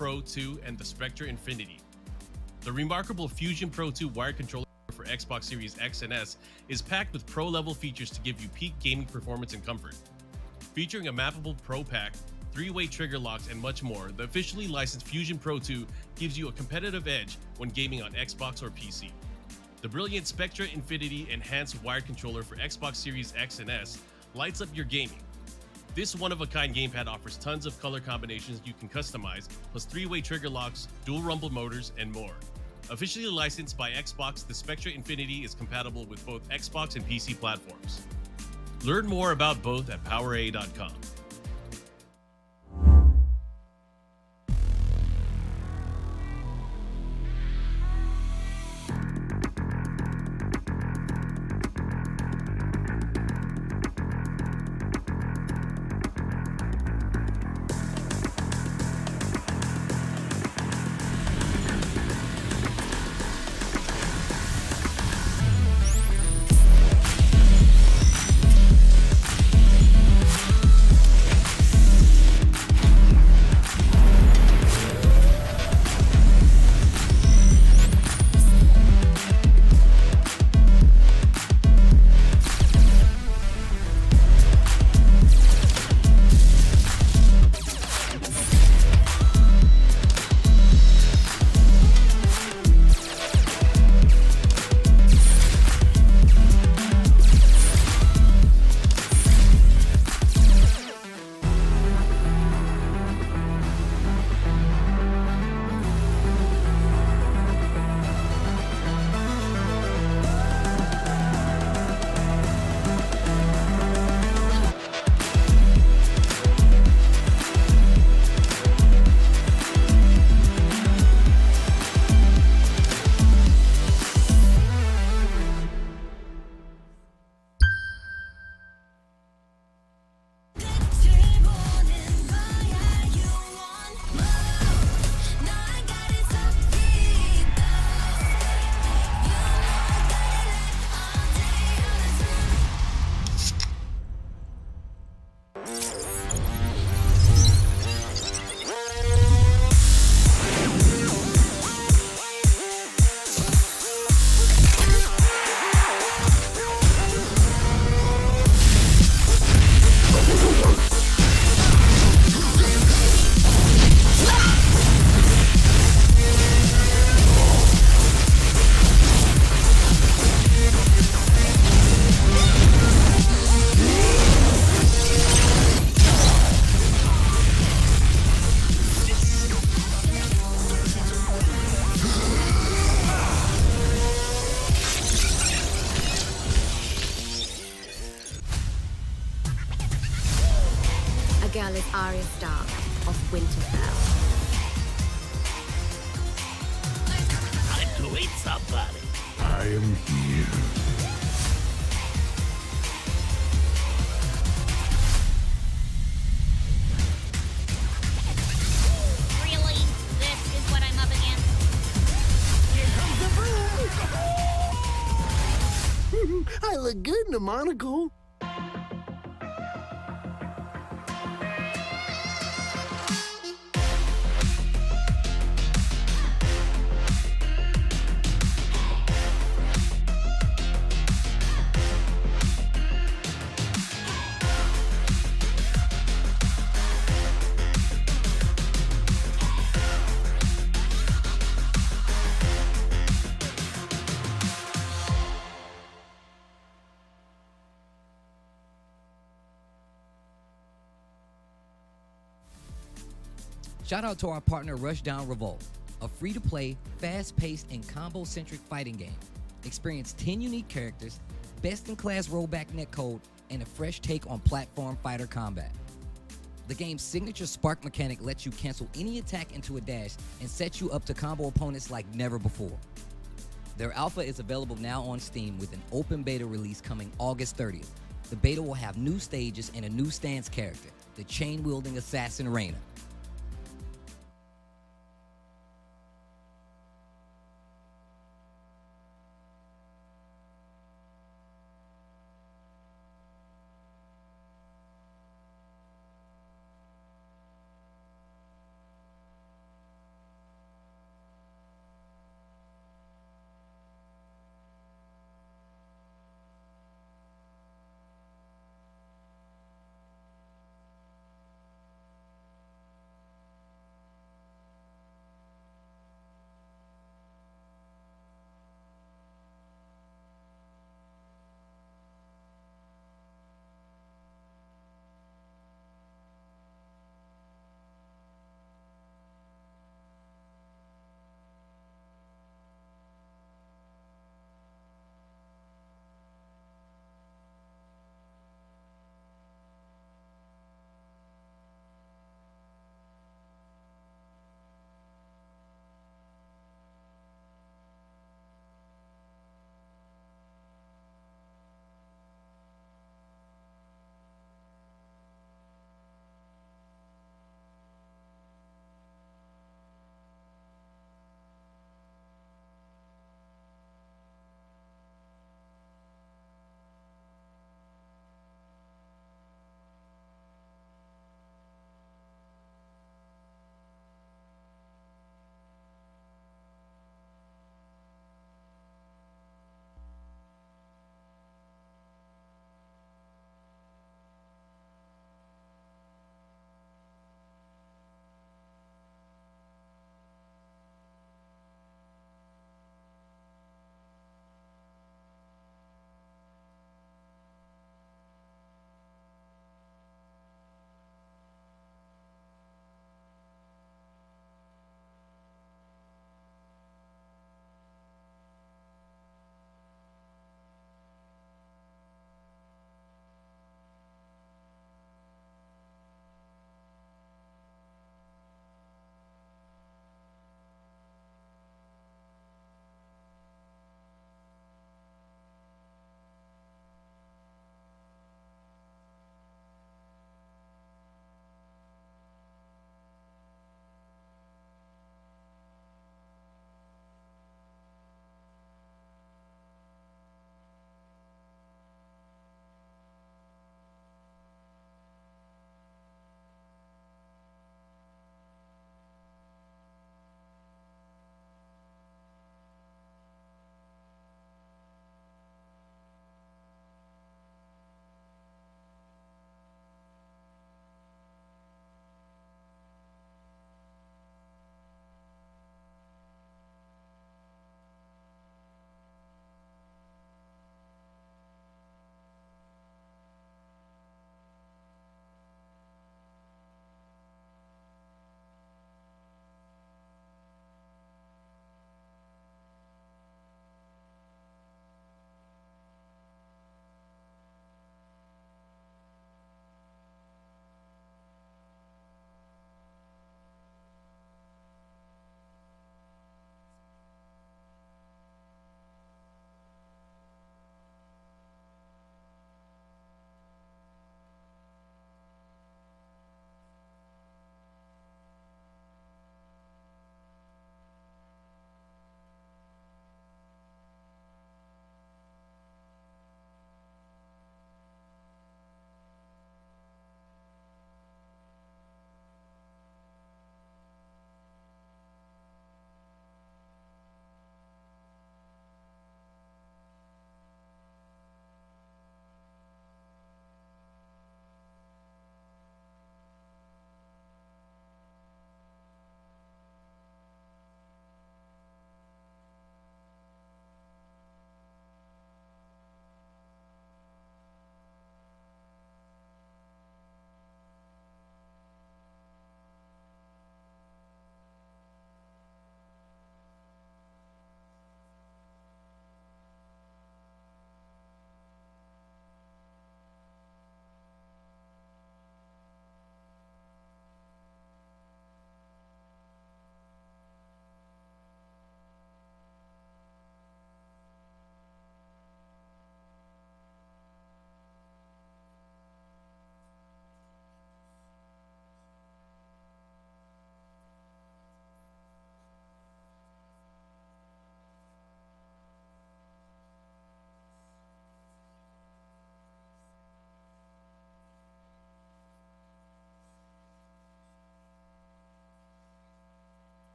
Pro 2 and the Spectra Infinity. The remarkable Fusion Pro 2 wired controller for Xbox Series X and S is packed with pro-level features to give you peak gaming performance and comfort. Featuring a mappable Pro Pack, 3-way trigger locks, and much more, the officially licensed Fusion Pro 2 gives you a competitive edge when gaming on Xbox or PC. The brilliant Spectra Infinity enhanced wired controller for Xbox Series X and S lights up your gaming. This one-of-a-kind gamepad offers tons of color combinations you can customize, plus 3-way trigger locks, dual rumble motors, and more. Officially licensed by Xbox, the Spectra Infinity is compatible with both Xbox and PC platforms. Learn more about both at PowerA.com. Arya Stark of Winterfell. Time to eat somebody. I am here. Really? This is what I'm up against? Here comes the I look good in a monocle. Shout out to our partner Rushdown Revolt, a free-to-play, fast-paced, and combo-centric fighting game. Experience 10 unique characters, best-in-class rollback netcode, and a fresh take on platform fighter combat. The game's signature spark mechanic lets you cancel any attack into a dash and sets you up to combo opponents like never before. Their alpha is available now on Steam with an open beta release coming August 30th. The beta will have new stages and a new stance character, the chain-wielding assassin Reyna.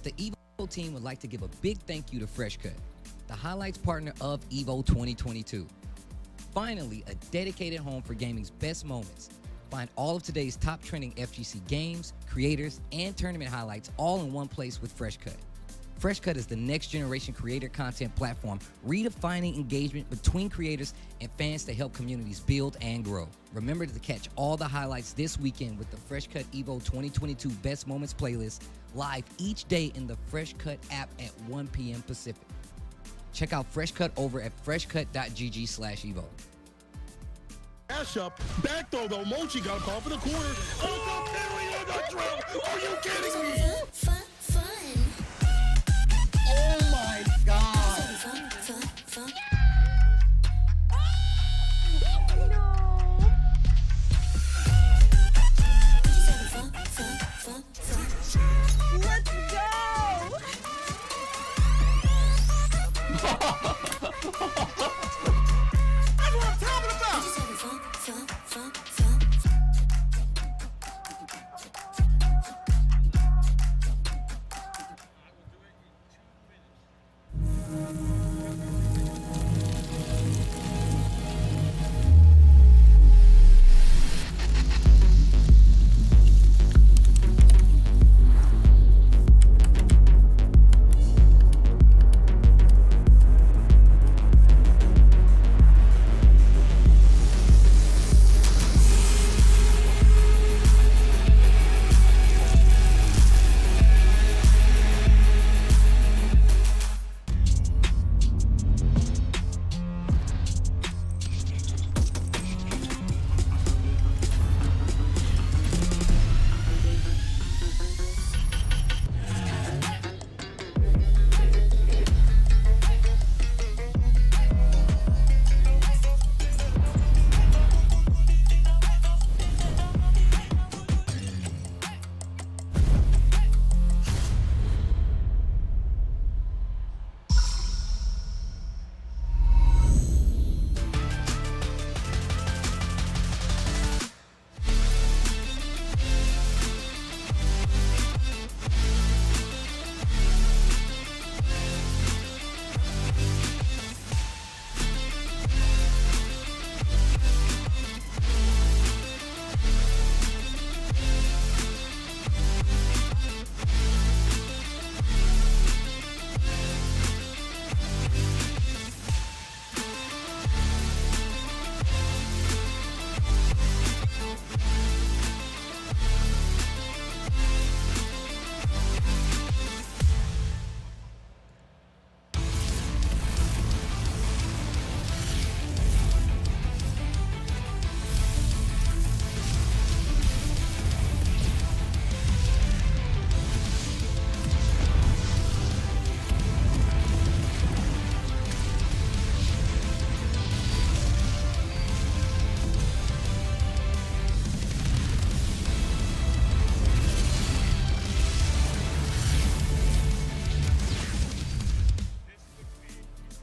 The Evo team would like to give a big thank you to FreshCut, the highlights partner of Evo 2022. Finally, a dedicated home for gaming's best moments. Find all of today's top trending FGC games, creators, and tournament highlights all in one place with FreshCut. FreshCut is the next generation creator content platform, redefining engagement between creators and fans to help communities build and grow. Remember to catch all the highlights this weekend with the FreshCut Evo 2022 Best Moments playlist, live each day in the FreshCut app at 1 p.m. Pacific. Check out FreshCut over at freshcut.gg/evo. Dash up, back throw though. Mochi got a call for the corner. Oh, the period, the drill. Are you kidding me? Oh my God. Let's go! That's what I'm talking about!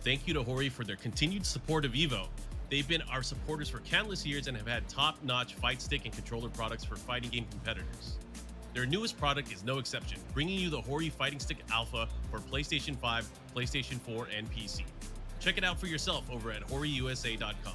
Thank you to Hori for their continued support of Evo. They've been our supporters for countless years and have had top-notch fight stick and controller products for fighting game competitors. Their newest product is no exception, bringing you the Hori Fighting Stick Alpha for PlayStation 5, PlayStation 4, and PC. Check it out for yourself over at horiusa.com.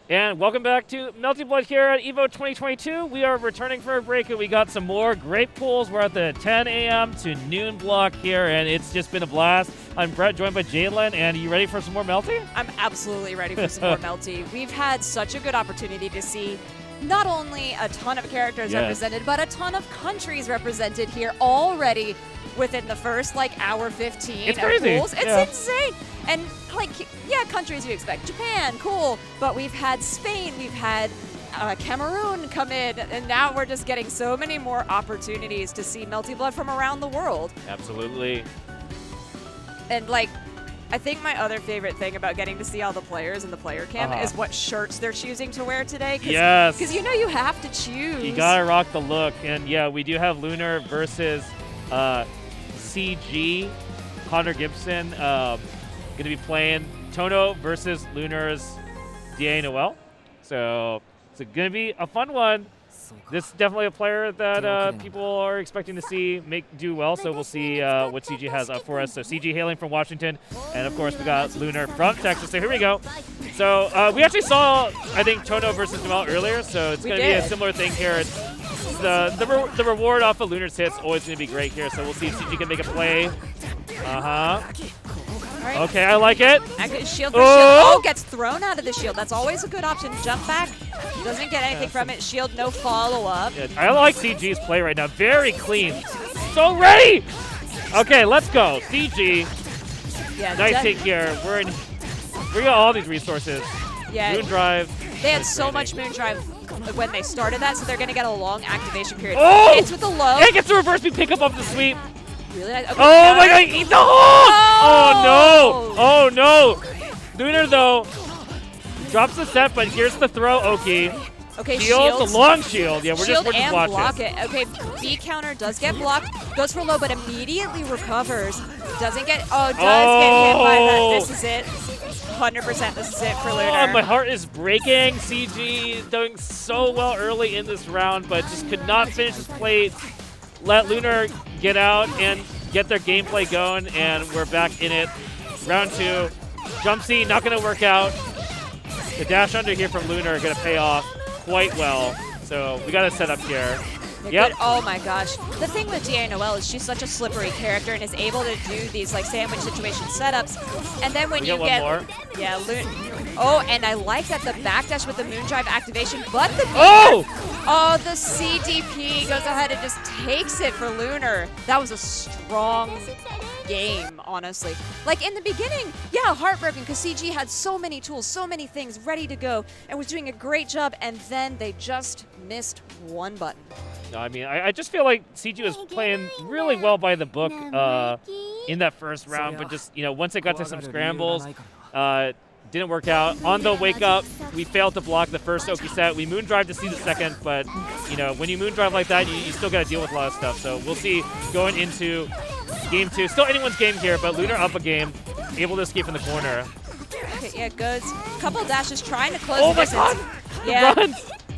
And welcome back to Melty Blood here at EVO 2022. We are returning for a break, and we got some more great pools. We're at the 10 a.m. to noon block here, and it's just been a blast. I'm Brett, joined by Jalen, and are you ready for some more Melty? I'm absolutely ready for some more Melty. We've had such a good opportunity to see not only a ton of characters represented, but a ton of countries represented here already within the first, hour 15 it's of crazy. pools. It's insane. And, countries you expect. Japan, cool. But we've had Spain, we've had Cameroon come in, and now we're just getting so many more opportunities to see Melty Blood from around the world. Absolutely. And, I think my other favorite thing about getting to see all the players in the player cam is what shirts they're choosing to wear today. Yes. Because you have to choose. You gotta rock the look. And yeah, we do have Lunar versus CG. Connor Gibson gonna be playing Tohno versus Lunar's Noel. So it's gonna be a fun one. This is definitely a player that people are expecting to see do well, so we'll see what CG has up for us. So CG hailing from Washington, and of course we got Lunar from Texas. So here we go. So we actually saw, I think, Tohno versus Noel earlier, so it's going to be a similar thing here. It's the reward off of Lunar's hits always going to be great here, so we'll see if CG can make a play. Right. Okay, I like it. Shield for shield. Oh, gets thrown out of the shield. That's always a good option. Jump back. Doesn't get anything from it. Shield, no follow-up. Yeah, I like CG's play right now. Very clean. So ready. Okay, let's go. CG. Yeah, nice take here. We got all these resources. Yeah. Moon Drive. They had so much Moon Drive when they started that, so they're going to get a long activation period. Oh! Hits with the low. And gets the reverse me pick up off the sweep. Really? Okay, oh my god, eat the hole! Oh no! Oh no! Lunar though drops the set, but here's the throw. Okay. Okay, shield, the long shield. Yeah, we're shield just and watching. Block it. Okay, B counter does get blocked, goes for low, but immediately recovers. Doesn't get. Oh, does get hit by that. This is it. 100%. This is it for Lunar. Oh, my heart is breaking. CG doing so well early in this round, but just could not finish his plate. Let Lunar get out and get their gameplay going, and we're back in it. Round 2. Jump C, not going to work out. The dash under here from Lunar going to pay off quite well. So we got to set up here. Yep. Oh my gosh. The thing with Noel is she's such a slippery character and is able to do these sandwich situation setups. And then when you get one more. Yeah, oh, and I like that the backdash with the Moon Drive activation, but the the CDP goes ahead and just takes it for Lunar. That was a strong game, honestly. In the beginning, yeah, heartbroken because CG had so many tools, so many things ready to go, and was doing a great job, and then they just missed one button. No, I mean, I just feel like CG was playing really well by the book in that first round, but just, once it got to some scrambles, didn't work out. On the wake up, we failed to block the first Oki set. We moon drive to see the second, but, when you moon drive like that, you still got to deal with a lot of stuff. So we'll see going into game 2. Still anyone's game here, but Lunar up a game, able to escape from the corner. Okay, yeah, goes. Couple dashes trying to close the distance. God! Yeah. Run!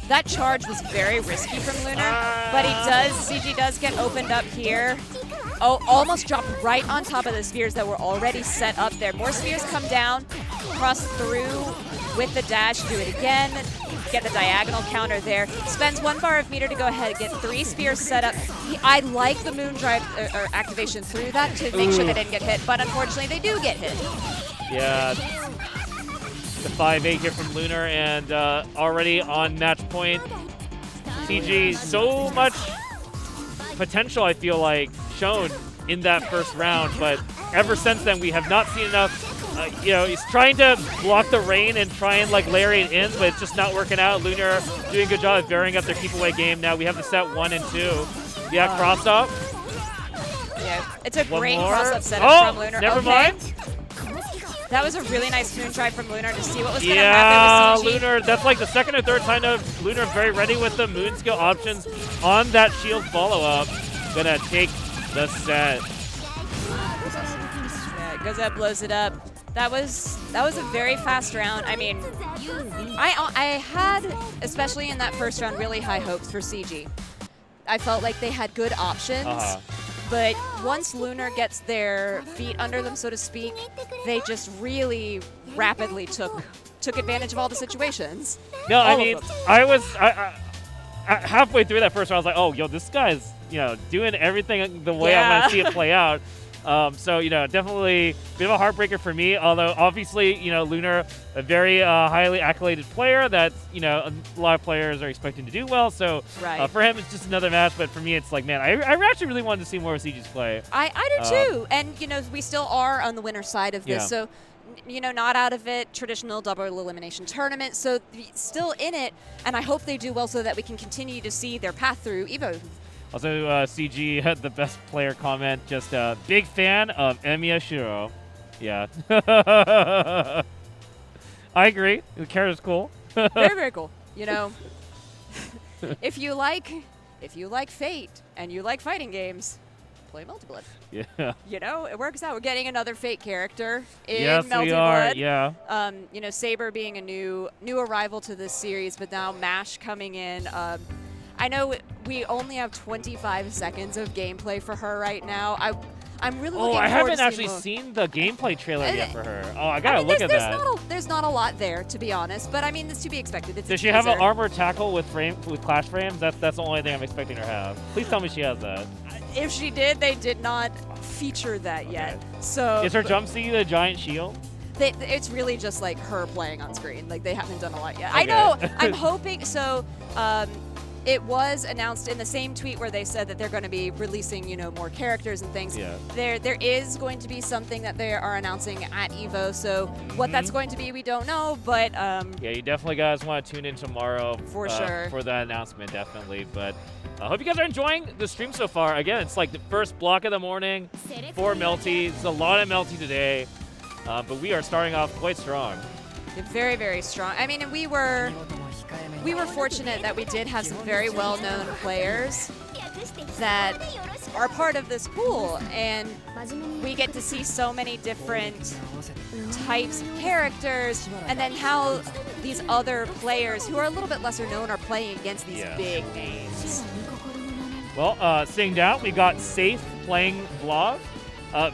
That charge was very risky from Lunar, but CG does get opened up here. Oh, almost dropped right on top of the spears that were already set up there. More spears come down, cross through with the dash, do it again, get the diagonal counter there. Spends 1 bar of meter to go ahead, get 3 spears set up. I like the Moon Drive or activation through that to make sure they didn't get hit, but unfortunately they do get hit. Yeah. The 5-8 here from Lunar, and already on match point. CG, so much potential, I feel like, shown in that first round, but ever since then we have not seen enough. He's trying to block the rain and try and Larry it in, but it's just not working out. Lunar doing a good job of varying up their keep away game. Now we have the set 1 and 2. Yeah, cross up. Yeah, it's a great cross-up setup from Lunar. Never mind. That was a really nice moon drive from Lunar to see what was going to happen with CG. Lunar, that's the second or third time of Lunar very ready with the moon skill options on that shield follow-up. Gonna take the set. Yeah, it goes up, blows it up. That was a very fast round. I mean, I had, especially in that first round, really high hopes for CG. I felt like they had good options. But once Lunar gets their feet under them, so to speak, they just really rapidly took took advantage of all the situations. No, I All of mean, them. I halfway through that first round, I was like, oh, yo, this guy's, doing everything the way I want to see it play out. So, definitely a bit of a heartbreaker for me, although obviously, Lunar, a very highly accoladed player that, a lot of players are expecting to do well. So Right. for him, it's just another match. But for me, it's like, man, I actually really wanted to see more of CG's play. I do too. And, we still are on the winner side of this. Yeah. So, not out of it, traditional double elimination tournament. So still in it. And I hope they do well so that we can continue to see their path through EVO. Also, CG had the best player comment, just a big fan of Emiya Shiro. Yeah. I agree. The character's cool. Very, very cool. If you like Fate and you like fighting games, play Multiblood. Yeah. It works out. We're getting another Fate character in Yes, Melty we are. Blood. Yeah. Saber being a new arrival to this series, but now Mash coming in. I know we only have 25 seconds of gameplay for her right now. I'm really looking I forward haven't to actually seeing seen the gameplay trailer yet for her. Oh, I gotta look at that. There's not a lot there, to be honest, but I mean, it's to be expected. It's Does a she have an teaser. armor tackle with clash frames? That's the only thing I'm expecting her to have. Please tell me she has that. If she did, they did not feature that yet. So Is her jump seat a giant shield? it's really just like her playing on screen. Like they haven't done a lot yet. Okay. I know. I'm hoping so. It was announced in the same tweet where they said that they're going to be releasing, more characters and things. Yeah. There is going to be something that they are announcing at EVO. So what that's going to be, we don't know. But yeah, you definitely guys want to tune in tomorrow For sure. for that announcement, definitely. But I hope you guys are enjoying the stream so far. Again, it's like the first block of the morning for Melty. It's a lot of Melty today, but we are starting off quite strong. very, very strong. I mean, and we were fortunate that we did have some very well-known players that are part of this pool, and we get to see so many different types of characters, and then how these other players who are a little bit lesser known are playing against these big names. Well, sitting down, we got Safe playing Vlov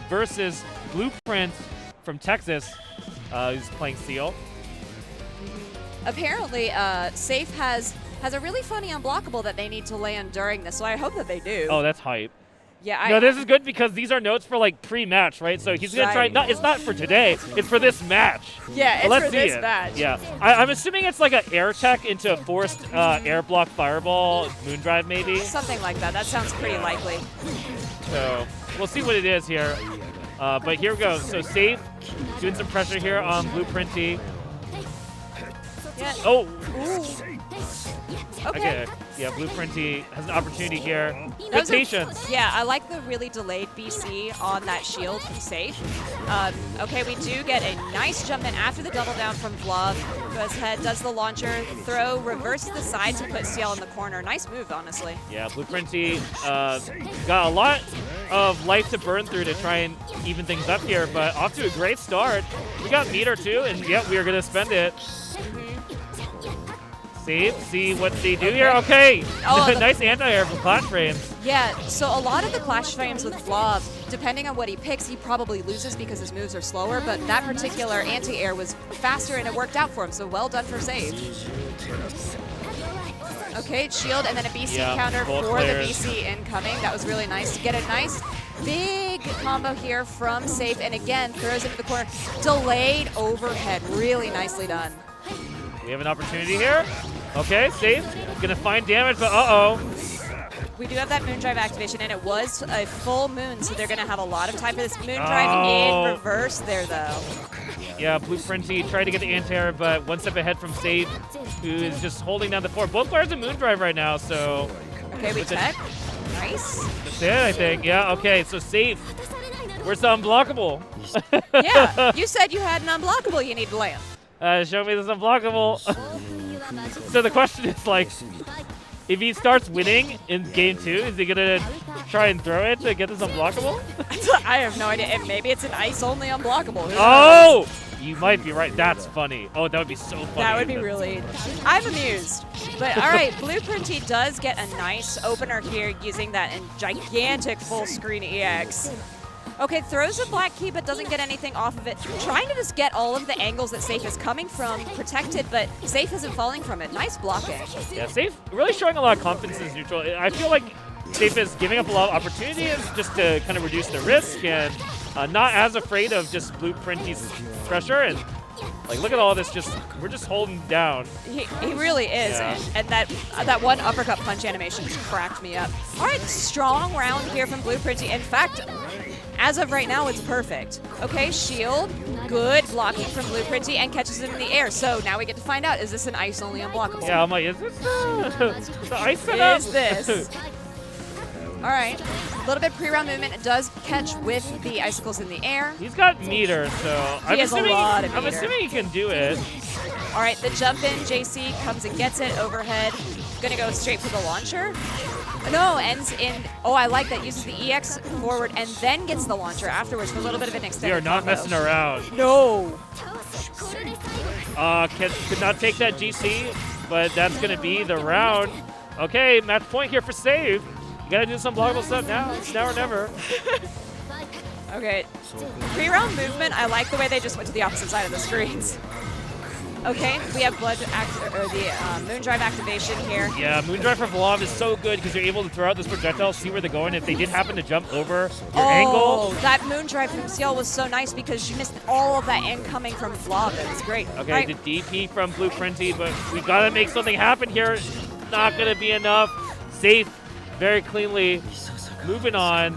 versus Blueprint from Texas, who's playing Seal. Apparently, Safe has a really funny unblockable that they need to land during this, so I hope that they do. Oh, that's hype. Yeah, No, this is good because these are notes for like pre-match, right? So he's gonna try. It's not for today. It's for this match. Yeah, it's Let's for see this it. match. Yeah, I'm assuming it's like an air tech into a forced air block fireball moondrive, maybe. Something like that. That sounds pretty likely. So we'll see what it is here. But here we go. So Safe doing some pressure here on Blueprinty. Yeah. Oh. Ooh. Okay. Yeah, Blueprinty has an opportunity here. Good Those are- patience. Yeah, I like the really delayed BC on that shield from Safe. Okay, we do get a nice jump in after the double down from Vlov. Goes ahead, does the launcher, throw, reverses the side to put CL in the corner. Nice move, honestly. Yeah, Blueprinty got a lot of life to burn through to try and even things up here, but off to a great start. We got meter too, and yep, we are going to spend it. See what they do here. Okay, Oh, nice anti-air from Clash Frames. Yeah, so a lot of the Clash frames with Vlov, depending on what he picks, he probably loses because his moves are slower, but that particular anti-air was faster and it worked out for him, so well done for Save. Okay, shield and then a BC counter both for players. the BC incoming. That was really nice to get a nice big combo here from Safe, and again, throws it into the corner. Delayed overhead, really nicely done. We have an opportunity here. Okay, Safe. Gonna find damage, but uh-oh. We do have that Moondrive activation, and it was a full moon, so they're going to have a lot of time for this Moondrive in reverse there, though. Yeah, Blueprinty tried to get the anti-air, but one step ahead from Safe, who is just holding down the fort. Both players in Moondrive right now, so... Okay, we tech. Nice. That's it, I think. Yeah, okay, so Safe. Where's the unblockable? Yeah, you said you had an unblockable you need to land. Show me this unblockable. So the question is, like, if he starts winning in game 2, is he gonna try and throw it to get this unblockable? I have no idea. Maybe it's an ice-only unblockable. Who knows? Oh! You might be right. That's funny. Oh, that would be so funny. That would be really... I'm amused. But all right, Blueprinty does get a nice opener here using that gigantic full screen EX. Okay, throws a black key but doesn't get anything off of it. Trying to just get all of the angles that Safe is coming from protected, but Safe isn't falling from it. Nice blocking. Yeah, Safe really showing a lot of confidence in his neutral. I feel like Safe is giving up a lot of opportunities just to kind of reduce the risk and not as afraid of just Blueprinty's pressure. And like, look at all this, we're just holding down. He really is, Yeah. and that one uppercut punch animation just cracked me up. All right, strong round here from Blueprinty. In fact, as of right now, it's perfect. Okay, shield, good blocking from Blueprinty, and catches him in the air. So now we get to find out, is this an ice-only unblockable? Yeah, I'm like, is this the ice setup? Is this? All right, a little bit pre-round movement. It does catch with the icicles in the air. He's got meter, so I'm has a lot of I'm meter. assuming he can do it. All right, the jump in, JC comes and gets it overhead. Gonna go straight for the launcher. No, ends in, oh, I like that. Uses the EX forward and then gets the launcher afterwards for a little bit of an We extended are not combo. messing around. No. Could not take that GC, but that's going to be the round. Okay, match point here for Save. You got to do some blockable stuff now. It's now or never. Okay, pre-round movement, I like the way they just went to the opposite side of the screens. Okay, we have Moondrive activation here. Yeah, Moondrive for Vlov is so good because you're able to throw out those projectiles, see where they're going. If they did happen to jump over your angle. That Moondrive from CL was so nice because you missed all of that incoming from Vlov. It was great. Okay, Right. the DP from Blueprinty, but we got to make something happen here. Not going to be enough. Safe, very cleanly. Moving on.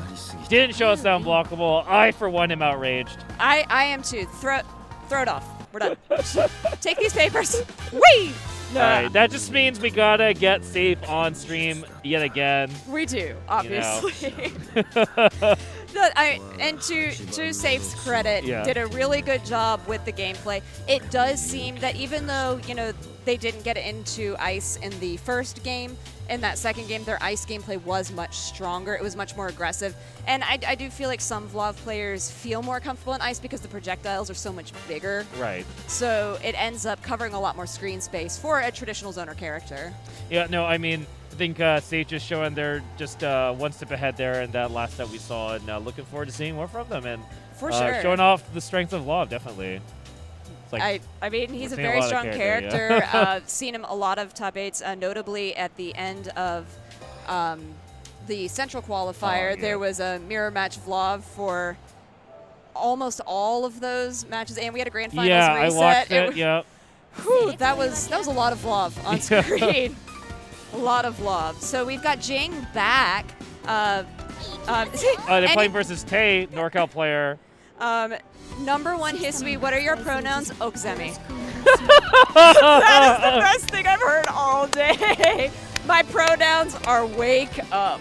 Didn't show us that unblockable. I, for one, am outraged. I am too. Throw it off. We're done. Take these papers. Whee! All right, that just means we got to get Safe on stream yet again. We do, obviously. And to Safe's credit, Yeah. did a really good job with the gameplay. It does seem that even though, they didn't get into ice in the first game, in that second game, their ice gameplay was much stronger. It was much more aggressive. And I do feel like some Vlov players feel more comfortable in ice because the projectiles are so much bigger. Right. So it ends up covering a lot more screen space for a traditional zoner character. Yeah, no, I mean, I think Sage is showing they're just one step ahead there in that last that we saw, and looking forward to seeing more from them. And For sure. showing off the strength of Vlov, definitely. It's like, I mean, he's a seeing a very lot of strong character, character. Seen him a lot of top 8s, notably at the end of the Central Qualifier. Oh, yeah. There was a mirror match Vlov for almost all of those matches, and we had a grand finals yeah, reset. I watched it, yeah. Whew, that was a lot of Vlov on screen. A lot of Vlov. So we've got Jing back. They're and playing versus Tay, NorCal player. Number one, Hisui, what are your pronouns? Okzemi. That is the best thing I've heard all day. My pronouns are wake up.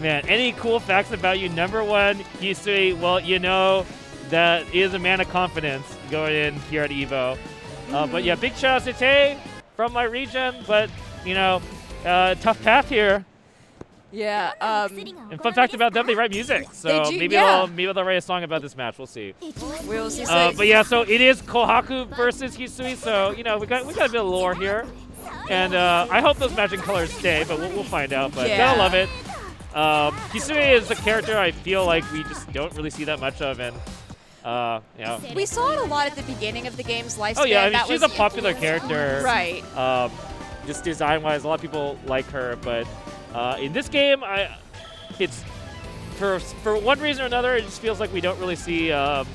Man, any cool facts about you? Number one, Hisui, well, you know that is a man of confidence going in here at EVO. But yeah, big shout out to Tay from my region, but, tough path here. Yeah. And fun fact about them, they write music. So They do, maybe yeah. they'll write a song about this match. We'll see. We'll see. But yeah, so it is Kohaku versus Hisui. So we got a bit of lore here, and I hope those magic colors stay. But we'll find out. But Yeah. gotta love it. Hisui is a character I feel like we just don't really see that much of, and we saw it a lot at the beginning of the game's lifespan. Oh yeah, I mean That she's was a popular character. Right. Just design-wise, a lot of people like her, but in this game, it's for one reason or another, it just feels like we don't really see at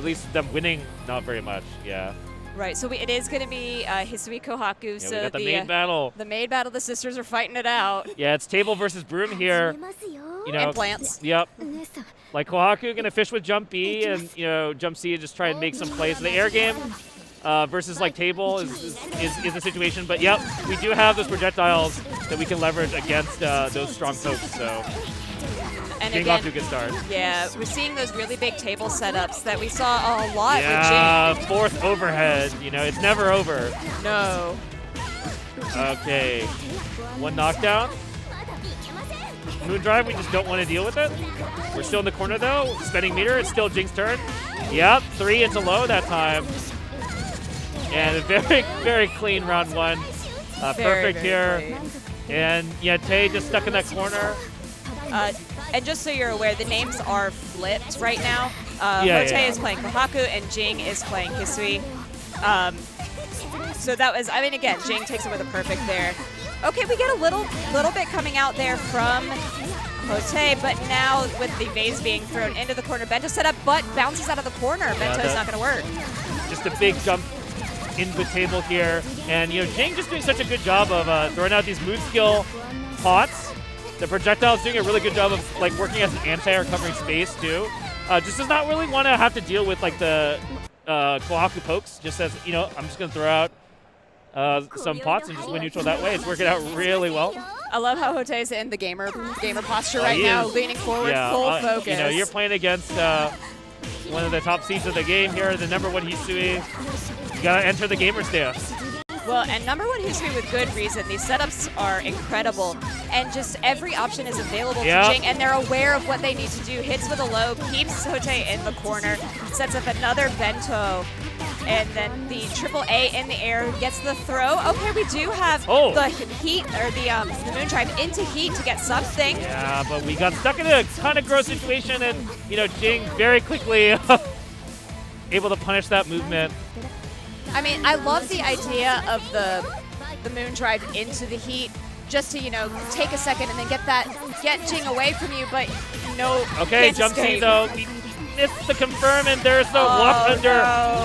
least them winning not very much. Yeah. Right. So it is going to be Hisui Kohaku. Yeah, So we got the main battle. The main battle. The sisters are fighting it out. Yeah, it's table versus broom here. And plants. Yep. Like Kohaku gonna fish with jump B, and jump C and just try and make some plays. The air game versus like table is the situation. But yep, we do have those projectiles that we can leverage against those strong folks. So And Jing again, off to a good start. Yeah, we're seeing those really big table setups that we saw a lot Yeah, with Jing. fourth overhead. It's never over. No. Okay, one knockdown. Moondrive, we just don't want to deal with it. We're still in the corner though. Spending meter, it's still Jing's turn. Yep, 3 into low that time. And a very, very clean round one. Perfect here. Clean. And yeah, Tay just stuck in that corner. And just so you're aware, the names are flipped right now. Hote is playing Kohaku and Jing is playing Hisui. So that was, I mean, again, Jing takes it with a perfect there. Okay, we get a little bit coming out there from Hote, but now with the vase being thrown into the corner, Bento set up, but bounces out of the corner. Bento's not going to work. Just a big jump in the table here. And, you know, Jing just doing such a good job of throwing out these move skill pots. The projectile's doing a really good job of, like, working as an anti or covering space, too. Just does not really want to have to deal with, like, the Kohaku pokes. Just says, you know, I'm just going to throw out some pots and just win neutral that way. It's working out really well. I love how Hote's in the gamer posture right now, leaning forward, full focus. You know, you're playing against one of the top seeds of the game here, the #1 Hisui. You gotta enter the gamer stance. Well, and #1 Hisui with good reason. These setups are incredible, and just every option is available to Jing, and they're aware of what they need to do. Hits with a low, keeps Hote in the corner, sets up another Bento, and then the AAA in the air gets the throw. Okay, we do have the heat, or the moon drive into heat to get something. Yeah, but we got stuck in a kind of gross situation, and, you know, Jing very quickly able to punish that movement. I mean, I love the idea of the moon drive into the heat, just to, you know, take a second and then get Jing away from you, but no. Okay, jump C though. He missed the confirm, and there's the walk under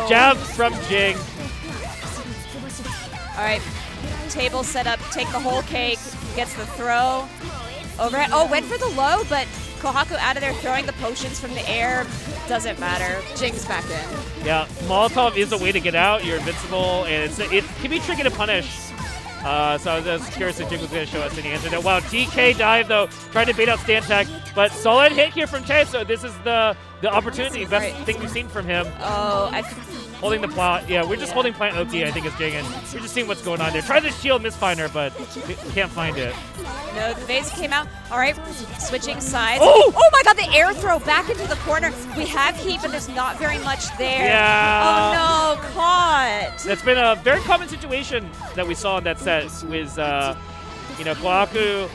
jab from Jing. All right, table set up, take the whole cake, gets the throw. Overhead. Oh, went for the low, but Kohaku out of there throwing the potions from the air. Doesn't matter. Jing's back in. Yeah, Molotov is a way to get out. You're invincible, and it can be tricky to punish. So I was just curious if Jing was going to show us any answer there. Wow, DK dive, though, trying to bait out stand tag, but solid hit here from Che, so this is the opportunity, best thing we've seen from him. Oh, holding the plot. Yeah, we're just holding plant Oki, I think, is Jing, and we're just seeing what's going on there. Try to shield Misfinder, but we can't find it. No, the vase came out. All right, switching sides. Oh my god, the air throw back into the corner. We have heat, but there's not very much there. Yeah. Oh no, caught. That's been a very common situation that we saw in that set with, you know, Kohaku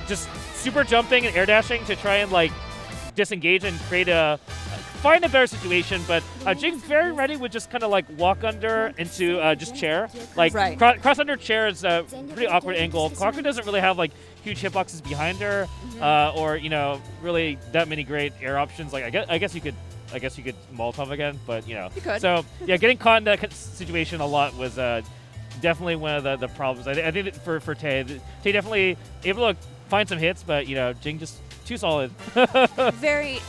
just super jumping and air dashing to try and, like, disengage and find a better situation, but Jing's very ready with just kind of like walk under into just chair. Like cross under chair is a pretty awkward angle. Kohaku doesn't really have like huge hitboxes behind her, or, you know, really that many great air options. Like I guess you could Molotov again, but, you know. You could. So yeah, getting caught in that situation a lot was definitely one of the problems. I think that for Tay definitely able to find some hits, but, you know, Jing just too solid. Very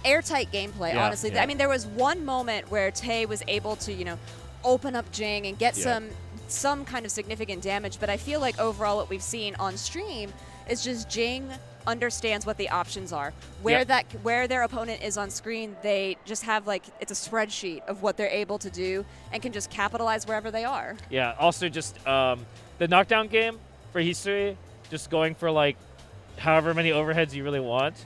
airtight gameplay, honestly. Yeah. I mean, there was one moment where Tay was able to, you know, open up Jing and get some kind of significant damage, but I feel like overall what we've seen on stream is just Jing understands what the options are. Where their opponent is on screen, they just have, like, it's a spreadsheet of what they're able to do and can just capitalize wherever they are. Yeah, also just the knockdown game for Hisui, just going for, like, however many overheads you really want,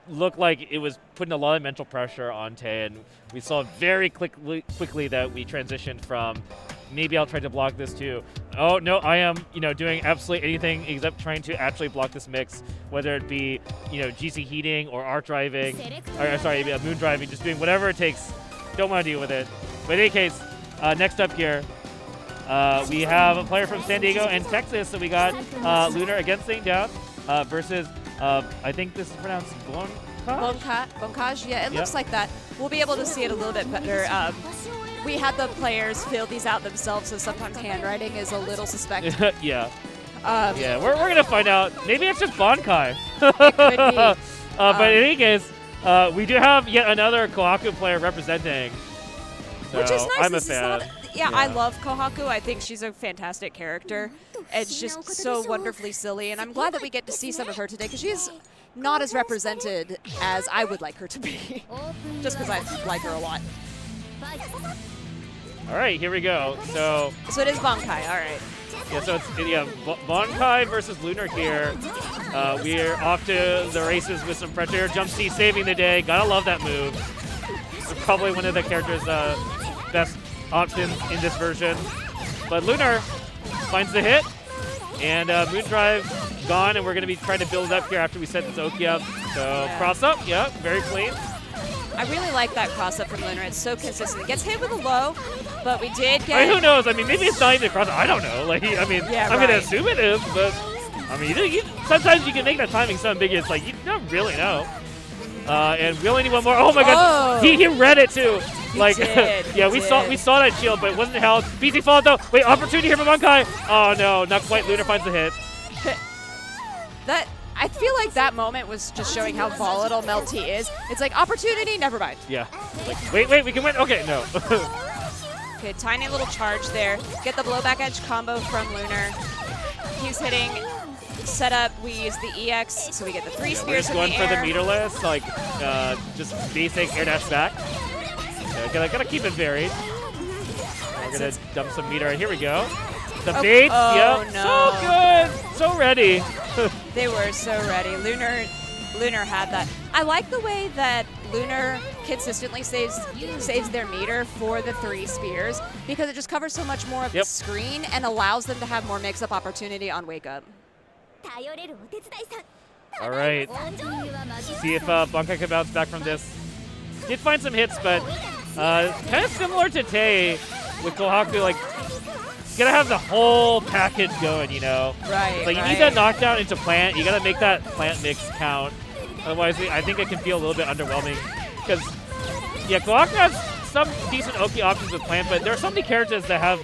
looked like it was putting a lot of mental pressure on Tay, and we saw very quickly that we transitioned from maybe I'll try to block this too. Oh no, I am, you know, doing absolutely anything except trying to actually block this mix, whether it be, you know, GC heating or arc driving, or sorry, moon driving, just doing whatever it takes. Don't want to deal with it. But in any case, next up here, we have a player from San Diego and Texas, so we got Lunar against St. Down versus I think this is pronounced Bonkaj, yeah, it looks like that. We'll be able to see it a little bit better. We had the players fill these out themselves, so sometimes handwriting is a little suspect. Yeah. Yeah, we're going to find out. Maybe it's just Bonkai. It could be. But in any case, we do have yet another Kohaku player representing. So which is nice. I'm a fan. I love Kohaku. I think she's a fantastic character. It's just so wonderfully silly, and I'm glad that we get to see some of her today, because she's not as represented as I would like her to be, just because I like her a lot. All right, here we go. So it is Bonkai. All right. Yeah, so it's Bonkai versus Lunar here. We're off to the races with some pressure. Jump C saving the day. Gotta love that move. It's probably one of the character's best options in this version. But Lunar finds the hit, and Moon Drive gone, and we're going to be trying to build it up here after we set this Oki up. So cross up, yeah, very clean. I really like that cross up from Lunar. It's so consistent. It gets hit with a low, but we did get. I mean, who knows? I mean, maybe it's not even a cross up. I don't know. Like, I mean, I'm going to assume it is, but I mean, sometimes you can make that timing so ambiguous. Like, you don't really know. And we only need one more. Oh my God! He read it too. Like, yeah, we saw that shield, but it wasn't held. BT followed though. Wait, opportunity here for Bankai. Oh no, not quite. Lunar finds the hit. I feel like that moment was just showing how volatile Melty is. It's like opportunity, never mind. Yeah. Like, wait, we can win. Okay, no. Okay, tiny little charge there. Get the blowback edge combo from Lunar. He's hitting. Setup, we use the EX, so we get the 3 spears from the air. We're just going for the meterless, like just basic air dash back. Gotta keep it varied. We're gonna dump some meter. Here we go. The bait, yep. No. So good, so ready. They were so ready. Lunar had that. I like the way that Lunar consistently saves their meter for the 3 spears because it just covers so much more of the screen and allows them to have more mix-up opportunity on wake up. All right. See if Bankai can bounce back from this. Did find some hits, but kind of similar to Tay with Kohaku, like, gotta have the whole package going, you know? Right. So you need that knockdown into plant. You gotta make that plant mix count. Otherwise, I think it can feel a little bit underwhelming. Because, yeah, Kohaku has some decent Oki options with plant, but there are so many characters that have,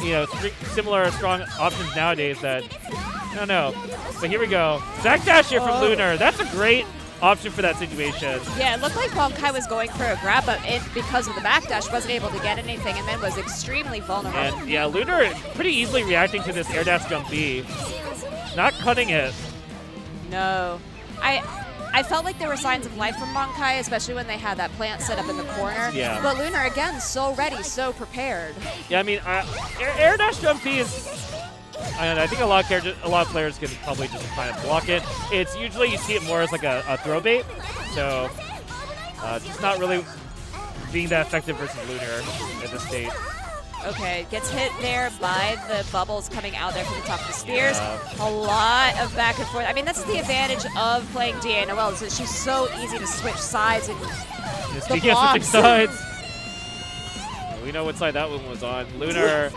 you know, similar strong options nowadays that. I don't know. But here we go. Backdash here from Lunar. That's a great option for that situation. Yeah, it looked like Bankai was going for a grab, but because of the backdash, wasn't able to get anything and then was extremely vulnerable. And yeah, Lunar pretty easily reacting to this air dash jump B. Not cutting it. No. I felt like there were signs of life from Bankai, especially when they had that plant set up in the corner. Yeah. But Lunar, again, so ready, so prepared. Yeah, I mean, air dash jump B is... And I think a lot of players can probably just kind of block it. It's usually you see it more as like a throw bait, so just not really being that effective versus Lunar at this state. Okay, gets hit there by the bubbles coming out there from the top of the spears. A lot of back and forth. I mean, that's the advantage of playing Noel, is that she's so easy to switch sides and Speaking of switching sides, we know what side that one was on. Lunar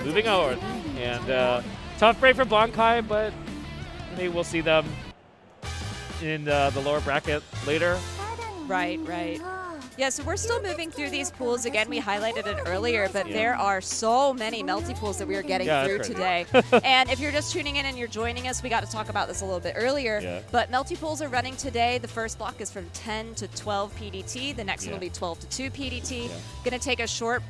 moving over. And tough break for Bankai, but maybe we'll see them in the lower bracket later. Right. Yeah, so we're still moving through these pools. Again, we highlighted it earlier, but there are so many Melty pools that we are getting through today. And if you're just tuning in and you're joining us, we got to talk about this a little bit earlier. But Melty pools are running today. The first block is from 10 to 12 PDT. The next one will be 12 to 2 PDT. Going to take a short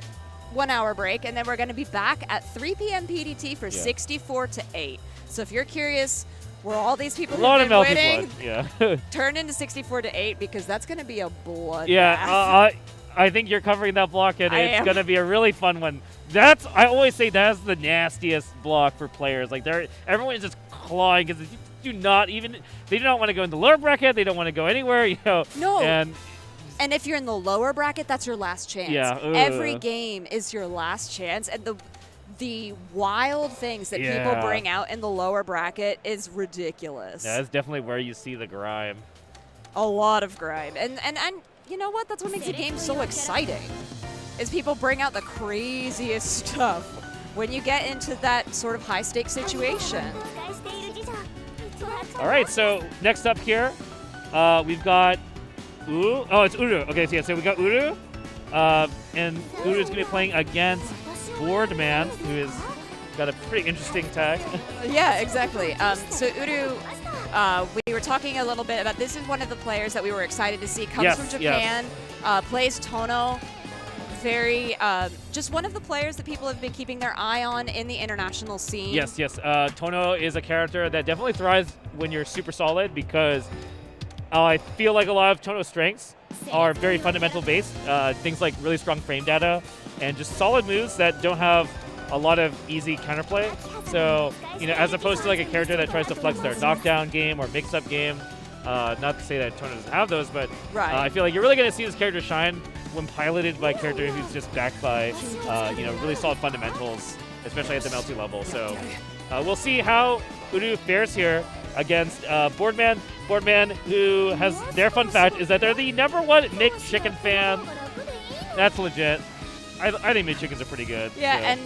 1 hour break, and then we're going to be back at 3 p.m. PDT for 64 to 8. So if you're curious where all these people have been winning, turn into 64 to 8 because that's going to be a blood. Yeah, I think you're covering that block, and it's going to be a really fun one. I always say that's the nastiest block for players. Like everyone is just clawing because they do not want to go in the lower bracket. They don't want to go anywhere. You know. No. And if you're in the lower bracket, that's your last chance. Yeah. Every game is your last chance. And the wild things that people bring out in the lower bracket is ridiculous. Yeah, that's definitely where you see the grime. A lot of grime. And you know what? That's what makes the game so exciting, is people bring out the craziest stuff when you get into that sort of high-stakes situation. All right, so next up here, we've got it's Uru. Okay, so we got Uru, and Uru's going to be playing against Boardman, who has got a pretty interesting tag. Yeah, exactly. So Uru, we were talking a little bit about, this is one of the players that we were excited to see. Comes from Japan, plays Tohno. Very, just one of the players that people have been keeping their eye on in the international scene. Yes. Tohno is a character that definitely thrives when you're super solid, because I feel like a lot of Tohno's strengths are very fundamental based. Things like really strong frame data and just solid moves that don't have a lot of easy counterplay. So, as opposed to like a character that tries to flex their knockdown game or mix-up game, not to say that Tohno doesn't have those, but I feel like you're really going to see this character shine when piloted by a character who's just backed by, really solid fundamentals especially at the Melty level. So we'll see how Uru fares here against Boardman. Boardman, who has their fun fact is that they're the #1 Nick Chicken fan. That's legit. I think mid chickens are pretty good. Yeah, so.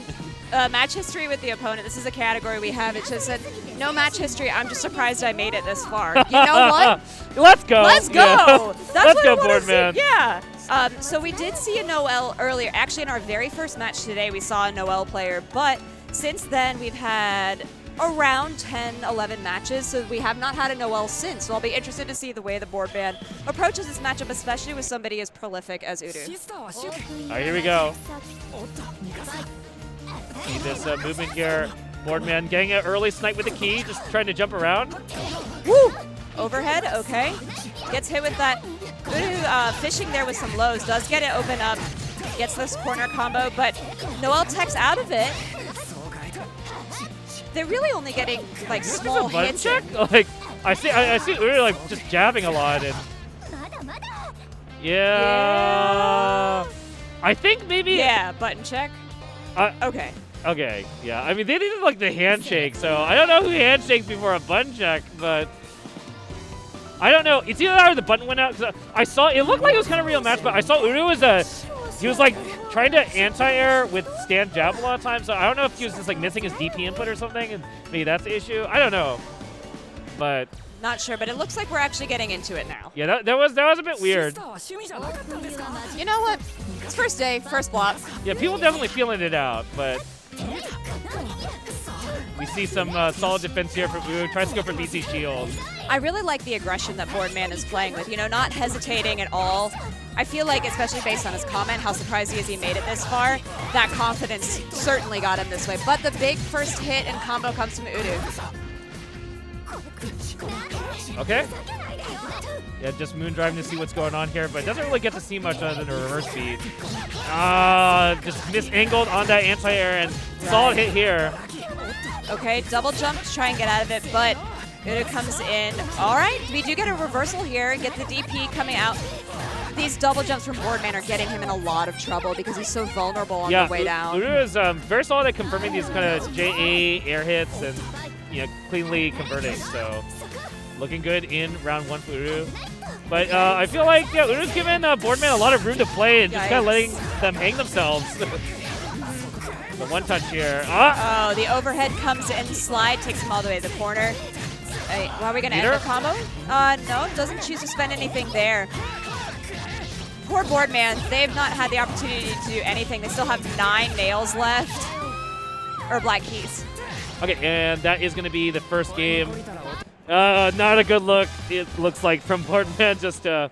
and match history with the opponent. This is a category we have. It just said no match history. I'm just surprised I made it this far. You know what? Let's go. Let's go. Yeah. That's Let's what go, I wanna Boardman. see. Yeah. So we did see a Noel earlier. Actually, in our very first match today, we saw a Noel player. But since then, we've had around 10, 11 matches, so we have not had a Noel since. So I'll be interested to see the way the Boardman approaches this matchup, especially with somebody as prolific as Uru. All right, here we go. See this movement here. Boardman getting an early snipe with the key, just trying to jump around. Woo! Overhead, okay. Gets hit with that. Uru fishing there with some lows. Does get it open up. Gets this corner combo, but Noel techs out of it. They're really only getting like small hits. Check? Like I see Uru like just jabbing a lot and yeah. I think maybe Yeah, button check. Okay. Okay, yeah. I mean they did like the handshake, so I don't know who handshakes before a button check, but I don't know. It's either that or the button went out. Cause I saw it looked like it was kind of a real match, but I saw Uru he was like trying to anti-air with stand jab a lot of times, so I don't know if he was just like missing his DP input or something, and maybe that's the issue. I don't know, but Not sure, but it looks like we're actually getting into it now. yeah, that was a bit weird. You know what? It's first day, first block. Yeah, people definitely feeling it out, but we see some solid defense here from Uru. Tries to go for BC shield. I really like the aggression that Boardman is playing with, you know, not hesitating at all. I feel like, especially based on his comment, how surprised he is he made it this far, that confidence certainly got him this way. But the big first hit and combo comes from Uru. Okay. Yeah, just moon driving to see what's going on here, but doesn't really get to see much other than a reverse beat. Just misangled on that anti-air and solid hit here. Okay, double jump to try and get out of it, but Uru comes in. All right, we do get a reversal here, get the DP coming out. These double jumps from Boardman are getting him in a lot of trouble because he's so vulnerable on the way down. Uru is very solid at confirming these kind of JA air hits and cleanly converting. So looking good in round 1 for Uru. But I feel like Uru's given Boardman a lot of room to play and just kind of letting them hang themselves. The one touch here. Oh, the overhead comes in, slide, takes him all the way to the corner. Are we going to end the combo? No, doesn't choose to spend anything there. Poor Boardman, they've not had the opportunity to do anything. They still have 9 nails left, or black keys. Okay, and that is going to be the first game. Not a good look, it looks like, from Boardman. Just did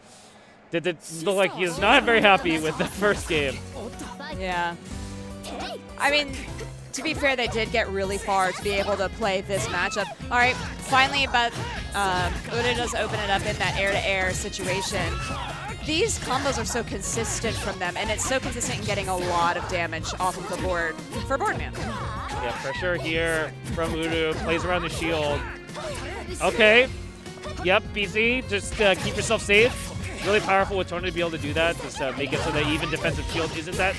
it look like he is not very happy with the first game. Yeah. I mean, to be fair, they did get really far to be able to play this matchup. All right, finally, but Uru does open it up in that air-to-air situation. These combos are so consistent from them, and it's so consistent in getting a lot of damage off of the board for Boardman. Yeah, pressure here from Uru, plays around the shield. Okay, yep, BZ, just keep yourself safe. Really powerful with Tohno to be able to do that, just make it so that even defensive shield isn't that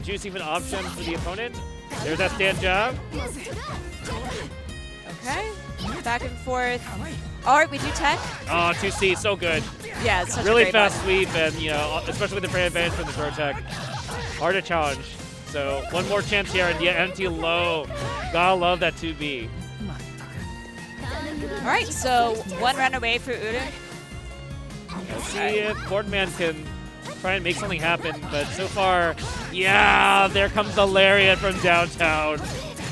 juicy of an option for the opponent. There's that stand jab. Okay, back and forth. All right, we do tech. Oh, 2C, so good. Yeah, it's such really a great fast button. sweep, and especially with the frame advantage from the throw tech, hard to challenge. So one more chance here, and empty low. Gotta love that 2B. All right, so 1 round away for Uru. Let's see if Boardman can try and make something happen, but so far, yeah, there comes the lariat from downtown.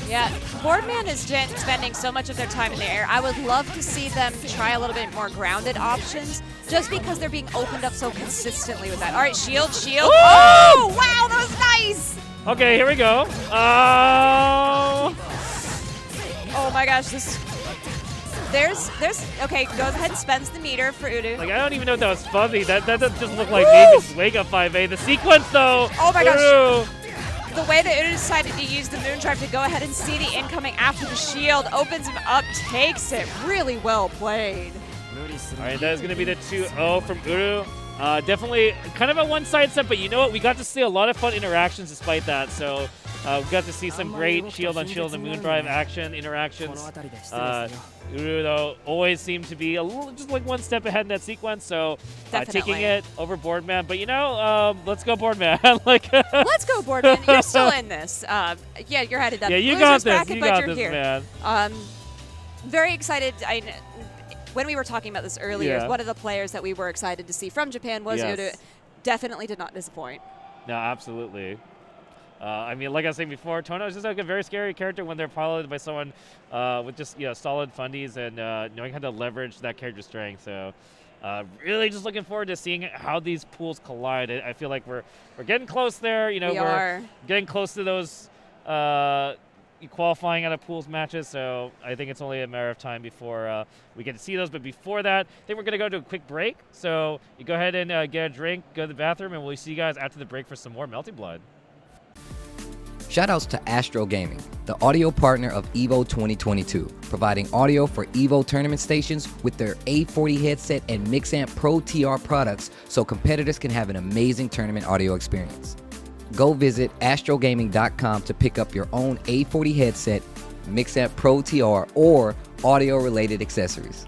Yeah, Boardman is spending so much of their time in the air. I would love to see them try a little bit more grounded options, just because they're being opened up so consistently with that. All right, shield, shield. Ooh! Oh, wow, that was nice. Okay, here we go. Oh my gosh, there's okay, goes ahead and spends the meter for Uru. Like, I don't even know if that was fuzzy. That doesn't just look like maybe Wake Up 5A. The sequence, though. Oh my gosh. Uru. The way that Uru decided to use the moon drive to go ahead and see the incoming after the shield, opens him up, takes it. Really well played. All right, that is going to be the 2-0 from Uru. Definitely kind of a one-side set, but you know what? We got to see a lot of fun interactions despite that. So We got to see some great shield on shield and moon drive interactions. Uru, though, always seemed to be a little, just like one step ahead in that sequence, so taking it over Boardman. But let's go Boardman. Let's go Boardman. You're still in this. Yeah, you're headed up. Yeah, you Losers got this. bracket, You but got you're this, here. man. Very excited. When we were talking about this earlier, Yeah. one of the players that we were excited to see from Japan was Uru. Definitely did not disappoint. No, absolutely. I mean, like I was saying before, Tohno is just like a very scary character when they're piloted by someone with just solid fundies and knowing how to leverage that character's strength. So really just looking forward to seeing how these pools collide. I feel like we're getting close there. We're getting close to those qualifying out of pools matches. So I think it's only a matter of time before we get to see those. But before that, I think we're going to go to a quick break. So you go ahead and get a drink, go to the bathroom, and we'll see you guys after the break for some more Melty Blood. Shoutouts to Astro Gaming, the audio partner of EVO 2022, providing audio for EVO tournament stations with their A40 headset and Mixamp Pro TR products so competitors can have an amazing tournament audio experience. Go visit astrogaming.com to pick up your own A40 headset, Mixamp Pro TR, or audio-related accessories.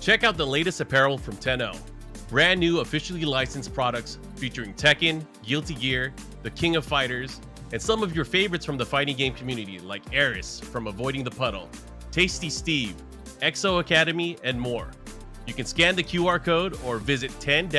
Check out the latest apparel from Tohno. Brand new officially licensed products featuring Tekken, Guilty Gear, the King of Fighters, and some of your favorites from the fighting game community like Eris from Avoiding the Puddle, Tasty Steve, Exo Academy, and more. You can scan the QR code or visit 10-o.gg/merch.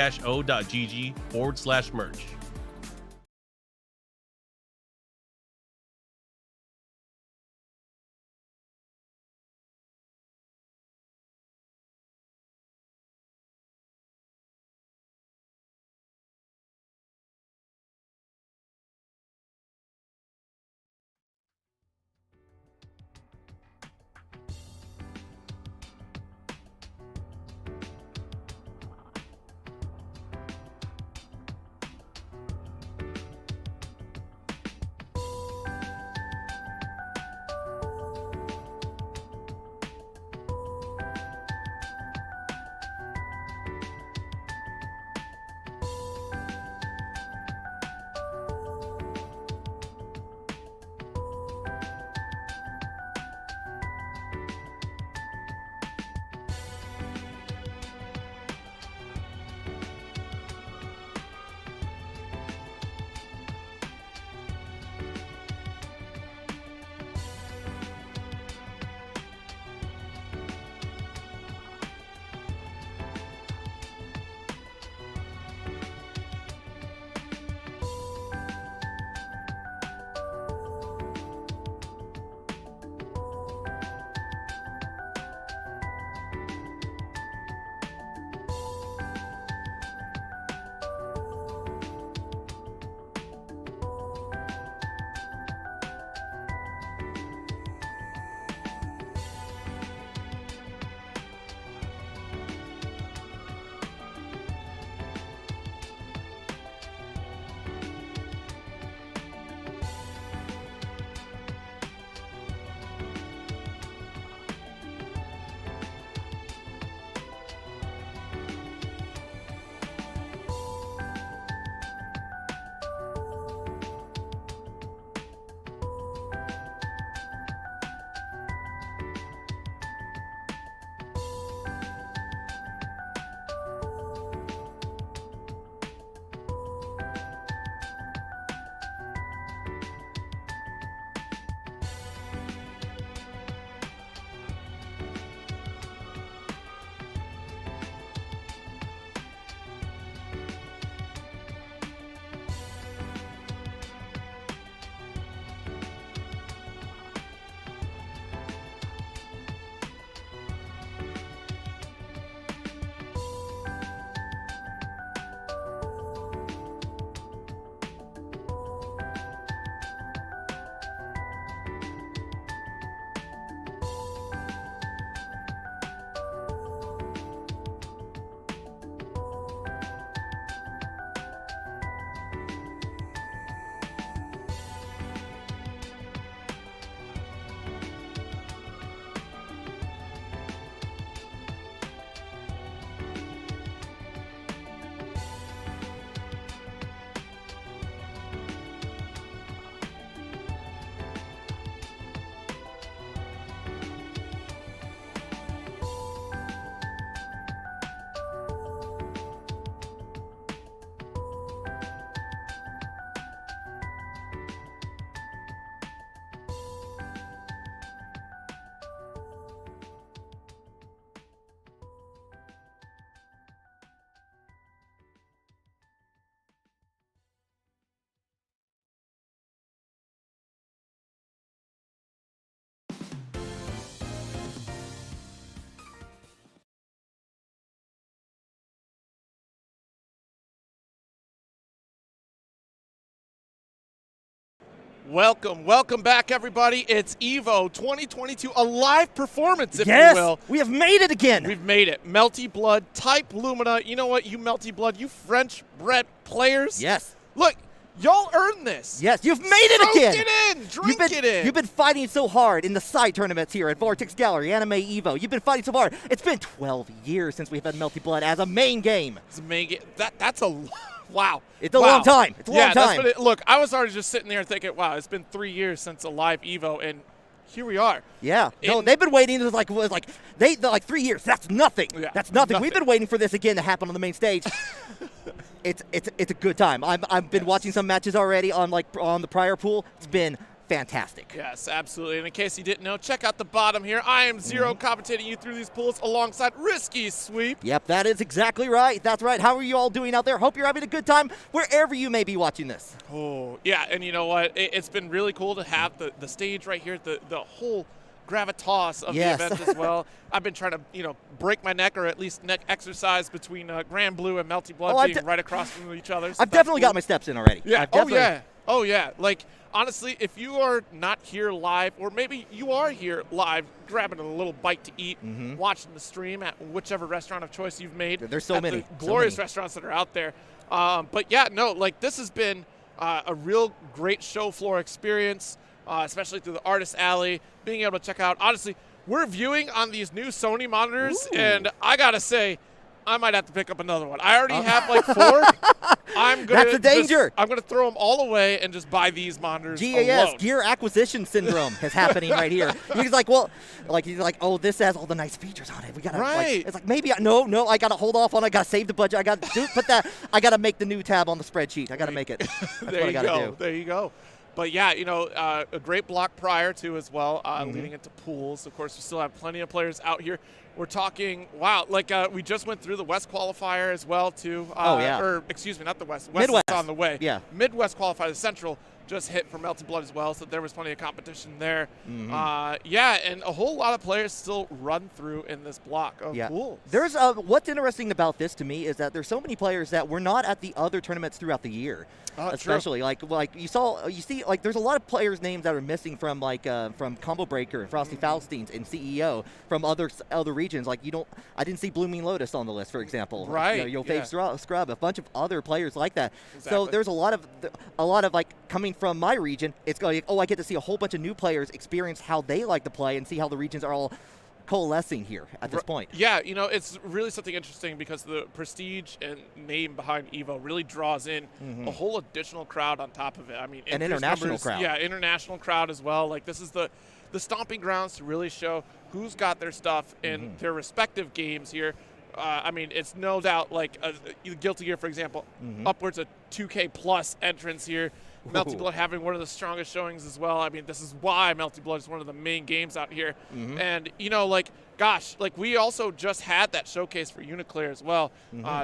Welcome back, everybody. It's EVO 2022, a live performance, if Yes, you will. we have made it again. We've made it. Melty Blood, type Lumina. You know what, you Melty Blood, you French-bred players. Yes. Look, y'all earned this. Yes, you've made it Soak again. it in. Drink it in. You've been fighting so hard in the side tournaments here at Vortex Gallery, Anime Evo. You've been fighting so hard. It's been 12 years since we've had Melty Blood as a main game. It's a main game. That's a wow. It's a long time. It's a long That's time. what look, I was already just sitting there thinking, wow, it's been 3 years since a live Evo, and here we are. Yeah. No, they've been waiting. It was like 3 years. That's nothing. Yeah, That's nothing. We've been waiting for this again to happen on the main stage. It's a good time. I've been watching some matches already on the prior pool. It's been fantastic. Yes, absolutely. And in case you didn't know, check out the bottom here. I am Zero commentating you through these pools alongside Risky Sweep. Yep, that is exactly right. That's right. How are you all doing out there? Hope you're having a good time wherever you may be watching this. Oh, yeah. And you know what? It's been really cool to have the stage right here, the whole gravitas of the event as well. I've been trying to, break my neck, or at least neck exercise between Grand Blue and Melty Blood being right across from each other. So I've definitely got my steps in already. Yeah. Oh, yeah. Like, honestly, if you are not here live, or maybe you are here live, grabbing a little bite to eat, watching the stream at whichever restaurant of choice you've made. There's so many. The glorious restaurants that are out there. But yeah, no, like this has been a real great show floor experience, especially through the Artist Alley, being able to check out. Honestly, we're viewing on these new Sony monitors, and I got to say, I might have to pick up another one. I already have like 4. That's the danger. I'm going to throw them all away and just buy these monitors GAS, alone. gear acquisition syndrome is happening right here. He's like, oh, this has all the nice features on it. We gotta, it's like maybe no, I gotta hold off on it. I gotta save the budget. I gotta put that. I gotta make the new tab on the spreadsheet. I gotta make it. That's what I gotta do. There you go. But yeah, a great block prior to as well, leading into pools. Of course, we still have plenty of players out here. We're talking, wow, we just went through the West qualifier as well, too. Or, excuse me, not the West. West Midwest. is on the way. Yeah. Midwest qualifier, the Central just hit for Melty Blood as well, so there was plenty of competition there. And a whole lot of players still run through in this block of pools. There's what's interesting about this to me is that there's so many players that were not at the other tournaments throughout the year. Especially true. you see there's a lot of players' names that are missing from from Combo Breaker and Frosty Faustines and CEO from other regions. I didn't see Blooming Lotus on the list, for example. Right. Fave Scrub, a bunch of other players like that. Exactly. So there's a lot of coming from my region. It's like, I get to see a whole bunch of new players experience how they like to play and see how the regions are all coalescing here at this point. Yeah, it's really something interesting because the prestige and name behind EVO really draws in a whole additional crowd on top of it. I mean, an international crowd. Yeah, international crowd as well. Like, this is the stomping grounds to really show who's got their stuff in their respective games here. I mean, it's no doubt like Guilty Gear, for example, upwards of 2K plus entrance here. Melty Blood having one of the strongest showings as well. I mean, this is why Melty Blood is one of the main games out here. And, we also just had that showcase for Uniclear as well,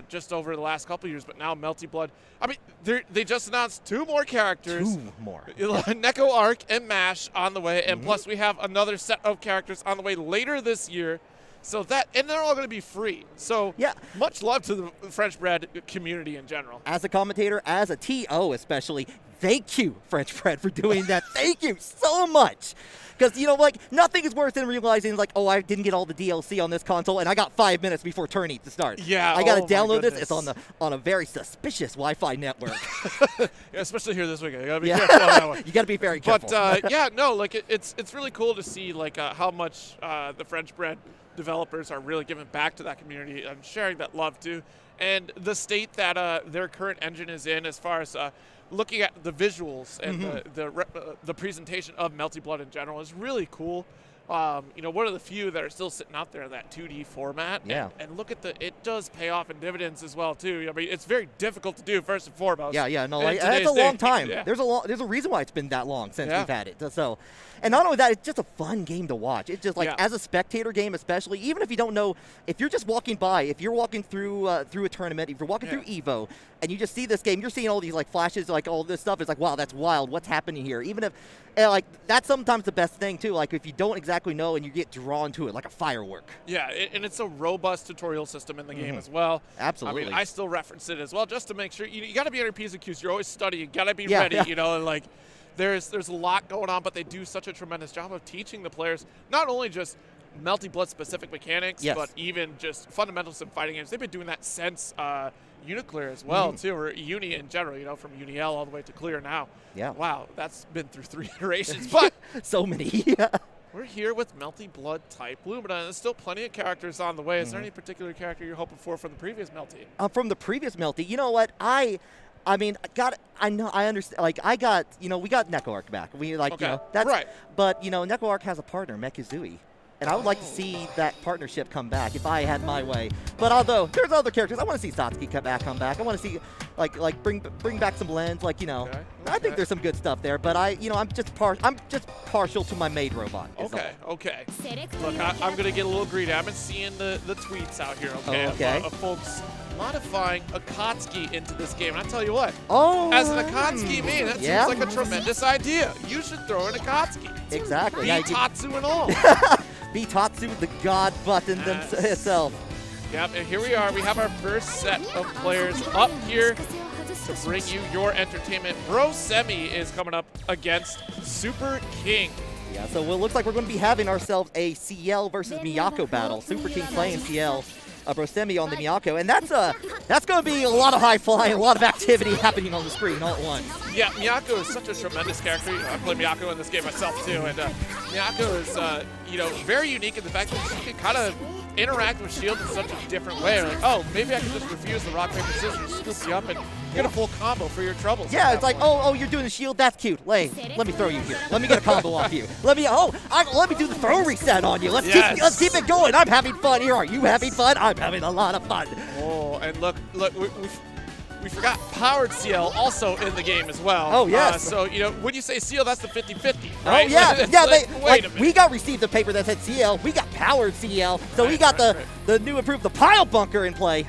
just over the last couple years. But now Melty Blood, I mean, they just announced 2 more characters. 2 more. Neko Arc and MASH on the way. And plus we have another set of characters on the way later this year. So and they're all going to be free. So much love to the French bread community in general. As a commentator, as a TO especially, thank you, French bread, for doing that. Thank you so much. Because, nothing is worse than realizing, I didn't get all the DLC on this console, and I got 5 minutes before tourney to start. Yeah. I got to download this. It's on a very suspicious Wi-Fi network. Yeah, especially here this weekend. You got to be careful on that one. You got to be very careful. But, it's really cool to see, how much the French bread developers are really giving back to that community and sharing that love too, and the state that their current engine is in as far as looking at the visuals and the presentation of Melty Blood in general is really cool. One of the few that are still sitting out there in that 2D format. Yeah. And look at it does pay off in dividends as well too. I mean, it's very difficult to do first and foremost. Yeah. No, that's a long time. Yeah. There's a reason why it's been that long since we've had it. So, and not only that, it's just a fun game to watch. It's just as a spectator game, especially, even if you don't know, if you're just walking by, if you're walking through a tournament, if you're walking through EVO, and you just see this game, you're seeing all these flashes, all this stuff. It's like, wow, that's wild. What's happening here? Even if, that's sometimes the best thing too. If you don't exactly know and you get drawn to it like a firework. Yeah, and it's a robust tutorial system in the game as well. Absolutely. I mean, I still reference it as well just to make sure you got to be on your P's and Q's. You're always studying. You got to be ready. And there's a lot going on, but they do such a tremendous job of teaching the players not only just Melty Blood specific mechanics, Yes. but even just fundamentals in fighting games. They've been doing that since Uniclear as well, too, or Uni in general, you know, from Uniel all the way to Clear now. Yeah. Wow, that's been through 3 iterations, but so many. Yeah. We're here with Melty Blood type Lumina, and there's still plenty of characters on the way. Is there any particular character you're hoping for from the previous Melty? From the previous Melty, you know what? I mean, I understand. Like, we got NecoArc back. We you know, that's right. But you know, NecoArc has a partner, Hisui. And I would like to see that partnership come back if I had my way. But although there's other characters, I want to see Satsuki come back. I want to see like bring back some blends. Like, you know, I think there's some good stuff there. But I'm just partial to my maid robot. Okay. Look, I'm gonna get a little greedy. I've been seeing the tweets out here. Of folks modifying Akatsuki into this game. And I tell you what, as an Akatsuki main, that seems like a tremendous idea. You should throw in Akatsuki. Exactly. Tatsu and all. Be Tatsu, the god button itself. Yep, and here we are. We have our first set of players up here to bring you your entertainment. Bro Semi is coming up against Super King. Yeah, so it looks like we're going to be having ourselves a CL versus Miyako battle. Super King playing CL. Brosemi on the Miyako, and that's going to be a lot of high flying, a lot of activity happening on the screen all at once. Yeah, Miyako is such a tremendous character. I play Miyako in this game myself too, and Miyako is very unique in the fact that she can kind of interact with Shield in such a different way. Like, oh, maybe I can just refuse the rock, paper, scissors, scoop you up, and get a full combo for your troubles. Yeah, it's like, oh, you're doing the shield. That's cute. Let me throw you here. Let me get a combo off you. Let me do the throw reset on you. Let's keep it going. I'm having fun here. Are you having fun? I'm having a lot of fun. Oh, and look, we forgot powered CL also in the game as well. Oh, yes. So, when you say CL, that's the 50-50, right? Oh, yeah. Wait a minute. We got received the paper that said CL. We got powered CL. So we got the new improved, the pile bunker in play.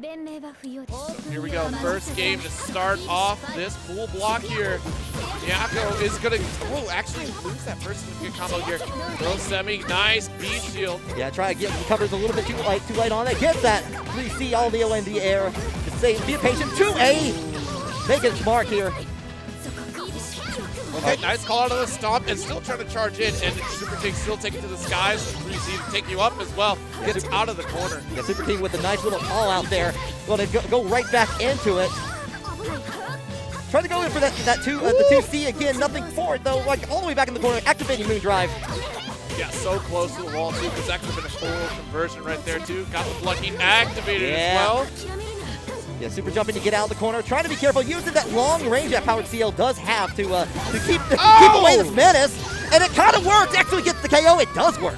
So here we go, first game to start off this full block here. Miyako is going to, actually lose that first combo here. Bro Semi, nice B shield. Yeah, try to get covers a little bit too light on it. Get that 3C all the way in the air. Just be patient. 2A. Make it smart here. Okay, nice call out of the stomp, and still trying to charge in, and Super King still taking to the skies. 3C to take you up as well. Gets out of the corner. Yeah, Super King with a nice little call out there. Going to go right back into it. Trying to go in for the 2C again. Nothing for it though. Like all the way back in the corner. Activating Moon Drive. Yeah, so close to the wall too, because that could have been a full conversion right there too. Got the Blood Heat activated as well. Yeah, super jumping to get out of the corner. Trying to be careful, using that long range that powered CL does have to keep away this menace. And it kind of works. Actually gets the KO. It does work.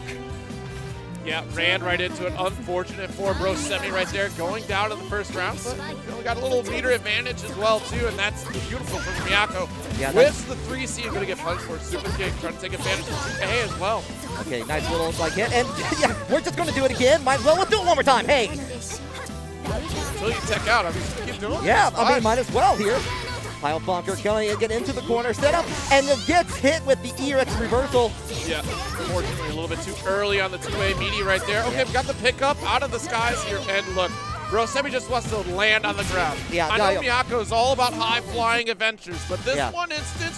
Yeah, ran right into it. Unfortunate for Bro Semi right there, going down in the first round. But we got a little meter advantage as well too, and that's beautiful from Miyako. Yeah, with the 3C, going to get punched for Super King, trying to take advantage of 2A as well. Okay, nice little hit, and yeah, we're just going to do it again. Might as well. Let's do it one more time. Hey. Until you tech out, keep doing it. Yeah, might as well here. Pile bunker going to get into the corner, set up, and it gets hit with the ERX reversal. Yeah, unfortunately a little bit too early on the 2A meaty right there. Okay, we got the pickup out of the skies here, and look, Bro Semi just wants to land on the ground. Yeah, I know Miyako is all about high-flying adventures, but this one instance,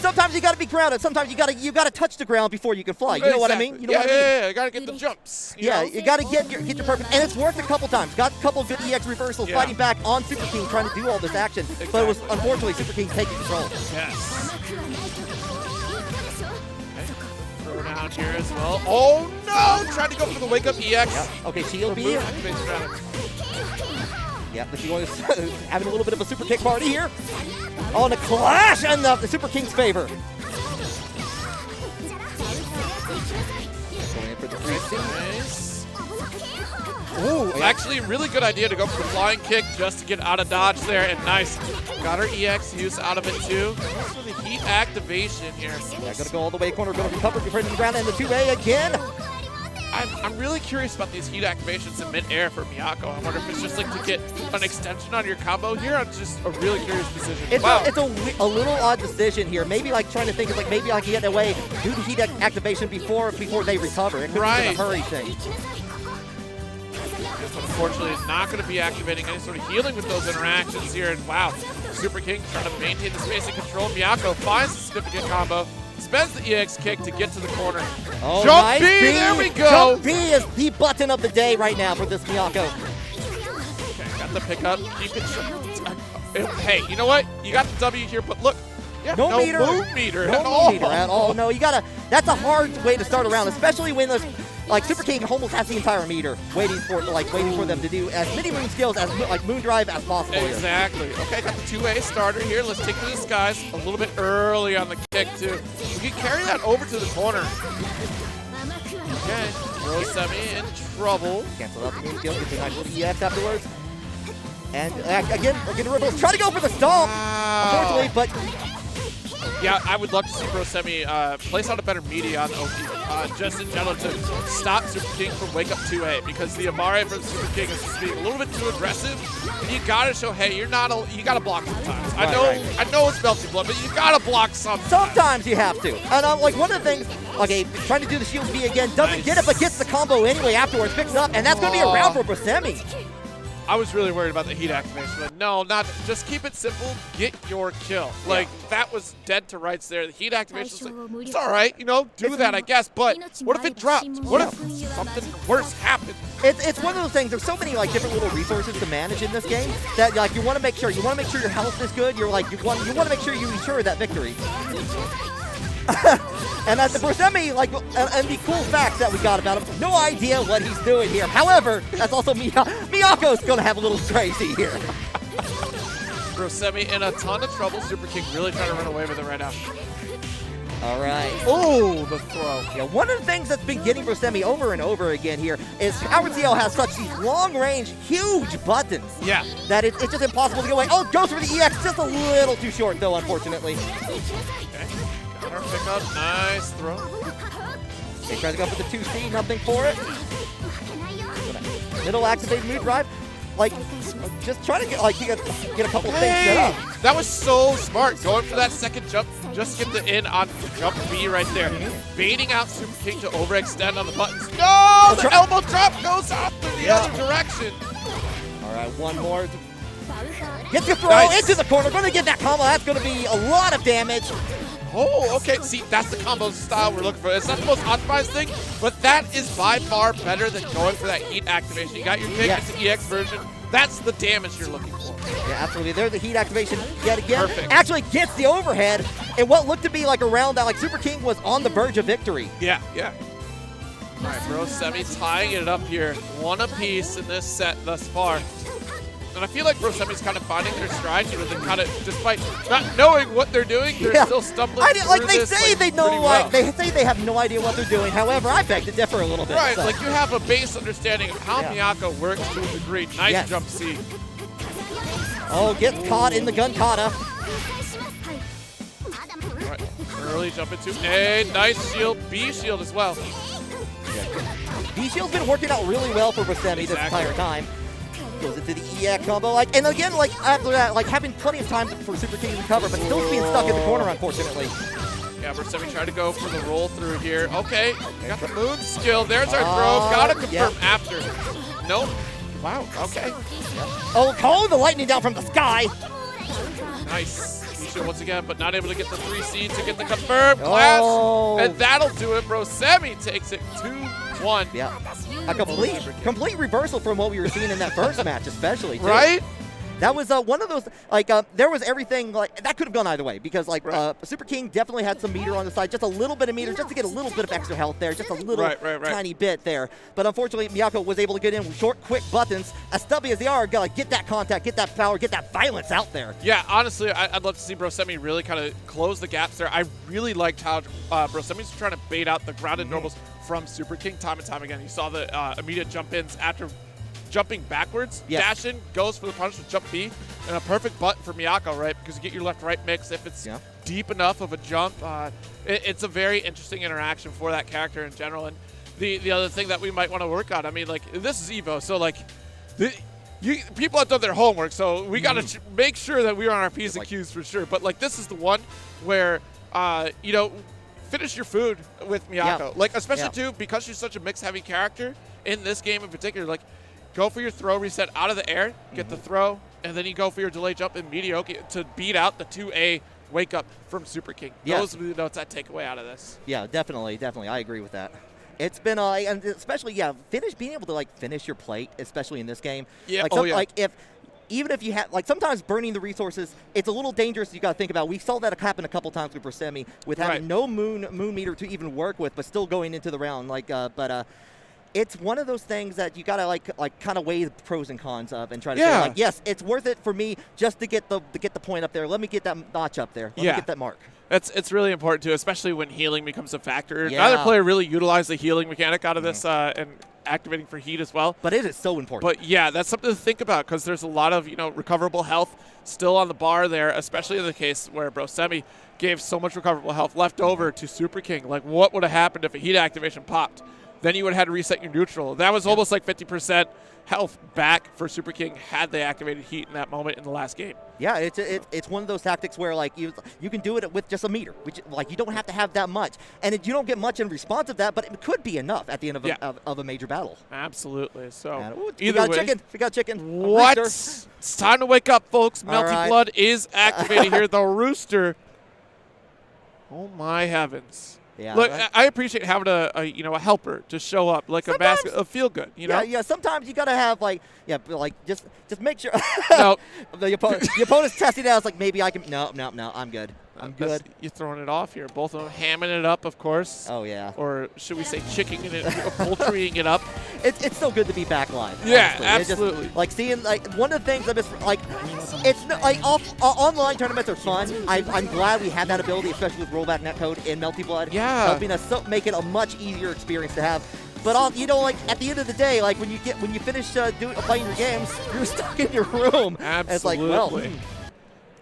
sometimes you got to be grounded. Sometimes you got to touch the ground before you can fly. You know what I mean? You know what I mean? Yeah, you got to get the jumps. You got to get your perfect, and it's worked a couple times. Got a couple of good EX reversals, fighting back on Super King, trying to do all this action, but it was unfortunately Super King taking control. Yes. Throw down here as well. Oh no! Tried to go for the wake up EX. Yep. Okay, shield B. Yeah, but you having a little bit of a super kick party here. On a clash in the Super King's favor. Going in for the 3C. Ooh, actually, really good idea to go for the flying kick just to get out of dodge there, and nice. Got her EX use out of it too. Goes for the heat activation here. Yeah, gonna go all the way corner, gonna recover, before the ground, and the 2A again. I'm really curious about these heat activations in mid-air for Miyako. I wonder if it's just like to get an extension on your combo here. It's just a really curious decision. It's a little odd decision here. Maybe like trying to think of like maybe like get away, do the heat activation before they recover. It could be a hurry thing. but unfortunately not going to be activating any sort of healing with those interactions here. And wow, Super King trying to maintain the spacing control. Miyako finds a significant combo, spends the EX kick to get to the corner. Oh, Jump nice B, there we go. Jump B is the button of the day right now for this Miyako. Okay, got the pickup. Keep it short. Hey, you know what? You got the W here, but look. Yeah, no meter. move meter no at all. meter at all. No, you gotta. That's a hard way to start a round, especially when there's like Super King almost has the entire meter waiting for them to do as many moon skills as like moon drive as possible. Exactly. Here. Okay, got the 2A starter here. Let's take to the skies a little bit early on the kick too. We can carry that over to the corner. Okay, Rosemi in trouble. Cancel out the moon skill. Gets a nice little EX afterwards. And again, we're gonna Ripples try to go for the stomp. Unfortunately, but. Yeah, I would love to see Rosemi place out a better media on OP, just in general to stop Super King from Wake Up 2A, because the Amare for Super King is just being a little bit too aggressive, and you gotta show, hey, you gotta block sometimes. I know it's Melty Blood, but you gotta block sometimes. Sometimes you have to. And like one of the things, okay, trying to do the shield B again, doesn't get it, but gets the combo anyway afterwards, picks it up, and that's gonna be a round for Rosemi. I was really worried about the heat activation, but no, just keep it simple, get your kill. Like, that was dead to rights there. The heat activation was like, it's all right, do that, I guess, but what if it dropped? What if something worse happened? It's one of those things, there's so many like different little resources to manage in this game that like you want to make sure your health is good, you want to make sure you ensure that victory. And as the Rosemi, like, and the cool facts that we got about him, no idea what he's doing here. However, that's also Miyako's going to have a little crazy here. Rosemi in a ton of trouble. Super King really trying to run away with it right now. All right. Oh, the throw. Yeah, one of the things that's been getting Rosemi over and over again here is Howard CL has such these long-range, huge buttons. Yeah. That it's just impossible to go away. Oh, goes for the EX, just a little too short, though, unfortunately. Okay. Got our pickup. Nice throw. They try to go for the 2C, nothing for it. Middle activated mood drive. Like, just trying to get a couple things set up. That was so smart. Going for that second jump, just get the in on jump B right there. Baiting out Super King to overextend on the buttons. No! The elbow drop goes off in the other direction. All right, one more. Gets your throw into the corner. Going to get that combo. That's going to be a lot of damage. Oh, okay. See, that's the combo style we're looking for. It's not the most optimized thing, but that is by far better than going for that heat activation. You got your pick, it's the EX version. That's the damage you're looking for. Yeah, absolutely. There's the heat activation yet again. Perfect. Actually gets the overhead in what looked to be like a round that like Super King was on the verge of victory. Yeah, yeah. All right, Rosemi tying it up here. One apiece in this set thus far. And I feel like Rosemi's kind of finding their stride here. They're kind of, despite not knowing what they're doing, they're still stumbling through they this, say they know, well. they say they have no idea what they're doing. However, I beg to differ a little bit. Right, so. like you have a base understanding of how Miyako works to a degree. Nice jump C. Oh, gets caught in the gun kata. All right, early jump into A. Nice shield. B shield as well. B shield's been working out really well for Rosemi this entire time. Goes into the EX combo, and again, after that, having plenty of time for Super King to recover, but still being stuck in the corner, unfortunately. Yeah, Rosemi tried to go for the roll through here. Okay, got the moon skill. There's our throw. Gotta confirm after. Nope. Wow, okay. Oh, calling the lightning down from the sky. Nice. Once again, but not able to get the 3C to get the confirmed clash. And that'll do it. Rosemi takes it 2-1. Yeah. A complete reversal from what we were seeing in that first match, especially. Too. Right? That was one of those, there was everything, that could have gone either way because, Super King definitely had some meter on the side, just a little bit of meter, just to get a little bit of extra health there, just a little tiny bit there. But unfortunately, Miyako was able to get in with short, quick buttons. As stubby as they are, gotta get that contact, get that power, get that violence out there. Yeah, honestly, I'd love to see Rosemi really kind of close the gaps there. I really liked how Rosemi's trying to bait out the grounded normals from Super King time and time again. You saw the immediate jump-ins after jumping backwards, dash in, goes for the punish with jump B, and a perfect button for Miyako, right? Because you get your left-right mix. If it's deep enough of a jump, it's a very interesting interaction for that character in general. And the other thing that we might want to work on, I mean, this is EVO, so, people have done their homework, so we got to make sure that we're on our P's and Q's for sure. But, this is the one where, finish your food with Miyako. Especially, too, because she's such a mix-heavy character in this game in particular, go for your throw reset out of the air, get the throw, and then you go for your delay jump in mediocre to beat out the 2A wake up from Super King. Those are the notes I take away out of this. Yeah, definitely. I agree with that. It's been, and especially, being able to like finish your plate, especially in this game. Yeah. Like, even if you have, like, sometimes burning the resources, it's a little dangerous. You got to think about. We saw that happen a couple times with Brusemi, with having no moon meter to even work with, but still going into the round. Like, it's one of those things that you gotta like kind of weigh the pros and cons of and try to say like, yes, it's worth it for me just to get the point up there. Let me get that notch up there. Let me get that mark. It's really important too, especially when healing becomes a factor. Neither player really utilized the healing mechanic out of this and activating for heat as well. But it is so important. But yeah, that's something to think about because there's a lot of recoverable health still on the bar there, especially in the case where Brusemi gave so much recoverable health left over to Super King. Like, what would have happened if a heat activation popped? Then you would have had to reset your neutral. That was almost like 50% health back for Super King had they activated heat in that moment in the last game. Yeah, it's one of those tactics where like you can do it with just a meter, which like you don't have to have that much, and you don't get much in response of that, but it could be enough at the end of a major battle. Absolutely. So we got chicken. We got chicken. What? It's time to wake up, folks. Melty Blood is activated here. The rooster. Oh my heavens. Yeah, look, I appreciate having a helper to show up, like a basket of feel good. Yeah. Sometimes you gotta have just make sure. No, the opponent's testing it out. It's like maybe I can. No, I'm good. I'm good. You're throwing it off here. Both of them hamming it up, of course. Oh yeah. Or should we say chickening it, poultrying it up? It's still good to be back live. Yeah, honestly. absolutely. Like seeing one of the things I miss, it's online tournaments are fun. I'm glad we have that ability, especially with rollback netcode in Melty Blood. Yeah. Helping us make it a much easier experience to have. But at the end of the day, like when you finish playing your games, you're stuck in your room. Absolutely. It's like, well.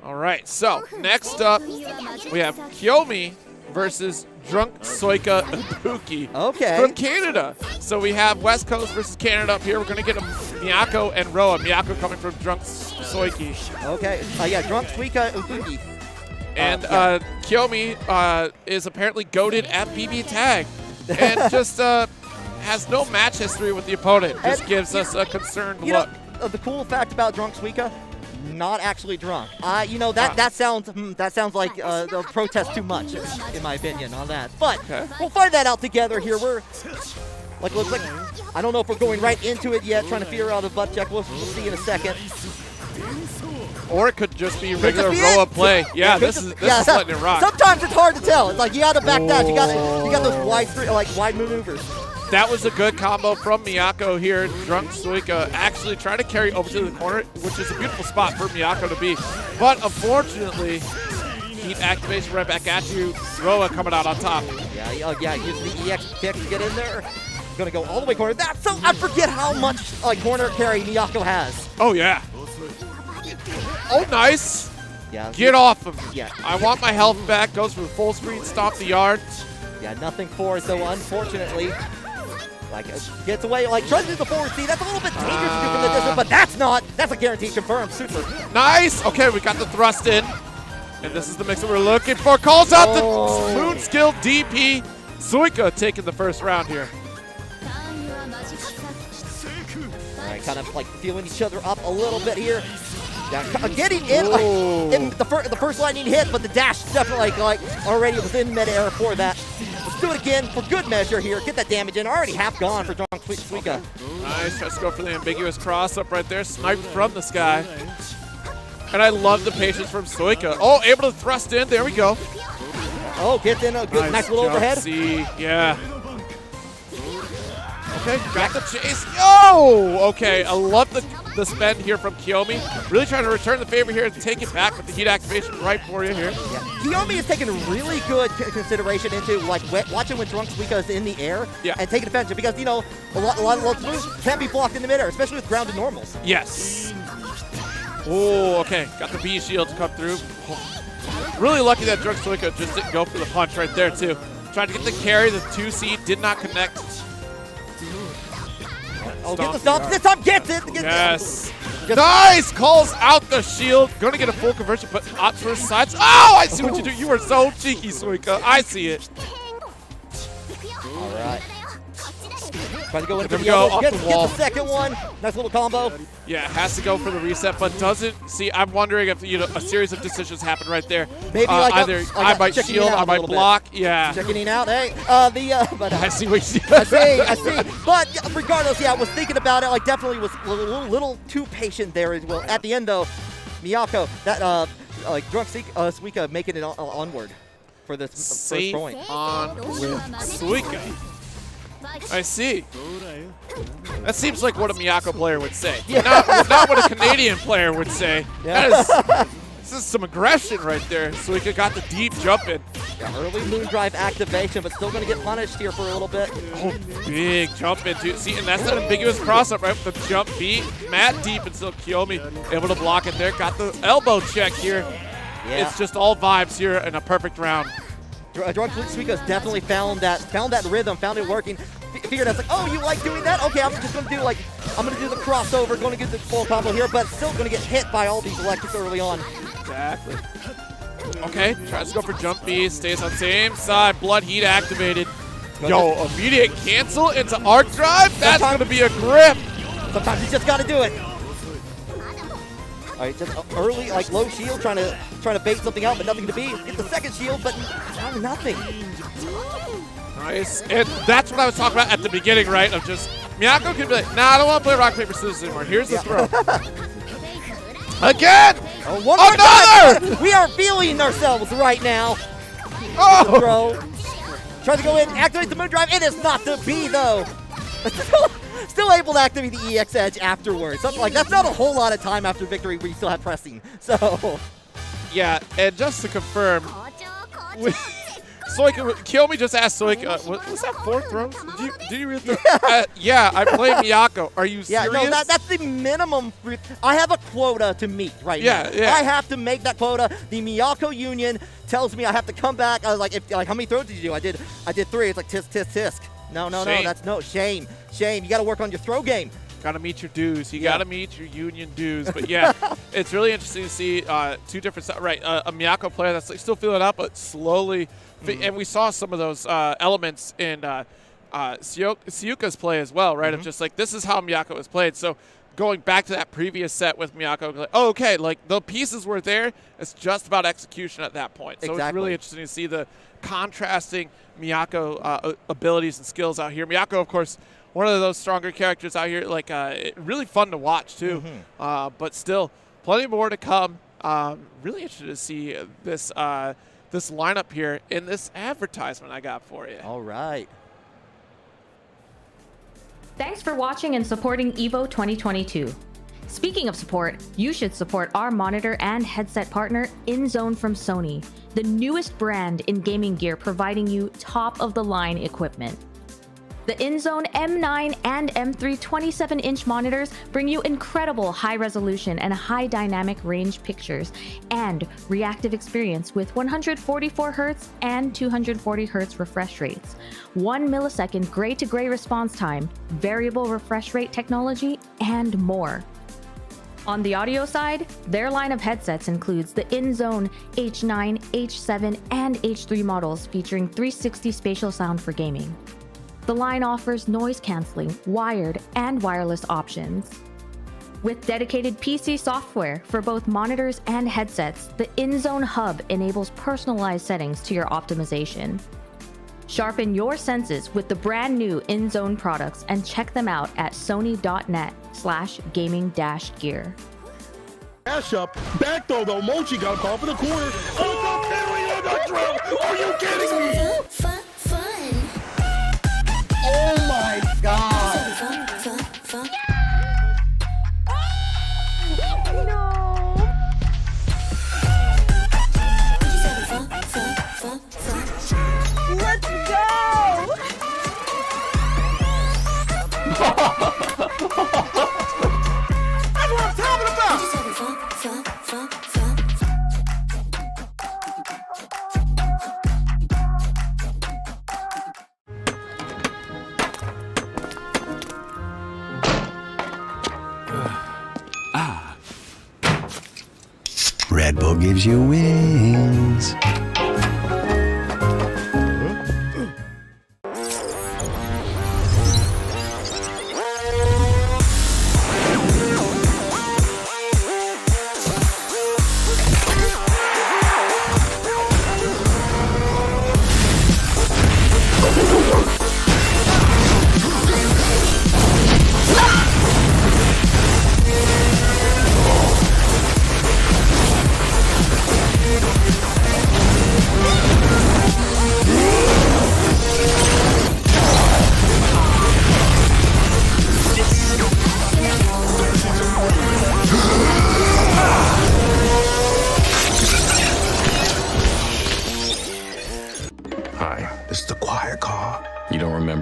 All right, so next up, we have Kiyomi versus Drunk Soika Ibuki from Canada. So we have West Coast versus Canada up here. We're going to get a Miyako and Roa. Miyako coming from Drunk Soiki. Okay, Drunk Suika Ibuki. And Kiyomi is apparently goated at BB Tag and just has no match history with the opponent. Just gives us a concerned look. The cool fact about Drunk Suika, not actually drunk. That sounds like the protest too much, in my opinion, on that. But we'll find that out together here. Looks like I don't know if we're going right into it yet, trying to figure out a butt check. We'll see in a second. Or it could just be regular roll up play. Yeah, this is letting it rock. Sometimes it's hard to tell. It's like you got to back dash. You got those wide maneuvers. That was a good combo from Miyako here. Drunk Suika actually trying to carry over to the corner, which is a beautiful spot for Miyako to be. But unfortunately, heat activation right back at you. Roa coming out on top. Yeah, use the EX kick to get in there. Gonna go all the way corner. I forget how much corner carry Miyako has. Oh yeah. Oh nice. Yeah. Get off of me. Yeah. I want my health back. Goes for the full screen, stomp the yard. Yeah, nothing for it though, unfortunately. Gets away, tries to do the forward C. That's a little bit dangerous to do from the distance, but that's a guaranteed confirmed super. Nice. Okay, we got the thrust in. And this is the mix that we're looking for. Calls out the moon skill DP. Suika taking the first round here. All right, kind of feeling each other up a little bit here. Yeah, getting in the first lightning hit, but the dash definitely already was in mid-air for that. Let's do it again for good measure here. Get that damage in. Already half gone for Drunk Suika. Nice. Tries to go for the ambiguous cross up right there. Sniped from the sky. And I love the patience from Suika. Oh, able to thrust in. There we go. Oh, gets in a good, nice little overhead. Yeah. Okay, got the chase. Oh, okay. I love the spend here from Kiyomi. Really trying to return the favor here and take it back with the heat activation right for you here. Yeah. Kiyomi is taking really good consideration into watching when Drunk Suika is in the air and taking advantage because a lot of those moves can be blocked in the midair, especially with grounded normals. Yes. Oh, okay. Got the B shield to come through. Really lucky that Drunk Suika just didn't go for the punch right there too. Tried to get the carry, the 2C did not connect. Oh, get the stomp. This time gets it. Yes. Nice. Calls out the shield. Going to get a full conversion, but opts for sides. Oh, I see what you do. You are so cheeky, Suika. I see it. All right. Trying to go in for There the we go, elbow. off Gets the wall. the second one. Nice little combo. Yeah, has to go for the reset, but doesn't see. I'm wondering if a series of decisions happen right there. Maybe like either I might shield, I might block. Yeah. Checking in out. Hey, but I see what you I see. But regardless, yeah, I was thinking about it. Like, definitely was a little too patient there as well. At the end, though, Miyako, that Drunk Suika making it onward for this Safe first point. on with Suika. I see. That seems like what a Miyako player would say. Yeah. Not what a Canadian player would say. Yeah. This is some aggression right there. Suika got the deep jump in. Yeah, early moon drive activation, but still going to get punished here for a little bit. Oh, big jump in, too. See, and that's an ambiguous cross-up, right? With the jump beat, Matt deep, and still Kiyomi able to block it there. Got the elbow check here. Yeah. It's just all vibes here in a perfect round. Drunk Suika's definitely found that rhythm, found it working. Figured out, like, oh, you like doing that? Okay, I'm just going to do I'm going to do the crossover, going to get the full combo here, but still going to get hit by all these electrics early on. Exactly. Okay, tries to go for jump B, stays on same side, blood heat activated. Yo, immediate cancel into arc drive? That's going to be a grip. Sometimes you just got to do it. All right, just early, like low shield, trying to bait something out, but nothing to beat. Get the second shield, but nothing. Nice, and that's what I was talking about at the beginning, right? Of just, Miyako could be like, nah, I don't want to play rock, paper, scissors anymore. Here's the throw. Again! Oh, one more time! We are feeling ourselves right now. Oh! Throw. Tries to go in, activate the moon drive. It is not to be, though. Still able to activate the EX Edge afterwards. Something like that's not a whole lot of time after victory where you still have pressing. So. Yeah, and just to confirm, Suika, Kiyomi just asked Suika, was that 4 throws? Did you read the? Yeah, I play Miyako. Are you serious? Yeah, no, that's the minimum. I have a quota to meet right now. Yeah. I have to make that quota. The Miyako Union tells me I have to come back. I was like, how many throws did you do? I did 3. It's like tisk, tisk, tisk. No, that's no shame. You got to work on your throw game. Got to meet your dues. You got to meet your union dues. But yeah, it's really interesting to see two different right. A Miyako player that's like still feeling up, but slowly. And we saw some of those elements in Siuka's play as well, right? Of just like this is how Miyako was played. So going back to that previous set with Miyako, like, oh, okay, like the pieces were there. It's just about execution at that point. So it's really interesting to see the contrasting Miyako abilities and skills out here. Miyako, of course, one of those stronger characters out here, like really fun to watch too. But still, plenty more to come. Really interested to see this this lineup here in this advertisement I got for you. All right. Thanks for watching and supporting EVO 2022. Speaking of support, you should support our monitor and headset partner, InZone from Sony, the newest brand in gaming gear providing you top-of-the-line equipment. The InZone M9 and M3 27-inch monitors bring you incredible high-resolution and high dynamic range pictures and reactive experience with 144 Hz and 240 Hz refresh rates, 1 millisecond gray-to-gray response time, variable refresh rate technology, and more. On the audio side, their line of headsets includes the InZone H9, H7, and H3 models featuring 360 spatial sound for gaming. The line offers noise-canceling, wired, and wireless options. With dedicated PC software for both monitors and headsets, the InZone Hub enables personalized settings to your optimization. Sharpen your senses with the brand new InZone products and check them out at sony.net/gaming-gear. Dash up, back throw though. Mochi got a call for the corner. Are you kidding me? Oh my God. Let's go! That's what I'm talking about! Red Bull gives you wings.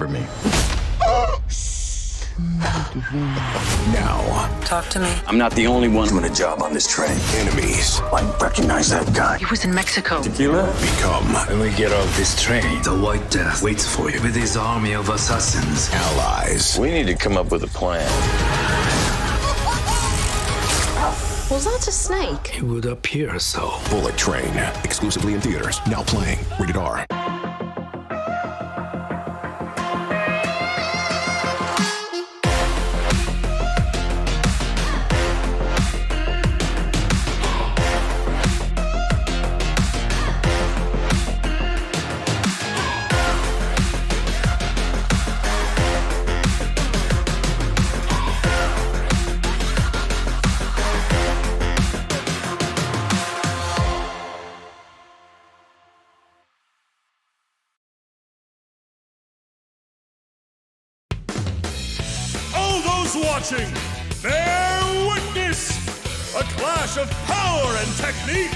for me. Now. Talk to me. I'm not the only one doing a job on this train. Enemies. I recognize that guy. He was in Mexico. Tequila? Become. When we get off this train, the White Death waits for you with his army of assassins. Allies. We need to come up with a plan. Was that a snake? It would appear so. Bullet Train. Exclusively in theaters. Now playing. Rated R. Watching, bear witness, a clash of power and technique.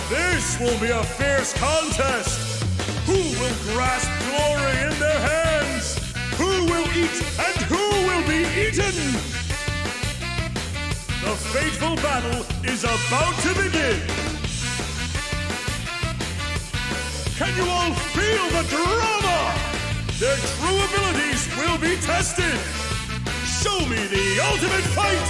This will be a fierce contest. Who will grasp glory in their hands? Who will eat and who will be eaten? The fateful battle is about to begin. Can you all feel the drama? Their true abilities will be tested. Show me the ultimate fight!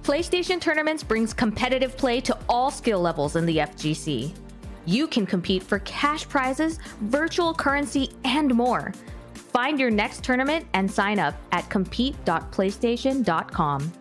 PlayStation Tournaments brings competitive play to all skill levels in the FGC. You can compete for cash prizes, virtual currency, and more. Find your next tournament and sign up at compete.playstation.com.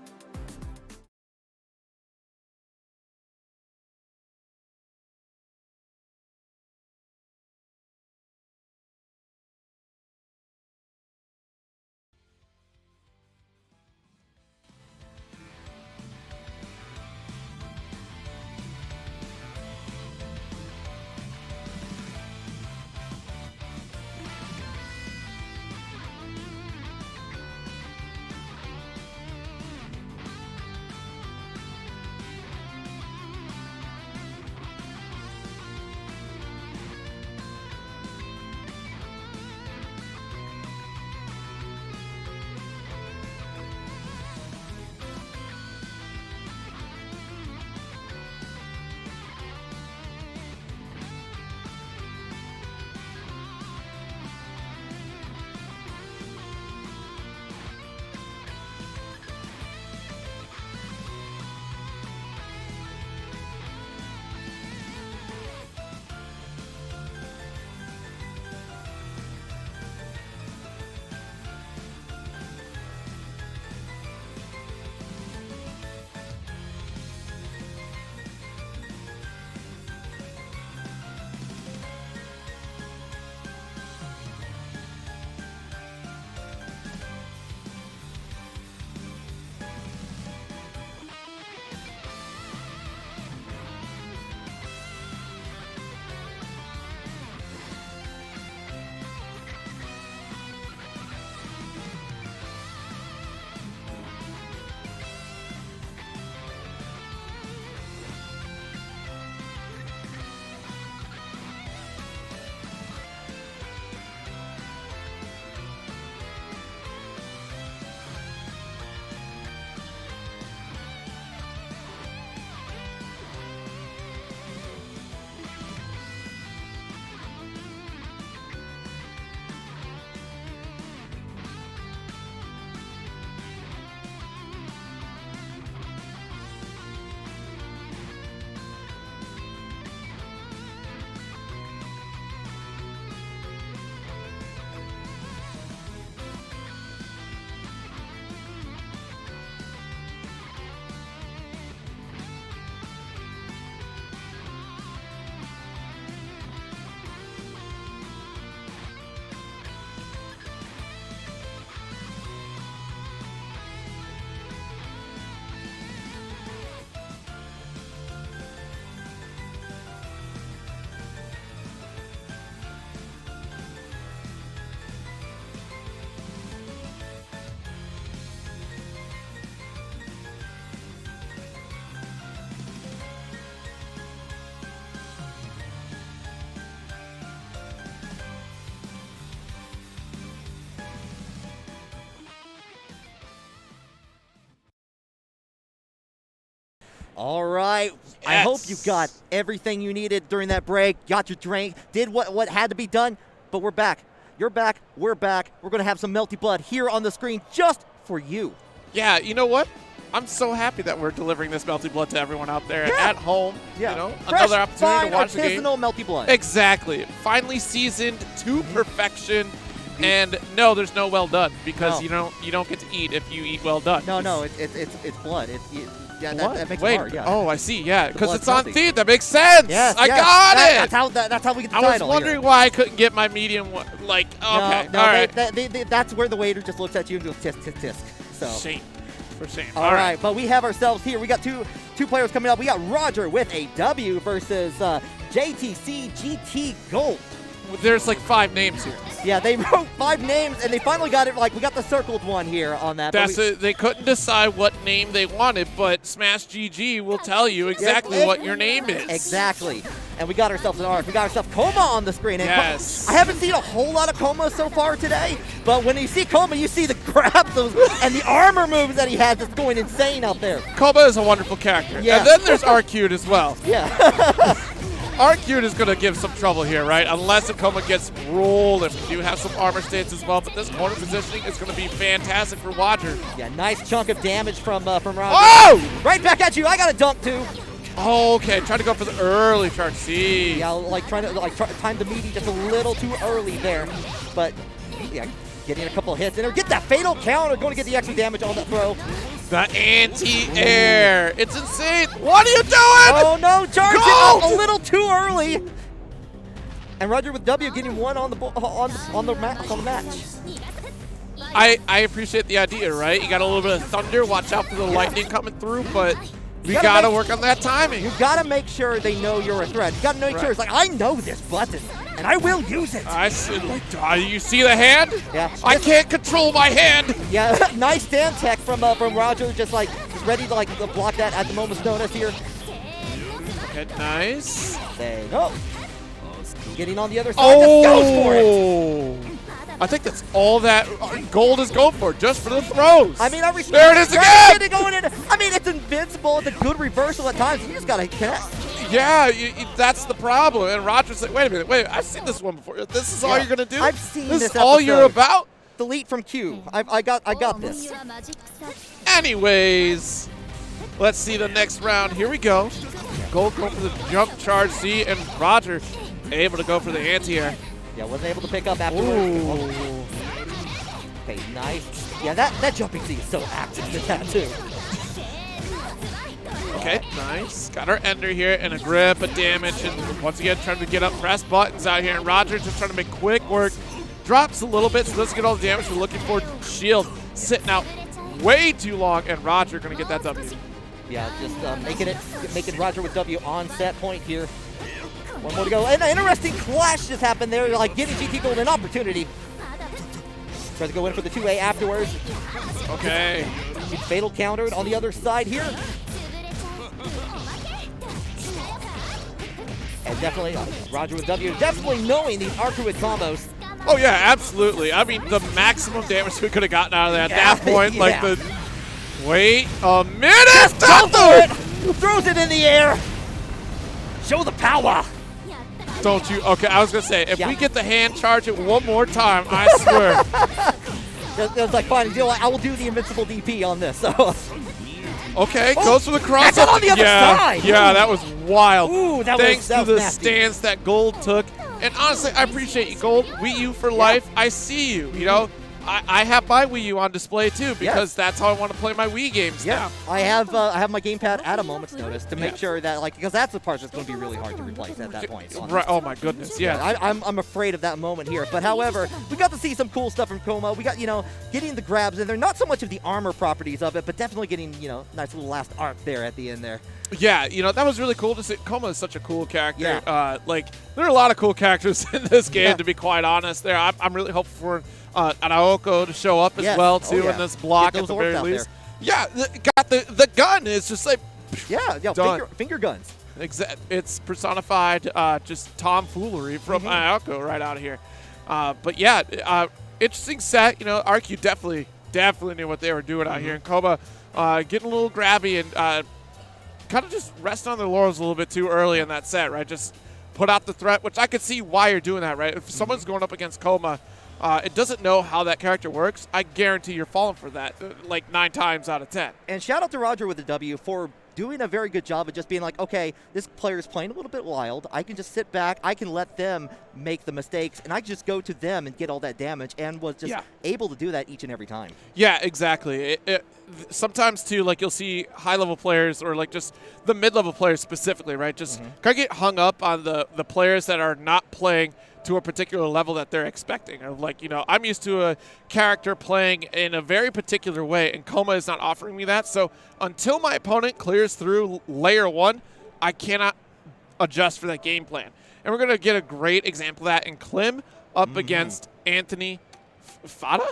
All right. I hope you got everything you needed during that break, got your drink, did what had to be done, but we're back. You're back. We're back. We're going to have some Melty Blood here on the screen just for you. Yeah, you know what? I'm so happy that we're delivering this Melty Blood to everyone out there at home. Yeah. You know, Fresh, another opportunity fine, to watch the game. artisanal Melty Blood. Exactly. Finally seasoned to perfection. And no, there's no well done because you don't get to eat if you eat well done. No, it's blood. Yeah, that makes it hard. Yeah. Oh, I see. Yeah, because it's blood's on theme. That makes sense. Yes, I got it. That's how we get the I title. was wondering why I couldn't get my medium one. Like, okay, No, all right. That's where the waiter just looks at you and goes tisk tisk tisk. So. Shame. For shame. All right, but we have ourselves here. We got two players coming up. We got Roger with a W versus JTC GT Gold. There's like 5 names here. Yeah, they wrote 5 names, and they finally got it. Like, we got the circled one here on that. That's it. They couldn't decide what name they wanted, but Smash GG will tell you exactly what your name is. Exactly. And we got ourselves an arc. We got ourselves Koma on the screen. And yes. I haven't seen a whole lot of Koma so far today, but when you see Koma, you see the grabs and the armor moves that he has that's going insane out there. Koma is a wonderful character. Yeah. And then there's Arcueid as well. Yeah. Arcueid is going to give some trouble here, right? Unless Akoma gets rolled, and we do have some armor stance as well. But this corner positioning is going to be fantastic for Roger. Yeah, nice chunk of damage from Roger. Oh! Right back at you. I got a dunk too. Oh, okay, trying to go for the early charge. See. Yeah, trying to time the meaty just a little too early there. But yeah, getting a couple of hits in there. Get that fatal counter. Going to get the extra damage on that throw. The anti-air. It's insane. What are you doing? Oh, no. Charge it a little too early. And Roger with W getting one on the match. I appreciate the idea, right? You got a little bit of thunder. Watch out for the lightning coming through, but we got to work on that timing. You got to make sure they know you're a threat. You got to make sure it's like, I know this button, and I will use it. I see. You see the hand? Yeah. I can't control my hand. Yeah. Nice stand tech from Roger, just ready to block that at the moment's notice here. Okay, nice. There you go. Getting on the other side, just goes for it. I think that's all that Gold is going for, just for the throws. I mean, I respect there it is again. Going in. I mean, it's invincible. It's a good reversal at times. You just got to connect. Yeah, that's the problem. And Roger's like, wait a minute, I've seen this one before. This is all you're going to do? I've seen this this is all you're about? Delete from Q. I got this. Anyways, let's see the next round. Here we go. Gold going for the jump charge C, and Roger able to go for the anti-air. Yeah, wasn't able to pick up afterwards. Okay, nice. Yeah, that jumping C is so active with that too. Okay, nice. Got our ender here and a grip of damage. And once again, trying to get up press buttons out here. And Roger just trying to make quick work. Drops a little bit, so doesn't get all the damage. We're looking for Shield sitting out way too long. And Roger going to get that W. Yeah, just making Roger with W on set point here. One more to go. And an interesting clash just happened there, like getting GT Gold an opportunity. Tries to go in for the 2A afterwards. Okay. Fatal countered on the other side here. And definitely, Roger with W, definitely knowing these Arcueid combos. Oh, yeah, absolutely. I mean, the maximum damage we could have gotten out of that at that point. Yeah. Like the. Wait a minute! Go for it! Throws it in the air. Show the power. Don't you? Okay, I was going to say, if we get the hand charge it one more time, I swear. It was like, fine, you know what? I will do the invincible DP on this. So. Okay, goes for the cross up on the other side. Yeah, that was wild. Ooh, Thanks that to was the nasty. stance that Gold took. And honestly, I appreciate you, Gold. Wii U for life. I see you, you know. I have my Wii U on display too because that's how I want to play my Wii games now. I have my gamepad at a moment's notice to make sure that because that's the part that's going to be really hard to replace at that point. Right. Oh my goodness. Yeah. I'm afraid of that moment here. But however, we got to see some cool stuff from Koma. We got getting the grabs and they're not so much of the armor properties of it, but definitely getting nice little last arc there at the end there. Yeah, that was really cool to see. Koma is such a cool character. Yeah. There are a lot of cool characters in this game, to be quite honest. I'm really hopeful for Araoko to show up as well, too, in this block at the very least. Yeah, got the gun. It's just like, finger guns. It's personified just tomfoolery from Araoko right out of here. But yeah, interesting set. Arcueid definitely knew what they were doing out here. And Koma getting a little grabby and kind of just rest on their laurels a little bit too early in that set, right? Just put out the threat, which I could see why you're doing that, right? If someone's going up against Coma, it doesn't know how that character works, I guarantee you're falling for that like 9 times out of 10. And shout out to Roger with the W for doing a very good job of just being like, okay, this player is playing a little bit wild. I can just sit back. I can let them make the mistakes, and I can just go to them and get all that damage, and was just able to do that each and every time. Yeah, exactly. Sometimes, too, like you'll see high-level players or like just the mid-level players specifically, right? Just kind of get hung up on the players that are not playing to a particular level that they're expecting. Of like, you know, I'm used to a character playing in a very particular way, and Coma is not offering me that. So until my opponent clears through layer 1, I cannot adjust for that game plan. And we're going to get a great example of that in Klim up against Anthony Fada?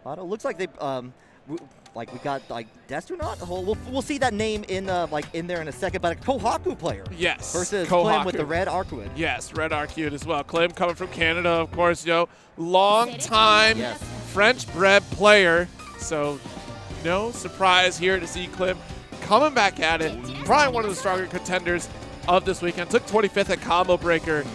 Fada looks like they like we got like Destronaut. We'll see that name in like in there in a second. But a Kohaku player. Yes. Versus Kohaku. Klim with the red Arcueid. Yes, red Arcueid as well. Klim coming from Canada, of course. You know, long time French-bred player. So no surprise here to see Klim coming back at it. Probably one of the stronger contenders of this weekend. Took 25th at Combo Breaker.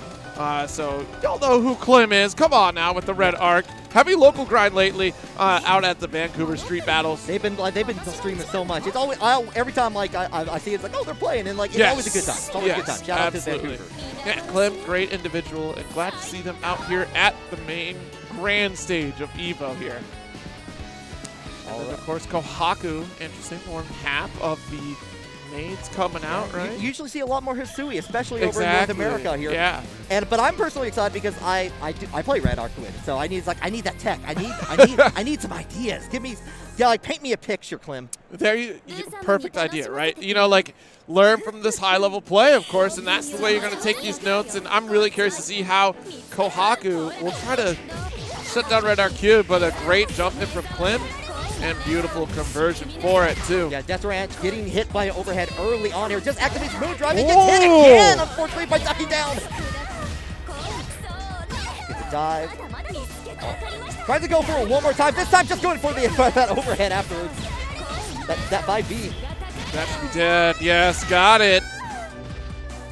So y'all know who Klim is. Come on now with the red arc. Heavy local grind lately out at the Vancouver street battles. They've been streaming so much. It's always every time like I see it's like, oh, they're playing, and like it's always a good time. It's always a good time. Shout out to Vancouver. Yeah, Klim, great individual, and glad to see them out here at the main grand stage of EVO here. And then, of course, Kohaku, interesting, more than half of the maids coming out, right? You usually see a lot more Hisui, especially over in North America here. Yeah. But I'm personally excited because I play red Arcueid, so I need that tech. I need some ideas. Give me, like paint me a picture, Klim. Perfect idea, right? You know, like learn from this high level play, of course, and that's the way you're going to take these notes. And I'm really curious to see how Kohaku will try to shut down red Arcueid, but a great jump in from Klim. And beautiful conversion for it, too. Yeah, Destronaut getting hit by an overhead early on here. Just activates moon drive and gets hit again, unfortunately, by ducking down. Gets a dive. Tries to go for it one more time. This time just going for that overhead afterwards. That 5B. That should be dead. Yes, got it.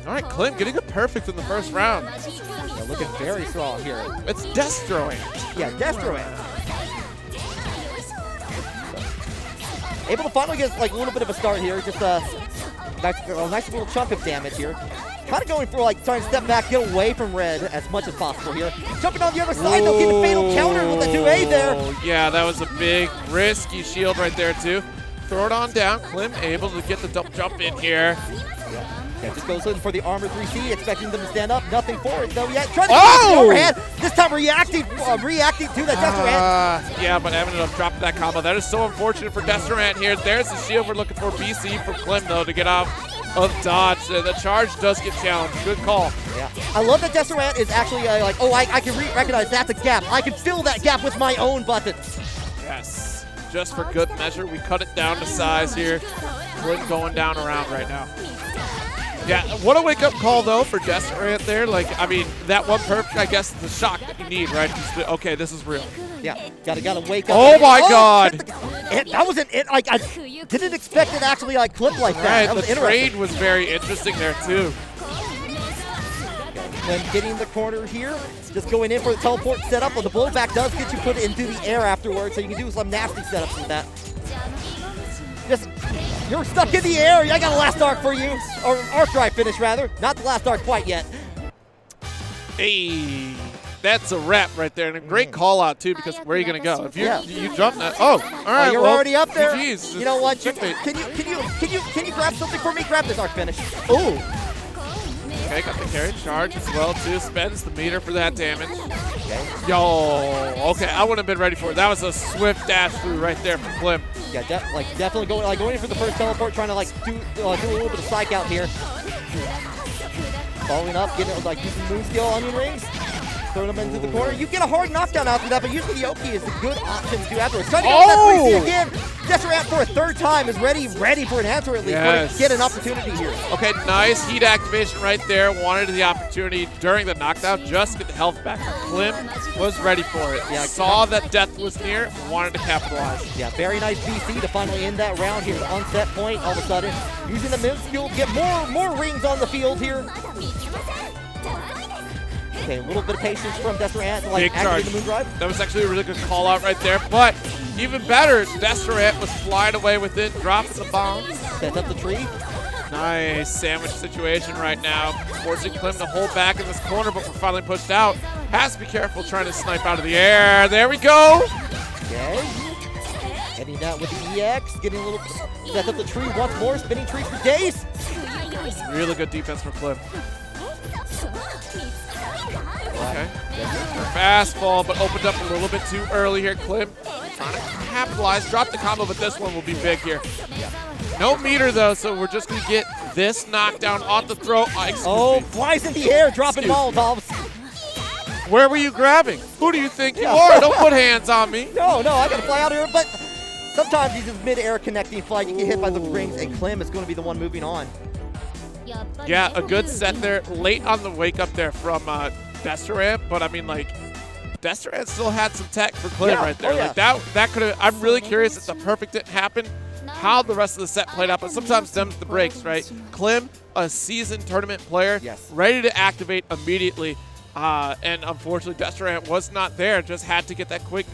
All right, Klim getting a perfect in the first round. Yeah, looking very strong here. It's Destronaut. Yeah, Destronaut. Able to finally get like a little bit of a start here. Just a nice little chunk of damage here. Kind of going for like trying to step back, get away from red as much as possible here. Jumping on the other side, though, keeping fatal counter with the 2A there. Yeah, that was a big risky shield right there too. Throw it on down. Klim able to get the double jump in here. Yeah, just goes in for the armor 3C, expecting them to stand up. Nothing for it though yet. Trying to get the overhead. This time reacting to that Destronaut. Yeah, but ended up dropping that combo. That is so unfortunate for Destronaut here. There's the shield we're looking for. BC from Klim though to get out of dodge. The charge does get challenged. Good call. Yeah, I love that Destronaut is actually like, oh, I can recognize that's a gap. I can fill that gap with my own buttons. Yes, just for good measure, we cut it down to size here. Klim going down around right now. Yeah, what a wake-up call, though, for Destronaut there. Like, I mean, that one perfect, I guess, is the shock that you need, right? Just to, okay, this is real. Yeah, gotta wake up. Oh, my God. That was like, I didn't expect it actually, like, clip like that. Right, That was the trade was very interesting there, too. When getting the corner here, just going in for the teleport setup, but the blowback does get you put into the air afterwards, so you can do some nasty setups with that. Just, you're stuck in the air. I got a last arc for you. Or arc drive finish, rather. Not the last arc quite yet. Hey, that's a wrap right there. And a great call out, too, because where are you going to go? If you jump that. Oh, all right. You're already up there. Geez, you know what? Can you grab something for me? Grab this arc finish. Oh. Okay, got the carry charge as well, too. Spends the meter for that damage. Okay. Yo, okay, I wouldn't have been ready for it. That was a swift dash through right there from Klim. Yeah, definitely going in for the first teleport, trying to like do a little bit of psych out here. Following up, getting like using moon skill onion rings. Throw them into the corner. You get a hard knockdown after that, but usually the Oki is a good option to do afterwards. Trying to get that 3C again. Desirant for a third time is ready for an answer at least. Yes. To get an opportunity here. Okay, nice heat activation right there. Wanted the opportunity during the knockdown just to get the health back. Klim was ready for it. Yeah, saw that death was near, wanted to capitalize. Yeah, very nice BC to finally end that round here. On set point, all of a sudden, using the mid skill, get more rings on the field here. Okay, a little bit of patience from Desirant, like activating the moon drive. That was actually a really good call out right there, but even better, Desirant was flying away with it, dropping the bombs. Sets up the tree. Nice sandwich situation right now. Forcing Klim to hold back in this corner, but we're finally pushed out. Has to be careful trying to snipe out of the air. There we go. Okay. Heading down with the EX, getting a little, sets up the tree once more, spinning tree for days. Really good defense from Klim. Okay. Fastball, but opened up a little bit too early here. Klim trying to capitalize, drop the combo, but this one will be big here. No meter though, so we're just gonna get this knockdown off the throat. Flies in the air, dropping Molotovs. Where were you grabbing? Who do you think you are? Don't put hands on me. No, I gotta fly out here, but sometimes these is mid-air connecting flight. You get hit by the rings, and Klim is gonna be the one moving on. Yeah, a good set there. Late on the wake up there from Desirant, but I mean, like, Desirant still had some tech for Klim right there. Like that could have. I'm really curious if the perfect didn't happen, how the rest of the set played out. But sometimes them's the breaks, right? Klim, a seasoned tournament player, ready to activate immediately, and unfortunately Desirant was not there. Just had to get that quick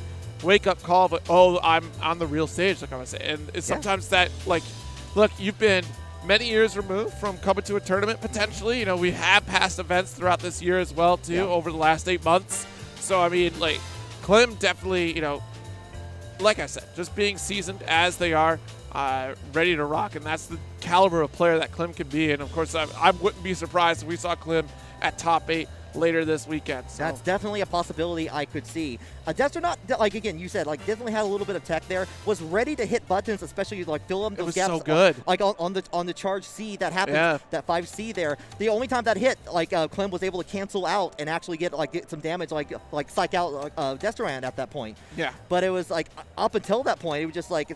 wake up call. But I'm on the real stage, like I was saying. And it's sometimes that, like, look, you've been many years removed from coming to a tournament potentially. You know, we have past events throughout this year as well too, over the last 8 months. So I mean, like, Klim definitely, you know, like I said, just being seasoned as they are, ready to rock, and that's the caliber of player that Klim can be. And of course, I wouldn't be surprised if we saw Klim at top 8 later this weekend. So. That's definitely a possibility I could see. Destinot, like again, you said, like definitely had a little bit of tech there. Was ready to hit buttons, especially like fill up those gaps. So good. Like on the charge C that happened, that 5C there. The only time that hit, like Klim was able to cancel out and actually get some damage, like psych out Destirand at that point. Yeah. But it was like up until that point, it was just like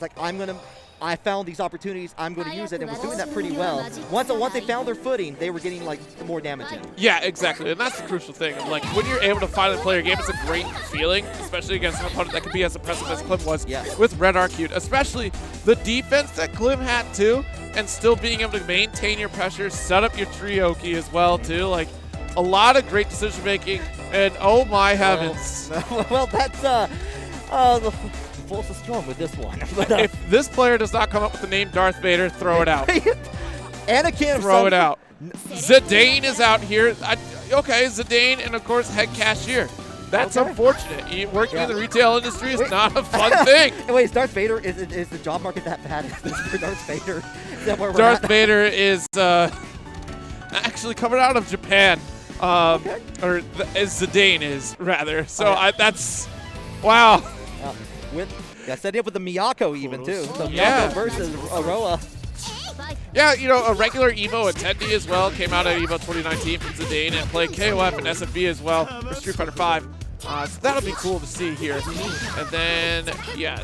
I found these opportunities, I'm going to use it, and was doing that pretty well. Once they found their footing, they were getting like more damage in. Yeah, exactly, and that's the crucial thing. Like, when you're able to finally play your game, it's a great feeling, especially against an opponent that can be as impressive as Klim was with Red Arcueid. Especially the defense that Klim had too, and still being able to maintain your pressure, set up your Trioki as well too. Like, a lot of great decision making, and oh my heavens. Well, that's the force is strong with this one. But, if this player does not come up with the name Darth Vader, throw it out. Anakin, throw it out. Zidane is out here. Okay, Zidane, and of course head cashier. That's unfortunate. Working in the retail industry is not a fun thing. Wait, is Darth Vader, is the job market that bad for Darth Vader? Is that where we're Darth at? Vader is actually coming out of Japan. Or as Zidane is, rather. So that's, wow. I set it up with the Miyako even too. So Miyako versus Aroa. Yeah, you know, a regular EVO attendee as well came out of EVO 2019 from Zidane and played KOF and SFB as well for Street Fighter 5. So that'll be cool to see here. And then,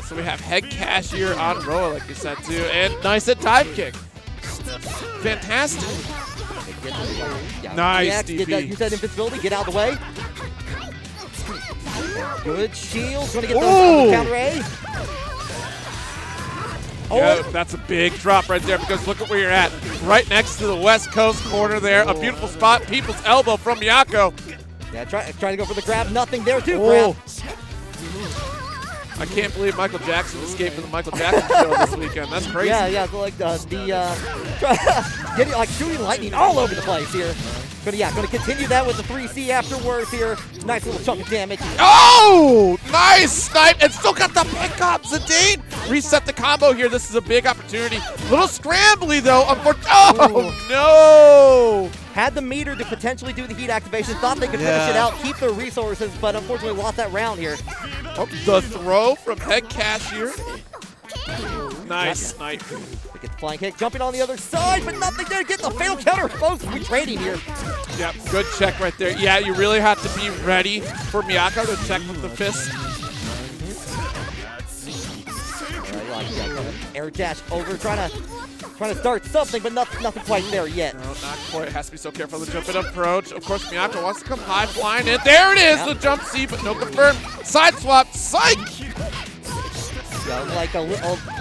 so we have head cashier on Roa, like you said too, and nice at dive kick. Fantastic. Nice DP. You said invincibility, get out of the way. Good shield. Going to get those counter A. Yeah, that's a big drop right there because look at where you're at. Right next to the West Coast corner there. A beautiful spot. People's elbow from Miyako. Yeah, try to go for the grab. Nothing there too. Grab. I can't believe Michael Jackson escaped from the Michael Jackson show this weekend. That's crazy. Yeah, so like getting like shooting lightning all over the place here. Going to continue that with the 3C afterwards here. Nice little chunk of damage. Oh, nice snipe, and still got the pickup. Zidane reset the combo here. This is a big opportunity. Little scrambly though. No! Had the meter to potentially do the heat activation. Thought they could finish it out, keep their resources, but unfortunately lost that round here. The throw from head cashier. Nice snipe. They get the flying kick, jumping on the other side, but nothing there to get the fatal counter. Both retrading here. Yep, good check right there. Yeah, you really have to be ready for Miyako to check with the fist. Air dash over, trying to start something, but nothing quite there yet. No, not quite. Has to be so careful. The jump in approach. Of course, Miyako wants to come high, flying in. There it is, the jump C, but no confirm. Side swap, psych! Yeah, like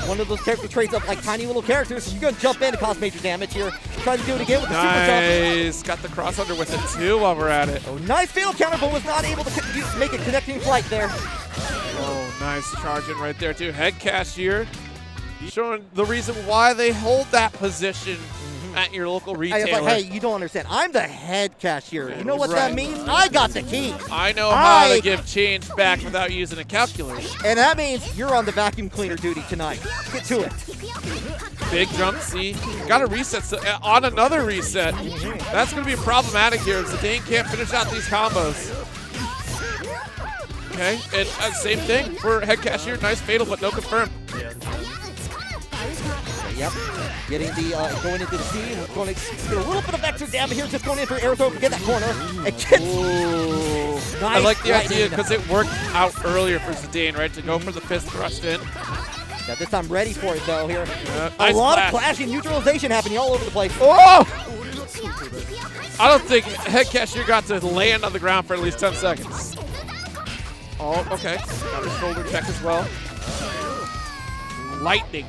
one of those character traits of like tiny little characters. You're gonna jump in and cause major damage here. Trying to do it again with the super jump. Nice, got the cross under with it too while we're at it. Oh, nice fatal counter, but was not able to make a connecting flight there. Oh, nice charging right there too. Head cashier. Showing the reason why they hold that position at your local retailer. I was like, hey, you don't understand. I'm the head cashier. You know what that means? I got the key. I know how to give change back without using a calculator. And that means you're on the vacuum cleaner duty tonight. Get to it. Big jump C. Got to reset on another reset. That's going to be problematic here. Zidane can't finish out these combos. Okay, and same thing for head cashier. Nice fatal, but no confirm. Yep, getting the going into the C, and going to get a little bit of extra damage here, just going in for air throw, get that corner. Nice. I like the idea because it worked out earlier for Zidane, right? To go for the fist thrust in. Yeah, this time ready for it though here. Nice a lot clash. of clashing, neutralization happening all over the place. Oh! I don't think head cashier got to land on the ground for at least 10 seconds. Oh, okay. Got his shoulder check as well. Lightning.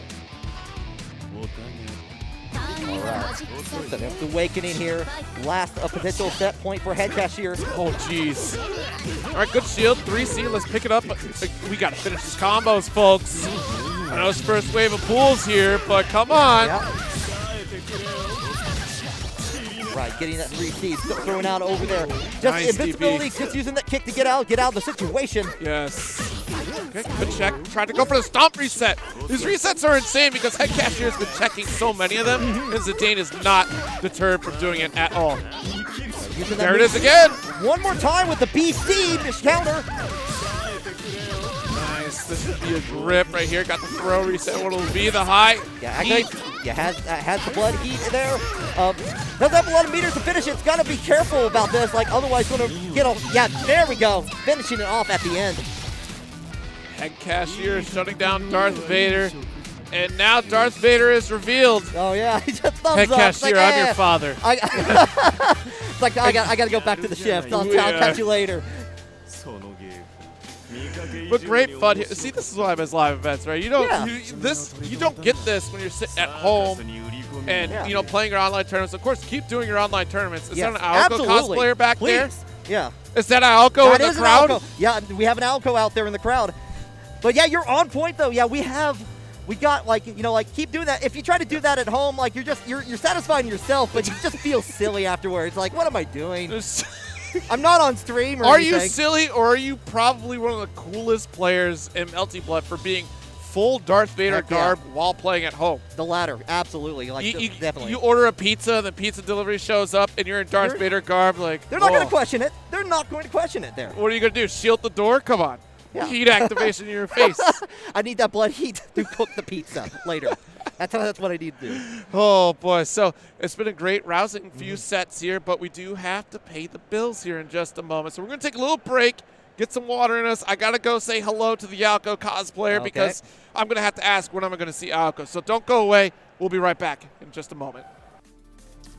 All right. So that's the awakening here. Last potential set point for head cashier. Oh, jeez. All right, good shield. 3C. Let's pick it up. We got to finish these combos, folks. I know it's first wave of pools here, but come on. Yep. Right, getting that 3C, throwing out over there. Just nice invincibility, DP. just using that kick to get out of the situation. Yes. Okay, good check. Tried to go for the stomp reset. These resets are insane because head cashier has been checking so many of them, and Zidane is not deterred from doing it at all. There it is again. One more time with the BC to counter. Nice. This would be a grip right here. Got the throw reset. What will be the high? Yeah, has the blood heat there. Doesn't have a lot of meters to finish it. It's got to be careful about this. Like otherwise, going to get a. Yeah, there we go. Finishing it off at the end. Head cashier shutting down Darth Vader. And now Darth Vader is revealed. Oh, yeah. He just thumbs Head up. cashier, like, I'm your father. It's like, I got to go back to the shift. I'll catch you later. But great fun here. See, this is why I'm at live events, right? You don't you don't get this when you're sitting at home and you know playing your online tournaments. Of course, keep doing your online tournaments. Is that an Aoko cosplayer back there? Yeah. Is that Aoko in the crowd? Yeah, we have an Aoko out there in the crowd. But yeah, you're on point though. Yeah, we got like keep doing that. If you try to do that at home, like you're satisfying yourself, but you just feel silly afterwards. Like, what am I doing? I'm not on stream or anything. Are you silly, or are you probably one of the coolest players in Melty Blood for being full Darth Vader garb while playing at home? The latter, absolutely. Like, definitely. You order a pizza, the pizza delivery shows up, and you're in Darth Vader garb. Like, they're not going to question it. They're not going to question it there. What are you going to do? Shield the door? Come on. Yeah. Heat activation in your face. I need that blood heat to cook the pizza later. That's what I need to do. Oh, boy. So it's been a great, rousing few sets here, but we do have to pay the bills here in just a moment. So we're going to take a little break, get some water in us. I got to go say hello to the Aoko cosplayer because I'm going to have to ask when I'm going to see Aoko. So don't go away. We'll be right back in just a moment.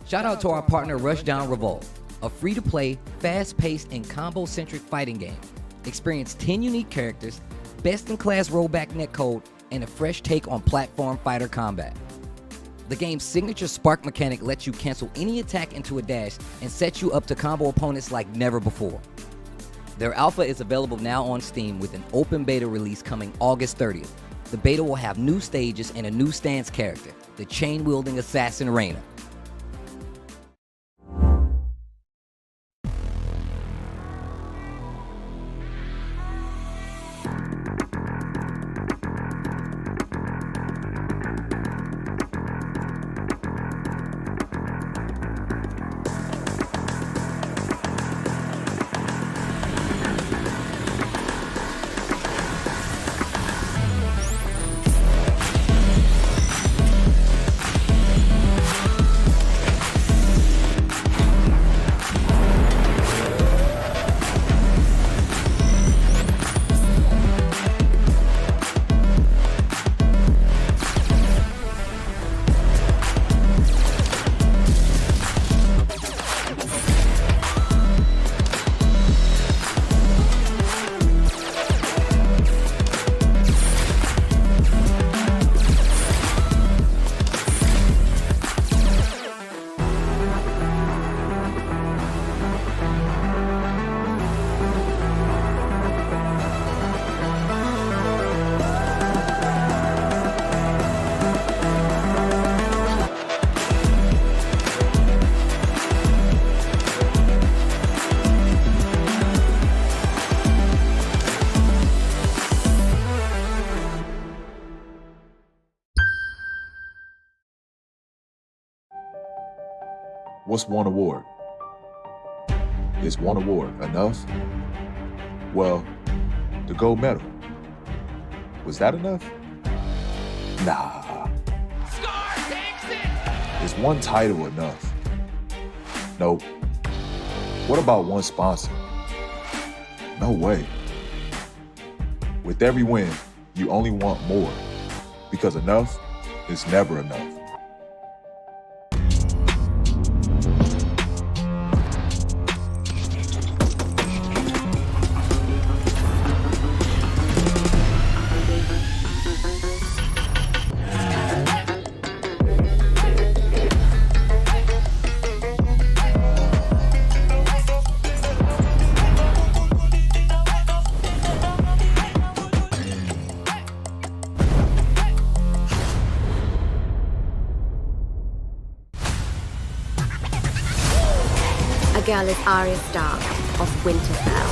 Shout out to our partner Rushdown Revolt, a free-to-play, fast-paced, and combo-centric fighting game. Experience 10 unique characters, best-in-class rollback netcode, and a fresh take on platform fighter combat. The game's signature spark mechanic lets you cancel any attack into a dash and sets you up to combo opponents like never before. Their alpha is available now on Steam with an open beta release coming August 30th. The beta will have new stages and a new stance character, the chain-wielding assassin Reina. What's one award? Is one award enough? Well, the gold medal. Was that enough? Nah. Is one title enough? Nope. What about one sponsor? No way. With every win, you only want more, because enough is never enough. A girl is Arya Stark of Winterfell.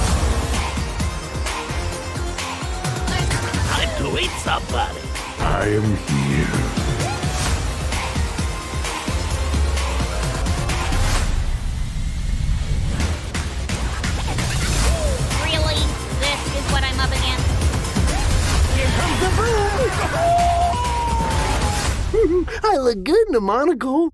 Time to eat somebody. I am here. Really? This is what I'm up against? Here comes the broom. I look good in a monocle.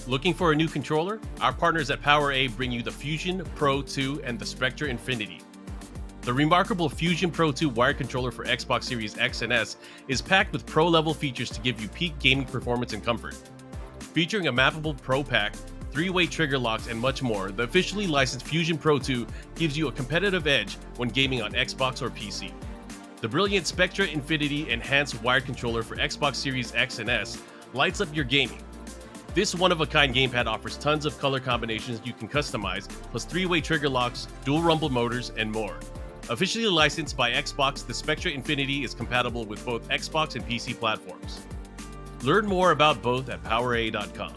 Looking for a new controller? Our partners at PowerA bring you the Fusion Pro 2 and the Spectra Infinity. The remarkable Fusion Pro 2 wired controller for Xbox Series X and S is packed with pro-level features to give you peak gaming performance and comfort. Featuring a mappable Pro Pack, 3-way trigger locks, and much more, the officially licensed Fusion Pro 2 gives you a competitive edge when gaming on Xbox or PC. The brilliant Spectra Infinity enhanced wired controller for Xbox Series X and S lights up your gaming. This one-of-a-kind gamepad offers tons of color combinations you can customize, plus 3-way trigger locks, dual rumble motors, and more. Officially licensed by Xbox, the Spectra Infinity is compatible with both Xbox and PC platforms. Learn more about both at PowerA.com.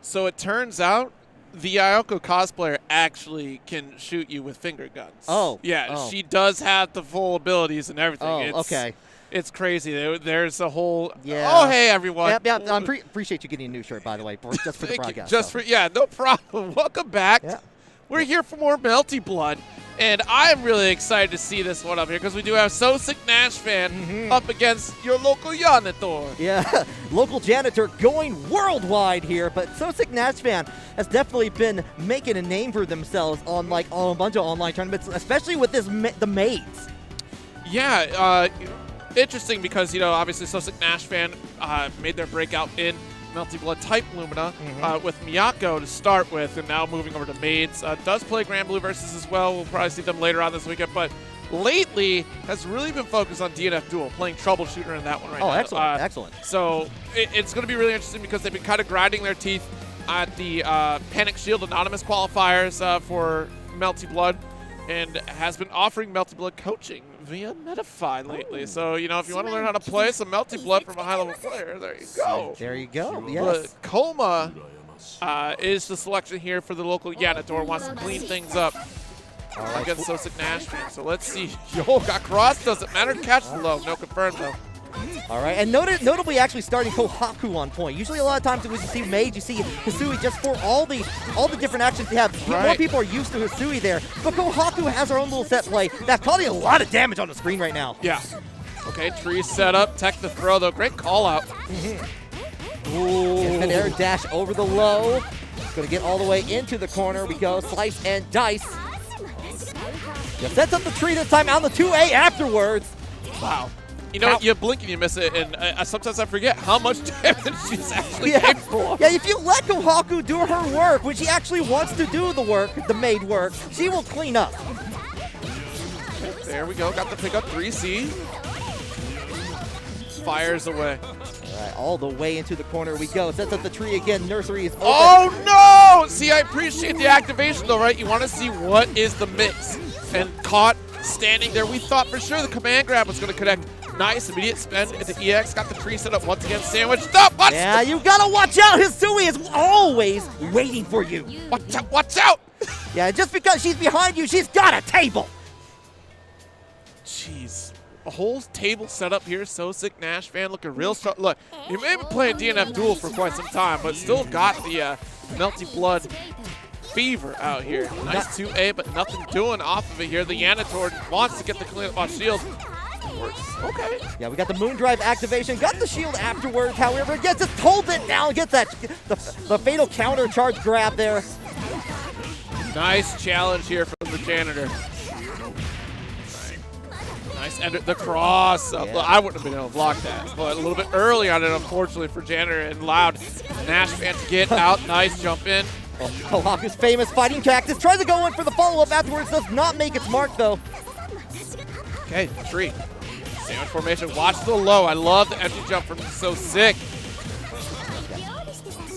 So it turns out the Ayako cosplayer actually can shoot you with finger guns. Oh. Yeah, Oh. she does have the full abilities and everything. Oh, okay. It's crazy. There's a whole. Yeah. Oh, hey everyone. Yep, yep. I appreciate you getting a new shirt, by the way, just for the Thank you. broadcast. Just for no problem. Welcome back. Yeah. We're here for more Melty Blood, and I'm really excited to see this one up here because we do have So Sick Nash fan up against your local janitor. Yeah, local janitor going worldwide here, but So Sick Nash fan has definitely been making a name for themselves on a bunch of online tournaments, especially with the maids. Yeah, interesting because obviously So Sick Nash fan made their breakout in Melty Blood type Lumina with Miyako to start with, and now moving over to Maids. Does play Grand Blue Versus as well. We'll probably see them later on this weekend, but lately has really been focused on DNF Duel, playing Troubleshooter in that one right now. Oh, excellent, excellent. So it's going to be really interesting because they've been kind of grinding their teeth at the Panic Shield Anonymous qualifiers for Melty Blood, and has been offering Melty Blood coaching via Metafy lately. So, if you want to learn how to play some Melty Blood from a high-level player, there you go. There you go, yes. But Koma is the selection here for the local janitor, wants to clean things up against So Sick Nash fan. So let's see. Yo, got crossed. Doesn't matter. Catch the low. No confirmed, though. All right, and notably actually starting Kohaku on point. Usually a lot of times when you see Mage, you see Hisui just for all the different actions they have. More people are used to Hisui there, but Kohaku has her own little set play. That's causing a lot of damage on the screen right now. Yeah. Okay, tree set up. Tech the throw, though. Great call out. Ooh. An air dash over the low. Going to get all the way into the corner. We go. Slice and dice. Just sets up the tree this time on the 2A afterwards. Wow. You blink and you miss it, and sometimes I forget how much damage she's actually capable. Yeah, if you let Kohaku do her work, when she actually wants to do the work, the maid work, she will clean up. There we go. Got the pickup 3C. Fires away. All right, all the way into the corner we go. Sets up the tree again. Nursery is open. Oh, no! See, I appreciate the activation, though, right? You want to see what is the mix. And caught standing there. We thought for sure the command grab was going to connect. Nice immediate spend into EX. Got the tree set up once again. Sandwiched up. Yeah, you gotta watch out. Hisui is always waiting for you. Watch out. Watch out. Yeah, just because she's behind you, she's got a table. Jeez. A whole table set up here. So Sick Nash fan looking real strong. Look, you may have been playing DNF Duel for quite some time, but still got the Melty Blood fever out here. Nice 2A, but nothing doing off of it here. The Yanator wants to get the clean up on shield. Okay. Yeah, we got the Moon Drive activation. Got the shield afterwards. However, gets it, holds it down. Gets that the fatal counter charge grab there. Nice challenge here from the janitor. Nice ender the cross. Yeah. I wouldn't have been able to block that, but a little bit early on it, unfortunately, for janitor and Loud. Nash fan to get out. Nice jump in. Kohaku's famous fighting cactus tries to go in for the follow-up afterwards. Does not make its mark, though. Okay, tree. Sandwich formation. Watch the low. I love the empty jump from So Sick.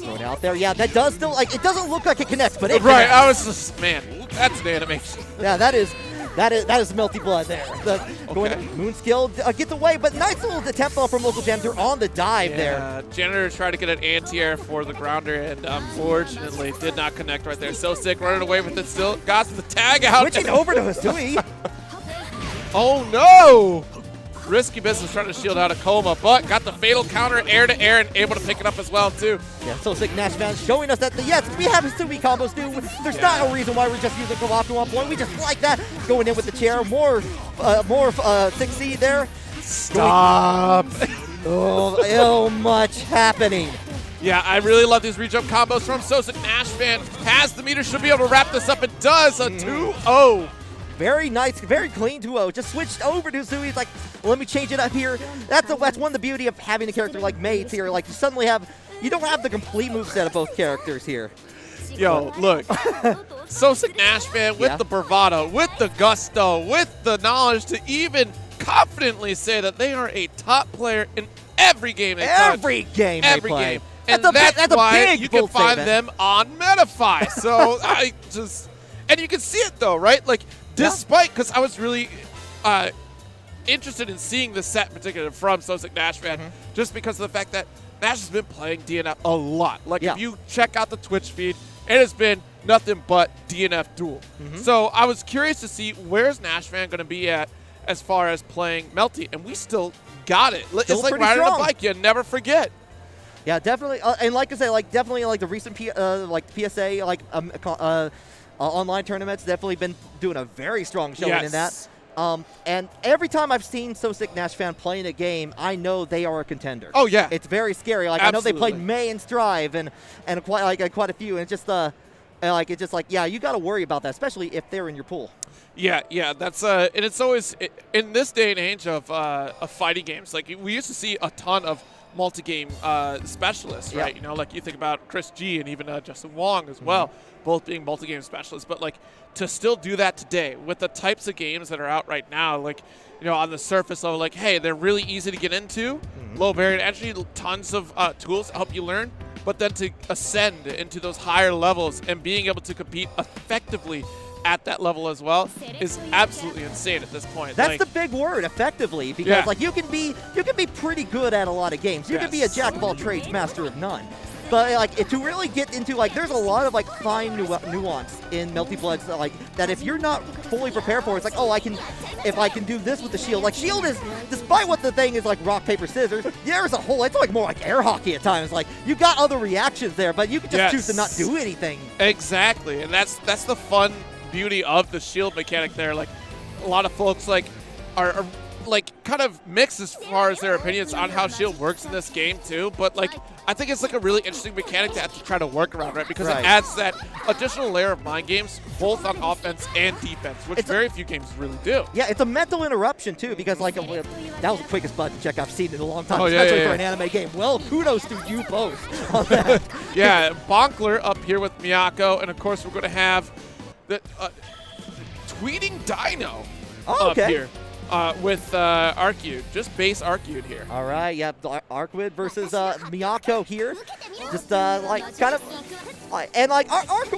Thrown out there. Yeah, that does still, it doesn't look like it connects, but it right, connects. I was just, man, that's an animation. Yeah, that is Melty Blood there. Going Moon skill gets away, but nice little attempt from local janitor on the dive there. Janitor tried to get an anti-air for the grounder, and unfortunately did not connect right there. So Sick running away with it still. Got the tag out. Switching over to Hisui. Oh no! Risky business trying to shield out a Coma, but got the fatal counter air to air and able to pick it up as well too. Yeah, So Sick Nash man showing us that yes, we have Hisui combos too. There's not a reason why we're just using Kohaku on point. We just like that. Going in with the chair, more 6C there. Stop. Oh, much happening. Yeah, I really love these reach up combos from So Sick Nash fan. Has the meter, should be able to wrap this up. It does. A 2-0. Very nice, very clean 2-0. Just switched over to Hisui. He's like, well, let me change it up here. That's one of the beauty of having a character like Mates here. Like, you don't have the complete moveset of both characters here. Yo, look. So Sick Nash fan with the bravado, with the gusto, with the knowledge to even confidently say that they are a top player in every game they touch. Every game they play. Game. And that's why you can find them on Metafy. So and you can see it though, right? Like, despite, because I was really interested in seeing this set in particular from So Sick Nash fan, just because of the fact that Nash has been playing DNF a lot. Like, if you check out the Twitch feed, it has been nothing but DNF duel. So I was curious to see where's Nash fan going to be at as far as playing Melty, and we still got it. It's like riding a bike. You never forget. Yeah, definitely. And like I said, like definitely like the recent PSA online tournaments definitely been doing a very strong showing in that. And every time I've seen So Sick Nash fan playing a game, I know they are a contender. Oh yeah, it's very scary. Like Absolutely. I know they played May and Strive and quite a few, and it's just you got to worry about that, especially if they're in your pool. Yeah, that's and it's always in this day and age of fighting games. Like we used to see a ton of multi-game specialists, right? You know, like you think about Chris G and even Justin Wong as well, both being multi-game specialists. But like to still do that today with the types of games that are out right now, like you know, on the surface level, like hey, they're really easy to get into, low barrier to entry, tons of tools to help you learn. But then to ascend into those higher levels and being able to compete effectively at that level as well is absolutely insane at this point. That's the big word, effectively, because like you can be pretty good at a lot that. You can be a jack of all trades, master of none. But like to really get into like, there's a lot of like fine nuance in Melty Bloods that if you're not fully prepared for, it's like, oh, if I can do this with the shield. Like shield is, despite what the thing is like rock paper scissors, there's a whole. It's like more like air hockey at times. Like you got other reactions there, but you can just choose to not do anything. Exactly, and that's the fun beauty of the shield mechanic there. Like a lot of folks like are like kind of mixed as far as their opinions on how shield works in this game too, but like I think it's like a really interesting mechanic to have to try to work around, right? Because it adds that additional layer of mind games both on offense and defense, which very few games really do. Yeah, it's a mental interruption too, because like that was the quickest button check I've seen in a long time, for an anime game. Well, kudos to you both on that. Yeah, Bonkler up here with Miyako, and of course we're going to have the Tweeting Dino up here. With Arcueid, just base Arcueid here. All right, yeah, Arcueid versus Miyako here. Just like kind of, and like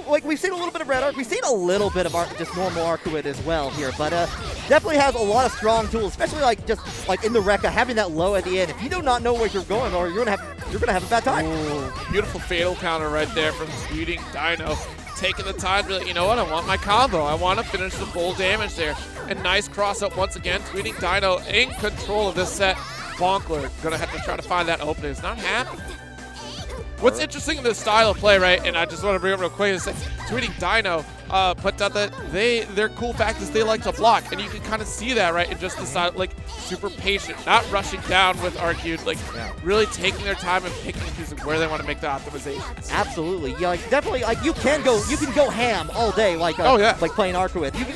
like we've seen a little bit of Red Arc, we've seen a little bit of just normal Arcueid as well here, but definitely has a lot of strong tools, especially like just like in the Rekka, having that low at the end. If you do not know where you're going, or you're gonna have a bad time. Ooh, beautiful fatal counter right there from Tweeting Dino. Taking the time to, you know what, I want my combo. I want to finish the full damage there. And nice cross up once again. Tweeting Dino in control of this set. Bonkler gonna have to try to find that opening. It's not happening. What's interesting in this style of play, right, and I just want to bring up real quick, is that Tweeting Dino puts out that their cool fact is they like to block, and you can kind of see that, right, in just the style, like super patient, not rushing down with Arcueid, like really taking their time and picking and choosing where they want to make the optimizations. Absolutely, yeah, like definitely, like you can go ham all day, like like playing Arcueid. You can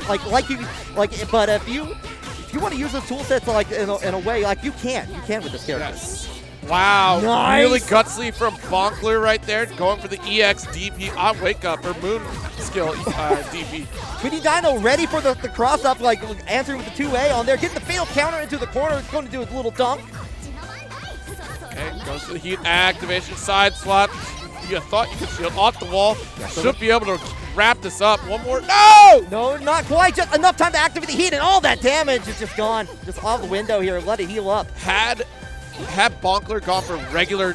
but if you want to use those tool sets like in a way, like you can with this character. Yes. Wow, nice. Really gutsy from Bonkler right there, going for the EX DP on Wake Up, or Moon skill DP. Tweeting Dino ready for the cross up, like answering with the 2A on there, getting the fatal counter into the corner, it's going to do his little dunk. Okay, goes for the heat activation, side swap. You thought you could shield off the wall. Should be able to wrap this up. One more. No, not quite. Just enough time to activate the heat, and all that damage is just gone. Just off the window here. Let it heal up. Had Bonkler gone for regular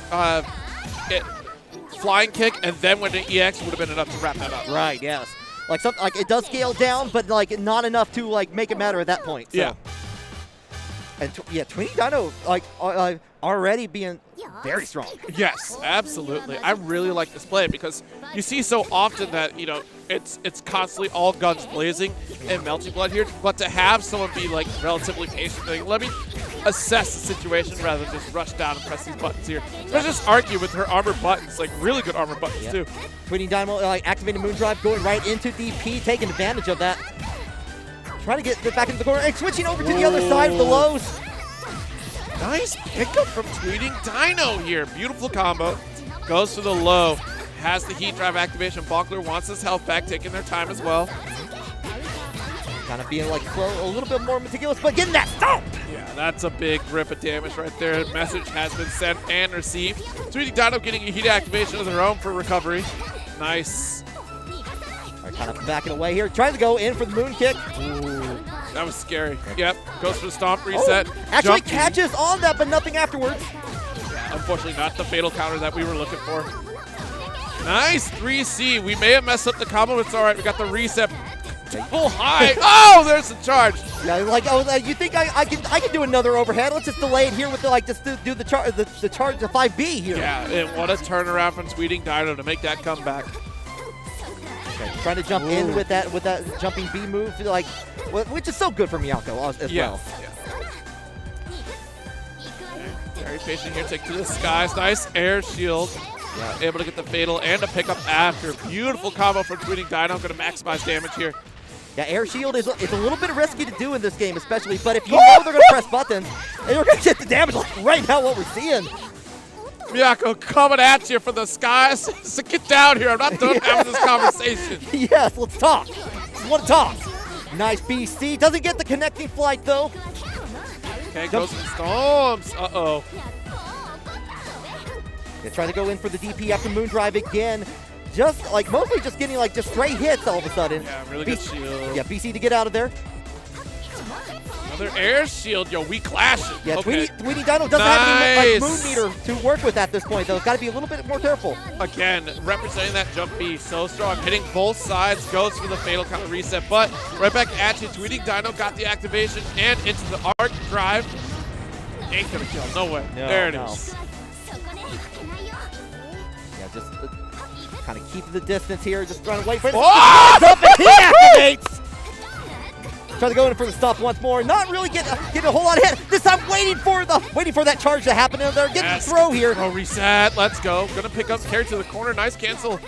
flying kick and then went to EX, would have been enough to wrap that up. Right, yes. Like it does scale down, but like not enough to like make it matter at that point. So. Yeah. And Tweeting Dino like already being very strong. Yes, absolutely. I really like this play because you see so often that, you know, it's constantly all guns blazing in Melty Blood here, but to have someone be like relatively patient, like, let me assess the situation rather than just rush down and press these buttons here. Let's just argue with her armor buttons, like really good armor buttons too. Tweeting Dino like activating Moondrive, going right into DP, taking advantage of that. Trying to get back into the corner and switching over to the other side of the lows. Nice pickup from Tweeting Dino here. Beautiful combo. Goes to the low. Has the heat drive activation. Bonkler wants his health back, taking their time as well. Kind of being like slow, a little bit more meticulous, but getting that stomp! Yeah, that's a big rip of damage right there. Message has been sent and received. Tweeting Dino getting a heat activation of their own for recovery. Nice. Kind of backing away here. Trying to go in for the moon kick. Ooh, that was scary. Yep, goes for the stomp reset. Actually catches on that, but nothing afterwards. Yeah, Unfortunately, not the fatal counter that we were looking for. Nice 3C. We may have messed up the combo, but it's all right. We got the reset. Full high. Oh, there's the charge. Yeah, like, you think I can do another overhead? Let's just delay it here with just do the charge, the charge, the 5B here. Yeah, and what a turnaround from Squiddkidd Dino to make that comeback. Okay, trying to jump in with that jumping B move, like, which is so good for Miyako as well. Yeah. Okay, very patient here. Take to the skies. Nice air shield. Yeah, able to get the fatal and a pickup after. Beautiful combo from Squiddkidd Dino. Going to maximize damage here. Yeah, air shield is a little bit risky to do in this game, especially. But if you know they're going to press buttons, and you're going to get the damage, like right now, what we're seeing. Miyako coming at you from the skies. So get down here. I'm not done having this conversation. Yes, let's talk. We want to talk. Nice BC. Doesn't get the connecting flight, though. Okay, goes and storms. Uh-oh. They're trying to go in for the DP after Moon Drive again. Just, like, mostly just getting, like, just straight hits all of a sudden. Yeah, really good shield. Yeah, BC to get out of there. Another air shield. Yo, we clashing. Yeah, okay. Squiddkidd Dino doesn't have any like, moon meter to work with at this point, though. It's got to be a little bit more careful. Again, representing that jump B so strong. Hitting both sides, goes for the fatal counter reset. But right back at you, Squiddkidd Dino got the activation and into the arc drive. Ain't gonna kill. No way. No, there it is. Yeah, just kind of keep the distance here. Just trying to wait for it. Oh! Up and he activates! Trying to go in for the stop once more. Not really getting a whole lot of hit. This time waiting for that charge to happen. And they're getting the throw here. Throw reset. Let's go. Gonna pick up carry to the corner. Nice cancel.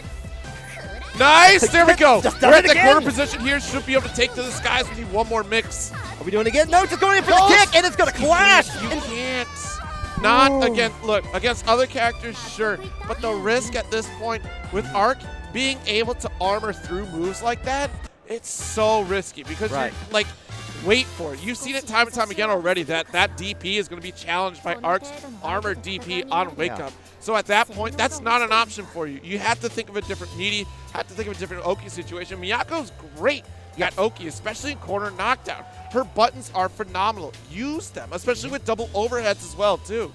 Nice. There we go. We're at the corner position here. Should be able to take to the skies. We need one more mix. Are we doing it again? No, just going in for the kick, and it's gonna clash. You can't. Not against, look, against other characters, sure. But the risk at this point with Arc being able to armor through moves like that, it's so risky because you're like, wait for it. You've seen it time and time again already that DP is going to be challenged by Arc's armored DP on Wake Up. So at that point, that's not an option for you. You have to think of a different Needy, have to think of a different Oki situation. Miyako's great at Oki, especially in corner knockdown. Her buttons are phenomenal. Use them, especially with double overheads as well, too.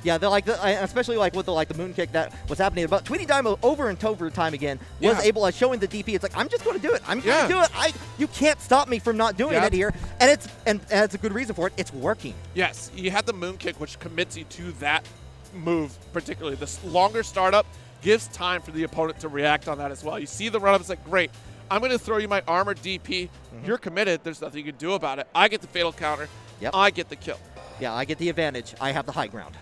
Yeah, they're like especially like with the moon kick that was happening. But Squiddkidd Dino over and over time again was able to showing the DP. It's like I'm just going to do it. I'm going to do it. You can't stop me from not doing it here. And it's a good reason for it. It's working. Yes, you had the moon kick, which commits you to that move particularly. The longer startup gives time for the opponent to react on that as well. You see the run up. It's like great. I'm going to throw you my armored DP. You're committed. There's nothing you can do about it. I get the fatal counter. I get the kill. Yeah, I get the advantage. I have the high ground.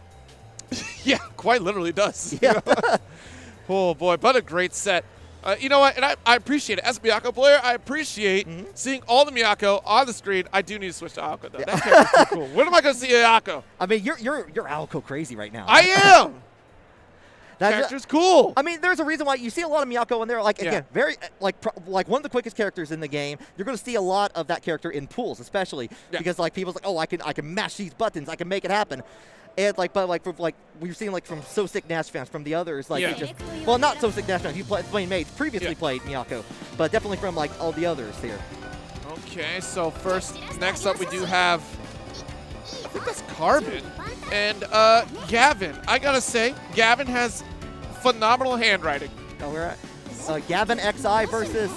Yeah, quite literally does. Yeah. Oh, boy. But a great set. You know what? And I appreciate it. As a Miyako player, I appreciate seeing all the Miyako on the screen. I do need to switch to Aoko, though. That character's too cool. When am I going to see Aoko? I mean, you're Aoko crazy right now. I am! That character's cool. I mean, there's a reason why you see a lot of Miyako in there. Like, again, very, like one of the quickest characters in the game. You're going to see a lot of that character in pools, especially. Because, like, people's like, oh, I can mash these buttons. I can make it happen. And we've seen from So Sick Nash fans, from the others, well, not So Sick Nash fans. You played Mates, previously played Miyako, but definitely from all the others here. Okay, so next up we do have, I think that's Carbon and Gavin. I gotta say, Gavin has phenomenal handwriting. Oh, we're at Gavin XI versus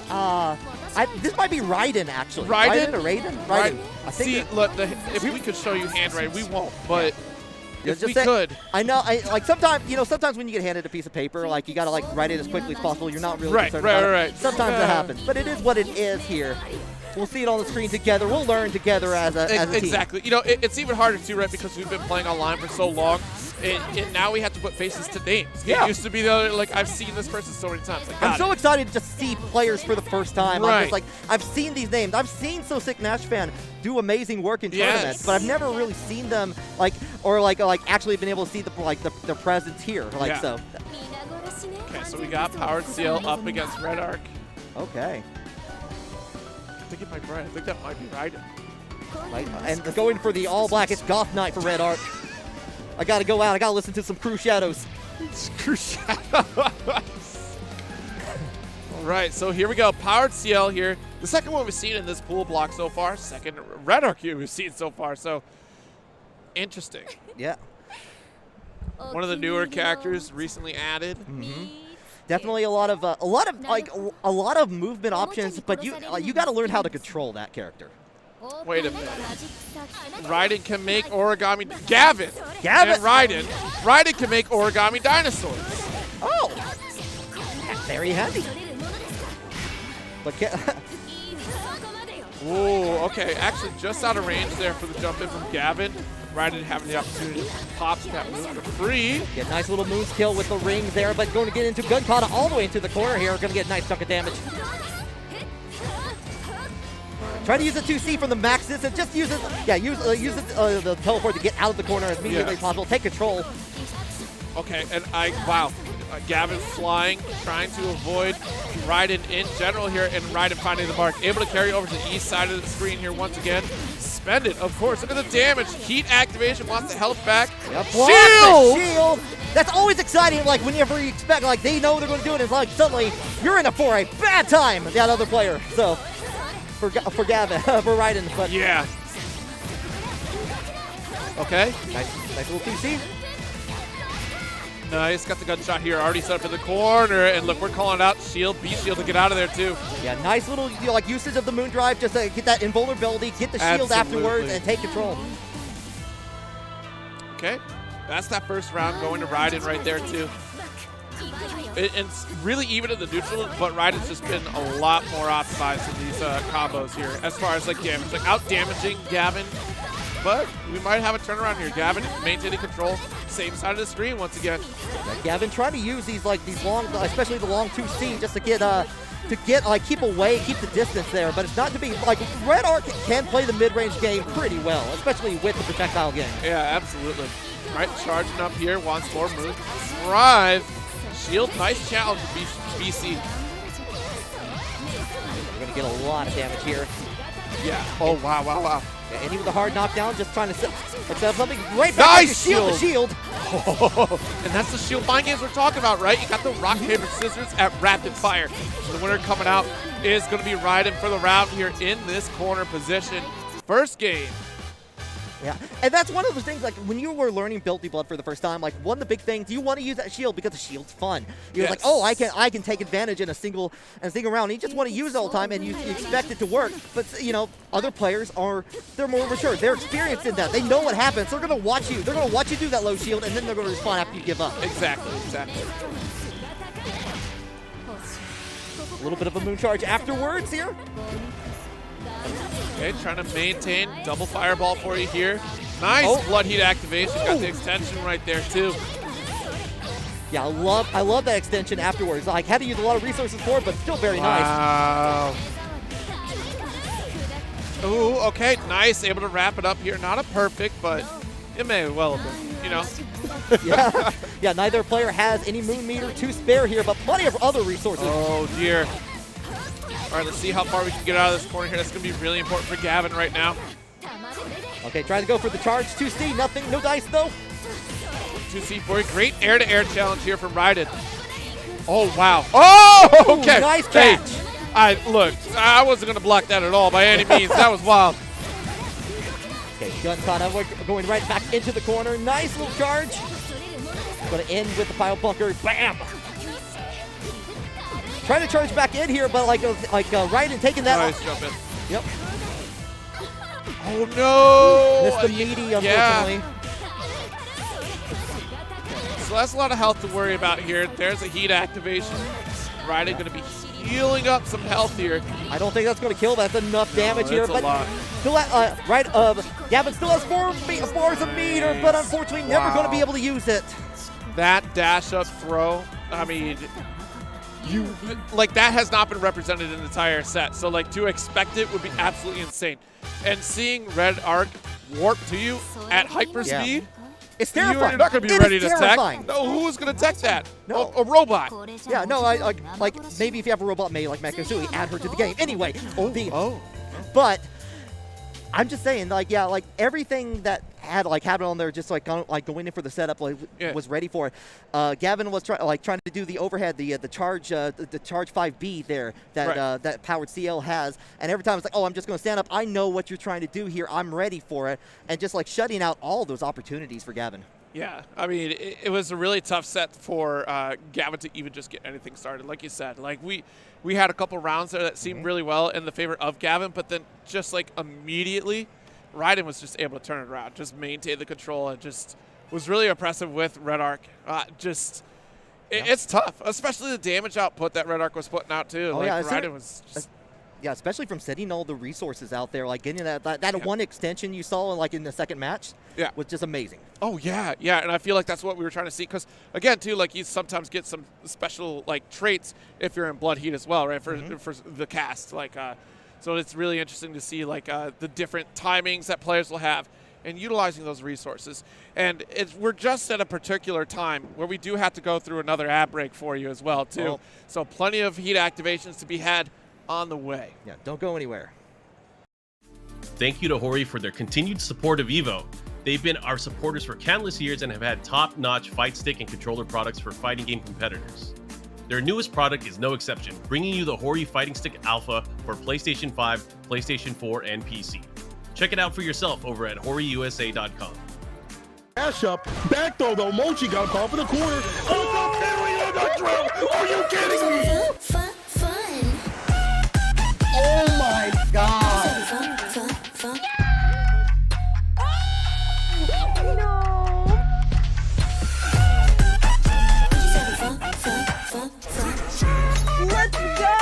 this might be Raiden actually. Raiden or Raiden? Raiden. I think. See, look, if we could show you handwriting, we won't, but. If we could. I know, sometimes when you get handed a piece of paper, you gotta write it as quickly as possible. You're not really concerned about it. Sometimes that happens, but it is what it is here. We'll see it on the screen together. We'll learn together as a team. Exactly. You know, it's even harder too, right? Because we've been playing online for so long, and now we have to put faces to names. It used to be the other, I've seen this person so many times. I'm so excited to just see players for the first time. I'm just I've seen these names. I've seen So Sick Nash fan do amazing work in tournaments, but I've never really seen them actually been able to see the presence here. So. Okay, so we got Powered Seal up against Red Arc. Okay. I think it might be right. I think that might be Raiden. And going for the all black, it's Goth Knight for Red Arc. I gotta go out. I gotta listen to some Crew Shadows. Crew Shadows. All right, so here we go. Powered CL here. The second one we've seen in this pool block so far. Second Red Arc we've seen so far. So interesting. Yeah. one of the newer characters recently added. Definitely a lot of movement options, but you got to learn how to control that character. Wait a minute. Raiden can make origami. Gavin and Raiden can make origami dinosaurs. Oh, that's very handy. But Ooh, okay. Actually, just out of range there for the jump in from Gavin. Raiden having the opportunity to pop that move for free. Get nice little moves kill with the ring there, but going to get into gun kata all the way into the corner here. Going to get a nice chunk of damage. Try to use the 2C from the max distance. Just use it. Yeah, use the teleport to get out of the corner as immediately as possible. Take control. Okay, and wow. Gavin flying, trying to avoid Raiden in general here, and Raiden finding the mark. Able to carry over to the east side of the screen here once again. Spend it, of course. Look at the damage. Heat activation wants the health back. Yep. Shield! That's always exciting, like whenever you expect, like they know they're going to do it, it's like suddenly you're in it for a bad time, that other player. So, for Gavin, for Raiden, but yeah. Okay. Nice little 2C. Nice, got the gunshot here, already set up in the corner, and look, we're calling out shield, B-shield to get out of there too. Yeah, nice little usage of the moon drive, just to get that invulnerability, get the shield afterwards, and take control. Okay, that's that first round going to Raiden right there too. It's really even in the neutral, but Raiden's just been a lot more optimized in these combos here, as far as like damage, like out damaging Gavin. But we might have a turnaround here. Gavin maintaining control, same side of the screen once again. Yeah, Gavin trying to use these long, especially the long 2C, just to get keep away, keep the distance there. But it's not to be like Red Arc can play the mid-range game pretty well, especially with the projectile game. Yeah, absolutely. Right, charging up here, wants more moves. Thrive, shield, nice challenge to BC. We're gonna get a lot of damage here. Yeah. Oh wow. Yeah, and even the hard knockdown, just trying to set up something right back. Nice shield. The shield. And that's the shield mind games we're talking about, right? You got the rock, paper, scissors at rapid fire. So the winner coming out is going to be Raiden for the round here in this corner position. First game. Yeah, and that's one of the things, like, when you were learning Belty Blood for the first time, like, one of the big things, you want to use that shield because the shield's fun. You're like, oh, I can take advantage in a single round. And you just want to use it all the time, and you expect it to work. But, other players they're more mature. They're experienced in that. They know what happens. They're going to watch you. They're going to watch you do that low shield, and then they're going to respond after you give up. Exactly. A little bit of a moon charge afterwards here. Okay, trying to maintain double fireball for you here. Nice blood heat activation. Got the extension right there too. Yeah, I love that extension afterwards. Like, had to use a lot of resources for it, but still very nice. Wow. Ooh, okay, nice. Able to wrap it up here. Not a perfect, but it may well have been, Yeah, neither player has any moon meter to spare here, but plenty of other resources. Oh dear. All right, let's see how far we can get out of this corner here. That's going to be really important for Gavin right now. Okay, trying to go for the charge. 2C, nothing, no dice though. 2C for a great air-to-air challenge here from Raiden. Oh, wow. Oh, okay. Ooh, nice catch. Hey, I wasn't going to block that at all by any means. That was wild. Okay, gun kata going right back into the corner. Nice little charge. Going to end with the pile bunker. Bam! Trying to charge back in here, but like Raiden taking that. Nice jump in. Yep. Oh no! Missed the meaty, unfortunately. Yeah. So that's a lot of health to worry about here. There's a heat activation. Raiden going to be healing up some health here. I don't think that's going to kill. That's enough damage here. But lot. Still, Gavin still has 4 bars of meter, but unfortunately never going to be able to use it. That dash up throw, I mean, that has not been represented in the entire set. So to expect it would be absolutely insane. And seeing Red Arc warp to you at hyper speed, it's terrifying. You're not going to be ready to tech. No, who's going to tech that? No, a robot. Yeah, no, maybe if you have a robot made like Hisui, add her to the game. Anyway, but I'm just saying, everything that had happened on there, just going in for the setup, was ready for it. Gavin was trying to do the overhead, the charge 5B there that that powered CL has, and every time it's I'm just going to stand up. I know what you're trying to do here. I'm ready for it, and just shutting out all those opportunities for Gavin. Yeah, I mean, it was a really tough set for Gavin to even just get anything started. Like you said, like we had a couple rounds there that seemed really well in the favor of Gavin, but then just like immediately, Raiden was just able to turn it around, just maintain the control, and just was really impressive with Red Arc. It's tough, especially the damage output that Red Arc was putting out too. Raiden was just... Yeah, especially from setting all the resources out there, like getting that one extension you saw like in the second match was just amazing. Oh, yeah, and I feel like that's what we were trying to see because, again, too, like you sometimes get some special like traits if you're in Blood Heat as well, right, for the cast. So it's really interesting to see like the different timings that players will have and utilizing those resources. And we're just at a particular time where we do have to go through another ad break for you as well, too. Oh. So plenty of Heat activations to be had on the way. Yeah, don't go anywhere. Thank you to Hori for their continued support of EVO. They've been our supporters for countless years and have had top-notch fight stick and controller products for fighting game competitors. Their newest product is no exception, bringing you the Hori Fighting Stick Alpha for PlayStation 5, PlayStation 4, and PC. Check it out for yourself over at horiusa.com. Dash up, back throw though. Mochi got a call for the corner. Oh, the drill. Are you kidding me? Oh my God. Let's go!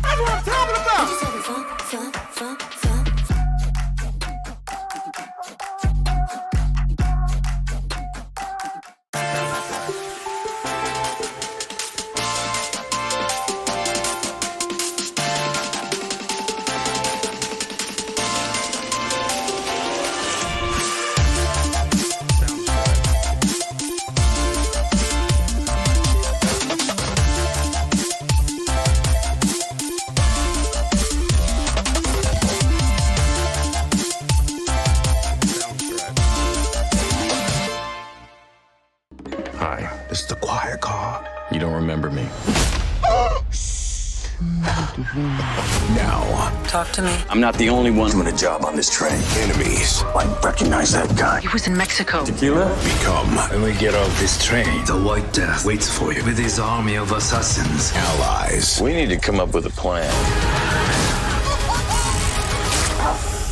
That's what I'm talking about! Hi, this is the quiet car. You don't remember me. Now, Talk to me. I'm not the only one doing a job on this train. Enemies, I recognize that guy. He was in Mexico. Tequila? Become. When we get off this train, the White Death waits for you with his army of assassins. Allies. We need to come up with a plan.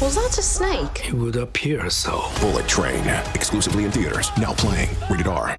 Was that a snake? It would appear so. Bullet Train, exclusively in theaters. Now playing. Rated R.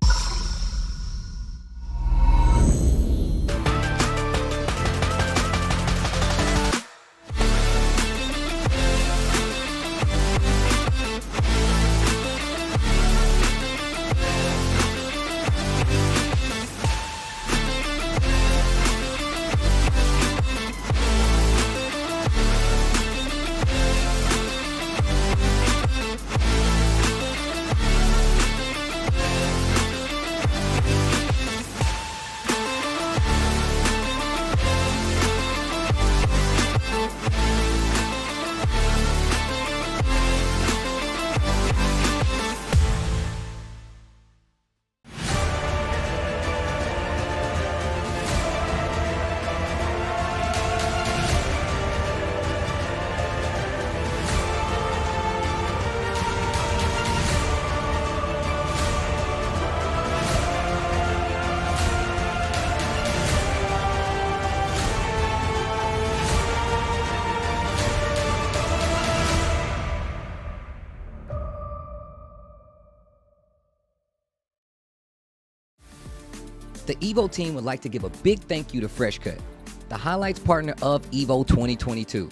The EVO team would like to give a big thank you to Freshcut, the highlights partner of EVO 2022.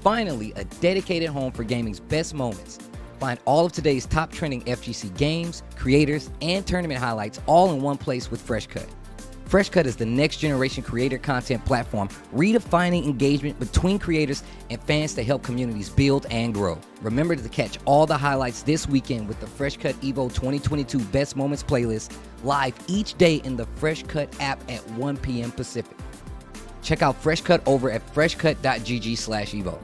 Finally, a dedicated home for gaming's best moments. Find all of today's top trending FGC games, creators, and tournament highlights all in one place with Freshcut. Freshcut is the next generation creator content platform redefining engagement between creators and fans to help communities build and grow. Remember to catch all the highlights this weekend with the Freshcut EVO 2022 Best Moments playlist live each day in the Freshcut app at 1 p.m. Pacific. Check out Freshcut over at freshcut.gg/evo.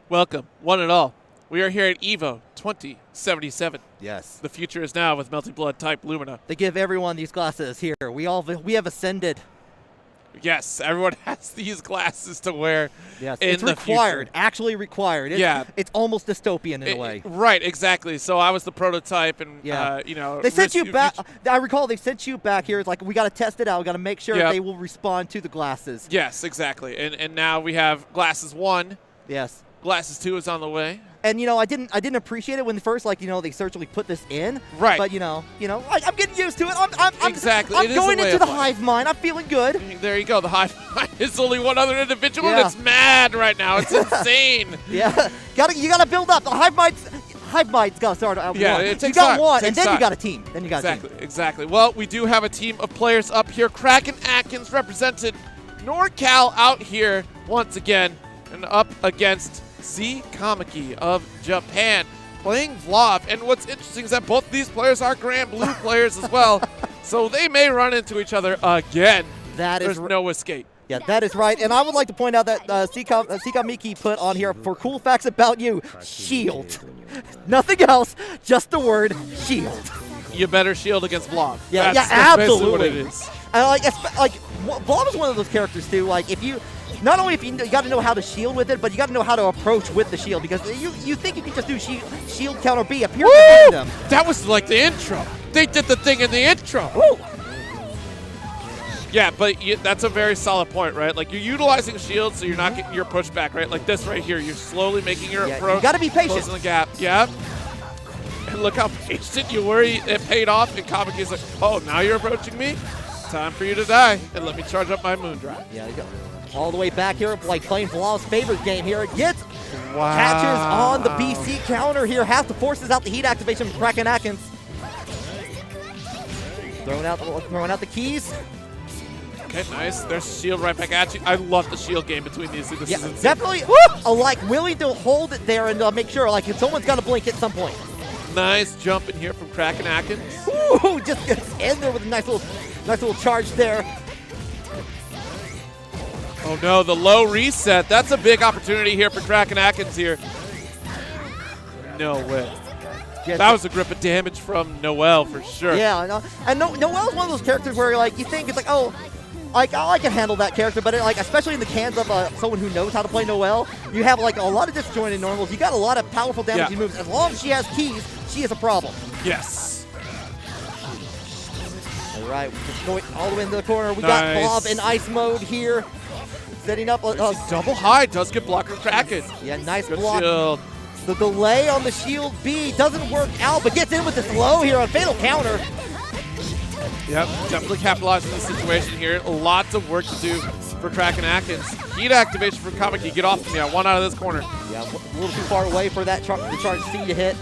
Welcome, one and all. We are here at EVO 2077. Yes. The future is now with Melty Blood type Lumina. They give everyone these glasses here. We have ascended. Yes, everyone has these glasses to wear. Yes, in it's the required. future. Actually required. It's almost dystopian in a way. Right, exactly. So I was the prototype, and they sent you back. I recall they sent you back here. It's like we got to test it out. We got to make sure they will respond to the glasses. Yes, exactly. And now we have glasses 1. Yes. Glasses 2 is on the way. And I didn't appreciate it when first they surgically put this in. Right. But I'm getting used to it. I'm exactly. I'm going into the hive mind. I'm feeling good. There you go. The hive mind is only one other individual that's mad right now. It's insane. Yeah. You gotta build up. The hive mind's gotta start out. Yeah, one. it takes you got time. one, and then you got a team. Then you got a team. Exactly. Well, we do have a team of players up here. Kraken Atkins represented NorCal out here once again, and up against Z Kamiki of Japan playing Vlov. And what's interesting is that both these players are Grand Blue players as well, so they may run into each other again. There's no escape. Yeah, that is right. And I would like to point out that Sikamiki put on here for cool facts about you, shield. Nothing else, just the word shield. You better shield against Vlov. Yeah, that's absolutely. What it is. And Vlov is one of those characters too. Like not only you got to know how to shield with it, but you got to know how to approach with the shield, because you think you can just do shield counter B up here behind them. That was like the intro. They did the thing in the intro. Woo. Yeah, but that's a very solid point, right? Like, you're utilizing shield, so you're not getting your pushback, right? Like this right here. You're slowly making your approach. You got to be patient. Closing the gap. Yeah. And look how patient you were. It paid off, and Kamiki's like, oh, now you're approaching me? Time for you to die, and let me charge up my moon drive. Yeah, you go. All the way back here, like playing Vlov's favorite game here. It gets catches on the BC counter here. Has to forces out the heat activation from Kraken Atkins. Throwing out the keys. Okay, nice. There's shield right back at you. I love the shield game between these two. This is insane. Definitely willing to hold it there and make sure, like, if someone's got to blink at some point. Nice jump in here from Kraken Atkins. Ooh, just gets in there with a nice little charge there. Oh no, the low reset. That's a big opportunity here for Kraken Atkins here. No way. That was a grip of damage from Noel for sure. Yeah, and Noel's one of those characters where you think it's like, oh, I can handle that character, but especially in the hands of someone who knows how to play Noel, you have like a lot of disjointed normals. You got a lot of powerful damaging moves. As long as she has keys, she is a problem. Yes. All right, just going all the way into the corner. We got Vlov in ice mode here. Setting up double high does get blocked from Kraken. Yeah, nice good block. Shield. The delay on the shield B doesn't work out, but gets in with this low here on fatal counter. Yep, definitely capitalizing the situation here. Lots of work to do for Kraken Atkins. Heat activation for Kamiki. Get off of me. I want out of this corner. Yeah, a little too far away for that charge C to hit.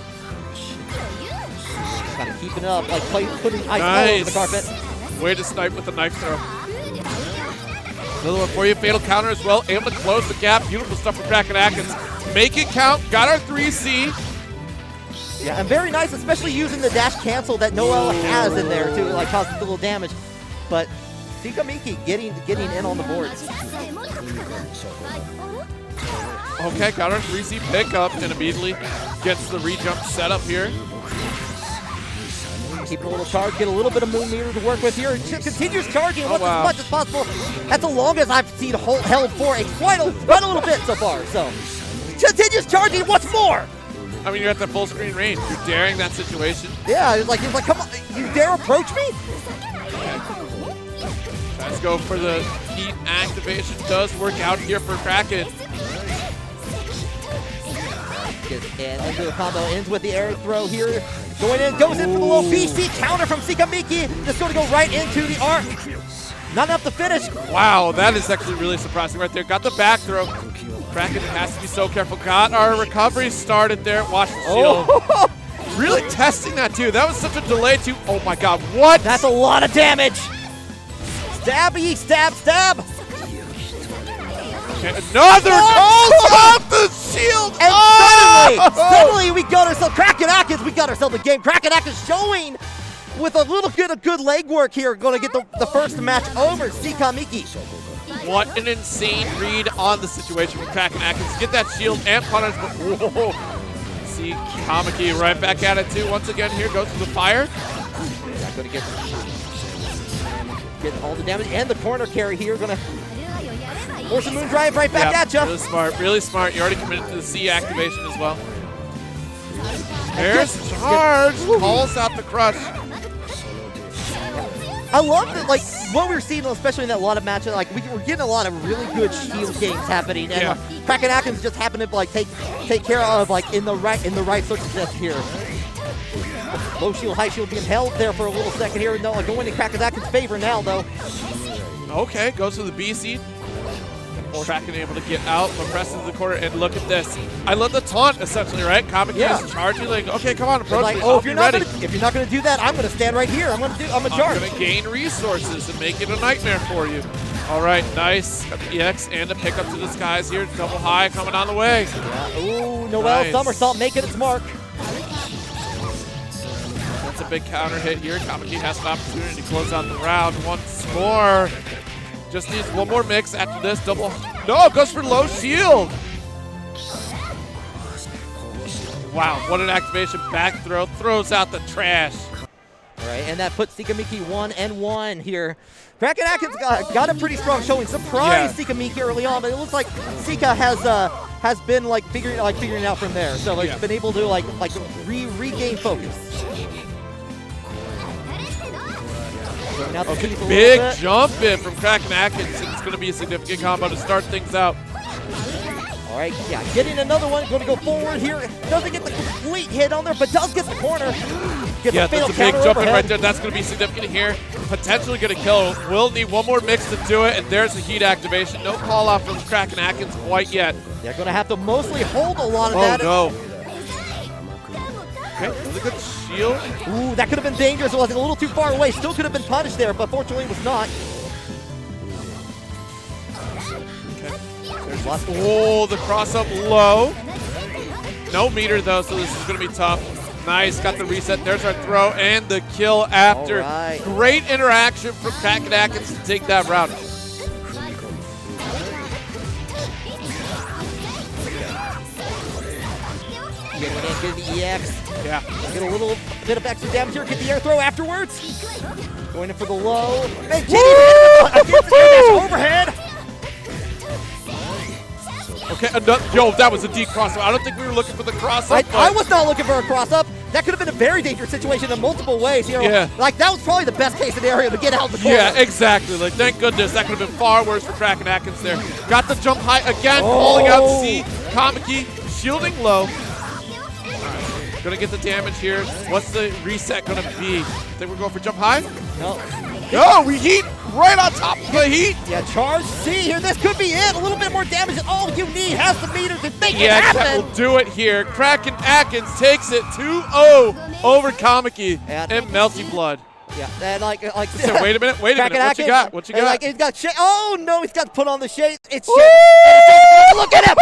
Kind of keeping it up, like putting ice all over the carpet. Way to snipe with the knife throw. Little one for you. Fatal counter as well. Able to close the gap. Beautiful stuff from Kraken Atkins. Make it count. Got our 3C. Yeah, and very nice, especially using the dash cancel that Noel has in there to cause a little damage. But Sikamiki getting in on the boards. Okay, got our 3C pickup and immediately gets the re-jump set up here. Keeping a little charge, get a little bit of moon meter to work with here. Continues charging as much as possible. That's the longest I've seen held for quite a little bit so far. So continues charging. What's more? I mean, you're at the full screen range. You're daring that situation. Yeah, it's like, come on, you dare approach me? Let's go for the heat activation. Does work out here for Kraken. Gets into the combo, ends with the air throw here. Going in, goes in for the low BC counter from Sikamiki. That's going to go right into the arc. Not enough to finish. Wow, that is actually really surprising right there. Got the back throw. Kraken has to be so careful. Got our recovery started there. Watch the shield. Oh. Really testing that too. That was such a delay too. Oh my god, what? That's a lot of damage. Stabby, stab. Okay, another off the shield. And suddenly we got ourselves, Kraken Atkins, we got ourselves a game. Kraken Atkins showing with a little bit of good leg work here, going to get the first match over. Sikamiki. What an insane read on the situation from Kraken Atkins. Get that shield and punish, but whoa. See Kamiki right back at it too. Once again, here goes to the fire. Not going to get all the damage, and the corner carry here going to force a moon drive right back at you. Really smart, really smart. You already committed to the C activation as well. There's charge, calls out the crush. I love that, like, what we were seeing, especially in that lot of matches, like, we're getting a lot of really good shield games happening, and Kraken Atkins just happened to, like, take care of, like, in the right circumstances here. Low shield, high shield being held there for a little second here. No, going in Kraken Atkins' favor now, though. Okay, goes to the B seed. Kraken able to get out, but presses the corner, and look at this. I love the taunt, essentially, right? Kamiki is charging, like, okay, come on, approach like, me. oh, if you're not gonna do that, I'm gonna stand right here. I'm gonna charge. I'm gonna gain resources and make it a nightmare for you. All right, nice. Got the EX and a pickup to the skies here. Double high coming on the way. Yeah. Ooh, Noel somersault making its mark. That's a big counter hit here. Kamiki has an opportunity to close out the round once more. Just needs one more mix after this. Double. No, goes for low shield. Wow, what an activation. Back throw. Throws out the trash. All right, and that puts Sikamiki 1-1 here. Kraken Atkins got a pretty strong showing. Surprised Sikamiki early on, but it looks like Sika has been like figuring it out from there. So like been able to regain focus. Okay, big jump in from Kraken Atkins. It's going to be a significant combo to start things out. All right, getting another one. Going to go forward here. Doesn't get the complete hit on there, but does get the corner. That's a big jump in right there. That's going to be significant here. Potentially going to kill. Will need one more mix to do it, and there's the heat activation. No call out from Kraken Atkins quite yet. They're going to have to mostly hold a lot of that. Oh, no. Okay, really good shield. Ooh, that could have been dangerous. It was a little too far away. Still could have been punished there, but fortunately it was not. Okay. Oh, the cross up low. No meter though, so this is going to be tough. Nice, got the reset. There's our throw and the kill after. Right. Great interaction from Kraken Atkins to take that round. Get the EX. Yeah. Get a little bit of extra damage here. Get the air throw afterwards. Going in for the low. Hey, overhead. Okay, yo, that was a deep cross-up. I don't think we were looking for the cross-up. I was not looking for a cross-up. That could have been a very dangerous situation in multiple ways. You know, yeah. Like, that was probably the best case scenario to get out the corner. Yeah, exactly. Like, thank goodness. That could have been far worse for Kraken Atkins there. Got the jump high again, calling out C. Kamiki, shielding low. Gonna get the damage here. What's the reset gonna be? Think we're going for jump high? No. No, we heat right on top of the heat. Yeah, charge C here. This could be it. A little bit more damage, and all you need has the meter to make it happen. Yeah, that will do it here. Kraken Atkins takes it 2-0 over Kamiki and Melty Blood. Yeah, and so wait a minute, what you got? What you got? Like, he's got shade. Oh no, he's got to put on the shade. It's shade. Look at him!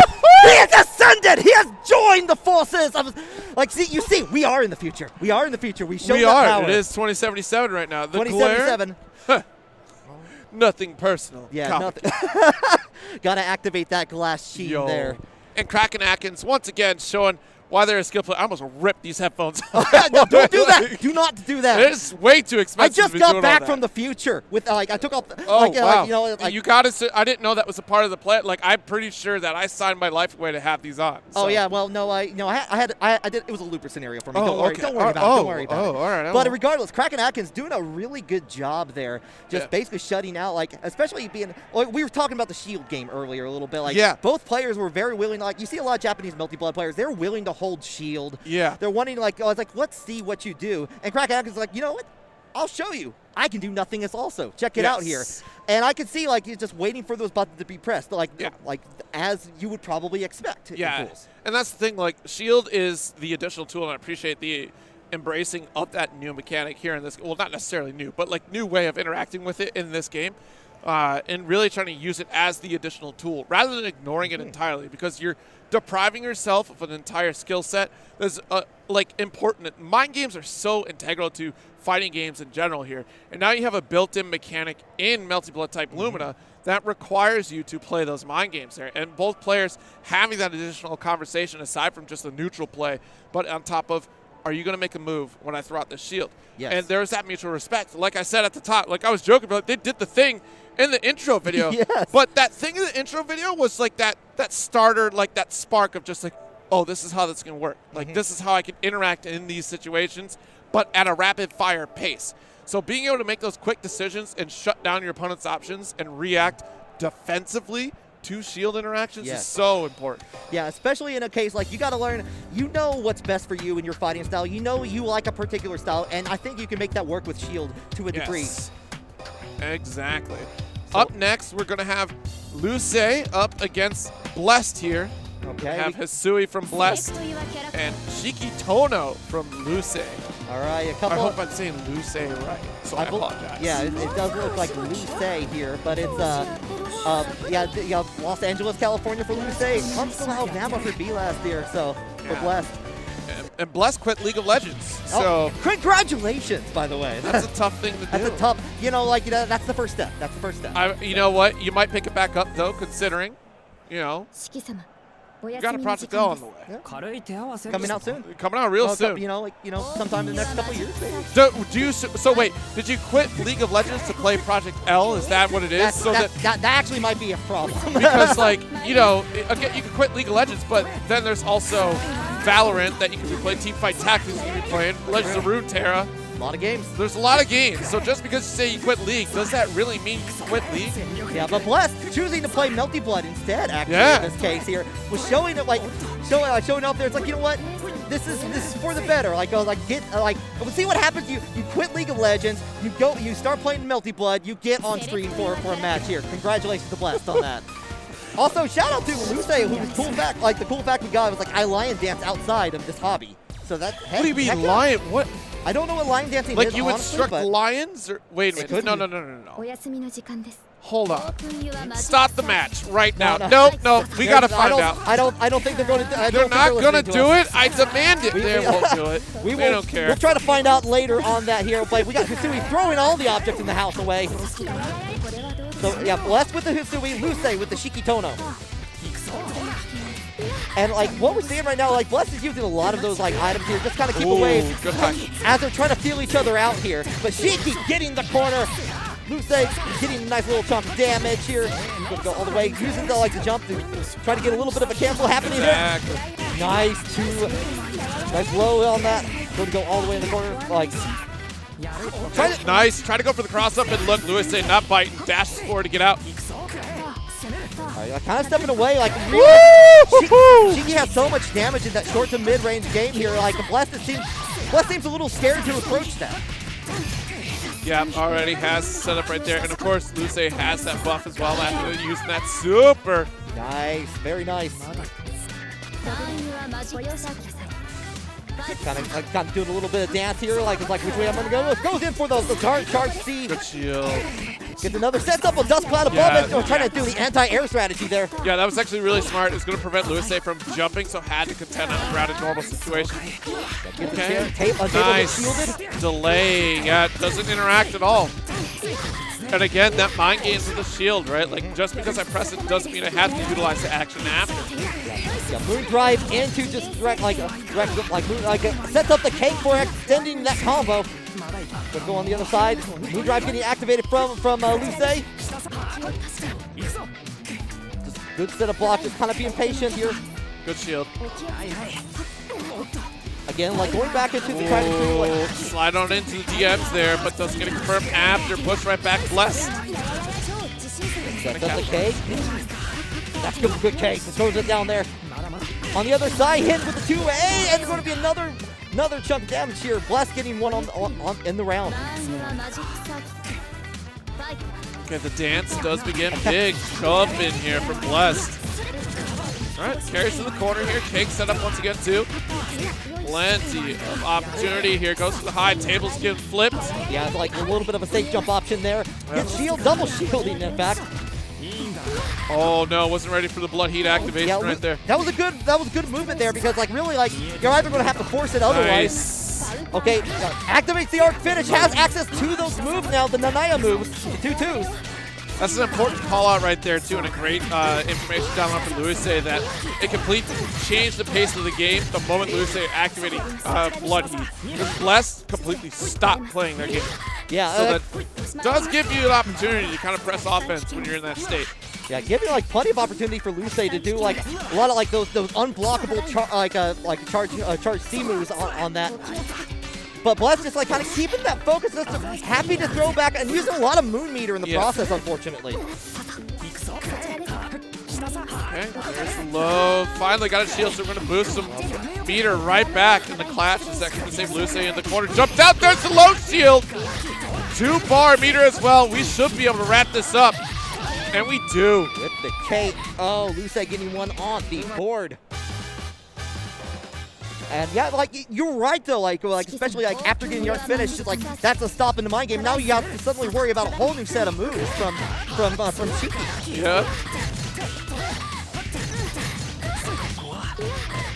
He has ascended. He has joined the forces. You see, we are in the future. We are in the future. We show that power. It is 2077 right now. The 2077. Glare, nothing personal. Yeah, nothing. Gotta activate that glass sheen there. And Kraken Atkins once again showing why they're a skill player. I almost ripped these headphones. No, don't do that. Do not do that. It is way too expensive. I just got back from the future with I took off. Wow. You got it. I didn't know that was a part of the plan. Like, I'm pretty sure that I signed my life away to have these on. So. Oh yeah. Well, no, I did. It was a looper scenario for me. Don't worry about it. Don't worry about it. All right. But regardless, Kraken Atkins doing a really good job there. Just basically shutting out, especially being. We were talking about the shield game earlier a little bit. Both players were very willing. You see a lot of Japanese multi-blood players. They're willing to hold shield. Yeah. They're wanting let's see what you do. And Kraken Atkins is like, you know what? I'll show you. I can do nothing else also. Check it out here. And I can see he's just waiting for those buttons to be pressed, as you would probably expect. Yeah. And that's the thing. Shield is the additional tool, and I appreciate the embracing of that new mechanic here in this. Well, not necessarily new, but new way of interacting with it in this game. And really trying to use it as the additional tool rather than ignoring it entirely, because you're depriving yourself of an entire skill set that's important. Mind games are so integral to fighting games in general here, and now you have a built-in mechanic in Melty Blood type Lumina that requires you to play those mind games there. And both players having that additional conversation aside from just the neutral play, but on top of, are you going to make a move when I throw out this shield? Yes. And there's that mutual respect. Like I said at the top, like I was joking, but they did the thing in the intro video. Yes. But that thing in the intro video was like that starter, like that spark of just like, oh, this is how this can work. Like this is how I can interact in these situations, but at a rapid fire pace. So being able to make those quick decisions and shut down your opponent's options and react defensively to shield interactions is so important. Yeah, especially in a case like you got to learn, you know what's best for you in your fighting style. You know you like a particular style, and I think you can make that work with shield to a degree. Exactly. So, up next, we're going to have Luce up against Blessed here. Okay. We have Hisui from Blessed and Shiki Tohno from Luce. All right, a couple. I hope I'm saying Luce right, so I apologize. Yeah, it does look like Luce here, but it's yeah, Los Angeles, California for Luce. It comes from Alabama for B last year, so for Blessed. And Blessed quit League of Legends, so congratulations, by the way. That's a tough thing to do. That's a tough, that's the first step. That's the first step. You know what? You might pick it back up though, considering, you got a Project L on the way. Yeah. Coming out soon. Coming out real soon. Sometime in the next couple years. Maybe. So wait, did you quit League of Legends to play Project L? Is that what it is? That actually might be a problem. Because again, you can quit League of Legends, but then there's also Valorant that you can be playing, Teamfight Tactics you can be playing, Legends of Runeterra. A lot of games. There's a lot of games. So just because you say you quit League, does that really mean you quit League? Yeah, but Blessed choosing to play Melty Blood instead, actually, in this case here, was showing it showing up there. It's like, you know what? This is for the better. We'll see what happens. You quit League of Legends, you start playing Melty Blood, you get on screen for a match here. Congratulations to Blessed on that. Also, shout out to Luce, who's cool fact. Like the cool fact we got was I lion dance outside of this hobby. So that. What do you mean lion? What? I don't know what lion dancing is. Like you instruct lions? Or wait a minute. No. Hold on. Stop the match right now. No. We gotta find out. I don't think they're going to. They're not gonna do it. I demand it. They won't do it. They don't care. We'll try to find out later on that here. But we got Hisui throwing all the objects in the house away. So yeah, Blessed with the Hisui, Luce with the Shiki Tohno. And what we're seeing right now, Blessed is using a lot of those items here, just kind of keep away as they're trying to feel each other out here. But Shiki getting the corner. Luce getting a nice little chunk of damage here. He's going to go all the way, using the jump to try to get a little bit of a cancel happening here. Nice low on that. Going to go all the way in the corner. Nice. Try to go for the cross up and look. Luce not biting. Dashes forward to get out. Kind of stepping away. Shiki has so much damage in that short to mid range game here. Blessed seems a little scared to approach that. Yeah, already has set up right there. And of course, Luce has that buff as well after using that super. Nice. Very nice. Kind of doing a little bit of dance here, which way I'm gonna go. Goes in for the charge C. Good shield. Gets another sets up a dust cloud above it. Trying to do the anti-air strategy there. Yeah, that was actually really smart. It's gonna prevent Luce from jumping, so had to contend on the ground in normal situations. Okay. Nice. Delay. Yeah, it doesn't interact at all. And again, that mind games with the shield, right? Just because I press it doesn't mean I have to utilize the action after. Yeah, Moon Drive into just sets up the cake for extending that combo. Gonna go on the other side. Moon Drive getting activated from Luce. Just good set of blocks, just kind of being patient here. Good shield. Again, going back into the trying to slide on into the DMs there, but doesn't get it confirmed after. Push right back, Blessed. That's the cake. That's good cake. Just throws it down there. On the other side, hit with the 2A, and there's going to be another chunk of damage here. Blessed getting one on in the round. Okay, the dance does begin. Big jump in here for Blessed. All right, carries to the corner here. Cake set up once again too. Plenty of opportunity here. Goes to the high. Tables get flipped. Yeah, it's a little bit of a safe jump option there. Yep. Shield, double shielding in fact. Oh no, wasn't ready for the blood heat activation right there. That was a good movement there because you're either going to have to force it otherwise. Nice. Okay, activates the arc finish, has access to those moves now, the Nanaya moves, the 2-2s. That's an important call out right there too, and a great information down for Luce that it completely changed the pace of the game the moment Luce activated Blood Heat. Because Bless completely stopped playing their game. Yeah. So that does give you an opportunity to kind of press offense when you're in that state. Yeah, giving like plenty of opportunity for Luce to do like a lot of like those unblockable charge C moves on that. But Bless just like kind of keeping that focus, just happy to throw back and using a lot of Moon Meter in the process, unfortunately. Okay, there's the low. Finally got a shield, so we're going to boost some meter right back in the clash. The second to save Luce in the corner. Jumped out, there's the low shield. 2-bar meter as well. We should be able to wrap this up. And we do. With the cake. Oh, Luce getting one on the board. And yeah, like you're right though, like especially like after getting your finished, just like that's a stop in the mind game. Now you have to suddenly worry about a whole new set of moves from Shiki. Yeah.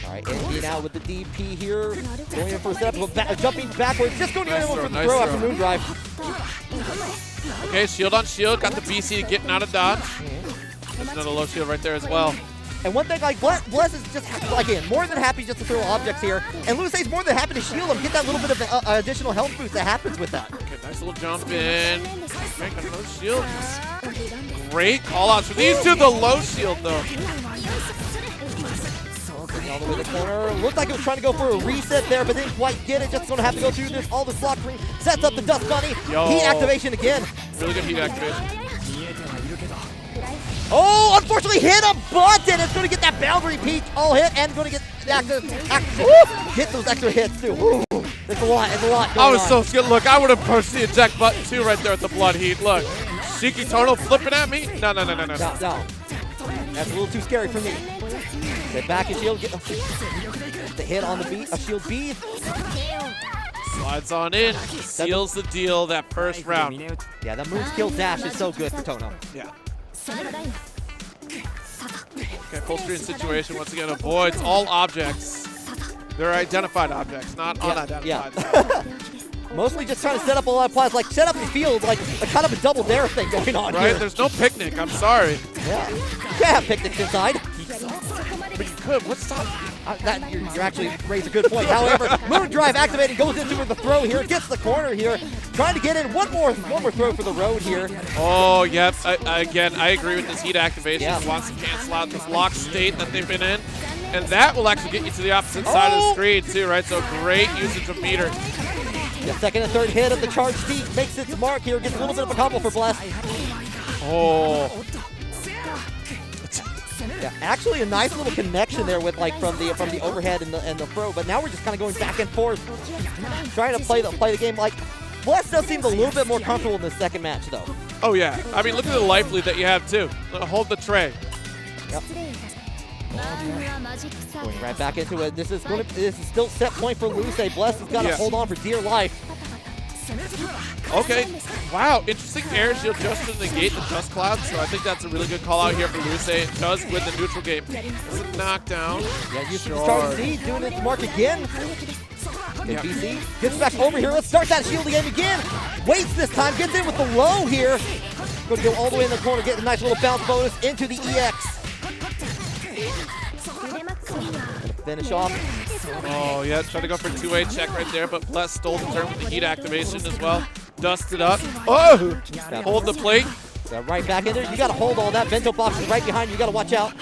All right, Andy now with the DP here, going in for a setup, jumping backwards, just going in for the throw after Moon Drive. Okay, shield on shield, got the BC getting out of dodge. There's another low shield right there as well. And one thing, like, Bless is just, again, more than happy just to throw objects here. And Luce's more than happy to shield him, get that little bit of additional health boost that happens with that. Okay, nice little jump in. Okay, got another shield. Great call-outs for these two. The low shield, though. All the way to the corner. Looked like it was trying to go for a reset there, but didn't quite get it. Just going to have to go through this. All the block ring sets up the Dust Bunny. Heat activation again. Really good heat activation. Oh, unfortunately hit a button. It's going to get that boundary peak all hit and going to get hit those extra hits too. Ooh, it's a lot. It's a lot. I was so scared. Look, I would have pushed the eject button too right there at the blood heat. Look, Shiki Tohno flipping at me. No. That's a little too scary for me. Get back and shield. Get the hit on the beat. A shield B. Slides on in. Seals the deal that first round. Yeah, that move skill dash is so good for Tohno. Yeah. Okay, full screen situation once again avoids all objects. They're identified objects, not unidentified. Yeah. Mostly just trying to set up a lot of plays, like set up the field, like a kind of a double dare thing going on right? here. There's no picnic, I'm sorry. Yeah. You can't have picnics inside. But you could, what's stopping you? You're actually raised a good point. However, Moon Drive activated, goes into the throw here, gets the corner here, trying to get in. One more throw for the road here. Oh, yep. Again, I agree with this heat activation. Yeah. Wants to cancel out this lock state that they've been in. And that will actually get you to the opposite side of the screen too, right? So great usage of meter. The second and third hit of the charge steep makes its mark here, gets a little bit of a combo for Bless. Oh. Yeah, actually a nice little connection there with like from the overhead and the throw, but now we're just kind of going back and forth, trying to play the game. Like Bless does seem a little bit more comfortable in this second match though. Oh yeah, I mean look at the life lead that you have too. Hold the tray. Yep. Going right back into it. This is still set point for Luce. Bless has got to hold on for dear life. Okay. Wow. Interesting air shield just to negate the dust cloud. So I think that's a really good call out here for Luce. It does win the neutral game. It's a knockdown. Yeah, using the charge Z, doing its mark again. And BC gets back over here. Let's start that shield game again. Waits this time. Gets in with the low here. Going to go all the way in the corner. Get a nice little bounce bonus into the EX. Finish off. Oh, yeah, trying to go for a two-way check right there, but Bless stole the turn with the heat activation as well. Dusted up. Oh! Hold the plate. Yeah, right back in there. You got to hold all that. Bento box is right behind you. You got to watch out.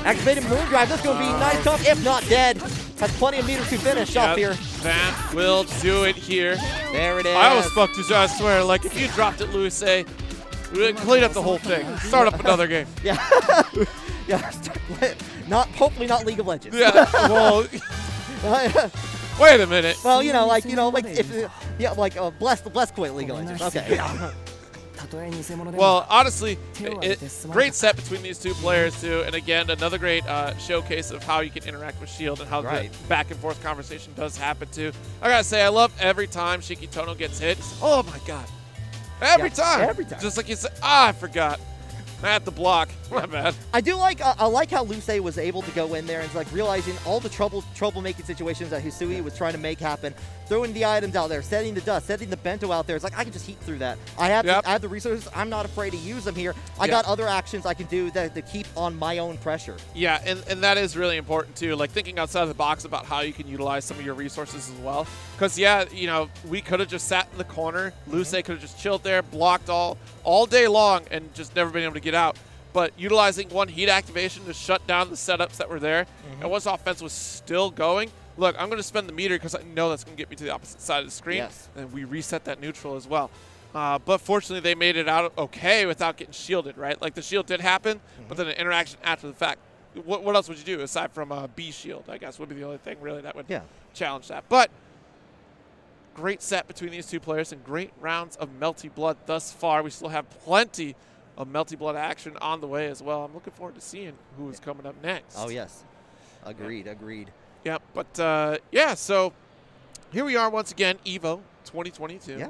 Activated Moon Drive. This is going to be nice tough, if not dead. Has plenty of meters to finish off here. That will do it here. There it is. I almost fucked you, I swear. Like, if you dropped it, Luce, we would clean up the whole thing. Start up another game. Yeah. Yeah. Hopefully not League of Legends. Yeah, well, wait a minute. Well, Bless quit League of Legends. Okay. Well, honestly, great set between these two players too, and again, another great showcase of how you can interact with Shield and how the back and forth conversation does happen too. I gotta say, I love every time Shiki Tohno gets hit. Oh my god, every time. Every time. Just like you said, I forgot. At the block. My bad. I do like I like how Luce was able to go in there and like realizing all the troublemaking situations that Hisui was trying to make happen, throwing the items out there, setting the dust, setting the bento out there. It's like I can just heat through that. I have the resources. I'm not afraid to use them here. I got other actions I can do to keep on my own pressure. Yeah, and that is really important too. Like thinking outside of the box about how you can utilize some of your resources as well. Because we could have just sat in the corner. Luce could have just chilled there, blocked all day long, and just never been able to get out. But utilizing one heat activation to shut down the setups that were there, and once offense was still going, look, I'm going to spend the meter because I know that's going to get me to the opposite side of the screen, and we reset that neutral as well. But fortunately, they made it out okay without getting shielded, right? Like the shield did happen, but then an interaction after the fact. What else would you do aside from a B shield, I guess, would be the only thing really that would challenge that. But great set between these two players and great rounds of Melty Blood thus far. We still have plenty of Melty Blood action on the way as well. I'm looking forward to seeing who is coming up next. Oh, yes. Agreed. Yeah, but so here we are once again, EVO 2022. Yeah.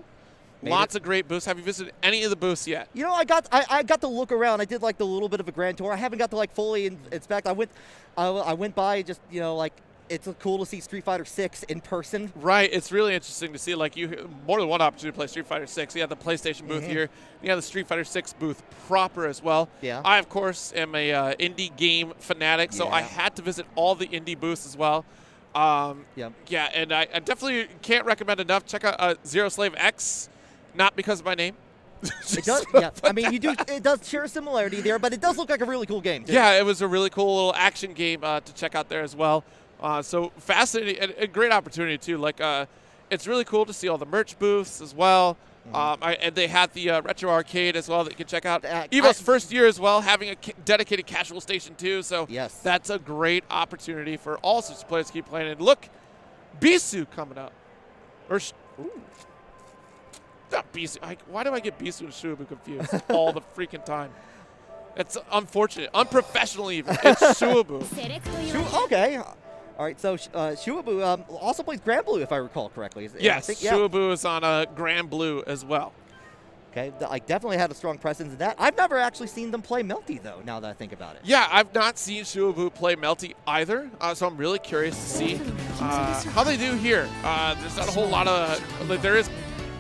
Lots of great booths. Have you visited any of the booths yet? You know, I got to look around. I did like the little bit of a grand tour. I haven't got to like fully inspect. I went by just, it's cool to see Street Fighter 6 in person. Right. It's really interesting to see more than one opportunity to play Street Fighter 6. You have the PlayStation booth here. You have the Street Fighter 6 booth proper as well. Yeah. I, of course, am a indie game fanatic, so I had to visit all the indie booths as well. Yeah, and I definitely can't recommend enough. Check out Zero Slave X, not because of my name. It does, yeah. I mean, it does share a similarity there, but it does look like a really cool game, too. Yeah, it was a really cool little action game to check out there as well. So fascinating and a great opportunity too. It's really cool to see all the merch booths as well. And they had the retro arcade as well that you can check out. EVO's first year as well, having a dedicated casual station too. So that's a great opportunity for all sorts of players to keep playing. And look, Bisu coming up. Not Bisu. Why do I get Bisu and Shuabu confused all the freaking time? It's unfortunate, unprofessional even. It's Shuabu. Okay. All right, so Shuabu also plays Grand Blue, if I recall correctly. Yes, Shuabu is on Grand Blue as well. Okay, I definitely had a strong presence in that. I've never actually seen them play Melty, though, now that I think about it. Yeah, I've not seen Shuabu play Melty either, so I'm really curious to see how they do here. There's not a whole lot of there is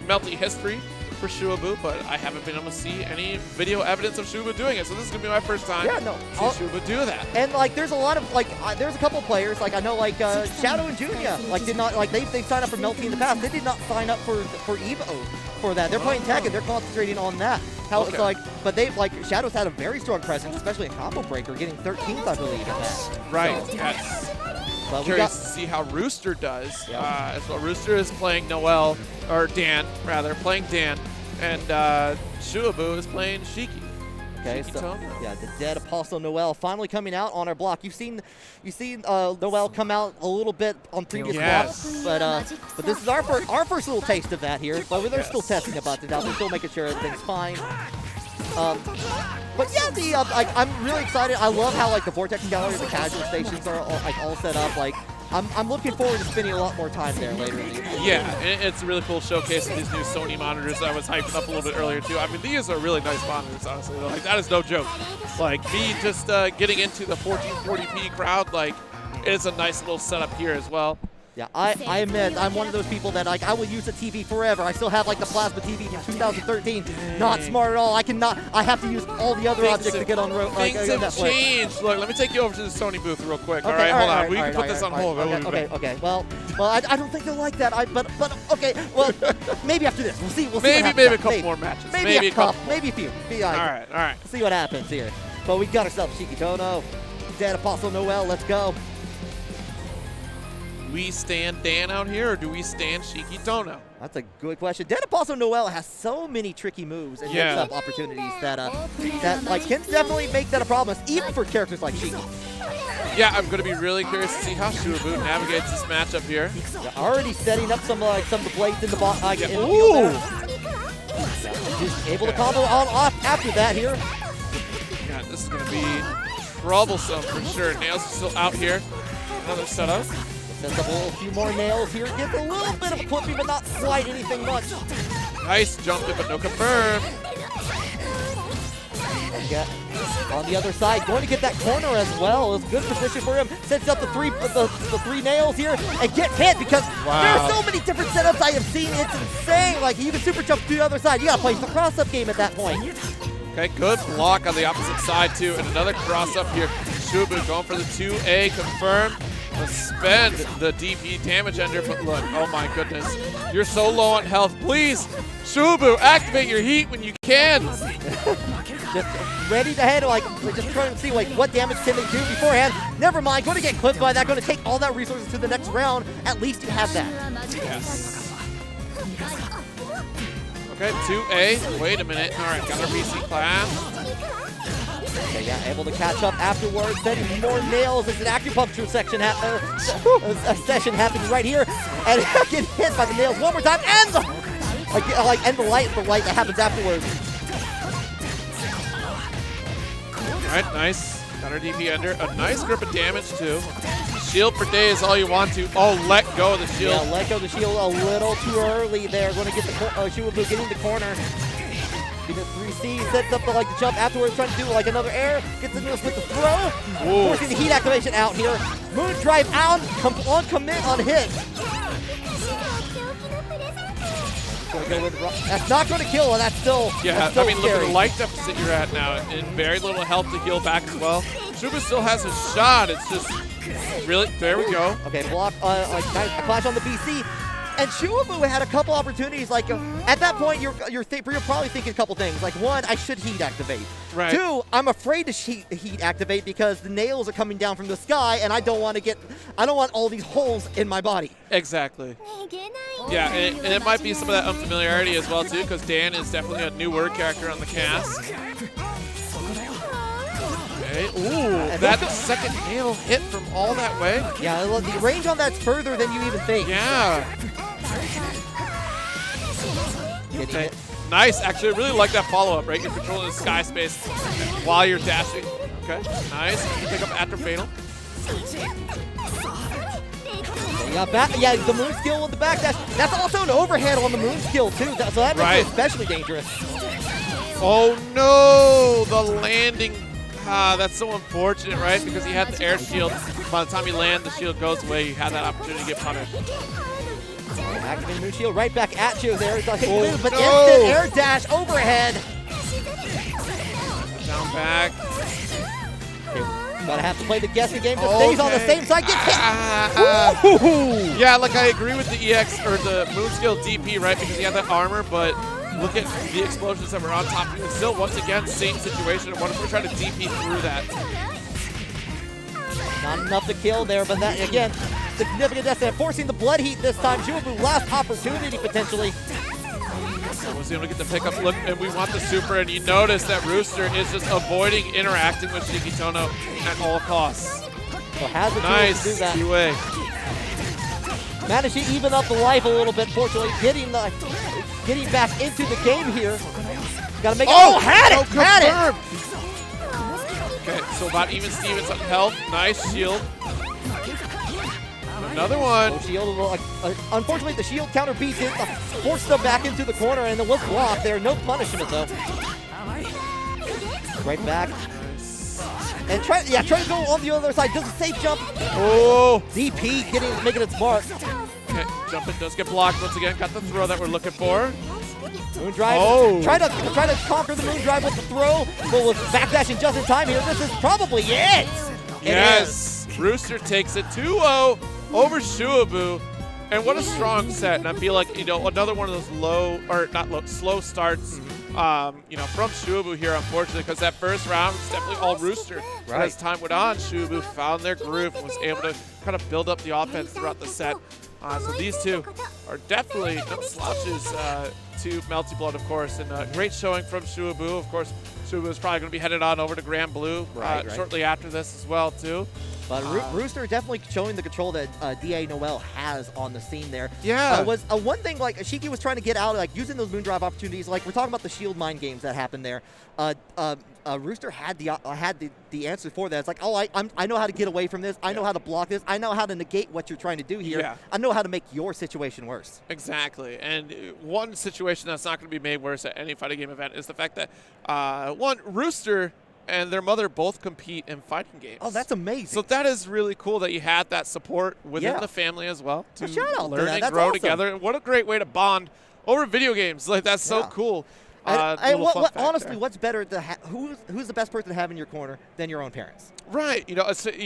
Melty history for Shuabu, but I haven't been able to see any video evidence of Shuabu doing it, so this is going to be my first time see Shuabu do that. And, there's a lot of, there's a couple of players, I know, Shadow and Junia, did not, they signed up for Melty in the past. They did not sign up for EVO for that. They're playing Tekken. They're concentrating on that. But Shadow's had a very strong presence, especially in Combo Breaker, getting 13th, I believe, in that. Right, so, yes. Well, curious to see how Rooster does as well. Rooster is playing Noel, or Dan, rather, playing Dan, and Shuabu is playing Shiki. Okay, so the dead Apostle Noel finally coming out on our block. You've seen Noel come out a little bit on previous blocks, but this is our first little taste of that here. But they're still testing about it out. They're still making sure everything's fine. But yeah, I'm really excited. I love how the Vortex Gallery, the casual stations are all set up. I'm looking forward to spending a lot more time there later in the year. Yeah, and it's a really cool showcase of these new Sony monitors that I was hyping up a little bit earlier too. I mean, these are really nice monitors, honestly. That is no joke. Me just getting into the 1440p crowd, it's a nice little setup here as well. Yeah, I admit, I'm one of those people that I will use a TV forever. I still have the plasma TV from 2013. Not smart at all. I have to use all the other objects to get on road. Things have changed. Look, let me take you over to the Sony booth real quick. All right, hold on. We can put this on hold. Okay. Well, I don't think they'll like that. But okay. Well, maybe after this, we'll see. Maybe a couple more matches. Maybe a couple. Maybe a few. All right. See what happens here. But we got ourselves Shiki Tohno, Dead Apostle Noel. Let's go. We stand Dan out here, or do we stand Shiki Tohno? That's a good question. Dead Apostle Noel has so many tricky moves and mix-up opportunities that can definitely make that a problem, even for characters like Shiki. Yeah, I'm going to be really curious to see how Shuabu navigates this matchup here. Already setting up some of the blades in the bot. He's able to combo on off after that here. Yeah, this is going to be troublesome for sure. Nails are still out here. Another setup. Sets up a few more nails here. Gets a little bit of clipping, but not quite anything much. Nice jumping, but no confirm. On the other side, going to get that corner as well. It's good position for him. Sets up the three nails here and get hit because there are so many different setups I have seen. It's insane. Like, you can super jump to the other side. You got to play the cross-up game at that point. Okay, good block on the opposite side, too. And another cross-up here. Shubu going for the 2A confirmed. Let's spend the DP damage ender, but look, oh my goodness. You're so low on health. Please, Shubu, activate your heat when you can. Just ready to handle, like, we're just trying to see, like, what damage can they do beforehand. Never mind, going to get clipped by that, going to take all that resources to the next round. At least you have that. Yes. Okay, 2A. Wait a minute. All right, got our BC class. Okay, yeah, able to catch up afterwards. Sending more nails. There's an acupuncture section a session happening right here, and getting hit by the nails one more time, and the light that happens afterwards. All right, nice. Got our DP under. A nice grip of damage too. Shield per day is all you want to. Oh, let go of the shield. Yeah, let go of the shield a little too early there. Going to get the Shubu getting the corner. Getting a 3C, sets up the jump afterwards, trying to do like another air. Gets into us with the throw. Ooh. Forcing the heat activation out here. Moon drive out on commit on hit. That's not going to kill, and that's still I mean, look at the light deficit you're at now, and very little health to heal back as well. Shubu still has a shot. It's just really, there we go. Okay, block, a clash on the BC. And Shubu had a couple opportunities. Like, at that point, you're probably thinking a couple things. Like, one, I should heat activate. Right. Two, I'm afraid to heat activate because the nails are coming down from the sky, and I don't want all these holes in my body. Exactly. Yeah, and it might be some of that unfamiliarity as well too, because Dan is definitely a newer character on the cast. Okay. Ooh, that second nail hit from all that way. Yeah, the range on that's further than you even think. Yeah. Okay. Nice. Actually, I really like that follow-up, right? You're controlling the sky space while you're dashing. Okay. Nice. You pick up after fatal. Yeah, the moon skill with the back dash. That's also an overhand on the moon skill, too. So that makes it especially dangerous. Oh, no. The landing. That's so unfortunate, right? Because he had the air shield. By the time you land, the shield goes away. You had that opportunity to get punished. Activating moon shield right back at you there. But no. instant air dash overhead. Down back. Okay, gotta have to play the guessing game. Just stays on the same side. Gets hit. Yeah, like I agree with the EX or the moon skill DP, right? Because he had that armor, but look at the explosions that were on top of you. Still, once again, same situation. What if we're trying to DP through that? Not enough to kill there, but that, again, significant death. Forcing the blood heat this time. Shubu, last opportunity potentially. Was able to get the pickup look, and we want the super, and you notice that Rooster is just avoiding interacting with Shiki Tohno at all costs. So has a nice to do that. 2A. Managed to even up the life a little bit, fortunately, getting back into the game here. Gotta make it. Oh, had it! Had it! Okay, so about even Stevens on health. Nice shield. Another one. Oh, shield, unfortunately, the shield counter beats it, forced them back into the corner, and it was blocked there. No punishment, though. Right back. And try to go on the other side. Does a safe jump. Oh. DP making its mark. Okay, jumping does get blocked once again. Got the throw that we're looking for. Moon drive. Oh. Try to conquer the moon drive with the throw, but with backdashing just in time here. This is probably it. Yes. Rooster takes it 2-0 over Shubu. And what a strong set. And I feel like, another one of those slow starts, from Shubu here, unfortunately, because that first round was definitely all Rooster. Right. As time went on, Shubu found their groove and was able to kind of build up the offense throughout the set. So these two are definitely no slouches to Melty Blood, of course, and a great showing from Shubu. Of course, Shubu is probably going to be headed on over to Grand Blue shortly after this as well, too. But Rooster definitely showing the control that DA Noel has on the scene there. Yeah. Was one thing like Shiki was trying to get out, like using those Moondrive opportunities. Like we're talking about the shield mine games that happened there. Rooster had the answer for that. It's like, oh, I know how to get away from this. I know how to block this. I know how to negate what you're trying to do here. Yeah. I know how to make your situation worse. Exactly. And one situation that's not going to be made worse at any fighting game event is the fact that one, Rooster and their mother both compete in fighting games. Oh, that's amazing. So that is really cool that you had that support within the family as well to shout out learn to and that's grow awesome. together. What a great way to bond over video games. Like, that's so cool. Honestly, what's better to who's the best person to have in your corner than your own parents? Right. You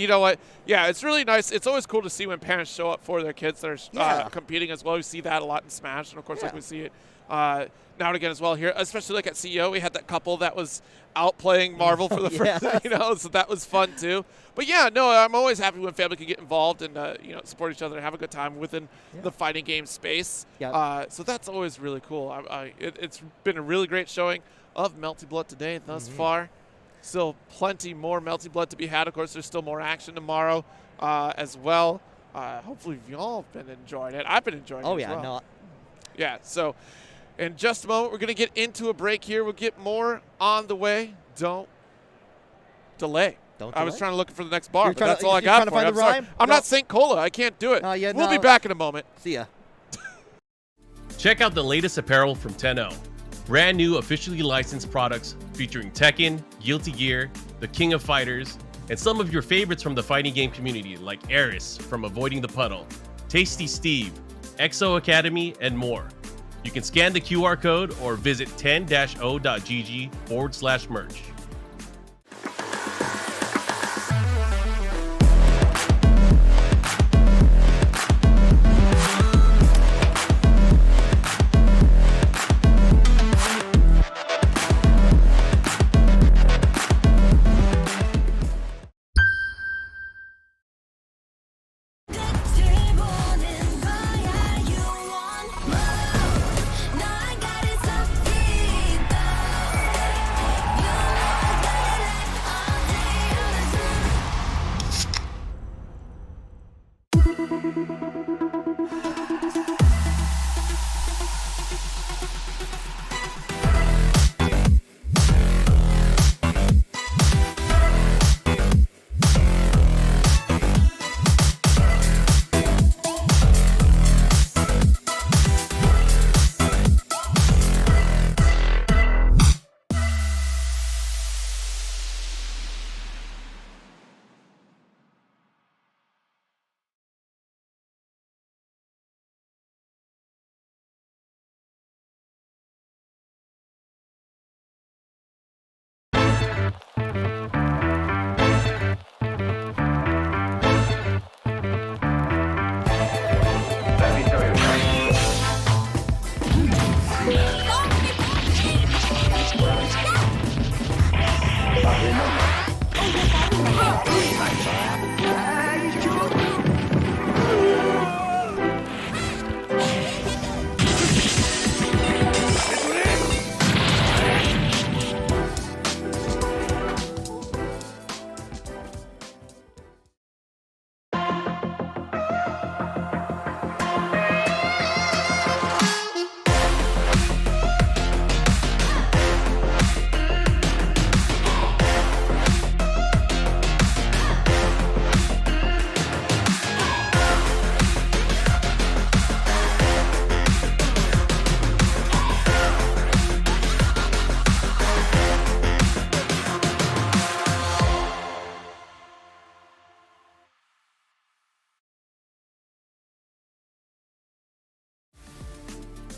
know what? Yeah, it's really nice. It's always cool to see when parents show up for their kids that are competing as well. We see that a lot in Smash, and of course, like we see it now and again as well here, especially like at CEO. We had that couple that was out playing Marvel for the first, so that was fun too. But yeah, no, I'm always happy when family can get involved and support each other and have a good time within the fighting game space. So that's always really cool. It's been a really great showing of Melty Blood today thus far. Still plenty more Melty Blood to be had. Of course, there's still more action tomorrow as well. Hopefully, y'all have been enjoying it. I've been enjoying it as well. No. Yeah, so in just a moment, we're going to get into a break here. We'll get more on the way. Don't delay. I was trying to look for the next bar, but that's all I got for you. I'm sorry. I'm not St. Cola. I can't do it. We'll be back in a moment. See ya. Check out the latest apparel from Tohno. Brand new officially licensed products featuring Tekken, Guilty Gear, the King of Fighters, and some of your favorites from the fighting game community like Eris from Avoiding the Puddle, Tasty Steve, Exo Academy, and more. You can scan the QR code or visit 10-o.gg/merch.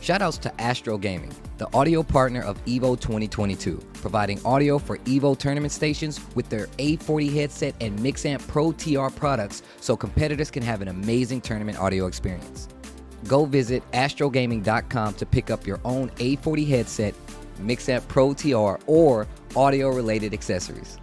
Shoutouts to Astro Gaming, the audio partner of EVO 2022, providing audio for EVO tournament stations with their A40 headset and Mixamp Pro TR products so competitors can have an amazing tournament audio experience. Go visit astrogaming.com to pick up your own A40 headset, Mixamp Pro TR, or audio-related accessories.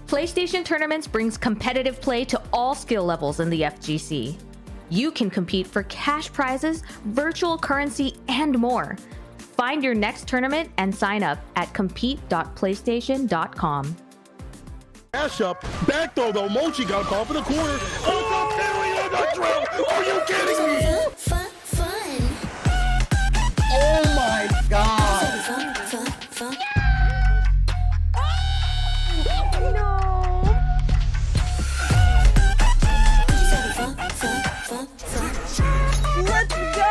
PlayStation Tournaments brings competitive play to all skill levels in the FGC. You can compete for cash prizes, virtual currency, and more. Find your next tournament and sign up at compete.playstation.com. Dash up, back throw though. Mochi got a call for the corner. Oh, the parry on the drill. Are you kidding me? Oh my God. Let's go!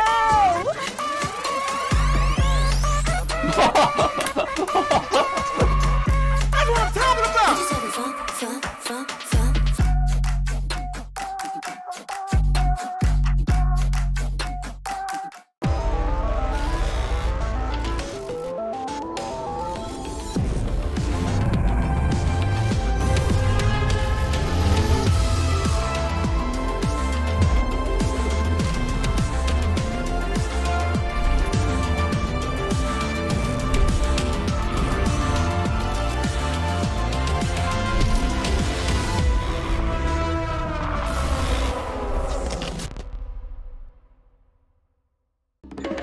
That's what I'm talking about!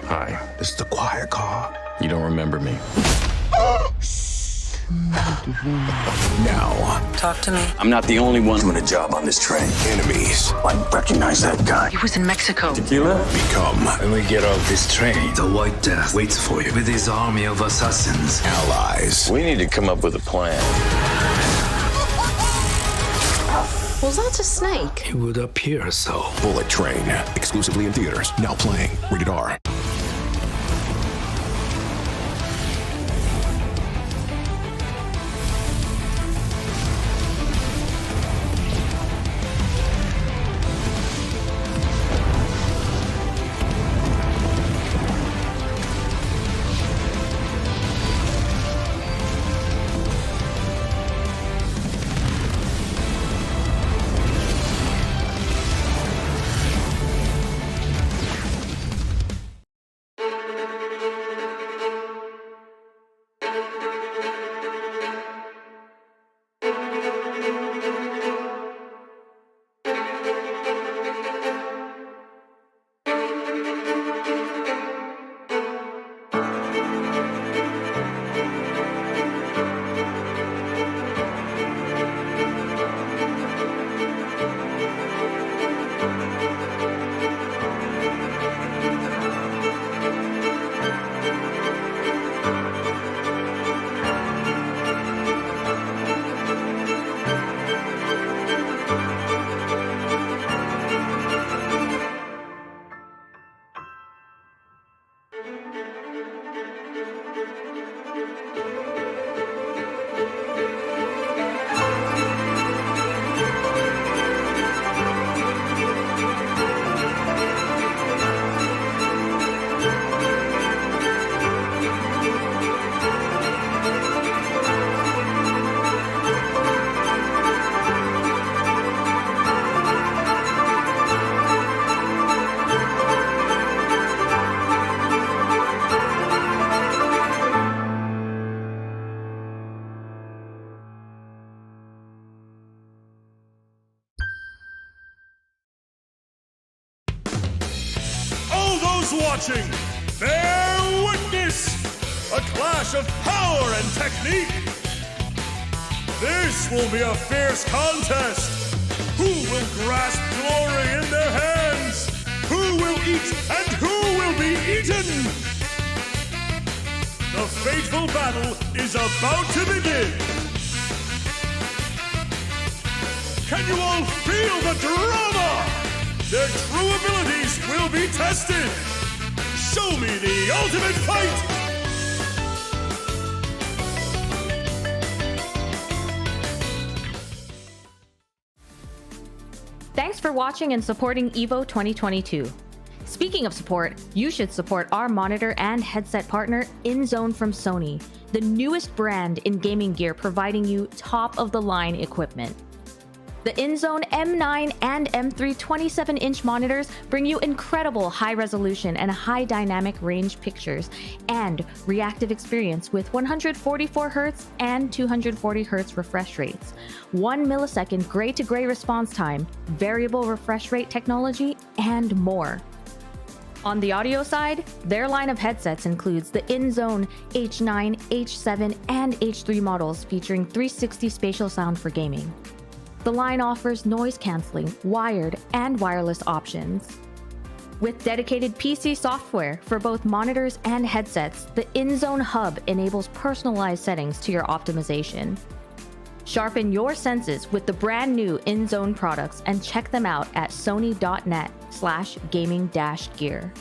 Hi, this is the quiet car. You don't remember me. Now. Talk to me. I'm not the only one doing a job on this train. Enemies. I recognize that guy. He was in Mexico. Tequila? Become. When we get off this train, the White Death waits for you with his army of assassins. Allies. We need to come up with a plan. Was that a snake? It would appear so. Bullet Train. Exclusively in theaters. Now playing. Rated R. Watching, bear witness, a clash of power and technique. This will be a fierce contest. Who will grasp glory in their hands? Who will eat and who will be eaten? The fateful battle is about to begin. Can you all feel the drama? Their true abilities will be tested. Show me the ultimate fight! Thanks for watching and supporting EVO 2022. Speaking of support, you should support our monitor and headset partner, InZone from Sony, the newest brand in gaming gear providing you top-of-the-line equipment. The InZone M9 and M3 27-inch monitors bring you incredible high-resolution and high-dynamic range pictures and reactive experience with 144Hz and 240Hz refresh rates, 1 millisecond gray-to-gray response time, variable refresh rate technology, and more. On the audio side, their line of headsets includes the InZone H9, H7, and H3 models featuring 360 spatial sound for gaming. The line offers noise-canceling, wired, and wireless options. With dedicated PC software for both monitors and headsets, the InZone Hub enables personalized settings to your optimization. Sharpen your senses with the brand new InZone products and check them out at sony.net/gaming-gear.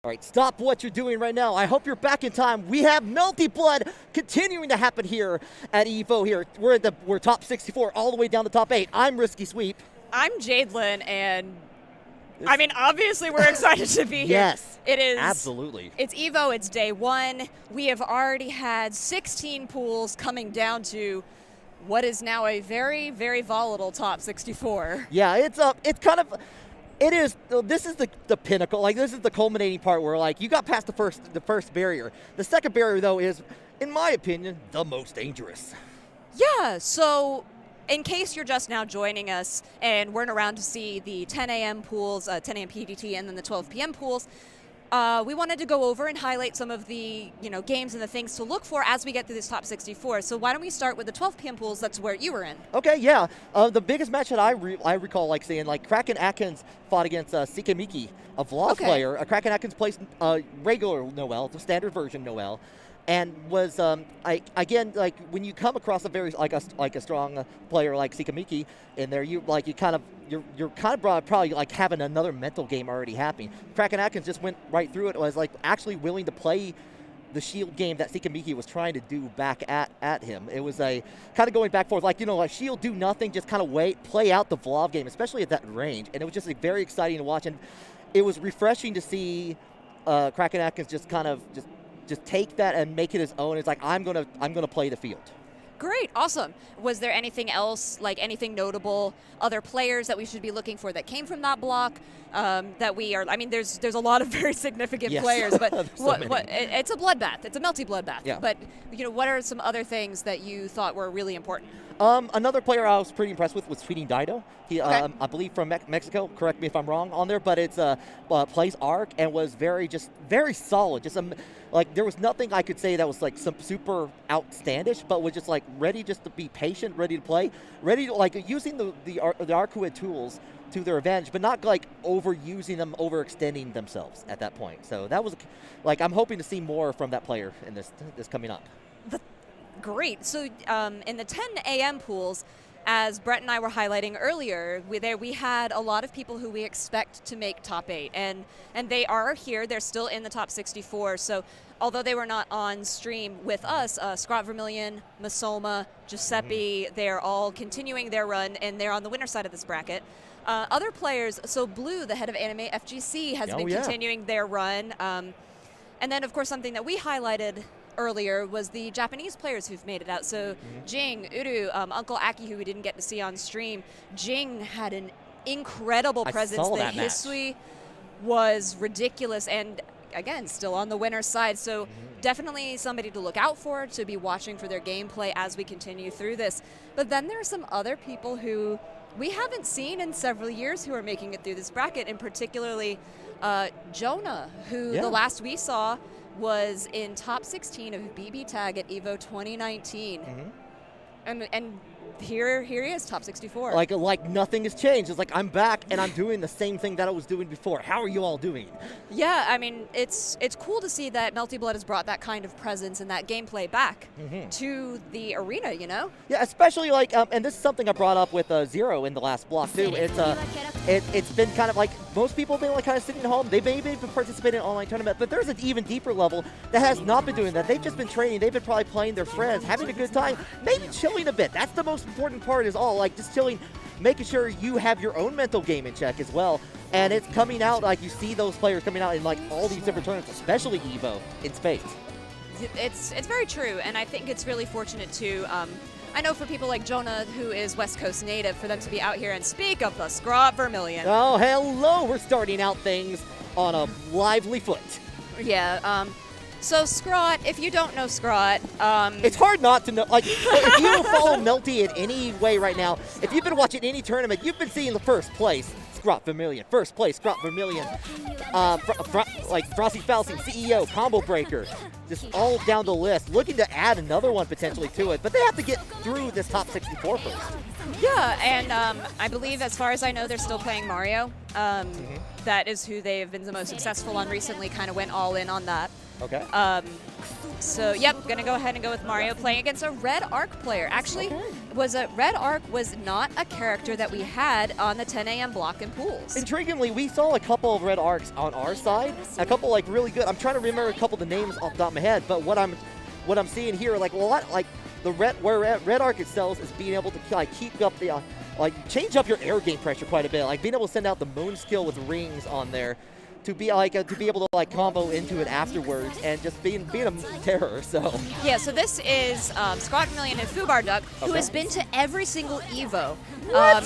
All right, stop what you're doing right now. I hope you're back in time. We have Melty Blood continuing to happen here at EVO here. We're top 64 all the way down to top 8. I'm Risky Sweep. I'm Jadelyn, and I mean, obviously we're excited to be here. Yes, it is. Absolutely. It's EVO, it's day 1. We have already had 16 pools coming down to what is now a very, very volatile top 64. Yeah, it's kind of... It is. This is the pinnacle. Like, this is the culminating part where, like, you got past the first barrier. The second barrier, though, is, in my opinion, the most dangerous. Yeah. So, in case you're just now joining us and weren't around to see the 10 a.m. pools, 10 a.m. PDT, and then the 12 p.m. pools, we wanted to go over and highlight some of the games and the things to look for as we get through this top 64. So why don't we start with the 12 p.m. pools? That's where you were in. Okay, yeah. The biggest match that I recall, like, seeing, like, Kraken Atkins fought against Sikimiki, a Vlov player. Kraken Atkins plays regular Noel, the standard version Noel, and was again, like, when you come across a very like a strong player like Sikimiki in there, you're kind of probably like having another mental game already happening. Kraken Atkins just went right through it. Was like actually willing to play the shield game that Sikimiki was trying to do back at him. It was a kind of going back and forth, like, like shield, do nothing, just kind of wait, play out the Vlov game, especially at that range. And it was just like, very exciting to watch, and it was refreshing to see Kraken Atkins just kind of just take that and make it his own. It's like, I'm gonna play the field. Great, awesome. Was there anything else, like anything notable, other players that we should be looking for that came from that block? That we are. I mean, there's a lot of very significant players, but it's a bloodbath. It's a Melty bloodbath. Yeah. But what are some other things that you thought were really important? Another player I was pretty impressed with was Tweeting Dido. He, I believe from Mexico. Correct me if I'm wrong on there, but it's plays Arc and was very solid. Just like, there was nothing I could say that was like some super outstandish, but was just like ready just to be patient, ready to play, ready to like using the Arcueid tools to their advantage, but not like overusing them, overextending themselves at that point. So that was like, I'm hoping to see more from that player in this coming up. Great. So in the 10 a.m. pools, as Brett and I were highlighting earlier, we had a lot of people who we expect to make top 8, and they are here. They're still in the top 64. So although they were not on stream with us, Scrot Vermilion, Masoma, Giuseppe, they're all continuing their run, and they're on the winner side of this bracket. Other players, so Blue, the head of Anime FGC, has been continuing their run. And then, of course, something that we highlighted earlier was the Japanese players who've made it out. So Jing, Uru, Uncle Aki, who we didn't get to see on stream. Jing had an incredible presence. The Hisui was ridiculous, and again, still on the winner's side. So definitely somebody to look out for, to be watching for their gameplay as we continue through this. But then there are some other people who we haven't seen in several years who are making it through this bracket, and particularly Jonah, who the last we saw was in top 16 of BB Tag at EVO 2019. And here he is, top 64. Like nothing has changed. It's like, I'm back and I'm doing the same thing that I was doing before. How are you all doing? Yeah, I mean, it's cool to see that Melty Blood has brought that kind of presence and that gameplay back to the arena, Yeah, especially like, and this is something I brought up with Zero in the last block too. It's been kind of like, most people have been like kind of sitting at home. They've maybe been participating in an online tournament, but there's an even deeper level that has not been doing that. They've just been training. They've been probably playing their friends, having a good time, maybe chilling a bit. That's the most important part, is all like just chilling, making sure you have your own mental game in check as well. And it's coming out, like, you see those players coming out in like all these different tournaments, especially EVO in spades. It's very true, and I think it's really fortunate too. I know for people like Jonah, who is West Coast native, for them to be out here and speak of the Scrot Vermilion. Oh, hello! We're starting out things on a lively foot. Yeah. So Scrot, if you don't know Scrot, it's hard not to know. Like, if you follow Melty in any way right now, if you've been watching any tournament, you've been seeing the first place Scrot Vermilion, first place Scrot Vermilion, like Frosty Falsing, CEO, Combo Breaker, just all down the list, looking to add another one potentially to it. But they have to get through this top 64 first. Yeah, and I believe, as far as I know, they're still playing Mario. That is who they've been the most successful on recently, kind of went all in on that. Okay. So, yep, gonna go ahead and go with Mario playing against a Red Arc player. Actually, Red Arc was not a character that we had on the 10 a.m. block and pools. Intriguingly, we saw a couple of Red Arcs on our side, a couple like really good. I'm trying to remember a couple of the names off the top of my head, but what I'm seeing here, like a lot, like the Red Arc excels is being able to like keep up the change up your air game pressure quite a bit, like being able to send out the moon skill with rings on there. To be able to like combo into it afterwards and just being a terror. So yeah, so this is Scott Million and Fubar Duck, who has been to every single Evo,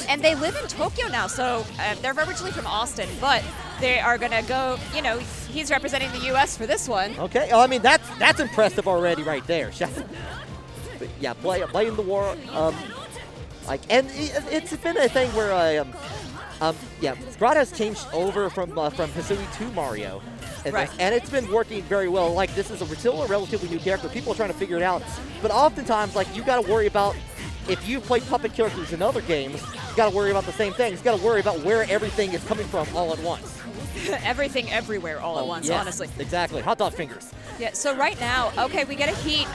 and they live in Tokyo now. So they're originally from Austin, but they are gonna go. You know, he's representing the U.S. for this one. Okay, I mean that's impressive already right there. But yeah, playing the war, and it's been a thing where yeah, Scott has changed over from Hisui to Mario, and it's been working very well. Like, this is still a relatively new character. People are trying to figure it out, but oftentimes, like, you got to worry about, if you've played puppet characters in other games, you got to worry about the same thing. You got to worry about where everything is coming from all at once. Everything everywhere all at once, honestly. Exactly. Hot dog fingers. Yeah, so right now, okay, we get a heat,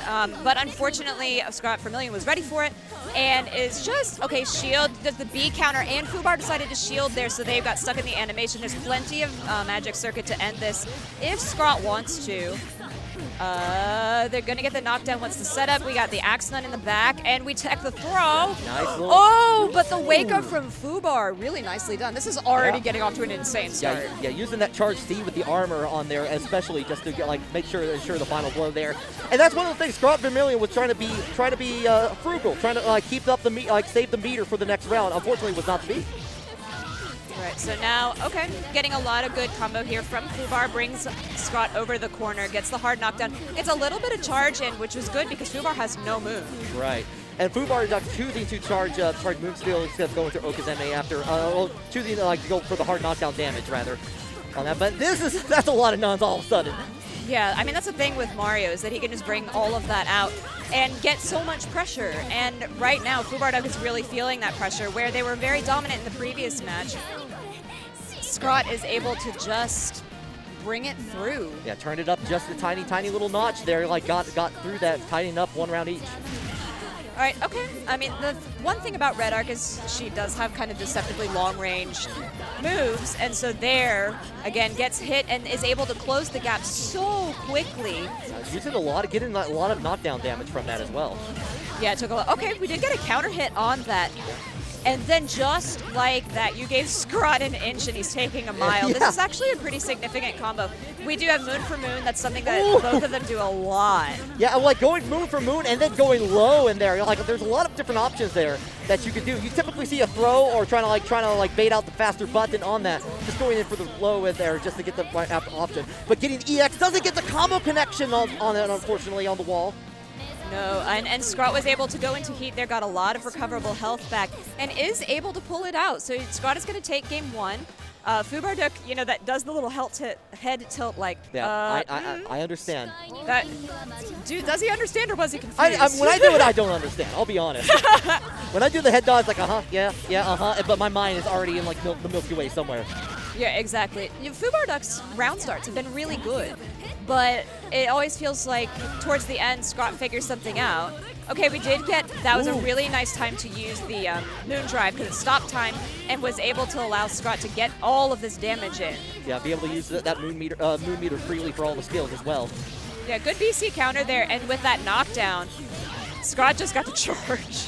but unfortunately, Scott Vermillion was ready for it, and is just, okay, shield, does the B counter, and Fubar decided to shield there, so they got stuck in the animation. There's plenty of magic circuit to end this if Scott wants to. They're going to get the knockdown once the setup. We got the Axe Nun in the back, and we tech the throw. Nice little... Oh, but the wake up from Fubar, really nicely done. This is already getting off to an insane start. Yeah, using that charge C with the armor on there, especially just to get, ensure the final blow there. And that's one of the things Scott Vermillion was trying to be frugal, trying to keep up the save the meter for the next round. Unfortunately, was not to be. Right, so now, okay, getting a lot of good combo here from Fubar, brings Scott over the corner, gets the hard knockdown, gets a little bit of charge in, which was good because Fubar has no moon. Right, and Fubar choosing to charge moon steal instead of going to Okazeme after, choosing to go for the hard knockdown damage rather on that. But that's a lot of nuns all of a sudden. Yeah, I mean, that's the thing with Mario, is that he can just bring all of that out and get so much pressure. And right now, Fubar Duck is really feeling that pressure, where they were very dominant in the previous match. Scott is able to just bring it through. Yeah, turned it up just a tiny, tiny little notch there, got through that, tidying up one round each. All right, okay. I mean, the one thing about Red Arc is she does have kind of deceptively long-range moves, and so there, again, gets hit and is able to close the gap so quickly. Using getting a lot of knockdown damage from that as well. Yeah, it took a lot. Okay, we did get a counter hit on that. And then just like that, you gave Scott an inch and he's taking a mile. This is actually a pretty significant combo. We do have Moon for Moon. That's something that both of them do a lot. Yeah, like going Moon for Moon and then going low in there. Like, there's a lot of different options there that you could do. You typically see a throw or trying to bait out the faster button on that. Just going in for the low in there just to get the right option. But getting EX doesn't get the combo connection on it, unfortunately, on the wall. No, and Scott was able to go into heat there, got a lot of recoverable health back, and is able to pull it out. So Scott is going to take game one. Fubar Duck, that does the little head tilt like. Yeah, I understand. Dude, does he understand or was he confused? When I do it, I don't understand. I'll be honest. When I do the head dodge, like but my mind is already in like the Milky Way somewhere. Yeah, exactly. Fubar Duck's round starts have been really good, but it always feels like towards the end, Scott figures something out. Okay, that was a really nice time to use the Moon Drive because it stopped time and was able to allow Scott to get all of this damage in. Yeah, be able to use that moon meter freely for all the skills as well. Yeah, good BC counter there, and with that knockdown, Scott just got the charge.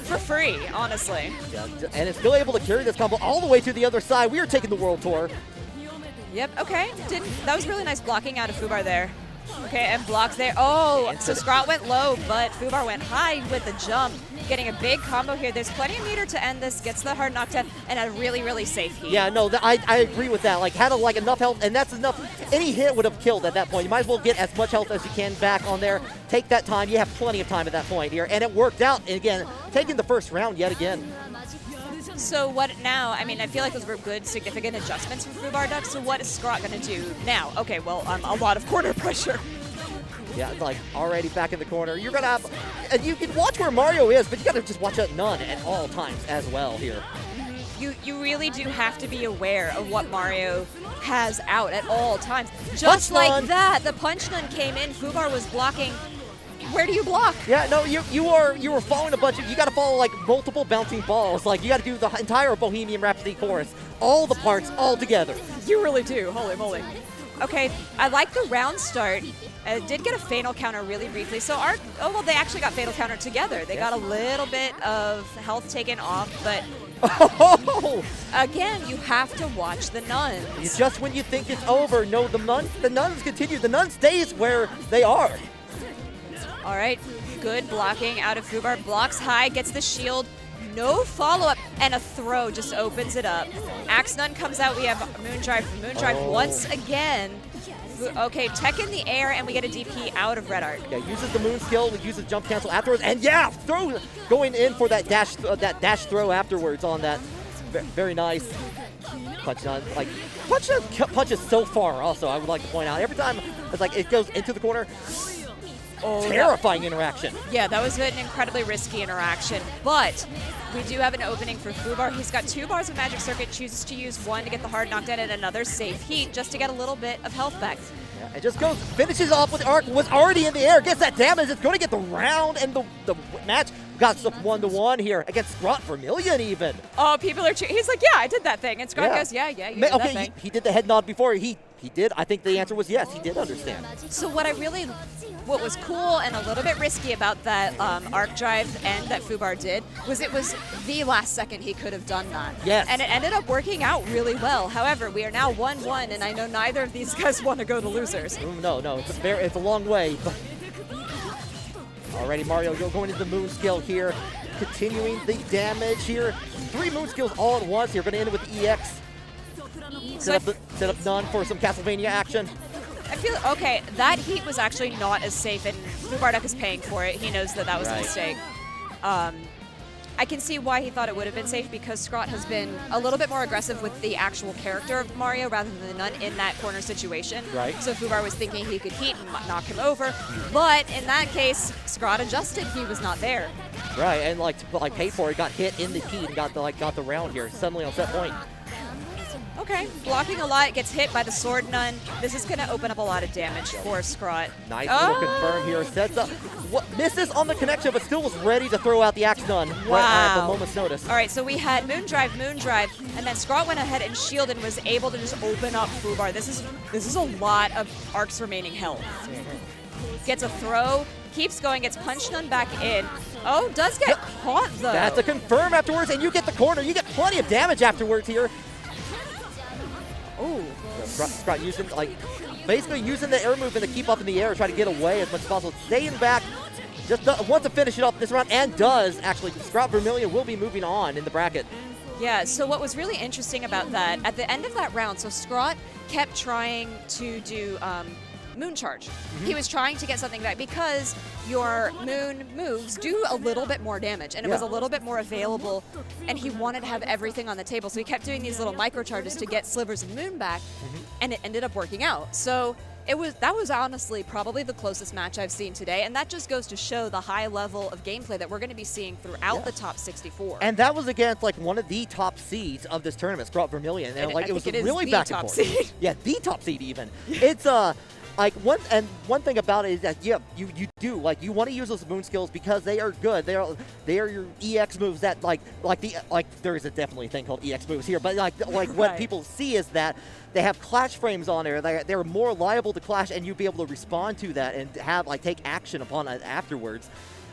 For free, honestly. Yeah, and it's still able to carry this combo all the way to the other side. We are taking the World Tour. Yep, okay. That was really nice blocking out of Fubar there. Okay, and blocks there. Oh, so Scott went low, but Fubar went high with the jump. Getting a big combo here. There's plenty of meter to end this. Gets the hard knockdown and a really, really safe heat. Yeah, no, I agree with that. Like, had enough health, and that's enough. Any hit would have killed at that point. You might as well get as much health as you can back on there. Take that time. You have plenty of time at that point here. And it worked out. And again, taking the first round yet again. So what now? I mean, I feel like those were good, significant adjustments from Fubar Duck. So what is Scott going to do now? Okay, well, a lot of corner pressure. Yeah, like already back in the corner. You're gonna have, and you can watch where Mario is, but you gotta just watch out none at all times as well here. You really do have to be aware of what Mario has out at all times. Just like that, the punch nun came in, Fubar was blocking. Where do you block? Yeah, no, you were following a bunch of, you gotta follow like multiple bouncing balls. Like you gotta do the entire Bohemian Rhapsody chorus, all the parts all together. You really do, holy moly. Okay, I like the round start. Did get a fatal counter really briefly. So they actually got fatal counter together. They got a little bit of health taken off, but again, you have to watch the nuns. Just when you think it's over, no, the nuns continue. The nun stays where they are. All right, good blocking out of Fubar. Blocks high, gets the shield. No follow-up, and a throw just opens it up. Axe Nun comes out. We have Moondrive. Moondrive once again. Okay, tech in the air, and we get a DP out of Red Art. Yeah, uses the moon skill, uses jump cancel afterwards, and yeah, throw going in for that dash throw afterwards on that. Very nice. Punch Nun, like Punch Nun punches so far. Also, I would like to point out every time it's like it goes into the corner. Terrifying interaction. Yeah, that was an incredibly risky interaction, but we do have an opening for Fubar. He's got 2 bars of Magic Circuit, chooses to use 1 to get the hard knockdown and another safe heat just to get a little bit of health back. Yeah, it just goes, finishes off with Arc, was already in the air, gets that damage, it's going to get the round and the match. Got some 1-to-1 here against Scrot Vermilion even. Oh, people are cheering. He's like, yeah, I did that thing. And Scrot goes, yeah, you did that thing. He did the head nod before. He did. I think the answer was yes, he did understand. So what was cool and a little bit risky about that arc drive end that Fubar did was it was the last second he could have done that. Yes. And it ended up working out really well. However, we are now 1-1, and I know neither of these guys want to go to losers. No, it's a long way. But already Mario going into the moon skill here, continuing the damage here. 3 moon skills all at once. You're going to end it with EX. Set up Nun for some Castlevania action. I feel, okay, that heat was actually not as safe, and Fubar is paying for it. He knows that was a mistake. I can see why he thought it would have been safe because Scrot has been a little bit more aggressive with the actual character of Mario rather than the Nun in that corner situation. Right. So Fubar was thinking he could heat and knock him over. But in that case, Scrot adjusted. He was not there. Right, and like paid for it, got hit in the heat and got the round here suddenly on set point. Okay, blocking a lot, gets hit by the Sword Nun. This is going to open up a lot of damage for Scrot. Nice little confirm here. Sets up, misses on the connection, but still was ready to throw out the Axe Nun at the moment's notice. All right, so we had Moondrive, and then Scrot went ahead and shielded and was able to just open up Fubar. This is a lot of Ark's remaining health. Gets a throw, keeps going, gets Punch Nun back in. Oh, does get caught though. That's a confirm afterwards, and you get the corner. You get plenty of damage afterwards here. Ooh. Scrot using, basically using the air movement to keep up in the air, try to get away as much as possible. Staying back, just wants to finish it off this round, and does, actually. Scrot Vermilion will be moving on in the bracket. Yeah, so what was really interesting about that, at the end of that round, so Scrot kept trying to do Moon Charge. He was trying to get something back because your Moon moves do a little bit more damage, and it was a little bit more available, and he wanted to have everything on the table, so he kept doing these little micro charges to get slivers of Moon back, and it ended up working out. So that was honestly probably the closest match I've seen today, and that just goes to show the high level of gameplay that we're going to be seeing throughout the top 64. And that was against one of the top seeds of this tournament, Scrot Vermilion, and it was really back and forth. Seed. Yeah, the top seed even. It's one thing about it is that you do you want to use those moon skills because they are good. They are your EX moves that there is a definitely thing called EX moves here, but what people see is that they have clash frames on there. They're more liable to clash, and you'll be able to respond to that and have take action upon it afterwards.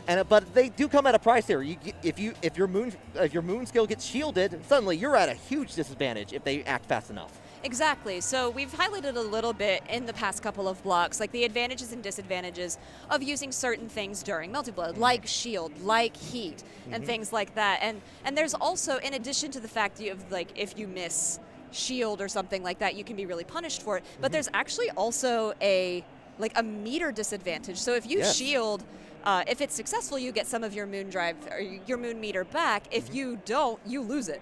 But they do come at a price here. If your moon skill gets shielded, suddenly you're at a huge disadvantage if they act fast enough. Exactly. So we've highlighted a little bit in the past couple of blocks, the advantages and disadvantages of using certain things during Melty Blood, like shield, like heat, and things like that. And there's also, in addition to the fact of if you miss shield or something like that, you can be really punished for it. But there's actually also a meter disadvantage. So if you shield, if it's successful, you get some of your moon drive or your moon meter back. If you don't, you lose it.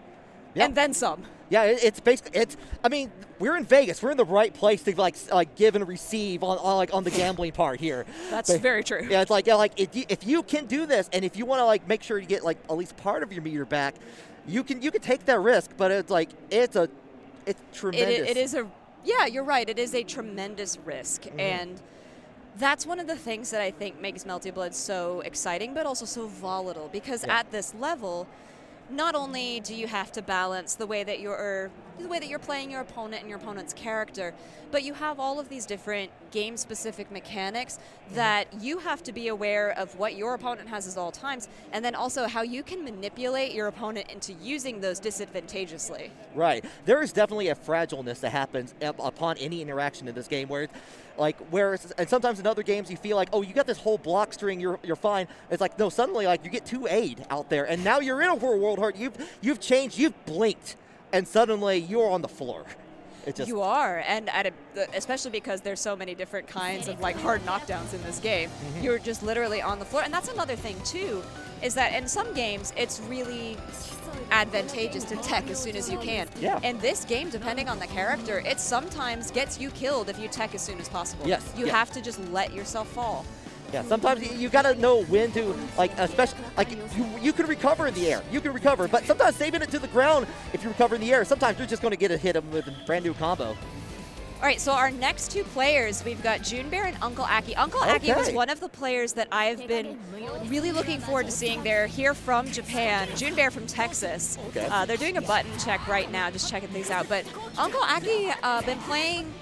and then some. Yeah, it's basically I mean, we're in Vegas. We're in the right place to like give and receive on the gambling part here. That's very true. Yeah, it's like if you can do this, and if you want to like make sure you get like at least part of your meter back, you can take that risk. But it's like it's tremendous. It is yeah, you're right. It is a tremendous risk, and that's one of the things that I think makes Melty Blood so exciting, but also so volatile. Because at this level, not only do you have to balance the way that you're playing your opponent and your opponent's character, but you have all of these different game-specific mechanics that you have to be aware of what your opponent has at all times, and then also how you can manipulate your opponent into using those disadvantageously. Right. There is definitely a fragileness that happens upon any interaction in this game where and sometimes in other games you feel like, oh, you got this whole block string, you're fine. It's like, no, suddenly like you get 2 aid out there, and now you're in a world hard. You've changed, you've blinked, and suddenly you're on the floor. You are, and especially because there's so many different kinds of like hard knockdowns in this game. You're just literally on the floor, and that's another thing too, is that in some games it's really advantageous to tech as soon as you can. Yeah. In this game, depending on the character, it sometimes gets you killed if you tech as soon as possible. Yes. You have to just let yourself fall. Yeah, sometimes you gotta know when to, like, especially, like, you can recover in the air. You can recover, but sometimes saving it to the ground, if you recover in the air, sometimes you're just gonna get a hit with a brand new combo. All right, so our next 2 players, we've got Junbear and Uncle Aki. Uncle Aki was one of the players that I've been really looking forward to seeing. They're here from Japan, Junbear from Texas. They're doing a button check right now, just checking things out. But Uncle Aki been playing,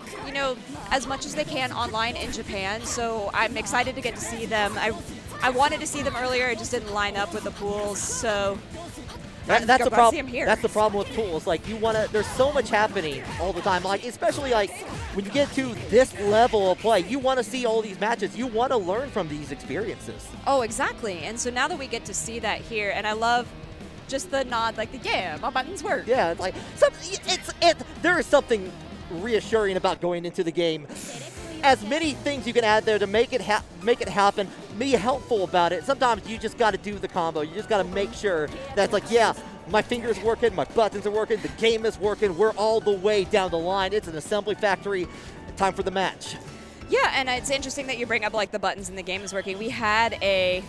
as much as they can online in Japan, so I'm excited to get to see them. I wanted to see them earlier, it just didn't line up with the pools, so that's the problem. That's the problem with pools. Like there's so much happening all the time. Like especially like when you get to this level of play, you want to see all these matches. You want to learn from these experiences. Oh, exactly. And so now that we get to see that here, and I love just the nod, like my buttons work. Yeah, it's like there is something reassuring about going into the game. As many things you can add there to make it happen, be helpful about it. Sometimes you just got to do the combo. You just got to make sure that's like, yeah, my fingers working, my buttons are working, the game is working. We're all the way down the line. It's an assembly factory. Time for the match. Yeah, and it's interesting that you bring up like the buttons and the game is working. We had a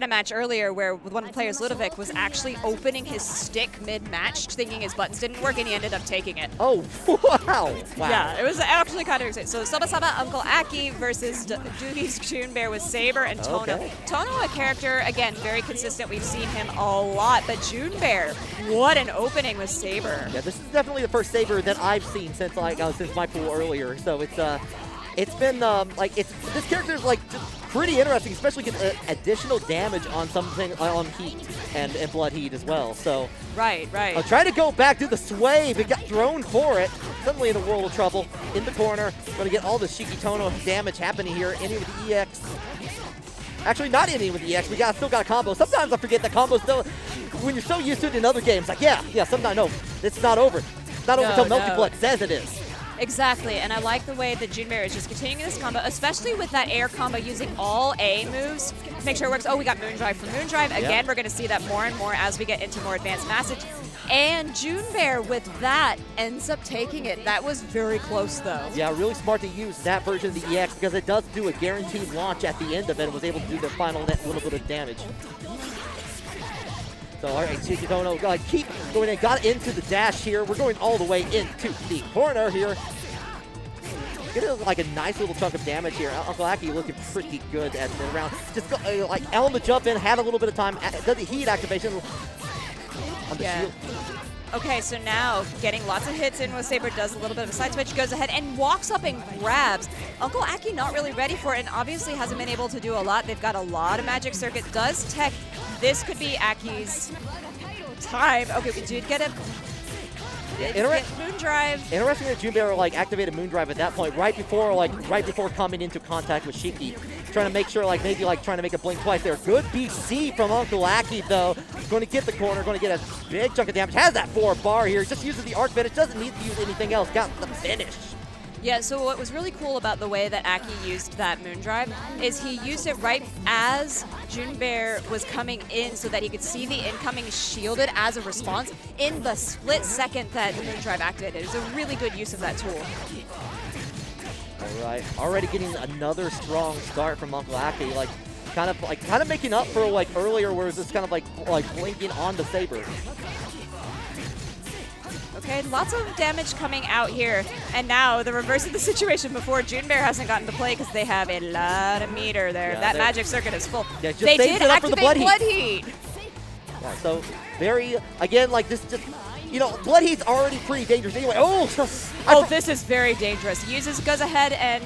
match earlier where one of the players, Ludovic, was actually opening his stick mid-match thinking his buttons didn't work, and he ended up taking it. Oh, wow. Yeah, it was actually kind of exciting. So Saba Uncle Aki versus Doohie's Junbear with Saber and Tohno. Okay. Tohno, a character, again, very consistent. We've seen him a lot, but Junbear, what an opening with Saber. Yeah, this is definitely the first Saber that I've seen since my pool earlier. So it's been this character is like just pretty interesting, especially getting additional damage on something on heat and blood heat as well. So right. I'll try to go back to the sway, but got thrown for it. Suddenly in a world of trouble. In the corner, going to get all the Shiki Tohno damage happening here. Ending with the EX. Actually, not ending with the EX. We still got a combo. Sometimes I forget the combo still. When you're so used to it in other games, like yeah. Sometimes no, it's not over. It's not over until Melty Blood says it is. Exactly, and I like the way that Junbear is just continuing this combo, especially with that air combo using all A moves to make sure it works. Oh, we got Moondrive from Moondrive. Again, we're going to see that more and more as we get into more advanced Massage. And Junbear with that ends up taking it. That was very close, though. Yeah, really smart to use that version of the EX because it does do a guaranteed launch at the end of it and was able to do the final little bit of damage. So, all right, Shiki Tohno keep going in. Got into the dash here. We're going all the way into the corner here. Getting like a nice little chunk of damage here. Uncle Aki looking pretty good at the round. Just on the jump in, had a little bit of time. Does the heat activation on the shield. Okay, so now getting lots of hits in with Saber, does a little bit of a side switch, goes ahead and walks up and grabs. Uncle Aki not really ready for it and obviously hasn't been able to do a lot. They've got a lot of magic circuit. Does tech. This could be Aki's time. Okay, we did get a Moondrive. Interesting that Junbear activated Moondrive at that point, right before coming into contact with Shiki. Trying to make sure maybe trying to make a blink twice there. Good BC from Uncle Aki though. Going to get the corner, going to get a big chunk of damage. Has that 4 bar here. Just uses the arc finish, doesn't need to use anything else. Got the finish. Yeah, so what was really cool about the way that Aki used that Moondrive is he used it right as Junbear was coming in so that he could see the incoming shielded as a response in the split second that the Moondrive activated. It was a really good use of that tool. All right, already getting another strong start from Uncle Aki, kind of making up for earlier where it was just kind of like blinking on the Saber. Okay, lots of damage coming out here, and now the reverse of the situation before Junbear hasn't gotten to play because they have a lot of meter there. Yeah, that magic circuit is full. Yeah, just they did it up for activate the Blood Heat. Yeah, so very, again, this just, Blood Heat's already pretty dangerous anyway. Oh, this is very dangerous. Goes ahead and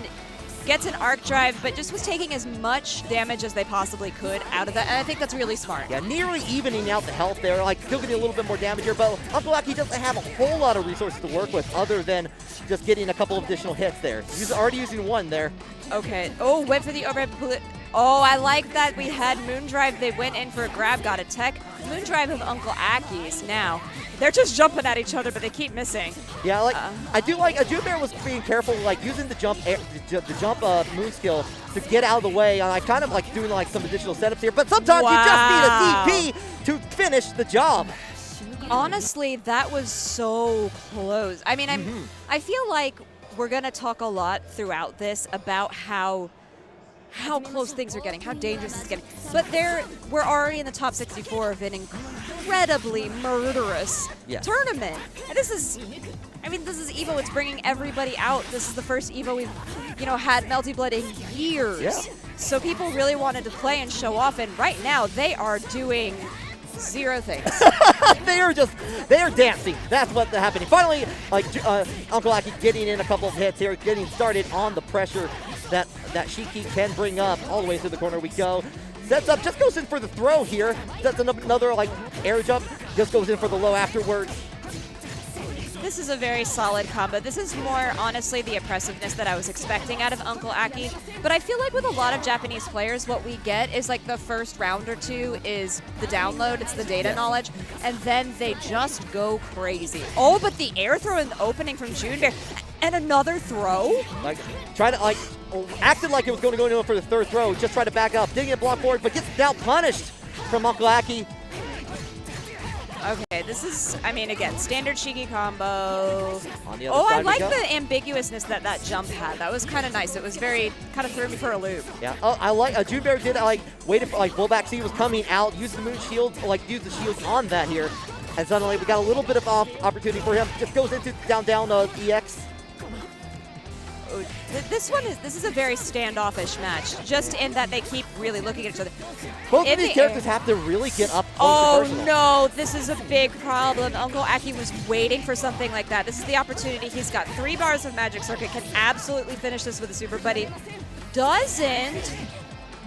gets an arc drive, but just was taking as much damage as they possibly could out of that, and I think that's really smart. Yeah, nearly evening out the health there, still getting a little bit more damage here, but Uncle Aki doesn't have a whole lot of resources to work with other than just getting a couple of additional hits there. He's already using one there. Okay. Oh, went for the overhead. Oh, I like that we had Moondrive. They went in for a grab, got a tech. Moondrive of Uncle Aki's now. They're just jumping at each other, but they keep missing. Yeah, I do like, Junbear was being careful, using the jump moon skill to get out of the way. And I kind of doing some additional setups here, but sometimes you just need a DP to finish the job. Honestly, that was so close. I mean, I feel like we're going to talk a lot throughout this about how close things are getting, how dangerous it's getting. But we're already in the top 64 of an incredibly murderous tournament. And this is EVO. It's bringing everybody out. This is the first EVO we've, had Melty Blood in years. Yeah. So people really wanted to play and show off, and right now they are doing zero things. they are dancing. That's what's happening. Finally, Uncle Aki getting in a couple of hits here, getting started on the pressure that Shiki can bring up. All the way through the corner we go. Sets up, just goes in for the throw here. That's another air jump. Just goes in for the low afterwards. This is a very solid combo. This is more, honestly, the oppressiveness that I was expecting out of Uncle Aki. But I feel like with a lot of Japanese players, what we get is the first round or two is the download, it's the data knowledge, and then they just go crazy. Oh, but the air throw in the opening from Junbear, and another throw? Acted like it was going to go in for the third throw, just tried to back up, didn't get blocked forward, but gets now punished from Uncle Aki. Okay, this is, again, standard Shiki combo. On the other side I like the ambiguousness that jump had. That was kind of nice. It was kind of threw me for a loop. Yeah, I like, Junbear did, waited for, Bullback C was coming out, used the moon shield, used the shield on that here. And suddenly we got a little bit of opportunity for him. Just goes into down EX. This is a very standoffish match, just in that they keep really looking at each other. Both of these characters have to really get up close Oh and personal. no, this is a big problem. Uncle Aki was waiting for something like that. This is the opportunity. He's got 3 bars of Magic Circuit, can absolutely finish this with a super, but he doesn't.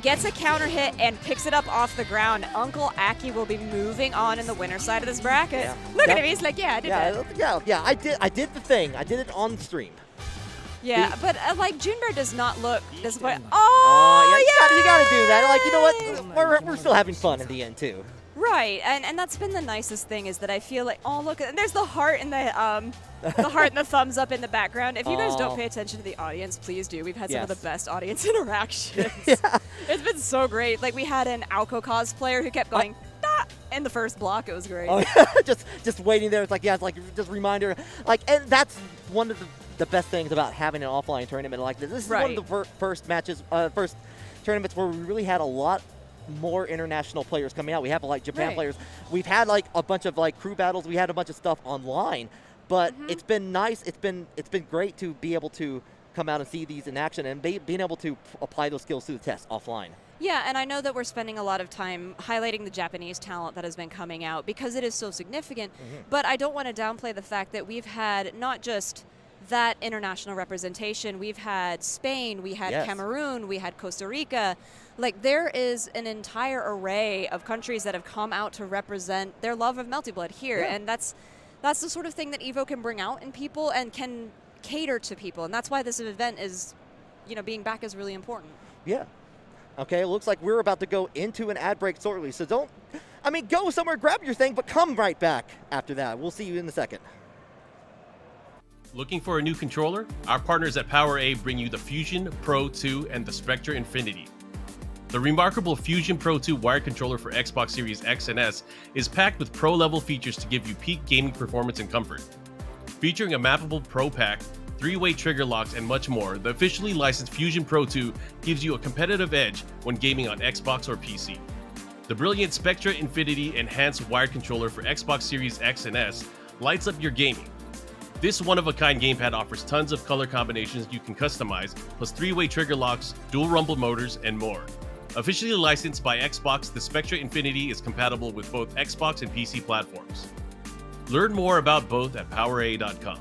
Gets a counter hit and picks it up off the ground. Uncle Aki will be moving on in the winner side of this bracket. Yeah. Look at him, he's like, yeah, I did that. Yeah, I did the thing. I did it on stream. Yeah, but Junbear does not look disappointed. You gotta do that. You know what? We're still having fun in the end too. Right, and that's been the nicest thing is that I feel like, oh look, and there's the heart and the heart and the thumbs up in the background. If you guys don't pay attention to the audience, please do. We've had some of the best audience interactions. It's been so great. We had an Alco cosplayer who kept going in the first block. It was great. Oh, just waiting there. It's just a reminder. And that's one of the best things about having an offline tournament like this. This is one of the first tournaments where we really had a lot more international players coming out. We have Japan players. We've had a bunch of crew battles. We had a bunch of stuff online, but it's been nice. It's been great to be able to come out and see these in action and being able to apply those skills to the test offline. Yeah, and I know that we're spending a lot of time highlighting the Japanese talent that has been coming out because it is so significant, but I don't want to downplay the fact that we've had not just that international representation. We've had Spain, we had Cameroon, we had Costa Rica. There is an entire array of countries that have come out to represent their love of Melty Blood here, and that's the sort of thing that EVO can bring out in people and can cater to people, and that's why this event is, being back is really important. Yeah. Okay, it looks like we're about to go into an ad break shortly, so go somewhere, grab your thing, but come right back after that. We'll see you in a second. Looking for a new controller? Our partners at PowerA bring you the Fusion Pro 2 and the Spectra Infinity. The remarkable Fusion Pro 2 wired controller for Xbox Series X and S is packed with pro-level features to give you peak gaming performance and comfort. Featuring a mappable Pro Pack, 3-way trigger locks, and much more, the officially licensed Fusion Pro 2 gives you a competitive edge when gaming on Xbox or PC. The brilliant Spectra Infinity enhanced wired controller for Xbox Series X and S lights up your gaming. This one-of-a-kind gamepad offers tons of color combinations you can customize, plus 3-way trigger locks, dual rumble motors, and more. Officially licensed by Xbox, the Spectra Infinity is compatible with both Xbox and PC platforms. Learn more about both at PowerA.com.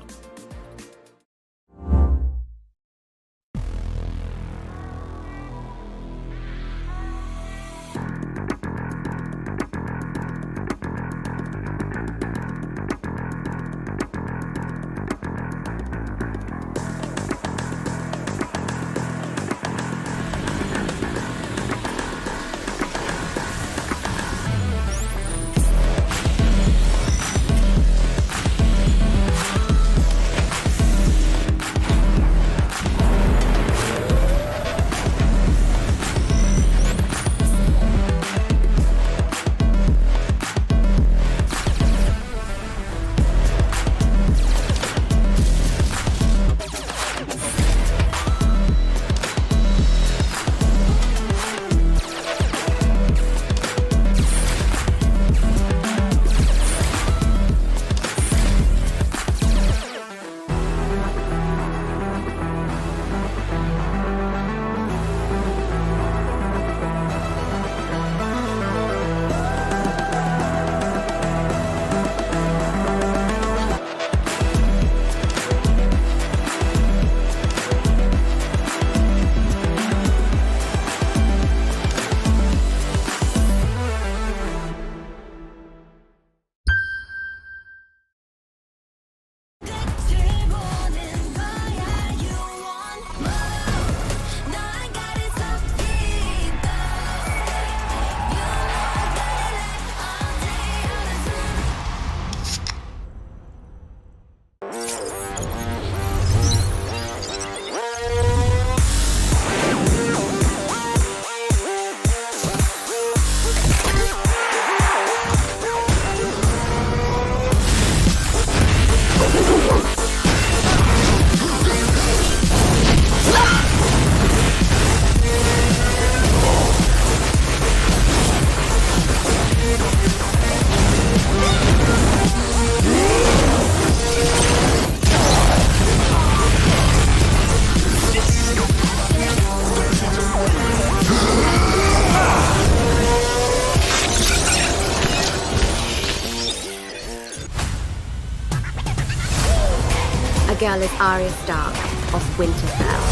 A girl is Arya Stark of Winterfell.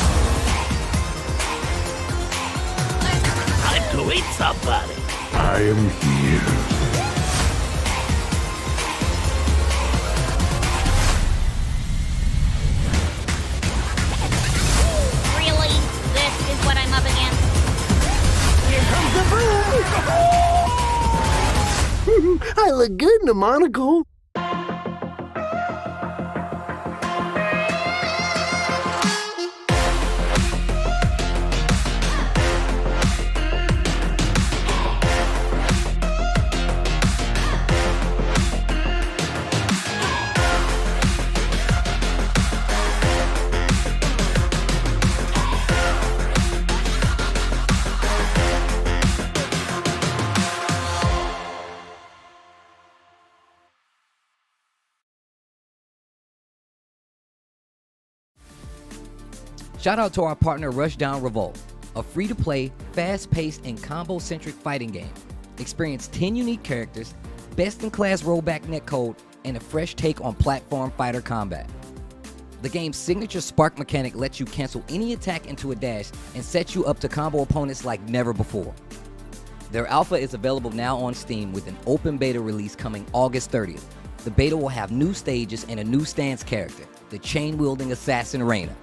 Time to eat somebody. I am here. Really? This is what I'm up against? Here comes the broom! I look good in a monocle. Shout out to our partner Rushdown Revolt, a free-to-play, fast-paced, and combo-centric fighting game. Experience 10 unique characters, best-in-class rollback netcode, and a fresh take on platform fighter combat. The game's signature spark mechanic lets you cancel any attack into a dash and sets you up to combo opponents like never before. Their alpha is available now on Steam with an open beta release coming August 30th. The beta will have new stages and a new stance character, the chain-wielding assassin Reina.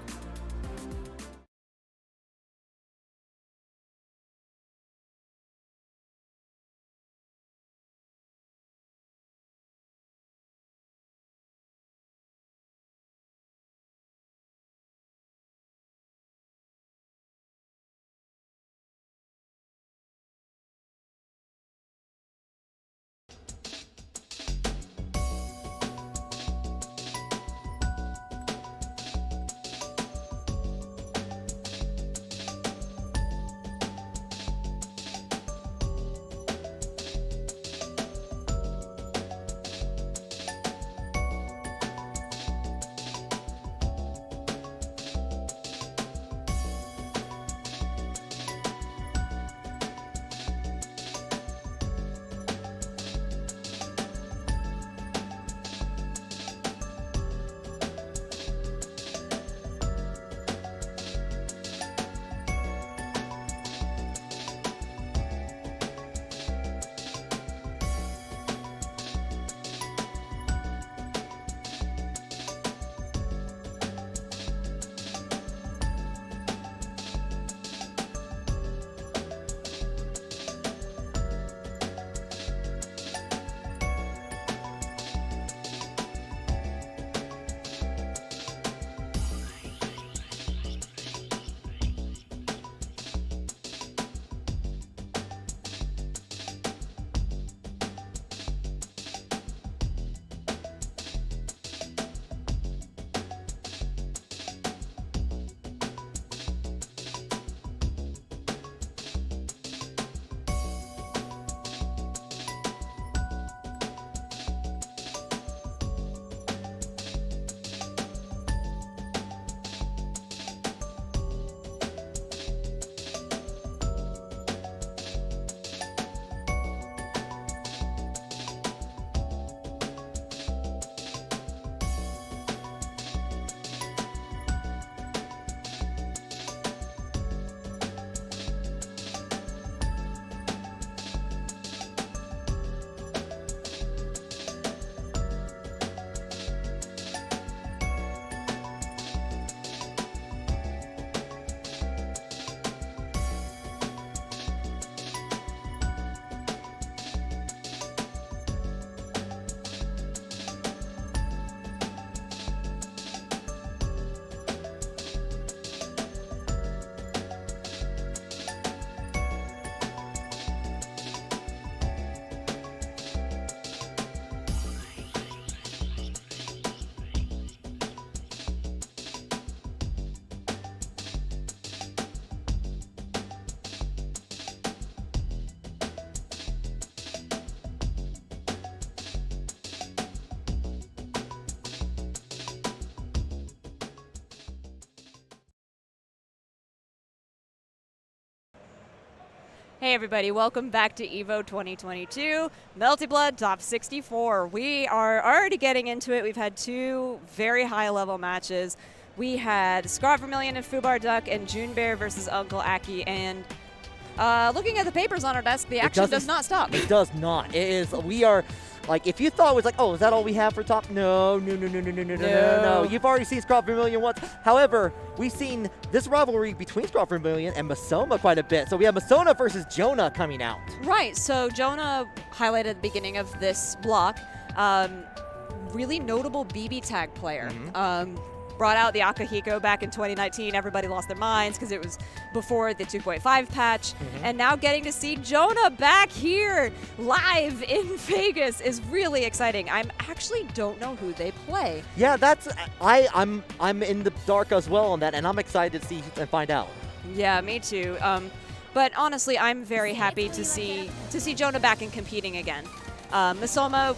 Hey everybody, welcome back to EVO 2022, Melty Blood Top 64. We are already getting into it. We've had 2 very high-level matches. We had Scott Vermillion and Fubar Duck and June Bear versus Uncle Aki, and looking at the papers on our desk, the action does not stop. It does not. It is, we are, like, if you thought it was like, oh, is that all we have for top? No. You've already seen Scott Vermillion once. However, we've seen this rivalry between Scott Vermillion and Masoma quite a bit. So we have Masoma versus Jonah coming out. Right, so Jonah highlighted at the beginning of this block, really notable BB tag player. Brought out the Akihiko back in 2019. Everybody lost their minds because it was before the 2.5 patch. And now getting to see Jonah back here live in Vegas is really exciting. I actually don't know who they play. Yeah, that's I'm in the dark as well on that, and I'm excited to see and find out. Yeah, me too. But honestly, I'm very happy to see Jonah back and competing again. Masoma,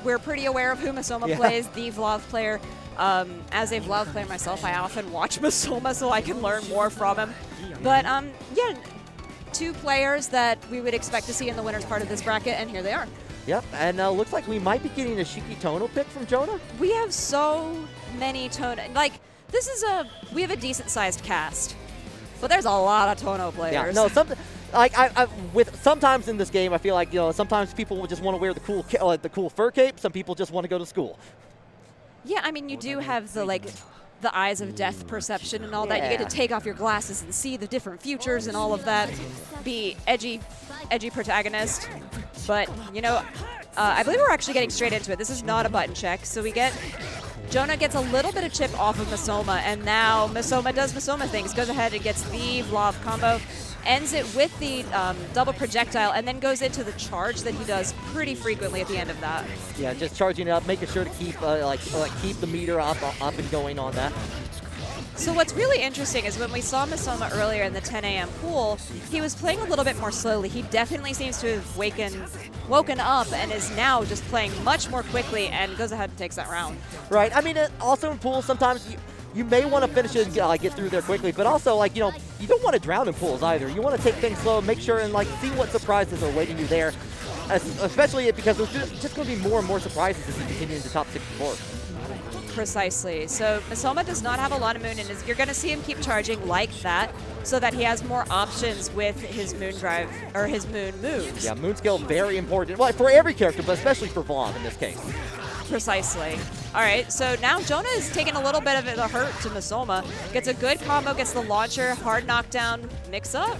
we're pretty aware of who Masoma plays, the Vlov player. As a Vlov player myself, I often watch Masoma so I can learn more from him. But yeah, 2 players that we would expect to see in the winner's part of this bracket, and here they are. Yep, and looks like we might be getting a Shiki Tohno pick from Jonah. We have so many Tohno. Like, we have a decent-sized cast, but there's a lot of Tohno players. Yeah, no, sometimes in this game, I feel like, sometimes people will just want to wear the cool fur cape. Some people just want to go to school. Yeah, I mean, you do have the eyes of death perception and all that. You get to take off your glasses and see the different futures and all of that. Be edgy protagonist. But, I believe we're actually getting straight into it. This is not a button check. So Jonah gets a little bit of chip off of Masoma, and now Masoma does Masoma things. Goes ahead and gets the Vlov combo. Ends it with the double projectile, and then goes into the charge that he does pretty frequently at the end of that. Yeah, just charging it up, making sure to keep keep the meter up and going on that. So what's really interesting is when we saw Masoma earlier in the 10 a.m. pool, he was playing a little bit more slowly. He definitely seems to have woken up and is now just playing much more quickly and goes ahead and takes that round. Right. I mean, also in pools, sometimes you may want to finish it and get through there quickly, but also, you don't want to drown in pools either. You want to take things slow, make sure and see what surprises are waiting you there, especially because there's just going to be more and more surprises as you continue into top 64. Precisely. So Masoma does not have a lot of moon, and you're going to see him keep charging like that so that he has more options with his moon drive or his moon moves. Yeah, moon skill very important. Well, for every character, but especially for Vlov in this case. Precisely. All right, so now Jonah is taking a little bit of the hurt to Masoma. Gets a good combo, gets the launcher, hard knockdown, mix up.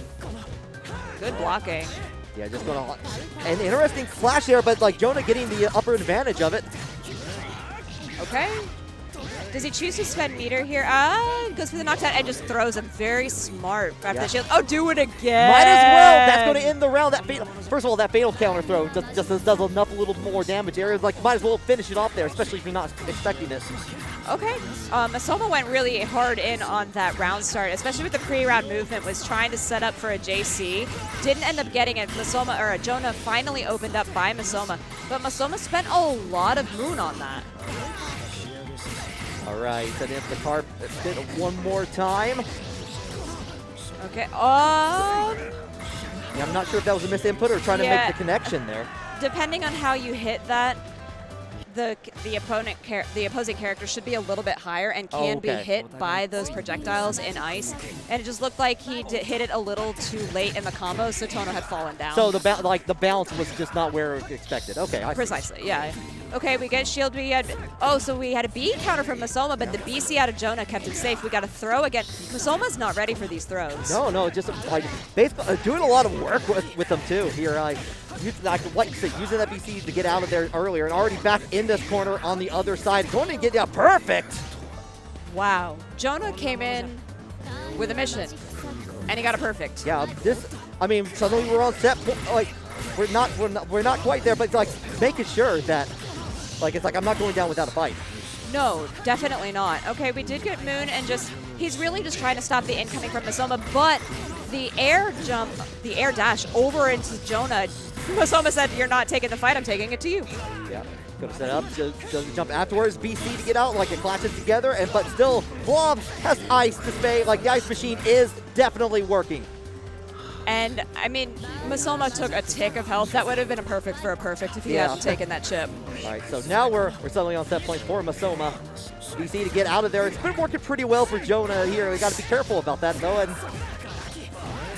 Good blocking. Yeah, just going to... An interesting flash there, but Jonah getting the upper advantage of it. Okay. Does he choose to spend meter here? Goes for the knockdown and just throws him. Very smart. Grab the shield. Oh, do it again. Might as well. That's going to end the round. First of all, that fatal counter throw just does enough, a little more damage there. Might as well finish it off there, especially if you're not expecting this. Okay. Masoma went really hard in on that round start, especially with the pre-round movement, was trying to set up for a JC. Didn't end up getting it. Jonah finally opened up by Masoma, but Masoma spent a lot of moon on that. All right, setting up the carp one more time. Okay. Yeah, I'm not sure if that was a misinput or trying to make the connection there. Depending on how you hit that, the opposing character should be a little bit higher and can be hit by those projectiles in ice. And it just looked like he hit it a little too late in the combo, so Tohno had fallen down. So the balance was just not where expected. Okay, precisely. Yeah. Okay, we get shield B. So we had a B counter from Masoma, but the BC out of Jonah kept him safe. We got a throw again. Masoma's not ready for these throws. No, just basically doing a lot of work with them too here. Using that BC to get out of there earlier, and already back in this corner on the other side. Going to get perfect. Wow, Jonah came in with a mission, and he got a perfect. Yeah, suddenly we're on set. We're not quite there, but making sure that I'm not going down without a fight. No, definitely not. Okay, we did get Moon, and he's really just trying to stop the incoming from Masoma, but the air dash over into Jonah. Masoma said, "You're not taking the fight, I'm taking it to you." Yeah, gonna set up, doesn't jump afterwards. BC to get out, it clashes together, but still, Vlov has ice to stay. The ice machine is definitely working. And, I mean, Masoma took a tick of health. That would have been a perfect for a perfect if he hadn't taken that chip. All right, so now we're suddenly on set point for Masoma. DC to get out of there. It's been working pretty well for Jonah here. We got to be careful about that, though. And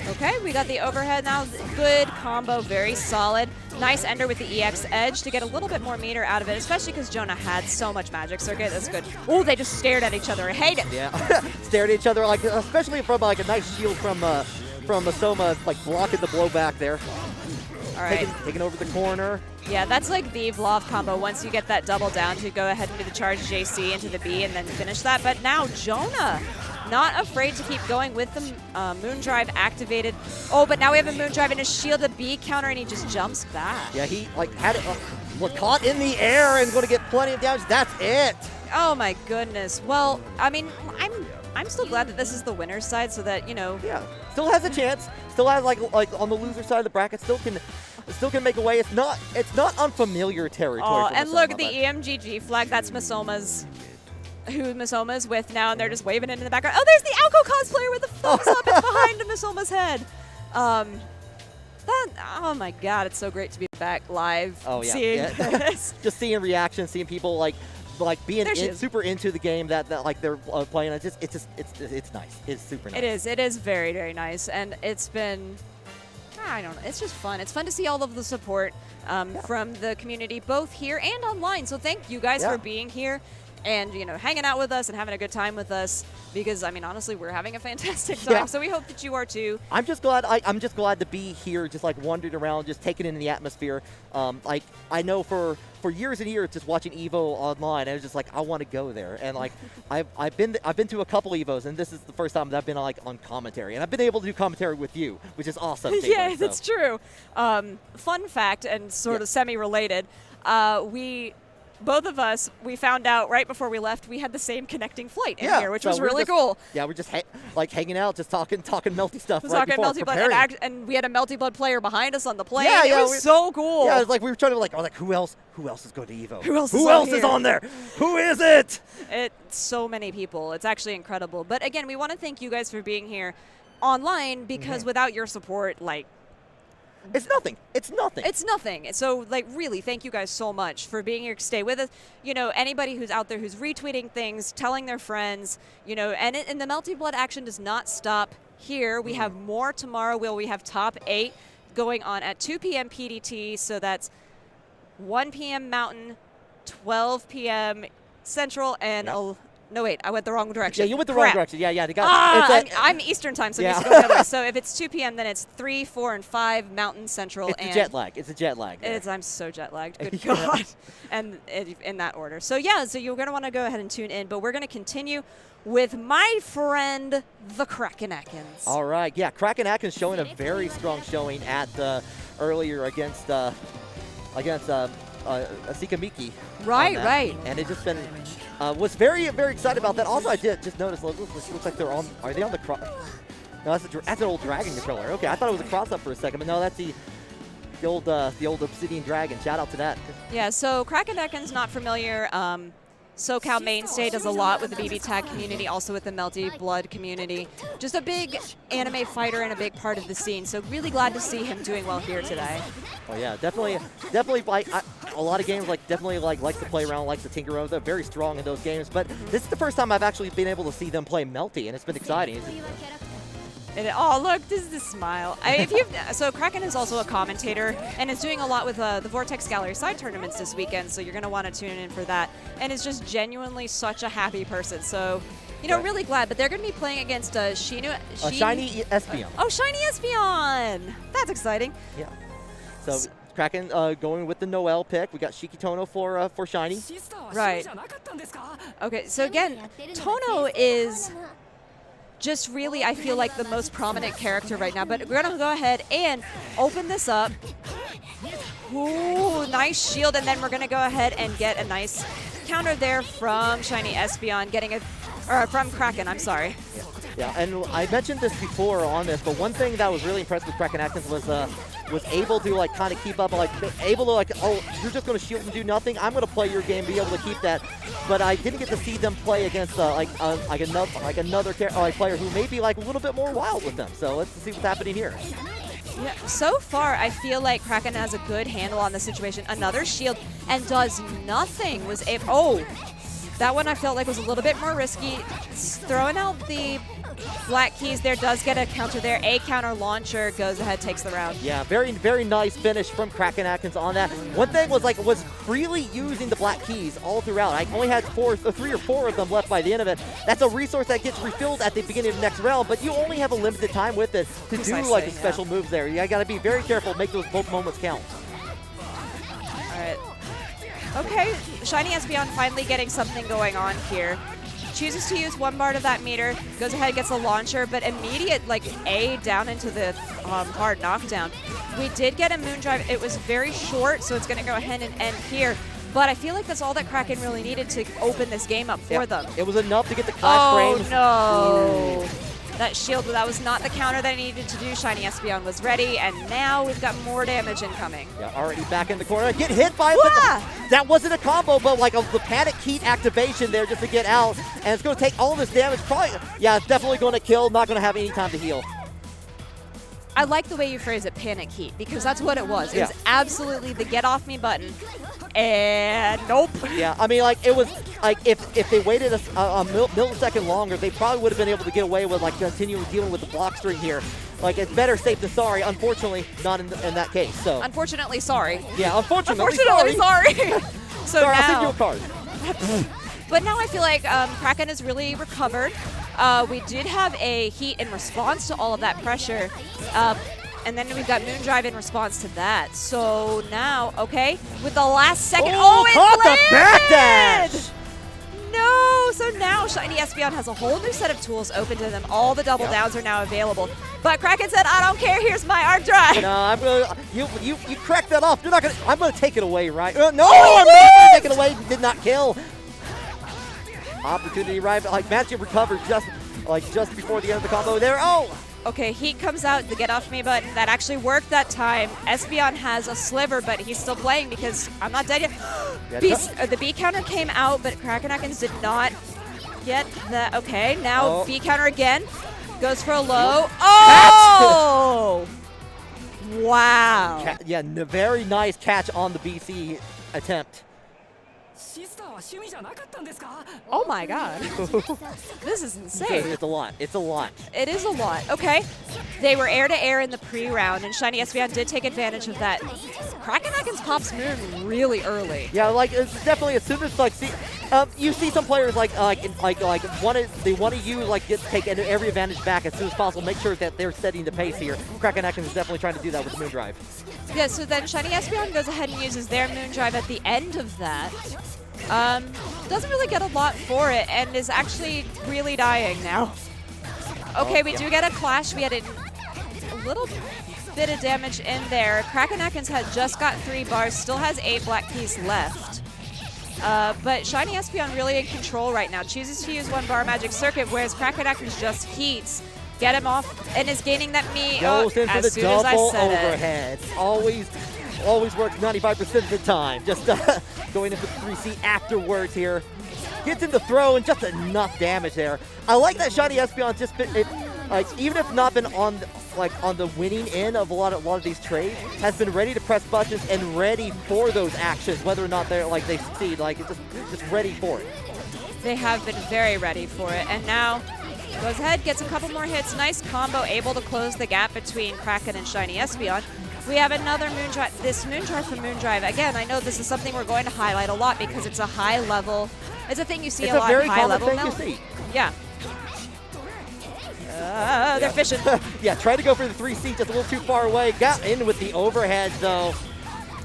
okay, we got the overhead now. Good combo, very solid. Nice ender with the EX edge to get a little bit more meter out of it, especially because Jonah had so much magic circuit. That's good. Oh, they just stared at each other. I hate it. Yeah, stared at each other, like especially from like a nice shield from Masoma, like blocking the blowback there. All right. Taking over the corner. Yeah, that's like the Vlov combo. Once you get that double down to go ahead and do the charge JC into the B and then finish that. But now Jonah, not afraid to keep going with the Moon Drive activated. Oh, but now we have a Moon Drive and a shield, a B counter, and he just jumps back. Yeah, he like had it caught in the air and going to get plenty of damage. That's it. Oh my goodness. Well, I mean, I'm still glad that this is the winner's side, so that Yeah, still has a chance. Still has like on the loser side of the bracket. Still can make a way. It's not unfamiliar territory. Oh, for and Masoma, look, the EMGG flag. That's Masoma's. Who Masoma's with now, and they're just waving it in the background. Oh, there's the Alco cosplayer with the thumbs up. It's behind Masoma's head. Oh my God, it's so great to be back live. Oh yeah, seeing this. Just seeing reactions, seeing people like being super into the game that like they're playing. It's nice. It's super nice. It is very, very nice, and it's been. I don't know. It's just fun. It's fun to see all of the support from the community, both here and online. So thank you guys for being here and hanging out with us and having a good time with us. Because I mean, honestly, we're having a fantastic time. Yeah. So we hope that you are too. I'm just glad. I'm just glad to be here, just like wandering around, just taking in the atmosphere. Like I know for years and years, just watching Evo online, I was just like, I want to go there. And like I've been to a couple Evos, and this is the first time that I've been on commentary, and I've been able to do commentary with you, which is awesome. Yeah, that's true. Fun fact, and sort of semi-related, both of us, we found out right before we left, we had the same connecting flight in here, which was really cool. Yeah, we're just hanging out, just talking Melty stuff. Talking Melty Blood, and we had a Melty Blood player behind us on the plane. Yeah, it was so cool. Yeah, it was like we were trying to who else is going to Evo? Who else is on there? Who is it? It's so many people. It's actually incredible. But again, we want to thank you guys for being here online, because without your support, it's nothing. It's nothing. It's nothing. So, really, thank you guys so much for being here to stay with us. Anybody who's out there who's retweeting things, telling their friends, and the Melty Blood action does not stop here. We have more tomorrow. We have top 8 going on at 2 p.m. PDT. So that's 1 p.m. Mountain, 12 p.m. Central, and no, wait, I went the wrong direction. Yeah, you went the wrong direction. Yeah, they got. I'm Eastern time, so it needs to go the other way. So if it's 2 p.m., then it's 3, 4, and 5 Mountain Central. It's a jet lag. It's a jet lag. I'm so jet lagged. Good God. And in that order. So yeah, so you're going to want to go ahead and tune in, but we're going to continue with my friend, the Krakenakins. All right, yeah, Krakenakins showing a very strong showing at earlier against Asika Miki. Right. And it just been was very, very excited about that. Also, I did just notice looks like they're on. Are they on the cross? No, that's an old dragon controller. Okay, I thought it was a cross up for a second, but no, that's the old Obsidian Dragon. Shout out to that. Yeah. So Krakenakins, not familiar. SoCal Mainstay does a lot with the BB Tag community, also with the Melty Blood community. Just a big anime fighter and a big part of the scene. So really glad to see him doing well here today. Oh yeah, definitely. Like a lot of games, definitely likes to play around, likes to tinker around. They're very strong in those games. But this is the first time I've actually been able to see them play Melty, and it's been exciting. Oh, look, this is the smile. So Kraken is also a commentator and is doing a lot with the Vortex Gallery side tournaments this weekend, so you're going to want to tune in for that. And is just genuinely such a happy person. So, really glad. But they're going to be playing against Shiny Espeon. Oh, Shiny Espeon! That's exciting. Yeah. So Kraken going with the Noel pick. We got Shiki Tohno for Shiny. Right. Okay, so again, Tohno is just really, I feel like, the most prominent character right now. But we're going to go ahead and open this up. Ooh, nice shield. And then we're going to go ahead and get a nice counter there from Shiny Espeon, from Kraken, I'm sorry. Yeah, and I mentioned this before on this, but one thing that was really impressive with Krakenakins was was able to like kind of keep up, like able to like, oh, you're just going to shield and do nothing. I'm going to play your game, be able to keep that. But I didn't get to see them play against another player who may be like a little bit more wild with them. So let's see what's happening here. Yeah, so far, I feel like Kraken has a good handle on the situation. Another shield and does nothing. Was able. Oh, that one I felt like was a little bit more risky. Throwing out the black keys there does get a counter there. A counter launcher goes ahead, takes the round. Yeah, very, very nice finish from Kraken Atkins on that. One thing was freely using the black keys all throughout. I only had 3 or 4 of them left by the end of it. That's a resource that gets refilled at the beginning of the next round, but you only have a limited time with it to do like the special moves there. You gotta be very careful, make those both moments count. All right. Okay, Shiny Espeon finally getting something going on here. Chooses to use 1 bar of that meter, goes ahead, gets a launcher, but immediate A down into the hard knockdown. We did get a Moondrive. It was very short, so it's going to go ahead and end here. But I feel like that's all that Kraken really needed to open this game up for them. It was enough to get the clash frames. Oh, no. That shield, that was not the counter that I needed to do. Shiny Espeon was ready, and now we've got more damage incoming. Yeah, already back in the corner. Get hit by it, but that wasn't a combo, but like the panic heat activation there just to get out. And it's going to take all this damage. Probably, yeah, it's definitely going to kill. Not going to have any time to heal. I like the way you phrase it, panic heat, because that's what it was. It was absolutely the get off me button. And nope. Yeah, I mean, like, it was, like, if they waited a millisecond longer, they probably would have been able to get away with, like, continuing dealing with the block string here. Like, it's better safe than sorry. Unfortunately, not in that case, so. Unfortunately, sorry. Yeah, unfortunately sorry. So sorry, now, I'll send you a card. But now I feel like Kraken has really recovered. We did have a heat in response to all of that pressure. And then we've got Moondrive in response to that. So now, okay, with the last second. Oh, it caught landed! the backdash! No! So now Shiny Espeon has a whole new set of tools open to them. All the double downs are now available. But Kraken said, I don't care, here's my arc drive. No, I'm gonna, you cracked that off. You're not gonna, I'm gonna take it away, right? No, I'm not gonna take it away. Did not kill. Opportunity arrived, like Magic recovered just before the end of the combo there. Oh! Okay, heat comes out, the get off me button. That actually worked that time. Espeon has a sliver, but he's still playing because I'm not dead yet. The B counter came out, but Kraken Atkins did not get that. Okay, now B counter again. Goes for a low. Oh! Wow. Yeah, very nice catch on the BC attempt. Oh my god. This is insane. It's a lot. It's a lot. It is a lot. Okay. They were air to air in the pre-round, and Shiny Espeon did take advantage of that. Kraken Atkins pops moon really early. Yeah, like it's definitely as soon as like you see some players they want to use take every advantage back as soon as possible. Make sure that they're setting the pace here. Kraken Atkins is definitely trying to do that with the Moondrive. Yeah, so then Shiny Espeon goes ahead and uses their Moondrive at the end of that. Doesn't really get a lot for it and is actually really dying now. Okay, we do get a clash. We had a little bit of damage in there. Kraken Atkins had just got 3 bars, still has 8 black keys left. But Shiny Espeon really in control right now. Chooses to use 1 bar magic circuit, whereas Kraken Atkins just heats, get him off, and is gaining that me goes into as the soon as I double said overhead. Always works 95% of the time. Just going into the 3C afterwards here. Gets in the throw and just enough damage there. I like that Shiny Espeon just even if not been on the winning end of a lot of these trades, has been ready to press buttons and ready for those actions, whether or not they succeed. Just ready for it. They have been very ready for it, and now goes ahead, gets a couple more hits. Nice combo, able to close the gap between Kraken and Shiny Espeon. We have another Moondrive. This Moondrive from Moondrive, again, I know this is something we're going to highlight a lot because it's a high level. It's a thing you see a lot in high level. It's a very common thing you see. Yeah. They're fishing. Yeah, try to go for the 3C just a little too far away. Got in with the overhead, though.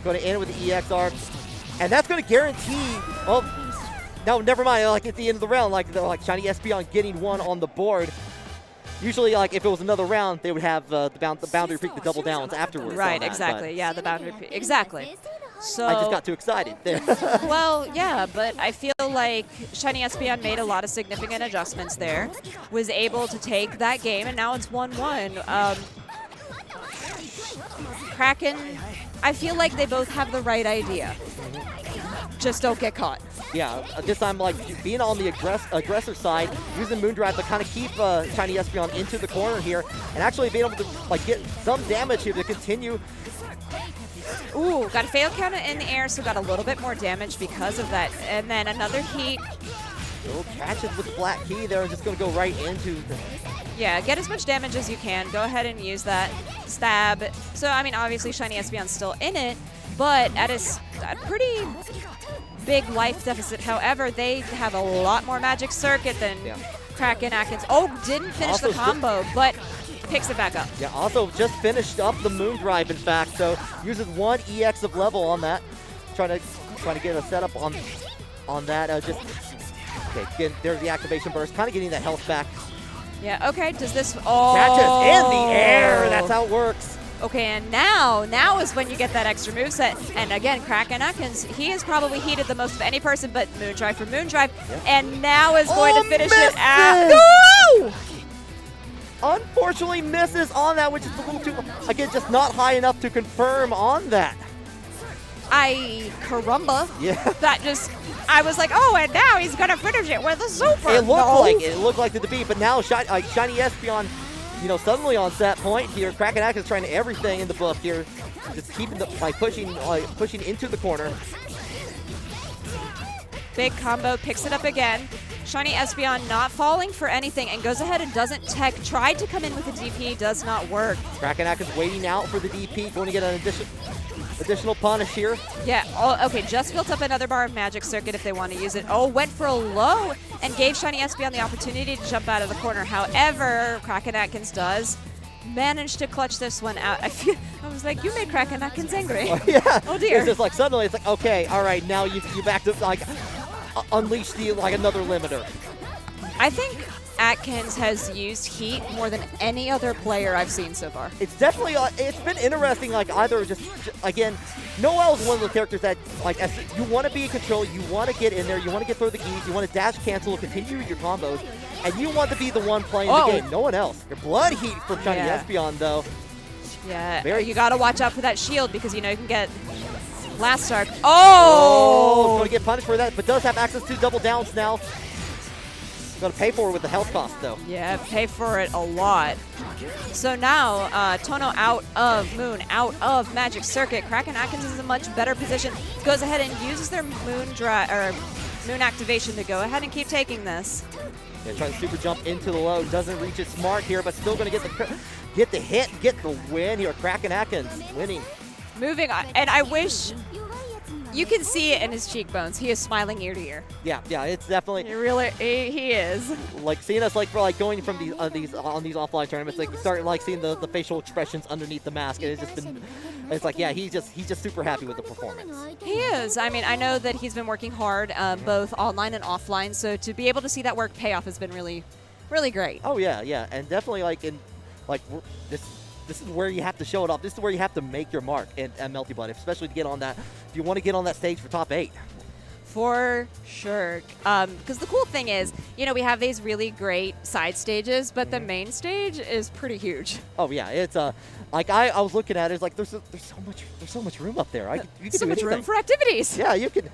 Going to end with the EXR. And that's going to guarantee, no, never mind. At the end of the round, Shiny Espeon getting 1 on the board. Usually, if it was another round, they would have the boundary peak, the double downs afterwards. Right, exactly. Yeah, the boundary peak. Exactly. So I just got too excited there. Well, yeah, but I feel like Shiny Espeon made a lot of significant adjustments there, was able to take that game, and now it's 1-1. Kraken, I feel like they both have the right idea. Just don't get caught. Yeah, this time, like, being on the aggressor side, using Moondrive to kind of keep Shiny Espeon into the corner here, and actually being able to, like, get some damage here to continue. Ooh, got a fail counter in the air, so got a little bit more damage because of that. And then another heat. Little catches with the Black Key there, just going to go right into the... Yeah, get as much damage as you can. Go ahead and use that stab. So, I mean, obviously, Shiny Espeon's still in it, but at a pretty big life deficit. However, they have a lot more magic circuit than Kraken Atkins. Oh, didn't finish the combo, but picks it back up. Yeah, also just finished up the Moondrive, in fact, so uses 1 EX of level on that. Trying to get a setup on that. Okay, again, there's the activation burst, kind of getting the health back. Yeah, okay, does this... Oh! Catches in the air, that's how it works. Okay, and now is when you get that extra moveset. And again, Kraken Atkins, he has probably heated the most of any person, but Moondrive for Moondrive, and now is going to finish it out. No! Unfortunately misses on that, which is a little too, again, just not high enough to confirm on that. Caramba. Yeah. That just, I was like, oh, and now he's going to finish it with a super. It looked like the defeat, but now Shiny Espeon, suddenly on set point here. Kraken Atkins trying everything in the book here, just keeping pushing into the corner. Big combo, picks it up again. Shiny Espeon not falling for anything and goes ahead and doesn't tech. Tried to come in with a DP, does not work. Kraken Atkins waiting out for the DP, going to get an additional punish here. Yeah, okay, just built up another bar of magic circuit if they want to use it. Oh, went for a low and gave Shiny Espeon the opportunity to jump out of the corner. However, Kraken Atkins does manage to clutch this one out. I was like, you made Kraken Atkins angry. Yeah. Oh dear. It's just like suddenly it's like, okay, all right, now you back to like unleash another limiter. I think Atkins has used heat more than any other player I've seen so far. It's definitely, it's been interesting, like either just again, Noel's one of the characters that, like, as you want to be in control, you want to get in there, you want to get through the keys, you want to dash cancel, continue your combos, and you want to be the one playing the game, no one else. Your blood heat from Shiny Espeon, though. Yeah, you got to watch out for that shield because, you can get last start. Oh! Going to get punished for that, but does have access to double downs now. Going to pay for it with the health cost, though. Yeah, pay for it a lot. So now, Tohno out of Moon, out of Magic Circuit. Kraken Atkins is in a much better position. Goes ahead and uses their Moon activation to go ahead and keep taking this. Yeah, trying to super jump into the low. Doesn't reach it smart here, but still going to get the hit, get the win here. Kraken Atkins winning. Moving on, and I wish you can see it in his cheekbones. He is smiling ear to ear. Yeah, it's definitely. He is. Like seeing us like going from these offline tournaments, like you start like seeing the facial expressions underneath the mask. And it's just been, it's like he's just super happy with the performance. He is. I mean, I know that he's been working hard, both online and offline. So to be able to see that work pay off has been really, really great. Oh yeah, and definitely this is where you have to show it off. This is where you have to make your mark at Melty Blood, especially to get on that. If you want to get on that stage for top 8. For sure. Because the cool thing is, we have these really great side stages, but the main stage is pretty huge. Oh yeah, it's like I was looking at it, it's like there's so much room up there. You can so do much anything. room for activities. Yeah, you could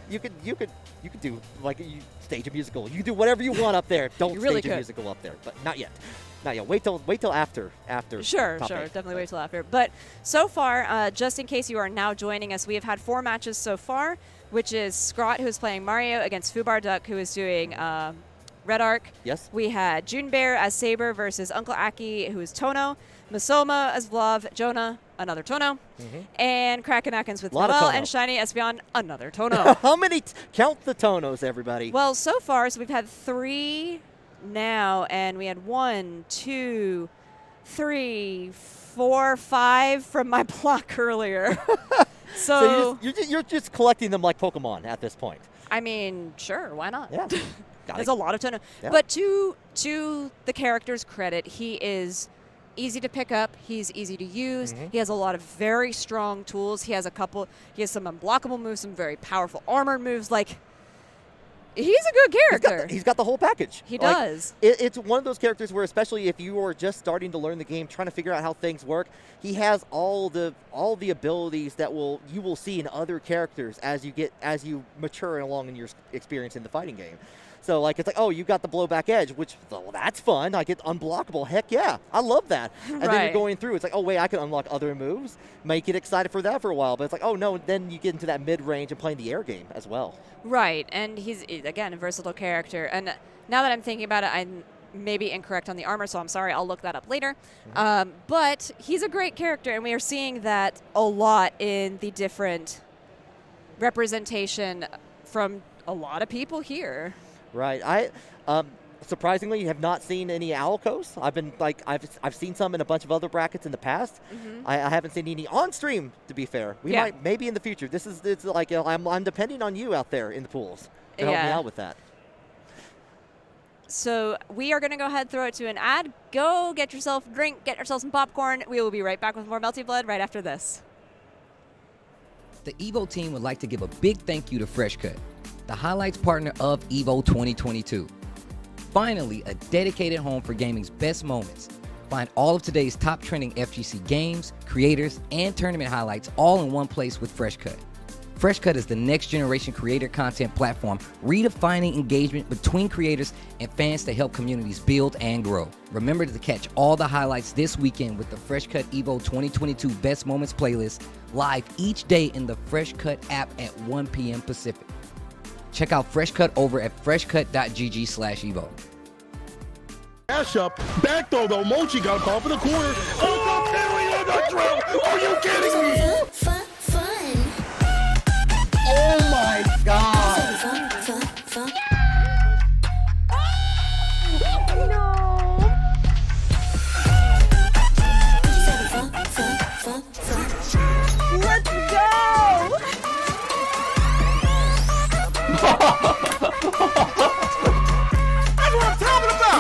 do like you stage a musical. You can do whatever you want up there. Don't stage a musical up there, but not yet. Not yet. Wait till after. Sure, top 8. Definitely wait till after. But so far, just in case you are now joining us, we have had 4 matches so far, which is Scrot, who is playing Mario, against Fubar Duck, who is doing Red Arc. Yes. We had June Bear as Saber versus Uncle Aki, who is Tohno. Masoma as Vlov. Jonah, another Tohno. And Kraken Atkins with Noel. And Shiny Espeon, another Tohno. How many? Count the Tohnos, everybody. Well, so far, we've had 3 now, and we had 1, 2, 3, 4, 5 from my block earlier. So you're just collecting them like Pokemon at this point. I mean, sure, why not? Yeah. There's a lot of Tohno. Yeah. But to the character's credit, he is easy to pick up. He's easy to use. He has a lot of very strong tools. He has some unblockable moves, some very powerful armor moves. Like, He's a good character. He's got the whole package. He does. It's one of those characters where, especially if you are just starting to learn the game, trying to figure out how things work, he has all the abilities that you will see in other characters as you mature along in your experience in the fighting game. So, like, it's like, oh, you got the blowback edge, which, well, that's fun. I get unblockable. Heck yeah. I love that. And then you're going through. It's like, oh, wait, I can unlock other moves. Might get excited for that for a while. But it's like, oh, no, then you get into that mid-range and playing the air game as well. Right. And he's, again, a versatile character. And now that I'm thinking about it, I'm maybe incorrect on the armor, so I'm sorry. I'll look that up later. But he's a great character, and we are seeing that a lot in the different representation from a lot of people here. Right. I surprisingly have not seen any Owlcoats. I've seen some in a bunch of other brackets in the past. I haven't seen any on stream, to be fair. We might maybe in the future. It's like I'm depending on you out there in the pools to help me out with that. So we are going to go ahead and throw it to an ad. Go get yourself a drink, get yourself some popcorn. We will be right back with more Melty Blood right after this. The EVO team would like to give a big thank you to Freshcut, the highlights partner of EVO 2022. Finally, a dedicated home for gaming's best moments. Find all of today's top trending FGC games, creators, and tournament highlights all in one place with Freshcut. Freshcut is the next generation creator content platform redefining engagement between creators and fans to help communities build and grow. Remember to catch all the highlights this weekend with the Freshcut EVO 2022 Best Moments playlist live each day in the Freshcut app at 1 p.m. Pacific. Check out Freshcut over at freshcut.gg/evo. Dash up, back throw, the Mochi got a call for the corner. Oh, the parry on the drill. Are you kidding me? Oh my God. Let's go! That's what I'm talking about!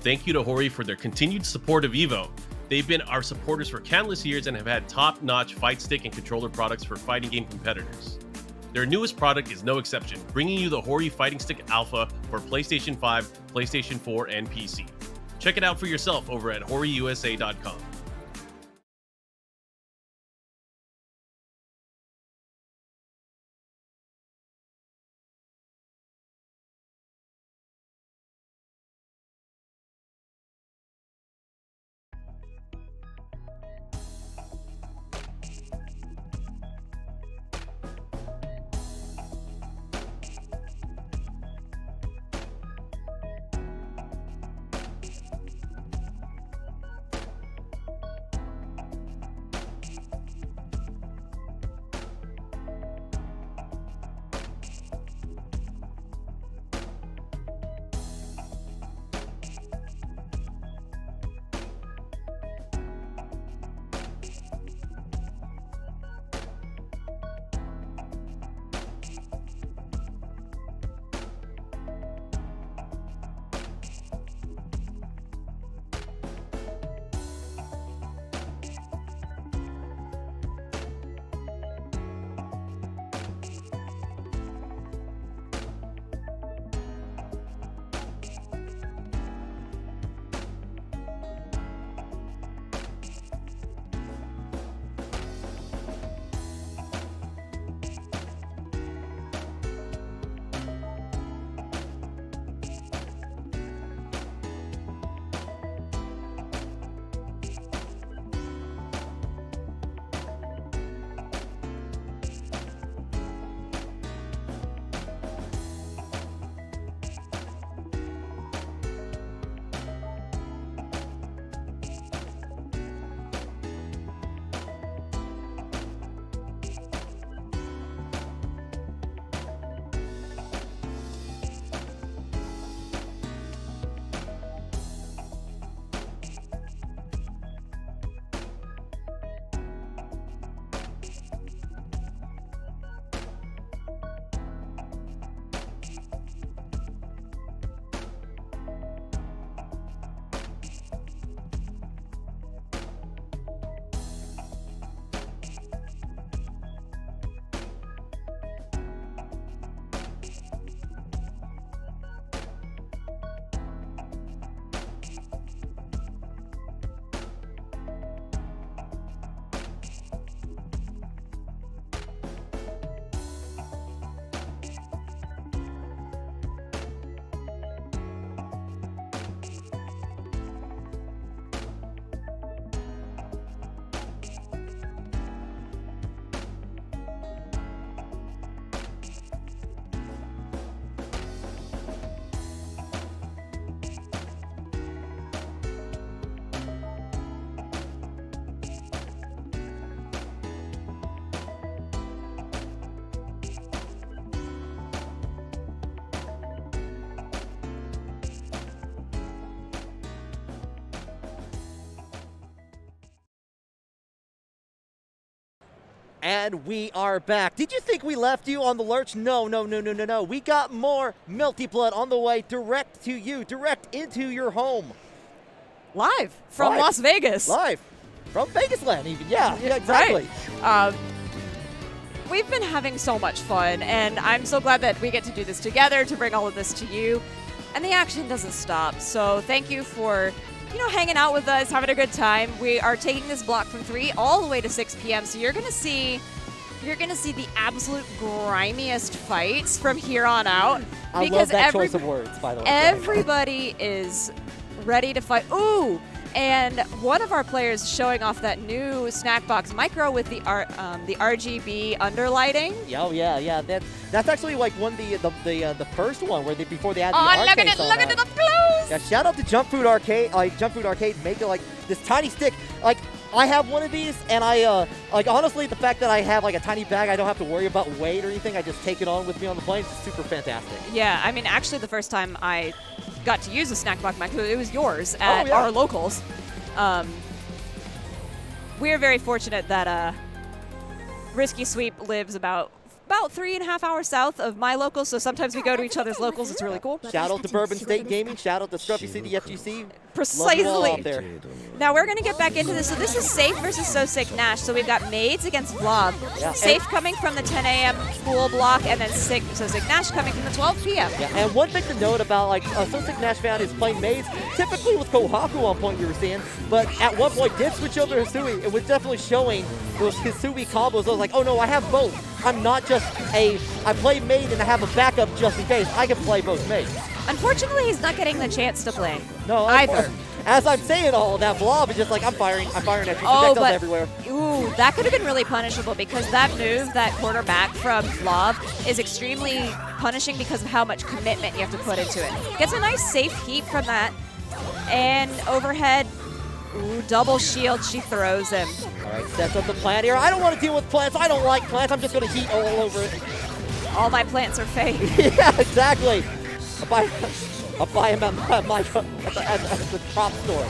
Thank you to Hori for their continued support of EVO. They've been our supporters for countless years and have had top-notch fight stick and controller products for fighting game competitors. Their newest product is no exception, bringing you the Hori Fighting Stick Alpha for PlayStation 5, PlayStation 4, and PC. Check it out for yourself over at horiusa.com. And we are back. Did you think we left you on the lurch? No. We got more Melty Blood on the way direct to you, direct into your home. Live from Las Vegas. Live from Vegas land even. Yeah, exactly. Right. We've been having so much fun, and I'm so glad that we get to do this together to bring all of this to you. And the action doesn't stop. So thank you for hanging out with us, having a good time. We are taking this block from 3 all the way to 6 p.m. So you're gonna see the absolute grimiest fights from here on out. I love that choice of words, by the way. Everybody is ready to fight. Ooh! And one of our players showing off that new snack box micro with the RGB underlighting. Yeah. That's actually like the first one where before they added the arcade. Look at it up close! Yeah, shout out to Jump Food Arcade. Jump Food Arcade make it like this tiny stick. Like I have one of these, and I honestly the fact that I have like a tiny bag, I don't have to worry about weight or anything. I just take it on with me on the plane. It's super fantastic. Yeah, I mean actually the first time I got to use a snack box micro, it was yours at our locals. We're very fortunate that Risky Sweep lives about about 3.5 hours south of my locals, so sometimes we go to each other's locals. It's really cool. Shout out to Bourbon State Gaming. Shout out to Scruffy City FGC. Precisely. Love you all out there. Now we're going to get back into this. So this is Safe versus So Sick Nash. So we've got Maids against Vlov. Yeah. Safe coming from the 10 a.m. pool block, and then So Sick Nash coming from the 12 p.m. Yeah, and one thing to note about like So Sick Nash fan is playing Maids, typically with Kohaku on point we were seeing, but at one point did switch over to Hisui. It was definitely showing those Hisui combos. I was like, oh no, I have both. I'm not just I play Maid and I have a backup just in case. I can play both Maids. Unfortunately, he's not getting the chance to play. No, either. As I'm saying all that, Vlov is just like, I'm firing at you. Oh, Projectiles but everywhere. Ooh, that could have been really punishable because that move, that quarterback from Vlov, is extremely punishing because of how much commitment you have to put into it. Gets a nice safe heat from that, and overhead, ooh, double shield, she throws him. All right, sets up the plant here. I don't want to deal with plants. I don't like plants. I'm just going to heat all over it. All my plants are fake. Yeah, exactly. I'll buy him at the prop store.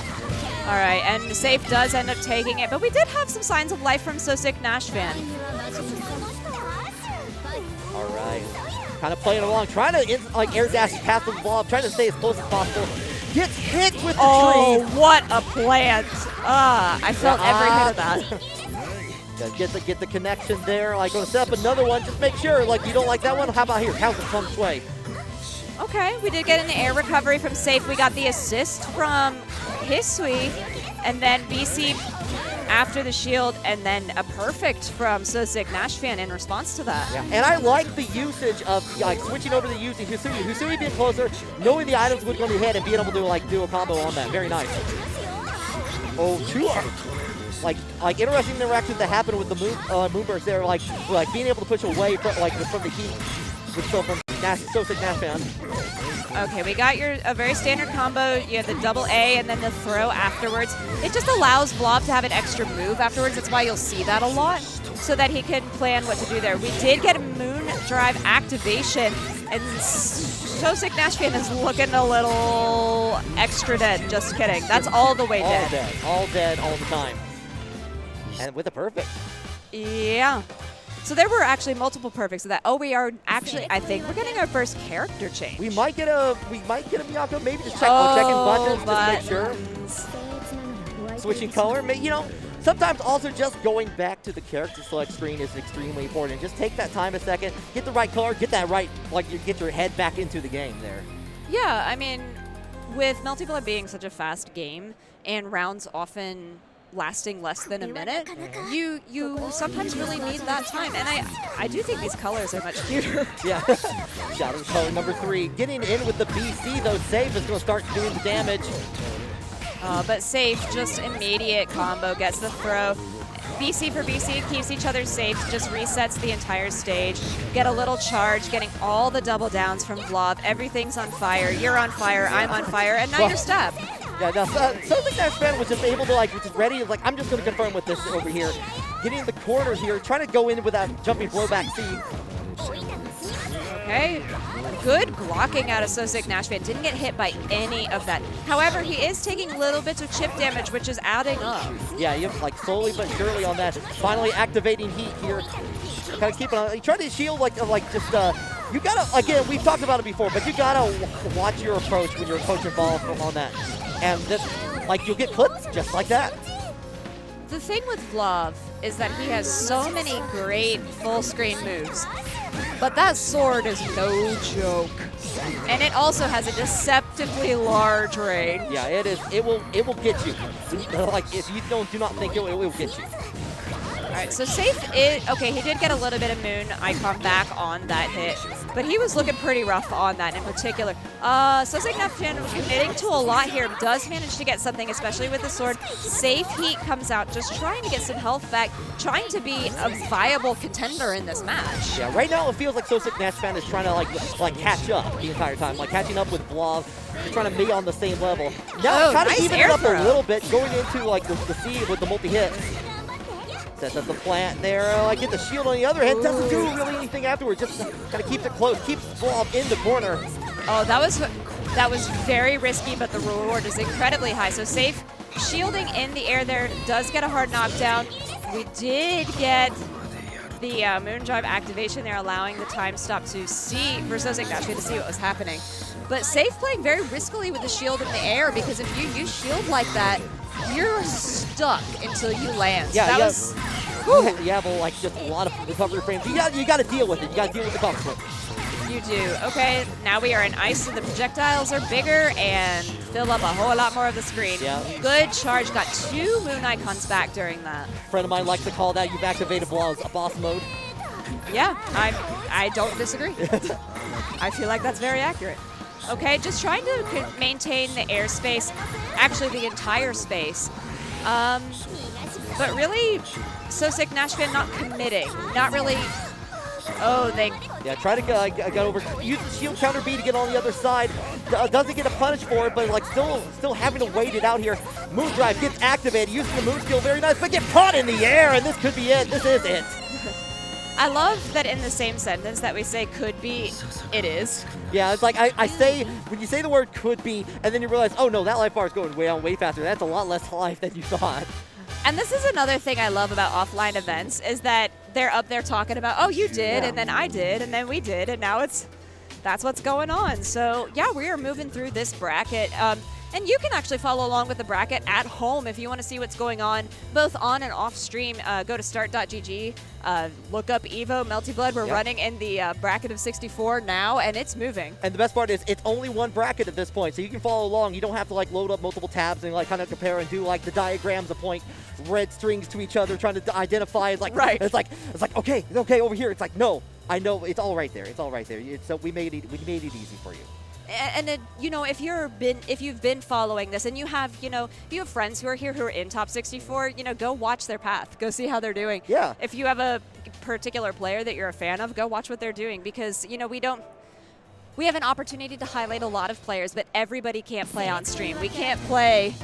All right, and Safe does end up taking it, but we did have some signs of life from So Sick Nash fan. All right, kind of playing along, trying to like air dash past the ball, trying to stay as close as possible. Gets hit with the tree. Oh, what a plant! I felt every hit of that. Get the connection there. Like, gonna set up another one. Just make sure, like, you don't like that one. How about here? How's the feng shui? Okay, we did get an air recovery from Safe. We got the assist from Hisui, and then BC after the shield, and then a perfect from So Sick Nash fan in response to that. Yeah, and I like the usage of like switching over to using Hisui. Hisui being closer, knowing the items would go to hit, and being able to like do a combo on that. Very nice. Oh, two like interesting interactions that happened with the Moonburst there, like being able to push away from the heat with So Sick Nash fan. Okay, we got a very standard combo. You have the double A and then the throw afterwards. It just allows Vlov to have an extra move afterwards. That's why you'll see that a lot, so that he can plan what to do there. We did get a Moon Drive activation, and So Sick Nash fan is looking a little extra dead. Just kidding. That's all the way dead. All dead all the time. And with a perfect. Yeah. So there were actually multiple perfects of that. Oh, we are actually, I think we're getting our first character change. We might get a Miyako, maybe just checking buttons just to make sure. Switching color, you know, sometimes also just going back to the character select screen is extremely important. Just take that time a second, get the right color, get that right, like you get your head back into the game there. Yeah, I mean, with Melty Blood being such a fast game and rounds often lasting less than a minute, you sometimes really need that time. And I do think these colors are much cuter. Yeah. Shout out to color number 3. Getting in with the BC, though, Safe is going to start doing the damage. But Safe, just immediate combo, gets the throw. BC for BC, keeps each other safe, just resets the entire stage. Get a little charge, getting all the double downs from Vlov. Everything's on fire. You're on fire, I'm on fire, and now you're step. Yeah, no, So Sick Nash fan was just able to, like, just ready, like, I'm just going to confirm with this over here. Getting in the corner here, trying to go in with that jumping blowback C. Okay, good blocking out of So Sick Nash fan. Didn't get hit by any of that. However, he is taking little bits of chip damage, which is adding up. Yeah, you have, like, slowly but surely on that. Finally activating heat here. Kind of keep it on. You try to shield, you gotta, again, we've talked about it before, but you gotta watch your approach when you're approaching ball on that. And this, like, you'll get clipped just like that. The thing with Vlov is that he has so many great full screen moves, but that sword is no joke. And it also has a deceptively large range. Yeah, it is. It will get you. Like, if you do not think it will get you. All right, so Safe is, okay, he did get a little bit of Moon icon back on that hit, but he was looking pretty rough on that in particular. So Sick Nash fan committing to a lot here, does manage to get something, especially with the sword. Safe heat comes out, just trying to get some health back, trying to be a viable contender in this match. Yeah, right now it feels like So Sick Nash fan is trying to like catch up the entire time, like catching up with Vlov, trying to be on the same level. Now kind of even it up a little bit, going into like the C with the multi-hit. Sets up the plant there, like get the shield on the other hand, doesn't do really anything afterwards, just kind of keeps it close, keeps Vlov in the corner. Oh, that was very risky, but the reward is incredibly high. So Safe shielding in the air there, does get a hard knockdown. We did get the Moondrive activation there, allowing the time stop to see Brunstud naturally to see what was happening. But Safe playing very riskily with the shield in the air, because if you use shield like that, you're stuck until you land. Yeah, that was. You have like just a lot of recovery frames. You got to deal with it. You got to deal with the conflict. You do. Okay, now we are in ice, and the projectiles are bigger and fill up a whole lot more of the screen. Yeah. Good charge. Got 2 moon icons back during that. A friend of mine likes to call that you've activated Vlov's boss mode. Yeah, I don't disagree. I feel like that's very accurate. Okay, just trying to maintain the airspace, actually the entire space. But really, Sosik Nashvin not committing, not really. Oh, they. Yeah, try to get over. Use the shield counter B to get on the other side. Doesn't get a punish for it, but like still having to wait it out here. Moondrive gets activated, using the moon skill, very nice, but get caught in the air, and this could be it. This is it. I love that in the same sentence that we say could be, it is. Yeah, it's like I say, when you say the word could be, and then you realize, oh no, that life bar is going way faster. That's a lot less life than you thought. And this is another thing I love about offline events, is that they're up there talking about, oh, you did, and then I did, and then we did, and now that's what's going on. So yeah, we are moving through this bracket. And you can actually follow along with the bracket at home if you want to see what's going on, both on and off stream. Go to start.gg, look up Evo, Melty Blood. We're running in the bracket of 64 now, and it's moving. And the best part is it's only one bracket at this point, so you can follow along. You don't have to like load up multiple tabs and like kind of compare and do like the diagrams to point red strings to each other, trying to identify. Like, right. It's like okay over here. It's like no, I know it's all right there. It's all right there. So we made it easy for you. And then, you know, if you've been following this, and you have friends who are here who are in top 64, you know, go watch their path, go see how they're doing. Yeah. If you have a particular player that you're a fan of, go watch what they're doing, because you know we have an opportunity to highlight a lot of players, but everybody can't play on stream. We can't play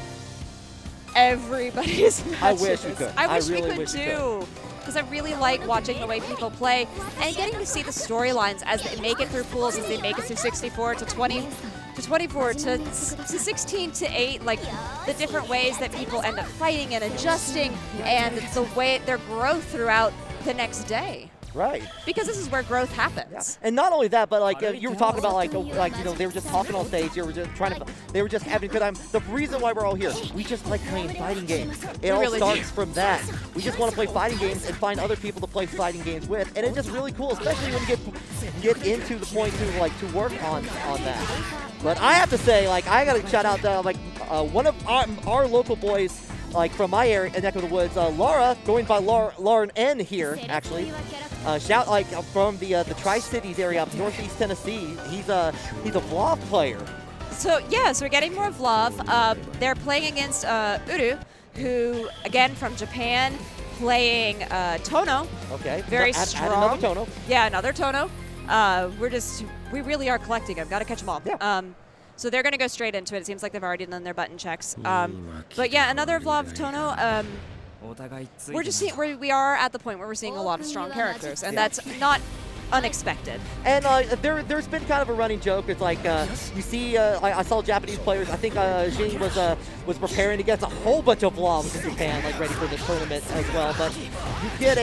everybody's matches. I wish we could. I wish really we could too. Because I really like watching the way people play and getting to see the storylines as they make it through pools, as they make it through 64 to 20 to 24 to 16 to 8, like the different ways that people end up fighting and adjusting, and the way their growth throughout the next day. Right. Because this is where growth happens. Yeah. And not only that, but like you were talking about like you know, they were just talking on stage. They were just having a good time. The reason why we're all here, we just like playing fighting games. It all starts from that. We just want to play fighting games and find other people to play fighting games with, and it's just really cool, especially when you get into the point to work on that. But I have to say, like, I gotta shout out one of our local boys. Like from my area, neck of the woods, Laura, going by Lauren N here, actually. Shout like from the Tri-Cities area of Northeast Tennessee. He's a Vlov player. So yeah, so we're getting more Vlov. They're playing against Uru, who again from Japan, playing Tohno. Okay. Very strong. Another Tohno. Yeah, another Tohno. We really are collecting them. Got to catch them all. Yeah. So they're going to go straight into it. It seems like they've already done their button checks. But yeah, another Vlov Tohno. We're just we are at the point where we're seeing a lot of strong characters, and that's not unexpected. And there's been kind of a running joke. It's like you see, I saw Japanese players. I think Jing was preparing against a whole bunch of Vlovs in Japan, like ready for the tournament as well. But you get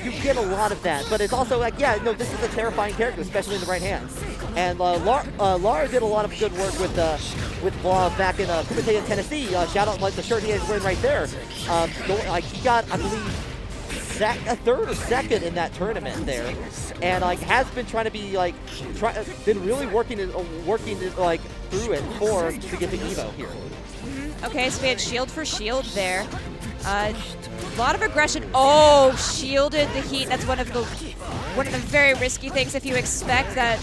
you get a lot of that. But it's also like, yeah, no, this is a terrifying character, especially in the right hands. And Lara did a lot of good work with Vlov back in Kumite in Tennessee. Shout out like the shirt he has wearing right there. He got, I believe, a third or second in that tournament there, and like has been trying to be like been really working like through it to get to Evo here. Okay, so we had shield for shield there. A lot of aggression. Oh, shielded the heat. That's one of the very risky things. If you expect that,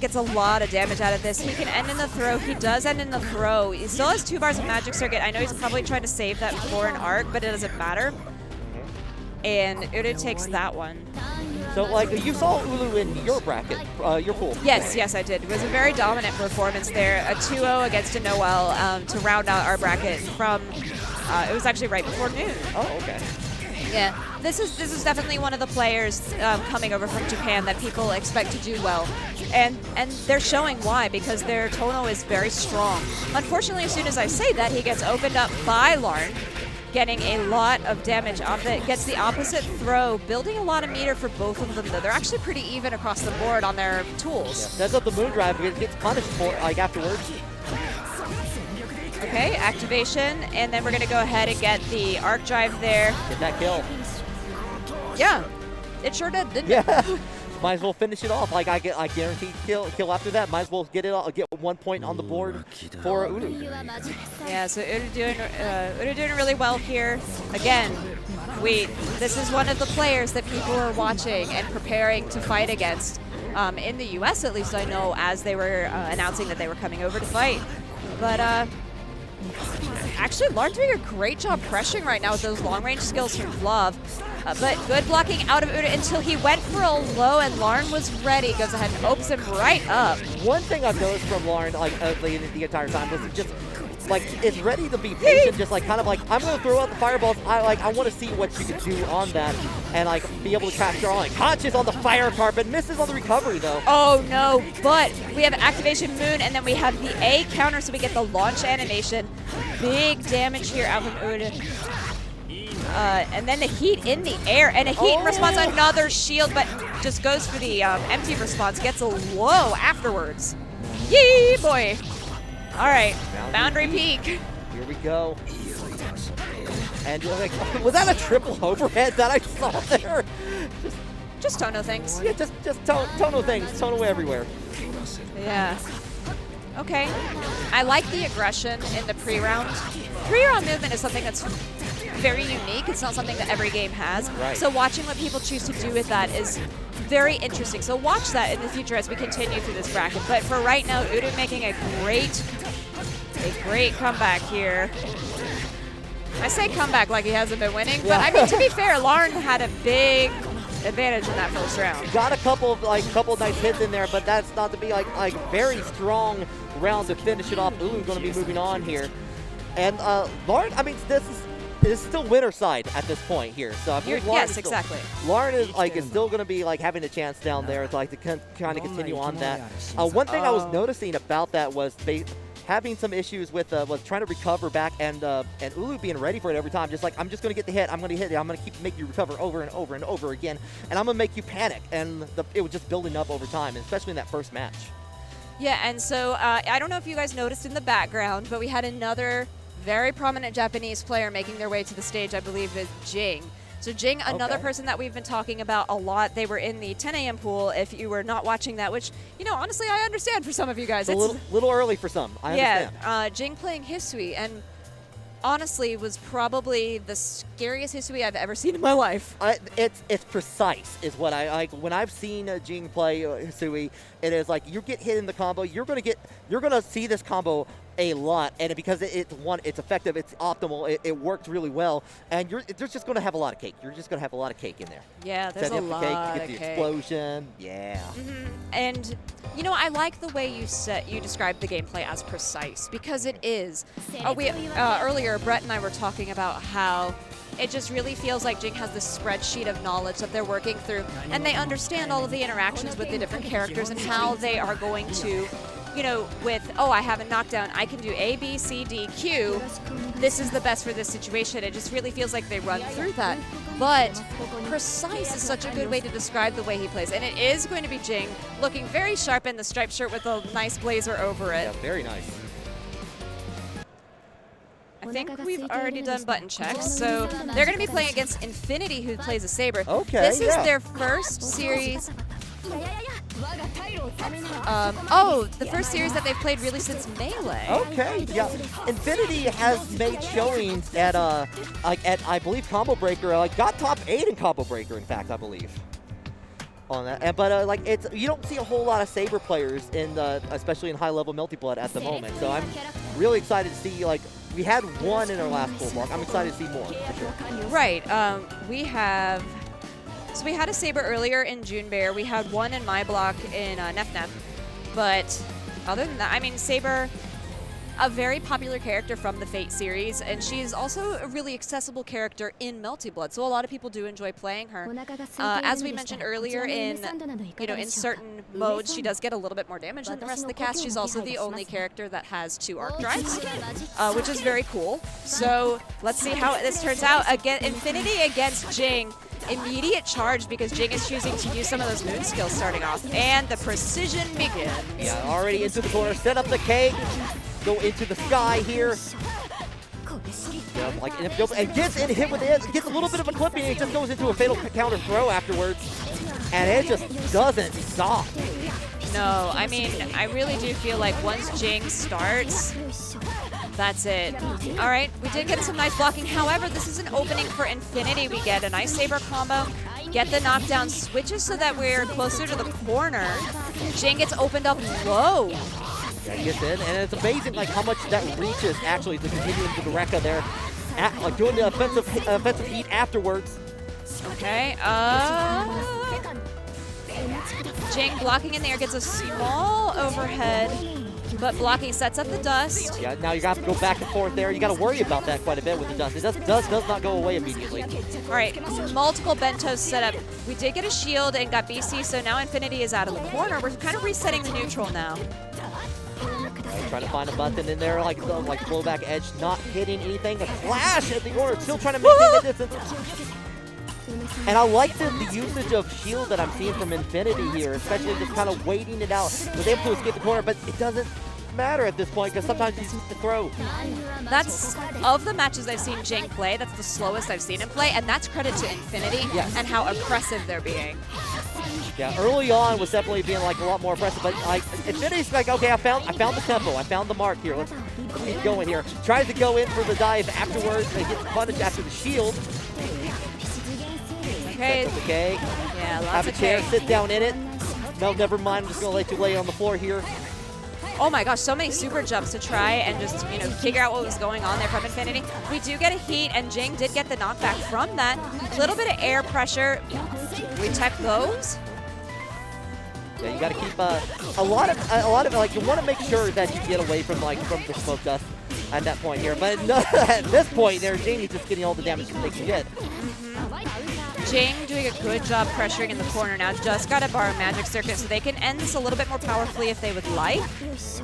gets a lot of damage out of this. He can end in the throw. He does end in the throw. He still has 2 bars of magic circuit. I know he's probably trying to save that for an arc, but it doesn't matter. And Uru takes that one. So, like, you saw Ulu in your bracket, your pool. Yes, I did. It was a very dominant performance there. A 2-0 against a Noel to round out our bracket from, it was actually right before noon. Oh, okay. Yeah, this is definitely one of the players coming over from Japan that people expect to do well, and they're showing why, because their Tohno is very strong. Unfortunately, as soon as I say that, he gets opened up by Larn, getting a lot of damage off it. Gets the opposite throw, building a lot of meter for both of them, though. They're actually pretty even across the board on their tools. Sets up the moon drive because it gets punished for afterwards. Okay, activation, and then we're going to go ahead and get the arc drive there. Get that kill. Yeah, it sure did, didn't it? Yeah. Might as well finish it off. Like I guaranteed kill after that. Might as well get 1 point on the board for Uru. Yeah, so Uru doing really well here. Again, this is one of the players that people are watching and preparing to fight against. In the US, at least I know, as they were announcing that they were coming over to fight. But actually, Larn doing a great job pressuring right now with those long-range skills from Vlov. But good blocking out of Uru until he went for a low, and Larn was ready. Goes ahead and opens him right up. One thing I've noticed from Larn, the entire time, was just is ready to be patient, just kind of I'm going to throw out the fireballs. I want to see what you can do on that, and be able to capture on. Conscious on the fire carpet, misses on the recovery though. Oh no! But we have activation moon, and then we have the A counter, so we get the launch animation. Big damage here out from Uru. And then the heat in the air, and a heat response, another shield, but just goes for the empty response, gets a low afterwards. Yee, boy. All right, boundary peak. Here we go. And was that a triple overhead that I saw there? Just Tohno things. Yeah, just Tohno things. Tohno everywhere. Yeah. Okay. I like the aggression in the pre-round. Pre-round movement is something that's very unique. It's not something that every game has. Right. So watching what people choose to do with that is very interesting. So watch that in the future as we continue through this bracket. But for right now, Uru making a great comeback here. I say comeback like he hasn't been winning, but I mean, to be fair, Larn had a big advantage in that first round. Got a couple of nice hits in there, but that's not to be very strong round to finish it off. Ulu's going to be moving on here. And Larn, I mean, this is still winner side at this point here. So I believe Larn exactly. Larn is still going to be having a chance down there to kind of continue on that. One thing I was noticing about that was having some issues with was trying to recover back, and Ulu being ready for it every time. Just I'm just going to get the hit. I'm going to hit it. I'm going to make you recover over and over and over again, and I'm going to make you panic. And it was just building up over time, especially in that first match. Yeah, and so I don't know if you guys noticed in the background, but we had another very prominent Japanese player making their way to the stage, I believe, is Jing. So Jing, another person that we've been talking about a lot. They were in the 10 a.m. pool if you were not watching that, which, honestly, I understand for some of you guys. It's a little early for some. I understand. Yeah, Jing playing Hisui, and honestly was probably the scariest Hisui I've ever seen in my life. It's precise is what I like. When I've seen Jing play Hisui, it is you get hit in the combo, you're gonna see this combo a lot, and because it's effective, it's optimal, it worked really well, and you're just going to have a lot of cake. You're just going to have a lot of cake in there. Yeah, there's a lot of cake. You get the explosion. Yeah. And I like the way you described the gameplay as precise, because it is. Earlier, Brett and I were talking about how it just really feels like Jing has this spreadsheet of knowledge that they're working through, and they understand all of the interactions with the different characters and how they are going to, I have a knockdown, I can do A, B, C, D, Q. This is the best for this situation. It just really feels like they run through that. But precise is such a good way to describe the way he plays. And it is going to be Jing looking very sharp in the striped shirt with a nice blazer over it. Yeah, very nice. I think we've already done button checks, so they're going to be playing against Infinity, who plays a Saber. Okay, this is their first series. The first series that they've played really since Melee. Okay, yeah. Infinity has made showings at I believe Combo Breaker. Got top 8 in Combo Breaker, in fact, I believe. On that, but you don't see a whole lot of Saber players especially in high-level Melty Blood at the moment. So I'm really excited to see we had one in our last full block. I'm excited to see more. For sure. Right. We had a Saber earlier in June Bear. We had one in my block in Nef Nef. But other than that, I mean, Saber, a very popular character from the Fate series, and she is also a really accessible character in Melty Blood, so a lot of people do enjoy playing her. As we mentioned earlier, in certain modes, she does get a little bit more damage than the rest of the cast. She's also the only character that has 2 arc drives, which is very cool. So let's see how this turns out. Again, Infinity against Jing. Immediate charge because Jing is choosing to use some of those moon skills starting off, and the precision begins. Yeah, already into the corner, set up the K, go into the sky here. Yeah, and gets in hit with it, gets a little bit of a clipping, and it just goes into a fatal counter throw afterwards, and it just doesn't stop. No, I mean, I really do feel like once Jing starts, that's it. All right, we did get some nice blocking. However, this is an opening for Infinity. We get a nice Saber combo, get the knockdown, switches so that we're closer to the corner. Jing gets opened up low. Yeah, he gets in, and it's amazing like how much that reaches actually to continue into the Rekka there, like doing the offensive heat afterwards. Okay, Jing blocking in there, gets a small overhead, but blocking sets up the dust. Yeah, now you have to go back and forth there. You got to worry about that quite a bit with the dust. It does not go away immediately. All right, multiple bentos set up. We did get a shield and got BC, so now Infinity is out of the corner. We're kind of resetting the neutral now. Right, trying to find a button in there, like blowback edge, not hitting anything. A flash at the corner, still trying to maintain the distance. And I like the usage of shield that I'm seeing from Infinity here, especially just kind of waiting it out. Was able to escape the corner, but it doesn't matter at this point because sometimes you just throw. That's, of the matches I've seen Jing play, that's the slowest I've seen him play, and that's credit to Infinity and how aggressive they're being. Yeah, early on was definitely being like a lot more aggressive, but like Infinity's like, okay, I found the tempo, I found the mark here. Let's keep going here. Tries to go in for the dive afterwards, and gets punished after the shield. Okay. Yeah, lots have a of chair, K. sit down in it. No, never mind. I'm just gonna let you lay on the floor here. Oh my gosh, so many super jumps to try and just, figure out what was going on there from Infinity. We do get a heat, and Jing did get the knockback from that. A little bit of air pressure. We tech those. Yeah, you got to keep a lot of like you want to make sure that you get away from the smoke dust at that point here. But no, at this point, there, Jing is just getting all the damage that they can get. Jing doing a good job pressuring in the corner now. Just got to borrow Magic Circuit so they can end this a little bit more powerfully if they would like.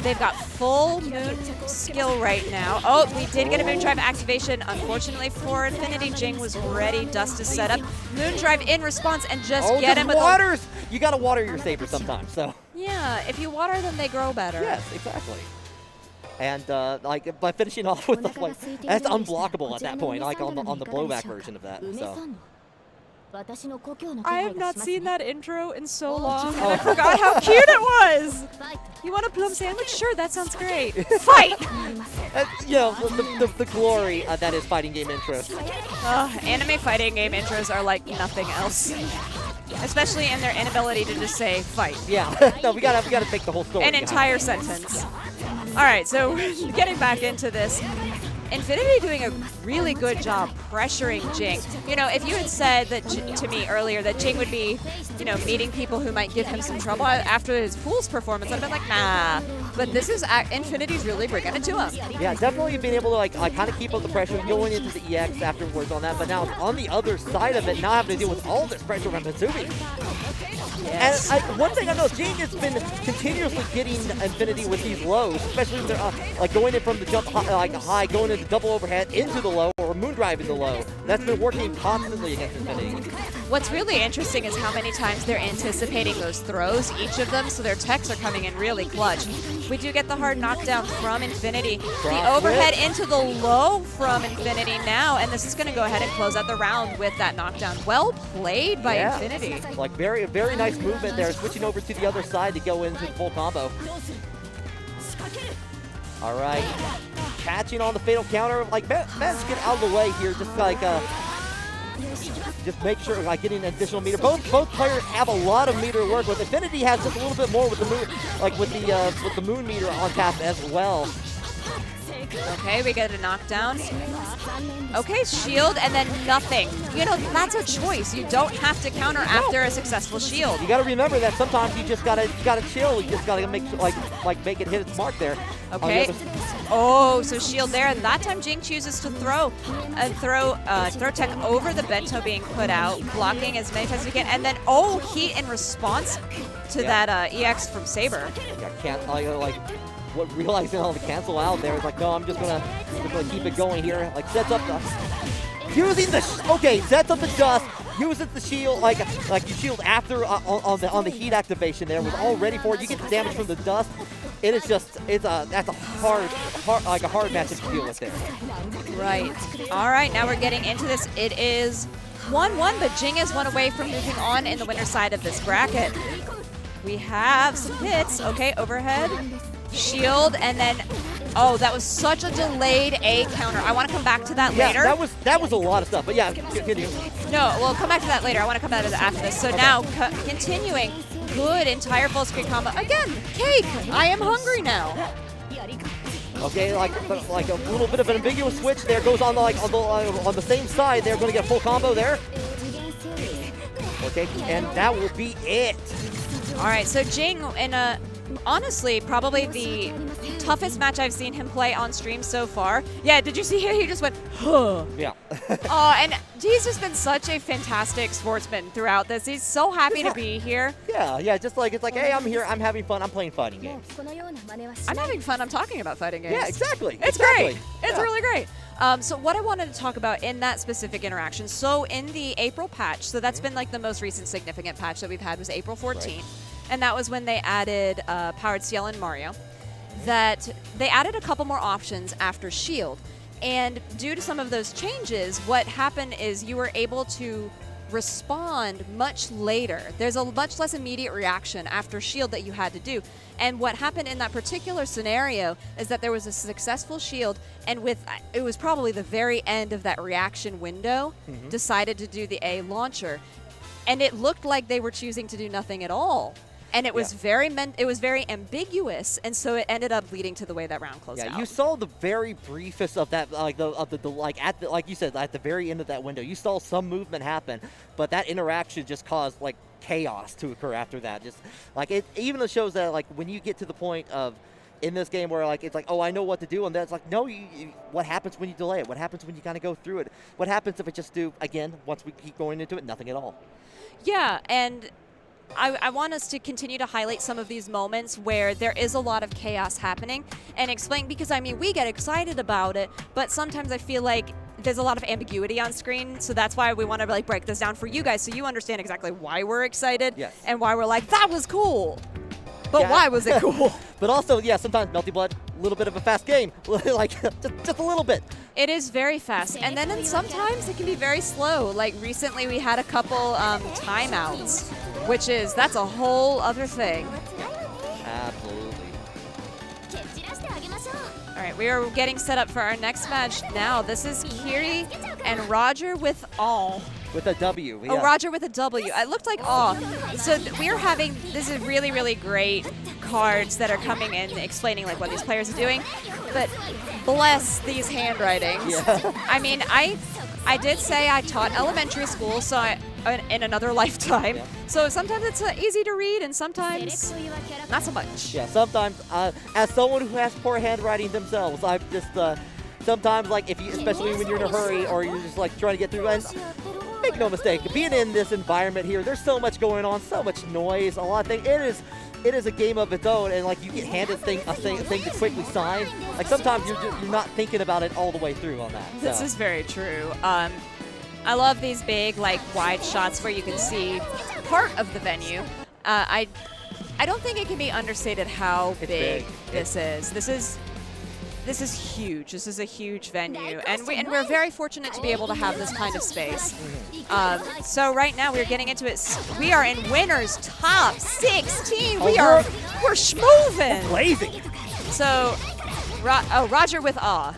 They've got full Moon skill right now. Oh, we did get a Moon Drive activation. Unfortunately for Infinity, Jing was ready. Dust is set up. Moon Drive in response and just get him with waters. You got to water your Saber sometimes. So yeah, if you water them, they grow better. Yes, exactly. And like by finishing off with that's unblockable at that point, like on the blowback version of that. So. I have not seen that intro in so long, and I forgot how cute it was. You want a plum sandwich? Sure, that sounds great. Fight! The glory that is fighting game intros. Anime fighting game intros are like nothing else, especially in their inability to just say fight. Yeah, no, we gotta make the whole story. An entire sentence. All right, so getting back into this. Infinity doing a really good job pressuring Jing. If you had said that to me earlier that Jing would be, meeting people who might give him some trouble after his Fool's performance, I'd been like, nah. But this is Infinity's really bringing it to him. Yeah, definitely being able to kind of keep up the pressure, going into the EX afterwards on that. But now on the other side of it, now having to deal with all this pressure from Hisui. Yes. And one thing I know, Jing has been continuously getting Infinity with these lows, especially when they're going in from the jump high, going into double overhead into the low, or moon drive in the low. That's been working constantly against Infinity. What's really interesting is how many times they're anticipating those throws, each of them, so their techs are coming in really clutch. We do get the hard knockdown from Infinity. The overhead into the low from Infinity now, and this is going to go ahead and close out the round with that knockdown. Well played by Infinity. Like very, very nice movement there, switching over to the other side to go into the full combo. All right, catching on the fatal counter. Like, managed to get out of the way here, just make sure getting an additional meter. Both players have a lot of meter to work with. Infinity has just a little bit more with the moon, with the moon meter on tap as well. Okay, we get a knockdown. Okay, shield, and then nothing. You know, that's a choice. You don't have to counter after a successful shield. You got to remember that sometimes you just gotta chill. You just gotta make make it hit its mark there. Okay. Oh, so shield there, and that time Jing chooses to throw tech over the bento being put out, blocking as many times as we can, and then heat in response to that EX from Saber. Realizing all the cancel out there, it's like, no, I'm just gonna keep it going here. Like sets up using the sets up the dust. Uses the shield like you shield after on the heat activation there. Was all ready for it. You get the damage from the dust. It is just that's a hard match to deal with there. Right. All right. Now we're getting into this. It is 1-1, but Jing is one away from moving on in the winner's side of this bracket. We have some hits. Okay, overhead, shield, and then that was such a delayed A counter. I want to come back to that later. That was a lot of stuff. But yeah, continue. No, we'll come back to that later. I want to come back to that after this. So now continuing. Good entire full screen combo. Again, cake. I am hungry now. Okay, like a little bit of an ambiguous switch there. Goes on on the same side. They're going to get a full combo there. Okay, and that will be it. All right, so Jing in honestly probably the toughest match I've seen him play on stream so far. Yeah, did you see here? He just went, huh. Yeah. And he's just been such a fantastic sportsman throughout this. He's so happy to be here. Yeah, just like, it's like, hey, I'm here, I'm having fun, I'm playing fighting games. I'm having fun, I'm talking about fighting games. Yeah, exactly. It's great. It's really great. So what I wanted to talk about in that specific interaction, so in the April patch, so that's been like the most recent significant patch that we've had was April 14th. Right. And that was when they added Powered Ciel and Mario. That they added a couple more options after Shield. And due to some of those changes, what happened is you were able to respond much later. There's a much less immediate reaction after Shield that you had to do. And what happened in that particular scenario is that there was a successful Shield, and it was probably the very end of that reaction window, decided to do the A launcher. And it looked like they were choosing to do nothing at all. And it was very ambiguous, and so it ended up leading to the way that round closed out. Yeah, you saw the very briefest of that, like you said, at the very end of that window. You saw some movement happen, but that interaction just caused like chaos to occur after that. Just like it even shows that like when you get to the point of in this game where like it's like, oh, I know what to do, and then it's like, no, what happens when you delay it? What happens when you kind of go through it? What happens if it just do again once we keep going into it, nothing at all? Yeah, and I want us to continue to highlight some of these moments where there is a lot of chaos happening and explain, because I mean, we get excited about it, but sometimes I feel like there's a lot of ambiguity on screen, so that's why we want to like break this down for you guys so you understand exactly why we're excited and why we're like, that was cool. But why was it cool? But also, yeah, sometimes Melty Blood, a little bit of a fast game, like just a little bit. It is very fast, and then sometimes it can be very slow. Like recently we had a couple timeouts, that's a whole other thing. Absolutely. All right, we are getting set up for our next match now. This is Kiri and Roger with all. With a W. Oh, Roger with a W. It looked like all. So we're having, this is really, really great cards that are coming in explaining like what these players are doing. But bless these handwritings. Yeah. I mean, I did say I taught elementary school, so in another lifetime. Yeah. So sometimes it's easy to read and sometimes not so much. Yeah, sometimes as someone who has poor handwriting themselves, I've just sometimes like especially when you're in a hurry or you're just like trying to get through, and make no mistake, being in this environment here, there's so much going on, so much noise, a lot of things. It is a game of its own, and like you get handed a thing to quickly sign. Like sometimes you're not thinking about it all the way through on that. This is very true. I love these big, like, wide shots where you can see part of the venue. I don't think it can be understated how big this is. This is huge. This is a huge venue, and we're very fortunate to be able to have this kind of space. So right now we're getting into it. We are in winners top 16. We're schmoving. Blazing. So, Roger with awe.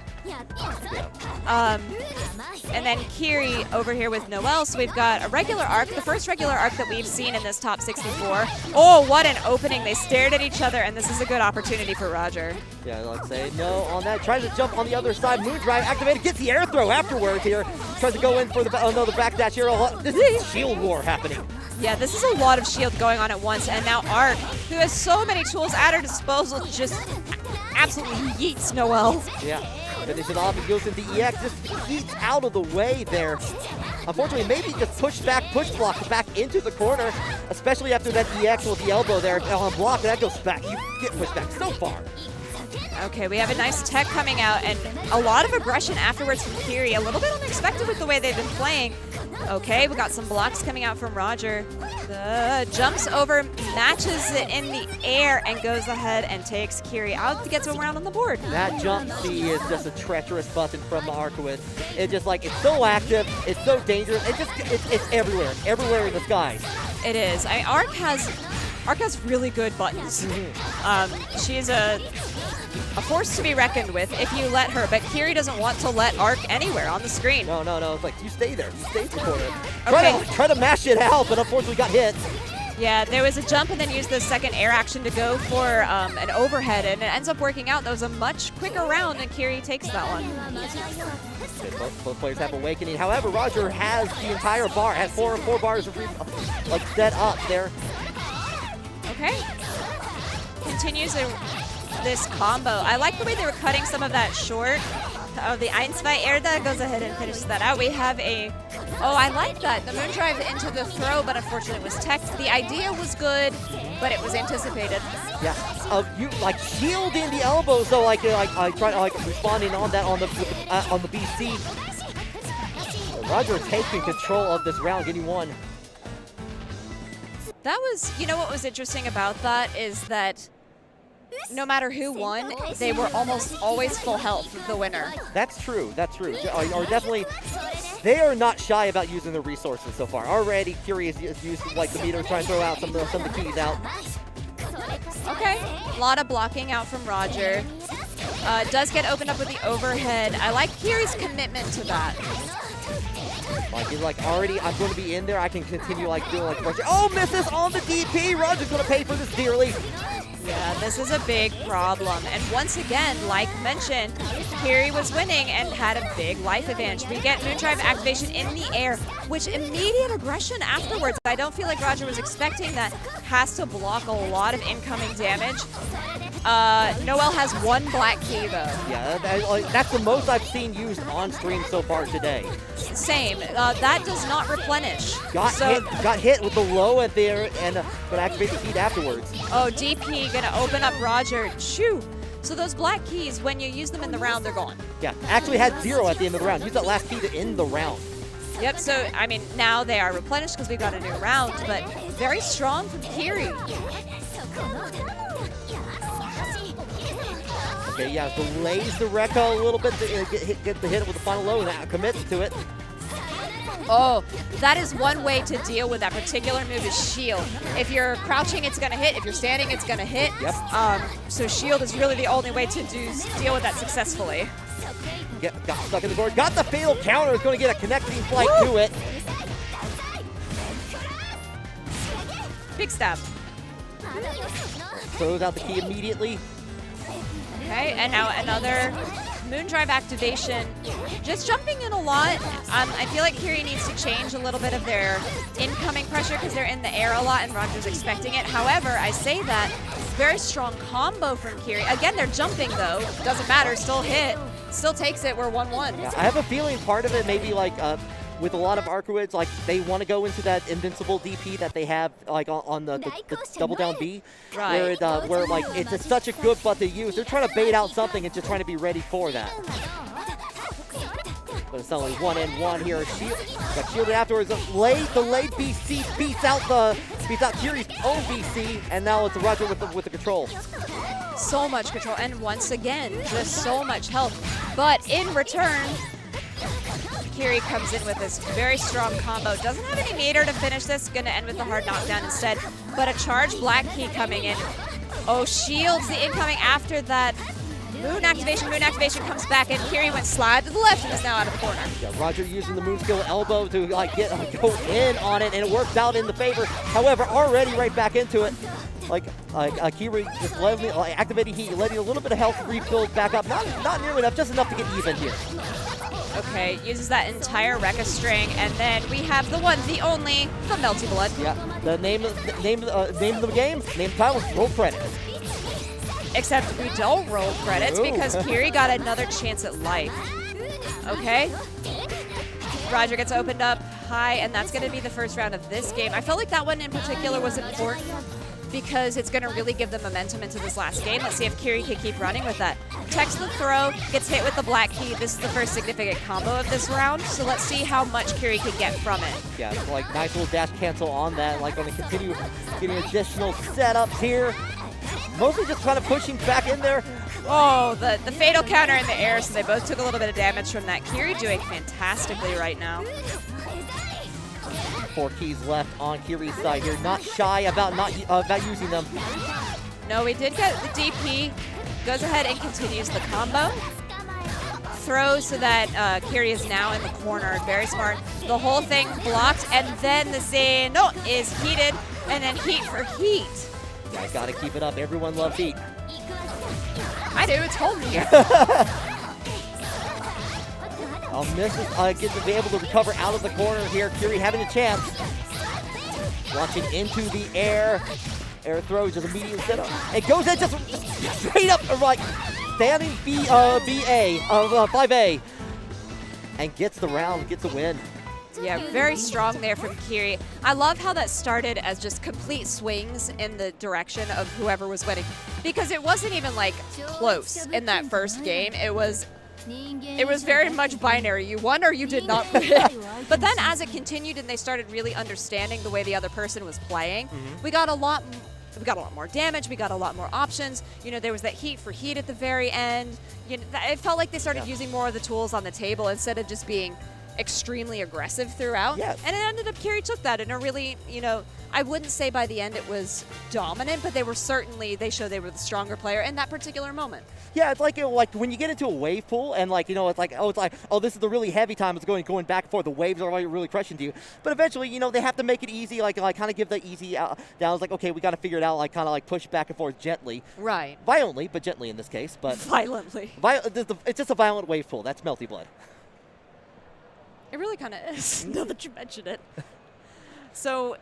And then Kiri over here with Noel. So we've got a regular arc, the first regular arc that we've seen in this top 64. Oh, what an opening. They stared at each other, and this is a good opportunity for Roger. Yeah, let's say no on that. Tries to jump on the other side. Moondrive activated. Gets the air throw afterwards here. Tries to go in for the back dash here. This is shield war happening. Yeah, this is a lot of shield going on at once, and now Arc, who has so many tools at her disposal, just absolutely yeets Noel. Yeah, finish it off and goes into EX, just yeets out of the way there. Unfortunately, maybe just push block back into the corner, especially after that EX with the elbow there on block. That goes back. You get pushed back so far. Okay, we have a nice tech coming out and a lot of aggression afterwards from Kiri. A little bit unexpected with the way they've been playing. Okay, we got some blocks coming out from Roger. Jumps over, matches it in the air, and goes ahead and takes Kiri out to get to a round on the board. That jump C is just a treacherous button from the Arcueid. It's just like, it's so active, it's so dangerous, it's everywhere in the skies. It is. Arc has really good buttons. She's a force to be reckoned with if you let her, but Kiri doesn't want to let Arc anywhere on the screen. No. It's like, you stay there. You stay in the corner. Try to mash it out, but unfortunately got hit. Yeah, there was a jump and then used the second air action to go for an overhead, and it ends up working out. That was a much quicker round, and Kiri takes that one. Okay, both players have awakening. However, Roger has the entire bar, has four bars of set up there. Okay. Continues this combo. I like the way they were cutting some of that short. The 1-2 Erde goes ahead and finishes that out. We have I like that. The Moondrive into the throw, but unfortunately it was teched. The idea was good, but it was anticipated. Yeah, you shield in the elbow, so I tried responding on that on the BC. Roger taking control of this round, getting one. That was, what was interesting about that is that no matter who won, they were almost always full health, the winner. That's true. Or definitely, they are not shy about using their resources so far. Already, Kiri is used the meter, trying to throw out some of the keys out. Okay, a lot of blocking out from Roger. Does get opened up with the overhead. I like Kiri's commitment to that. He's already, I'm going to be in there. I can continue doing Roger. Oh, misses on the DP. Roger's going to pay for this dearly. Yeah, this is a big problem. And once again, like mentioned, Kiri was winning and had a big life advantage. We get Moondrive activation in the air, which immediate aggression afterwards. I don't feel like Roger was expecting that. Has to block a lot of incoming damage. Noel has one black key though. Yeah, that's the most I've seen used on stream so far today. Same. That does not replenish. Got hit with the low at there and gonna activate the heat afterwards. Oh, DP gonna open up Roger. Shoo! So those black keys, when you use them in the round, they're gone. Yeah, actually had 0 at the end of the round. Use that last key to end the round. Yep, so, now they are replenished because we got a new round, but very strong from Kiri. Okay, yeah, delays the Rekka a little bit to get the hit with the final low and commits to it. Oh, that is one way to deal with that particular move is shield. If you're crouching, it's going to hit. If you're standing, it's going to hit. Yep. So shield is really the only way to deal with that successfully. Got stuck in the board. Got the fatal counter. Is going to get a connecting flight to it. Big stab. Throws out the key immediately. Okay, and now another Moondrive activation. Just jumping in a lot. I feel like Kiri needs to change a little bit of their incoming pressure because they're in the air a lot and Roger's expecting it. However, I say that, very strong combo from Kiri. Again, they're jumping though. Doesn't matter, still hit. Still takes it, we're 1-1. Yeah, I have a feeling part of it maybe with a lot of Arcueids, they want to go into that invincible DP that they have on the double down B, right? Where it's such a good butt to use. They're trying to bait out something and just trying to be ready for that. But it's only 1-1 here. Got shielded afterwards. The late BC beats out Kiri's own BC, and now it's Roger with the control. So much control, and once again, just so much health. But in return, Kiri comes in with this very strong combo. Doesn't have any meter to finish this. Gonna end with the hard knockdown instead. But a charged black key coming in. Oh, shields the incoming after that Moon activation comes back, and Kiri went slide to the left and is now out of the corner. Yeah, Roger using the moon skill elbow to go in on it, and it works out in the favor. However, already right back into it. Kiri just activating heat, letting a little bit of health refill back up. Not nearly enough, just enough to get even here. Okay, uses that entire Rekka string, and then we have the one, the only, the Melty Blood. Yeah, the name of the game, name title, roll credits. Except we don't roll credits because Kiri got another chance at life. Okay. Roger gets opened up high, and that's going to be the first round of this game. I felt like that one in particular was important because it's going to really give them momentum into this last game. Let's see if Kiri can keep running with that. Text the throw, gets hit with the black key. This is the first significant combo of this round, so let's see how much Kiri can get from it. Yeah, it's like nice little dash cancel on that. Like going to continue getting additional setups here. Mostly just kind of pushing back in there. Oh, the fatal counter in the air, so they both took a little bit of damage from that. Kiri doing fantastically right now. 4 keys left on Kiri's side here. Not shy about about using them. No, we did get the DP. Goes ahead and continues the combo. Throws so that Kiri is now in the corner. Very smart. The whole thing blocked, and then the Zeno is heated, and then heat for heat. Yeah, gotta keep it up. Everyone loves heat. I do, it's cold here. Misses gets to be able to recover out of the corner here. Kiri having a chance. Launching into the air. Air throw, just a medium setup. It goes in just straight up, like standing BA of 5A. And gets the round, gets a win. Yeah, very strong there from Kiri. I love how that started as just complete swings in the direction of whoever was winning, because it wasn't even like close in that first game. It was very much binary. You won or you did not win. But then as it continued and they started really understanding the way the other person was playing, we got a lot more damage, we got a lot more options. You know, there was that heat for heat at the very end. You know, it felt like they started using more of the tools on the table instead of just being extremely aggressive throughout. Yes. And it ended up Kiri took that in a really, you know, I wouldn't say by the end it was dominant, but they showed they were the stronger player in that particular moment. Yeah, it's like when you get into a wave pool and it's like this is the really heavy time. It's going back and forth. The waves are really crushing to you. But eventually, they have to make it easy. Like kind of give the easy down. It's like, okay, we got to figure it out. Like kind of push back and forth gently. Right. Violently, but gently in this case. But violently. It's just a violent wave pool. That's Melty Blood. It really kind of is, now that you mention it. So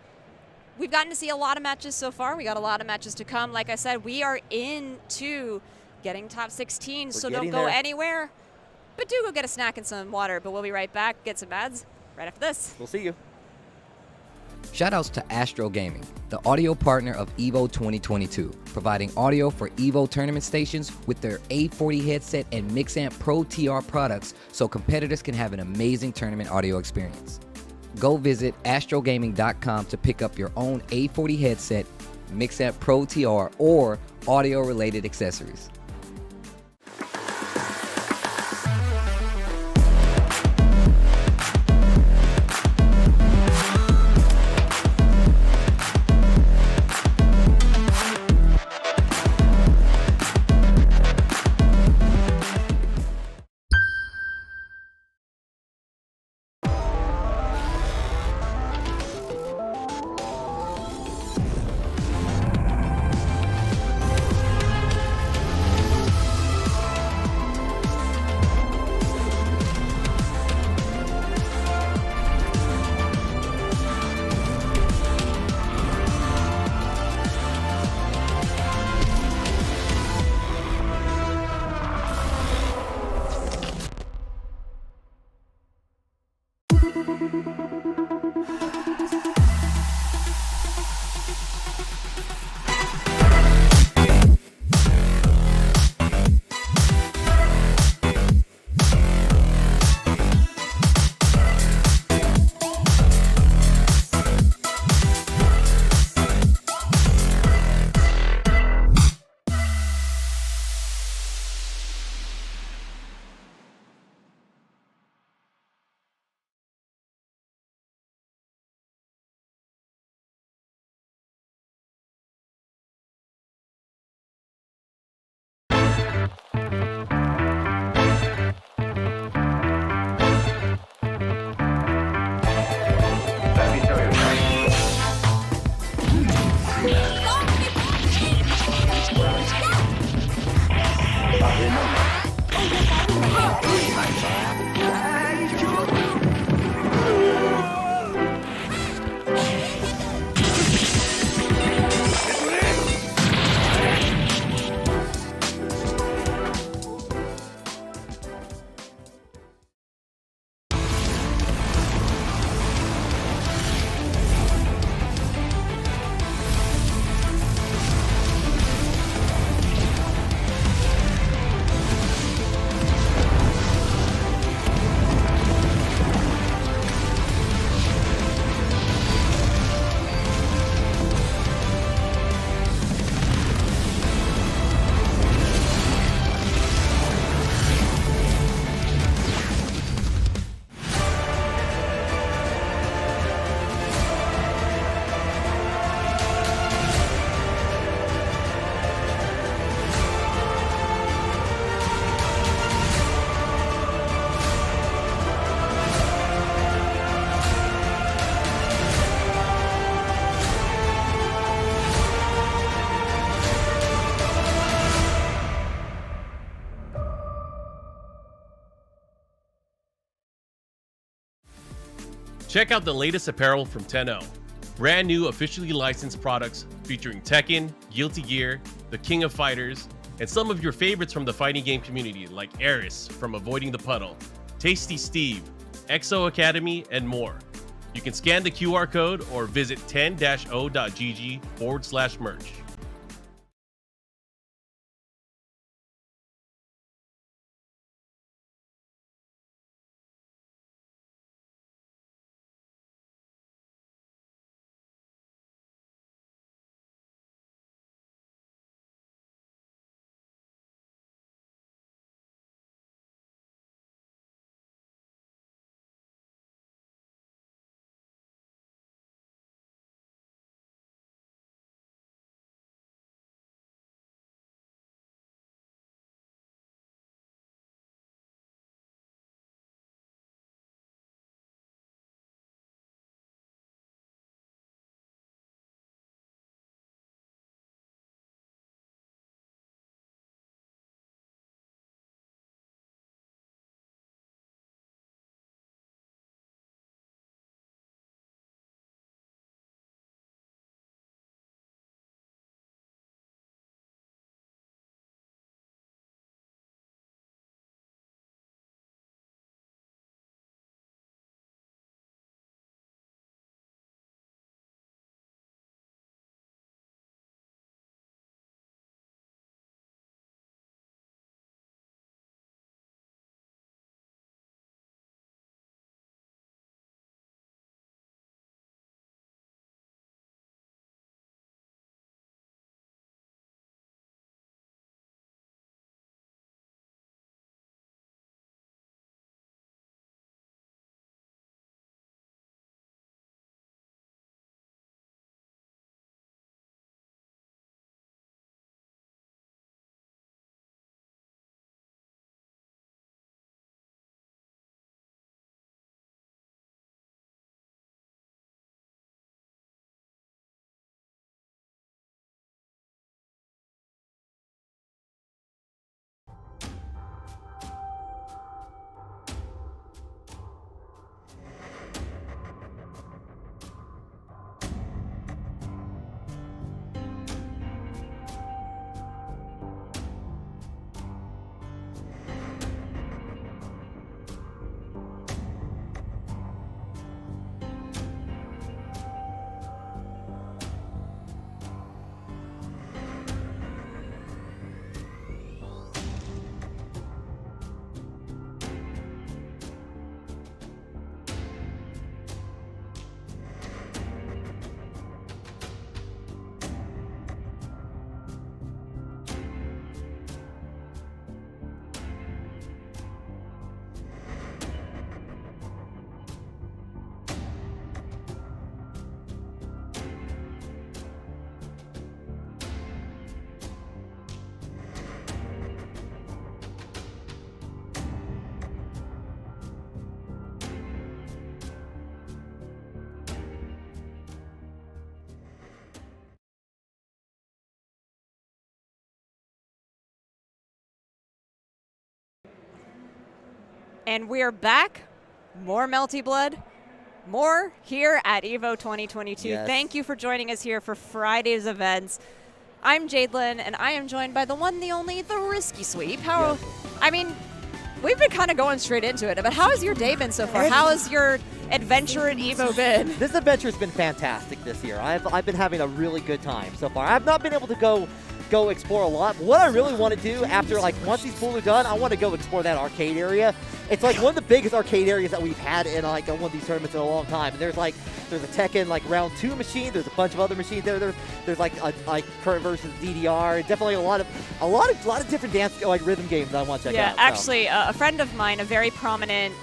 we've gotten to see a lot of matches so far. We got a lot of matches to come. Like I said, we are into getting top 16, so don't go anywhere. But do go get a snack and some water. But we'll be right back, get some ads right after this. We'll see you. Shoutouts to Astro Gaming, the audio partner of EVO 2022, providing audio for EVO tournament stations with their A40 headset and Mixamp Pro TR products so competitors can have an amazing tournament audio experience. Go visit astrogaming.com to pick up your own A40 headset, Mixamp Pro TR, or audio-related accessories. Check out the latest apparel from Tohno. Brand new officially licensed products featuring Tekken, Guilty Gear, the King of Fighters, and some of your favorites from the fighting game community like Eris from Avoiding the Puddle, Tasty Steve, Exo Academy, and more. You can scan the QR code or visit 10-o.gg/merch. And we are back. More Melty Blood. More here at EVO 2022. Yes. Thank you for joining us here for Friday's events. I'm Jadelyn, and I am joined by the one, the only, the Risky Sweep. I mean, we've been kind of going straight into it, but how has your day been so far? How has your adventure in EVO been? This adventure has been fantastic this year. I've been having a really good time so far. I've not been able to go explore a lot. But what I really want to do after, like, once these pools are done, I want to go explore that arcade area. It's like one of the biggest arcade areas that we've had in like one of these tournaments in a long time. And there's a Tekken like round 2 machine. There's a bunch of other machines there. There's like current versus DDR. Definitely a lot of different dance like rhythm games that I want to check out. Yeah, actually, a friend of mine, a very prominent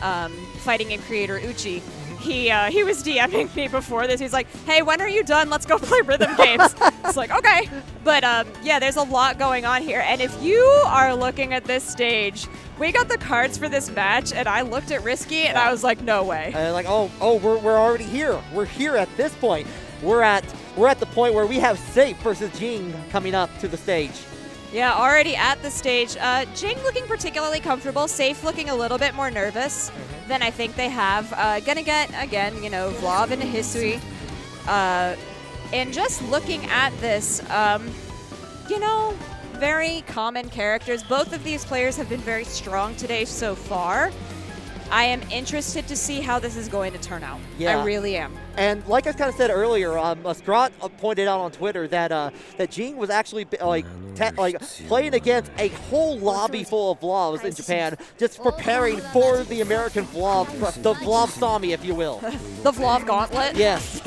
fighting game creator, Uchi. He was DMing me before this. He's like, hey, when are you done? Let's go play rhythm games. It's like, okay. But yeah, there's a lot going on here. And if you are looking at this stage, we got the cards for this match, and I looked at Risky, and I was like, no way. And like, we're already here. We're here at this point. We're at the point where we have Safe versus Jing coming up to the stage. Yeah, already at the stage. Jing looking particularly comfortable. Safe looking a little bit more nervous. than I think they have. Gonna get, again, you know, Vlov and Hisui. And just looking at this, you know, very common characters. Both of these players have been very strong today so far. I am interested to see how this is going to turn out. Yeah. I really am. And like I kind of said earlier, Strat pointed out on Twitter that that Jing was actually playing against a whole lobby full of Vlovs in Japan, just preparing for the American Vlov, the Vlov Sami, if you will. The Vlov Gauntlet? Yes.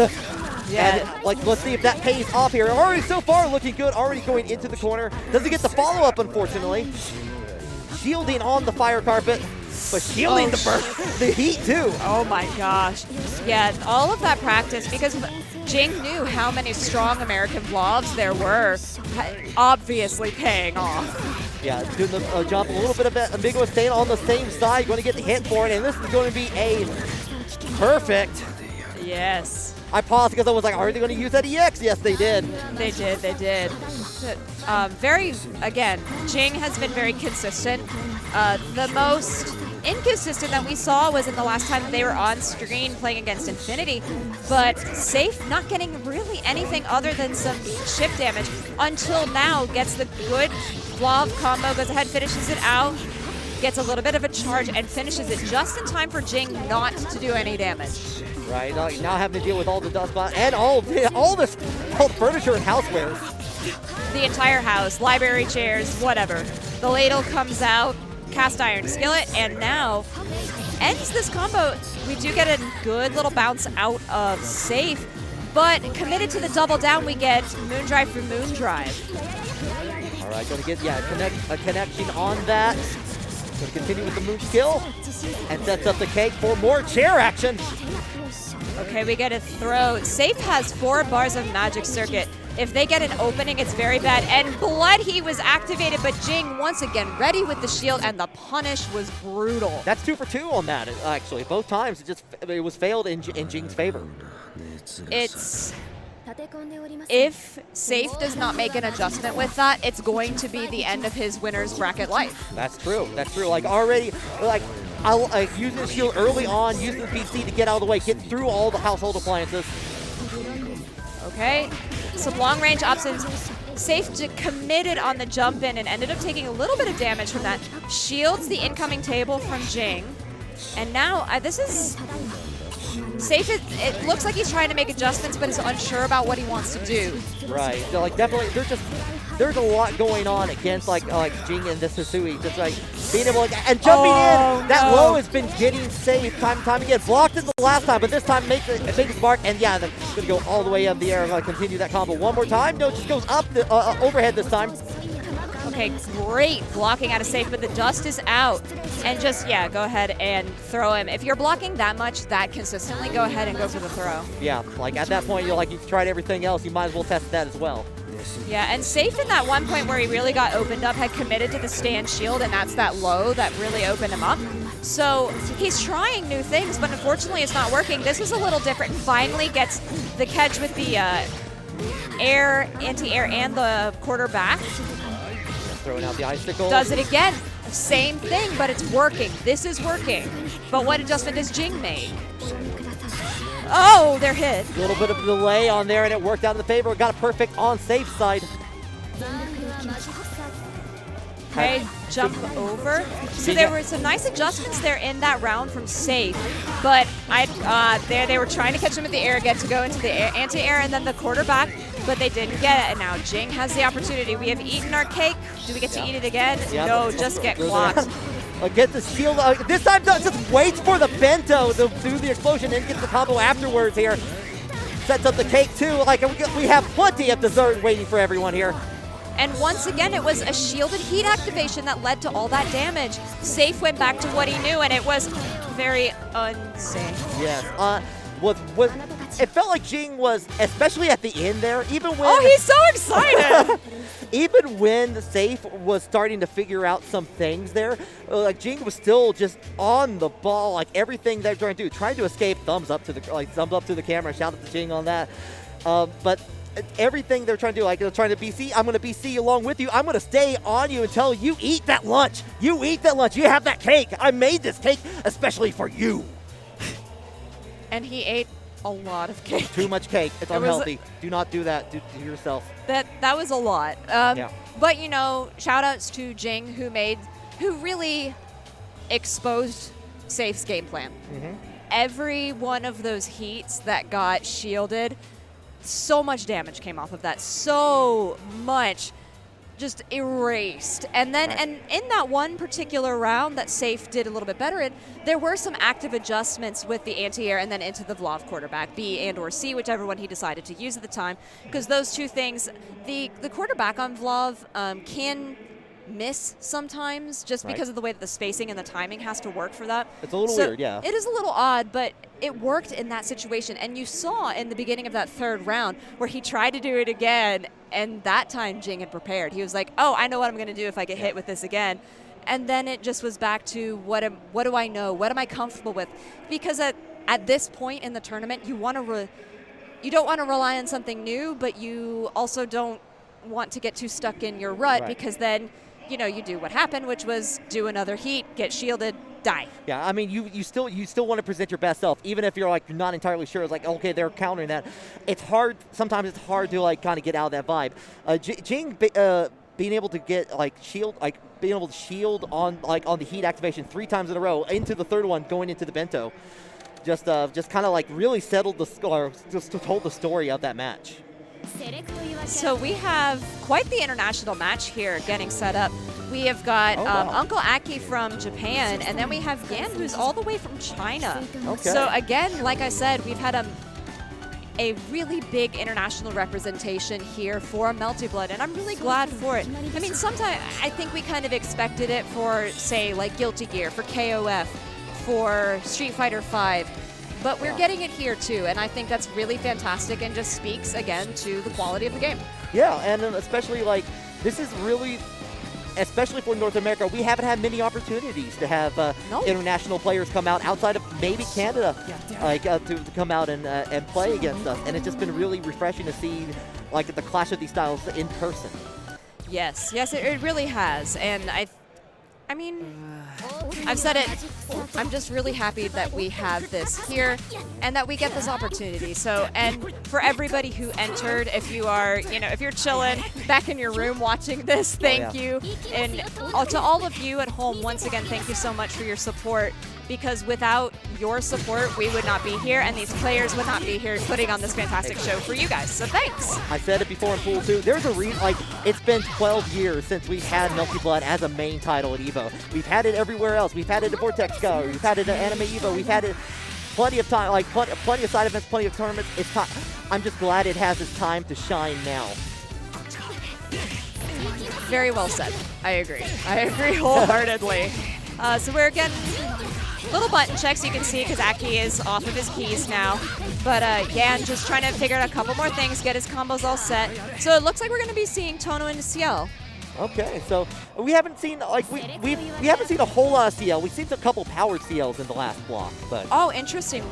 Yeah. And, like, let's see if that pays off here. Already so far looking good, already going into the corner. Doesn't get the follow-up, unfortunately. Shielding on the fire carpet. But shielding the heat too. Oh my gosh. Yeah, all of that practice, because Jing knew how many strong American Vlovs there were, obviously paying off. Yeah, doing the jump, a little bit of ambiguous staying on the same side, going to get the hit for it, and this is going to be a perfect. Yes. I paused because I was like, are they going to use that EX? Yes, they did. They did, they did. Again, Jing has been very consistent. The most inconsistent that we saw was in the last time they were on screen playing against Infinity, but Safe not getting really anything other than some ship damage until now. Gets the good Vlov combo, goes ahead, finishes it out, gets a little bit of a charge, and finishes it just in time for Jing not to do any damage. Right, now having to deal with all the dust and all the furniture and housewares. The entire house, library chairs, whatever. The ladle comes out, cast iron skillet, and now ends this combo. We do get a good little bounce out of Safe, but committed to the double down, we get Moondrive for Moondrive. All right, gonna get a connection on that. Gonna continue with the moon skill and sets up the cake for more chair action. Okay, we get a throw. Safe has 4 bars of magic circuit. If they get an opening, it's very bad. And Blood Heat was activated, but Jing once again ready with the shield, and the punish was brutal. That's 2 for 2 on that, actually. Both times it was failed in Jing's favor. If Safe does not make an adjustment with that, it's going to be the end of his winner's bracket life. That's true. That's true. Like already, I'll use the shield early on, use the PC to get out of the way, get through all the household appliances. Okay, some long-range options. Safe committed on the jump in and ended up taking a little bit of damage from that. Shields the incoming table from Jing. And now, this is... Safe, it looks like he's trying to make adjustments, but is unsure about what he wants to do. Right, so like definitely, there's a lot going on against like Jing and this Hisui. Just like being able to, and jumping in, that low has been getting Safe time again. Blocked it the last time, but this time makes a mark, and yeah, they're gonna go all the way up the air and continue that combo one more time. No, it just goes up the overhead this time. Okay, great blocking out of Safe, but the dust is out. And just, yeah, go ahead and throw him. If you're blocking that much, that consistently, go ahead and go for the throw. Yeah, like at that point, you've tried everything else, you might as well test that as well. Yeah, and Safe in that one point where he really got opened up had committed to the stand shield, and that's that low that really opened him up. So he's trying new things, but unfortunately it's not working. This was a little different. Finally gets the catch with the air, anti-air, and the quarterback. Throwing out the icicle. Does it again. Same thing, but it's working. This is working. But what adjustment does Jing make? Oh, they're hit. A little bit of delay on there, and it worked out in the favor. Got a perfect on Safe side. Okay, jump over. So there were some nice adjustments there in that round from Safe, but they were trying to catch him with the air, get to go into the anti-air and then the quarterback, but they didn't get it. And now Jing has the opportunity. We have eaten our cake. Do we get to eat it again? Yeah. No, just get clocked. Get the shield. This time just waits for the bento to do the explosion and gets the combo afterwards here. Sets up the cake too. Like we have plenty of dessert waiting for everyone here. And once again, it was a shielded heat activation that led to all that damage. Safe went back to what he knew, and it was very unsafe. Yes. It felt like Jing was, especially at the end there, even when... Oh, he's so excited! Even when Safe was starting to figure out some things there, like Jing was still just on the ball, like everything they're trying to do. Trying to escape, thumbs up to the camera, shout out to Jing on that. But everything they're trying to do, like they're trying to BC, I'm going to BC along with you. I'm going to stay on you until you eat that lunch. You eat that lunch. You have that cake. I made this cake especially for you. And he ate a lot of cake. Too much cake. It's unhealthy. Do not do that to yourself. That was a lot. Yeah. But, you know, shout-outs to Jing, who really exposed Safe's game plan. Every one of those heats that got shielded, so much damage came off of that. So much just erased. And then and in that one particular round that Safe did a little bit better in, there were some active adjustments with the anti-air and then into the Vlov quarterback, B and or C, whichever one he decided to use at the time. Because those two things, the quarterback on Vlov can miss sometimes just because of the way that the spacing and the timing has to work for that. It's a little weird, yeah. It is a little odd, but it worked in that situation. And you saw in the beginning of that third round where he tried to do it again, and that time Jing had prepared. He was like, oh, I know what I'm going to do if I get hit with this again. And then it just was back to what do I know? What am I comfortable with? Because at this point in the tournament, you don't want to rely on something new, but you also don't want to get too stuck in your rut because then you know, you do what happened, which was do another heat, get shielded, die. Yeah, I mean, you still want to present your best self, even if you're not entirely sure. It's like, okay, they're countering that. It's hard. Sometimes it's hard to kind of get out of that vibe. Jing being able to get being able to shield on the heat activation 3 times in a row into the third one, going into the bento, just kind of really settled the score, just told the story of that match. So we have quite the international match here getting set up. We have got Uncle Aki from Japan, and then we have Yan, who's all the way from China. Okay. So again, like I said, we've had a really big international representation here for Melty Blood, and I'm really glad for it. I mean, sometimes I think we kind of expected it for, say, like Guilty Gear, for KOF, for Street Fighter V. But we're getting it here too, and I think that's really fantastic and just speaks again to the quality of the game. Yeah, and especially this is really, especially for North America, we haven't had many opportunities to have international players come out outside of maybe Canada, to come out and play against us, and it's just been really refreshing to see the clash of these styles in person. Yes, it really has, and I mean, I've said it, I'm just really happy that we have this here and that we get this opportunity. So, and for everybody who entered, if you are, if you're chilling back in your room watching this, thank you. And to all of you at home, once again, thank you so much for your support, because without your support, we would not be here and these players would not be here putting on this fantastic show for you guys. So thanks. I said it before in Pool 2, there's a reason, it's been 12 years since we've had Melty Blood as a main title at EVO. We've had it everywhere else. We've had it at Vortex Gallery. We've had it at Anime EVO. We've had it plenty of time, plenty of side events, plenty of tournaments. It's time. I'm just glad it has its time to shine now. Very well said. I agree wholeheartedly. So we're again little button checks you can see because Aki is off of his keys now. But Yan just trying to figure out a couple more things, get his combos all set. So it looks like we're going to be seeing Tohno into CL. Okay, so we haven't seen we haven't seen a whole lot of CL. We've seen a couple powered CLs in the last block, but interesting.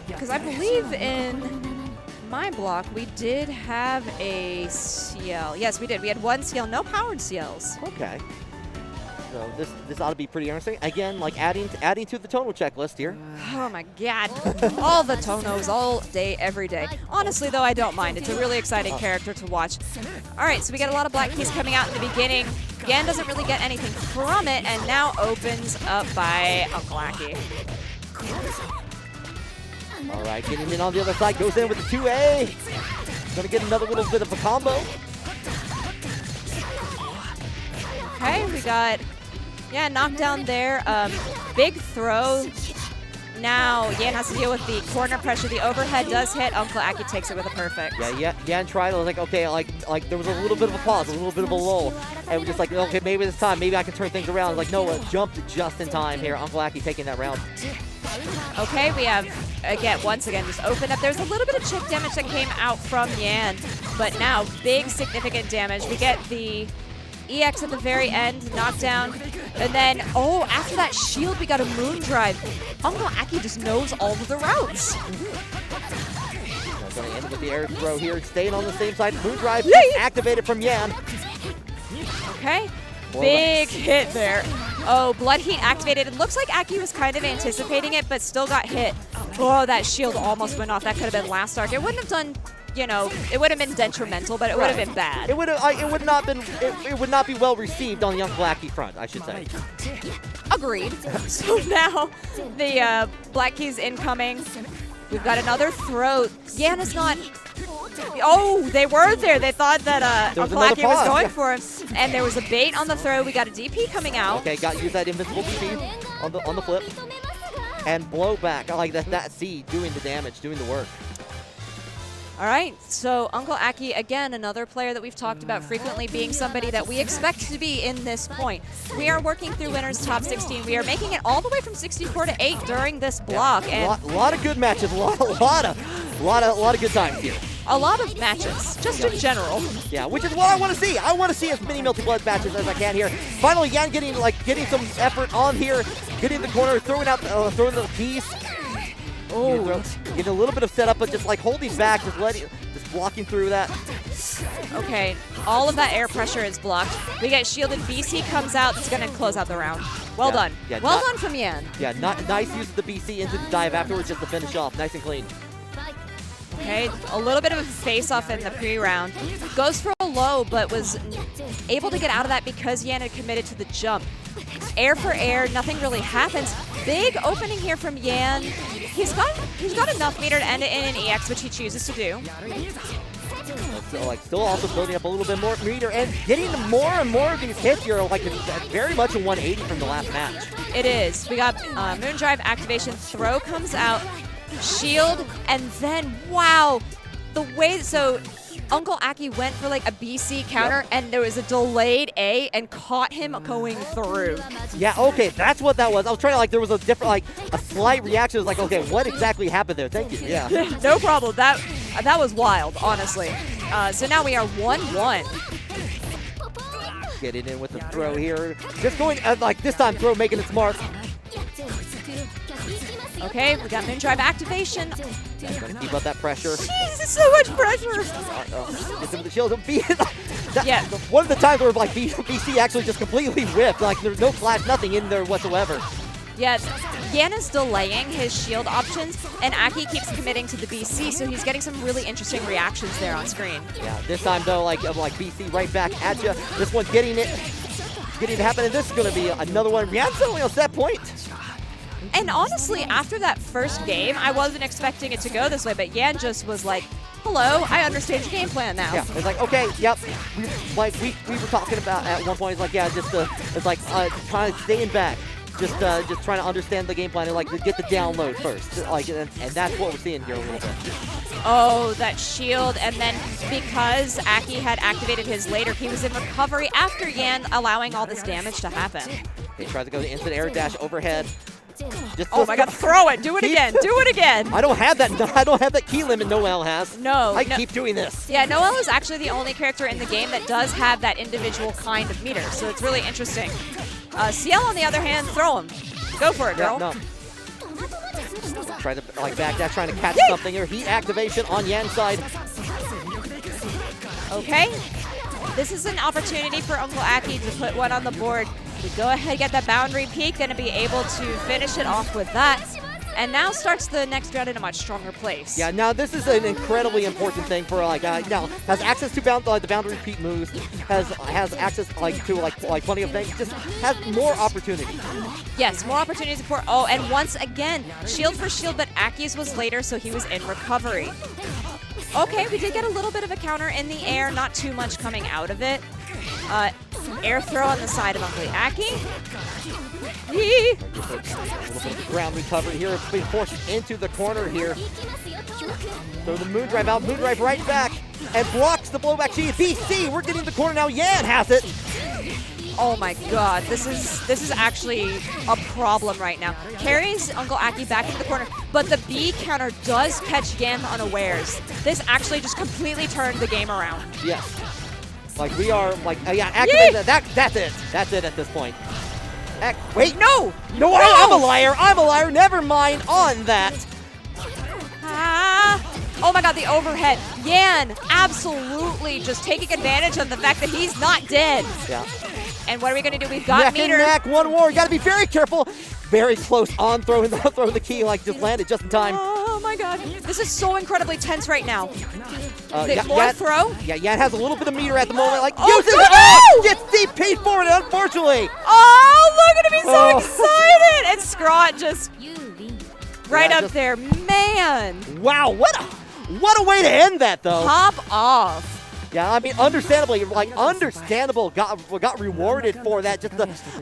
Because I believe in my block we did have a CL. Yes, we did. We had one CL, no powered CLs. Okay. So this ought to be pretty interesting. Again, adding to the Tohno checklist here. Oh my God! All the Tohnos, all day, every day. Honestly, though, I don't mind. It's a really exciting character to watch. All right, so we get a lot of black keys coming out in the beginning. Yan doesn't really get anything from it, and now opens up by Uncle Aki. All right, getting in on the other side, goes in with the 2A. Gonna get another little bit of a combo. Okay, we got. Yeah, knockdown there. Big throw. Now Yan has to deal with the corner pressure. The overhead does hit. Uncle Aki takes it with a perfect. Yeah, Yan tried. Okay, there was a little bit of a pause, a little bit of a lull, and we're just okay, maybe this time, maybe I can turn things around. No, jumped just in time here. Uncle Aki taking that round. Okay, we have once again just opened up. There's a little bit of chip damage that came out from Yan, but now big significant damage. We get the EX at the very end, knockdown, and then, after that shield, we got a moon drive. Uncle Aki just knows all of the routes. Going to end with the air throw here, staying on the same side. Moon Drive activated from Yan. Okay. Big hit there. Oh, Blood Heat activated. It looks like Aki was kind of anticipating it, but still got hit. Oh, that shield almost went off. That could have been last arc. It wouldn't have done, you know, it would have been detrimental, but it would have been bad. It would not be well received on the Uncle Aki front, I should say. Agreed. So now the Black Key's incoming. We've got another throw. Yan is not. Oh, they were there. They thought that Uncle Aki was going for him, and there was a bait on the throw. We got a DP coming out. Okay, got to use that invincible DP on the flip, and blow back. I like that. That C doing the damage, doing the work. All right, so Uncle Aki, again, another player that we've talked about frequently being somebody that we expect to be in this point. We are working through winners top 16. We are making it all the way from 64 to 8 during this block. Yeah, and a lot of good matches, a lot of good times here. A lot of matches, just in general. Yeah, which is what I want to see. I want to see as many Melty Blood matches as I can here. Finally, Yan getting some effort on here, getting the corner, throwing the piece. Oh, getting a little bit of setup, but just like holding back, just blocking through that. Okay, all of that air pressure is blocked. We get shielded. BC comes out. It's going to close out the round. Well done. Yeah, well done from Yan. Yeah, nice use of the BC into the dive afterwards just to finish off. Nice and clean. Okay, a little bit of a face-off in the pre-round. Goes for a low, but was able to get out of that because Yan had committed to the jump. Air for air, nothing really happens. Big opening here from Yan. He's got enough meter to end it in an EX, which he chooses to do. Still also building up a little bit more meter and getting more and more of these hits here. Like very much a 180 from the last match. It is. We got Moon Drive activation. Throw comes out. Shield, and then, wow, the way, so Uncle Aki went for like a BC counter, and there was a delayed A and caught him going through. Yeah, okay, that's what that was. I was trying to, there was a different, a slight reaction. It was like, okay, what exactly happened there? Thank you, yeah. No problem. That was wild, honestly. So now we are 1-1. Getting in with the throw here. Just going, this time, throw making its mark. Okay, we got Moon Drive activation. Gonna keep up that pressure. Jesus, so much pressure. Get some of the shields. Yeah. One of the times where BC actually just completely whipped. There's no flash, nothing in there whatsoever. Yes, Yan is delaying his shield options, and Aki keeps committing to the BC, so he's getting some really interesting reactions there on screen. Yeah, this time though, BC right back at you. This one's getting it to happen, and this is gonna be another one. Yan's only on set point. And honestly, after that first game, I wasn't expecting it to go this way, but Yan just was like, hello, I understand your game plan now. Yeah, it's like, okay, yep. We were talking about at one point, it's like kind of staying back. Just trying to understand the game plan and to get the download first. And that's what we're seeing here a little bit. Oh, that shield, and then because Aki had activated his later, he was in recovery after Yan allowing all this damage to happen. He tries to go to instant air dash overhead. Oh my god, throw it! Do it again! Do it again! I don't have that key limit Noel has. No. I keep doing this. Yeah, Noel is actually the only character in the game that does have that individual kind of meter, so it's really interesting. CL on the other hand, throw him. Go for it, girl. Yeah, no. Try to back dash, trying to catch something here. Heat activation on Yan's side. Okay. This is an opportunity for Uncle Aki to put one on the board. We go ahead, get that boundary peak, going to be able to finish it off with that. And now starts the next round in a much stronger place. Yeah, now this is an incredibly important thing for now has access to the boundary peak moves, has access to plenty of things, just has more opportunity. Yes, more opportunities for and once again, shield for shield, but Aki's was later, so he was in recovery. Okay, we did get a little bit of a counter in the air, not too much coming out of it. Air throw on the side of Uncle Aki. A little bit of ground recovery here. It's being forced into the corner here. So the Moon Drive out, Moon Drive right back, and blocks the blowback. BC, we're getting the corner now. Yan has it. Oh my god, this is actually a problem right now. Carries Uncle Aki back into the corner, but the B counter does catch Yan unawares. This actually just completely turned the game around. Yes. We are, activated. That's it. That's it at this point. Wait, no! No, I'm a liar. I'm a liar. Never mind on that. Oh my god, the overhead. Yan absolutely just taking advantage of the fact that he's not dead. Yeah. And what are we going to do? We've got neck meter. and neck, one more. You got to be very careful. Very close on throwing the key, like just landed just in time. Oh my god. This is so incredibly tense right now. Yeah, more throw? Yeah, Yan has a little bit of meter at the moment. Like, Oh, uses no! it. Oh! Gets DP'd forward, unfortunately. Oh, look at him. He's so excited. And Scrot just right Yeah, up just- there. Man. Wow, what a way to end that, though. Pop off. Yeah, I mean, understandably, understandable. Got rewarded for that. Just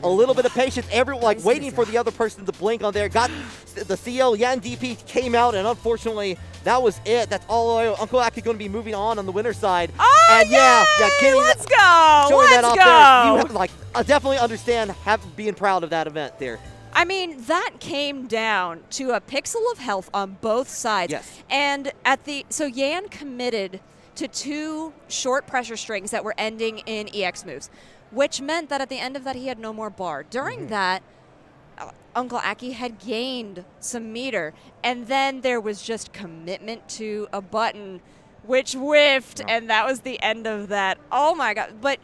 a little bit of patience. Everyone waiting for the other person to blink on there. Got the CL Yan DP came out, and unfortunately, that was it. That's all. Uncle Aki going to be moving on the winner's side. Oh, and yeah, getting let's go. Showing that off Let's there. You have, definitely understand being proud of that event there. I mean, that came down to a pixel of health on both sides. Yes. And so Yan committed to 2 short pressure strings that were ending in EX moves, which meant that at the end of that, he had no more bar. During that, Uncle Aki had gained some meter, and then there was just commitment to a button, which whiffed, and that was the end of that. Oh my god. But,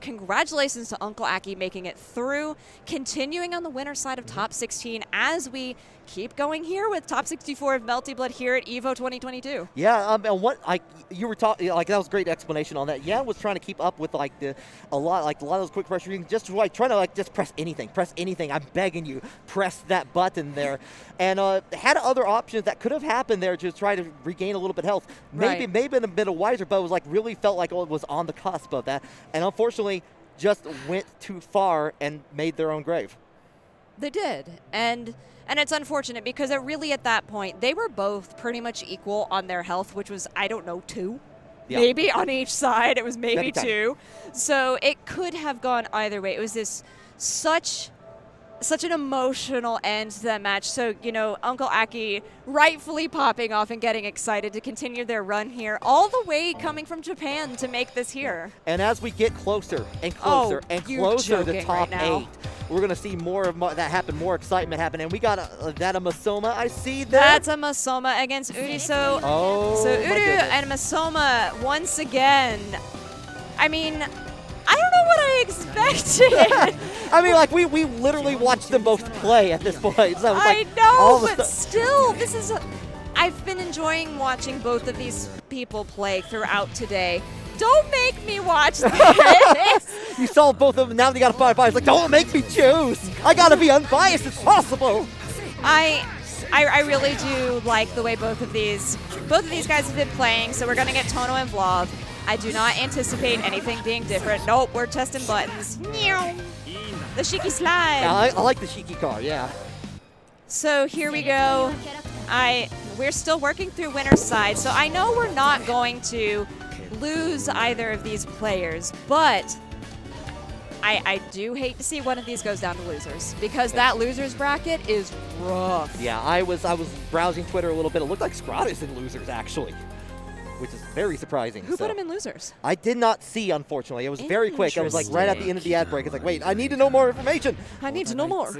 congratulations to Uncle Aki making it through, continuing on the winner side of top 16 as we keep going here with top 64 of Melty Blood here at EVO 2022. Yeah, and what you were talking that was a great explanation on that. Yan was trying to keep up with a lot of those quick pressure, just trying to just press anything. I'm begging you, press that button there, and had other options that could have happened there to try to regain a little bit of health. Maybe been a bit of wiser, but it was really felt like it was on the cusp of that, and unfortunately, just went too far and made their own grave. They did, and it's unfortunate because at that point, they were both pretty much equal on their health, which was, I don't know, 2? Yeah. Maybe on each side. It was maybe 2. So it could have gone either way. It was such an emotional end to that match. So, Uncle Aki rightfully popping off and getting excited to continue their run here, all the way coming from Japan to make this here. And as we get closer and closer to top 8, we're going to see more of that happen, more excitement happen. And we got that a Masoma I see there. That's a Masoma against Uri. So Uru and Masoma once again. I mean, I don't know what I expected. I mean, we literally watched them both play at this point. So I know, but still, I've been enjoying watching both of these people play throughout today. Don't make me watch this. You saw both of them, now they got to fight. It's like, don't make me choose. I got to be unbiased as possible. I really do like the way both of these guys have been playing. So we're going to get Tohno and Vlov. I do not anticipate anything being different. Nope, we're testing buttons. The Shiki slide. Yeah, I like the Shiki car, yeah. So here we go. We're still working through winner's side, so I know we're not going to lose either of these players, but I do hate to see one of these goes down to losers because that losers bracket is rough. Yeah, I was browsing Twitter a little bit. It looked like Scrot is in losers, actually, which is very surprising. Who put him in losers? I did not see, unfortunately. It was very quick. I was right at the end of the ad break. It's like, wait, I need to know more information. I need to know more.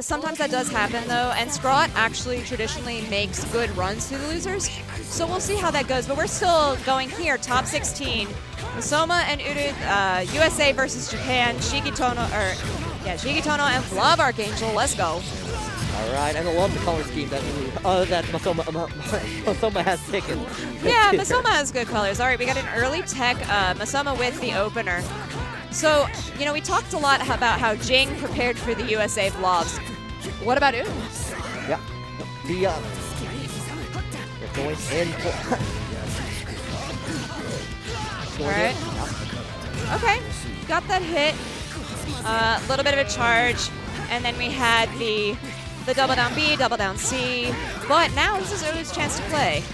Sometimes that does happen, though, and Scrot actually traditionally makes good runs through the losers, so we'll see how that goes. But we're still going here, top 16. Masoma and Uru, USA versus Japan, Shiki, Tohno, and Vlov Arkhangel. Let's go. All right, and I love the color scheme that Masoma has taken. Yeah, Masoma has good colors. All right, we got an early tech Masoma with the opener. So, we talked a lot about how Jing prepared for the USA Vlogs. What about Uru? Yeah. They're going in. All right. Okay, got that hit. A little bit of a charge. And then we had the double down B, double down C. But now this is Uru's chance to play.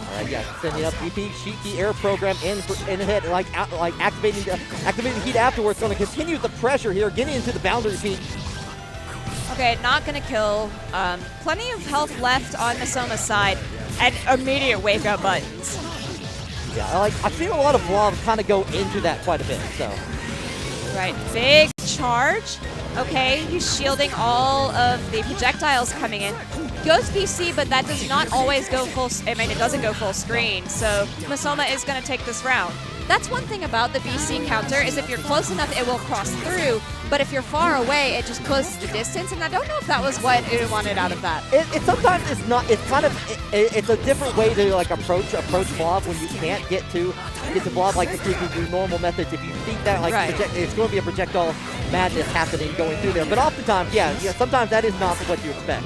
All right, yeah, sending up DP, Shiki air program in hit, activating the heat afterwards. Going to continue the pressure here, getting into the boundary peak. Okay, not going to kill. Plenty of health left on Masoma's side, and immediate wake up buttons. Yeah, I've seen a lot of Vlov kind of go into that quite a bit, so. Right, big charge. Okay, he's shielding all of the projectiles coming in. goes BC, but that does not always go full. I mean, it doesn't go full screen. So Masoma is going to take this round. That's one thing about the BC counter is if you're close enough, it will cross through. But if you're far away, it just closes the distance. And I don't know if that was what Uru wanted out of that. It sometimes it's not. It's kind of it's a different way to like approach Vlov when you can't get to Vlov like the normal methods. If you think that like it's going to be a projectile madness happening going through there. But oftentimes, yeah, sometimes that is not what you expect.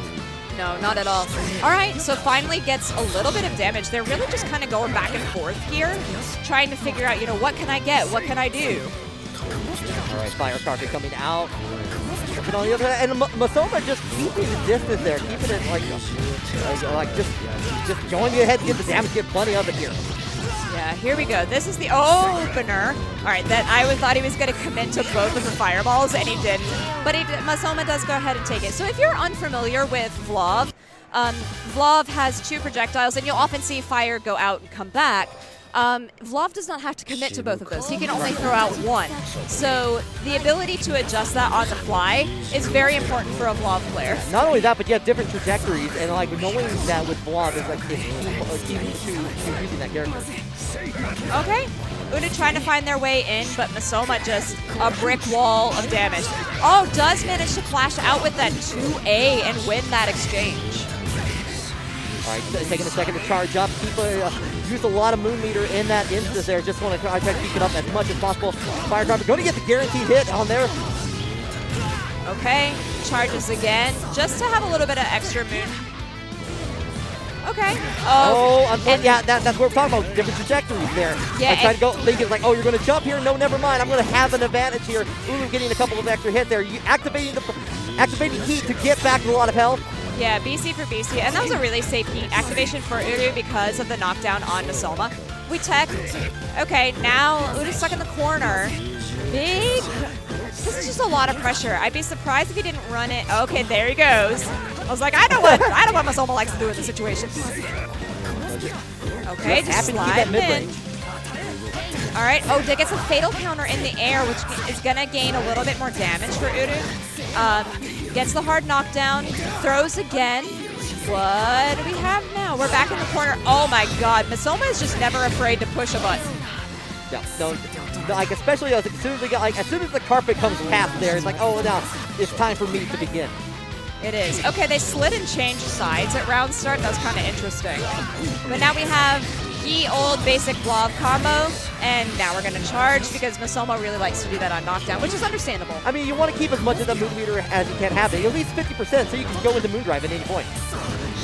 No, not at all. All right, so finally gets a little bit of damage. They're really just kind of going back and forth here, trying to figure out, what can I get? What can I do? All right, Fire Carpet coming out. But on the other hand, and Masoma just keeping the distance there, keeping it like just going ahead to get the damage, get plenty of it here. Yeah, here we go. This is the opener. All right, that I thought he was going to commit to both of the fireballs, and he didn't. But Masoma does go ahead and take it. So if you're unfamiliar with Vlov, Vlov has 2 projectiles, and you'll often see fire go out and come back. Vlov does not have to commit to both of those. He can only throw out one. So the ability to adjust that on the fly is very important for a Vlov player. Not only that, but you have different trajectories, and like knowing that with Vlov is like key to using that character. Okay, Una trying to find their way in, but Masoma just a brick wall of damage. Oh, does manage to flash out with that 2A and win that exchange. All right, taking a second to charge up. Used a lot of Moon Meter in that instance there. Just want to try to keep it up as much as possible. Firecracker going to get the guaranteed hit on there. Okay, charges again, just to have a little bit of extra Moon. Okay. Yeah, that's what we're talking about. Different trajectories there. Yeah. I try to go thinking like, oh, you're going to jump here. No, never mind. I'm going to have an advantage here. Ulu getting a couple of extra hits there. You activating heat to get back with a lot of health. Yeah, BC for BC, and that was a really safe heat activation for Uru because of the knockdown on Masoma. We tech. Okay, now Uru's stuck in the corner. Big. This is just a lot of pressure. I'd be surprised if he didn't run it. Okay, there he goes. I was like, I know what Masoma likes to do in this situation. Okay, just slide in. All right. Oh, that gets a fatal counter in the air, which is gonna gain a little bit more damage for Uru. Gets the hard knockdown, throws again. What do we have now? We're back in the corner. Oh my God, Masoma is just never afraid to push a button. Yeah, no, like especially as soon as the carpet comes past there, it's like, oh, now it's time for me to begin. It is. Okay, they slid and changed sides at round start. That was kind of interesting. But now we have ye old basic Vlov combo, and now we're going to charge because Masoma really likes to do that on knockdown, which is understandable. I mean, you want to keep as much of the Moon Meter as you can have, at least 50%, so you can go into Moondrive at any point.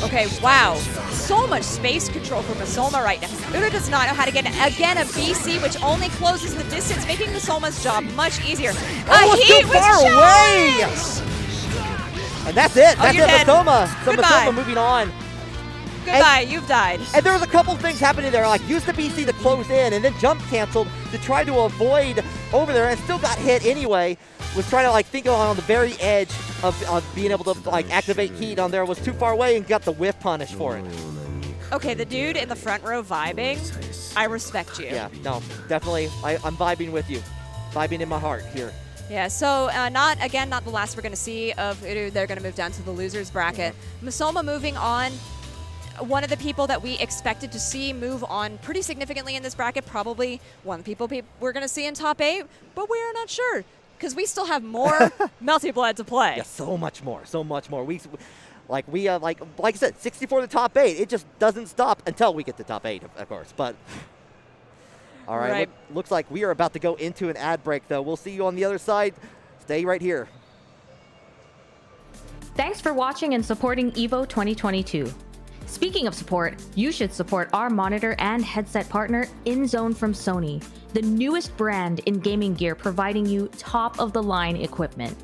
Okay, wow. So much space control for Masoma right now. Uru does not know how to get, again, a BC, which only closes the distance, making Masoma's job much easier. Oh, it's too far away! And that's it. That's it, Masoma. So Masoma moving on. Goodbye, you've died. And there was a couple things happening there, like use the BC to close in and then jump canceled to try to avoid over there and still got hit anyway. Was trying to think on the very edge of being able to activate heat on there, was too far away and got the whiff punish for it. Okay, the dude in the front row vibing, I respect you. Yeah, no, definitely. I'm vibing with you. Vibing in my heart here. Yeah, so not the last we're going to see of Uru. They're going to move down to the losers bracket. Masoma moving on. One of the people that we expected to see move on pretty significantly in this bracket, probably one of the people we're going to see in top 8, but we're not sure because we still have more Melty Blood to play. Yeah, so much more. Like I said, 64 to top 8. It just doesn't stop until we get to top 8, of course. But all right, looks like we are about to go into an ad break, though. We'll see you on the other side. Stay right here. Thanks for watching and supporting EVO 2022. Speaking of support, you should support our monitor and headset partner, InZone from Sony, the newest brand in gaming gear providing you top-of-the-line equipment.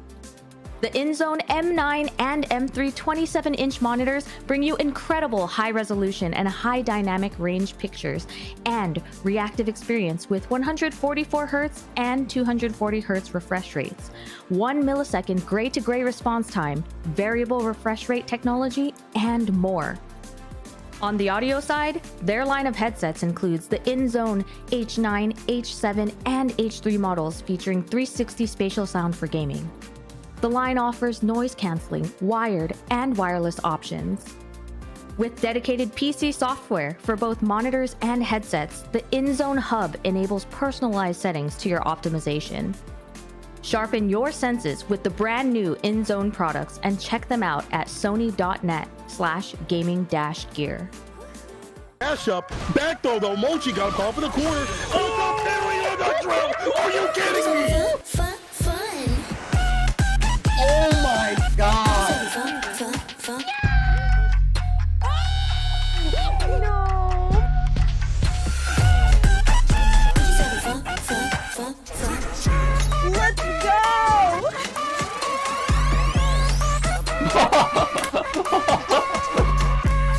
The InZone M9 and M3 27-inch monitors bring you incredible high-resolution and high-dynamic range pictures and reactive experience with 144Hz and 240Hz refresh rates, 1 millisecond gray-to-gray response time, variable refresh rate technology, and more. On the audio side, their line of headsets includes the InZone H9, H7, and H3 models featuring 360 spatial sound for gaming. The line offers noise-canceling, wired, and wireless options. With dedicated PC software for both monitors and headsets, the InZone Hub enables personalized settings to your optimization. Sharpen your senses with the brand new InZone products and check them out at sony.net/gaming-gear. Dash up, back throw though. Mochi got a call for the corner. Oh, the parry on the drill. Are you kidding me? Oh my God. Let's go!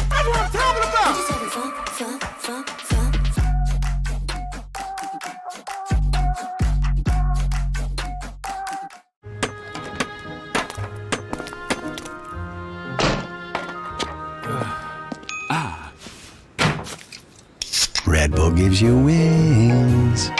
That's what I'm talking about! Red Bull gives you wings.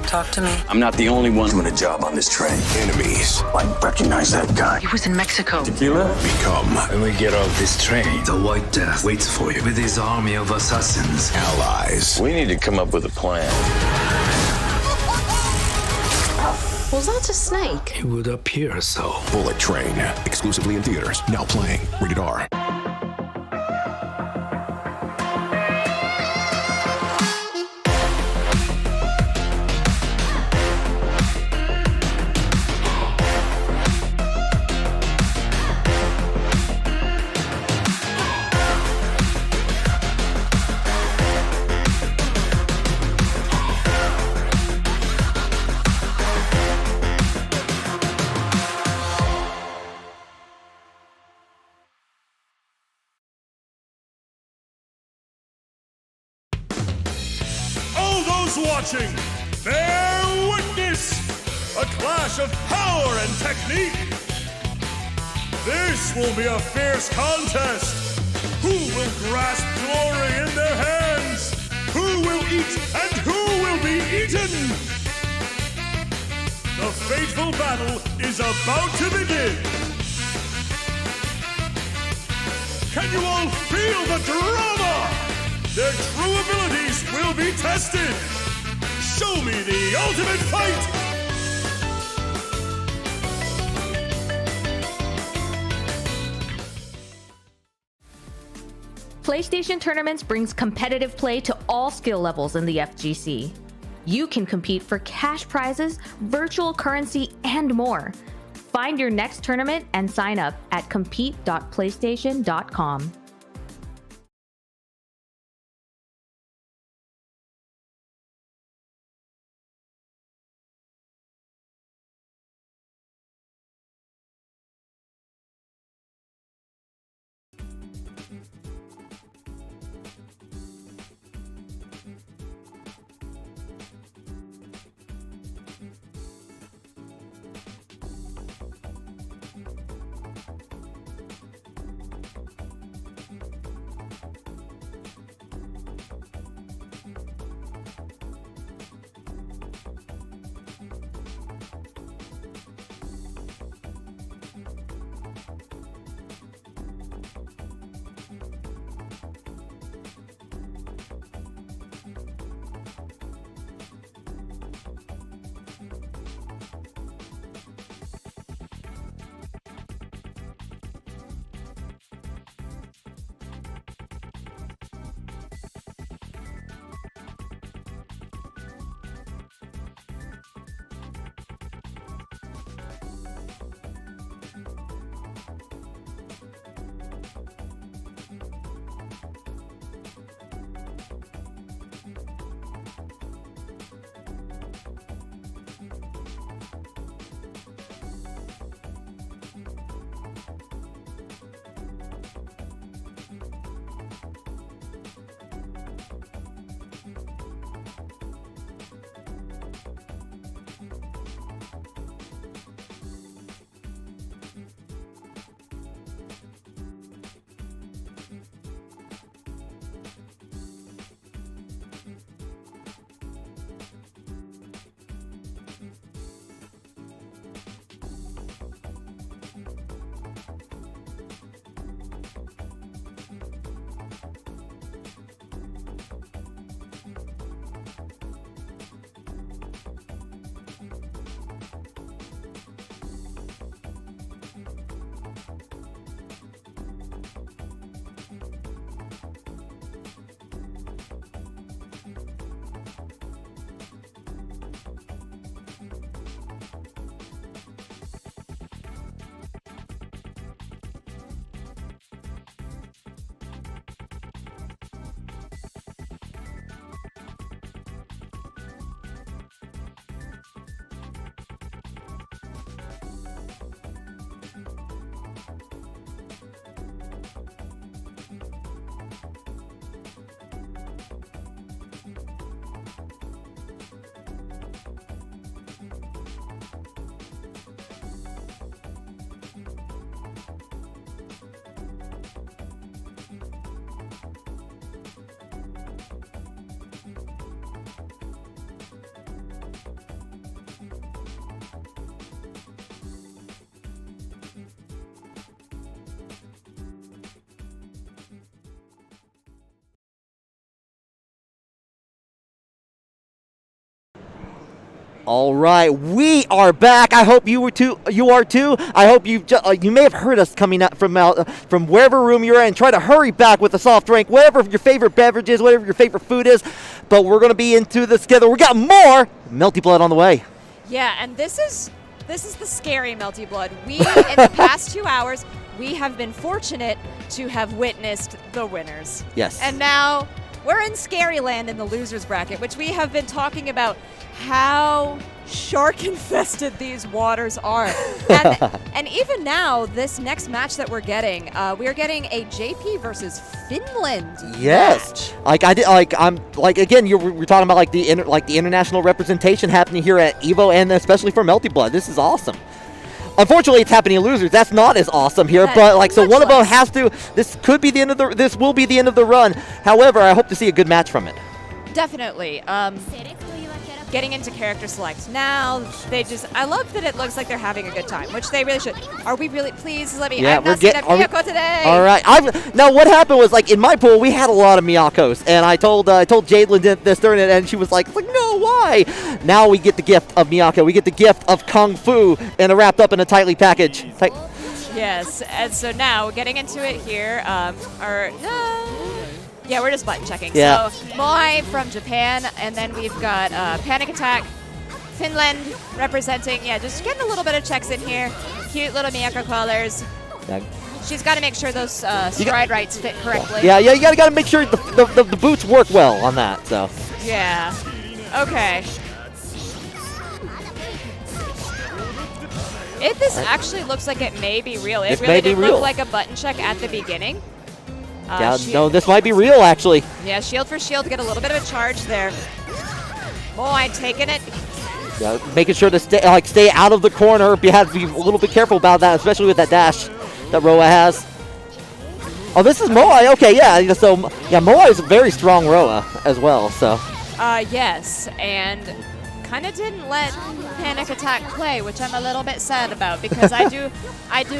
Talk to me. I'm not the only one doing a job on this train. Enemies. I recognize that guy. He was in Mexico. Tequila? Become. When we get off this train, the White Death waits for you with his army of assassins. Allies. We need to come up with a plan. Was that a snake? It would appear so. Bullet Train. Exclusively in theaters. Now playing. Rated R. Watching, bear witness, a clash of power and technique. This will be a fierce contest. Who will grasp glory in their hands? Who will eat and who will be eaten? The fateful battle is about to begin. Can you all feel the drama? Their true abilities will be tested. Show me the ultimate fight! PlayStation Tournaments brings competitive play to all skill levels in the FGC. You can compete for cash prizes, virtual currency, and more. Find your next tournament and sign up at compete.playstation.com. All right, we are back. I hope you are too. I hope you may have heard us coming out from wherever room you're in. Try to hurry back with a soft drink, whatever your favorite beverage is, whatever your favorite food is. But we're going to be into this together. We got more Melty Blood on the way. Yeah, and this is the scary Melty Blood. We in the past 2 hours, we have been fortunate to have witnessed the winners. Yes. And now we're in Scary Land in the losers bracket, which we have been talking about how shark-infested these waters are. And even now, this next match that we're getting, we are getting a JP versus Finland Yes. match. Again, we're talking about like the international representation happening here at EVO, and especially for Melty Blood. This is awesome. Unfortunately, it's happening in losers. That's not as awesome here, but so one of them has to. This could be the end of this will be the end of the run. However, I hope to see a good match from it. Definitely. Getting into character select now, I love that it looks like they're having a good time, which they really should. Are we really? Please let me. Yeah, I'm not seeing a Miyako today. All right. Now what happened was like in my pool we had a lot of Miyakos, and I told Jadelyn this during it, and she was like no, why? Now we get the gift of Miyako. We get the gift of Kung Fu, and wrapped up in a tightly packaged. Yes, and so now getting into it here, yeah, we're just button checking. Yeah. So Moi from Japan, and then we've got Panic Attack, Finland representing. Yeah, just getting a little bit of checks in here. Cute little Miyako colors. Yeah. She's got to make sure those stride rights fit correctly. Yeah, you gotta make sure the boots work well on that. So. Yeah. Okay. This actually looks like it may be real. It really did look like a button check at the beginning. Yeah, no, this might be real, actually. Yeah, shield for shield, get a little bit of a charge there. Moi taking it. Yeah, making sure to stay out of the corner. You have to be a little bit careful about that, especially with that dash that Roa has. Oh, this is Moi. Okay, yeah. So, yeah, Moi is a very strong Roa as well. So. Yes, and kind of didn't let Panic Attack play, which I'm a little bit sad about because I do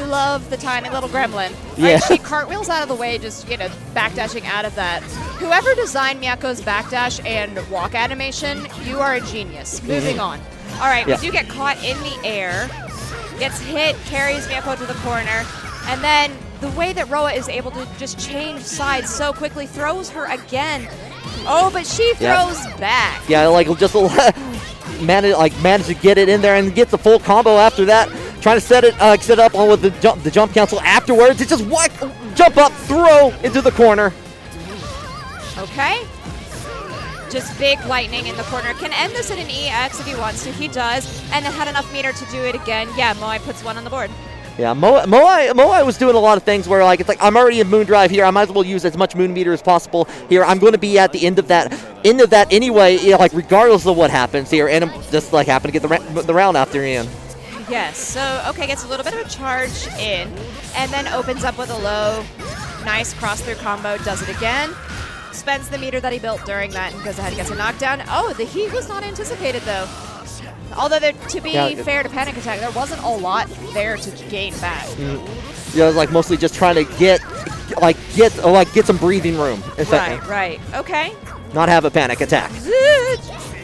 love the tiny little gremlin. Yeah. Right, she cartwheels out of the way, just backdashing out of that. Whoever designed Miyako's backdash and walk animation, you are a genius. Moving on. All right, we do get caught in the air, gets hit, carries Miyako to the corner, and then the way that Roa is able to just change sides so quickly, throws her again. Oh, but she throws back. Yeah, just manage to get it in there and get the full combo after that. Trying to set it up on with the jump cancel afterwards. It's just jump up, throw into the corner. Okay. Just big lightning in the corner. Can end this at an EX if he wants to. He does. And then had enough meter to do it again. Yeah, Moi puts one on the board. Yeah, Moi was doing a lot of things where I'm already in Moon Drive here. I might as well use as much Moon Meter as possible here. I'm going to be at the end of that anyway, regardless of what happens here, and I'm just happen to get the round after the end. Yes. So okay, gets a little bit of a charge in, and then opens up with a low, nice cross through combo. Does it again. Spends the meter that he built during that and goes ahead and gets a knockdown. Oh, the heat was not anticipated though. Although, to be fair to Panic Attack, there wasn't a lot there to gain back. Yeah, it was mostly just trying to get some breathing room. Right. Okay. Not have a Panic Attack.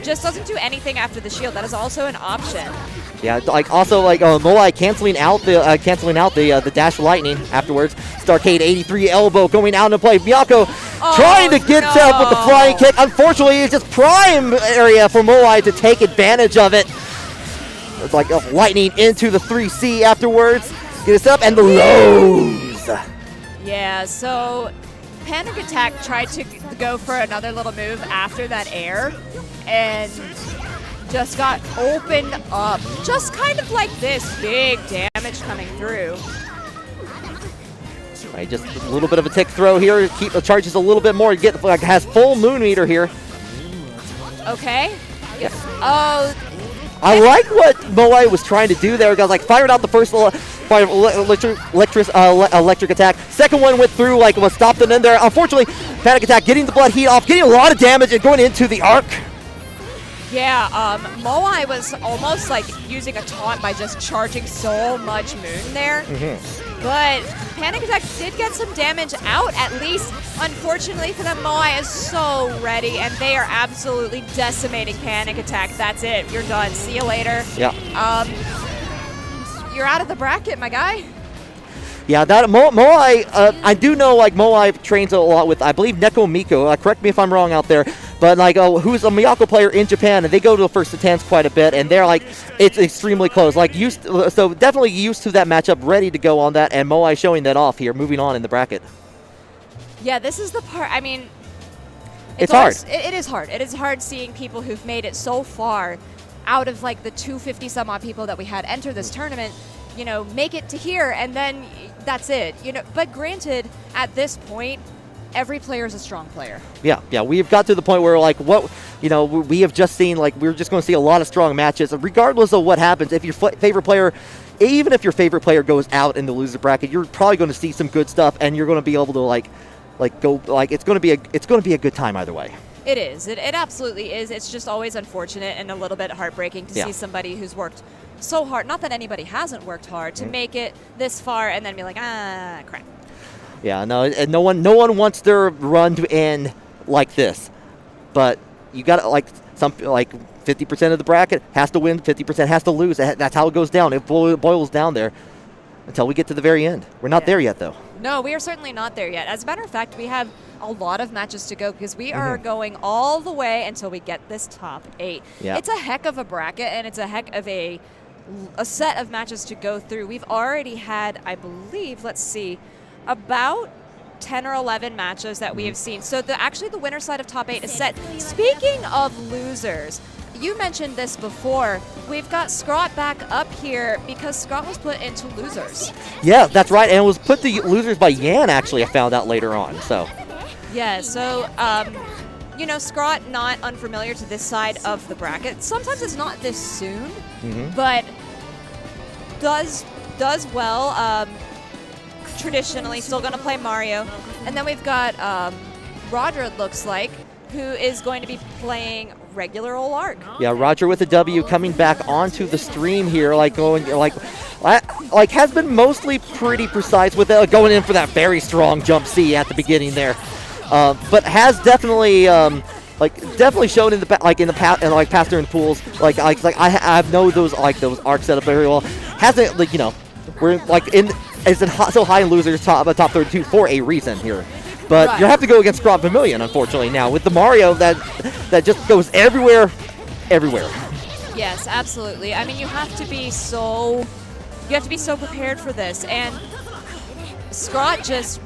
Just doesn't do anything after the shield. That is also an option. Yeah, Moai canceling out the dash lightning afterwards. Starcade 83 elbow going out into play. Miyako trying to get up with the flying kick. Unfortunately, it's just prime area for Moai to take advantage of it. It's lightning into the 3C afterwards. Get us up and the lows. Yeah, so Panic Attack tried to go for another little move after that air and just got opened up. Just kind of like this, big damage coming through. Right, just a little bit of a tick throw here. Keep the charges a little bit more. Has full Moon Meter here. Okay. Yeah. Oh. I like what Moai was trying to do there. Guys, fired out the first electric attack. Second one went through, was stopped and in there. Unfortunately, Panic Attack getting the blood heat off, getting a lot of damage and going into the arc. Yeah, Moai was almost like using a taunt by just charging so much Moon there. But Panic Attack did get some damage out, at least. Unfortunately for them, Moai is so ready, and they are absolutely decimating Panic Attack. That's it. You're done. See you later. Yeah. You're out of the bracket, my guy. Yeah, that Moai, I do know like Moai trains a lot with, I believe, Neko Miko. Correct me if I'm wrong out there, but like who's a Miyako player in Japan, and they go to the first to 10s quite a bit, and they're like, it's extremely close. Like so definitely used to that matchup, ready to go on that, and Moai showing that off here, moving on in the bracket. Yeah, this is the part. I mean, it's hard. It is hard. It is hard seeing people who've made it so far out of like the 250 some odd people that we had enter this tournament. You know, make it to here, and then that's it. You know, but granted, at this point, every player is a strong player. Yeah, we've got to the point where like we have just seen like we're just going to see a lot of strong matches, regardless of what happens. If your favorite player, even if your favorite player goes out in the loser bracket, you're probably going to see some good stuff, and you're going to be able to it's going to be a good time either way. It is. It absolutely is. It's just always unfortunate and a little bit heartbreaking to see somebody who's worked so hard, not that anybody hasn't worked hard, to make it this far and then be like, crap. Yeah, no one wants their run to end like this. But you got to, like 50% of the bracket has to win, 50% has to lose. That's how it goes down. It boils down there until we get to the very end. We're not there yet, though. No, we are certainly not there yet. As a matter of fact, we have a lot of matches to go because we are going all the way until we get this top 8. Yeah. It's a heck of a bracket, and it's a heck of a set of matches to go through. We've already had, I believe, let's see, about 10 or 11 matches that we have seen. So actually the winner side of top 8 is set. Speaking of losers, you mentioned this before. We've got Scrot back up here because Scrot was put into losers. Yeah, that's right. And it was put to losers by Yan, actually, I found out later on. So. Yeah, so, you know, Scrot not unfamiliar to this side of the bracket. Sometimes it's not this soon, but does well. Traditionally, still going to play Mario. And then we've got Roger, it looks like, who is going to be playing regular old Arc. Yeah, Roger with a W coming back onto the stream here, has been mostly pretty precise with going in for that very strong jump C at the beginning there, but has definitely definitely shown in the past and past during pools I know those arcs set up very well. Hasn't we're is it so high in losers top 32 for a reason here. But you have to go against Scrot Vermilion, unfortunately, now with the Mario that just goes everywhere. Yes, absolutely. I mean, you have to be so prepared for this, and Scrot just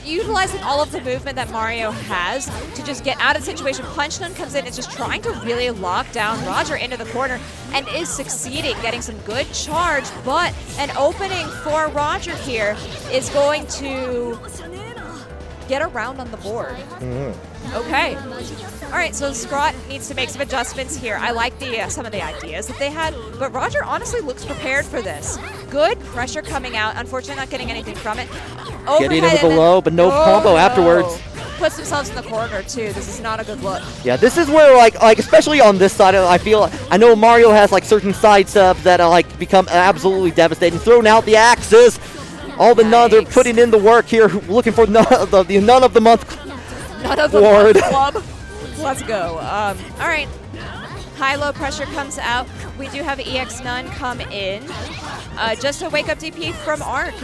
utilizing all of the movement that Mario has to just get out of the situation. Punch-Nun comes in and just trying to really lock down Roger into the corner and is succeeding, getting some good charge, but an opening for Roger here is going to get around on the board. Okay. All right, so Scrot needs to make some adjustments here. I like some of the ideas that they had, but Roger honestly looks prepared for this. Good pressure coming out. Unfortunately, not getting anything from it. Getting into the low, but no combo afterwards. Puts themselves in the corner, too. This is not a good look. Yeah, this is where, especially on this side, I know Mario has, certain side subs that, become absolutely devastating. Throwing out the axes. All the nuns are putting in the work here, looking for the Nun of the Month award. Club. Let's go. All right. High-low pressure comes out. We do have EX Nun come in. Just a wake-up DP from Arc.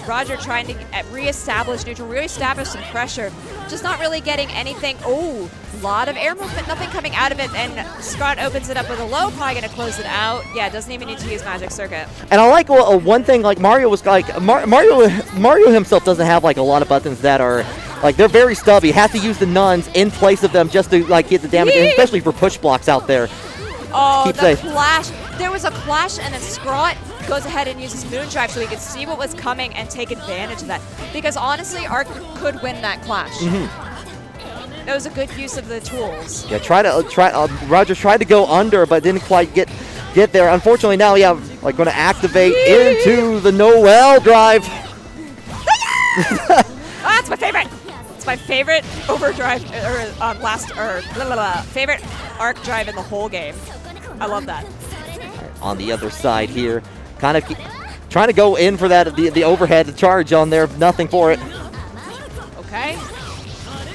Roger trying to reestablish neutral, reestablish some pressure. Just not really getting anything. Oh, a lot of air movement, nothing coming out of it. And Scrot opens it up with a low, probably going to close it out. Yeah, doesn't even need to use Magic Circuit. And I like one thing, Mario was Mario himself doesn't have a lot of buttons that are they're very stubby. Has to use the nuns in place of them just to get the damage, and especially for push blocks out there. Oh, the clash. There was a clash, and then Scrot goes ahead and uses Moondrive so he could see what was coming and take advantage of that. Because honestly, Arc could win that clash. That was a good use of the tools. Yeah, Roger tried to go under, but didn't quite get there. Unfortunately, now going to activate into the Noel drive. That's my favorite. It's my favorite overdrive favorite arc drive in the whole game. I love that. On the other side here, kind of trying to go in for that the overhead charge on there. Nothing for it. Okay.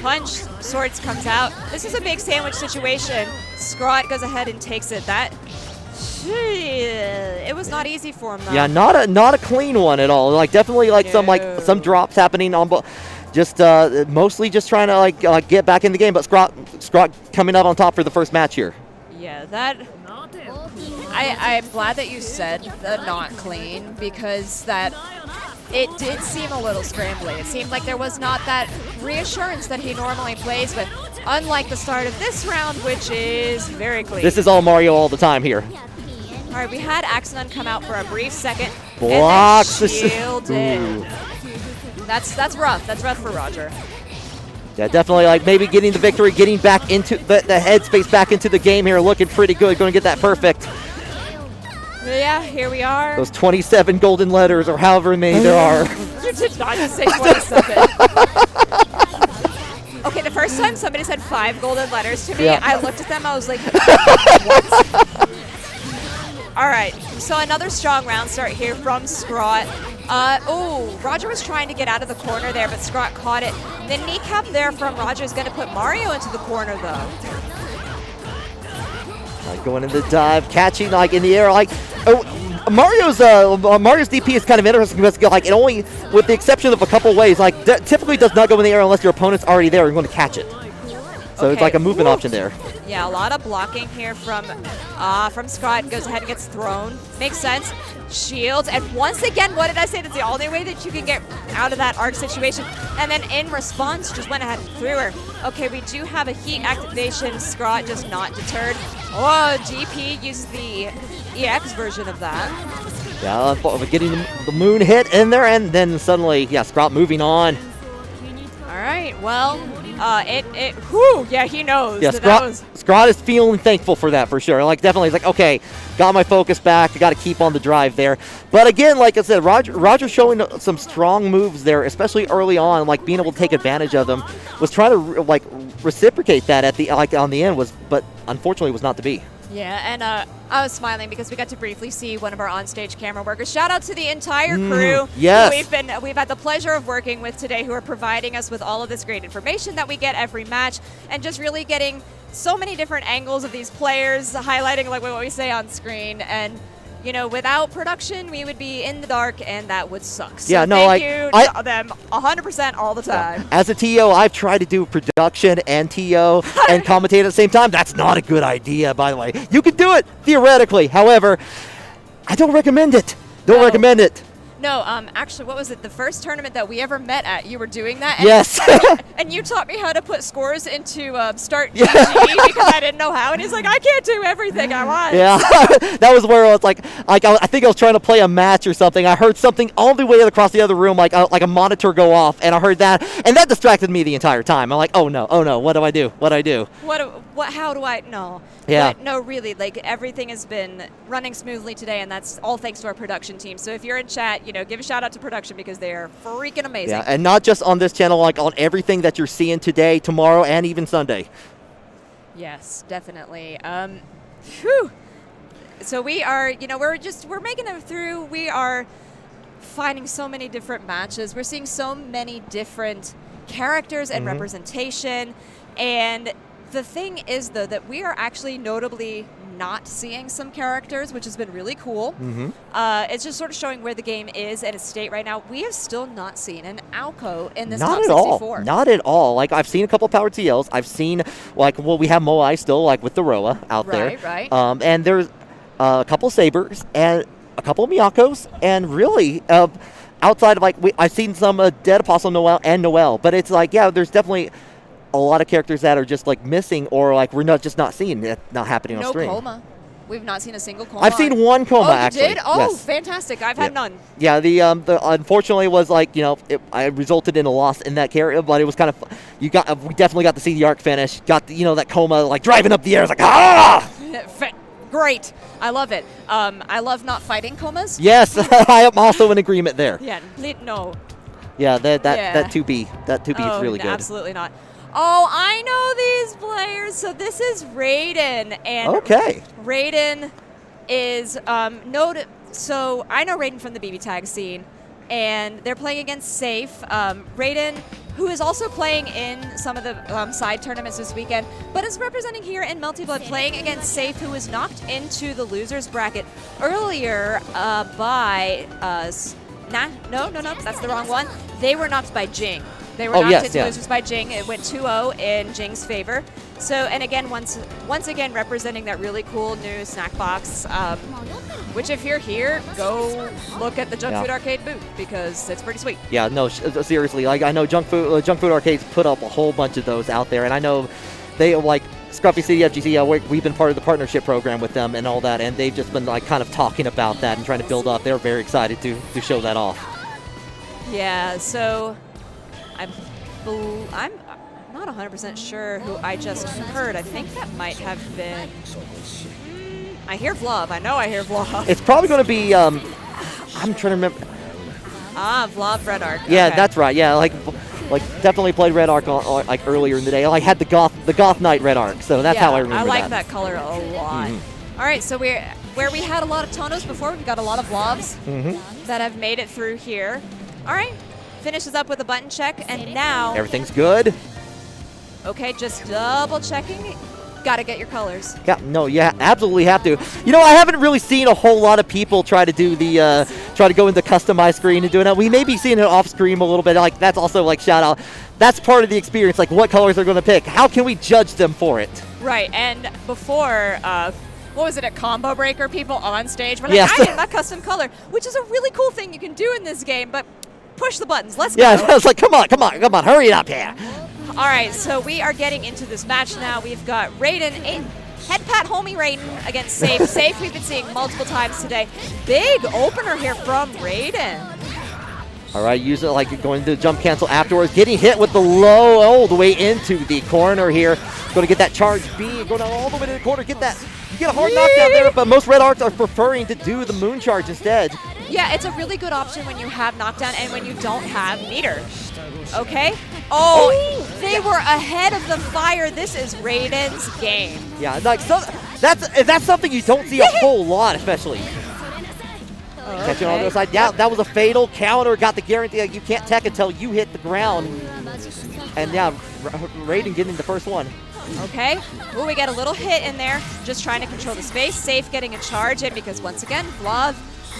Punch, swords comes out. This is a big sandwich situation. Scrot goes ahead and takes it. It was not easy for him though. Yeah, not a clean one at all. Like definitely like some drops happening on, just mostly just trying to get back in the game. But Scrot coming out on top for the first match here. Yeah, that. I'm glad that you said the not clean because it did seem a little scrambly. It seemed like there was not that reassurance that he normally plays with, unlike the start of this round, which is very clean. This is all Mario all the time here. All right, we had Axonon come out for a brief second. Blocks. And then shielded. That's rough. That's rough for Roger. Yeah, definitely like maybe getting the victory, getting back into the headspace back into the game here, looking pretty good. Going to get that perfect. Yeah, here we are. Those 27 golden letters or however many there are. You did not just say 27. Okay, the first time somebody said 5 golden letters to me, yeah. I looked at them, I was like, what? All right, so another strong round start here from Scrot. Roger was trying to get out of the corner there, but Scrot caught it. The kneecap there from Roger is going to put Mario into the corner, though. Going in the dive, catching in the air, Mario's DP is kind of interesting because it only, with the exception of a couple ways, typically does not go in the air unless your opponent's already there and going to catch it. So okay. It's like a movement option there. Yeah, a lot of blocking here from Scrot. Goes ahead and gets thrown. Makes sense. Shields, and once again, what did I say? That's the only way that you can get out of that arc situation. And then in response, just went ahead and threw her. Okay, we do have a heat activation. Scrot just not deterred. Oh, GP uses the EX version of that. Yeah, getting the moon hit in there, and then suddenly, yeah, Scrot moving on. All right, well, yeah, he knows. Yeah, Scrot is feeling thankful for that for sure. Definitely, he's okay, got my focus back. I got to keep on the drive there. But again, like I said, Roger showing some strong moves there, especially early on, being able to take advantage of them. Was trying to reciprocate that at the on the end but unfortunately was not to be. Yeah, and I was smiling because we got to briefly see one of our onstage camera workers. Shout out to the entire crew yes. who we've had the pleasure of working with today, who are providing us with all of this great information that we get every match, and just really getting so many different angles of these players, highlighting what we say on screen. And without production, we would be in the dark, and that would suck. So yeah, no, thank you to them 100% all the time. Yeah. As a TO, I've tried to do production and TO and commentate at the same time. That's not a good idea, by the way. You could do it, theoretically. However, I don't recommend it. Don't recommend it. No, actually, what was it? The first tournament that we ever met at, you were doing that? And yes. And you taught me how to put scores into start GG because I didn't know how. And he's like, I can't do everything I want. Yeah, that was where I was I think I was trying to play a match or something. I heard something all the way across the other room, like a monitor go off, and I heard that, and that distracted me the entire time. I'm like, oh no, what do I do? How do I, no. Yeah. But no, really, everything has been running smoothly today, and that's all thanks to our production team. So if you're in chat, give a shout out to production because they are freaking amazing. Yeah, and not just on this channel, on everything that you're seeing today, tomorrow, and even Sunday. Yes, definitely. Whew. So we are, we're making it through. We are finding so many different matches. We're seeing so many different characters and representation, and the thing is, though, that we are actually notably not seeing some characters, which has been really cool. It's just sort of showing where the game is at its state right now. We have still not seen an Alco in this top 64. Not at all. I've seen a couple power TLs. I've seen, we have Moai still, with the Roa out there. Right. And there's a couple Sabers and a couple Miyakos, and really, outside of, I've seen some Dead Apostle Noel, but it's there's definitely a lot of characters that are just missing, or we're not seeing it, not happening on stream. No Coma. We've not seen a single Coma. I've seen one Coma actually. You did? Oh, yes. Fantastic! I've had none. Yeah, the unfortunately was I resulted in a loss in that character, but it was kind of we definitely got to see the arc finish. Got that Coma driving up the air. It's Great. I love it. I love not fighting Comas. Yes, I am also in agreement there. Yeah. No. Yeah, that 2B is really good. Absolutely not. Oh, I know these players. So this is Raiden, and Raiden is noted. So I know Raiden from the BB Tag scene, and they're playing against Safe. Raiden, who is also playing in some of the side tournaments this weekend, but is representing here in Melty Blood, playing against Safe, who was knocked into the losers bracket earlier by no, that's the wrong one. They were knocked by Jing. They were knocked into losers by Jing. It went 2-0 in Jing's favor. So, and again, once again, representing that really cool new snack box, which if you're here, go look at the Junk Food Arcade booth because it's pretty sweet. Yeah, no, seriously. Like, I know Junk Food Arcade's put up a whole bunch of those out there, and I know they, like, Scruffy City FGC, we've been part of the partnership program with them and all that, and they've just been, like, kind of talking about that and trying to build up. They're very excited to show that off. Yeah, so I'm not 100% sure who I just heard. I think that might have been... I hear Vlov. I know I hear Vlov. It's probably going to be... I'm trying to remember... Vlov Red Arc. Yeah, okay. That's right. Yeah, like definitely played Red Arc like earlier in the day. I had the Goth Knight Red Arc, so that's how I remember that. I like that color a lot. All right, so where we had a lot of Tohnos before, we've got a lot of Vlovs that have made it through here. All right, finishes up with a button check, and now... Everything's good. Okay, just double checking. Got to get your colors. Yeah, no, you absolutely have to. You know, I haven't really seen a whole lot of people try to do the, try to go into customized screen and do it. We may be seeing it off screen a little bit. Like, that's also, like, shout out. That's part of the experience, like, what colors they're going to pick. How can we judge them for it? Right, and before, what was it, a combo breaker? People on stage were like, I need my custom color, which is a really cool thing you can do in this game, but push the buttons. Let's go. Yeah, I was like, come on, hurry it up here. All right, so we are getting into this match now. We've got Raiden, head pat homie Raiden against Safe. Safe we've been seeing multiple times today. Big opener here from Raiden. All right, use it like going to jump cancel afterwards. Getting hit with the low all the way into the corner here. Going to get that charge B, go down all the way to the corner. Get that. You get a hard knockdown there, but most Red Arcs are preferring to do the moon charge instead. Yeah, it's a really good option when you have knockdown and when you don't have meter. Okay? Oh, they were ahead of the fire. This is Raiden's game. Yeah, like that's something you don't see a whole lot, especially. Catching on the other side. Yeah, that was a fatal counter. Got the guarantee. Like, you can't tech until you hit the ground. And yeah, Raiden getting the first one. Okay. Ooh, we get a little hit in there. Just trying to control the space. Safe getting a charge in because once again, Vlov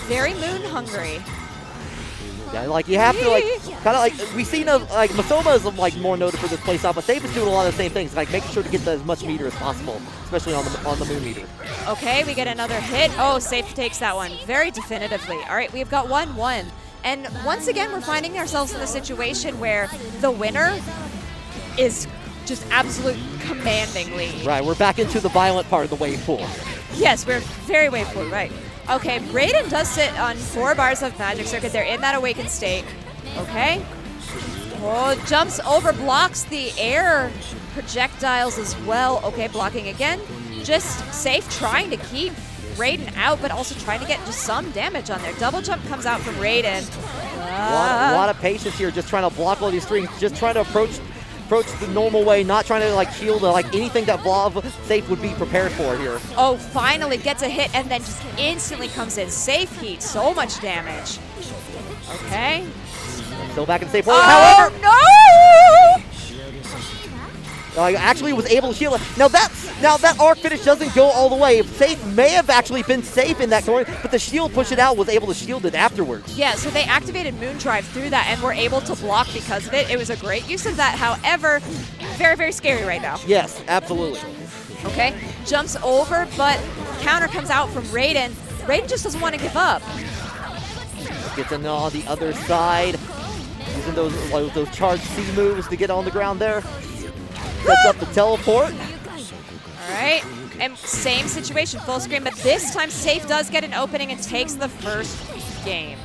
very moon hungry. Yeah, like you have to like kind of like we see like Masoma is like more noted for this play style, but Safe is doing a lot of the same things, like making sure to get as much meter as possible, especially on the moon meter. Okay, we get another hit. Oh, Safe takes that one very definitively. All right, we've got 1-1. And once again, we're finding ourselves in a situation where the winner is just absolute commanding lead. Right, we're back into the violent part of the wave pool. Yes, we're very wave pool, right. Okay, Raiden does sit on 4 bars of Magic Circuit. They're in that awakened state. Okay. Oh, jumps over, blocks the air projectiles as well. Okay, blocking again. Just Safe, trying to keep Raiden out, but also trying to get just some damage on there. Double jump comes out from Raiden. A lot of patience here, just trying to block all these strings, just trying to approach the normal way, not trying to like shield like anything that Vlov Safe would be prepared for here. Oh, finally gets a hit and then just instantly comes in. Safe heat, so much damage. Okay. Still back in Safe. Oh, however, no! Actually was able to shield it. Now that arc finish doesn't go all the way. Safe may have actually been safe in that corner, but the shield push it out was able to shield it afterwards. Yeah, so they activated Moon Drive through that and were able to block because of it. It was a great use of that. However, very, very scary right now. Yes, absolutely. Okay, jumps over, but counter comes out from Raiden. Raiden just doesn't want to give up. Gets in on the other side, using those charged C moves to get on the ground there. Sets up the teleport. All right, and same situation, full screen, but this time Safe does get an opening and takes the first game.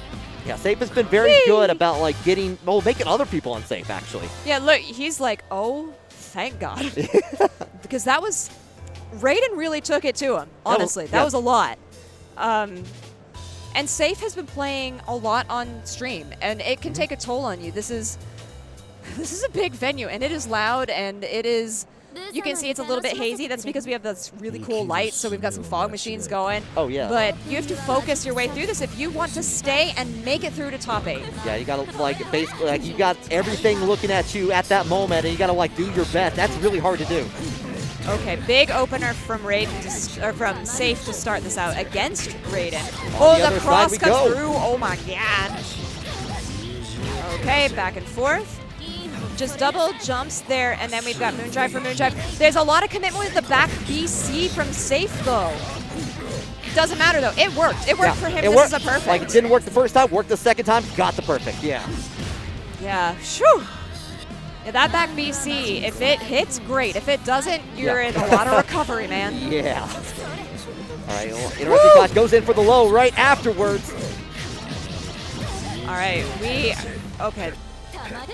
Yeah, Safe has been very good about like making other people unsafe actually. Yeah, look, he's like, oh, thank God. Because that was, Raiden really took it to him, honestly. That was a lot. And Safe has been playing a lot on stream, and it can take a toll on you. This is a big venue, and it is loud, and it is. You can see it's a little bit hazy. That's because we have this really cool light, so we've got some fog machines going. Oh, yeah. But you have to focus your way through this if you want to stay and make it through to top 8. Yeah, you gotta like basically like you got everything looking at you at that moment, and you gotta like do your best. That's really hard to do. Okay, big opener from from Safe to start this out against Raiden. Oh, the cross cuts through. Oh my god. Okay, back and forth. Just double jumps there, and then we've got Moondrive for Moondrive. There's a lot of commitment with the back BC from Safe, though. It doesn't matter, though. It worked. It worked for him. This is a perfect. Like, it didn't work the first time, worked the second time, got the perfect. Yeah. Yeah. Shoo. Yeah, that back BC, if it hits, great. If it doesn't, you're in a lot of recovery, man. Yeah. All right, well, interesting clash goes in for the low right afterwards. All right, okay.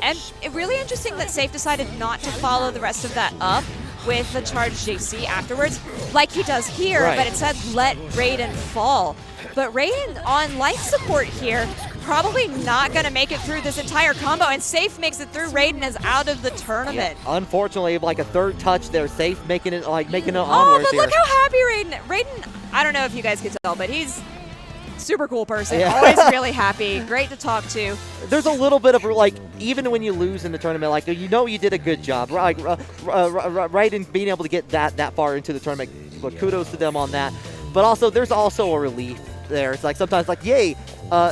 And really interesting that Safe decided not to follow the rest of that up with the charge JC afterwards, like he does here, but it said let Raiden fall. But Raiden on life support here, probably not going to make it through this entire combo, and Safe makes it through. Raiden is out of the tournament. Yeah. Unfortunately, like a third touch there, Safe making it onwards. Oh, but look how happy Raiden, I don't know if you guys can tell, but he's super cool person, always really happy, great to talk to. There's a little bit of like, even when you lose in the tournament, like you did a good job, right in being able to get that far into the tournament. But kudos to them on that. But also, there's also a relief there. It's like sometimes like, yay,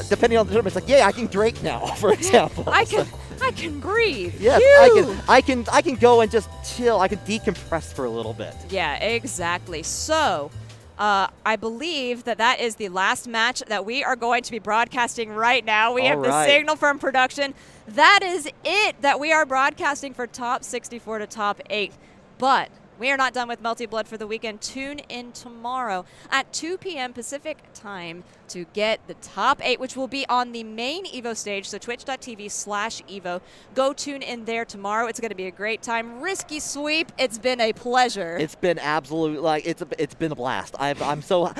depending on the tournament, it's like, yay, I can Drake now, for example. I can breathe. Yes, I can go and just chill. I can decompress for a little bit. Yeah, exactly. So. I believe that is the last match that we are going to be broadcasting right now. We have the signal from production. That is it that we are broadcasting for top 64 to top 8. But we are not done with Melty Blood for the weekend. Tune in tomorrow at 2 p.m. Pacific time to get the top 8, which will be on the main EVO stage, so twitch.tv/EVO. Go tune in there tomorrow. It's going to be a great time. Risky sweep. It's been a pleasure. It's been absolute, like, it's been a blast. I'm so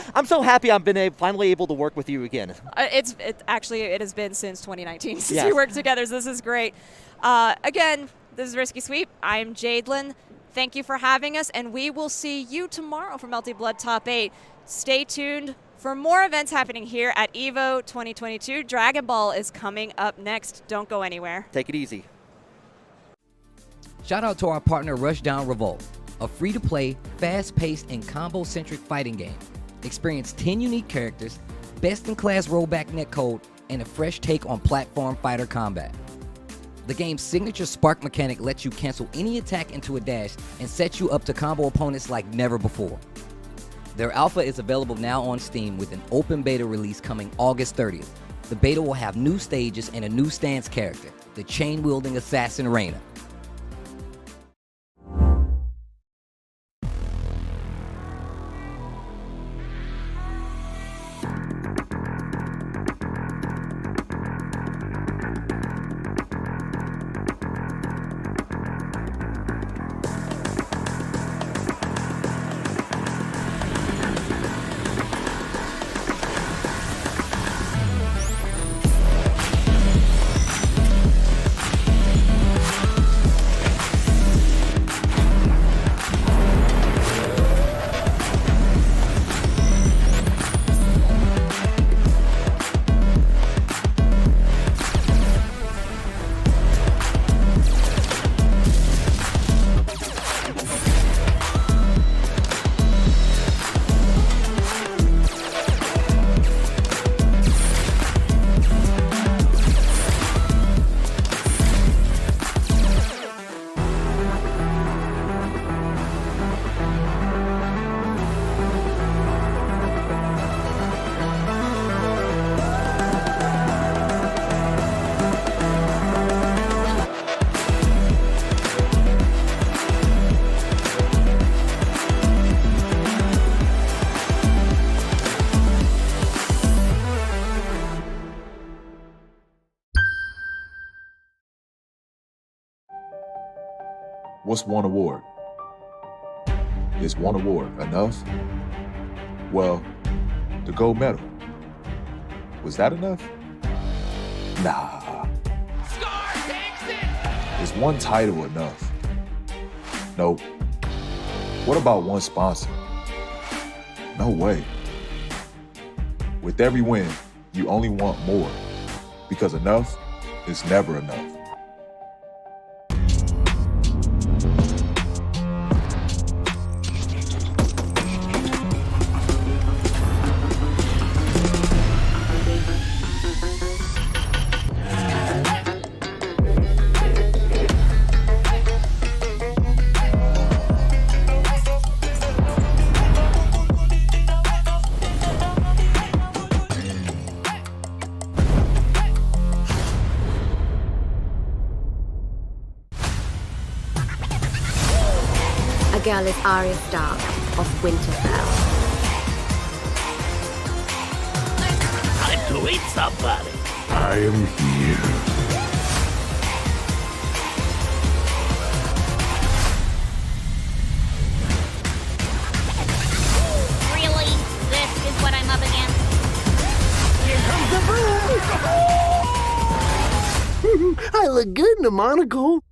happy I've been finally able to work with you again. It has been since 2019 since we worked together, so this is great. Again, this is Risky Sweep. I'm Jadelyn. Thank you for having us, and we will see you tomorrow for Melty Blood Top 8. Stay tuned for more events happening here at EVO 2022. Dragon Ball is coming up next. Don't go anywhere. Take it easy. Shout out to our partner Rushdown Revolt, a free-to-play, fast-paced, and combo-centric fighting game. Experience 10 unique characters, best-in-class rollback netcode, and a fresh take on platform fighter combat. The game's signature spark mechanic lets you cancel any attack into a dash and sets you up to combo opponents like never before. Their alpha is available now on Steam with an open beta release coming August 30th. The beta will have new stages and a new stance character, the chain-wielding assassin Reina. What's one award? Is one award enough? Well, the gold medal. Was that enough? Nah. Is one title enough? Nope. What about one sponsor? No way. With every win, you only want more, because enough is never enough. A girl is Arya Stark of Winterfell. Time to eat somebody. I am here. Really? This is what I'm up against? Here comes the broom! I look good in a monocle.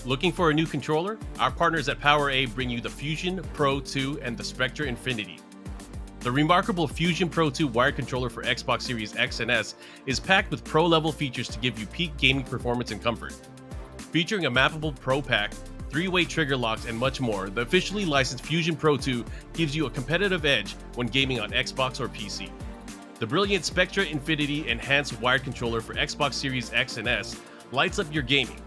Looking for a new controller? Our partners at PowerA bring you the Fusion Pro 2 and the Spectra Infinity. The remarkable Fusion Pro 2 wired controller for Xbox Series X and S is packed with pro-level features to give you peak gaming performance and comfort. Featuring a mappable Pro Pack, 3-way trigger locks, and much more, the officially licensed Fusion Pro 2 gives you a competitive edge when gaming on Xbox or PC. The brilliant Spectra Infinity enhanced wired controller for Xbox Series X and S lights up your gaming.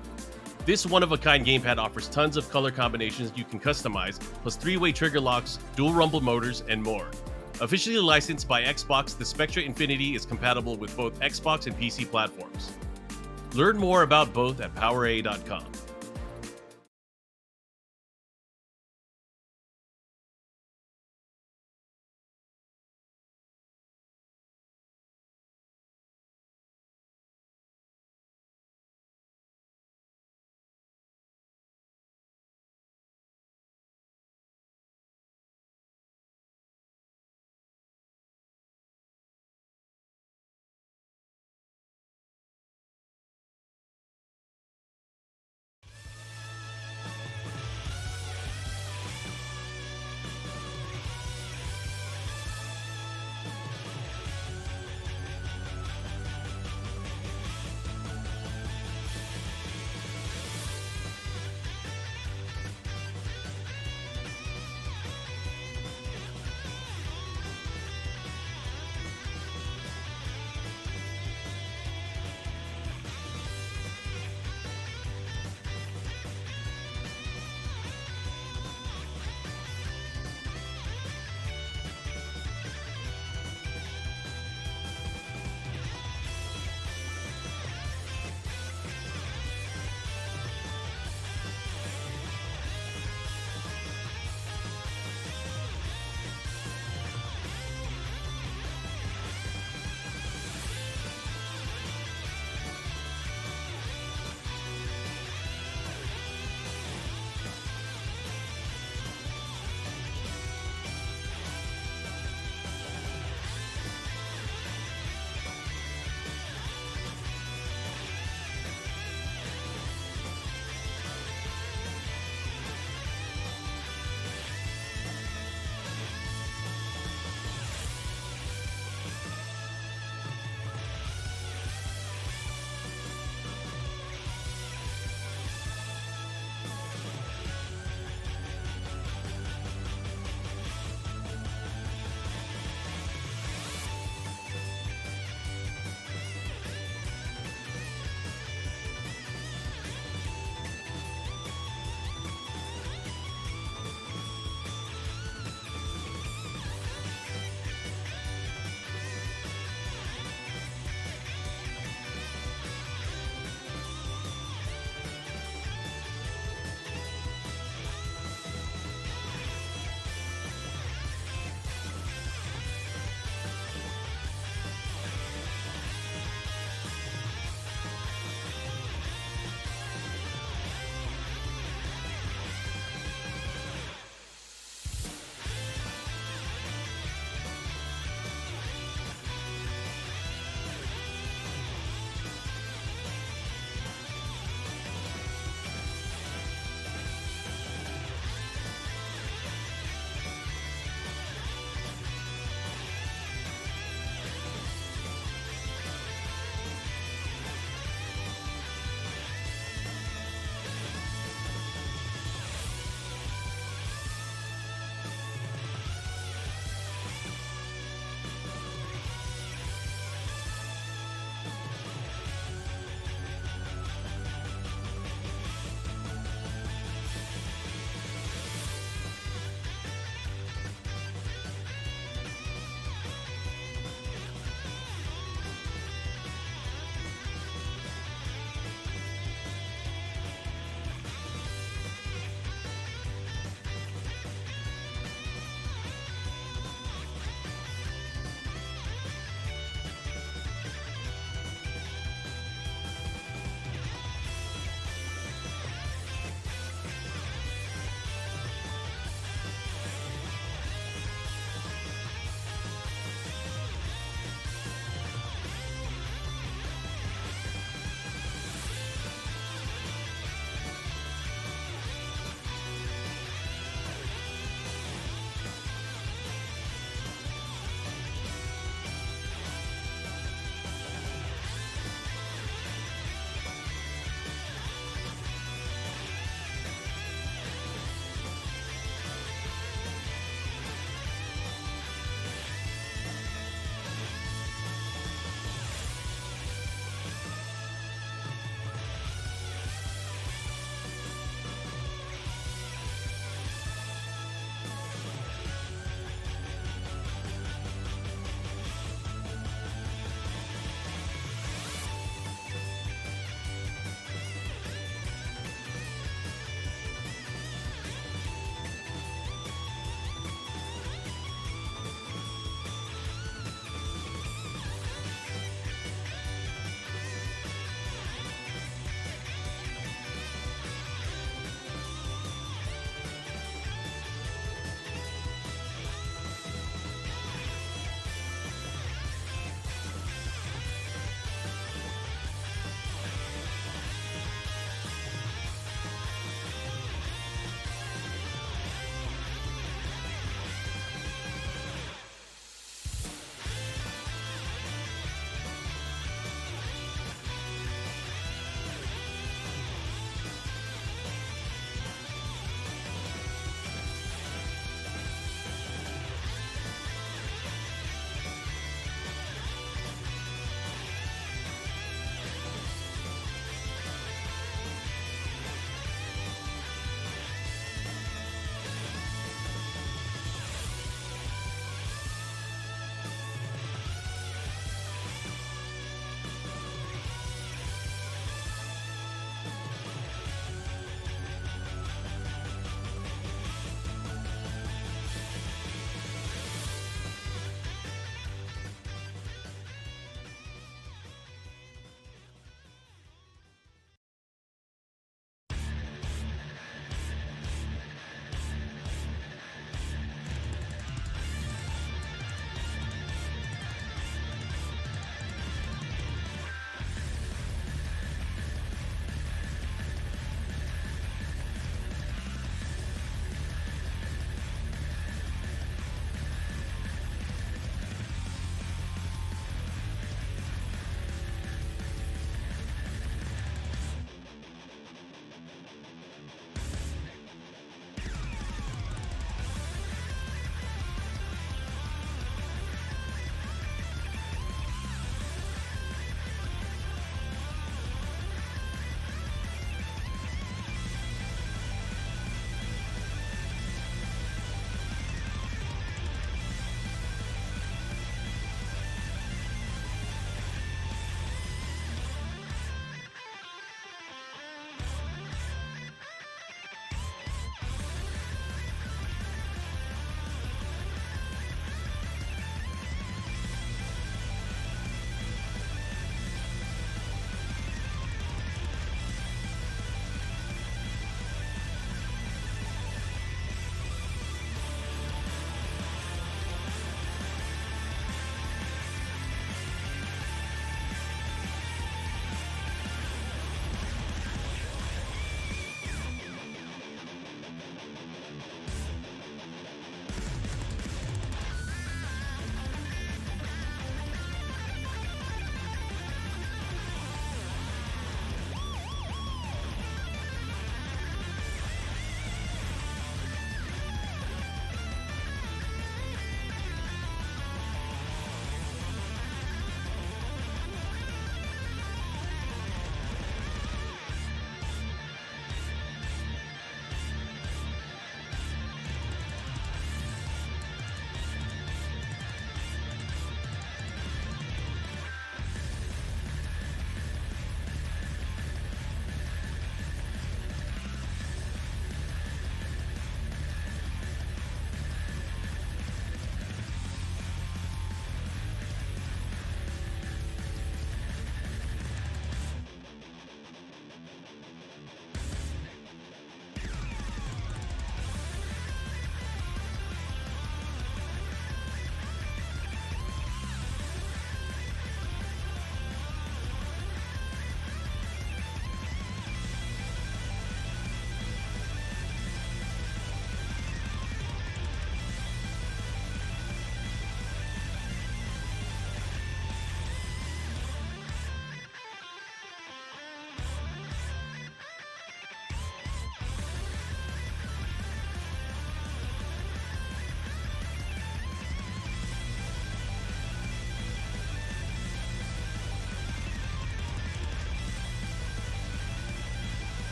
This one-of-a-kind gamepad offers tons of color combinations you can customize, plus 3-way trigger locks, dual rumble motors, and more. Officially licensed by Xbox, the Spectra Infinity is compatible with both Xbox and PC platforms. Learn more about both at PowerA.com.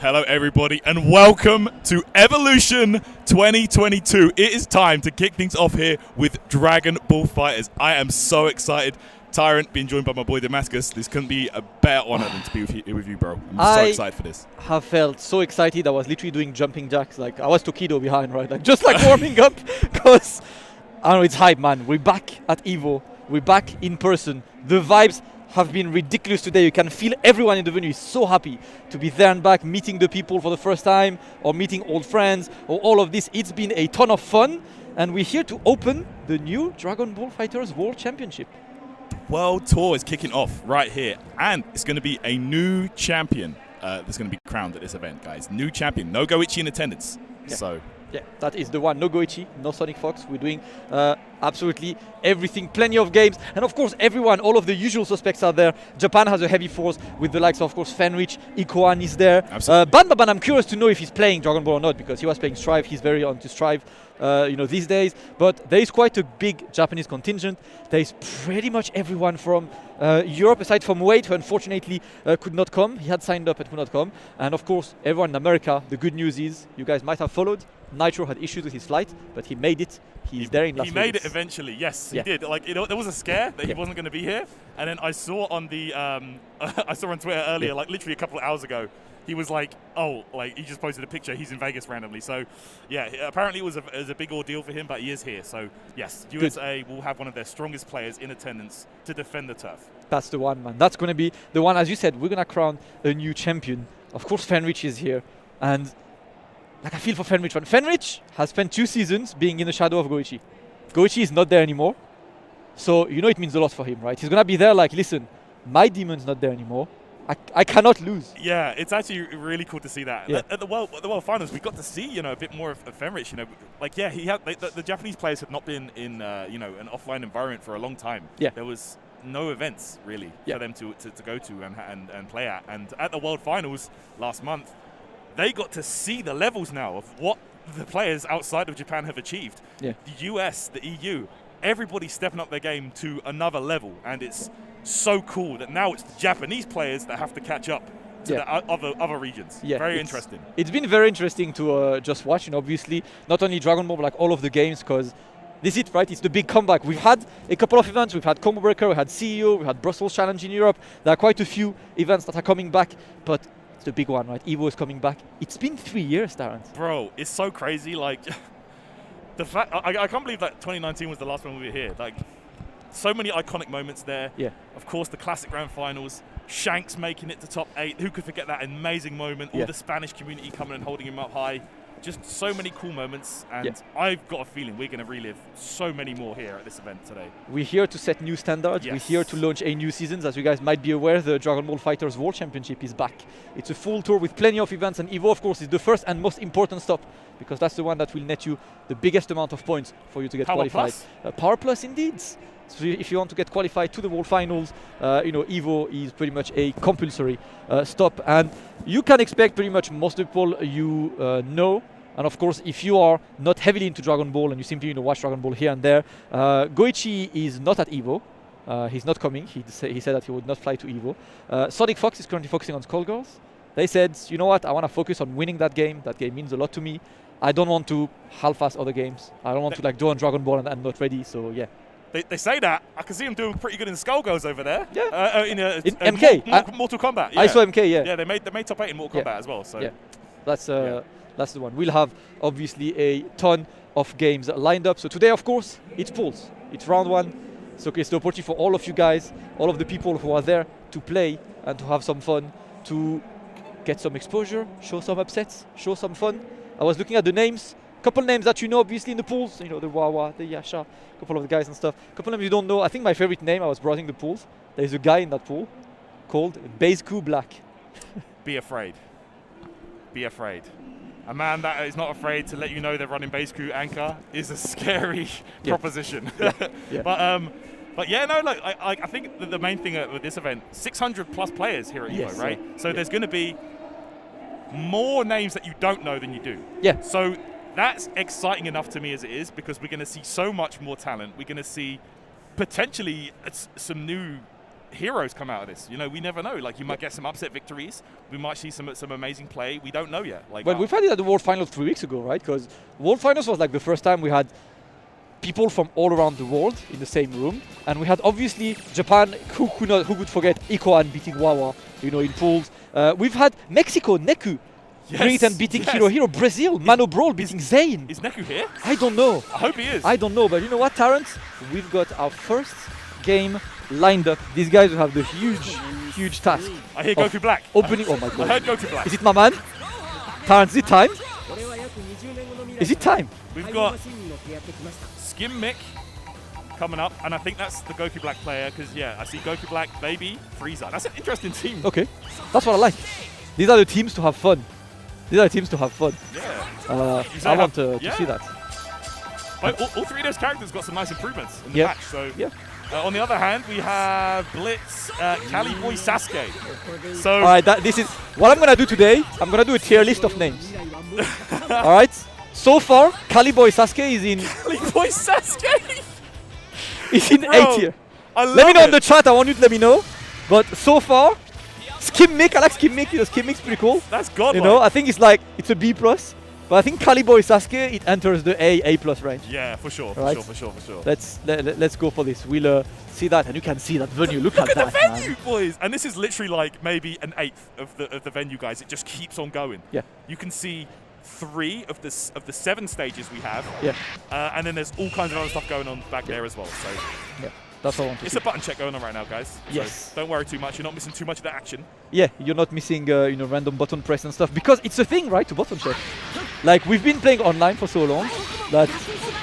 Hello everybody and welcome to Evolution 2022. It is time to kick things off here with Dragon Ball Fighters. I am so excited. Tyrant being joined by my boy Damascus. This couldn't be a better honor than to be with you, bro. I'm so excited for this. I have felt so excited. I was literally doing jumping jacks. Like I was Kito behind, right? Like just like warming up because I don't know, it's hype, man. We're back at Evo. We're back in person. The vibes have been ridiculous today. You can feel everyone in the venue is so happy to be there and back, meeting the people for the first time or meeting old friends or all of this. It's been a ton of fun and we're here to open the new Dragon Ball Fighters World Championship. World Tour is kicking off right here and it's going to be a new champion that's going to be crowned at this event, guys. New champion, no Goichi in attendance. Yeah. So yeah, that is the one. No Goichi, no Sonic Fox. We're doing absolutely everything, plenty of games. And of course, everyone, all of the usual suspects are there. Japan has a heavy force with the likes of course, Fenrich, Ikoan is there. Banban, I'm curious to know if he's playing Dragon Ball or not because he was playing Strive. He's very on to Strive, these days. But there is quite a big Japanese contingent. There is pretty much everyone from Europe, aside from Wade, who unfortunately could not come. He had signed up but could not come. And of course, everyone in America. The good news is, you guys might have followed, Nitro had issues with his flight, but he made it. He's there in Las Vegas. He made it eventually, yes, he did. Like, there was a scare that he wasn't going to be here, and then I saw on the, I saw on Twitter earlier, like literally a couple of hours ago, he was like, oh, like he just posted a picture. He's in Vegas randomly. So, yeah, apparently it was a big ordeal for him, but he is here. So, yes, USA will have one of their strongest players in attendance to defend the turf. That's the one, man. That's going to be the one. As you said, we're going to crown a new champion. Of course, Fenrich is here, and like I feel for Fenrich. Fenrich has spent 2 seasons being in the shadow of Goichi. Goichi is not there anymore. So, it means a lot for him, right? He's going to be there like, listen, my demon's not there anymore. I cannot lose. Yeah, it's actually really cool to see that. Yeah. At the World Finals, we got to see, a bit more of Fenrich. Like, yeah, he had the Japanese players had not been in, an offline environment for a long time. Yeah. There was no events, really, for them to go to and play at. And at the World Finals last month, they got to see the levels now of what the players outside of Japan have achieved. Yeah. The US, the EU, everybody's stepping up their game to another level, and it's so cool that now it's the Japanese players that have to catch up to the other regions. Yeah, very interesting. It's been very interesting to just watch, obviously, not only Dragon Ball, but like all of the games, because this is it, right? It's the big comeback. We've had a couple of events. We've had Combo Breaker, we had CEO, we had Brussels Challenge in Europe. There are quite a few events that are coming back, but it's the big one, right? Evo is coming back. It's been 3 years, Darren. Bro, it's so crazy. Like, the fact I can't believe that 2019 was the last one we were here. Like, so many iconic moments there. Yeah. Of course, the classic grand finals. Shanks making it to top 8. Who could forget that amazing moment? All the Spanish community coming and holding him up high. Just so many cool moments, and I've got a feeling we're going to relive so many more here at this event today. We're here to set new standards. We're here to launch a new season. As you guys might be aware, the Dragon Ball Fighters World Championship is back. It's a full tour with plenty of events, and Evo, of course, is the first and most important stop because that's the one that will net you the biggest amount of points for you to get qualified. Power Plus, indeed. So if you want to get qualified to the World Finals, Evo is pretty much a compulsory stop, and you can expect pretty much most people you know. And of course, if you are not heavily into Dragon Ball and you simply watch Dragon Ball here and there, Goichi is not at Evo. He's not coming. He said that he would not fly to Evo. Sonic Fox is currently focusing on Skullgirls. They said, you know what, I want to focus on winning that game. That game means a lot to me. I don't want to half-ass other games. I don't want to do on Dragon Ball and I'm not ready. So yeah. They say that. I can see him doing pretty good in Skullgirls over there. Yeah. In MK. Mortal Kombat. Yeah. I saw MK. Yeah. Yeah. They made top 8 in Mortal Kombat as well. So. Yeah. That's the one. We'll have obviously a ton of games lined up. So today, of course, it's pools. It's round 1. So it's the opportunity for all of you guys, all of the people who are there to play and to have some fun, to get some exposure, show some upsets, show some fun. I was looking at the names. Couple names that you know, obviously, in the pools. The Wawa, the Yasha, a couple of the guys and stuff. Couple names you don't know. I think my favorite name, I was browsing the pools. There's a guy in that pool called Beisku Black. Be afraid. Be afraid. A man that is not afraid to let you know they're running Beisku anchor is a scary proposition. But yeah, no, look, I think the main thing with this event, 600 plus players here at Evo, right? So there's going to be more names that you don't know than you do. Yeah. So that's exciting enough to me as it is, because we're going to see so much more talent. We're going to see potentially some new heroes come out of this. You know, we never know. Like, you might get some upset victories. We might see some amazing play. We don't know yet. Like, but we've had it at the World Finals 3 weeks ago, right? Because World Finals was like the first time we had people from all around the world in the same room, and we had obviously Japan. Who could forget Ikoan beating Wawa, you know, in pools. We've had Mexico, Neku, bringing and beating Hero. Brazil, Mano Brawl beating Zayn. Is Neku here? I don't know. I hope he is. I don't know, but you know what, Tarrant? We've got our first game lined up. These guys will have the huge task. I hear Goku Black. Opening. Oh my god. I heard Goku Black. Is it my man? Tarrant, is it time? Is it time? We've got Skim Mick coming up, and I think that's the Goku Black player, because, yeah, I see Goku Black, Baby, Frieza. That's an interesting team. Okay. That's what I like. These are the teams to have fun. Yeah. I want to see that. But all three of those characters got some nice improvements in the match. So on the other hand, we have Blitz, Cali Boy Sasuke. So all right, this is what I'm gonna do today. I'm gonna do a tier list of names. All right. So far, Cali Boy Sasuke is in. Cali Boy Sasuke. Is in A tier. Let me know in the chat. I want you to let me know. But so far, Skim Mick. I like Skim Mick. You know, Skim Mick's pretty cool. That's godlike. You know, I think it's a B+. But I think Cali Boy Sasuke, it enters the A+ range. Yeah, for sure. Let's go for this. We'll see that, and you can see that venue. Look at that, the venue, man. boys! And this is literally like maybe an eighth of the venue, guys. It just keeps on going. Yeah. You can see 3 of the 7 stages we have. Yeah. And then there's all kinds of other stuff going on back there as well. So. Yeah. That's what I want to see. It's a button check going on right now, guys. Yes. So don't worry too much. You're not missing too much of the action. Yeah, you're not missing random button press and stuff, because it's a thing, right, to button check. Like, we've been playing online for so long that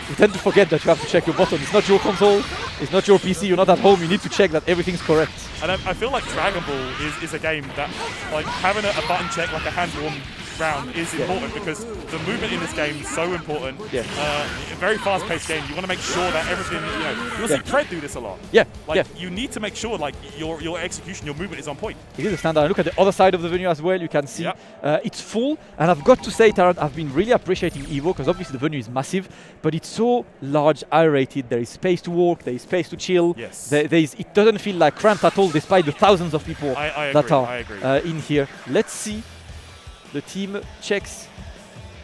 we tend to forget that you have to check your button. It's not your console, it's not your PC, you're not at home, you need to check that everything's correct. And I feel like Dragon Ball is a game that, like, having a button check, like a hand-warm round is important, because the movement in this game is so important. Yeah. A very fast-paced game. You want to make sure that everything, you know, you'll see Pred do this a lot. Yeah. Like, you need to make sure, like, your execution, your movement is on point. It is a standard. Look at the other side of the venue as well. You can see it's full. And I've got to say, Tarrant, I've been really appreciating EVO, because obviously the venue is massive, but it's so large, aerated. There is space to walk. There is space to chill. Yes. It doesn't feel like cramped at all, despite the thousands of people that are in here. Let's see. The team checks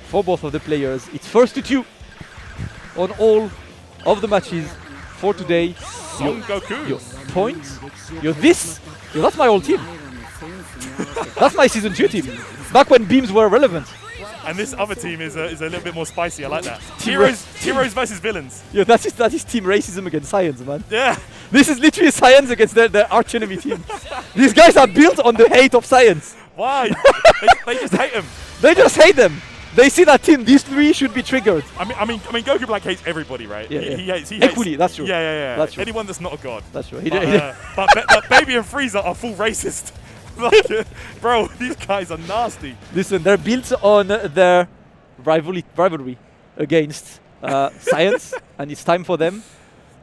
for both of the players. It's first to 2 on all of the matches for today. Son Goku. Your points. That's my old team. That's my season 2 team. Back when beams were relevant. And this other team is a little bit more spicy. I like that. Heroes versus villains. Yeah, that is team racism against science, man. Yeah. This is literally science against the arch enemy team. These guys are built on the hate of science. Why? they just hate them. They just hate them. They see that team. These 3 should be triggered. I mean, Goku Black hates everybody, right? Yeah, he hates equally. That's true. Yeah. That's true. Anyone that's not a god. That's true. But Baby and Frieza are full racist. Like, bro, these guys are nasty. Listen, they're built on their rivalry against science, and it's time for them.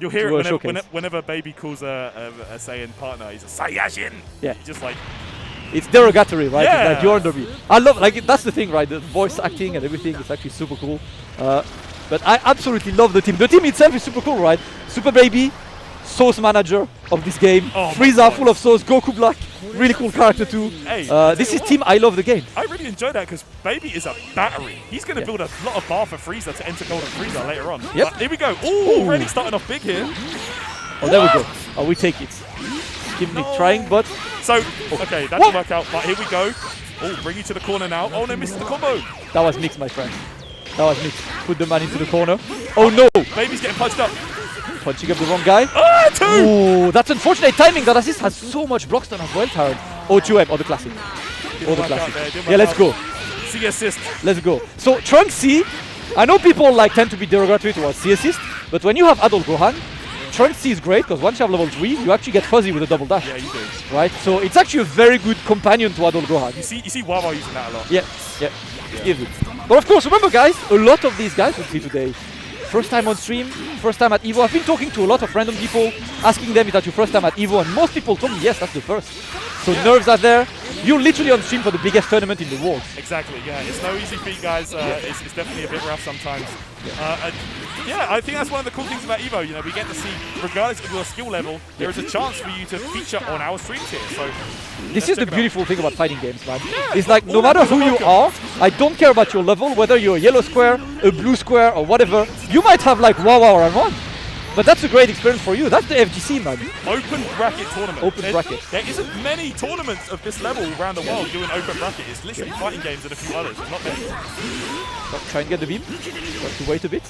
You'll hear it whenever Baby calls a Saiyan partner. He's a Saiyajin. Yeah. He's just like. It's derogatory, right? Yeah. It's like you're under me. I love, like, that's the thing, right? The voice acting and everything is actually super cool. But I absolutely love the team. The team itself is super cool, right? Super Baby, Sauce manager of this game. Oh, Frieza full of sauce. Goku Black, really cool character too. Hey, this is team I love the game. I really enjoy that, because Baby is a battery. He's going to build a lot of bar for Frieza to enter Golden Frieza later on. Yep. Here we go. Ooh, already starting off big here. Oh, there we go. Oh, we take it. Skim Mick trying, but... So, okay, that didn't work out, but here we go. Oh, bring you to the corner now. Oh, no, missed the combo. That was mixed, my friend. That was mixed. Put the man into the corner. Oh, no. Baby's getting punched up. Punching up the wrong guy. Ah, 2! Ooh, that's unfortunate timing. That assist has so much block stun as well, Tarrant. O2M, or the classic. Or the classic. Yeah, let's go. C assist. Let's go. So, Trunks C, I know people tend to be derogatory towards C assist, but when you have Adult Gohan, Trunks C is great, because once you have level 3, you actually get fuzzy with a double dash. Yeah, you do. Right? So it's actually a very good companion to Adult Gohan. You see Wawa using that a lot. Yeah. Give it. But of course, remember guys, a lot of these guys we see today, first time on stream, first time at EVO. I've been talking to a lot of random people, asking them, is that your first time at EVO? And most people told me, yes, that's the first. So nerves are there. You're literally on stream for the biggest tournament in the world. Exactly, yeah. It's no easy feat, guys. It's definitely a bit rough sometimes. Yeah, I think that's one of the cool things about Evo. You know, we get to see, regardless of your skill level, there is a chance for you to feature on our streams here. So this is the beautiful thing about fighting games, man. It's like no matter who you are, I don't care about your level, whether you're a yellow square, a blue square, or whatever. You might have like wow and one. But that's a great experience for you. That's the FGC, man. Open bracket tournament. Open bracket. There isn't many tournaments of this level around the world doing open bracket. It's literally fighting games and a few others. Not many. Try and get the beam. Have to wait a bit.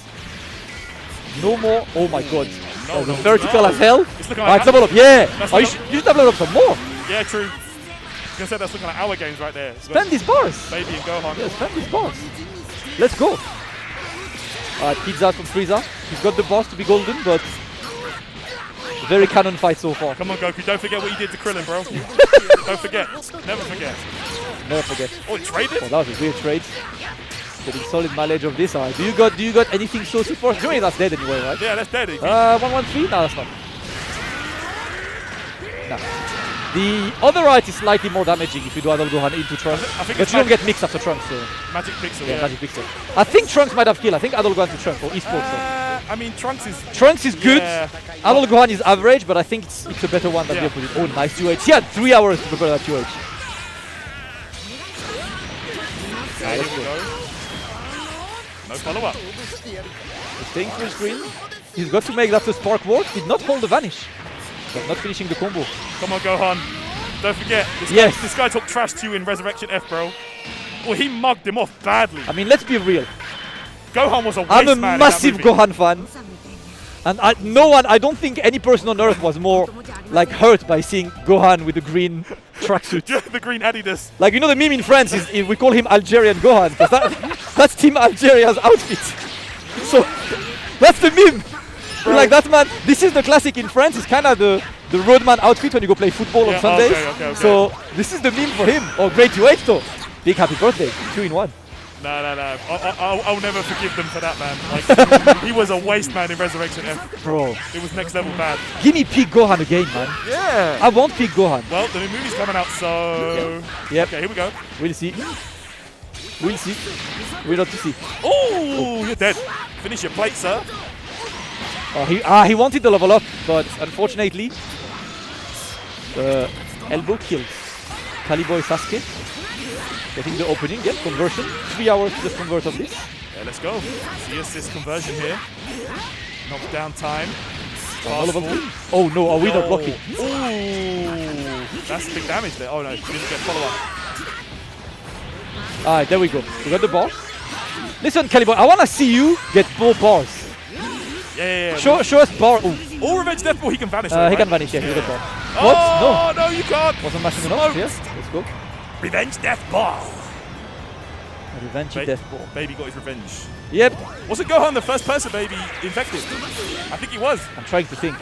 No more. Oh my god. No, the vertical as hell. It's looking Alright, like level up. Yeah. That's Oh, you should have leveled up some more. Yeah, true. I was gonna say that's looking like our games right there. Spend these bars. Baby and Gohan. Yeah, spend these bars. Let's go. Alright, pizza from Frieza. He's got the boss to be golden, but very canon fight so far. Come on, Goku. Don't forget what you did to Krillin, bro. Don't forget. Never forget. Never forget. Oh, it traded? Oh, that was a weird trade. Getting solid mileage of this. Do you got anything so for? Joey, that's dead anyway, right? Yeah, that's dead. 113? No, that's not. No. The other right is slightly more damaging if you do Adult Gohan into Trunks. But you don't get mixed after Trunks. So. Magic Pixel, yeah. Magic Pixel. I think Trunks might have killed. I think Adult Gohan to Trunks or esports. I mean, Trunks is good. Yeah. Adult Gohan is average, but I think it's a better one than the opposite. Oh, nice UH. He had 3 hours to prepare that UH. Okay, here we go. No follow-up. He's staying full screen. He's got to make that the spark work. Did not hold the vanish. But not finishing the combo. Come on, Gohan. Don't forget, this guy talked trash to you in Resurrection F, bro. Well, he mugged him off badly. I mean, let's be real. Gohan was a waste I'm a man massive Gohan fan. And I don't think any person on Earth was more like hurt by seeing Gohan with the green tracksuit. The green Adidas. Like, you know, the meme in France is we call him Algerian Gohan, because that's Team Algeria's outfit. So that's the meme. Like that, man. This is the classic in France. It's kind of the roadman outfit when you go play football on Sundays. Okay. So this is the meme for him. Oh, great UH though. Big happy birthday. 2 in 1. No. I'll never forgive them for that, man. Like, he was a waste man in Resurrection F. Bro. It was next level bad. Give me peak Gohan again, man. Yeah. I want peak Gohan. Well, the new movie's coming out, so... Yep. Okay, here we go. We'll see. We'll see. We're not to see. Oh, you're dead. Finish your plate, sir. Oh, he wanted the level up, but unfortunately, the elbow kills Caliboy Sasuke. Getting the opening, yep, conversion. 3 hours to just convert of this. Yeah, let's go. See assist conversion here. Knockdown time. Oh no, are we not blocking? Ooh, that's big damage there. Oh no, didn't get follow-up. Alright, there we go. We got the bar. Listen, Caliboy, I want to see you get 4 bars. Yeah. Show us bar. Ooh. Or Revenge Death Ball, he can vanish. He can vanish, yeah, he got bar. What? No, you can't. Wasn't mashing enough. Yes, let's go. Revenge Death Ball. Revenge Death Ball. Baby got his revenge. Yep. Wasn't Gohan the first person baby infected? I think he was. I'm trying to think.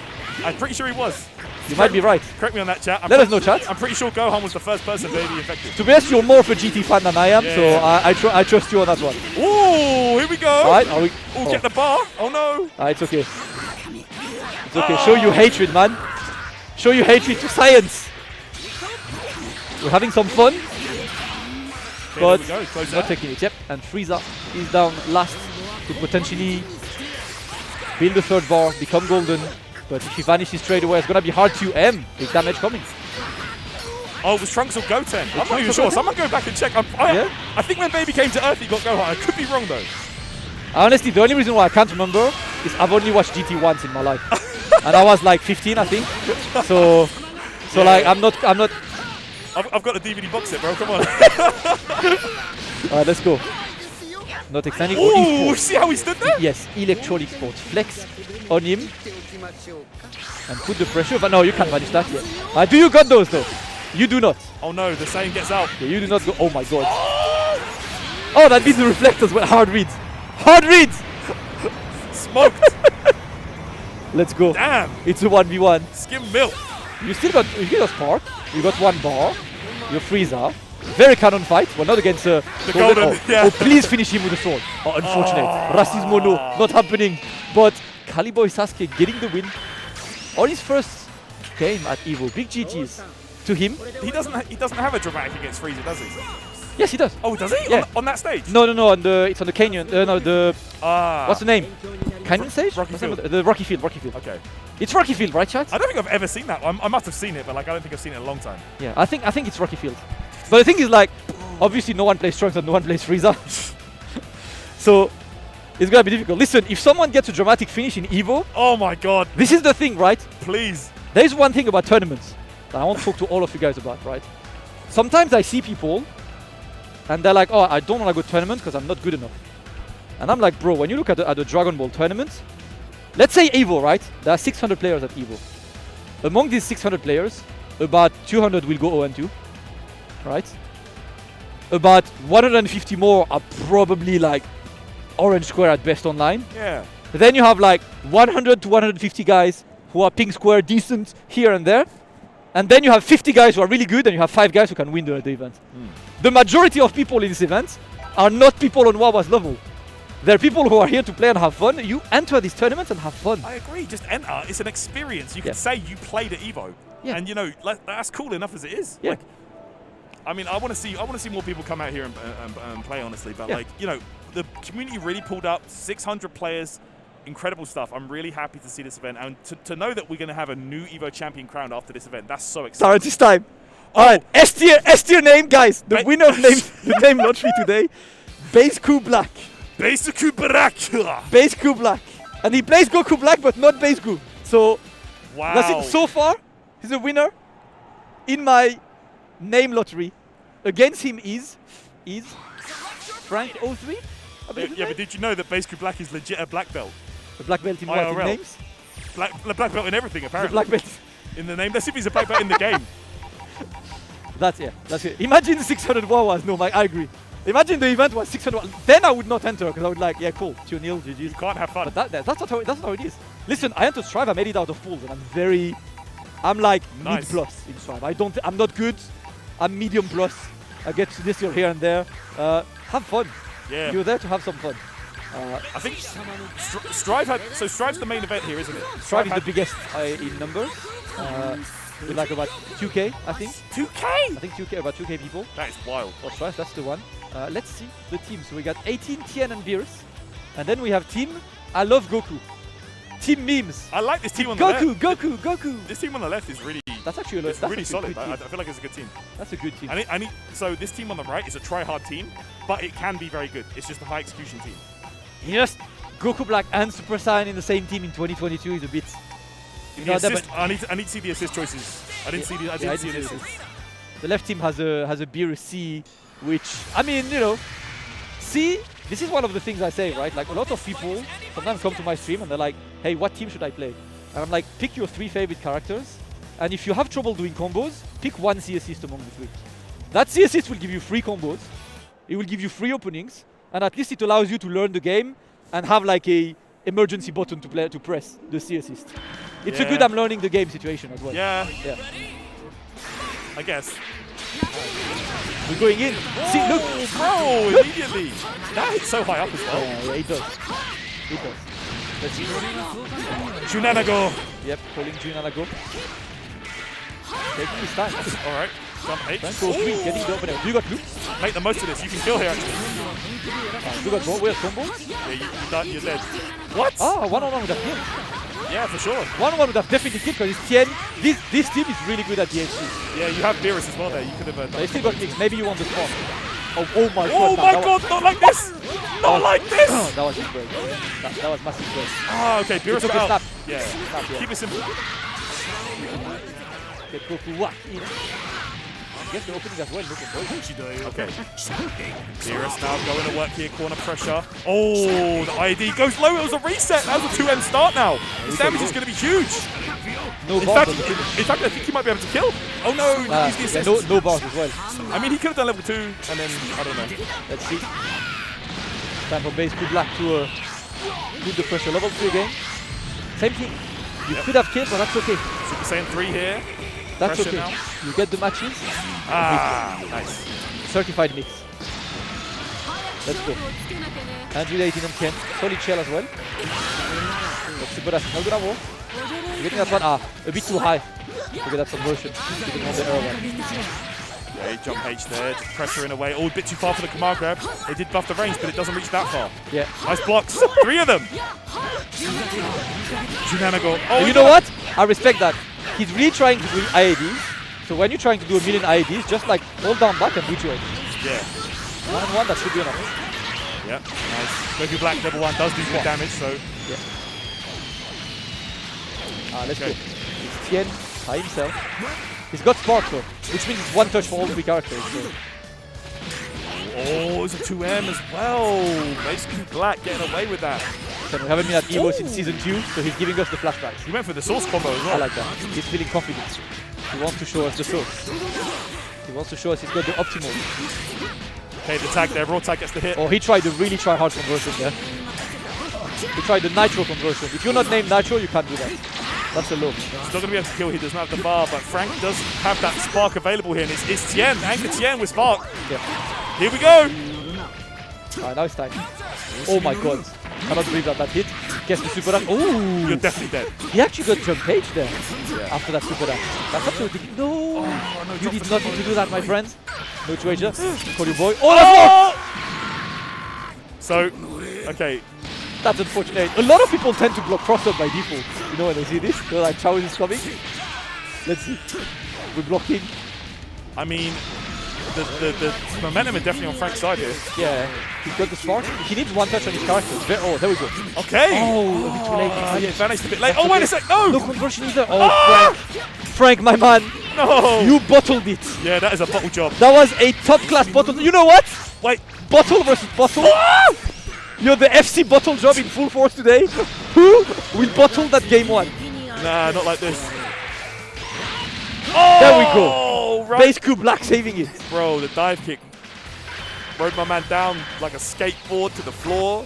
I'm pretty sure he was. You might be right. Correct me on that, chat. Let us know, chat. I'm pretty sure Gohan was the first person baby infected. To be honest, you're more of a GT fan than I am, I trust you on that one. Ooh, here we go. Alright, are we? Oh, get the bar. Oh no. It's okay. It's okay. Show you hatred, man. Show you hatred to science. We're having some fun. Okay, but not taking it. Yep. And Frieza is down last to potentially build the 3rd bar, become golden. But if he vanishes straight away, it's gonna be hard to M. Big damage coming. Oh, it was Trunks or Goten? I'm not even sure. Someone go back and check. I think when Baby came to Earth, he got Gohan. I could be wrong though. Honestly, the only reason why I can't remember is I've only watched GT once in my life, and I was like 15, I think. So like I'm not. I've got the DVD box set, bro. Come on. Alright, let's go. Not extending. Ooh, see how he stood there? Yes, electronic sports. Flex on him and put the pressure. But no, you can't manage that yet. Do you got those though? You do not. Oh no, the same gets out. Yeah, you do not go. Oh my god. Oh, that means the reflectors were hard reads. Hard reads. Smoked. Let's go. Damn. It's a 1v1. Skim milk. You get a spark. You got 1 bar. You're Frieza. Very canon fight. Well, not against the golden. Oh, please finish him with a sword. Oh, unfortunate. Racismo no, not happening. But Caliboy Sasuke getting the win on his first game at Evo. Big GG's to him. He doesn't have a dramatic against Frieza, does he? Yes, he does. Oh, does he? Yeah. On that stage? No. It's on the canyon. What's the name? Canyon Stage? Rocky Field. The Rocky Field. Okay. It's Rocky Field, right, chat? I don't think I've ever seen that. I must have seen it, but like I don't think I've seen it in a long time. Yeah, I think it's Rocky Field. But the thing is, like, obviously no one plays Trunks and no one plays Frieza. So it's gonna be difficult. Listen, if someone gets a dramatic finish in Evo, oh my god, this is the thing, right? Please. There is one thing about tournaments that I want to talk to all of you guys about, right? Sometimes I see people and they're like, oh, I don't want to go to tournament because I'm not good enough. And I'm like, bro, when you look at the Dragon Ball tournament, let's say Evo, right? There are 600 players at Evo. Among these 600 players, about 200 will go 0-2, right? About 150 more are probably like Orange Square at best online. Yeah. But then you have like 100 to 150 guys who are Pink Square decent here and there. And then you have 50 guys who are really good and you have 5 guys who can win the event. The majority of people in this event are not people on Wawa's level. They're people who are here to play and have fun. You enter these tournaments and have fun. I agree. Just enter. It's an experience. You can say you played at Evo, and you know that's cool enough as it is. Yeah. Like, I mean, I want to see more people come out here and play. Honestly, but like you know, the community really pulled up. 600 players, incredible stuff. I'm really happy to see this event and to know that we're going to have a new Evo champion crowned after this event. That's so exciting. Sorry, this time. All right, S tier name, guys. The winner of the name lottery today, Goku Black. Goku Black. Goku Black. And he plays Goku Black, but not Goku. So, wow. That's it. So far, he's a winner in my name lottery. Against him is Frank 03. Yeah, but did you know that Goku Black is legit a black belt? A black belt in what? In names? Black belt in everything, apparently. Black belt in the name. Let's see if he's a black belt in the game. That's it. Imagine 600 Wawas. No, I agree. Imagine the event was 600. Then I would not enter because I would like, yeah, cool, 2-0, GG's. You can't have fun. But that's not how it is. Listen, I entered Strive. I made it out of pools, and I'm like mid plus in Strive. I'm not good. I'm medium plus. I get to this here and there. Have fun. Yeah. You're there to have some fun. I think Strive's the main event here, isn't it? Strive is the biggest in numbers. With like about 2K, I think. 2K? I think 2K, about 2K people. That is wild. For Strive, that's the one. Let's see the team. So we got 18 Tien and Beers. And then we have Team I Love Goku. Team Memes. I like this team on the left. Goku. This team on the left is really... That's actually really solid. I feel like it's a good team. That's a good team. So this team on the right is a try-hard team, but it can be very good. It's just a high execution team. Yes, Goku Black and Super Saiyan in the same team in 2022 is a bit... I need to see the assist choices. I didn't see the assists. The left team has a beer C, which, I mean, you know, C, this is one of the things I say, right? Like, a lot of people sometimes come to my stream and they're like, hey, what team should I play? And I'm like, pick your 3 favorite characters, and if you have trouble doing combos, pick one C assist among the 3. That C assist will give you free combos, it will give you free openings, and at least it allows you to learn the game and have like a emergency button to press the C assist. It's a good I'm learning the game situation as well. Yeah. I guess. We're going in. Whoa, see, look. Bro, immediately. That hits so high up as well. Yeah, it does. Let's see. Junanago. Yep, calling Junanago. Taking his time. All right. Jump H. Franco 3, getting the opener. Do you got loops? Make the most of this. You can kill here, actually. You got more weird combos? Yeah, you're dead. What? Ah, 1-on-1 with that kill. Yeah, for sure. 1-on-1 would have definitely killed because it's Tien. This team is really good at the HCs. Yeah, you have Beerus as well there. You could have they still got mixed. Maybe you want the spot. Oh my god. Oh my god, not like this! Not like this! That was big break. That was massive break. Ah, okay, Beerus got out. Yeah. Snap, yeah. Keep it simple. Get Goku whack in. I guess the opening as well, looking okay. Beerus now going to work here, corner pressure. Oh, the ID goes low. It was a reset. That was a 2M start now. His damage is going to be huge. No in bars. fact, I think he might be able to kill. Oh no, he's the assist. Yeah, no bars as well. I mean, he could have done level 2, and then, I don't know. Let's see. Time for Goku Black to put the pressure. Level 3 again. Same thing. You could have killed, but that's okay. Super Saiyan 3 here. That's pressure okay. Now. You get the matches. Nice. Certified mix. Let's go. 118 on 10. Solid shell as well. Let's see, but that's not gonna work. You're getting that one, a bit too high to get that conversion. Getting on the error one. Okay, jump H there, just pressuring away. Oh, a bit too far for the command grab. They did buff the range, but it doesn't reach that far. Yeah. Nice blocks. 3 of them. Junanago. Oh, you know what? I respect that. He's really trying to do IADs. So when you're trying to do a million IADs, just like hold down back and do 2 edge. Yeah. 1-on-1, that should be enough. Yeah, nice. Goku Black level 1 does do good damage, so. Yeah. Let's go. It's Tien by himself. He's got Spark though, which means it's 1 touch for all 3 characters. So. Oh, it's a 2M as well. Basically Black getting away with that. So we haven't been at Evo since Season 2, so he's giving us the flashbacks. He went for the source combo as well. I like that. He's feeling confident. He wants to show us the source. He wants to show us he's got the optimal. Okay, the tag there, raw tag gets the hit. Oh, he tried the really try-hard conversion there. He tried the Nitro conversion. If you're not named Nitro, you can't do that. That's a low. He's not going to be able to kill, he does not have the bar, but Frank does have that Spark available here, and it's Tien, Anchor Tien with Spark. Yeah. Here we go! Alright, now it's time. Oh my god. Cannot believe that hit. Gets the super dash. Oh! You're definitely dead. He actually got jump page there after that super dash. That's absolutely... No! You did not need to do that, my friend. No treasure. Call your boy. Oh! So, okay. That's unfortunate. A lot of people tend to block cross-up by default. You know when they see this? They're like, Chow is coming. Let's see. We're blocking. I mean, the momentum is definitely on Frank's side here. Yeah, he's got the spark. He needs 1 touch on his character. Oh, there we go. Okay. Oh, a bit too late. Yeah, vanished a bit late. Oh, wait a sec. No. No conversion either. Oh, Frank. Frank, my man. No. You bottled it. Yeah, that is a bottle job. That was a top-class bottle. You know what? Wait. Bottle versus bottle. You're the FC bottle job in full force today. Who will bottle that game 1? Nah, not like this. Oh, there we go. Right. Base Q Black saving it. Bro, the dive kick rode my man down like a skateboard to the floor.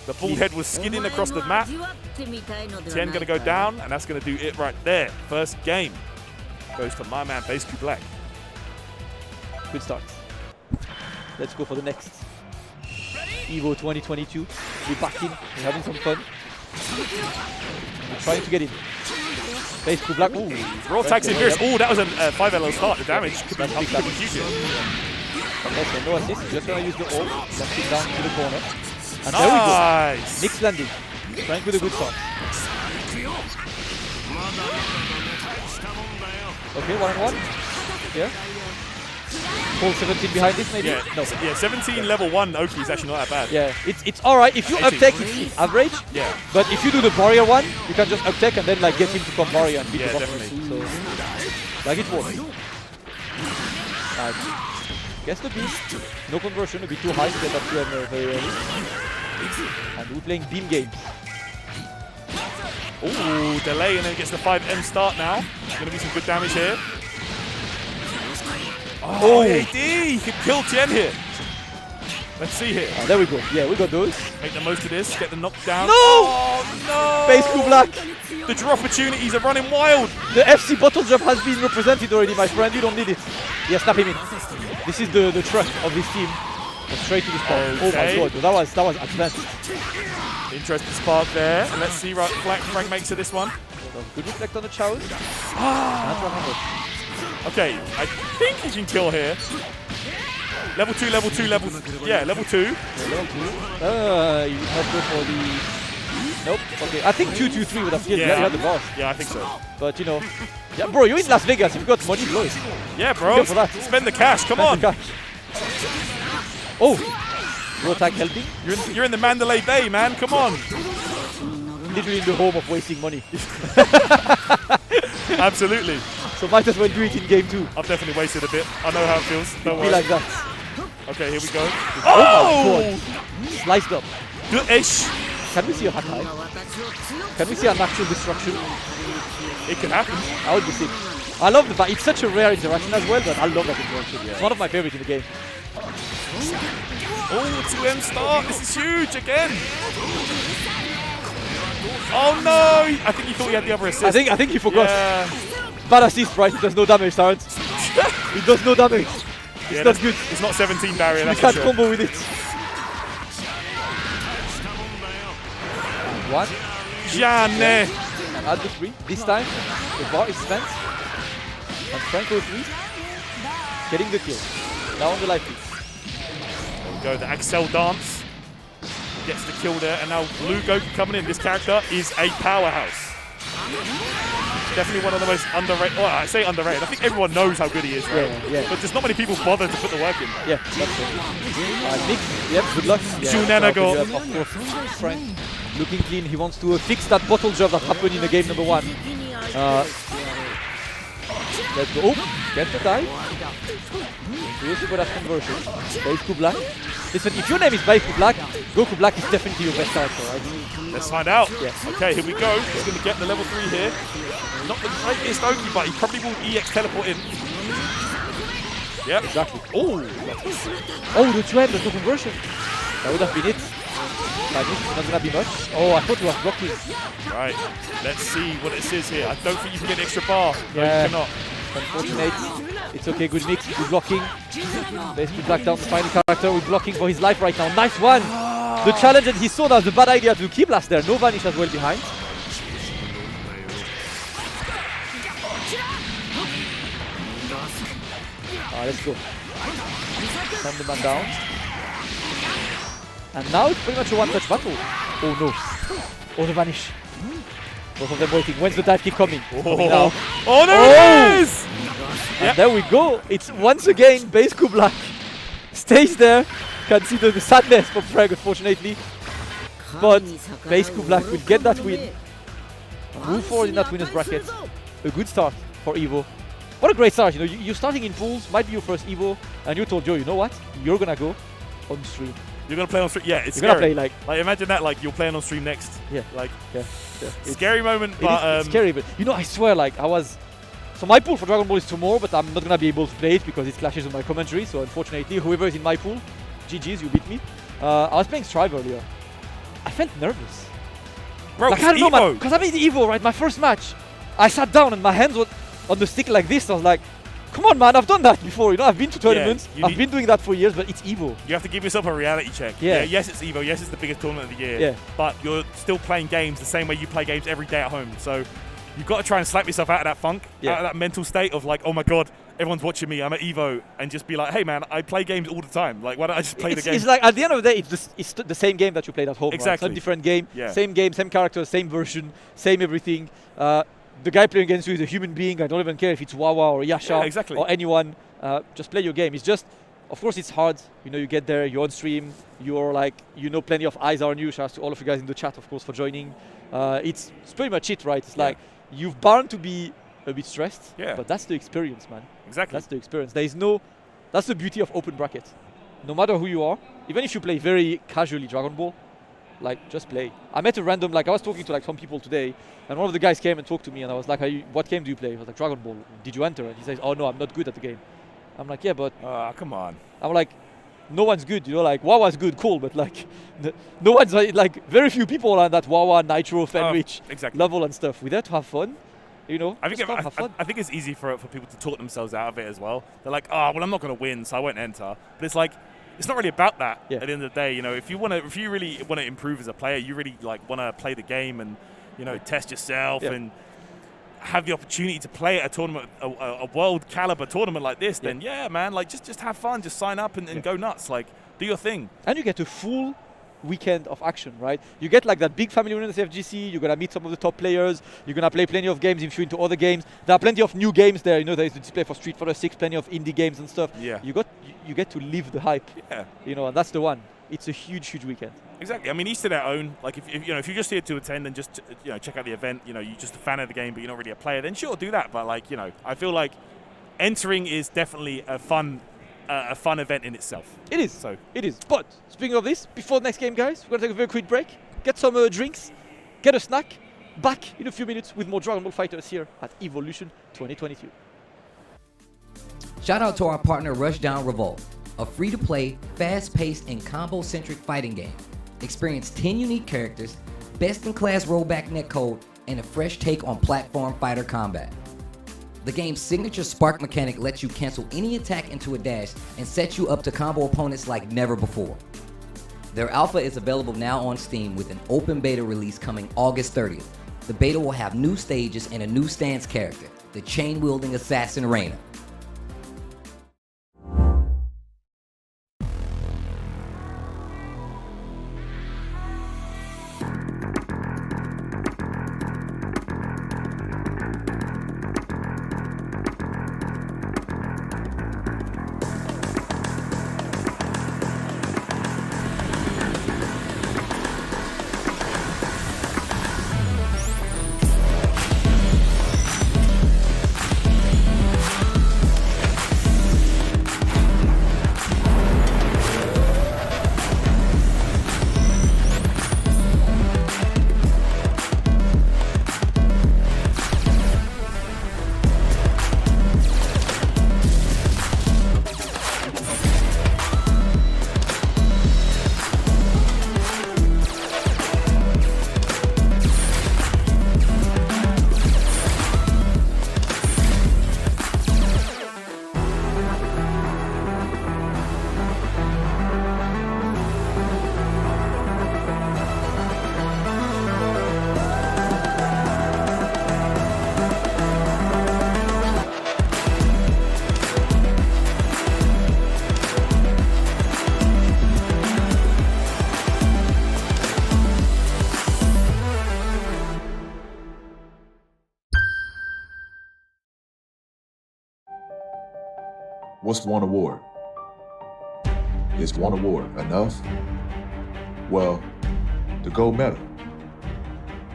The bull head was skidding across the map. Tien gonna go down, and that's gonna do it right there. First game goes to my man Base Q Black. Good start. Let's go for the next Evo 2022. We're back in. We're having some fun. We're trying to get in. Base Q Black. Ooh. Raw tags in fierce. Ooh, that was a 5 start. The damage could be huge. Okay, so no assist. Just gonna use the ult. Left it down to the corner. And nice. There we go. Nick's landing. Frank with a good start. Okay, 1-on-1. Yeah. Full 17 behind this, maybe? Yeah, no. Yeah, 17 level 1 Oki is actually not that bad. Yeah, it's alright. If you uptake, it's average. Yeah. But if you do the barrier one, you can just uptake and then like get him to come barrier and beat the bottom. Definitely. So, like it works. Guess the beam. No conversion, a bit too high to get that 2M very early. And we're playing beam games. Ooh, delay and then gets the 5M start now. Gonna be some good damage here. Oh, AD! He can kill Tien here. Let's see here. There we go. Yeah, we got those. Make the most of this. Get the knockdown. No! Oh, no! Base Q Black. The draw opportunities are running wild. The FC bottle jump has been represented already, my friend. You don't need it. Yeah, snap him in. This is the truck of this team. Straight to the spot. Okay. Oh my god, that was advanced. Interesting spark there. And let's see what Frank makes of this one. Good reflect on the Chows. Okay, I think he can kill here. Level 2, level 2, level 2. Yeah, level 2. Yeah, level 2. You would not go for the... Nope. Okay, I think 2-2-3 would have killed. Yeah, you had the boss. Yeah, I think so. But you know... Yeah, bro, you're in Las Vegas. If you got money, blow it. Yeah, bro. For that. Spend the cash. Come on. Oh! Raw attack helping. You're in the Mandalay Bay, man. Come on. Literally in the home of wasting money. Absolutely. So might as well do it in game 2. I've definitely wasted a bit. I know how it feels. Don't worry. Be like that. Okay, here we go. Oh! My God. Sliced up. Good-ish. Can we see a Hakai? Can we see an actual destruction? It can happen. I would be sick. I love the fact it's such a rare interaction as well, but I love that interaction. Yeah. It's one of my favorites in the game. Oh, 2M start. This is huge again. Oh no! I think he thought he had the other assist. I think he forgot. Yeah. Bad assist, right? It does no damage, Terrence. It does no damage. It's not good. It's not 17 barrier. You can't combo with it. One. Jane. Add the 3. This time, the bar is spent. And Franco 3. Getting the kill. Now on the life feed. There we go, the Axel dance. Gets the kill there, and now Blue Goku coming in. This character is a powerhouse. Definitely one of the most underrated. Well, I say underrated. I think everyone knows how good he is, right? Yeah. But just not many people bother to put the work in. Yeah, that's it. Nick, yep, good luck. Shunenago. Of course, Frank looking clean. He wants to fix that bottle job that happened in the game number 1. Let's go. Oh, get the dive. Here's the good conversion. Goku Black. Listen, if your name is Goku Black, Goku Black is definitely your best character, right? Let's find out. Yeah. Okay, here we go. He's going to get the level 3 here. Not the greatest Oki, but he probably will EX teleport in. Yep. Exactly. Oh, the trend, the conversion. That would have been it. Like, this is not going to be much. Oh, I thought he was blocking. Right. Let's see what it says here. I don't think you can get an extra bar. No, Yeah. you cannot. Unfortunate. It's okay, good mix, good blocking. Basically Black down the final character with blocking for his life right now. Nice one! The challenge that he saw, that was a bad idea to keep last there. No vanish as well behind. Let's go. Send the man down. And now it's pretty much a one-touch battle. Oh no. Oh, the vanish. Both of them waiting. When's the dive kick coming? Oh, oh there it is! And there we go. It's once again Goku Black. Stays there. Can see the sadness from Frag, unfortunately. But Goku Black will get that win. Move forward in that winner's bracket. A good start for Evo. What a great start. You know, you're starting in pools, might be your first Evo, and you told Joe, you know what? You're gonna go on stream. You're gonna play on stream. Yeah, it's you're scary. Gonna play like imagine that, like you're playing on stream next. Yeah. Like yeah. Scary moment, but it's scary. But you know, I swear, like I was. So my pool for Dragon Ball is tomorrow, but I'm not gonna be able to play it because it clashes with my commentary. So unfortunately, whoever is in my pool, GG's, you beat me. I was playing Strive earlier. I felt nervous. Bro, like I don't know, man, because I made Evo, right? My first match. I sat down and my hands were on the stick like this. I was like, come on, man, I've done that before. You know, I've been to tournaments. I've been doing that for years, but it's Evo. You have to give yourself a reality check. Yeah. Yes, it's Evo. Yes, it's the biggest tournament of the year. Yeah. But you're still playing games the same way you play games every day at home. So you've got to try and slap yourself out of that funk, out of that mental state of like, oh my God, everyone's watching me. I'm at Evo, and just be like, hey man, I play games all the time. Like, why don't I just play the game? It's like at the end of the day, it's the same game that you played at home. Exactly. Right? Some different game, Yeah. same character, same version, same everything. The guy playing against you is a human being. I don't even care if it's Wawa or Yasha or anyone. Just play your game. It's just, of course, it's hard. You know, you get there, you're on stream, you're like, you know, plenty of eyes are on you. Shout out to all of you guys in the chat, of course, for joining. It's pretty much it, right? It's like you've bound to be a bit stressed, but that's the experience, man. Exactly. That's the experience. There is no, that's the beauty of open bracket. No matter who you are, even if you play very casually Dragon Ball, like just play. I met a random, like I was talking to like some people today, and one of the guys came and talked to me, and I was like, what game do you play? I was like, Dragon Ball. Did you enter? And he says, oh no, I'm not good at the game. I'm like, yeah, but come on. I'm like, no one's good, you know, like Wawa's good, cool, but like no one's like very few people are on that Wawa, Nitro, Fenrich level and stuff. We're there to have fun. You know, I think it's easy for people to talk themselves out of it as well. They're like, oh, well, I'm not going to win, so I won't enter. But it's like, it's not really about that at the end of the day. You know, if you really want to improve as a player, you really like want to play the game and, you know, test yourself and have the opportunity to play at a tournament, a world caliber tournament like this. Then man, like just have fun, just sign up and go nuts, like do your thing. And you get a full weekend of action, right? You get like that big family reunion at FGC. You're gonna meet some of the top players. You're gonna play plenty of games if you're into other games. There are plenty of new games there. You know, there's the display for Street Fighter 6, plenty of indie games and stuff. Yeah. You get to live the hype. Yeah. You know, and that's the one. It's a huge weekend. Exactly. I mean, each to their own. Like if you're just here to attend and just check out the event, you're just a fan of the game, but you're not really a player, then sure, do that. But like, I feel like entering is definitely a fun event in itself. It is. So it is. But speaking of this, before the next game, guys, we're gonna take a very quick break, get some drinks, get a snack. Back in a few minutes with more Dragon Ball FighterZ here at Evolution 2022. Shout out to our partner Rushdown Revolt, a free-to-play, fast-paced, and combo-centric fighting game. Experience 10 unique characters, best-in-class rollback netcode, and a fresh take on platform fighter combat. The game's signature spark mechanic lets you cancel any attack into a dash and set you up to combo opponents like never before. Their alpha is available now on Steam with an open beta release coming August 30th. The beta will have new stages and a new stance character, the chain-wielding assassin Reina. What's one award? Is one award enough? Well, the gold medal.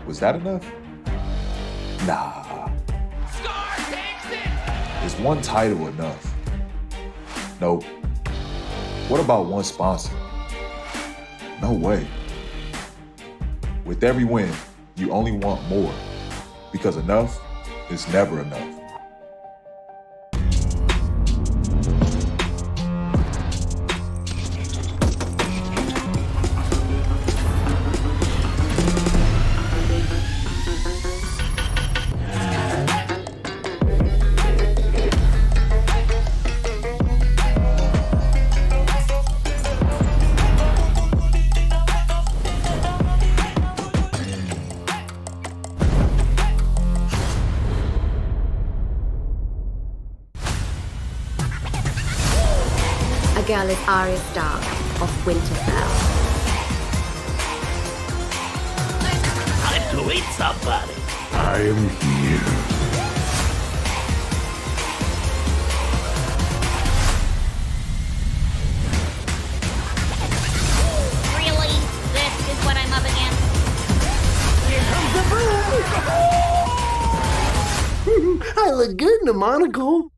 Was that enough? Nah. Is one title enough? Nope. What about one sponsor? No way. With every win, you only want more, because enough is never enough. A girl is Arya Stark of Winterfell. Time to eat somebody. I am here. Really? This is what I'm up against? Here comes the boom! I look good in a monocle.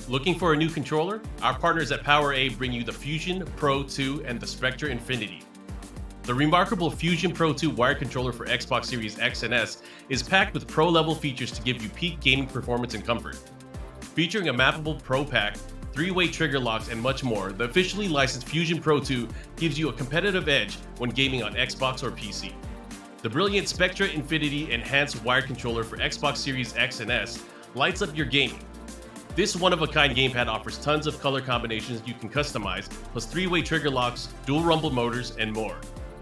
Looking for a new controller? Our partners at PowerA bring you the Fusion Pro 2 and the Spectra Infinity. The remarkable Fusion Pro 2 wired controller for Xbox Series X and S is packed with pro-level features to give you peak gaming performance and comfort. Featuring a mappable Pro Pack, 3-way trigger locks, and much more, the officially licensed Fusion Pro 2 gives you a competitive edge when gaming on Xbox or PC. The brilliant Spectra Infinity enhanced wired controller for Xbox Series X and S lights up your gaming. This one-of-a-kind gamepad offers tons of color combinations you can customize, plus 3-way trigger locks, dual rumble motors, and more.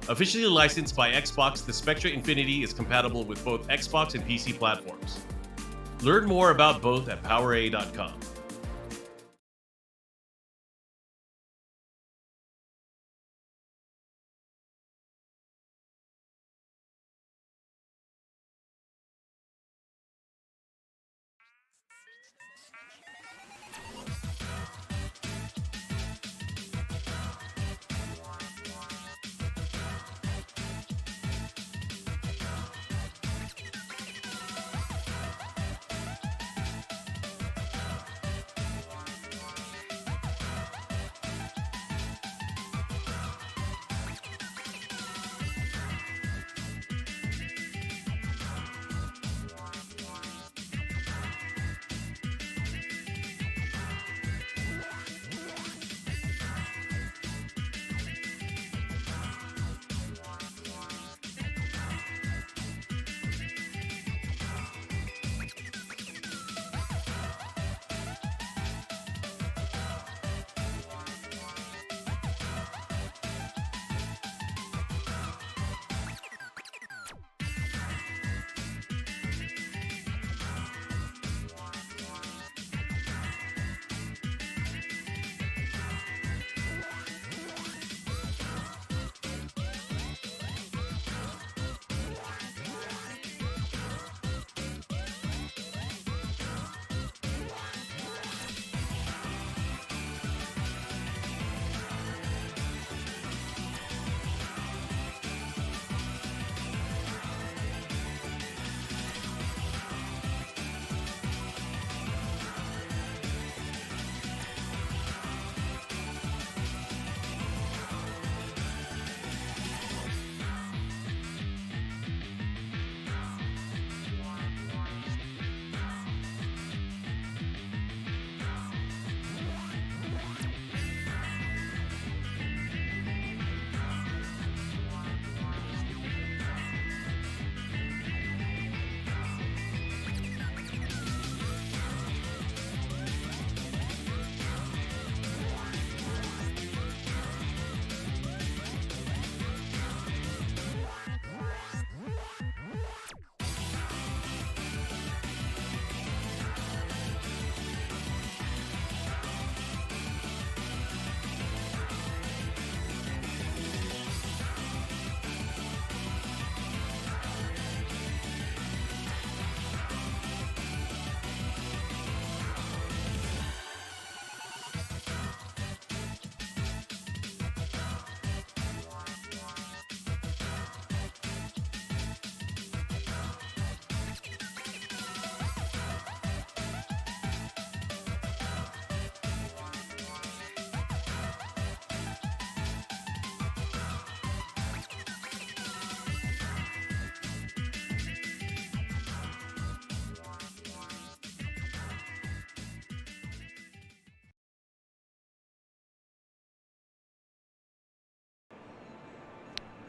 Officially licensed by Xbox, the Spectra Infinity is compatible with both Xbox and PC platforms. Learn more about both at PowerA.com.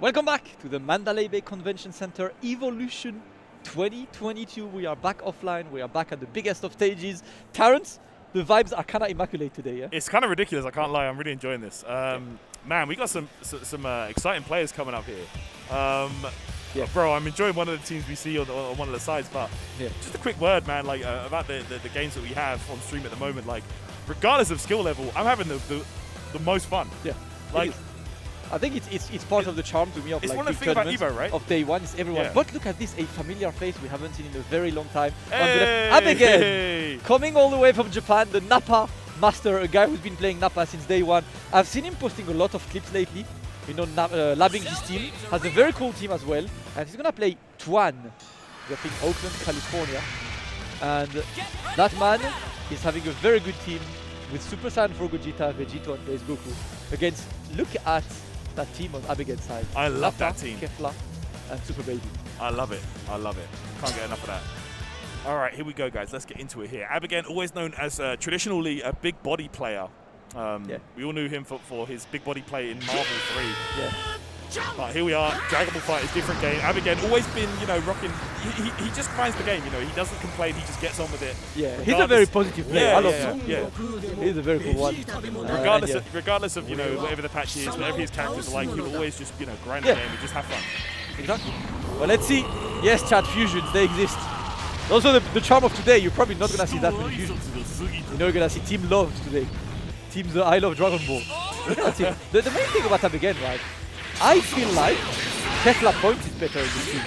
Welcome back to the Mandalay Bay Convention Center Evolution 2022. We are back offline. We are back at the biggest of stages. Terrence, the vibes are kind of immaculate today, yeah? It's kind of ridiculous, I can't lie. I'm really enjoying this. Man, we got some exciting players coming up here. Bro, I'm enjoying one of the teams we see on one of the sides, but just a quick word, man, like about the games that we have on stream at the moment. Like, regardless of skill level, I'm having the most fun. Yeah, like. I think it's part of the charm to me of it's like one of big the things about tournaments Evo, right? of day one is everyone. Yeah. But look at this, a familiar face we haven't seen in a very long time. Hey! Abigail, coming all the way from Japan, the Napa master, a guy who's been playing Napa since day one. I've seen him posting a lot of clips lately. You know, labbing his team. Has a very cool team as well. And he's gonna play Tuan. They're playing Oakland, California. And that man is having a very good team with Super Saiyan 4 Gogeta, Vegito, and Blaze Goku. Against, look at that team on Abigail's side. I love that team. Kefla and Super Baby. I love it. I love it. Can't get enough of that. All right, here we go, guys. Let's get into it here. Abigail, always known as traditionally a big body player. We all knew him for his big body play in Marvel 3. Yeah. But here we are. Dragon Ball Fight is a different game. Abigail always been, you know, rocking. He just grinds the game. You know, he doesn't complain. He just gets on with it. Yeah, he's a very positive player. I love him. Yeah, he's a very cool one. Regardless of you know whatever the patch is, whatever his characters are like, he'll always just grind the game and just have fun. Exactly. Well, let's see. Yes, chat fusions, they exist. Also, the charm of today, you're probably not gonna see that many fusions. You know, you're gonna see Team Love today. Team the I Love Dragon Ball. That's it. The main thing about Abigail, right? I feel like Kefla Point is better in this team.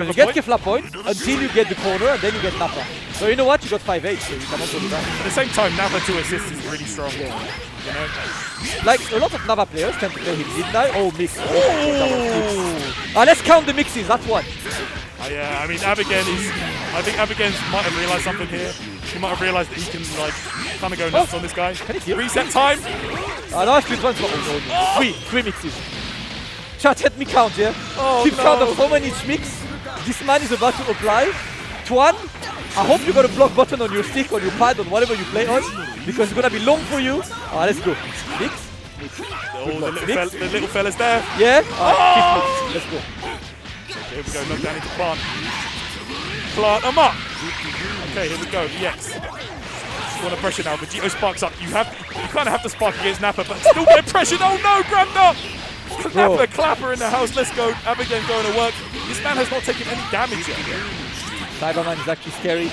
You get Kefla Point until you get the corner and then you get Nappa. So you know what? You got 5-8, so you can also do that. At the same time, Nappa to assist is really strong. Yeah. You know? Like a lot of Nappa players tend to play him midnight or mix. Let's count the mixes, that's one. Yeah, I mean, I think Abigail might have realised something here. He might have realised that he can, like, kind of go nuts on this guy. Reset time! Nice good ones. Three mixes. Chat, let me count, yeah? Keep count of how many each mix this man is about to apply. Tuan, I hope you got a block button on your stick, on your pad, on whatever you play on, because it's gonna be long for you. Let's go. Mix. The little fella's there. Yeah? Fifth mix. Let's go. Okay, here we go. Knock down into plant. Plant them up. Okay, here we go. EX. Want to pressure now. Vegito sparks up. You kind of have to spark against Nappa, but still get pressure. Oh no, grabbed up. Nappa clapper in the house. Let's go. Abigail going to work. This man has not taken any damage yet. Cyberman is actually scary.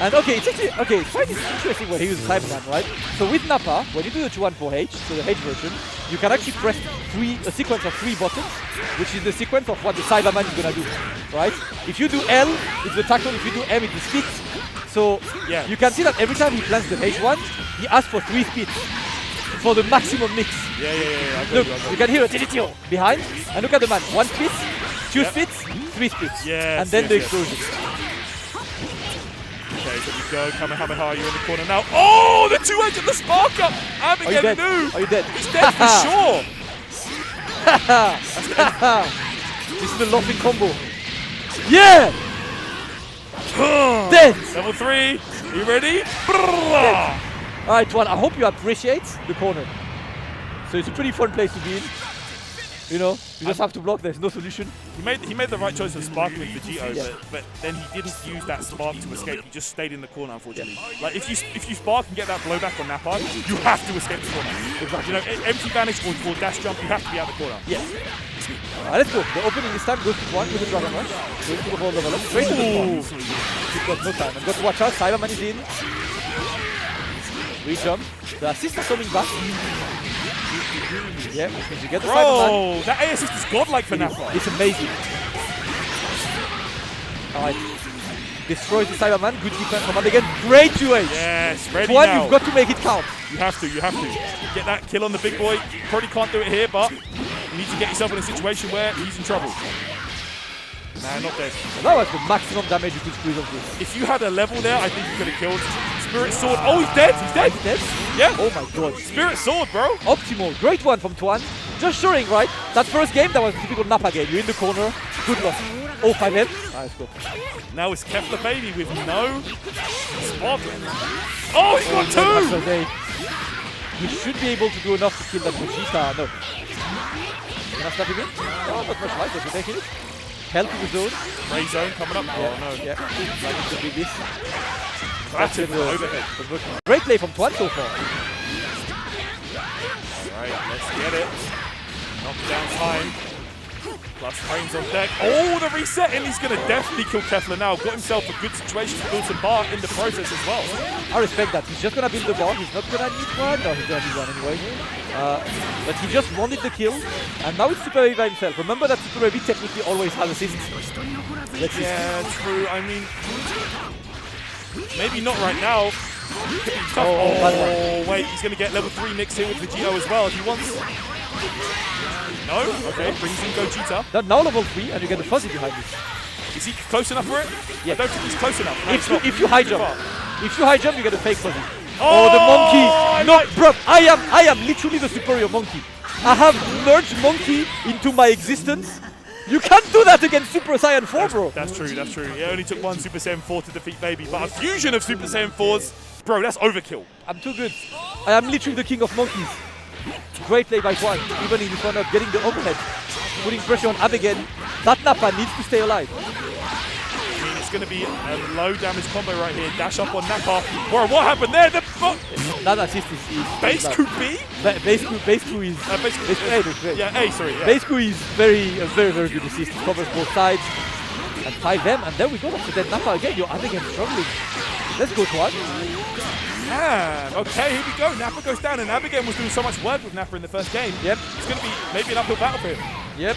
And it's quite interesting when he uses Cyberman, right? So with Nappa, when you do the 2-1-4H, so the H version, you can actually press a sequence of 3 buttons, which is the sequence of what the Cyberman is gonna do, right? If you do L, it's the tackle. If you do M, it's the spits. So you can see that every time he plants the H1, he asks for 3 spits for the maximum mix. Yeah. Look, you can hear it behind, and look at the man. 1 spit, 2 spits, 3 spits, and then the explosion. Okay, there we go. Kamehameha, you're in the corner now. Oh, the 2-edge and the spark up! Abigail knew! Are you dead? He's dead for sure! This is the laughing combo. Yeah! Dead! Level 3, are you ready? Alright, Tuan, I hope you appreciate the corner. So it's a pretty fun place to be in. You know, you just have to block, there's no solution. He made the right choice of sparking with Vegito, but then he didn't use that spark to escape. He just stayed in the corner, unfortunately. Like if you spark and get that blowback on Nappa, you have to escape the corner. Exactly. You know, empty vanish or dash jump, you have to be out the corner. Yeah. Alright, let's go. The opening this time goes to Tuan with the Dragon Rush. Going to the whole level up. Straight to the Tuan. He's got no time. I've got to watch out. Cyberman is in. Re-jump. The assist are coming back. Yeah, which means you get the Cyberman. That A assist is godlike for Nappa. It's amazing. Alright. Destroys the Cyberman. Good defense from Abigail. Great 2H. Yes, ready Tuan, now. you've got to make it count. You have to. Get that kill on the big boy. Probably can't do it here, but you need to get yourself in a situation where he's in trouble. Nah, not dead. That was the maximum damage you could squeeze off this. If you had a level there, I think you could have killed. Spirit Sword. Oh, he's dead. He's dead. He's dead? Yeah. Oh my god. Spirit Sword, bro. Optimal. Great one from Tuan. Just showing, right? That first game, that was a typical Nappa game. You're in the corner. Good luck. Oh, 5M. Let's go. Now it's Kefla Baby with no spot. Oh, he got 2! he should be able to do enough to kill that Vegeta. No. Can I snap him in? Oh, not much life, but we're taking it. Hell to the zone. Ray zone coming up. Yeah. Oh no. Yeah, like it should be this. That's in the overhead. Great play from Twan so far. Alright, let's get it. Knockdown time. Plus frames on deck. Oh, the reset, and he's going to definitely kill Kefla now. Got himself a good situation to build some bar in the process as well. I respect that. He's just going to build the bar. He's not going to need one. No, he's going to need one anyway. But he just wanted the kill, and now it's Super Baby by himself. Remember that Super Baby technically always has assists. Yeah, true. I mean, maybe not right now. Could be tough. Oh, wait, he's going to get level 3 mixed in with Vegito as well if he wants. No? Okay, brings in Gogeta. Now level 3, and you get the fuzzy behind this. Is he close enough for it? Yeah. I don't think he's close enough. No, if you high jump, you get a fake fuzzy. Oh, the monkey! No, bro, I am literally the superior monkey. I have merged monkey into my existence. You can't do that against Super Saiyan 4, bro. That's true, that's true. It only took one Super Saiyan 4 to defeat Baby, but a fusion of Super Saiyan 4s, bro, that's overkill. I'm too good. I am literally the king of monkeys. Great play by Twan, even in this one up, getting the overhead, putting pressure on Ab again. That Nappa needs to stay alive. I mean, it's going to be a low damage combo right here. Dash up on Nappa. Bro, what happened there? That assist is base coup B? Base coup is... Yeah, A, sorry. Yeah. Base coup is a very good assist. It covers both sides. And 5M, and there we go. So then Nappa again, you're Ab again struggling. Let's go, Twan. Man, okay, here we go. Nappa goes down, and Abigail was doing so much work with Nappa in the first game. Yep. It's going to be maybe an uphill battle for him. Yep.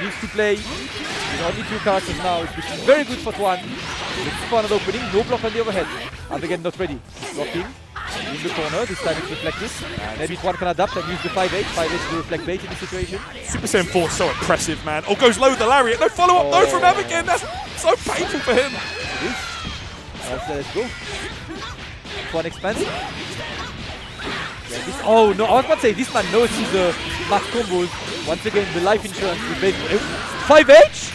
Needs to play with only 2 characters now, which is very good for Twan. Looking for another opening, no block on the overhead. Abigail not ready. Blocking in the corner, this time it's reflected. Maybe Twan can adapt and use the 5H. 5H to reflect bait in the situation. Super Saiyan 4 so impressive, man. Oh, goes low with the lariat. No follow-up, no from Abigail. That's so painful for him. It is. Let's go. Twan expanding. Yeah, oh no, I was about to say this man knows his math combos. Once again, the life insurance with base 5H?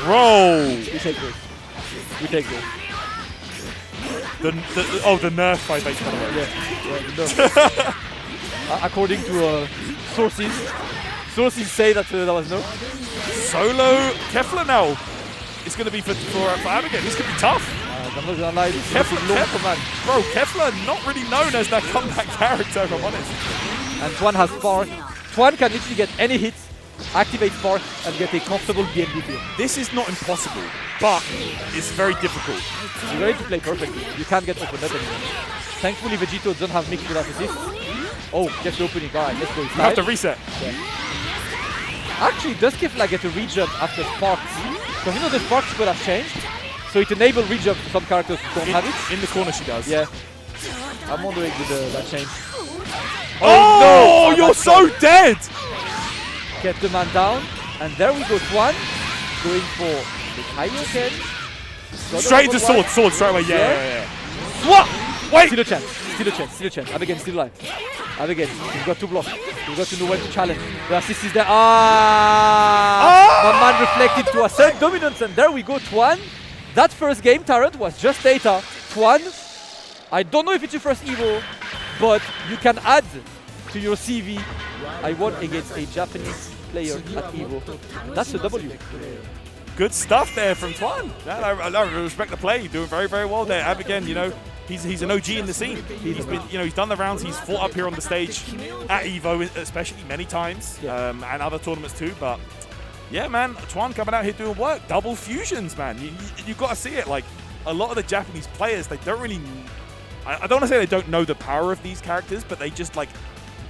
Bro! We take this. We take this. The nerf 5H, by the way. Yeah, the nerf. According to sources say that that was nerf. Solo Kefla now. It's going to be for Abigail. This could be tough. I'm not gonna lie, this Kefla, bro, Kefla not really known as that comeback character, if I'm honest. And Twan has Spark. Twan can literally get any hit, activate Spark, and get a comfortable BNB kill. This is not impossible, but it's very difficult. You're ready to play perfectly. You can't get opened up anymore. Thankfully, Vegito doesn't have mixed without assist. Oh, just the opening. Alright, let's go. You have to reset. Yeah. Actually, does Kefla get a rejump after Sparks? Because you know the Sparks could have changed. So it enables rejump to some characters who don't have it. In the corner she does. Yeah. I'm wondering with that change. Oh no! You're so dead! Get the man down. And there we go, Twan. Going for the Kaioken. Straight into sword straight away. Yeah. Swap! Wait! Still a chance. Abigail still alive. Abigail, you've got to block. You've got to know when to challenge. The assist is there. My man reflected to assert dominance. And there we go, Twan. That first game, Tarrant, was just data. Twan, I don't know if it's your first Evo, but you can add to your CV. I won against a Japanese player at Evo. That's a W. Good stuff there from Twan. I respect the play. Doing very, very well there. Ab again, you know, he's an OG in the scene. He's been, you know, he's done the rounds. He's fought up here on the stage at Evo, especially many times, and other tournaments too. But yeah, man, Twan coming out here doing work. Double fusions, man. You got to see it. Like, a lot of the Japanese players, they don't really... I don't want to say they don't know the power of these characters, but they just, like,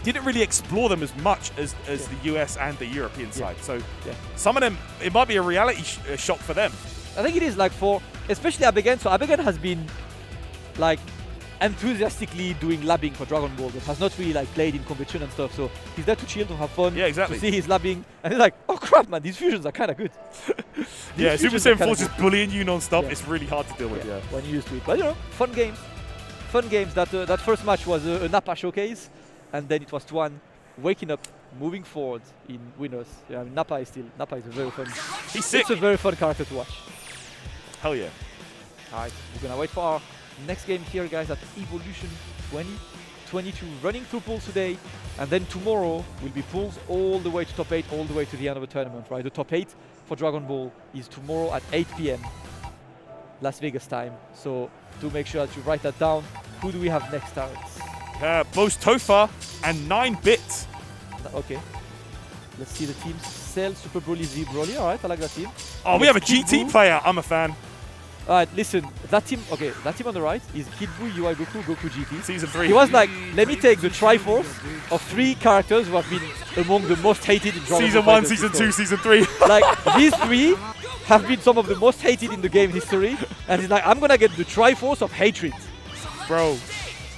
didn't really explore them as much as the US and the European side. So some of them, it might be a reality shock for them. I think it is, like, for... Especially Abigail. So Abigail has been, like, enthusiastically doing labbing for Dragon Ball, but has not really like played in competition and stuff. So he's there to chill, to have fun. Yeah, exactly. To see his labbing, and he's like, oh crap, man, these fusions are kind of good. Yeah, Super Saiyan 4 just bullying you non-stop. It's really hard to deal with. Yeah, when you're used to it. But you know, fun games. Fun games. That first match was a Nappa showcase, and then it was Twan waking up, moving forward in winners. Yeah, I mean, Nappa is a very fun. He's sick. It's a very fun character to watch. Hell yeah. All right, we're gonna wait for our next game here, guys, at Evolution 2020. 22 running through pools today, and then tomorrow will be pools all the way to top 8, all the way to the end of the tournament, right? The top 8 for Dragon Ball is tomorrow at 8 p.m. Las Vegas time. So do make sure that you write that down. Who do we have next, Alex? Both Tofa and 9-Bit. Okay. Let's see the teams. Cell, Super Broly, Z Broly. All right, I like that team. Oh, we have a GT player. I'm a fan. All right, listen. That team, okay, that team on the right is Kid Buu, UI Goku, Goku GT. Season 3. He was like, let me take the Triforce of 3 characters who have been among the most hated in Dragon Season Ball 1, Season 2, Season 3. Like, these 3 have been some of the most hated in the game history. And he's like, I'm going to get the Triforce of hatred. Bro,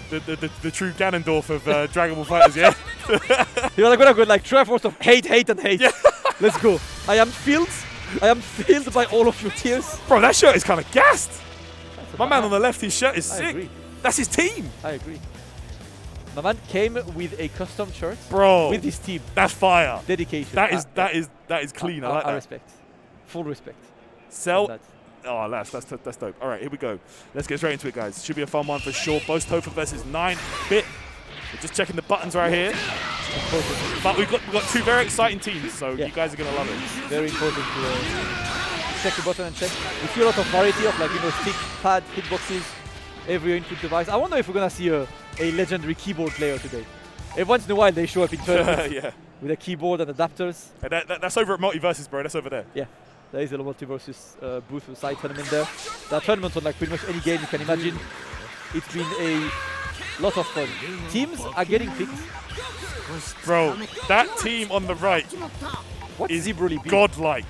the true Ganondorf of Dragon Ball Fighters, yeah? You're like, going to go like Triforce of hate, and hate. Yeah. Let's go. I am filled by all of your tears. Bro, that shirt is kind of gassed. My man on the left, his shirt is I sick. agree. That's his team. I agree. My man came with a custom shirt. Bro, with his team. That's fire. Dedication. That is clean. I like that. I respect. Full respect. Sell. Oh, that's dope. All right, here we go. Let's get straight into it, guys. Should be a fun one for sure. Both Tofa versus 9-Bit. We're just checking the buttons right here. But we've got 2 very exciting teams, so you guys are gonna love it. Very important to check the button and check. We see a lot of variety of, like, you know, stick, pad, hitboxes, every input device. I wonder if we're gonna see a legendary keyboard player today. Every once in a while they show up in tournaments with a keyboard and adapters. That's over at Multiverses, bro. That's over there. Yeah, there is a Multiverses booth with side tournament there. There are tournaments on like pretty much any game you can imagine. It's been a lot of fun. Teams are getting picked. Bro, that team on the right is Z-Broly B? Godlike.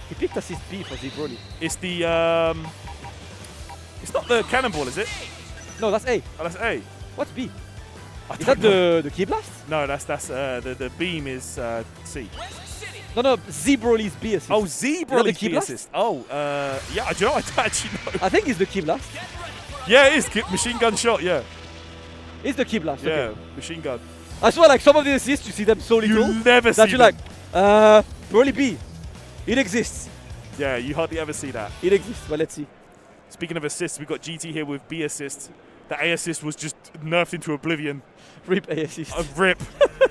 He picked assist B for Z-Broly. It's the it's not the cannonball, is it? No, that's A. Oh, that's A. What's B? Is that the Key Blast? No, that's the beam is C. No, Z-Broly's B assist. Oh, Z-Broly's B assist. Oh, yeah, do you know, I don't actually know. I think it's the Key Blast. Yeah, it is. Machine gun shot, yeah. It's the Key Blast, yeah, okay. Machine gun. I swear, like, some of the assists, you see them so little. You never see that you're them. Like, Broly B. It exists. Yeah, you hardly ever see that. It exists. Well, let's see. Speaking of assists, we've got GT here with B assist. The A assist was just nerfed into oblivion. Rip A assist. Rip.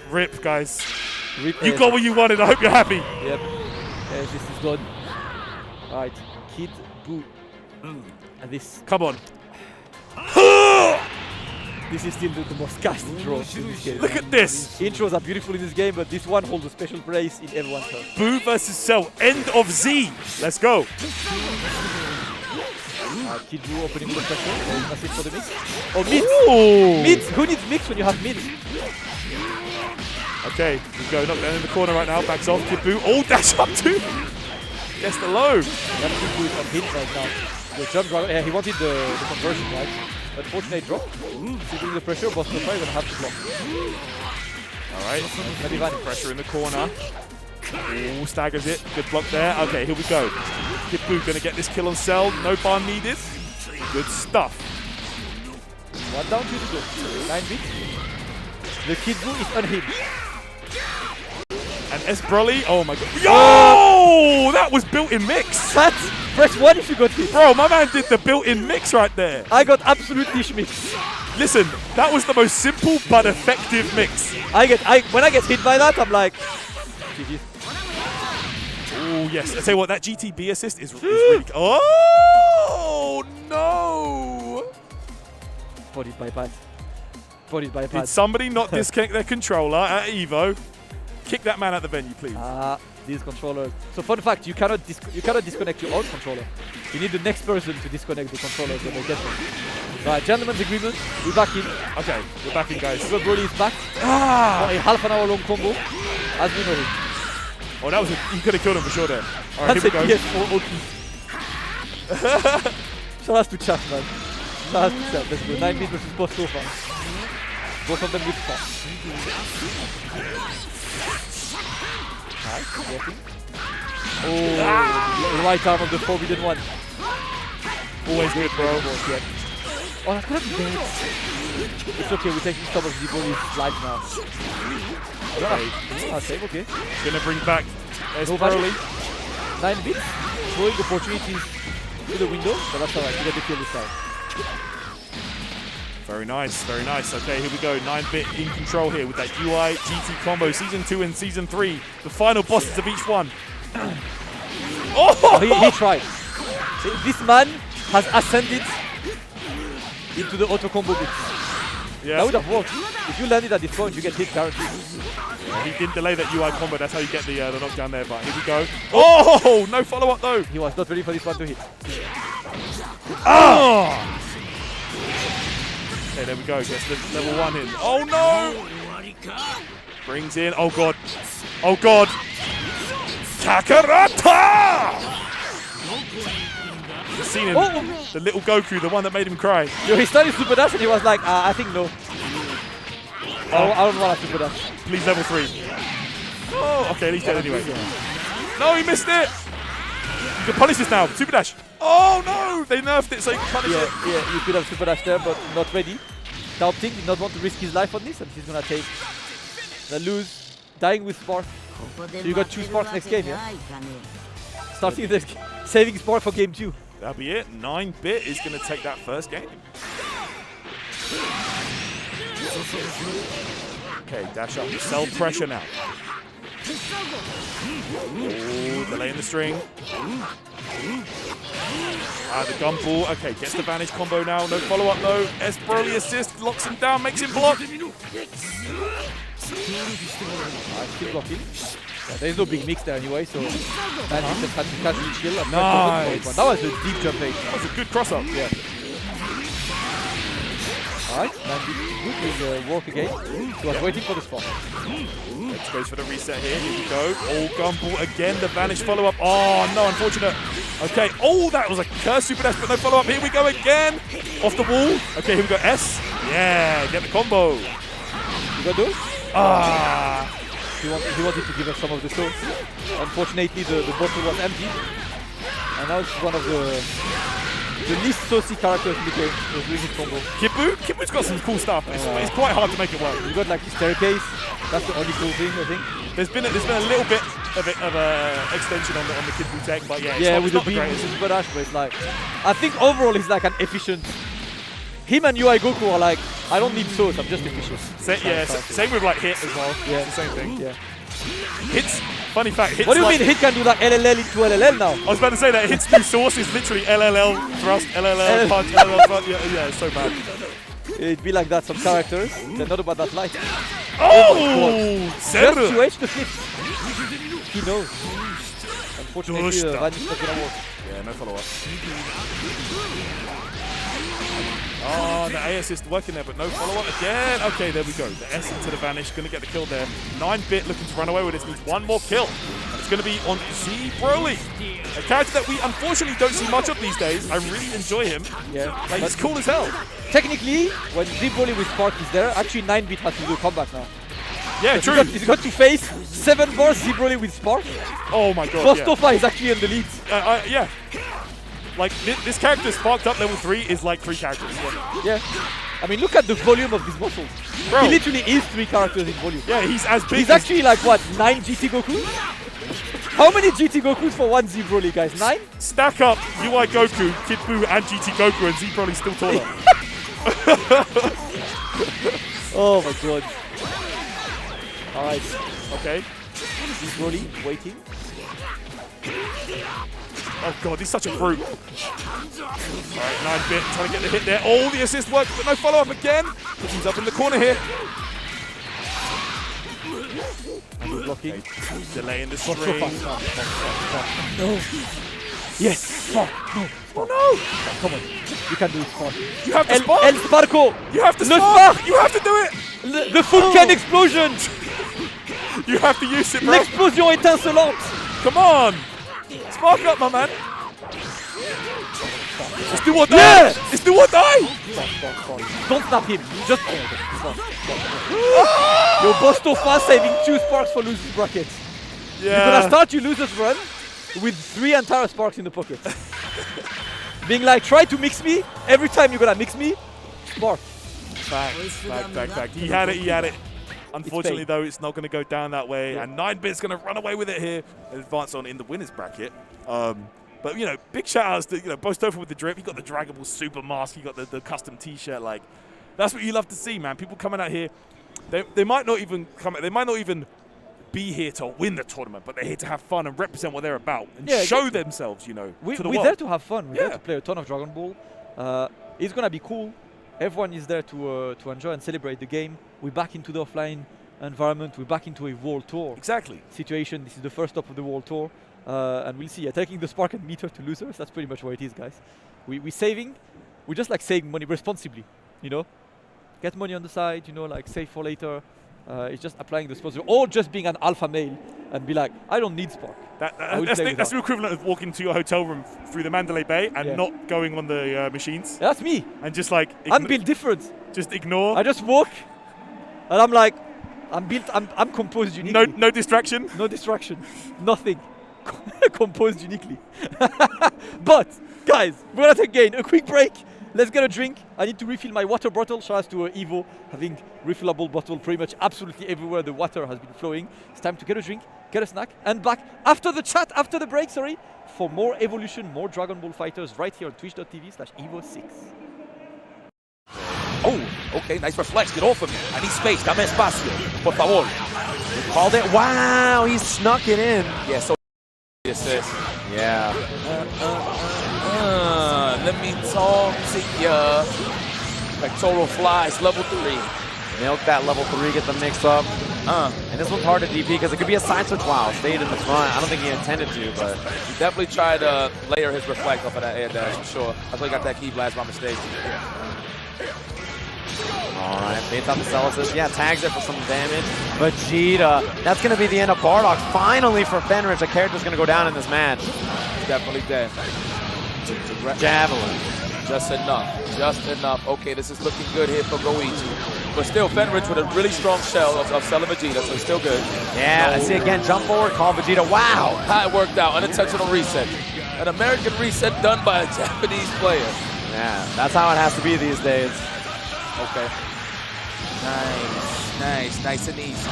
Rip, guys. Rip you got what you wanted. I hope you're happy. Yep. A assist is gone. All right. Kid Buu. And this. Come on. This is still the most cast intro in this game. Look at this. Intros are beautiful in this game, but this one holds a special place in everyone's heart. Buu versus Cell. End of Z. Let's go. Kid Buu opening with the pressure. There is an assist for the mix. Oh, mid. Ooh. Mid. Who needs mix when you have mid? Okay, we go. Knock down in the corner right now. Backs off. Kid Buu. Oh, dash up too. Gets the low. Kid Buu is on hit right now. The jump driver. Yeah, he wanted the conversion, right? Unfortunate drop. Doing the pressure, boss the fire, gonna have to block. Alright, pressure in the corner. Ooh, staggers it. Good block there. Okay, here we go. Kid Buu gonna get this kill on Cell. No bar needed. Good stuff. One down, 2 to go. 9 bits. The Kid Buu is unhinged. And S Broly, oh my god. Yo! That was built-in mix. Press 1 if you got hit. Bro, my man did the built-in mix right there. I got absolute niche mix. Listen, that was the most simple but effective mix. When I get hit by that, I'm like, GG. Oh yes, I tell you what, that GTB assist is really. Oh no! Bodied by pad. Bodied by pad. Did somebody not disconnect their controller at Evo? Kick that man out the venue, please. These controllers. So fun fact, you cannot disconnect your own controller. You need the next person to disconnect the controllers when they get them. Right, gentlemen's agreement. We're back in. Okay, we're back in, guys. Super Broly is back. For a half an hour long combo, as we know it. Oh, that was you could have killed him for sure there. All right, here we go. PS4 OP. Shout out to chat, man. Shout out to chat. Let's go. 9 minutes versus boss so far. Both of them with fun. Nice, working. Oh, the right arm of the forbidden one. Always good, bro. Oh, that's gonna be dead. It's okay, we're taking some of Z-Broly's life now. Okay. Save, okay. Gonna bring back S Broly. 9 bits, throwing opportunities to the window, but that's alright, you get the kill this time. Very nice, very nice. Okay, here we go. 9-bit in control here with that UI GT combo. Season 2 and Season 3. The final bosses of each one. He tried. This man has ascended into the auto combo bit. Yeah. That would have worked. If you landed at this point, you get hit guaranteed. Yeah, he didn't delay that UI combo. That's how you get the knockdown there. But here we go. Oh, no follow-up though. He was not ready for this one to hit. Oh! Okay, there we go. Gets the level 1 in. Oh no! Brings in. Oh god. Oh god. Kakarata! You've seen him. The little Goku, the one that made him cry. Yo, he started super dash and he was like, I think no. I don't want to super dash. Please level 3. Oh, okay, at least dead anyway. No, he missed it. You can punish this now. Super dash. Oh no! They nerfed it so you can punish it. Yeah, you could have super dash there, but not ready. Doubting did not want to risk his life on this, and he's gonna take the lose, dying with Spark. So you got 2 Sparks next game, yeah? Starting this, saving Spark for game 2. That'll be it. 9-bit is gonna take that first game. Okay, dash up. Sell pressure now. Oh, delaying the string. The gun ball. Okay, gets the vanish combo now. No follow-up though. S Broly assist, locks him down, makes him block. Still blocking. Yeah, there's no big mix there anyway, so that just had to casually chill. Nice. That was a deep jump H. That was a good cross-up. Yeah. Alright, good with work again. He was waiting for the spot. Let's go for the reset here. Here we go. Oh, gumball again. The vanish follow-up. Oh, no, unfortunate. Okay. Oh, that was a curse super dash, but no follow-up. Here we go again. Off the wall. Okay, here we go. S. Yeah, get the combo. You got those? He wanted to give us some of the souls. Unfortunately, the bottle was empty. And now it's one of the least saucy characters in the game. Was doing his combo. Kipu's got some cool stuff. It's quite hard to make it work. You got like the staircase. That's the only cool thing, I think. There's been a little bit of extension on the Kipu tech, but yeah, yeah, it's with not the the beam, greatest. with the dash, but it's like, I think overall he's like an efficient. Him and UI Goku are like, I don't need souls, I'm just efficient. Same with like Hit as well. Yeah, it's the same thing. Yeah. Hits. Funny fact. Hits what do you like, mean Hit can do like LLL into LLL now? I was about to say that Hit's new source is literally LLL thrust, LLL punch, LLL punch. Yeah, it's so bad. It'd be like that. Some characters, they're not about that light. Oh, Saber! Just to edge the flips. He knows. Unfortunately, Vanish not gonna work. Yeah, no follow-up. Oh, the A assist working there, but no follow-up again. Okay, there we go. The S into the Vanish, going to get the kill there. 9-bit looking to run away with this, needs one more kill. And it's going to be on Z Broly, a character that we unfortunately don't see much of these days. I really enjoy him. Yeah, like, he's cool as hell. Technically, when Z Broly with Spark is there, actually 9-bit has to do a comeback now. Yeah, true. He's got to face 7 bars Z Broly with Spark. Oh my god. Bostofa is actually in the lead. Yeah. Like, this character sparked up level 3 is like 3 characters. Yeah. I mean, look at the volume of these muscles. Bro. He literally is 3 characters in volume. Yeah, he's as big. He's actually like, what, 9 GT Gokus? How many GT Gokus for one Z Broly, guys? 9? Stack up UI Goku, Kid Buu, and GT Goku, and Z Broly's still taller. Oh my god. Alright. Okay. Z Broly waiting. Oh god, he's such a brute. Alright, 9-bit trying to get the hit there. Oh, the assist works, but no follow-up again. He's up in the corner here. Blocking. Okay. Delaying the string. No. Yes. Spark. No. Oh no. Come on. You can do it, Spark. You have to spark. El Sparko. You have to spark. spark. You have to do it. The full can explosion. You have to use it, bro. L'explosion étincelante. Come on. Spark up, my man. Let's do or die. Yeah. Let's do or die. Don't snap him. Just. Your Bostofa saving 2 sparks for losers bracket. Yeah. You're gonna start your losers run with 3 entire sparks in the pocket. Being like, try to mix me. Every time you're gonna mix me, spark. Fact. He had it. Unfortunately, though, it's not going to go down that way. Yeah. And 9-bit's going to run away with it here and advance on in the winners bracket. But, big shout-outs to, Bostofa with the drip. He got the Dragon Ball Super mask. He got the custom T-shirt. Like, That's what you love to see, man. People coming out here, they might not even be here to win the tournament, but they're here to have fun and represent what they're about and show themselves, you know, to the world. We're there to have fun. We're there to play a ton of Dragon Ball. It's gonna be cool. Everyone is there to enjoy and celebrate the game. We're back into the offline environment. We're back into a World Tour situation. This is the first stop of the World Tour, and we'll see. Taking the spark and meter to losers. That's pretty much what it is, guys. We're saving. We're just like saving money responsibly, you know. Get money on the side, you know, like save for later. It's just applying the sponsor, or just being an alpha male and be like, I don't need Spark. That's the equivalent of walking to your hotel room through the Mandalay Bay and not going on the machines. That's me. And just like I'm built different. Just ignore. I just walk, and I'm like, I'm composed uniquely. No distraction. No distraction. Nothing. Composed uniquely. But guys, we're gonna take again a quick break. Let's get a drink. I need to refill my water bottle. Shout out to Evo having refillable bottle pretty much absolutely everywhere the water has been flowing. It's time to get a drink, get a snack, and back after the chat, after the break, for more Evolution, more Dragon Ball Fighters right here on twitch.tv/Evo6. Oh, okay, nice reflex. Get off of me. I need space. Dame espacio. Por favor. He called it. Wow, he snuck it in. Yeah, so assist. Yeah. Let me talk to ya. Pectoral flies, level 3. Milk that level 3, get the mix up. And this one's hard to DP because it could be a side switch. Wow, stayed in the front. I don't think he intended to, but he definitely tried to layer his reflect off of that air dash for sure. I thought he got that key blast by mistake. Alright, baits out the cell assist. Yeah, tags it for some damage. Vegeta. That's going to be the end of Bardock. Finally for Fenrich, a character's going to go down in this match. He's definitely dead. Javelin. Just enough. Just enough. Okay, this is looking good here for Goichi. But still, Fenrich with a really strong shell of selling Vegeta, so it's still good. Yeah, I see again. Jump forward, call Vegeta. Wow. How it worked out. Unintentional reset. An American reset done by a Japanese player. Yeah, that's how it has to be these days. Okay. Nice and easy.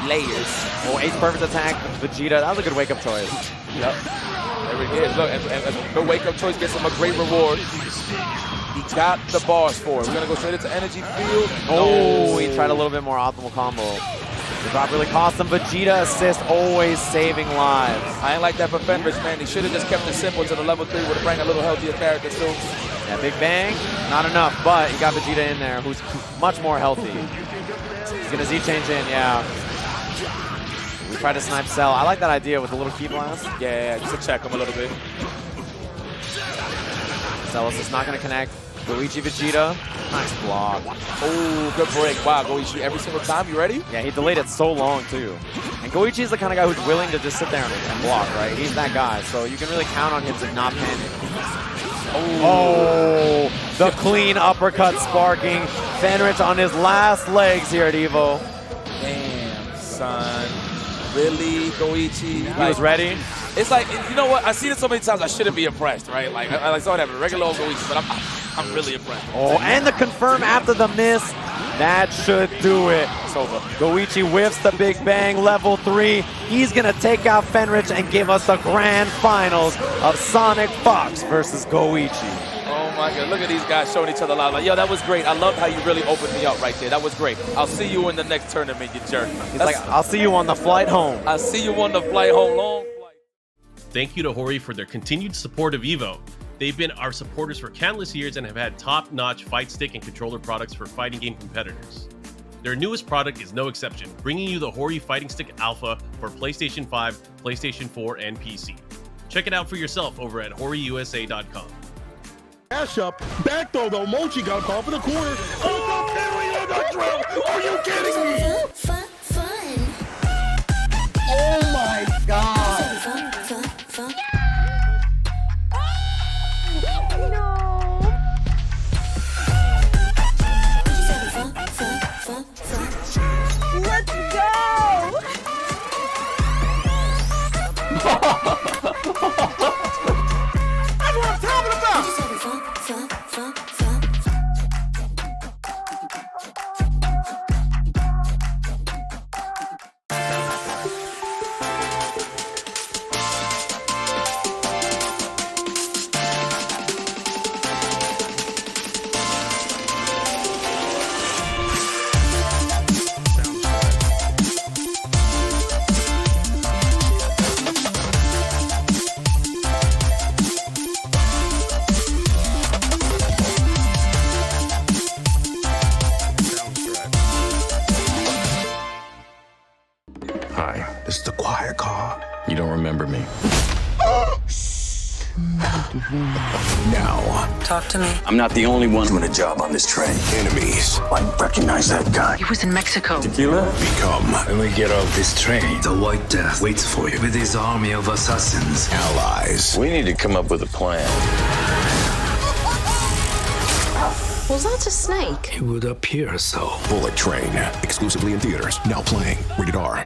Layers. Oh, ace perfect attack, Vegeta. That was a good wake-up choice. Yep. There it is. Look, and the wake-up choice gets him a great reward. He got the bars for it. We're going to go straight into energy field. Oh, he tried a little bit more optimal combo. The drop really cost him. Vegeta assist, always saving lives. I ain't like that for Fenrich, man. He should have just kept it simple to the level 3. Would have brought a little healthier character too. Yeah, Big Bang, not enough, but he got Vegeta in there, who's much more healthy. He's gonna Z-change in, yeah. We tried to snipe Cell. I like that idea with the little key blast. Yeah, just to check him a little bit. Cell is just not gonna connect. Goichi Vegeta, nice block. Oh, good break. Wow, Goichi every single time. You ready? Yeah, he delayed it so long too. And Goichi is the kind of guy who's willing to just sit there and block, right? He's that guy, so you can really count on him to not panic. Oh, the clean uppercut sparking. Fenrich on his last legs here at Evo. Damn, son. Really, Goichi? He was ready. It's like, you know what? I've seen it so many times I shouldn't be impressed, right? Like, I saw it happen. Regular old Goichi, but I'm really impressed. Oh, and the confirm after the miss. That should do it. It's over. Goichi whiffs the Big Bang, level 3. He's going to take out Fenrich and give us the grand finals of Sonic Fox versus Goichi. Oh my God, look at these guys showing each other live. Like, yo, that was great. I love how you really opened me up right there. That was great. I'll see you in the next tournament, you jerk. He's like, I'll see you on the flight home. I'll see you on the flight home. Long flight. Thank you to Hori for their continued support of EVO. They've been our supporters for countless years and have had top-notch fight stick and controller products for fighting game competitors. Their newest product is no exception, bringing you the Hori Fighting Stick Alpha for PlayStation 5, PlayStation 4, and PC. Check it out for yourself over at horiusa.com. Dash up, back throw though. Mochi got a call for the corner. Are you kidding me? Oh my God. Let's go! That's what I'm talking about! Hi, this is the quiet car. You don't remember me. Now. Talk to me. I'm not the only one doing a job on this train. Enemies. I recognize that guy. He was in Mexico. Tequila? Become. When we get off this train, the White Death waits for you with his army of assassins. Allies. We need to come up with a plan. Was that a snake? It would appear so. Bullet Train, exclusively in theaters. Now playing. Rated R.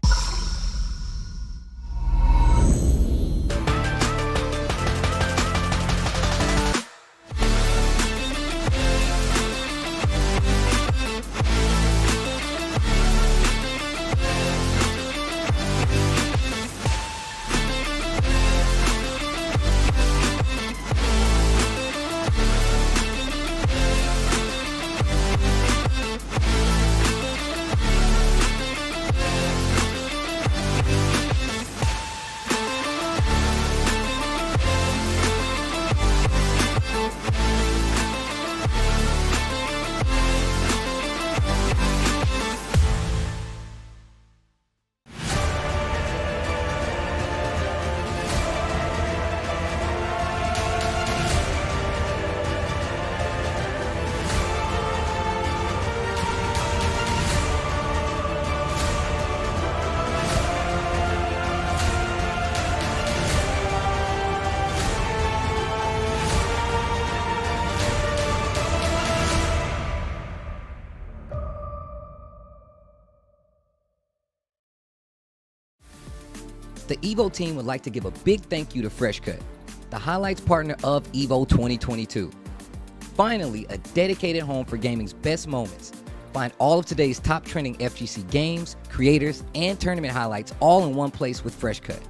The EVO team would like to give a big thank you to FreshCut, the highlights partner of EVO 2022. Finally, a dedicated home for gaming's best moments. Find all of today's top trending FGC games, creators, and tournament highlights all in one place with FreshCut.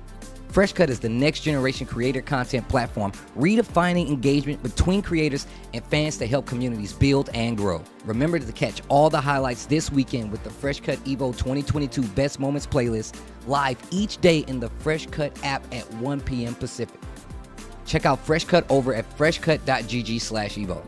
FreshCut is the next generation creator content platform redefining engagement between creators and fans to help communities build and grow. Remember to catch all the highlights this weekend with the FreshCut EVO 2022 Best Moments playlist live each day in the FreshCut app at 1 p.m. Pacific. Check out FreshCut over at freshcut.gg/evo.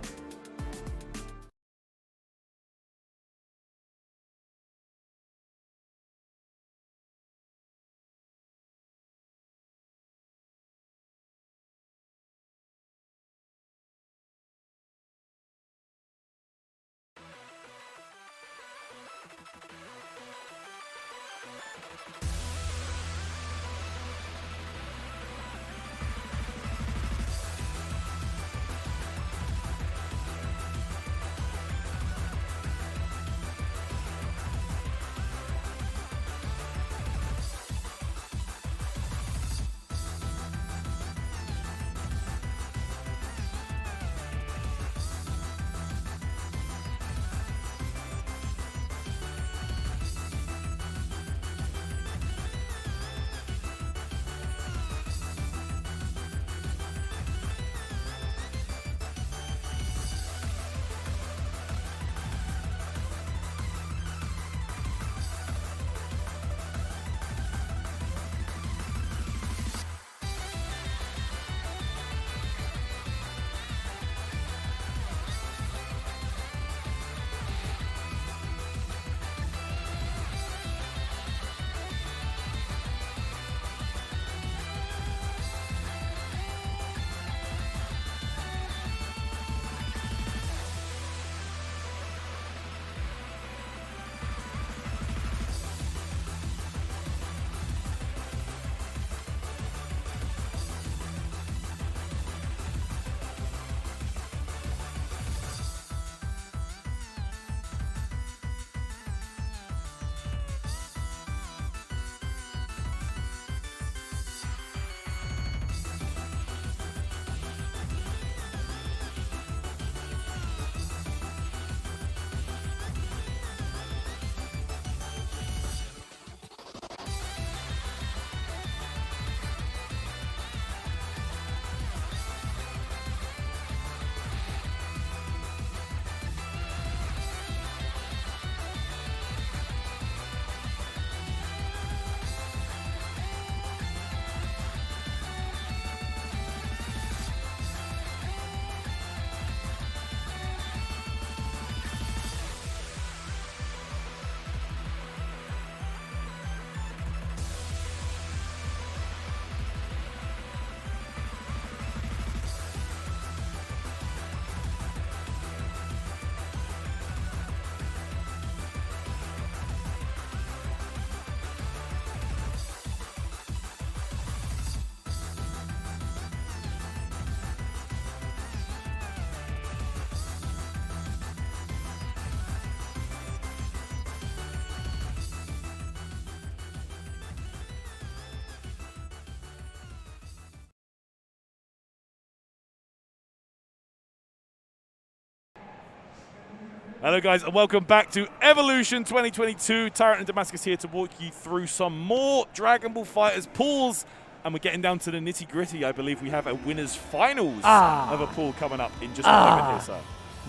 Hello guys and welcome back to Evolution 2022. Tyrant and Damascus here to walk you through some more Dragon Ball FighterZ pools. And we're getting down to the nitty gritty. I believe we have a winners finals of a pool coming up in just a moment here, sir.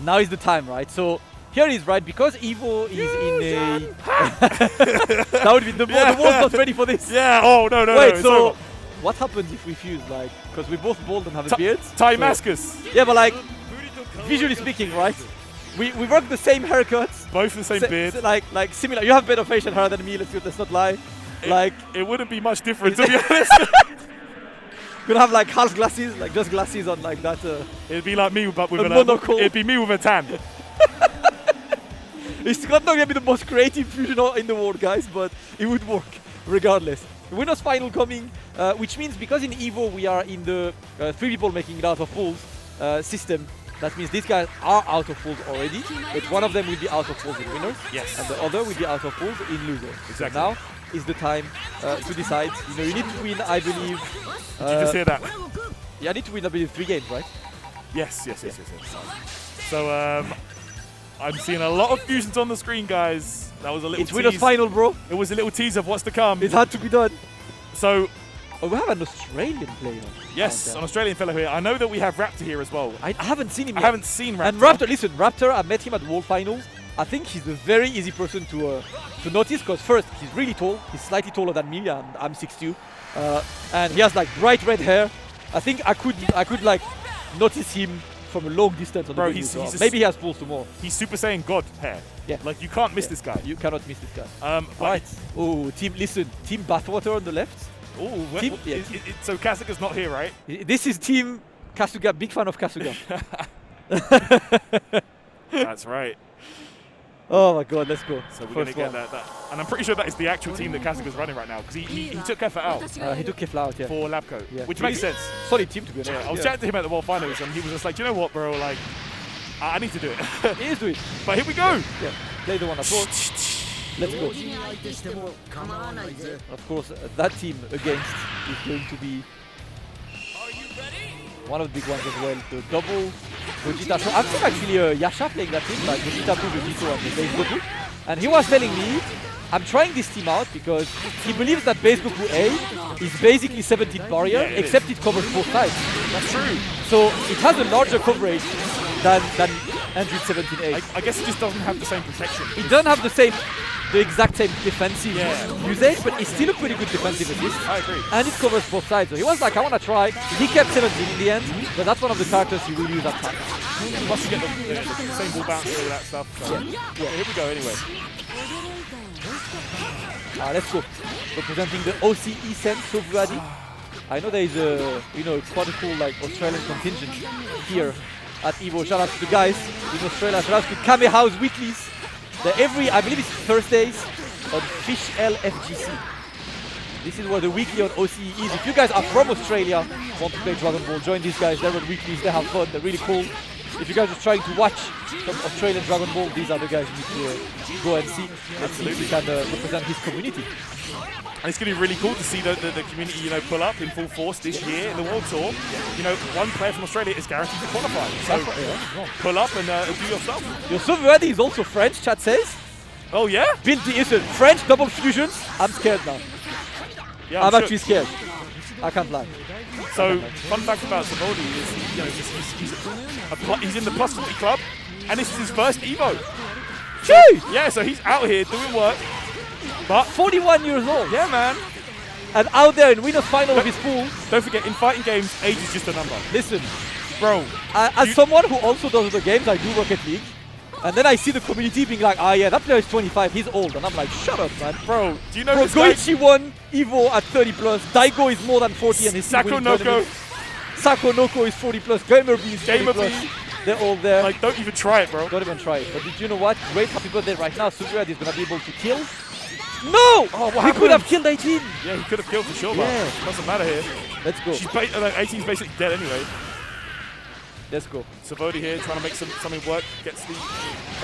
Now is the time, right? So here it is, right? Because Evo is in a... that would be the world's not ready for this. Yeah, oh no, no, Wait, no. so what happens if we fuse, like, because we're both bald and have a beard? Damascus. So, yeah, but like, visually speaking, right? We rock the same haircuts. Both the same beard. Like similar. You have better facial hair than me, let's not lie. It wouldn't be much different, to be honest. Gonna have like half glasses, like just glasses on like that. It'd be like me, but with a monocle. It'd be me with a tan. It's not gonna be the most creative fusion in the world, guys, but it would work regardless. Winners final coming, which means because in Evo we are in the 3 people making it out of pools system. That means these guys are out of pools already, but one of them will be out of pools in winners, and the other will be out of pools in losers. Exactly. So now is the time to decide. You know, you need to win, I believe. Did you just hear that? Yeah, I need to win, I believe, 3 games, right? Yes. So I'm seeing a lot of fusions on the screen, guys. That was a little. It's winners final, bro. It was a little teaser of what's to come. It had to be done. So. Oh, we have an Australian player. Yes, an Australian fellow here. I know that we have Raptor here as well. I haven't seen him yet. I haven't seen Raptor. And Raptor, listen, Raptor, I met him at World Finals. I think he's a very easy person to notice because first, he's really tall. He's slightly taller than me, and I'm 6'2". And he has like bright red hair. I think I could like notice him from a long distance on the video. Maybe he has pulls tomorrow. He's Super Saiyan God hair. Yeah. Like you can't miss this guy. You cannot miss this guy. Right. Oh, team Bathwater on the left. Oh, so Kasuga's not here, right? This is Team Kasuga. Big fan of Kasuga. That's right. Oh my God, let's go. So we're going to get that. And I'm pretty sure that is the actual team that Kasuga's running right now because he took Kefla out. He took Kefla out, yeah. For Labco, which makes sense. Solid team to be honest. Yeah, I was chatting to him at the World Finals and he was just like, you know what, bro? Like, I need to do it. He is doing it. But here we go. Yeah, play the one at all. Let's go. Of course, that team against is going to be one of the big ones as well. The double Vegeta. So I've seen actually Yasha playing that team, like Vegeta 2, Vegito, and the Base Goku. And he was telling me, I'm trying this team out because he believes that Base Goku A is basically 17 barrier, except it covers both sides. That's true. So it has a larger coverage than Android 17A. I guess it just doesn't have the same protection. It doesn't have the exact same defensive usage, but it's still a pretty good defensive assist. I agree. And it covers both sides. So he was like, I want to try. He kept 17 in the end, but that's one of the characters he will use at times. Plus you get the same ball bounce and all that stuff. So. Yeah, here we go anyway. Let's go. Representing the OCE sense, Sovuadi. I know there is a quite a cool like Australian contingent here at Evo. Shout out to the guys in Australia. Shout out to Kame House Weeklies. I believe it's Thursdays on Fish LFGC. This is where the weekly on OCE is. If you guys are from Australia, want to play Dragon Ball, join these guys. They're on weeklies, they have fun, they're really cool. If you guys are trying to watch some Australian Dragon Ball, these are the guys you need to go and see. And see if you can represent his community. And it's going to be really cool to see the community, pull up in full force this year in the World Tour. One player from Australia is guaranteed to qualify. So pull up and do your stuff. Your Sovuadi is also French, chat says. Oh yeah? Binti isn't. French double fusions. I'm scared now. Yeah, I'm actually scared. I can't lie. So, fun fact about Savodi is he's in the plus 40 club, and this is his first Evo. Gee! Yeah, so he's out here doing work. But 41 years old. Yeah, man. And out there in winners final of his pool. Don't forget, in fighting games, age is just a number. Listen, bro. As someone who also does the games, I do Rocket League. And then I see the community being like, yeah, that player is 25, he's old. And I'm like, shut up, man. Bro, do you know this Goichi won Evo at 30 plus. Daigo is more than 40 and his Sako Noko. Sako Noko is 40 plus. Gamer B is 40 plus. They're all there. Like, don't even try it, bro. Don't even try it. But did you know what? Great happy birthday right now. Suzured is going to be able to kill. No! He could have killed 18. Yeah, he could have killed for sure, but doesn't matter here. Let's go. 18's basically dead anyway. Let's go. Savodi here trying to make something work. Gets the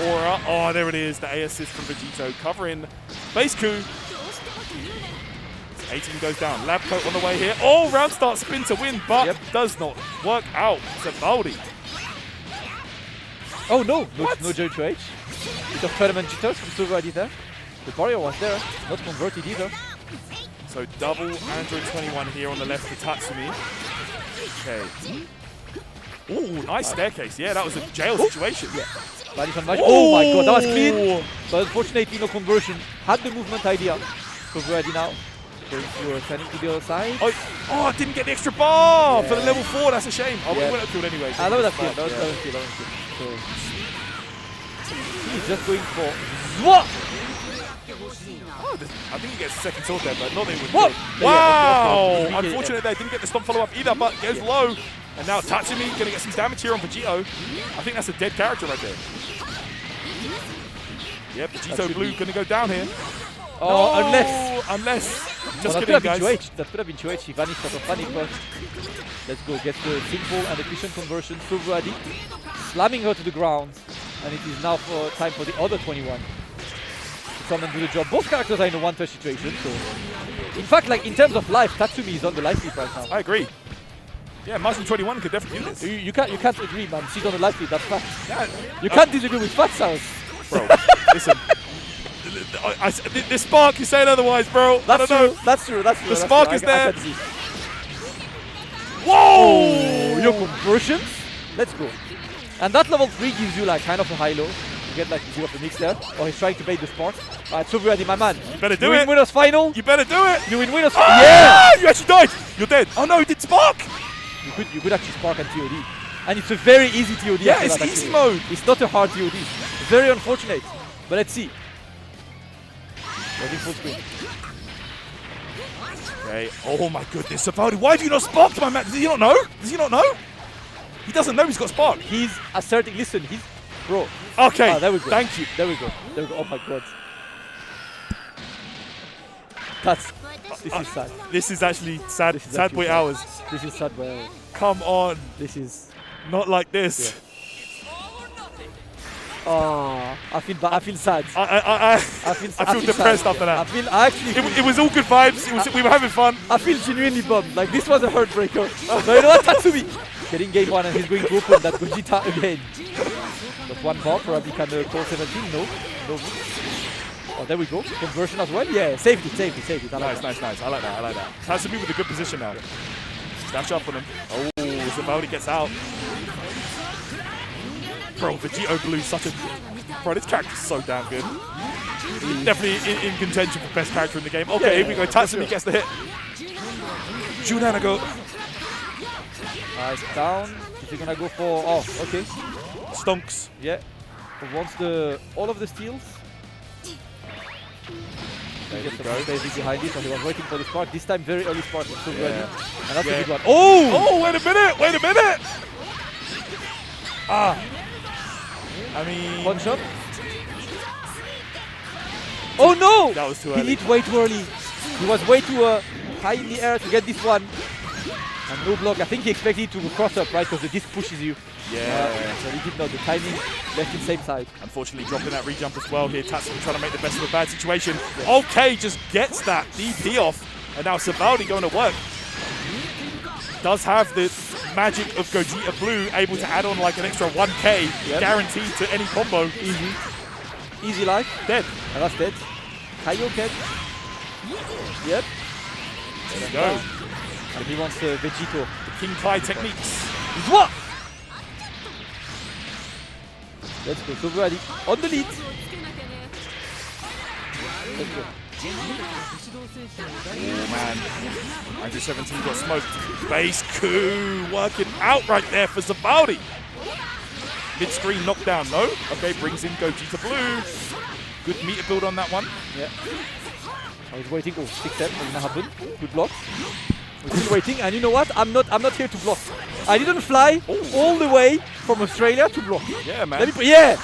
aura. Oh, there it is. The A assist from Vegito covering base coup. 18 goes down. Labcoat on the way here. Oh, round start spin to win, but does not work out. Savodi. Oh no, no J2H. bit of tournament jitters from Silveradi there. The barrier was there, not converted either. So double Android 21 here on the left for Tatsumi. Okay. Ooh, nice staircase. Yeah, that was a jail situation. Yeah. Oh my god, that was clean. But unfortunately, no conversion. Had the movement idea. Silveradi now going to sending to the other side. Oh, I didn't get the extra bar for the level 4. That's a shame. Oh, we went up to it anyway. I know that kill. That was kill. So he's just going for what? Oh, I think he gets second sword there, but not they would. What? Wow! Unfortunately, they didn't get the stomp follow-up either, but goes low. And now Tatsumi going to get some damage here on Vegito. I think that's a dead character right there. Yep, Vegito Blue going to go down here. Oh, no, unless. Just kidding, guys. That could have been 2H. He vanished out of panic, but let's go get the simple and efficient conversion. Silveradi slamming her to the ground, and it is now time for the other 21 to come and do the job. Both characters are in a one-touch situation, so in fact, like in terms of life, Tatsumi is on the life lead right now. I agree. Yeah, Master 21 could definitely do this. You can't agree, man. She's on the life lead. That's fact. Yeah. You can't disagree with facts, Sounds. Bro, listen. The spark is saying otherwise, bro. That's true. That's true. The spark is there. Whoa! Your conversions. Let's go. And that level 3 gives you like kind of a high-low. You get like a bit of a mix there. Oh, he's trying to bait the spark. Alright, Silveradi, my man. You better do it. You win winners final. You better do it. You win winners. Yeah! You actually died. You're dead. Oh no, he did spark. You could actually spark and TOD. And it's a very easy TOD. Yeah, it's easy mode. It's not a hard TOD. Very unfortunate. But let's see. Ready full screen. Okay. Oh my goodness, Savaldi, why have you not sparked, my man? Does he not know? Does he not know? He doesn't know he's got spark. He's asserting. Listen, he's bro. Okay. Ah, there we go. Thank you. There we go. There we go. Oh my god. This is sad. This is actually sad. This is sad boy hours. This is sad boy hours. Come on. This is not like this. Yeah. Oh, I feel sad. I feel depressed after that. It was all good vibes. We were having fun. I feel genuinely bummed. Like this was a heartbreaker. But you know what, Tatsumi? Getting game 1 and he's going to open that Gogeta again. But one bar probably can call 17. No. Oh, there we go. Conversion as well. Yeah, saved it. Nice. I like that. Tatsumi with a good position now. Dash up on him. Oh, Savaldi gets out. Bro, Vegito Blue is such a... Bro, this character's so damn good. Definitely in contention for best character in the game. Okay, here we go. Tatsumi gets the hit. Junanago. Nice down. Is he gonna go for... Oh, okay. Stonks. Yeah. Wants all of the steals. There you go. Behind this, and he was waiting for the spark. This time, very early spark. So and that's a good one. Oh, wait a minute. Ah. I mean... One shot. Oh no! That was too early. He lit way too early. He was way too high in the air to get this one. And no block. I think he expected to cross up, right? Because the disc pushes you. Yeah. So he did not. The timing left him same side. Unfortunately, dropping that re-jump as well here. Tatsumi trying to make the best of a bad situation. Yeah. Okay, just gets that DP off. And now Savaldi going to work. Does have the magic of Gogeta Blue, able to add on like an extra 1k guaranteed to any combo. Easy life. Dead. And that's dead. Kaioken. Yep. There we go. And he wants Vegito. The King Kai techniques. What? Let's go. So ready. On the lead. Let's go. Oh man, 117 got smoked. Base coup working out right there for Savaldi. Mid-screen knockdown, no? Okay, brings in Gogeta Blue. Good meter build on that one. Yeah. I was waiting. Oh, 6-7, what's gonna happen? Good blocks. We're still waiting, and you know what? I'm not here to block. I didn't fly all the way from Australia to block. Yeah, man. Yeah!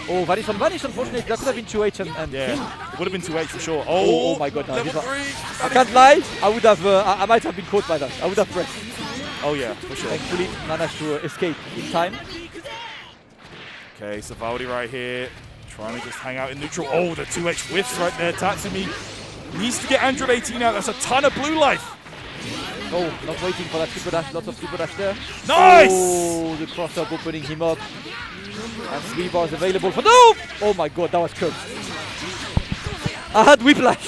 Oh, Vanish, unfortunately, that could have been 2H and yeah, it would have been 2H for sure. Oh my god, no, level 3. I can't lie, I would have, I might have been caught by that. I would have pressed. Oh yeah, for sure. Thankfully, managed to escape in time. Okay, Savaldi right here, trying to just hang out in neutral. Oh, the 2H whiffs right there. Tatsumi needs to get Android 18 out. That's a ton of blue life. Oh, not waiting for that super dash. Lots of super dash there. Nice! Oh, the cross-up opening him up. And 3 bars available for no! Oh my god, that was cursed. I had whiplash.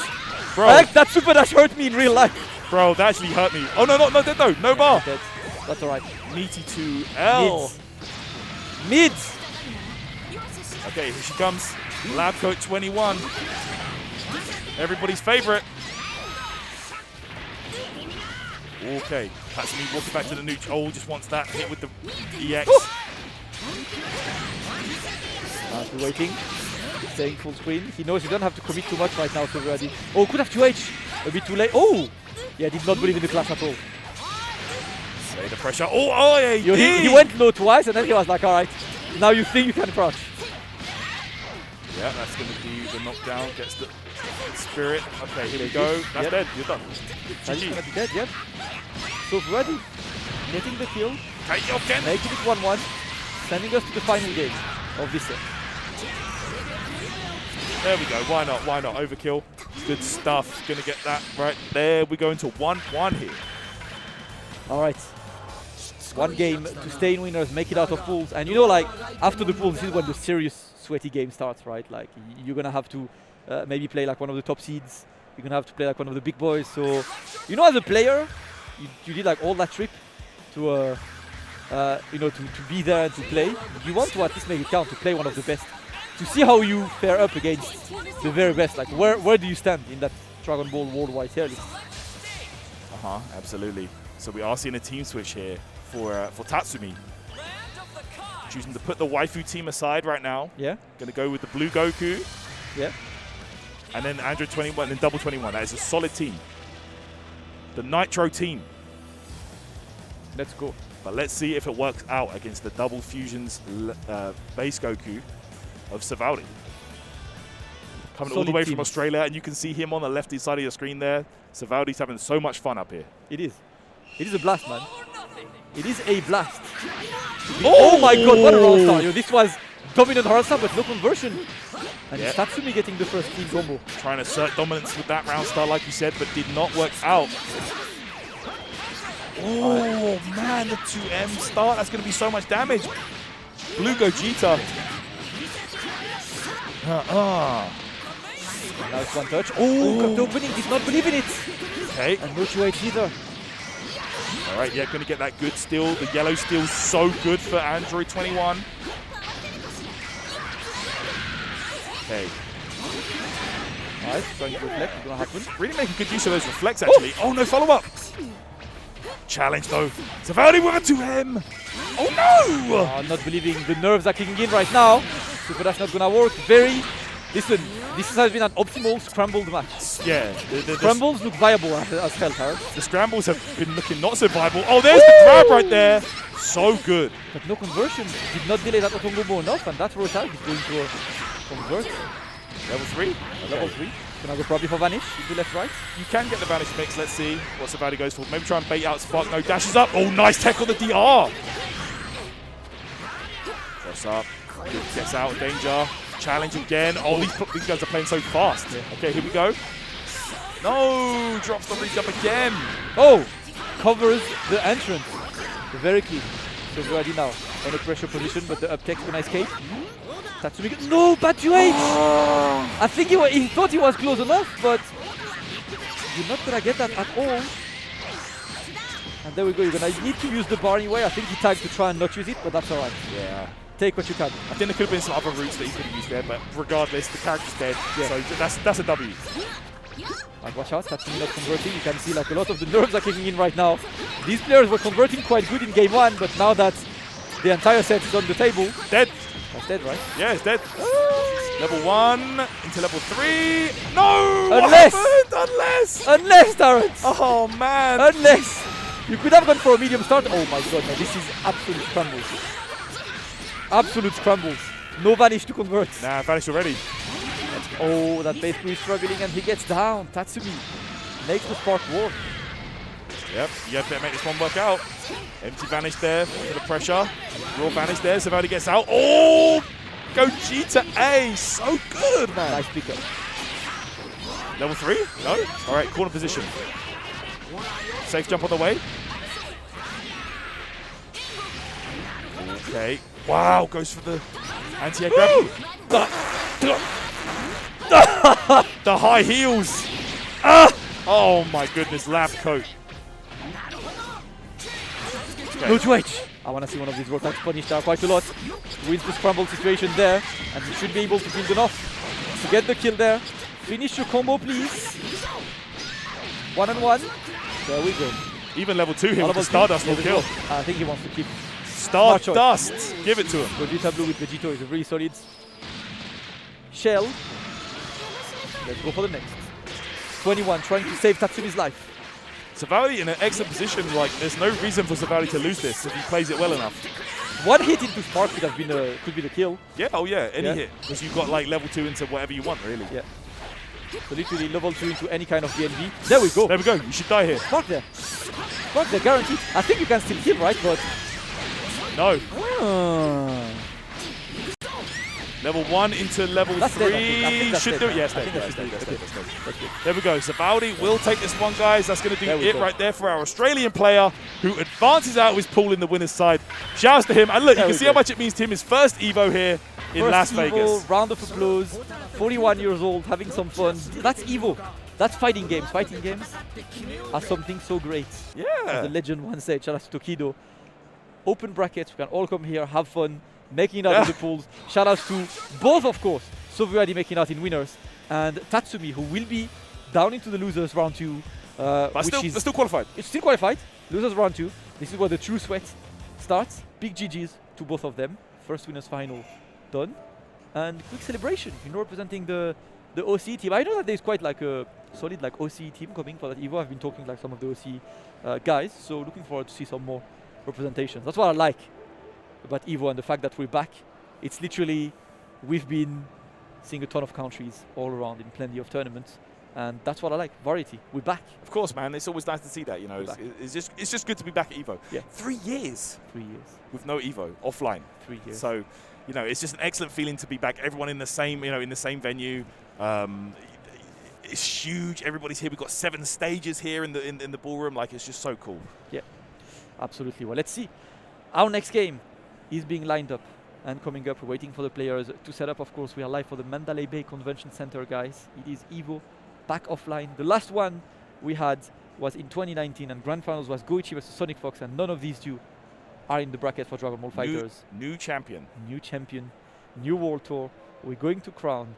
Bro. That super dash hurt me in real life. Bro, that actually hurt me. Oh no, no bar. That's alright. Meaty to L. Mids. Okay, here she comes. Lab Coat 21. Everybody's favorite. Okay, that's me walking back to the neutral. Oh, just wants that hit with the EX. We're waiting. Staying full screen. He knows he don't have to commit too much right now, so ready. Oh, could have 2H. A bit too late. Oh! Yeah, did not believe in the clash at all. Lay the pressure. Oh, yeah, he went low twice, and then he was like, alright, now you think you can crouch. Yeah, that's going to be the knockdown. Gets the spirit. Okay, here we go. That's dead. You're done. That's going to be dead, yep. So ready. Getting the kill. Okay. Making it 1-1. Sending us to the final game of this set. There we go. Why not? Why not? Overkill. Good stuff. Going to get that right there. We go into 1-1 here. Alright. 1 game to stay in winners, make it out of pools. And you know, like, after the pool, this is when the serious sweaty game starts, right? Like, you're going to have to maybe play like one of the top seeds. You're going to have to play like one of the big boys. So, you know, as a player, you did like all that trip to, you know, to be there and to play. You want to at least make it count, to play one of the best. To see how you fare up against the very best. Like, where do you stand in that Dragon Ball Worldwide tier list? Absolutely. So we are seeing a team switch here for Tatsumi. Choosing to put the waifu team aside right now. Yeah. Going to go with the blue Goku. Yeah. And then Android 21 and double 21. That is a solid team. The Nitro team. Let's go. But let's see if it works out against the double fusions base Goku of Savaldi. Coming all the way from Australia, and you can see him on the left side of your screen there. Savaldi's having so much fun up here. It is. It is a blast, man. It is a blast. Oh my god, what a round start. Yo, this was dominant hard start, but no conversion. And it's Tatsumi getting the first clean combo. Trying to assert dominance with that round start, like you said, but did not work out. Oh man, the 2M start. That's going to be so much damage. Blue Gogeta. Now it's 1 touch. Oh, got the opening. Did not believe in it. Okay. And no 2H either. All right, yeah, going to get that good steal. The yellow steal's so good for Android 21. Okay. Nice, trying to reflect. It's going to happen. Really making good use of those reflects, actually. Oh, no follow-up. Challenge, though. Savaldi with a 2M. Oh, no! Oh, not believing. The nerves are kicking in right now. Super Dash not going to work. Listen, this has been an optimal scrambled match. Yeah. The scrambles look viable as hell, Harold. The scrambles have been looking not so viable. Oh, there's the grab right there. So good. But no conversion. Did not delay that auto-combo enough, and that's where Attack is going to convert. Level 3? Okay. Level 3. Gonna go probably for Vanish. Into left-right. You can get the Vanish mix. Let's see what Savaldi goes for. Maybe try and bait out Spark. No, dashes up. Oh, nice tech on the DR. Cross up. Gets out of danger. Challenge again. Oh, these guys are playing so fast. Yeah. Okay, here we go. No, drops the reach up again. Oh, covers the entrance. Very clean. So ready now. On a pressure position, but the up tech's gonna escape. Tatsumi. No, bad 2H! I think he thought he was close enough, but you're not gonna get that at all. And there we go. You're gonna need to use the bar anyway. I think he tagged to try and not use it, but that's alright. Yeah. Take what you can. I think there could have been some other routes that he could have used there, but regardless, the character's dead. Yeah. So that's a W. And watch out, Tatsumi not converting. You can see like a lot of the nerves are kicking in right now. These players were converting quite good in game 1, but now that the entire set is on the table. Dead. That's dead, right? Yeah, it's dead. Level 1 into level 3. No! Unless, Terrence! Oh, man. Unless. You could have gone for a medium start. Oh my god, no, this is absolute scrambles. Absolute scrambles. No Vanish to convert. Nah, Vanish already. Oh, that base crew is struggling and he gets down. Tatsumi makes the spark work. Yep, you better make this one work out. Empty Vanish there for the pressure. Raw Vanish there, Savaldi gets out. Oh! Gogeta A, so good, man. Nice pickup. Level 3? No? All right, corner position. Safe jump on the way. Okay. Wow, goes for the anti-air grab. The high heels. Oh my goodness, lab coat. Okay. No Twitch. I want to see one of these roll attacks punished out quite a lot. Wins the scramble situation there, and you should be able to build enough to get the kill there. Finish your combo, please. 1-on-1. There we go. Even level 2 here with the Stardust will kill. I think he wants to keep Stardust. Give it to him. Vegeta Blue with Vegito is a really solid shell. Let's go for the next. 21 trying to save Tatsumi's life. Savali in an excellent position. Like, there's no reason for Savali to lose this if he plays it well enough. One hit into Spark could have been could be the kill. Yeah, oh yeah, any hit. Because you've got like level 2 into whatever you want, really. Yeah. So literally level 2 into any kind of DNV. There we go. There we go. You should die here. Spark there. Spark there, guaranteed. I think you can still kill, right? But no. Level 1 into level 3 should do it. Yes, that's good. There we go. Savaldi will take this one, guys. That's going to do it right there for our Australian player who advances out of his pool in the winner's side. Shouts to him. And look, you can see how much it means to him. His first Evo here in Las Vegas. Round of applause. 41 years old, having some fun. That's Evo. That's fighting games. Fighting games are something so great. Yeah. As the legend once said, shout out to Kito. Open brackets. We can all come here, have fun. Making out of the pools. Shout outs to both, of course. Soviadi making out in winners. And Tatsumi, who will be down into the losers round 2. But still qualified. It's still qualified. Losers round 2. This is where the true sweat starts. Big GGs to both of them. First winners final done. And quick celebration, representing the OC team. I know that there's quite like a solid like OC team coming for that Evo. I've been talking like some of the OC guys. So looking forward to see some more representations. That's what I like about Evo and the fact that we're back. It's literally, we've been seeing a ton of countries all around in plenty of tournaments, and that's what I like. Variety. We're back. Of course, man. It's always nice to see that. You know, it's just good to be back at Evo. Yeah. 3 years. 3 years with no Evo offline. 3 years. So, you know, it's just an excellent feeling to be back. Everyone in the same, in the same venue. It's huge. Everybody's here. We've got 7 stages here in the ballroom. Like, it's just so cool. Yeah, absolutely. Well, let's see. Our next game is being lined up and coming up. We're waiting for the players to set up. Of course, we are live for the Mandalay Bay Convention Center, guys. It is Evo back offline. The last one we had was in 2019, and Grand Finals was Goichi versus Sonic Fox, and none of these two are in the bracket for Dragon Ball Fighters. New champion. New champion. New World Tour. We're going to crown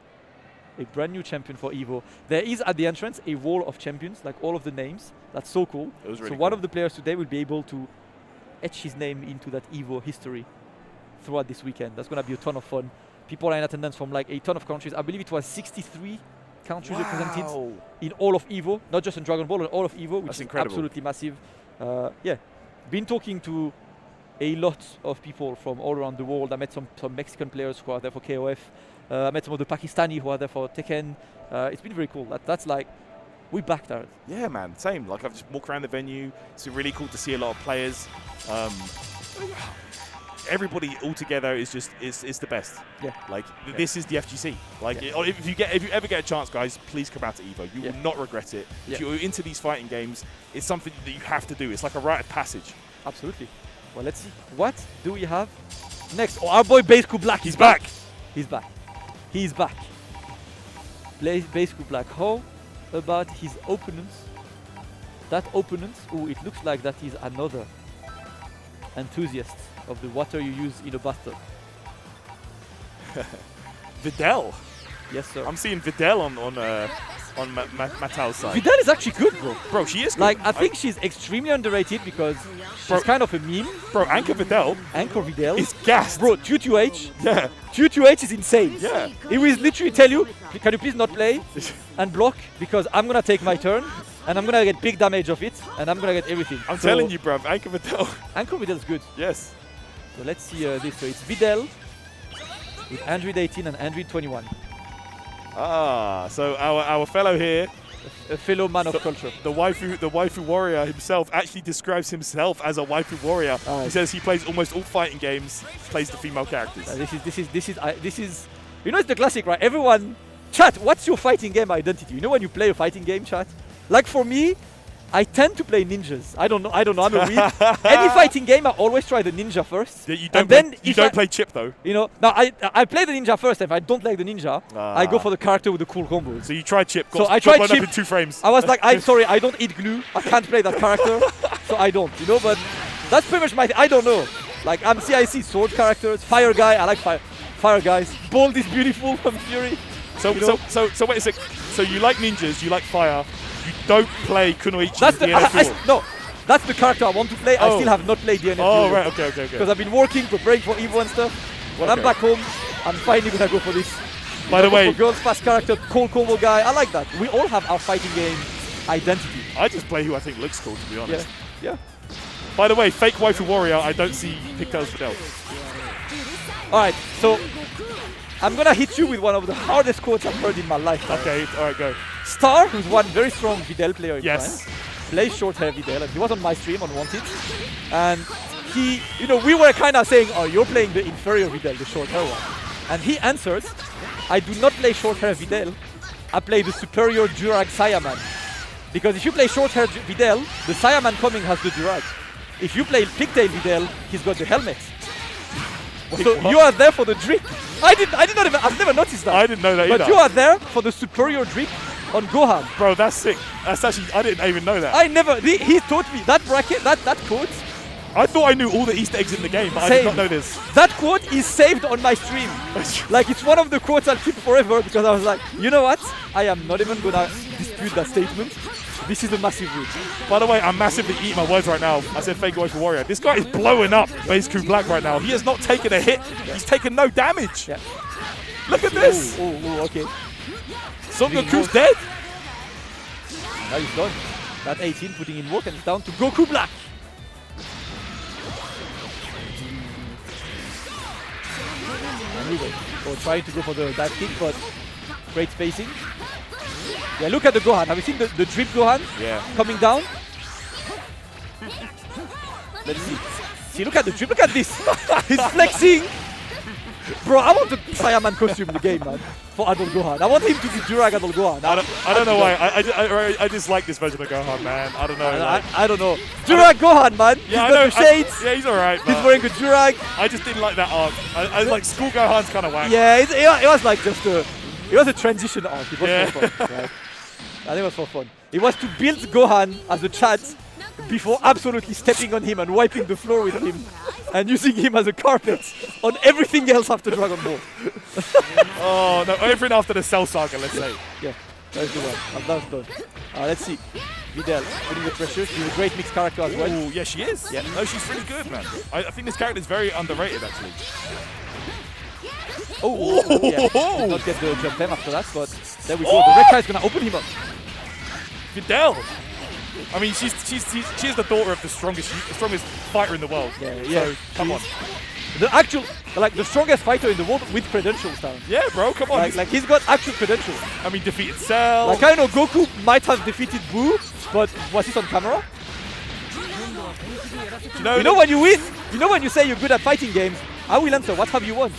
a brand new champion for Evo. There is at the entrance a wall of champions, like all of the names. That's so cool. It was really so one of the players today will be able to etch his name into that Evo history throughout this weekend. That's going to be a ton of fun. People are in attendance from like a ton of countries. I believe it was 63 countries represented in all of Evo, not just in Dragon Ball, but all of Evo, which is incredible. Absolutely massive. Yeah, been talking to a lot of people from all around the world. I met some Mexican players who are there for KOF. I met some of the Pakistani who are there for Tekken. It's been very cool. That's like, we backed out. Yeah, man, same. Like, I've just walked around the venue. It's been really cool to see a lot of players. Everybody all together is just is the best. Yeah. Like this is the FGC. Like if you ever get a chance, guys, please come out to Evo. You will not regret it. If you're into these fighting games, it's something that you have to do. It's like a rite of passage. Absolutely. Well, let's see. What do we have next? Oh, our boy Baseku Black. He's back. He's back. He's back. Baseku Black. How about his opponents? That opponent, oh, it looks like that is another enthusiast of the water you use in a bathtub. Videl. Yes, sir. I'm seeing Videl on Matal's side. Videl is actually good, bro. Bro, she is good. Like, I think she's extremely underrated because she's kind of a meme. Bro, Anchor Videl is gassed. Bro, 2-2H. Yeah. 2-2H is insane. Yeah. He will literally tell you, can you please not play and block because I'm going to take my turn and I'm going to get big damage of it and I'm going to get everything. I'm telling you, bro, Anchor Videl. Anchor Videl is good. Yes. So let's see this. So it's Videl with Android 18 and Android 21. Ah, so our fellow here, a fellow man of culture. The waifu warrior himself actually describes himself as a waifu warrior. He says he plays almost all fighting games, plays the female characters. This is, you know, it's the classic, right? Everyone, chat. What's your fighting game identity? You know when you play a fighting game, chat. Like for me, I tend to play ninjas. I don't know. I'm a weird. Any fighting game, I always try the ninja first. Yeah, you don't play chip though. You know, now I play the ninja first. If I don't like the ninja, I go for the character with the cool combos. So you tried chip. So I tried chip. Up in 2 frames. I was like, I'm sorry, I don't eat glue. I can't play that character, so I don't. You know, but that's pretty much my. I don't know. Like I'm CIC sword characters, fire guy. I like fire guys. Bold is beautiful from Fury. So wait a sec. So you like ninjas, you like fire. You don't play Kunoichi. That's no, that's the character I want to play. I still have not played DNF. Oh, right, okay. Because I've been working, preparing for Evo and stuff. When I'm back home, I'm finally gonna go for this. By the way, for girls fast character, cool combo guy. I like that. We all have our fighting game identity. I just play who I think looks cool, to be honest. Yeah. By the way, fake waifu warrior. I don't see pigtails Fidel. All right, so I'm gonna hit you with one of the hardest quotes I've heard in my life. Okay, all right, go. Star, who's one very strong Videl player in yes. France, plays short hair Videl, and he was on my stream on Wanted, and he, you know, we were kind of saying, oh, you're playing the inferior Videl, the short hair one, and he answered, I do not play short hair Videl, I play the superior Durag Saiyaman, because if you play short hair Videl, the Saiyaman coming has the Durag. If you play pigtail Videl, he's got the helmet. So you are there for the drip. I've never noticed that. I didn't know that either. But you are there for the superior drip on Gohan. Bro, that's sick. That's actually, I didn't even know that. I never, he taught me that bracket, that quote. I thought I knew all the Easter eggs in the game, but I did not know this. That quote is saved on my stream. Like, it's one of the quotes I'll keep forever because I was like, you know what? I am not even gonna dispute that statement. This is a massive root. By the way, I'm massively eating my words right now. I said fake waifu warrior. This guy is blowing up Base Crew Black right now. He has not taken a hit. He's taken no damage. Yeah. Look at this. Oh, okay. Son Goku's dead. Now he's done. That 18 putting in work and it's down to Goku Black. So trying to go for the dive kick, but great spacing. Yeah, look at the Gohan. Have you seen the drip Gohan? Yeah. Coming down? Let's see. See, look at the drip. Look at this. He's flexing. Bro, I want the Saiyaman costume in the game, man. For adult Gohan. I want him to be Durag adult Gohan. I don't know why. I just like this version of Gohan, man. I don't know. I don't know. Durag Gohan, man. Yeah, he's got the shades. Yeah, he's alright. He's wearing a Durag. I just didn't like that arc. I like School Gohan's kind of whack. Yeah, it was like just a... It was a transition arc. It was for fun, right? I think it was for fun. It was to build Gohan as a chat before absolutely stepping on him and wiping the floor with him and using him as a carpet on everything else after Dragon Ball. Oh, no, everything after the Cell Saga, let's say. Yeah, that's the one. That's done. Let's see. Videl putting the pressure. She's a great mixed character as well. Oh, yeah, she is. Yeah. No, she's really good, man. I think this character is very underrated, actually. Yeah. Did not get the jump time after that, but there we go. The Reiki is going to open him up. Videl. I mean, she's the daughter of the strongest fighter in the world. Yeah. So, come on. The actual, like the strongest fighter in the world with credentials down. Yeah, bro, come on. Like he's got actual credentials. I mean, defeated Cell. Like I know Goku might have defeated Boo, but was this on camera? You know when you win, you know when you say you're good at fighting games, I will answer, what have you won?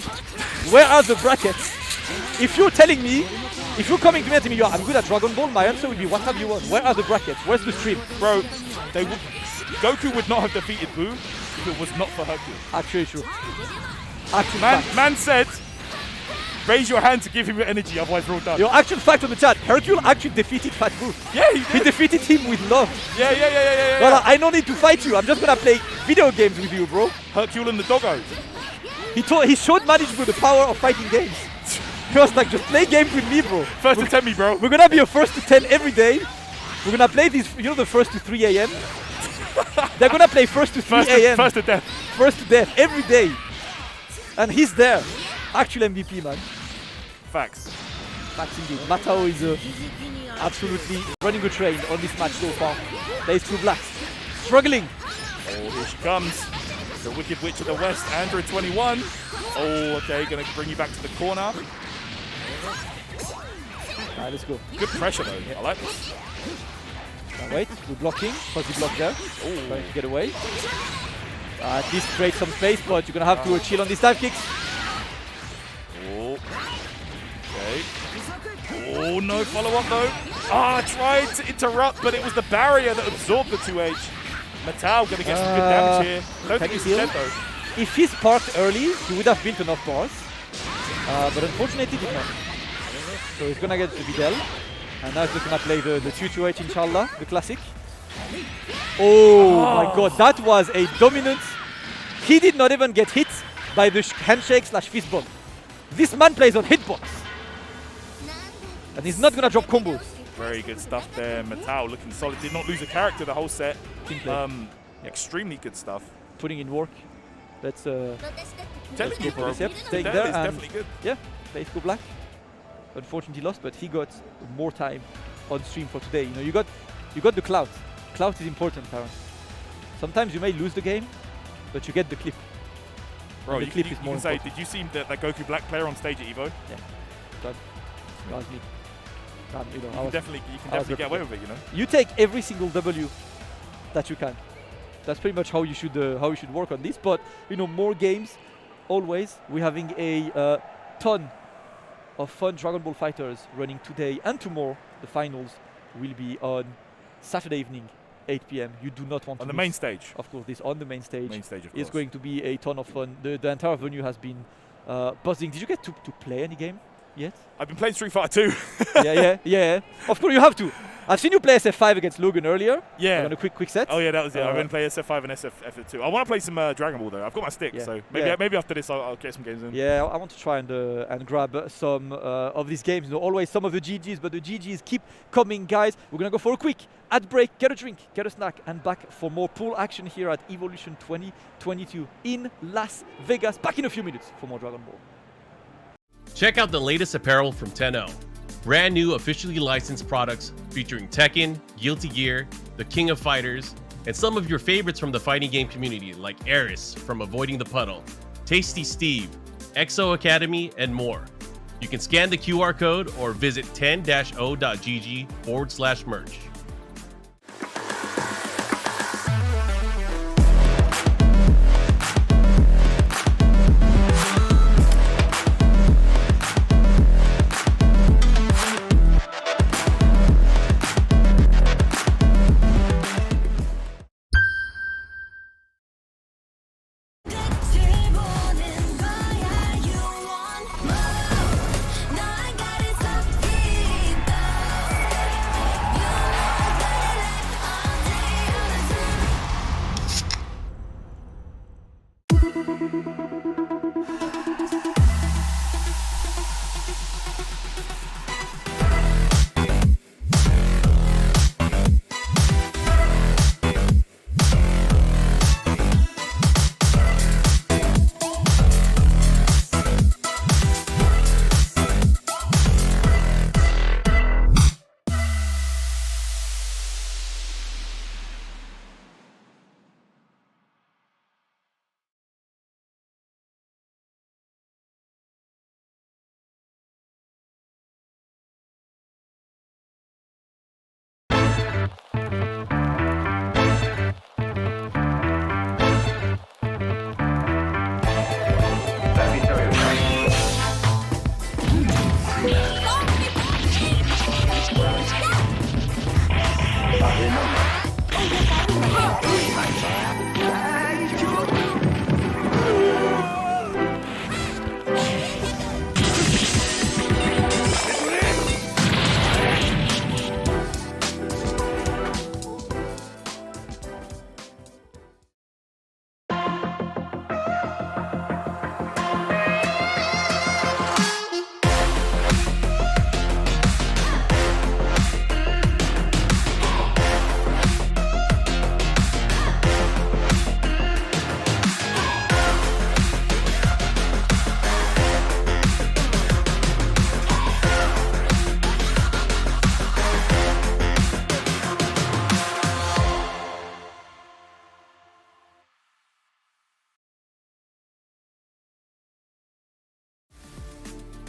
Where are the brackets? If you're telling me, if you're coming to me and telling me, I'm good at Dragon Ball, my answer would be, what have you won? Where are the brackets? Where's the stream? Bro, Goku would not have defeated Boo if it was not for Hercule. Actually true. Man said, raise your hand to give him your energy, otherwise we're all done. Your actual fact on the chat, Hercule actually defeated Fat Boo. Yeah, he did. He defeated him with love. Yeah. Well, I don't need to fight you. I'm just gonna play video games with you, bro. Hercule and the doggo. He showed Management the power of fighting games. He was like, just play games with me, bro. First to 10 me, bro. We're gonna be a first to 10 every day. We're gonna play these, you know, the first to 3 a.m. They're gonna play first to 3 a.m. First to death. First to death every day. And he's there. Actual MVP, man. Facts. Facts indeed. Matao is absolutely running a train on this match so far. There is Blue Black. Struggling. Oh, here she comes. The Wicked Witch of the West, Android 21. Oh, okay, gonna bring you back to the corner. Alright, let's go. Good pressure though, I like this. Now wait, we're blocking. Fuzzy block there. Oh, trying to get away. At least create some space, but you're gonna have to chill on these dive kicks. Oh, okay. Oh, no follow up though. Tried to interrupt, but it was the barrier that absorbed the 2H. Metal going to get some good damage here. Don't think he's dead though. If he's parked early, he would have built enough bars. But unfortunately, he did not. So he's going to get the Videl. And now he's just going to play the 2-2H, inshallah, the classic. Oh my god, that was a dominant. He did not even get hit by the handshake / fist bump. This man plays on hitbox. And he's not going to drop combos. Very good stuff there. Metal looking solid. Did not lose a character the whole set. Extremely good stuff. Putting in work. Let's go you, for this. Yep, staying there. And definitely good. Yeah, let's go black. Unfortunately lost, but he got more time on stream for today. You know, you got the clout. Clout is important, Taran. Sometimes you may lose the game, but you get the clip. Bro, the you clip can is more say, important. did you see that Goku Black player on stage at Evo? Yeah, that was me. You know, you can definitely get away with it, you know. You take every single W that you can. That's pretty much how you should work on this. But you know, more games, always. We're having a ton of fun Dragon Ball Fighters running today and tomorrow. The finals will be on Saturday evening, 8 p.m. You do not want to on the miss. main stage. Of course, this on the main stage. Main stage, of course. It's going to be a ton of fun. The entire venue has been buzzing. Did you get to play any game yet? I've been playing Street Fighter 2. yeah. Of course, you have to. I've seen you play SF5 against Logan earlier. Yeah. On a quick set. Oh yeah, that was it. I've been playing SF5 and SF2. I want to play some Dragon Ball though. I've got my stick, so maybe after this I'll get some games in. Yeah, I want to try and grab some of these games. You know, always some of the GGs, but the GGs keep coming, guys. We're gonna go for a quick ad break, get a drink, get a snack, and back for more pool action here at Evolution 2022 in Las Vegas. Back in a few minutes for more Dragon Ball. Check out the latest apparel from Tohno. Brand new officially licensed products featuring Tekken, Guilty Gear, the King of Fighters, and some of your favorites from the fighting game community like Eris from Avoiding the Puddle, Tasty Steve, Exo Academy, and more. You can scan the QR code or visit 10-o.gg/merch.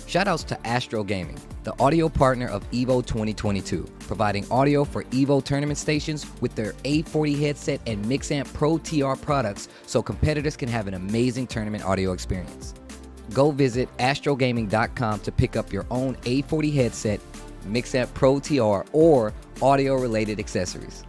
Shoutouts to Astro Gaming, the audio partner of EVO 2022, providing audio for EVO tournament stations with their A40 headset and Mixamp Pro TR products so competitors can have an amazing tournament audio experience. Go visit astrogaming.com to pick up your own A40 headset Mixamp Pro TR, or audio-related accessories.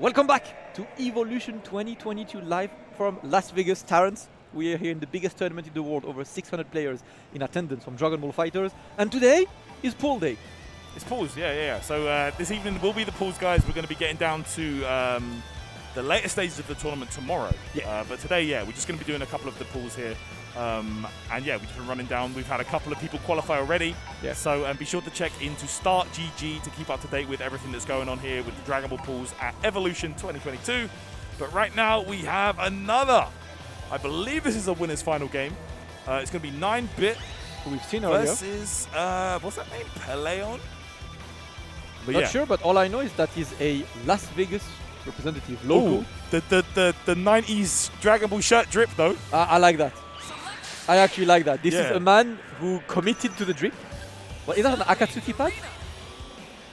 Welcome back to Evolution 2022 live from Las Vegas, Terrence. We are here in the biggest tournament in the world, over 600 players in attendance from Dragon Ball Fighters. And today is pool day. It's pools, yeah. So this evening will be the pools, guys. We're going to be getting down to the later stages of the tournament tomorrow. Yeah. But today, we're just going to be doing a couple of the pools here. And yeah, we've just been running down. We've had a couple of people qualify already. Yeah. So be sure to check into StartGG to keep up to date with everything that's going on here with the Dragon Ball pools at Evolution 2022. But right now we have another. I believe this is a winner's final game. It's going to be 9-bit. We've seen earlier. Versus, what's that name? Peleon? But Not sure, but all I know is that he's a Las Vegas representative, local. Ooh, the 90s Dragon Ball shirt drip, though. I like that. I actually like that. This is a man who committed to the drip. Well, is that an Akatsuki pad?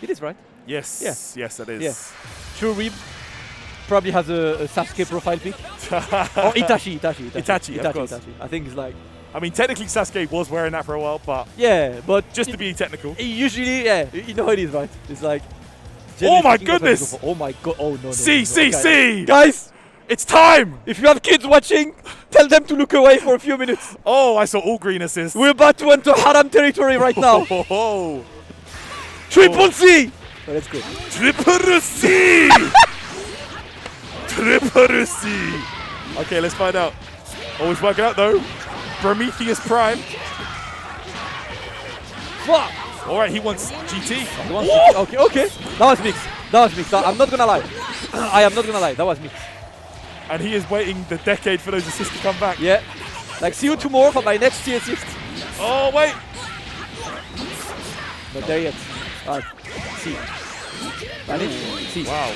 It is, right? Yes. Yeah. Yes, it is. Yes. True Rib probably has a Sasuke profile pic. Or Itachi, of course. Itachi. I think it's like... I mean, technically Sasuke was wearing that for a while, but... Yeah, but... Just to be technical. Usually, you know how it is, right? It's like... Oh my goodness! Oh my god, oh no. See! Guys! It's time! If you have kids watching, tell them to look away for a few minutes. Oh, I saw all green assists. We're about to enter haram territory right now. Triple C! Oh, let's go. Triple C! Triple C! Okay, let's find out. Always working out though. Prometheus Prime. Fuck! Alright, he wants GT. Okay. That was mixed. That was mixed. I'm not gonna lie. I am not gonna lie. That was mixed. And he is waiting the decade for those assists to come back. Yeah. Like, see you tomorrow for my next T assist. Oh, wait. Not there yet. Alright. See. Manage. See. Wow.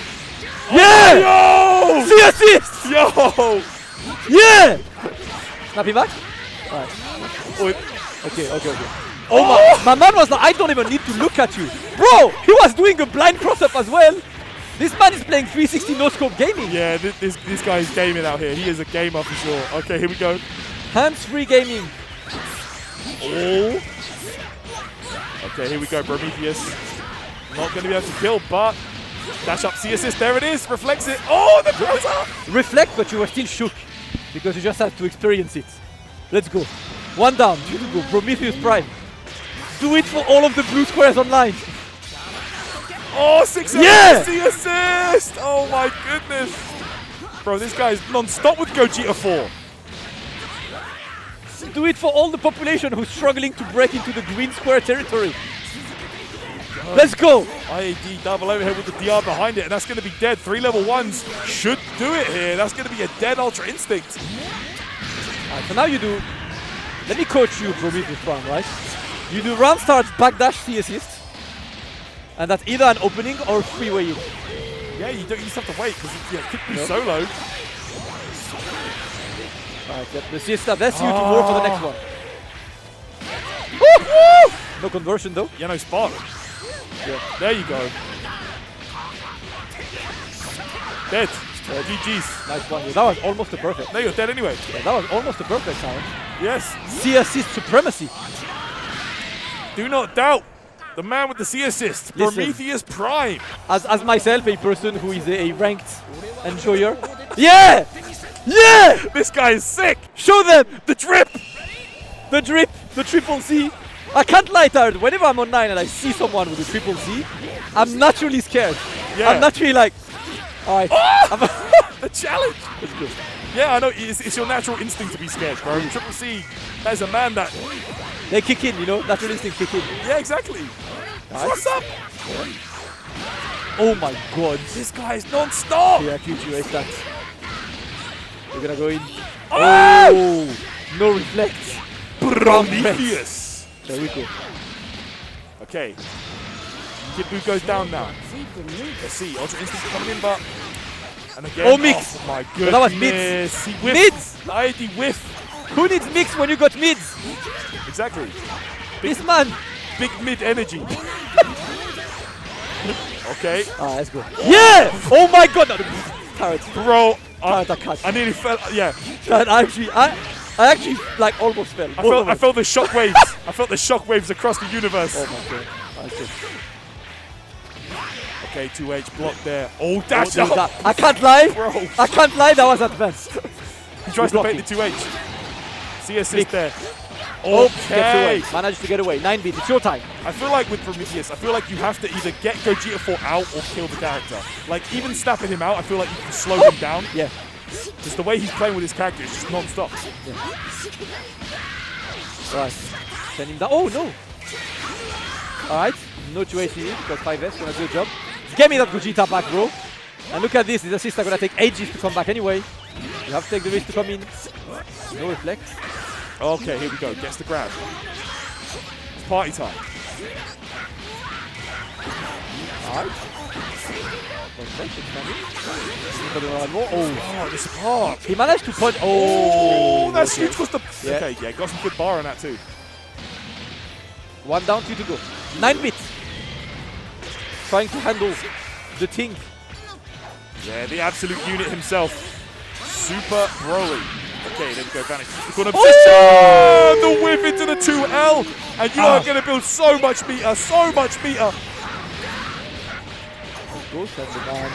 Yeah! Oh, yo! C assist! Yo! Yeah! Snap him back? Alright. Okay. Oh, my man was like, I don't even need to look at you. Bro, he was doing a blind cross-up as well. This man is playing 360 no-scope gaming. Yeah, this guy is gaming out here. He is a gamer for sure. Okay, here we go. Hands-free gaming. Oh. Okay, here we go, Prometheus. Not going to be able to kill, but dash up C assist. There it is. Reflects it. Oh, the browser! Reflect, but you were still shook because you just had to experience it. Let's go. One down. 2 to go. Prometheus Prime. Do it for all of the blue squares online. Oh, 6 yeah! C assist! Oh my goodness. Bro, this guy is non-stop with Gogeta 4. Do it for all the population who's struggling to break into the green square territory. Let's go! IAD double overhead with the DR behind it, and that's going to be dead. 3 level 1s should do it here. That's going to be a dead Ultra Instinct. Alright, so now you do... Let me coach you, Prometheus Prime, right? You do round start, backdash, C assist. And that's either an opening or freeway in. Yeah, you just have to wait, because it could be solo. Alright, yep, the C assist, that's you tomorrow for the next one. Woo! No conversion though. Yeah, no spot. Yeah. There you go. Dead. GG's. Nice one. Yeah, that was almost a perfect. No, you're dead anyway. Yeah, that was almost a perfect challenge. Yes. C assist supremacy. Do not doubt the man with the C assist, Prometheus Prime. As myself, a person who is a ranked enjoyer. Yeah! Yeah! This guy is sick. Show them the drip! The drip, the triple C. I can't lie, Tired. Whenever I'm online and I see someone with a triple C, I'm naturally scared. Yeah. I'm naturally like, alright. Oh! The challenge! That's good. Yeah, I know, it's your natural instinct to be scared, bro. Triple C, that is a man that... They kick in, you know? Natural instinct kick in. Yeah, exactly. What's up? Yeah. Oh my god. This guy is non-stop! Yeah, Q2 stats. We're gonna go in. Oh! No reflect. Prometheus. There we go. Okay. Kid Buu goes down now. Let's see. Ultra Instinct coming in, but... And again, oh, mix! Oh my goodness. That was mids. He whiffed. Mids! ID whiff. Who needs mix when you got mids? Exactly. This man. Big mid energy. Okay. Ah, let's go. Yeah! Oh my god! Carrots. Bro, I nearly fell. Yeah. That I actually like almost fell. I felt the shockwaves. I felt the shockwaves across the universe. Oh my god. That's good. Okay, 2H blocked there. Oh, dash up. That. I can't lie. Bro. I can't lie. That was advanced. He tries to bait the 2H. See assist there. Okay. Managed to get away. 9-bit. It's your time. I feel like with Prometheus, I feel like you have to either get Gogeta 4 out or kill the character. Like, even snapping him out, I feel like you can slow him down. Yeah. Just the way he's playing with his character is just non-stop. Yeah. Right. Send him down. Oh, no. Alright. No 2H needed because 5S gonna do a job. Get me that Gogeta back, bro. And look at this. These assists are gonna take ages to come back anyway. You have to take the risk to come in. No reflect. Okay, here we go. Gets the grab. It's party time. Alright. Oh, the spark. He managed to punch. Oh, that's okay. huge. The okay, yeah, got some good bar on that too. 1 down, 2 to go. 9-bit. Trying to handle the thing. Yeah, the absolute unit himself. Super Broly. Okay, there we go, Vanish. The whiff into the 2L, and you are going to build so much meter, so much meter. Go, send the man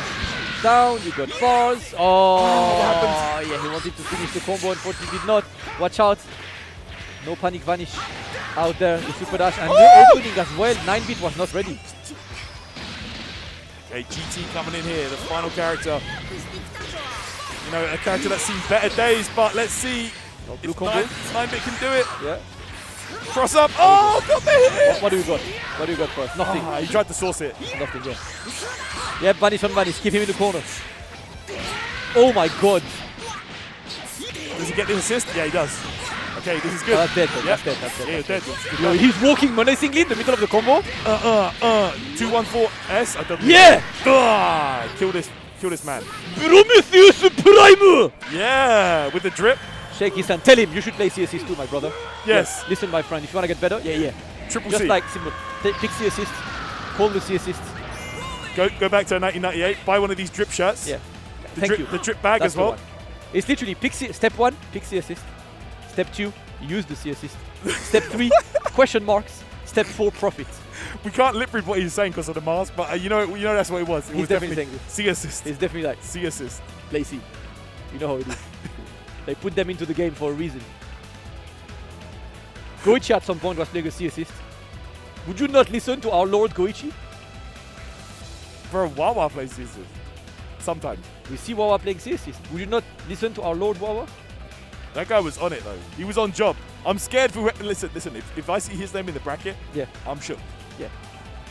down, you got bars. Oh, what happened? Yeah, he wanted to finish the combo, unfortunately did not. Watch out. No panic Vanish out there, the super dash, and no opening as well. 9-bit was not ready. Okay, GT coming in here, the final character. You know, a character that's seen better days, but let's see if 9-bit can do it. Yeah. Cross up. Oh, got the hit. What do you got? What do you got first? Nothing. He tried to source it. Nothing, yeah. Yeah, Vanish on Vanish. Keep him in the corner. Oh my god. Does he get the assist? Yeah, he does. Okay, this is good. That's dead. Yep. That's dead. Yeah, dead. Yo, he's walking menacingly in the middle of the combo. 214S. I don't know. Yeah! Kill this man. Prometheus Prime! Yeah, with the drip. Shiki-san, tell him you should play C assist too, my brother. Yes. Yeah. Listen, my friend, if you want to get better, yeah. Triple Just C. like simple. Pick C assist. Call the C assist. Go back to 1998. Buy one of these drip shirts. Yeah. Thank you. The drip bag as well. It's literally pick C, step 1, pick C assist. Step 2, use the C assist. Step 3, question marks. Step 4, profit. We can't lip read what he's saying because of the mask, but you know that's what it was. It He's was definitely saying this. C assist. It's definitely like C assist. play C. You know how it is. They put them into the game for a reason. Goichi at some point was playing a C assist. Would you not listen to our Lord Goichi? Bro, Wawa plays C assist. Sometimes. We see Wawa playing C assist. Would you not listen to our Lord Wawa? That guy was on it though. He was on job. I'm scared for. Listen. If I see his name in the bracket, yeah, I'm shook. Yeah.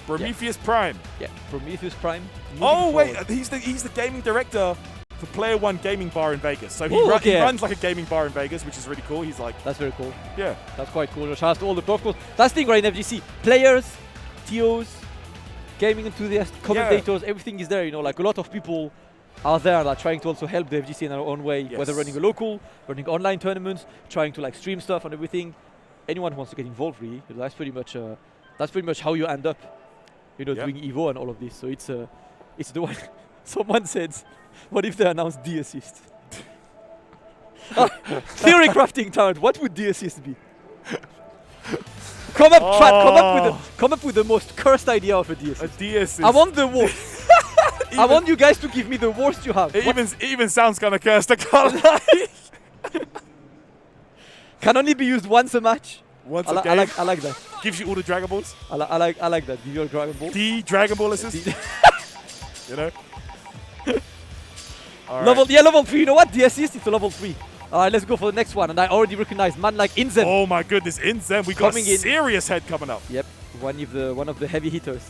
Prometheus Prime. Yeah. Prometheus Prime. Oh wait, he's the gaming director for Player One Gaming Bar in Vegas. So he runs like a gaming bar in Vegas, which is really cool. He's like. That's very cool. Yeah. That's quite cool. Shout out to all the pro, of course. That's the thing right in FGC. Players, TOs, gaming enthusiasts, commentators, everything is there. You know, like a lot of people are there like trying to also help the FGC in our own way, whether running a local, running online tournaments, trying to like stream stuff and everything. Anyone who wants to get involved, really. That's pretty much how you end up, you know, doing Evo and all of this. So it's the one. Someone said, "What if they announce D assist?" Theory crafting talent. What would D assist be? Come up, chat. Come up with the most cursed idea of a D assist. A D assist. I want the worst. I want you guys to give me the worst you have. It even sounds kind of cursed. I can't lie. Can only be used once a match. Once a game. I like that. Gives you all the Dragon Balls. I like that. Give you a Dragon Ball. The Dragon Ball assist. You know. Level 3. You know what? The assist is a level 3. All right, let's go for the next one. And I already recognize man like Inzem. Oh my goodness, Inzem. We got a serious head coming up. Yep. One of the heavy hitters.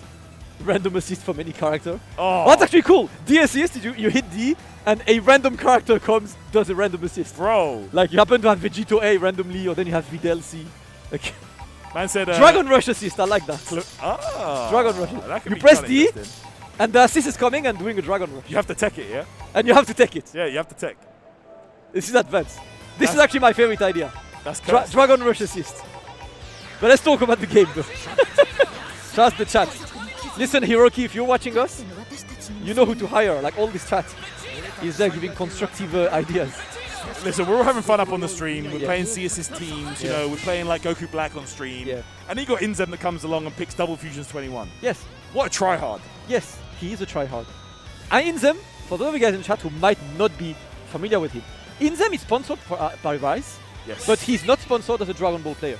Random assist from any character. Oh, that's actually cool. D assist, you hit D, and a random character comes, does a random assist. Bro. Like you happen to have Vegito A randomly, or then you have Videl C. Like man said Dragon Rush assist, I like that. Dragon Rush. You press D, and the assist is coming and doing a Dragon Rush. You have to tech it, yeah? And you have to tech it. Yeah, you have to tech. This is advanced. This is actually my favorite idea. That's Dragon Rush assist. But let's talk about the game though. Trust the chat. Listen, Hiroki, if you're watching us, you know who to hire. Like all this chat is there giving constructive ideas. Listen, we're all having fun up on the stream. We're playing C assist teams. You know, we're playing like Goku Black on stream. Yeah. And you got Inzem that comes along and picks Double Fusions 21. Yes. What a tryhard. Yes, he is a tryhard. And Inzem, for those of you guys in chat who might not be familiar with him, Inzem is sponsored by Rise. Yes. But he's not sponsored as a Dragon Ball player.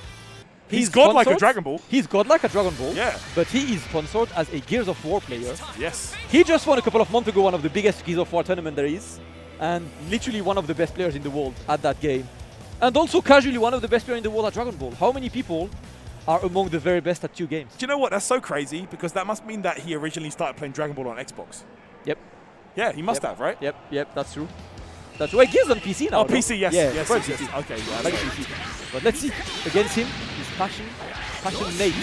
He's godlike a Dragon Ball. He's godlike a Dragon Ball. Yeah. But he is sponsored as a Gears of War player. Yes. He just won a couple of months ago one of the biggest Gears of War tournament there is. And literally one of the best players in the world at that game. And also casually one of the best players in the world at Dragon Ball. How many people are among the very best at 2 games? Do you know what? That's so crazy because that must mean that he originally started playing Dragon Ball on Xbox. Yep. Yeah, he must have, right? Yep, that's true. That's why Gears on PC now. Oh, PC, yes. Yeah, yes. Okay, yeah. Like PC. But let's see. Against him, his passion mate.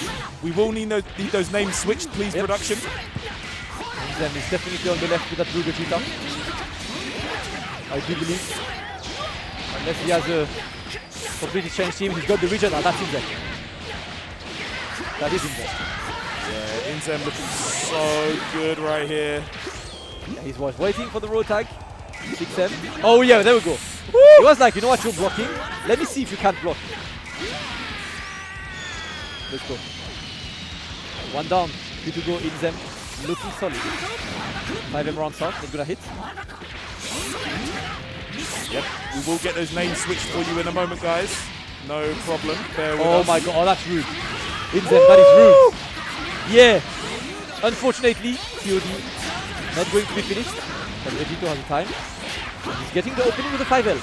We will need those names switched, please, production. And then he's definitely on the left with that Blue Vegeta. I do believe. Unless he has a completely changed team, he's got the region, and that's Inzem. That is Inzem. Yeah, Inzem looking so good right here. Yeah, he was waiting for the road tag. 6M. Oh yeah, there we go. He was like, you know what, you're blocking. Let me see if you can't block. Let's go. 1 down. Good to go. Inzem looking solid. 5M rounds out. Not gonna hit. Yep. We will get those names switched for you in a moment, guys. No problem. Bear with oh us. my god. Oh, that's rude. Inzem, that is rude. Yeah. Unfortunately, TOD not going to be finished. But Vegito has the time. He's getting the opening with a 5L.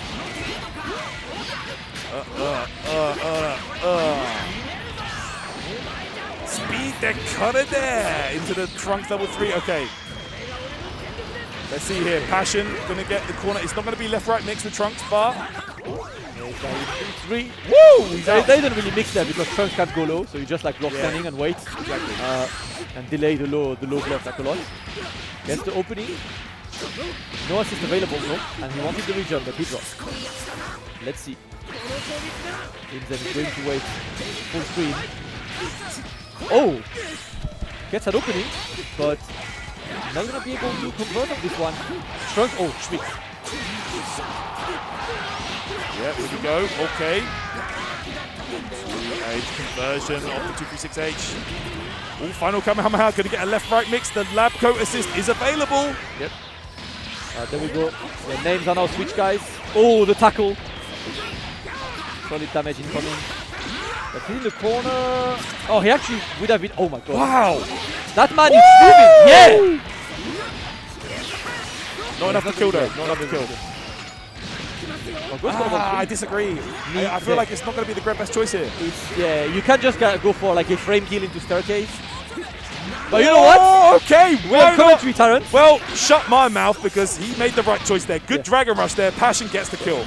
they're kind of there into the trunk level 3. Okay. Let's see here. Passion going to get the corner. It's not going to be left-right mix with Trunks, but... Three. Woo! They don't really mix there because Trunks can't go low, so you just like block standing and wait. Exactly. And delay the low block like a lot. Gets the opening. No assist available, no. And he wanted the regen, but he dropped. Let's see. Then is going to wait full screen. Oh! Gets that opening, but not gonna be able to convert on this one. Trunks, oh, Schmidt. Yeah, here we go. Okay. H conversion of the 236H. Oh, final Kamehameha. Going to get a left-right mix. The lab coat assist is available. Yep. There we go. The names are now switched, guys. Oh, the tackle. Solid damage incoming. But he's in the corner. Oh, he actually would have been. Oh my god. Wow. That man is moving. Yeah. Not enough to kill, though. Not enough to kill. I disagree. I feel like it's not going to be the best choice here. Yeah, you can't just go for like a frame kill into staircase. But you know what? Okay, we're commentary Tyrant. Well, shut my mouth because he made the right choice there. Good Dragon Rush there. Passion gets the kill.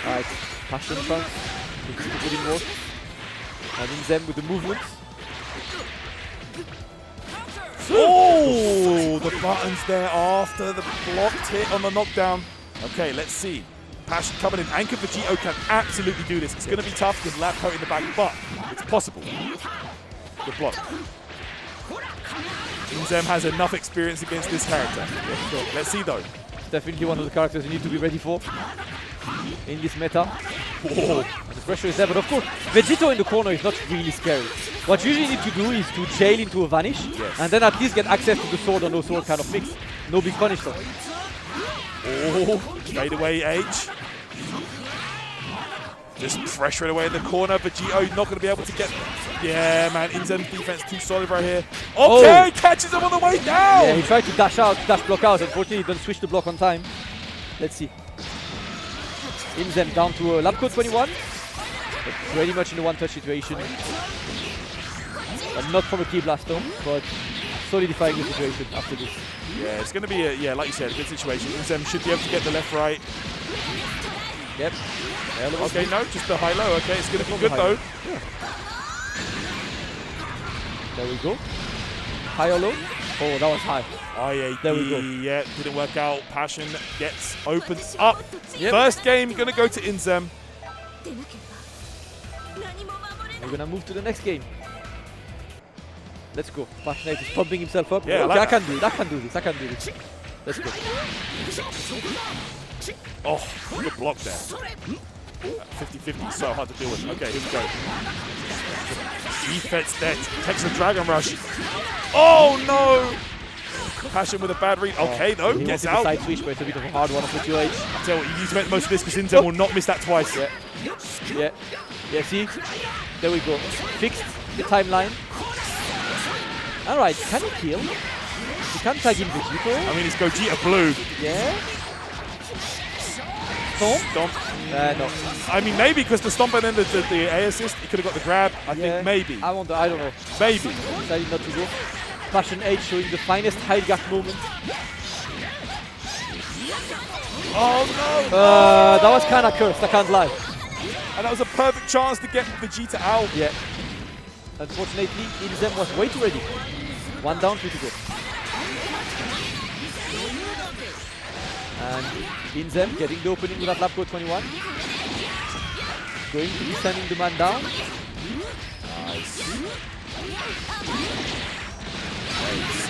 Alright, Passion Trunks. Good in work. And in them with the movement. Oh, the buttons there after the blocked hit on the knockdown. Okay, let's see. Passion coming in. Anchor Vegito can absolutely do this. It's going to be tough because lap coat in the back, but it's possible. Good block. Inzem has enough experience against this character. Let's see though. It's definitely one of the characters you need to be ready for in this meta. Whoa. The pressure is there, but of course, Vegito in the corner is not really scary. What you usually need to do is to jail into a vanish, and then at least get access to the sword or no sword kind of mix. No big punish though. Oh, fade away H. Just pressure it away in the corner. Vegito not going to be able to get... Yeah, man, Inzem's defense too solid right here. Okay, catches him on the way down! Yeah, he tried to dash block out. Unfortunately, he didn't switch the block on time. Let's see. Inzem down to lab code 21. But pretty much in a one-touch situation. And not from a key blaster, but solidifying the situation after this. Yeah, it's going to be, like you said, a good situation. Inzem should be able to get the left-right. Yep. Okay, no, just the high-low. Okay, it's going to be good, though. Yeah. There we go. High or low? Oh, that was high. IAD, there we go. Yeah, didn't work out. Passion gets opened up. Yep. First game going to go to Inzem. We're going to move to the next game. Let's go. Passionate is pumping himself up. Yeah, okay, I can do it. I can do this. I can do this. Let's go. Oh, good block there. 50-50, so hard to deal with. Okay, here we go. Defense there, takes a Dragon Rush. Oh no! Passion with a bad read. Okay, though, he gets out. out. Side switch, but it's a bit of a hard one for 2H. I tell you what, you need to make the most of this because Inzem will not miss that twice. Yeah, see? There we go. Fixed the timeline. Alright, can he kill? He can tag in Vegito. I mean, it's Gogeta Blue. Yeah. Stomp? Stomp. No. I mean, maybe because the stomp and then the A assist, he could have got the grab. I think maybe. I don't know. Maybe. Decided not to go. Passion H showing the finest high gap moment. Oh no! That was kind of cursed, I can't lie. And that was a perfect chance to get Vegeta out. Yeah. Unfortunately, Inzem was way too ready. One down, 3 to go. And Inzem getting the opening with that lap code 21. Going to be sending the man down. Nice.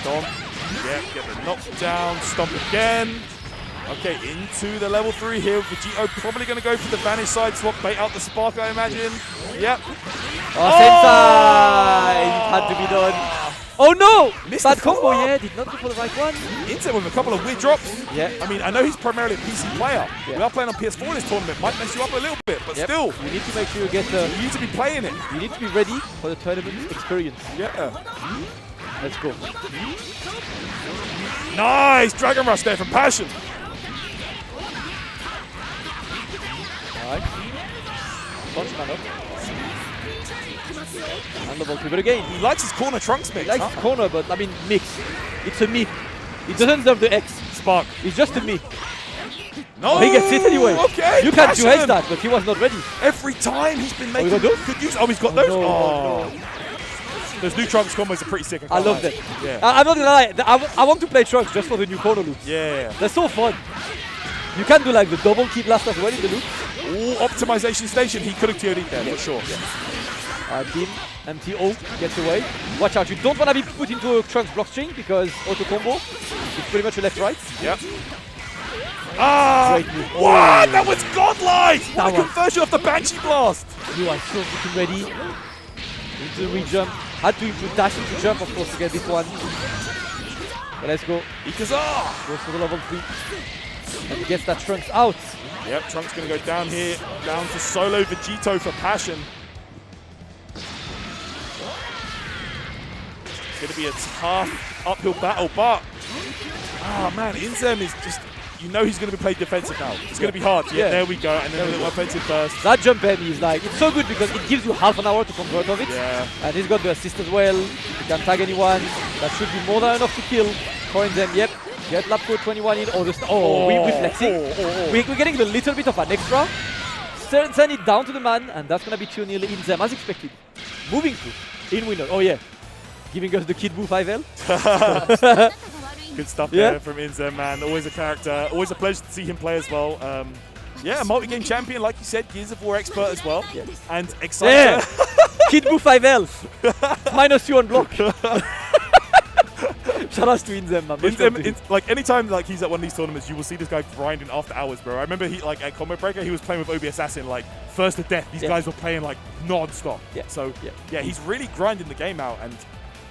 Stomp. Yeah, get the knockdown. Stomp again. Okay, into the level 3 here. Vegito probably going to go for the vanish side swap, bait out the spark, I imagine. Yep. Oh, Sensei! It had to be done. Oh no! Missed bad combo, did not go for the right one. Inzem with a couple of weird drops. Yeah. I mean, I know he's primarily a PC player. Yeah. We are playing on PS4 in this tournament. Might mess you up a little bit, but still. You need to make sure you get you need to be playing it. You need to be ready for the tournament experience. Yeah. Let's go. Nice! Dragon Rush there from Passion. Alright. Punch man up. And level 3, but again, he likes his corner Trunks mix. He likes his corner, but I mean mix. It's a me. He doesn't deserve the X. Spark. It's just a me. No, he gets it anyway. Okay, you can't do edge that, but he was not ready. Every time he's been making good use. Oh, he's got those. No. Those new Trunks combos are pretty sick. I love them. Yeah. I'm not gonna lie. I want to play Trunks just for the new corner loops. Yeah. They're so fun. You can do like the double key blast as well in the loop. Ooh, optimization station. He could have TOD'd there for sure. Team MTO gets away. Watch out, you don't want to be put into a Trunks block string because auto combo is pretty much a left-right. Yep. Ah! What? That was godlike! What a conversion of the Banshee Blast! You are so freaking ready. Into the re-jump. Had to input dashing to jump, of course, to get this one. But let's go. Ikaza! Goes for the level 3. And gets that Trunks out. Yep, Trunks going to go down here. Down to solo Vegito for Passion. It's going to be a tough uphill battle, but oh man, Inzem is just, you know he's going to be played defensive now. It's going to be hard. Yeah, there we go, and then a little offensive burst. That jump in is like, it's so good because it gives you half an hour to convert of it. Yeah. And he's got the assist as well. He can tag anyone. That should be more than enough to kill. For Inzem, yep. Get lap code 21 in. Oh, we're flexing. We're getting a little bit of an extra. Send it down to the man, and that's going to be 2-0 Inzem as expected. Moving through in winner. Oh yeah. Giving us the Kid Boo 5L. Good stuff there from Inzem, man. Always a character. Always a pleasure to see him play as well. Yeah, multi-game champion, like you said, Gears of War expert as well. Yeah. And excited. Yeah. Kid Boo 5L. -2 on block. Shout out to Inzem, man. Like anytime like he's at one of these tournaments, you will see this guy grinding after hours, bro. I remember he like at Combo Breaker, he was playing with OB Assassin, like first to death. These guys were playing like non-stop. Yeah. So yeah, he's really grinding the game out, and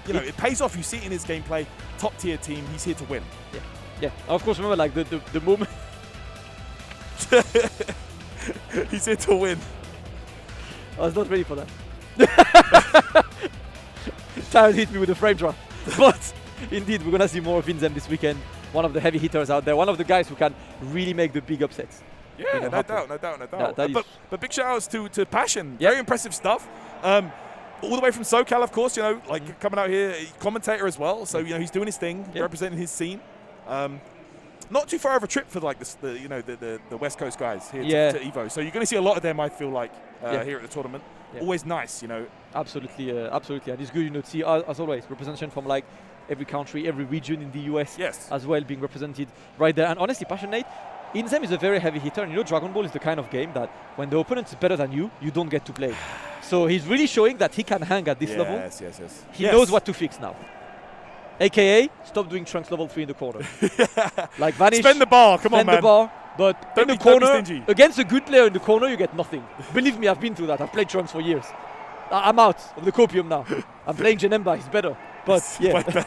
you know it pays off. You see it in his gameplay. Top tier team. He's here to win. Yeah. Yeah. Of course, remember like the moment. He's here to win. I was not ready for that. Tyrant hit me with a frame drop, but. Indeed, we're going to see more of Inzem this weekend. One of the heavy hitters out there. One of the guys who can really make the big upsets. Yeah, no doubt. But big shout outs to Passion. Very impressive stuff. All the way from SoCal, of course, you know, like coming out here, commentator as well. So, you know, he's doing his thing, representing his scene. Not too far of a trip for like the West Coast guys here to Evo. So you're going to see a lot of them, I feel like, here at the tournament. Yeah. Always nice, you know. Absolutely. And it's good, you know, to see, as always, representation from like every country, every region in the US as well being represented right there. And honestly, Passionate, Inzem is a very heavy hitter. And you know, Dragon Ball is the kind of game that when the opponent is better than you, you don't get to play. So he's really showing that he can hang at this level. Yes. He knows what to fix now. AKA, stop doing Trunks level 3 in the corner. Like vanish. Spend the bar, come on, man. Spend the bar. But in the corner, against a good player in the corner, you get nothing. Believe me, I've been through that. I've played Trunks for years. I'm out of the copium now. I'm playing Janemba, he's better. But yeah.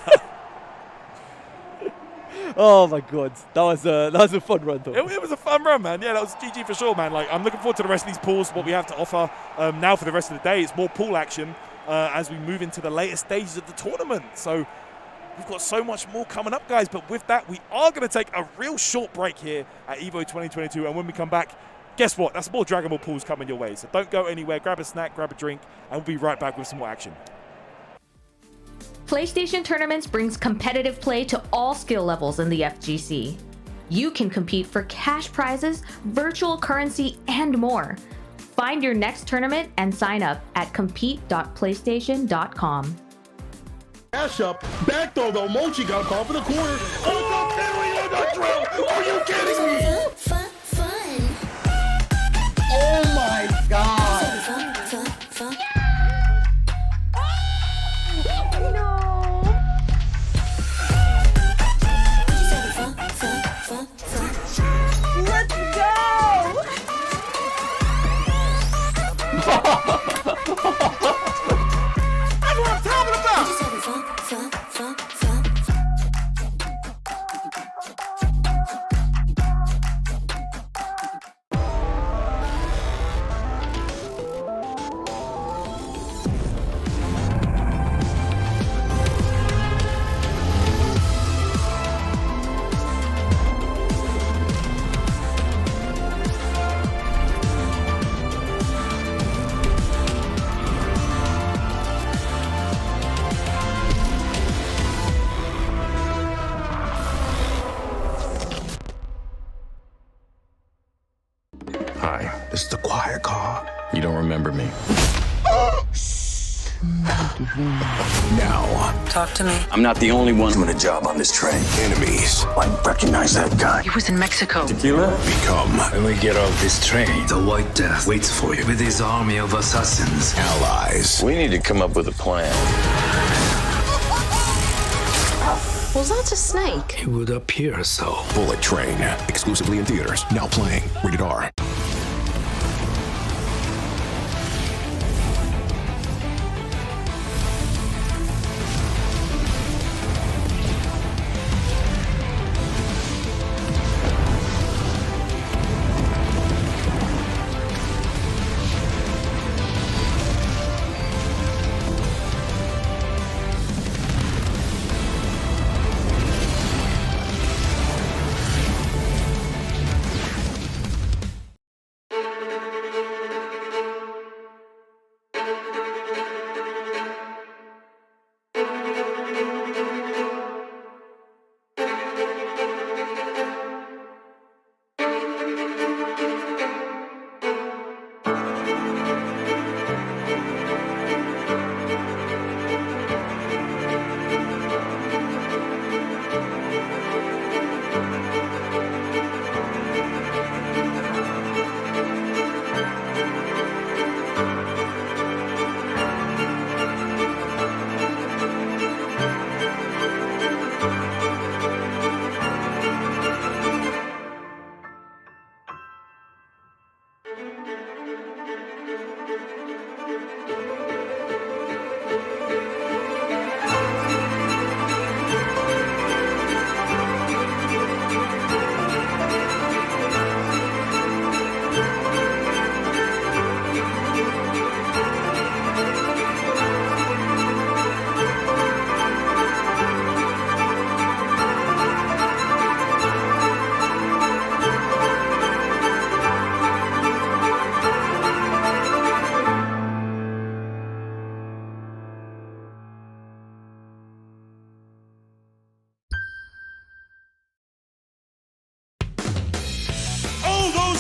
Oh my god, that was a fun run though. It was a fun run, man. Yeah, that was GG for sure, man. Like I'm looking forward to the rest of these pools, what we have to offer now for the rest of the day. It's more pool action as we move into the later stages of the tournament. So we've got so much more coming up, guys. But with that, we are going to take a real short break here at EVO 2022. And when we come back, guess what? That's more Dragon Ball pools coming your way. So don't go anywhere. Grab a snack, grab a drink, and we'll be right back with some more action. PlayStation Tournaments brings competitive play to all skill levels in the FGC. You can compete for cash prizes, virtual currency, and more. Find your next tournament and sign up at compete.playstation.com. Dash up, back throw, the Mochi got called for the corner. Are you kidding me? Oh my god. Let's go! That's what I'm talking about! This is the quiet car. You don't remember me. Now. Talk to me. I'm not the only one doing a job on this train. Enemies. I recognize that guy. He was in Mexico. Tequila? Become. When we get off this train, the White Death waits for you with his army of assassins. Allies. We need to come up with a plan. Was that a snake? It would appear so. Bullet Train, exclusively in theaters. Now playing. Rated R.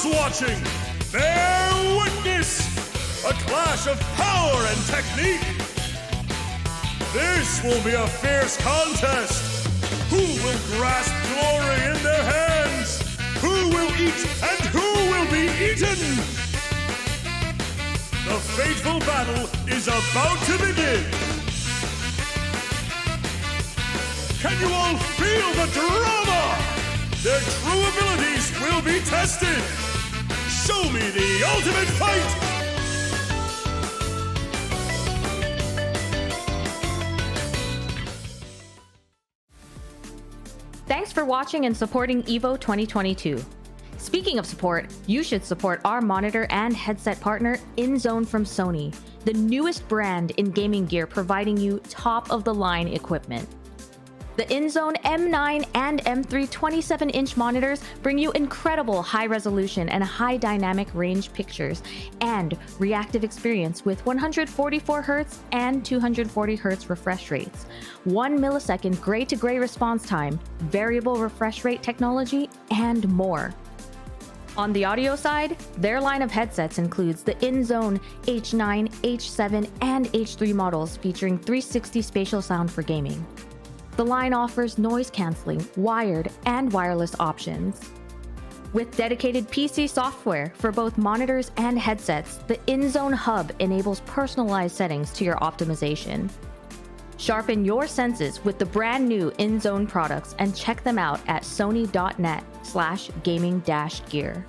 Watching, bear witness, a clash of power and technique. This will be a fierce contest. Who will grasp glory in their hands? Who will eat and who will be eaten? The fateful battle is about to begin. Can you all feel the drama? Their true abilities will be tested. Show me the ultimate fight! Thanks for watching and supporting EVO 2022. Speaking of support, you should support our monitor and headset partner, InZone from Sony, the newest brand in gaming gear providing you top-of-the-line equipment. The InZone M9 and M3 27-inch monitors bring you incredible high-resolution and high dynamic range pictures and reactive experience with 144Hz and 240Hz refresh rates, 1 millisecond gray-to-gray response time, variable refresh rate technology, and more. On the audio side, their line of headsets includes the InZone H9, H7, and H3 models featuring 360 spatial sound for gaming. The line offers noise-canceling, wired, and wireless options. With dedicated PC software for both monitors and headsets, the InZone Hub enables personalized settings to your optimization. Sharpen your senses with the brand new InZone products and check them out at sony.net/gaming-gear.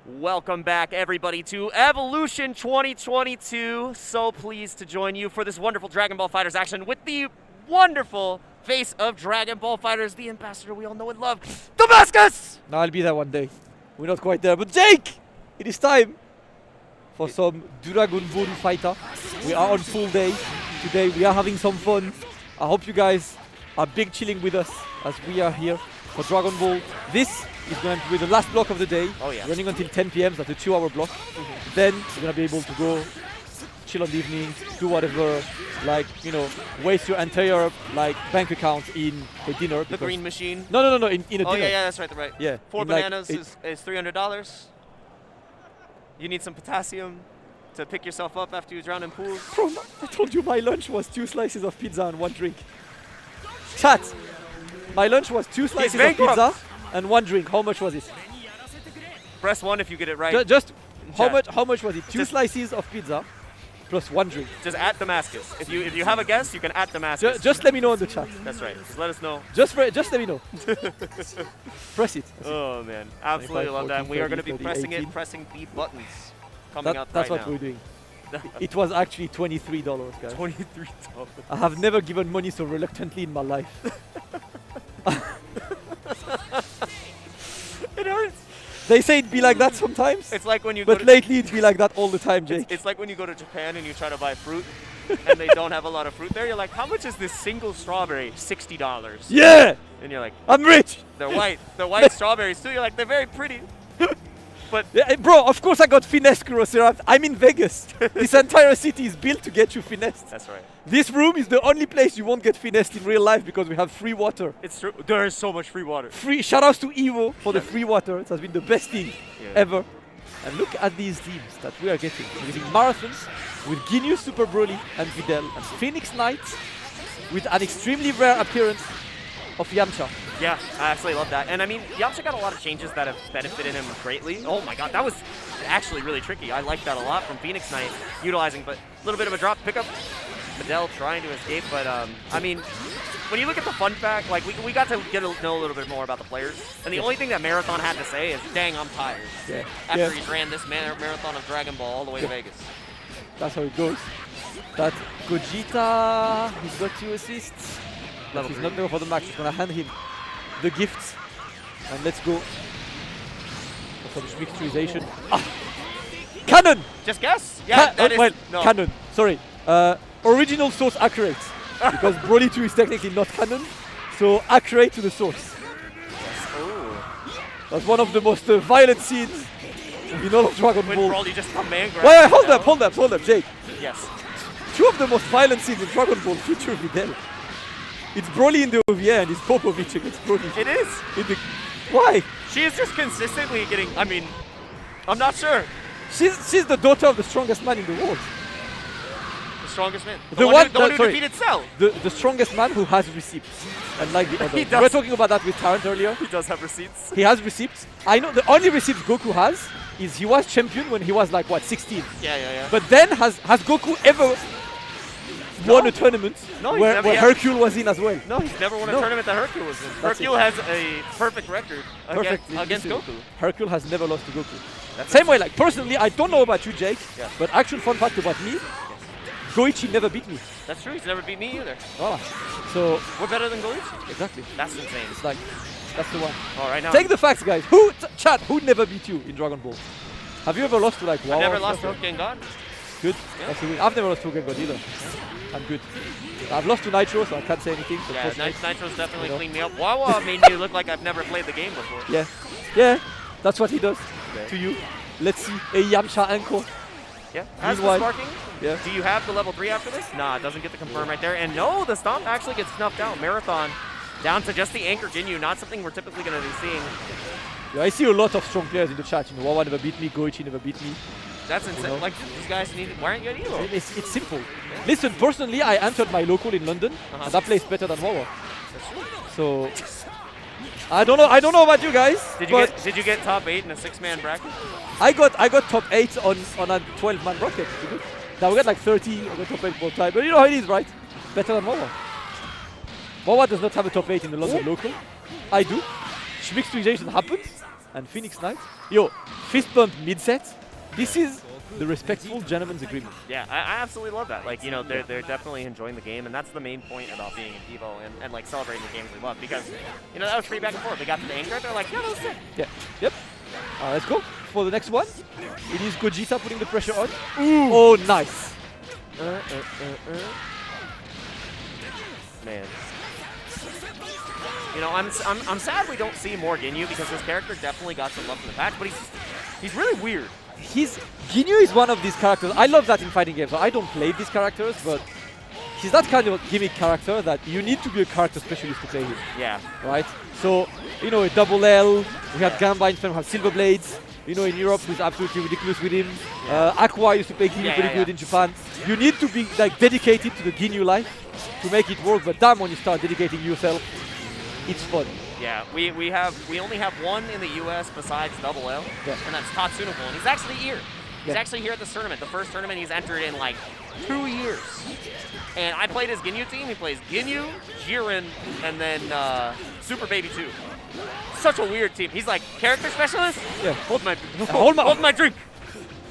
Welcome back, everybody, to Evolution 2022. So pleased to join you for this wonderful Dragon Ball FighterZ action with the wonderful face of Dragon Ball FighterZ, the ambassador we all know and love, Damascus! No, I'll be there one day. We're not quite there, but Jake! It is time for some Dragon Ball fighter. We are on full day. Today we are having some fun. I hope you guys are big chilling with us as we are here for Dragon Ball. This is going to be the last block of the day, running until 10 p.m. That's a 2-hour block. Then you're going to be able to go chill on the evening, do whatever, like, you know, waste your entire like bank account in a dinner. The green machine? No, in a dinner. Oh, yeah, that's right, Yeah. 4 bananas is $300. You need some potassium to pick yourself up after you drown in pools. Bro, I told you my lunch was 2 slices of pizza and 1 drink. Chat, my lunch was 2 slices of pizza and 1 drink. How much was it? Press 1 if you get it right. Just how much was it? 2 slices of pizza plus 1 drink. Just at Damascus. If you have a guess, you can at Damascus. Just let me know in the chat. That's right. Just let us know. Just let me know. Press it. Oh man, absolutely love that. We are going to be pressing the buttons coming up That's right what now. we're doing. It was actually $23, guys. $23. I have never given money so reluctantly in my life. It hurts. They say it'd be like that sometimes. It's like when you. But lately it'd be like that all the time, Jake. It's like when you go to Japan and you try to buy fruit, and they don't have a lot of fruit there. You're like, how much is this single strawberry? $60. Yeah. And you're like, I'm rich. They're white. They're white strawberries too. You're like, they're very pretty. But yeah, bro, of course I got finesse syrup. I'm in Vegas. This entire city is built to get you finessed. That's right. This room is the only place you won't get finessed in real life because we have free water. It's true. There is so much free water. Shoutouts to Evo for the free water. It has been the best thing ever. And look at these teams that we are getting. We're getting Marathon with Ginyu, Super Broly, and Videl, and Phoenix Knight with an extremely rare appearance of Yamcha. Yeah, I actually love that. And I mean, Yamcha got a lot of changes that have benefited him greatly. Oh my god, that was actually really tricky. I like that a lot from Phoenix Knight, utilizing, but a little bit of a drop pickup. Videl trying to escape, but I mean, when you look at the fun fact, like we got to know a little bit more about the players. And the only thing that Marathon had to say is, dang, I'm tired. Yeah. After he ran this marathon of Dragon Ball all the way to Vegas. That's how it goes. That Gogeta, he's got 2 assists. But he's not there for the match. He's going to hand him the gifts. And let's go for some mixturization. Ah! Cannon! Just guess? Yeah, no. Cannon. Sorry. Original source Arcueid. Because Broly 2 is technically not canon. So Arcueid to the source. That's one of the most violent scenes in all of Dragon Ball. When Broly just command grabs. Wait, hold up, Jake. Yes. 2 of the most violent scenes in Dragon Ball feature Videl. It's Broly in the OVA and it's Popovich against Broly. It is. Why? She is just consistently getting, I mean, I'm not sure. She's the daughter of the strongest man in the world. The strongest man? The one who defeated Cell. The strongest man who has receipts. Unlike the other. We were talking about that with Tarrant earlier. He does have receipts. He has receipts. I know the only receipts Goku has is he was champion when he was like, what, 16? Yeah. But then has Goku ever won a tournament where Hercule was in as well? No, he's never won a tournament that Hercule was in. Hercule has a perfect record against Goku. Hercule has never lost to Goku. Same way, like personally, I don't know about you, Jake, but actual fun fact about me, Goichi never beat me. That's true, he's never beat me either. Voilà. So we're better than Goichi. Exactly. That's insane. It's like, that's the one. All right, now. Take the facts, guys. Chat, who never beat you in Dragon Ball? Have you ever lost to like WoW? I've never lost to Arkhangel. Good. Yeah. That's good. I've never lost to Arkhangel either. I'm good. I've lost to Nitro, so I can't say anything. Yeah, Nitro's definitely cleaned me up. Wawa made me look like I've never played the game before. Yeah, that's what he does to you. Let's see a Yamcha ankle. Yeah, as for sparking, do you have the level 3 after this? Nah, it doesn't get the confirm right there. And no, the stomp actually gets snuffed out. Marathon down to just the anchor Ginyu, not something we're typically going to be seeing. Yeah, I see a lot of strong players in the chat. You know, Wawa never beat me, Goichi never beat me. That's insane. You know? Like, these guys need. Why aren't you at Elo? It's simple. Yeah. Listen, personally, I entered my local in London, and that plays better than Wawa. That's true. So I don't know about you guys. Did you get top 8 in a 6-man bracket? I got top 8 on a 12-man bracket. Now we got like 30. I got top 8 both time, but you know how it is, right? Better than Wawa. Wawa does not have a top 8 in the London local. I do. Mixturization happens. and Phoenix Knight. Yo, fist bump mid-set. This is the respectful gentleman's agreement. Yeah, I absolutely love that. Like, you know, they're definitely enjoying the game, and that's the main point about being in Evo and like celebrating the games we love, because, you know, that was pretty back and forth. They got to the anchor, they're like, yeah, that was sick. Yeah. Yep. Let's go for the next one. It is Gogeta putting the pressure on. Ooh. Oh, nice. Man. You know, I'm sad we don't see more Ginyu, because his character definitely got some love from the patch, but he's really weird. Ginyu is one of these characters. I love that in fighting games. I don't play these characters, but he's that kind of gimmick character that you need to be a character specialist to play him. Yeah. Right? So, you know, a double L, we had Gamba in Spain, we have Silver Blades. You know, in Europe, who's absolutely ridiculous with him. Aqua used to play Ginyu pretty good in Japan. You need to be like dedicated to the Ginyu life to make it work, but damn, when you start dedicating yourself, it's fun. Yeah, we only have one in the US besides Double L, and that's Tatsunoko, and he's actually here. He's actually here at this tournament, the first tournament he's entered in like 2 years. And I played his Ginyu team. He plays Ginyu, Jiren, and then Super Baby 2. Such a weird team. He's like, character specialist? Yeah. Hold my drink.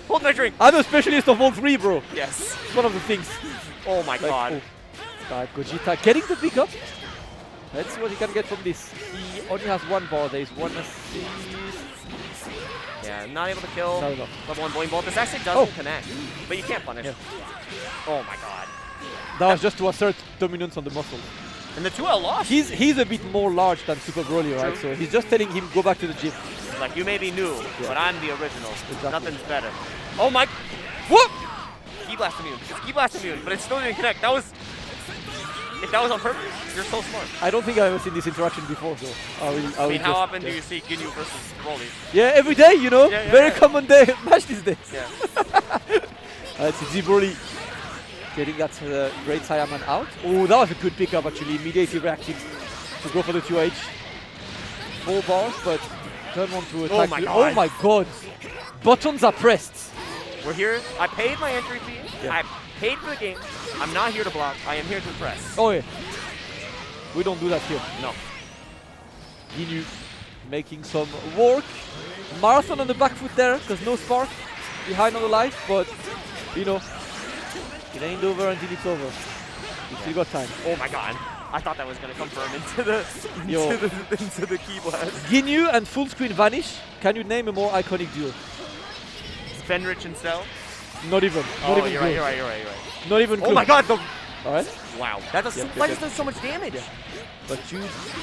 Hold my drink. I'm a specialist of all three, bro. Yes. It's one of the things. Oh my god. Gogeta getting the pick up. Let's see what he can get from this. He only has one bar. There is one assist. Yeah, not able to kill. Not enough. Level 1 Boing Bolt. This actually doesn't connect, but you can't punish. Yeah. Oh my god. That was just to assert dominance on the muscle. And the 2L lost. He's a bit more large than Super Broly, right? So he's just telling him, go back to the gym. He's like, you may be new, but I'm the original. Exactly. Nothing's better. Oh my... Whoop! Ki Blast immune. It's Ki Blast immune, but it still didn't connect. That was... If that was on purpose, you're so smart. I don't think I've ever seen this interaction before, so I mean, how often do you see Ginyu versus Broly? Yeah, every day, you know? Very common day match these days. Yeah. Let's see Broly getting that great Saiyaman out. Oh, that was a good pickup, actually. Immediately reacted to go for the 2H. 4 bars, but turn one to attack. Oh my god. Buttons are pressed. We're here. I paid my entry fee. Yeah. I paid for the game. I'm not here to block. I am here to press. Oh yeah. We don't do that here. No. Ginyu making some work. Marathon on the back foot there, because no spark behind on the life, but you know, it ain't over until it's over. We still got time. Oh my god. I thought that was gonna confirm into the Ki Blast. Ginyu and full screen vanish. Can you name a more iconic duo? Fenrich and Cell? Not even. Oh, not even you're close. right. Not even close. Oh my god! Alright. Wow. That does does so much damage. Yeah. But you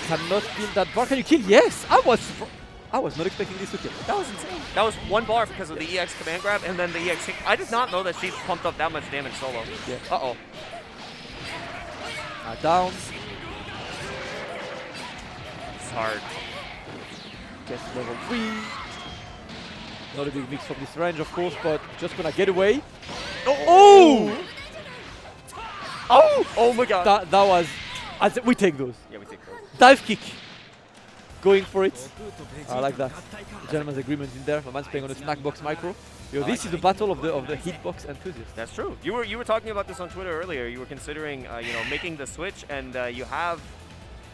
cannot kill that bar. Can you kill? Yes! I was not expecting this to kill. That was insane. That was 1 bar because of the EX command grab and then the EX kick. I did not know that she pumped up that much damage solo. Yeah. Uh-oh. Down. It's hard. Gets level 3. Not a big mix from this range, of course, but just gonna get away. Oh! Oh my god. That was... we take those. Yeah, we take those. Dive kick. Going for it. I like that. The gentleman's agreement in there. My man's playing on a snack box micro. Yo, this is the battle of the hitbox enthusiasts. That's true. You were talking about this on Twitter earlier. You were considering you know, making the switch, and you have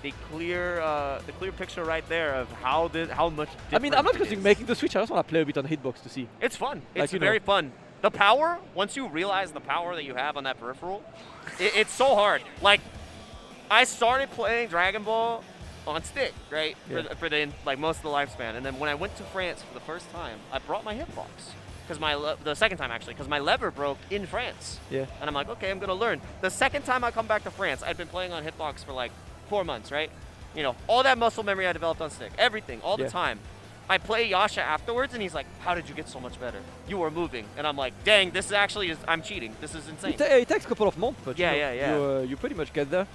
the clear picture right there of how much. I mean, I'm not considering making the switch. I just want to play a bit on hitbox to see. It's fun. Like, it's very fun. The power, once you realize the power that you have on that peripheral, it's so hard. Like, I started playing Dragon Ball on stick, right? Yeah. For the like most of the lifespan, and then when I went to France for the first time, I brought my hitbox. Because the second time actually, because my lever broke in France. Yeah. And I'm like, okay, I'm gonna learn. The second time I come back to France, I'd been playing on hitbox for like 4 months, right? You know, all that muscle memory I developed on stick, everything, all the time. I play Yasha afterwards, and he's like, how did you get so much better? You were moving. And I'm like, dang, this is actually, I'm cheating. This is insane. It takes a couple of months, but you pretty much get there.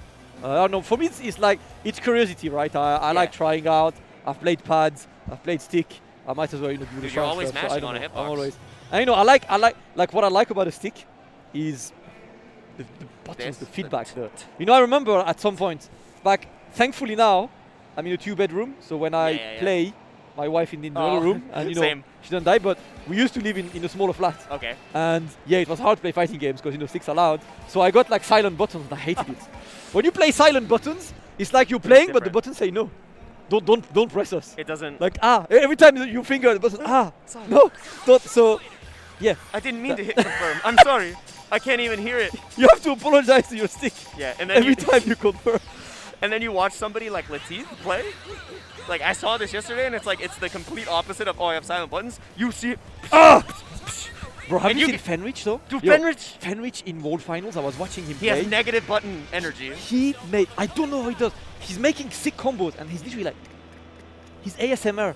I don't know, for me it's like, it's curiosity, right? I like trying out. I've played pads, I've played stick. I might as well, you know, do the you're always stuff, mashing so on a hitbox. I'm always. And you know, I like what I like about a stick is the buttons, the feedback. You know, I remember at some point back, thankfully now, I'm in a 2-bedroom, so when I play, my wife in the other room, and you know, she doesn't die, but we used to live in a smaller flat. Okay. And yeah, it was hard to play fighting games because, you know, sticks are loud. So I got like silent buttons and I hated it. When you play silent buttons, it's like you're playing, but the buttons say no. don't press us. It doesn't. Like every time you finger the button, no, don't. So, yeah. I didn't mean to hit confirm. I'm sorry. I can't even hear it. You have to apologize to your stick. Yeah, and then every time you confirm. And then you watch somebody like Latif play. Like I saw this yesterday, and it's the complete opposite of I have silent buttons. You see it. Bro, have you seen Fenrich though? Dude, Yo, Fenrich. Fenrich in World Finals, I was watching him He play. has negative button energy. He made, I don't know how he does. He's making sick combos, and he's literally like, he's ASMR.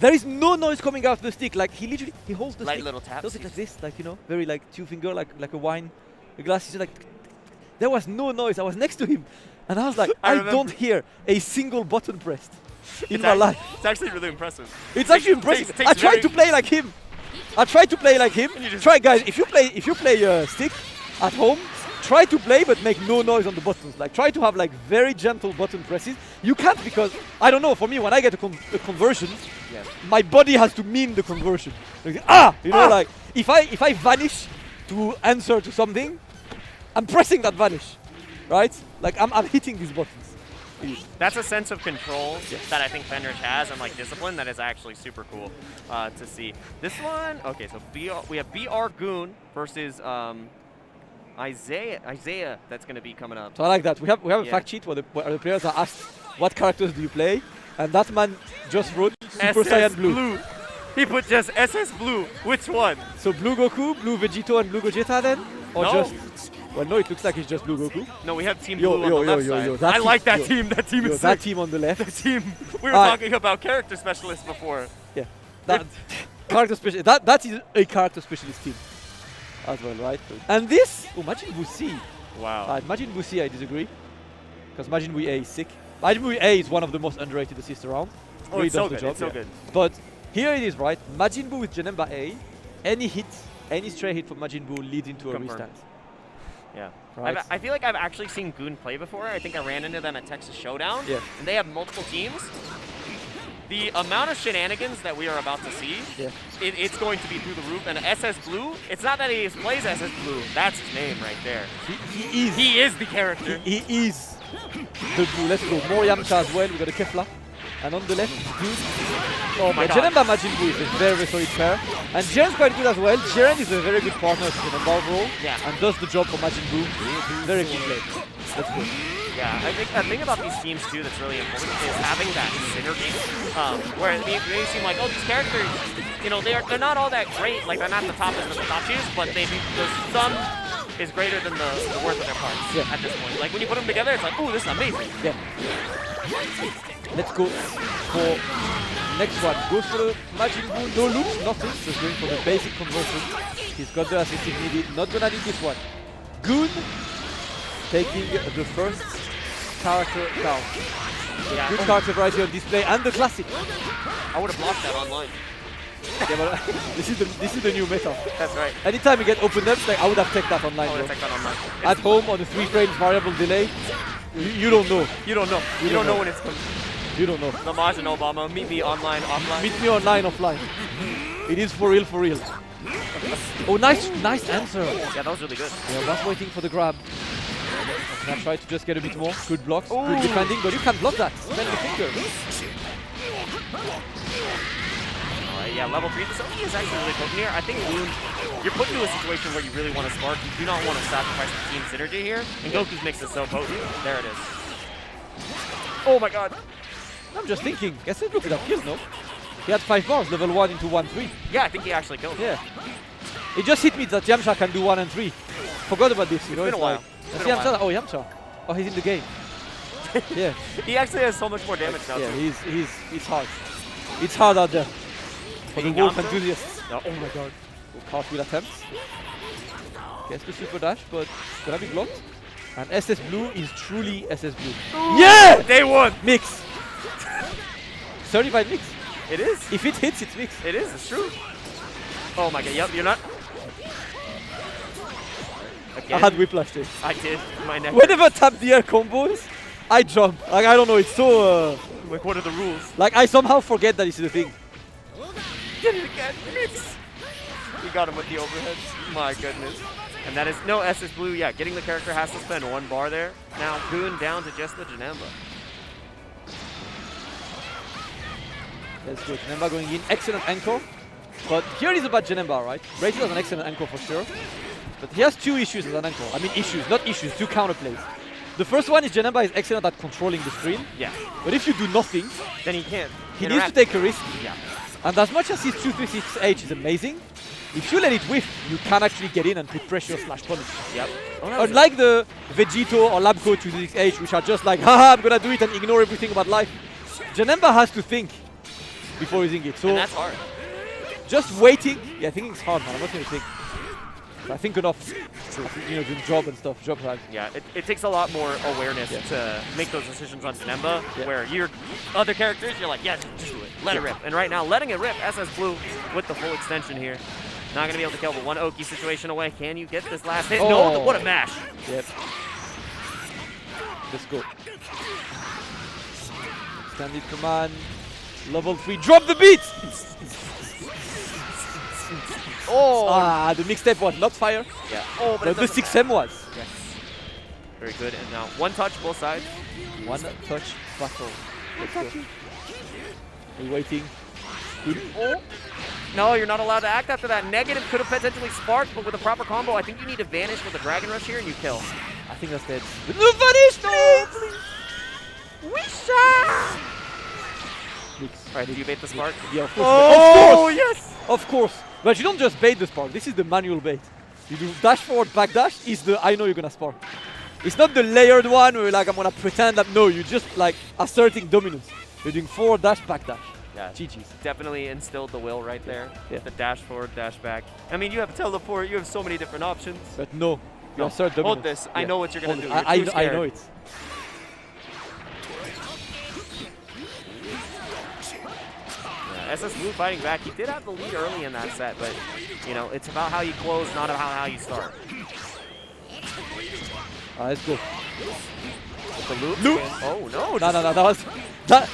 There is no noise coming out of the stick. Like he literally, he holds the Light stick. little taps. Does it like this, like very like two finger, like a wine, a glass. He's like, there was no noise. I was next to him, and I was like, I don't hear a single button pressed in my life. It's actually really impressive. It's actually impressive. I tried to play like him. Try, guys. If you play stick at home, try to play but make no noise on the buttons. Like try to have like very gentle button presses. You can't because I don't know. For me, when I get a conversion, my body has to mean the conversion. Like, like if I vanish to answer to something, I'm pressing that vanish, right? Like I'm hitting these buttons. That's a sense of control that I think Fenrich has, and like discipline that is actually super cool to see. This one, okay, so we have BR Goon versus Isaiah that's going to be coming up. So I like that. We have a fact sheet where the players are asked what characters do you play, and that man just wrote Super Saiyan Blue. He put just SS Blue. Which one? So Blue Goku, Blue Vegito, and Blue Gogeta then, or just? Well, no, it looks like it's just Blue Goku. No, we have Team Blue on the left side. I like that team. That team is sick. That team on the left. The team. We were talking about character specialists before. Yeah. That character specialist. That is a character specialist team as well, right? And this, Majin Buu C. Wow. Majin Buu C, I disagree. Because Majin Buu A is sick. Majin Buu A is one of the most underrated assists around. Oh, really it's so good. It's so good. But here it is, right? Majin Buu with Janemba A. Any hit, any stray hit from Majin Buu leads into a restand. Yeah. Right. I feel like I've actually seen Goon play before. I think I ran into them at Texas Showdown. Yeah. And they have multiple teams. The amount of shenanigans that we are about to see, it's going to be through the roof. And SS Blue, it's not that he plays SS Blue. That's his name right there. He is the character. He is the Blue. Let's go. More Yamcha as well. We got a Kefla. And on the left, Goon. Oh my god. Janemba Majin Buu is a very, very solid pair. And Jiren's quite good as well. Jiren is a very good partner to Janemba overall. Yeah. And does the job for Majin Buu. Very good play. Let's go. Yeah, I think a thing about these teams too that's really important is having that synergy. Where they seem like, oh, these characters, you know, they're not all that great. Like they're not the top as the Tatachis, but the sum is greater than the worth of their parts at this point. Like when you put them together, it's like, oh, this is amazing. Yeah. Let's go for next one. Goes for the Majin Buu, no loops, nothing. Just going for the basic conversion. He's got the assist if needed. Not gonna need this one. Goon taking the first character down. Yeah. Good character variety on display and the classic. I would have blocked that online. Yeah, but this is the new meta. That's right. Anytime you get open ups, like I would have taken that online. At home on the 3 frames variable delay, you don't know. You don't know. You don't know when it's coming. You don't know. Namaz and Obama, meet me online, offline. Meet me online, offline. It is for real, for real. Oh, nice answer. Yeah, that was really good. Yeah, I was waiting for the grab. Can I try to just get a bit more? Good blocks, good defending, but you can't block that. Spend the fingers. Yeah, level 3. This OE is actually really potent here. I think Loon, you're put into a situation where you really want to spark. You do not want to sacrifice the team synergy here. And Goku's mix is so potent. There it is. Oh my god. I'm just thinking, guess it could have killed, no? He had 5 bars, level 1 into 1-3. Yeah, I think he actually killed. Yeah. It just hit me that Yamcha can do 1 and 3. Forgot about this, you know? It's been a while. Yamcha, oh, Yamcha. Oh, he's in the game. Yeah. He actually has so much more damage now. Yeah, he's hard. It's hard out there. For the Wolf enthusiasts. Oh my god. Cartwheel attempts. Gets the super dash, but it's gonna be blocked. And SS Blue is truly SS Blue. Ooh, yeah! They won! Mix. Certified mix. It is. If it hits, it's mix. It is, it's true. Oh my god, yep, you're not. Again. I had whiplash there. I did. My neck. Whenever I tap the air combos, I jump. Like, I don't know, it's so... like, what are the rules? Like, I somehow forget that it's the thing. Get it again, mix! We got him with the overhead. My goodness. And that is no SS Blue. Yeah, getting the character has to spend 1 bar there. Now Goon down to just the Janemba. Let's go. Janemba going in. Excellent anchor. But here it is about Janemba, right? Rachel has an excellent anchor for sure. But he has two issues as an anchor. I mean issues, not issues, two counterplays. The first one is Janemba is excellent at controlling the screen. Yeah. But if you do nothing, then he can't. He needs to take a risk. Yeah. And as much as his 236H is amazing, if you let it whiff, you can actually get in and put pressure / punish. Yep. Unlike the Vegito or Labco 236H, which are just like, haha, I'm gonna do it and ignore everything about life. Janemba has to think before using it. So and that's hard. Just waiting. Yeah, thinking is hard, man. I'm not gonna think. I think enough to, you know, do job and stuff, job time. Yeah, it takes a lot more awareness to make those decisions on Janemba, where your other characters, you're like, yes, just do it, let it rip. And right now, letting it rip, SS Blue with the full extension here. Not going to be able to kill, but one Oki situation away. Can you get this last hit? Oh. No, what a mash. Yep. Let's go. Extended command, level 3, drop the beat! Oh! Ah, the mixtape was not fire. Yeah. Oh, but the 6M was. Yes. Very good. And now one touch, both sides. One touch battle. Let's go. We're waiting. Good. Oh! No, you're not allowed to act after that. Negative could have potentially sparked, but with a proper combo, I think you need to vanish with a Dragon Rush here and you kill. I think that's dead. No, vanish, please! Wisha! Alright, did you bait the spark? Yeah, of course. Oh, yes! Of course. But you don't just bait the spark. This is the manual bait. You do dash forward, back dash is the I know you're gonna spark. It's not the layered one where you're like, I'm gonna pretend that. No, you're just like asserting dominance. You're doing forward dash, back dash. Yeah, GG's. Definitely instilled the will right there. Yeah. The dash forward, dash back. I mean, you have teleport, you have so many different options. But no, you assert dominance. Hold this. I know what you're going to do. I know it. Yeah, SS Blue fighting back. He did have the lead early in that set, but, you know, it's about how you close, not about how you start. Let's go. The loop? Oh, no. No, that was...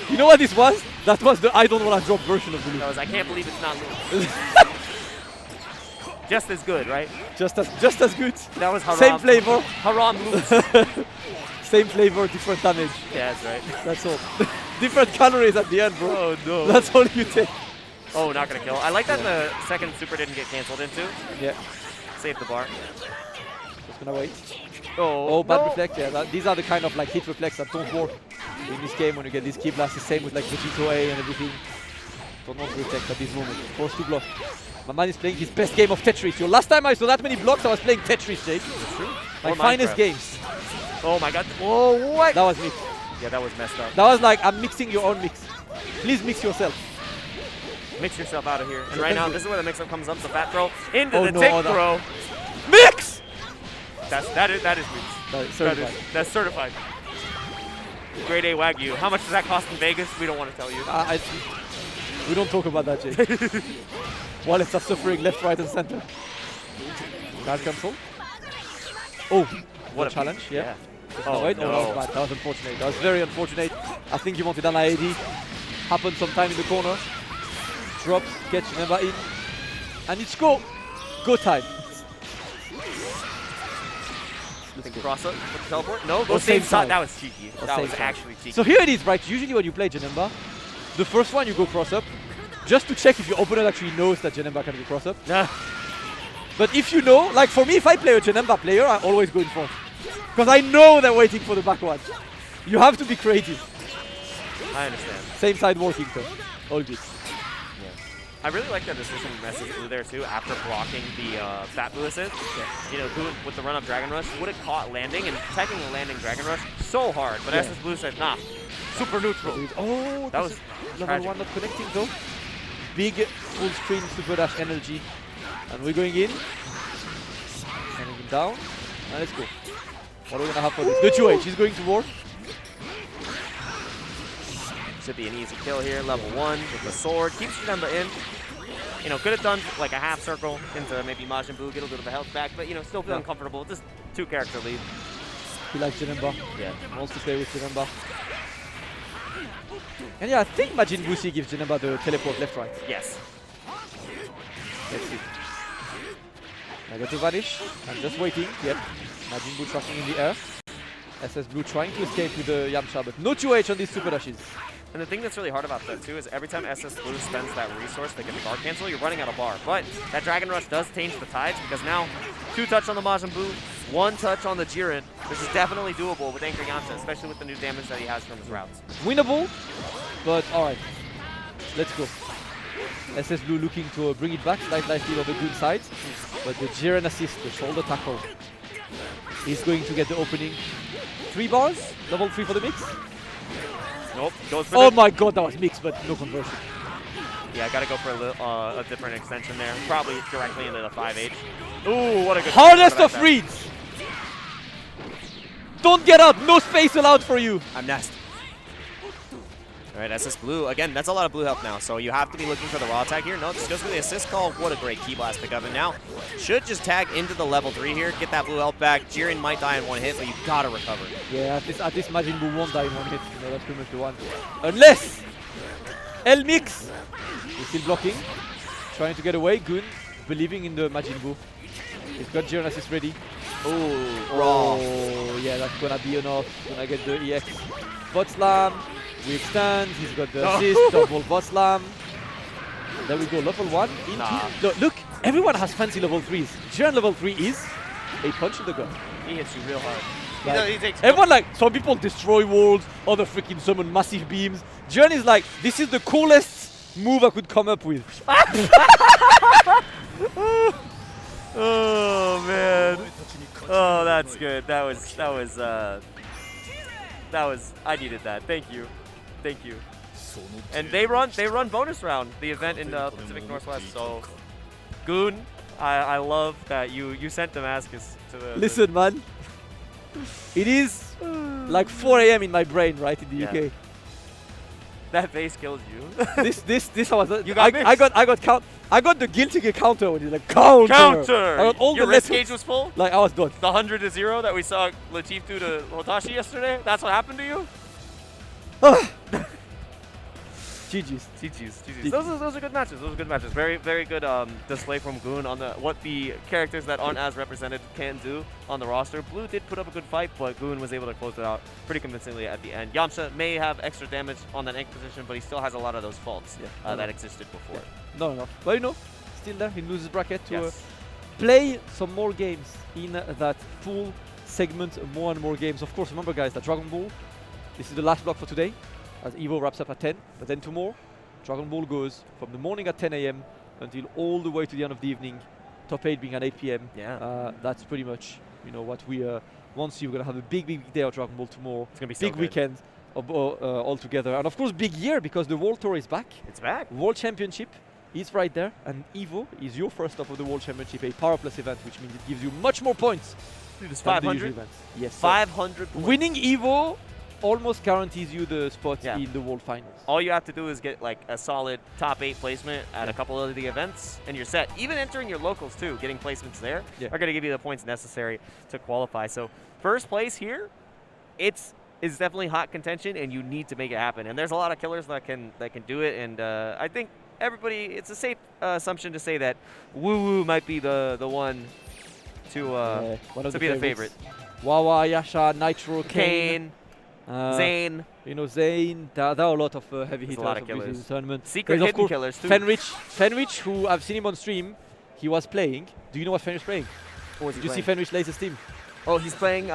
you know what this was? That was the I don't want to drop version of the loop. That was, I can't believe it's not loop. Just as good, right? Just as good. That was haram. Same flavor. Haram loops. Same flavor, different damage. Yeah, that's right. That's all. Different calories at the end, bro. Oh, no. That's all you take. Oh, not going to kill. I like that the second super didn't get canceled into. Yeah. Save the bar. Just going to wait. Oh, bad reflect. Yeah, these are the kind of like hit reflex that don't work in this game when you get these key blasts. The same with like Vegito A and everything. Don't want to reflect at this moment. Forced to block. My man is playing his best game of Tetris. Your last time I saw that many blocks, I was playing Tetris, Jake. My finest games. Oh my god. Oh, what? That was mixed. Yeah, that was messed up. That was like, I'm mixing your own mix. Please mix yourself. Mix yourself out of here. And right now, this is where the mix-up comes up. The fat throw into the no, tick throw. Mix! That is mix. Certified. That's certified. Grade A Wagyu. How much does that cost in Vegas? We don't want to tell you. We don't talk about that, Jake. Wallets are suffering left, right, and center. Card cancel. Oh, what a challenge! Yeah. Oh, wait, no. that was bad. That was unfortunate. That was very unfortunate. I think he wanted an IAD. Happened sometime in the corner. Drops, gets Janemba in, and it's go time. I think cross up with the teleport. No, go same side. That was cheeky. That was actually cheeky. So here it is, right? Usually when you play Janemba, the first one you go cross up, just to check if your opponent actually knows that Janemba can go cross up. But if you know, like for me, if I play a Janemba player, I always go in front. Because I know they're waiting for the back one. You have to be creative. I understand. Same side working though. All good. I really like that decision message Blue there too, after blocking the Fat Blue assist. Yeah. You know, with the run-up Dragon Rush, would have caught landing, and technically landing Dragon Rush so hard, but SS Blue said, nah, super neutral. Oh, that was level tragic. 1 not connecting though. Big full screen super dash energy. And we're going in. Sending him down. And let's go. What are we going to have for this? The 2H, he's going to war. Should be an easy kill here, level 1 with the sword. Keeps Janemba in. You know, could have done like a half circle into maybe Majin Buu, get a little bit of health back, but you know, still feeling comfortable. Just 2-character lead. He likes Janemba. Yeah. Wants to play with Janemba. And yeah, I think Majin Buu gives Janemba the teleport left-right. Yes. Let's see. I got to vanish. I'm just waiting. Yep. Majin Buu tracking in the air. SS Blue trying to escape with the Yamcha, but no 2H on these super dashes. And the thing that's really hard about that too is every time SS Blue spends that resource, they get the guard cancel, you're running out of bar. But that Dragon Rush does change the tides because now 2 touch on the Majin Buu, 1 touch on the Jiren. This is definitely doable with Anchor Yamcha, especially with the new damage that he has from his routes. Winnable, but alright. Let's go. SS Blue looking to bring it back slightly on the good side. But the Jiren assist, the shoulder tackle, is going to get the opening. 3 bars, level 3 for the mix. Nope, goes for oh my god, that was mixed, but no conversion. Yeah, I gotta go for a different extension there. Probably directly into the 5H. Ooh, what a good hardest of reads! Don't get out, no space allowed for you. I'm nasty. All right, SS Blue. Again, that's a lot of blue health now, so you have to be looking for the raw attack here. No, just goes for the assist call. What a great Ki Blast pickup. And now should just tag into the level 3 here, get that blue health back. Jiren might die in 1 hit, but you gotta recover. Yeah, at least Majin Buu won't die in 1 hit. You know, that's pretty much the one. Unless El Mix is still blocking, trying to get away. Gun believing in the Majin Buu. He's got Jiren assist ready. Oh, yeah, that's gonna be enough. Gonna get the EX. Bot slam. Weak stand, he's got the assist, double bot slam. There we go, level 1 into... Look, everyone has fancy level 3s. Jiren level 3 is a punch in the gut. He hits you real hard. Like, he takes everyone like, some people destroy worlds, other freaking summon massive beams. Jiren is like, this is the coolest move I could come up with. Oh man. Oh, that's good. That was I needed that. Thank you. Thank you. And they run bonus round, the event in the Pacific Northwest. So, Goon, I love that you sent Damascus to the. Listen, man. It is like 4 AM in my brain, right, in the UK. That face kills you. this was. You got I got the guilty gear counter when he's like counter. Counter. I got all Your the risk letters. gauge was full. Like I was done. The 100-0 that we saw Latif do to Hotashi yesterday. That's what happened to you. GG's. Those are good matches. Those are good matches. Very, very good display from Goon on what the characters that aren't as represented can do on the roster. Blue did put up a good fight, but Goon was able to close it out pretty convincingly at the end. Yamcha may have extra damage on that anchor position, but he still has a lot of those faults that existed before. Yeah. No enough. But you know, still there in losers bracket to play some more games in that full segment, more and more games. Of course, remember guys, that Dragon Ball, this is the last block for today, as Evo wraps up at 10, but then tomorrow, Dragon Ball goes from the morning at 10 AM until all the way to the end of the evening, top 8 being at 8 PM. Yeah. That's pretty much, you know, what we want to see. We're going to have a big day of Dragon Ball tomorrow. It's going to be big weekend all together. And of course, big year because the World Tour is back. It's back. World Championship is right there, and Evo is your first stop of the World Championship, a Power Plus event, which means it gives you much more points. Dude, it's than the 500? usual events. Yes. 500 points. Winning Evo almost guarantees you the spot in the World Finals. All you have to do is get like a solid top 8 placement at a couple of the events, and you're set. Even entering your locals too, getting placements there are going to give you the points necessary to qualify. So first place here, is definitely hot contention, and you need to make it happen. And there's a lot of killers that can do it. And I think everybody, it's a safe assumption to say that Woo Woo might be the one to be the favorite. Wawa, Yasha, Nitro, Kane. Zane. You know, Zane. There are a lot of heavy hitters a lot of killers. In the tournament. Secret hidden killers too. Fenrich, who I've seen him on stream, he was playing. Do you know what Fenrich is playing? What was he Did you playing? see Fenrich latest team? Oh, he's playing.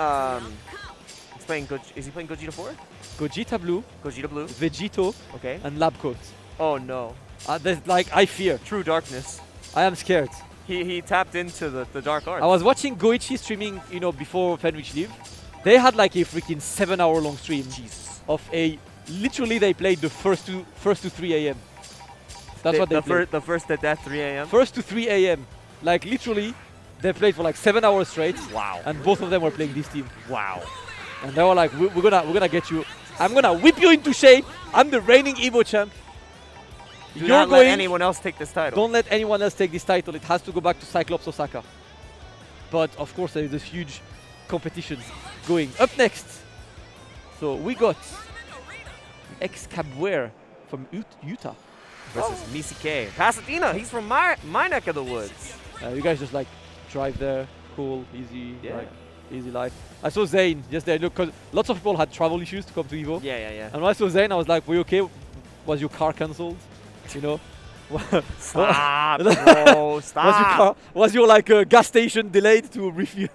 Is he playing Gogeta 4? Gogeta Blue. Vegito. Okay. And Lab Coat. Oh no. There's like, I fear. True darkness. I am scared. He tapped into the dark arts. I was watching Goichi streaming, you know, before Fenrich leave. They had like a freaking 7-hour-long stream of literally they played the first to 3 AM. That's what they played. The first at that 3 AM? First to 3 AM. Like literally, they played for like 7 hours straight. Wow. And both of them were playing this team. Wow. And they were like, we're gonna get you. I'm gonna whip you into shape. I'm the reigning Evo champ. Do not let anyone else take this title. Don't let anyone else take this title. It has to go back to Cyclops Osaka. But of course, there is this huge competition going up next. So we got Excabware from Utah versus Misi K. Pasadena. He's from my neck of the woods. You guys just like drive there, cool, easy. Yeah. Like, Easy life. I saw Zane yesterday. Look, cause lots of people had travel issues to come to Evo. Yeah. And when I saw Zane, I was like, "Were you okay? Was your car cancelled? You know?" Stop, bro. Stop. Was your like gas station delayed to refuel?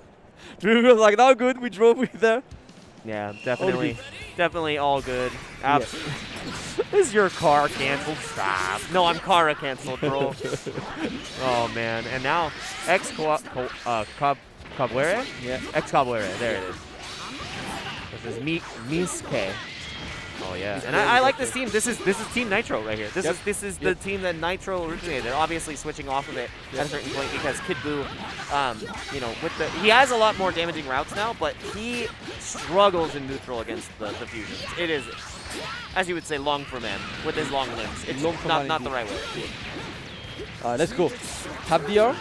We were like, "No, good. We drove with there." Yeah, definitely all good. Is your car canceled? Stop. No, I'm Kara canceled, bro. Oh man, and now Cabuere? Yeah. Cabuere. There it is. This is Miske. Oh yeah, and I like this team. This is Team Nitro right here. This is the team that Nitro originated. They're obviously switching off of it at a certain point because Kid Buu, you know, he has a lot more damaging routes now, but he struggles in neutral against the fusions. It is, as you would say, long for man with his long limbs. It's not the right way. Let's go. Tap DR.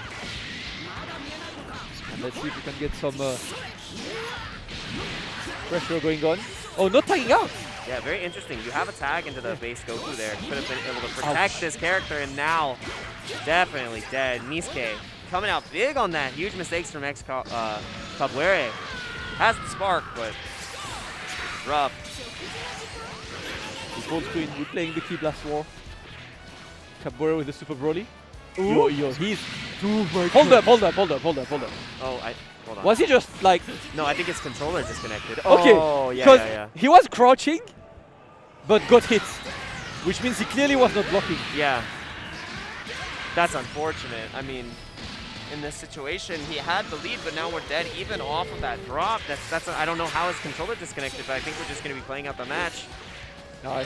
And let's see if we can get some pressure going on. Oh, not tagging out. Yeah, very interesting. You have a tag into the base Goku there. Could have been able to protect this character, and now definitely dead. Niske coming out big on that. Huge mistakes from Cabuere. Has the spark, but it's rough. Full screen, we're playing the Key Blast War. Cabuere with the Super Broly. Yo, he's... Hold up. Oh, hold on. Was he just like... No, I think his controller disconnected. Okay. Oh, yeah. He was crouching, but got hit, which means he clearly was not blocking. Yeah. That's unfortunate. I mean, in this situation, he had the lead, but now we're dead even off of that drop. I don't know how his controller disconnected, but I think we're just going to be playing out the match. Now,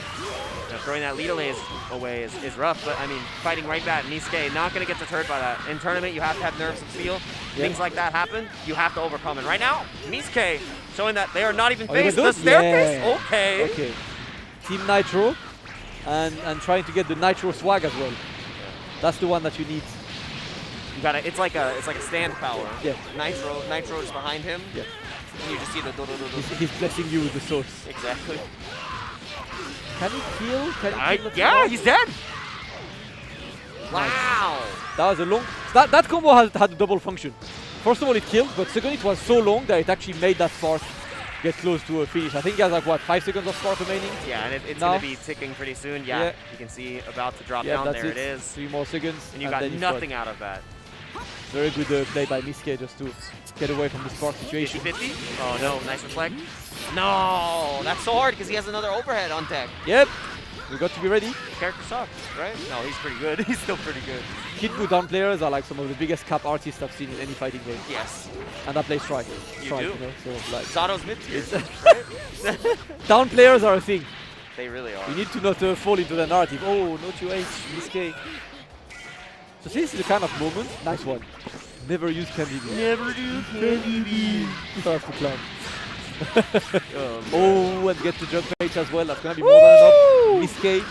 throwing that lead away is rough, but I mean, fighting right back, Niske not going to get deterred by that. In tournament, you have to have nerves of steel. Things like that happen, you have to overcome it. Right now, Niske showing that they are not even faced the staircase. Yeah. Okay. Team Nitro, and trying to get the Nitro swag as well. That's the one that you need. You gotta. It's like a stand power. Yeah. Nitro is behind him. Yeah. And you just see the He's blessing you with the source. Exactly. Can he kill? Yeah, he's dead. Wow. That was a long... That combo had a double function. First of all, it killed, but second, it was so long that it actually made that spark get close to a finish. I think he has like, what, 5 seconds of spark remaining? Yeah, and it's going to be ticking pretty soon. Yeah, you can see about to drop down. There it is. 3 more seconds. And you got nothing out of that. Very good play by Niske just to get away from the spark situation. 50-50? Oh no, nice reflect. No, that's so hard because he has another overhead on deck. Yep, we got to be ready. The character sucks, right? No, he's pretty good. He's still pretty good. Kid Buu down players are like some of the biggest cap artists I've seen in any fighting game. Yes. And I play Strike. You do? You know, so like Zato's mid-tier, right? Down players are a thing. They really are. You need to not fall into the narrative. Oh, no 2H, Niske. So this is the kind of moment. Nice one. Never use Candy Bean. Never do Candy Bean. That's the clown. Oh, and get to jump page as well. That's going to be more than enough. Niske.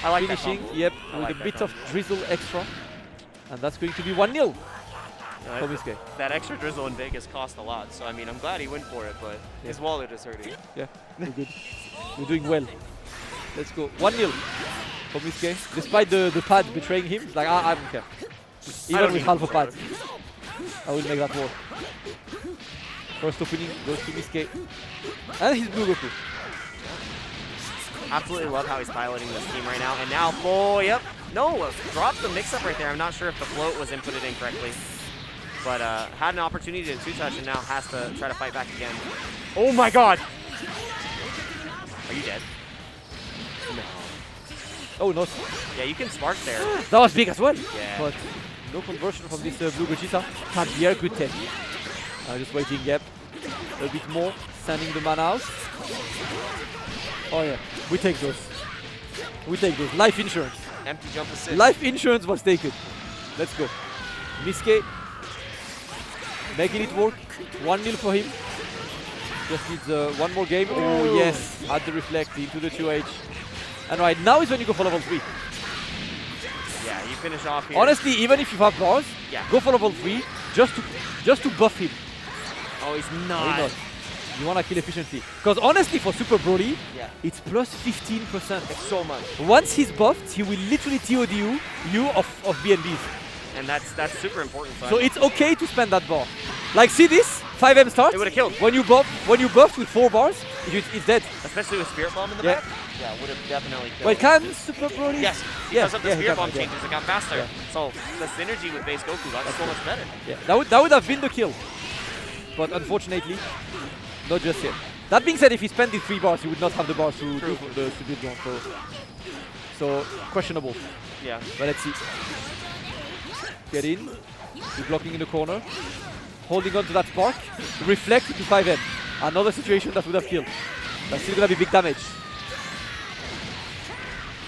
I like finishing. That yep, I with like a bit combo. of drizzle extra. And that's going to be 1-0 for Niske. That extra drizzle in Vegas cost a lot. So, I mean, I'm glad he went for it, but his wallet is hurting. Yeah, we're good. We're doing well. Let's go. 1-0 for Niske. Despite the pad betraying him, it's like, I don't care. Even with half a pad, I will make that work. First opening goes to Niske. And his blue Goku. Absolutely love how he's piloting this team right now. And now, yep. No, dropped the mix-up right there. I'm not sure if the float was inputted incorrectly. But had an opportunity to two-touch and now has to try to fight back again. Oh my god! Are you dead? No. Oh, no. Yeah, you can spark there. That was big as well. Yeah. But no conversion from this blue Gogeta. Here, good tech. Just waiting, yep. A bit more. Sending the mana out. Oh yeah, we take those. We take those. Life insurance. Empty jump assist. Life insurance was taken. Let's go. Niske making it work. 1-0 for him. Just needs one more game. Oh yes, had the reflect into the 2H. And right now is when you go for level 3. Yeah, you finish off here. Honestly, even if you have bars, go for level 3 just to buff him. Oh, he's not. You want to kill efficiently. Because honestly, for Super Broly, it's plus 15%. It's so much. Once he's buffed, he will literally TOD you of BNBs. And that's super important. So it's okay to spend that bar. Like, see this? 5M starts. It would have killed. When you buff with 4 bars, it's dead. Especially with Spirit Bomb in the back. Yeah, would have definitely killed. Wait, can Super Broly? Yes, because of the Spirit Bomb can, changes, it got faster. So the synergy with base Goku got so much better. Yeah, that would have been the kill. But unfortunately, not just yet. That being said, if he spent the 3 bars, he would not have the bars to do the stupid one. So questionable. Yeah. But let's see. Get in. He's blocking in the corner. Holding on to that spark. Reflect to 5M. Another situation that would have killed. That's still gonna be big damage.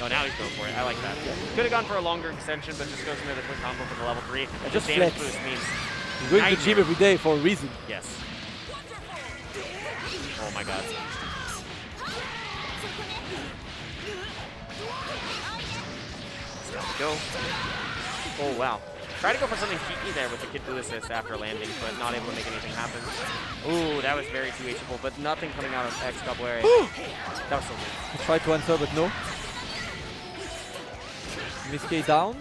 Oh, now he's going for it. I like that. Yeah. Could have gone for a longer extension, but just goes into the quick combo for the level 3. Yeah, just damage flex. boost means He's going to the gym every day for a reason. Yes. Oh my god. Go. Oh wow. Try to go for something Shiki there with the Kid Buu assist after landing, but not able to make anything happen. Ooh, that was very 2Hable, but nothing coming out of X Capoeira. That was so good. He tried to answer, but no. Miske down.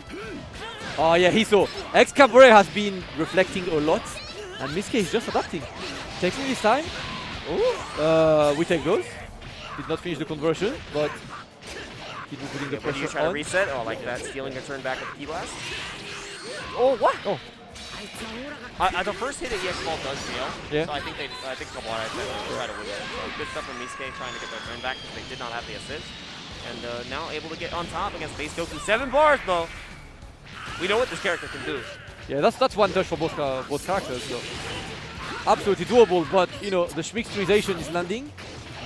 Oh yeah, Hisui. X Capoeira has been reflecting a lot, and Miske is just adapting. Taking his time. Oh, we take those. Did not finish the conversion, but keep putting the pressure you try on. to reset? Oh, like that, stealing a turn back with the Key Blast. Oh, what? Oh. The first hit at EX Ball does fail. Yeah. So I think Capoeira try to win it. So good stuff from Miske trying to get their turn back because they did not have the assist. And now able to get on top against base Goku. 7 bars though. We know what this character can do. Yeah, that's one touch for both characters. So. Absolutely doable, but you know the mixturization is landing,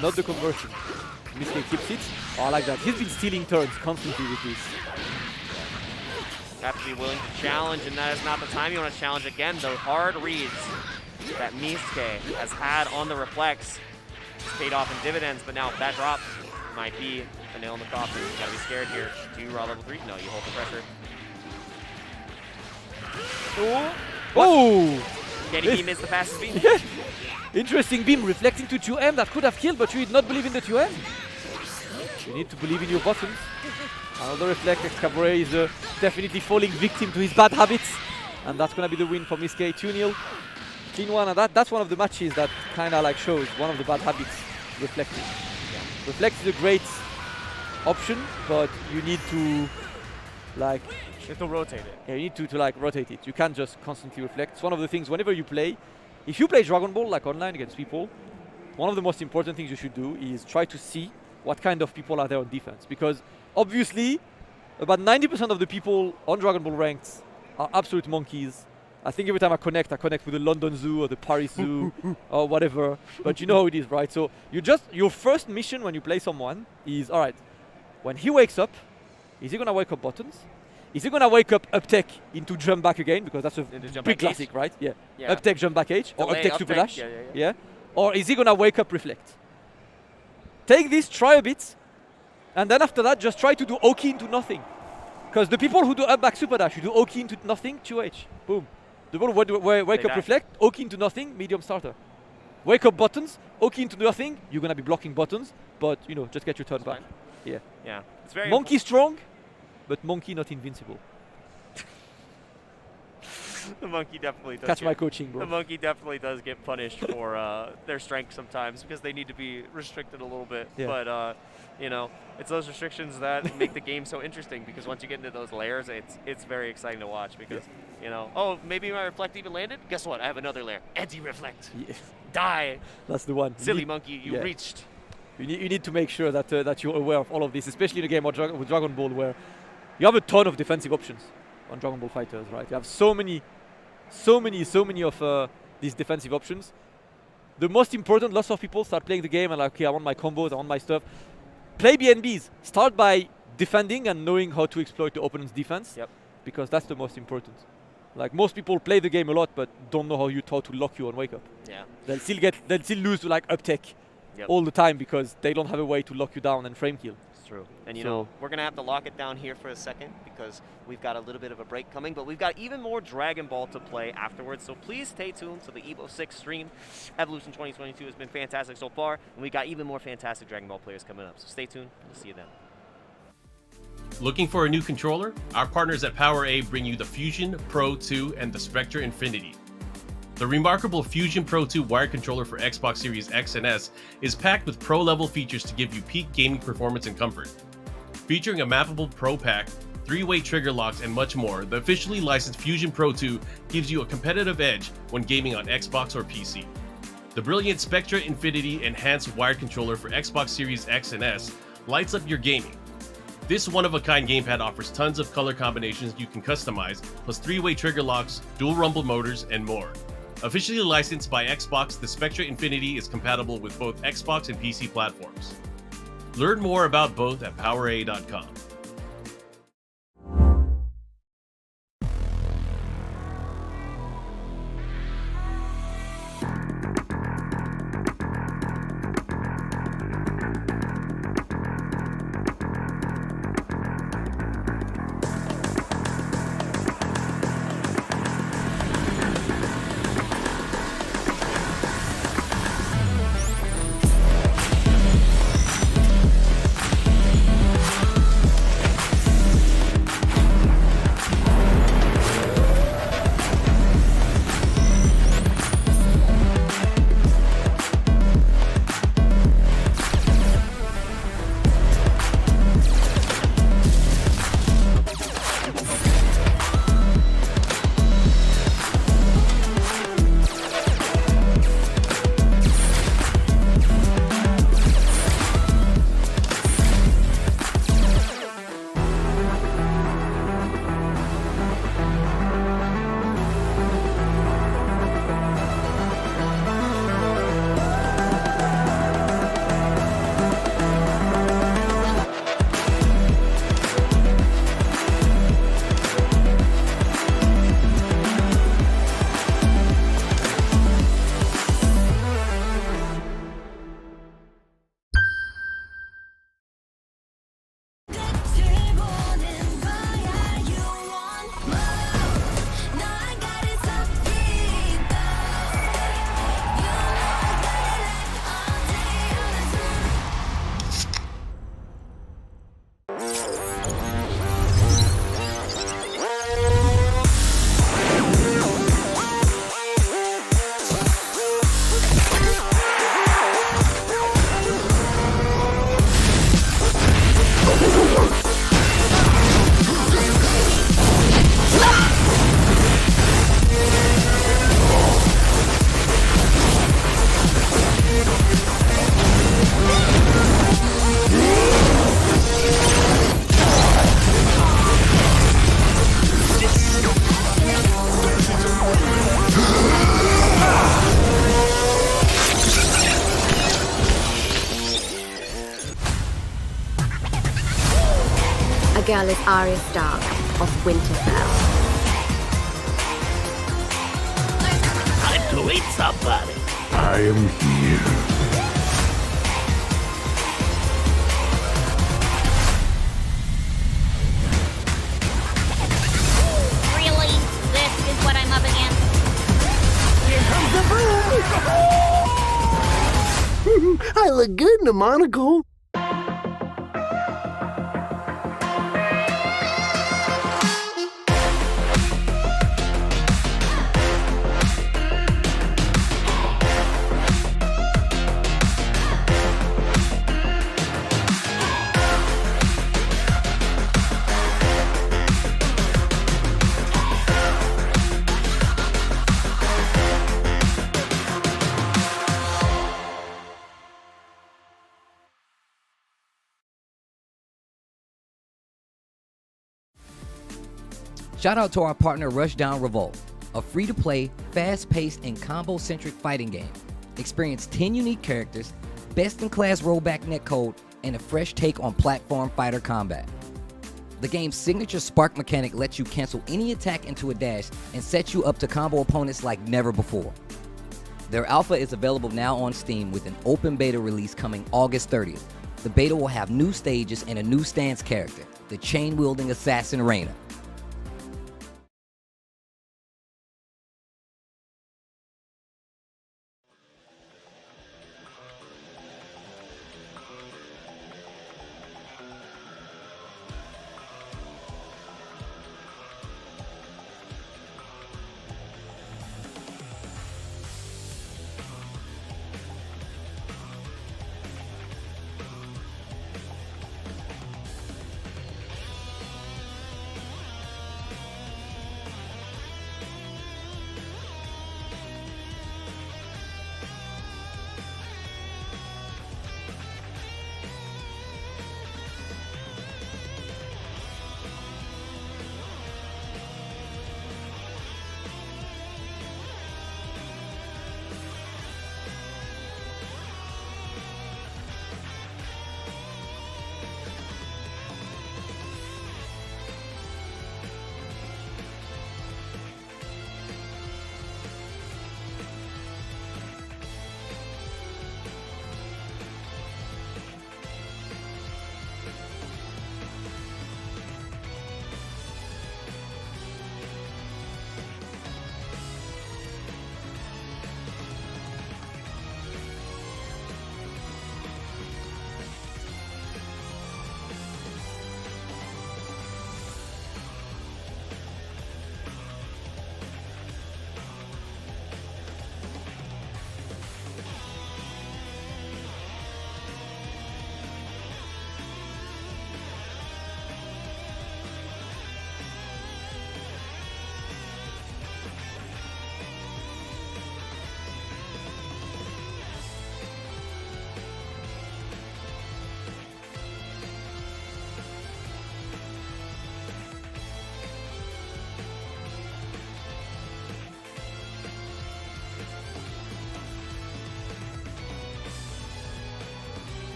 not the conversion. Miske keeps it. Oh, I like that. He's been stealing turns constantly with this. Have to be willing to challenge, and that is not the time you want to challenge again. The hard reads that Miske has had on the reflex paid off in dividends, but now that drop might be a nail in the coffin. You gotta be scared here. Do you raw level 3? No, you hold the pressure. Oh! Getty beam is the fastest beam. Yeah. Interesting beam reflecting to 2M that could have killed, but you did not believe in the 2M. You need to believe in your buttons. Another reflect. X Capoeira is definitely falling victim to his bad habits, and that's gonna be the win for Miske. 2-0. Clean one, and that's one of the matches that kind of like shows one of the bad habits reflecting. Yeah. Reflect is a great option, but you need to like you have to rotate it. Yeah, you need to like rotate it. You can't just constantly reflect. It's one of the things whenever you play. If you play Dragon Ball like online against people, one of the most important things you should do is try to see what kind of people are there on defense, because obviously about 90% of the people on Dragon Ball ranked are absolute monkeys. I think every time I connect with the London Zoo or the Paris Zoo or whatever, but you know how it is, right? So your first mission when you play someone is, all right, when he wakes up, is he gonna wake up buttons? Is he gonna wake up tech into jump back again? Because that's a big classic, H. right? Yeah. Yeah. Up tech jump back H or Delay, up tech super dash. Yeah. Or is he gonna wake up reflect? Take this, try a bit, and then after that, just try to do Oki into nothing. Because the people who do up back super dash, you do Oki into nothing, 2H. Boom. The people who wake up reflect, Oki into nothing, medium starter. Wake up buttons, Oki into nothing, you're gonna be blocking buttons, but you know, just get your turn back. Yeah. Yeah. It's very Monkey strong, but monkey not invincible. The monkey definitely does. Catch my coaching, bro. The monkey definitely does get punished for their strength sometimes because they need to be restricted a little bit. Yeah. But you know, it's those restrictions that make the game so interesting, because once you get into those layers, it's very exciting to watch, because you know, oh, maybe my reflect even landed. Guess what? I have another layer. Anti-reflect. Yeah. Die. That's the one. Silly monkey, you reached. You need to make sure that that you're aware of all of this, especially in a game with Dragon Ball, where you have a ton of defensive options on Dragon Ball Fighters, right? You have so many of these defensive options. The most important, lots of people start playing the game and like, okay, I want my combos, I want my stuff. Play BNBs. Start by defending and knowing how to exploit the opponent's defense. Yep. Because that's the most important. Like, most people play the game a lot, but don't know how to lock you on wake up. Yeah. They'll still lose to like up tech all the time because they don't have a way to lock you down and frame kill. It's true. And you know, we're gonna have to lock it down here for a second because we've got a little bit of a break coming, but we've got even more Dragon Ball to play afterwards. So please stay tuned to the Evo 6 stream. Evolution 2022 has been fantastic so far, and we got even more fantastic Dragon Ball players coming up. So stay tuned. We'll see you then. Looking for a new controller? Our partners at PowerA bring you the Fusion Pro 2 and the Spectre Infinity. The remarkable Fusion Pro 2 wired controller for Xbox Series X and S is packed with pro-level features to give you peak gaming performance and comfort. Featuring a mappable Pro Pack, 3-way trigger locks, and much more, the officially licensed Fusion Pro 2 gives you a competitive edge when gaming on Xbox or PC. The brilliant Spectra Infinity enhanced wired controller for Xbox Series X and S lights up your gaming. This one-of-a-kind gamepad offers tons of color combinations you can customize, plus 3-way trigger locks, dual rumble motors, and more. Officially licensed by Xbox, the Spectra Infinity is compatible with both Xbox and PC platforms. Learn more about both at PowerA.com. A girl is Arya Stark of Winterfell. Time to eat somebody. I am here. Really? This is what I'm up against? Here comes the food! I look good in a monocle. Shout out to our partner Rushdown Revolt, a free-to-play, fast-paced, and combo-centric fighting game. Experience 10 unique characters, best-in-class rollback netcode, and a fresh take on platform fighter combat. The game's signature spark mechanic lets you cancel any attack into a dash and sets you up to combo opponents like never before. Their alpha is available now on Steam with an open beta release coming August 30th. The beta will have new stages and a new stance character, the chain-wielding assassin Reyna.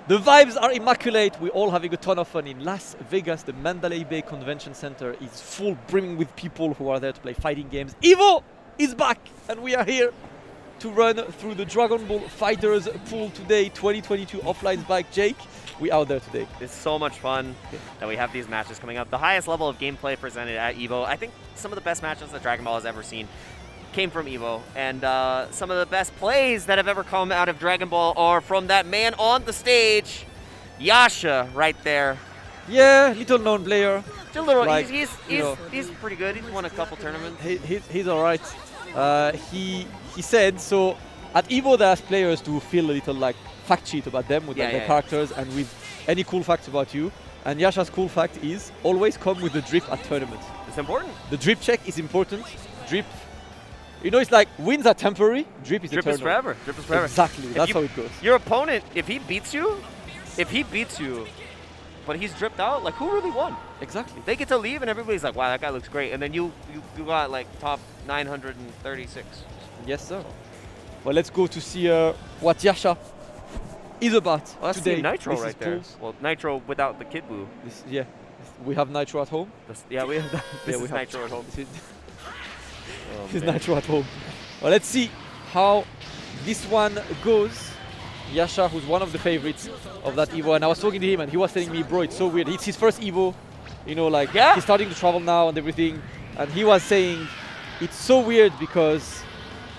The vibes are immaculate. We're all having a ton of fun in Las Vegas. The Mandalay Bay Convention Center is full, brimming with people who are there to play fighting games. EVO is back, and we are here to run through the Dragon Ball Fighters pool today, 2022 offline bike. Jake, we out there today. It's so much fun that we have these matches coming up. The highest level of gameplay presented at EVO. I think some of the best matches that Dragon Ball has ever seen came from EVO, and some of the best plays that have ever come out of Dragon Ball are from that man on the stage, Yasha, right there. Yeah, little known player. Just a little, like, he's pretty good. He's won a couple tournaments. He's all right. He said so. At EVO, there's players to feel a little like fact sheet about them with their characters and with any cool facts about you. And Yasha's cool fact is always come with the drip at tournaments. It's important. The drip check is important. Drip. You know, it's like wins are temporary, drip is eternal. Drip is forever. Drip is forever. Exactly, that's how it goes. Your opponent, if he beats you, but he's dripped out, like who really won? Exactly. They get to leave and everybody's like, wow, that guy looks great. And then you got like top 936. Yes, sir. Well, let's go to see what Yasha is about that's today. Nitro right there. Pools. Well, Nitro without the Kid Buu. We have Nitro at home. We have that. This is Nitro at home. This is Nitro at home. Well, let's see how this one goes. Yasha, who's one of the favorites of that EVO, and I was talking to him and he was telling me, bro, it's so weird. It's his first EVO, you know, like he's starting to travel now and everything. And he was saying it's so weird because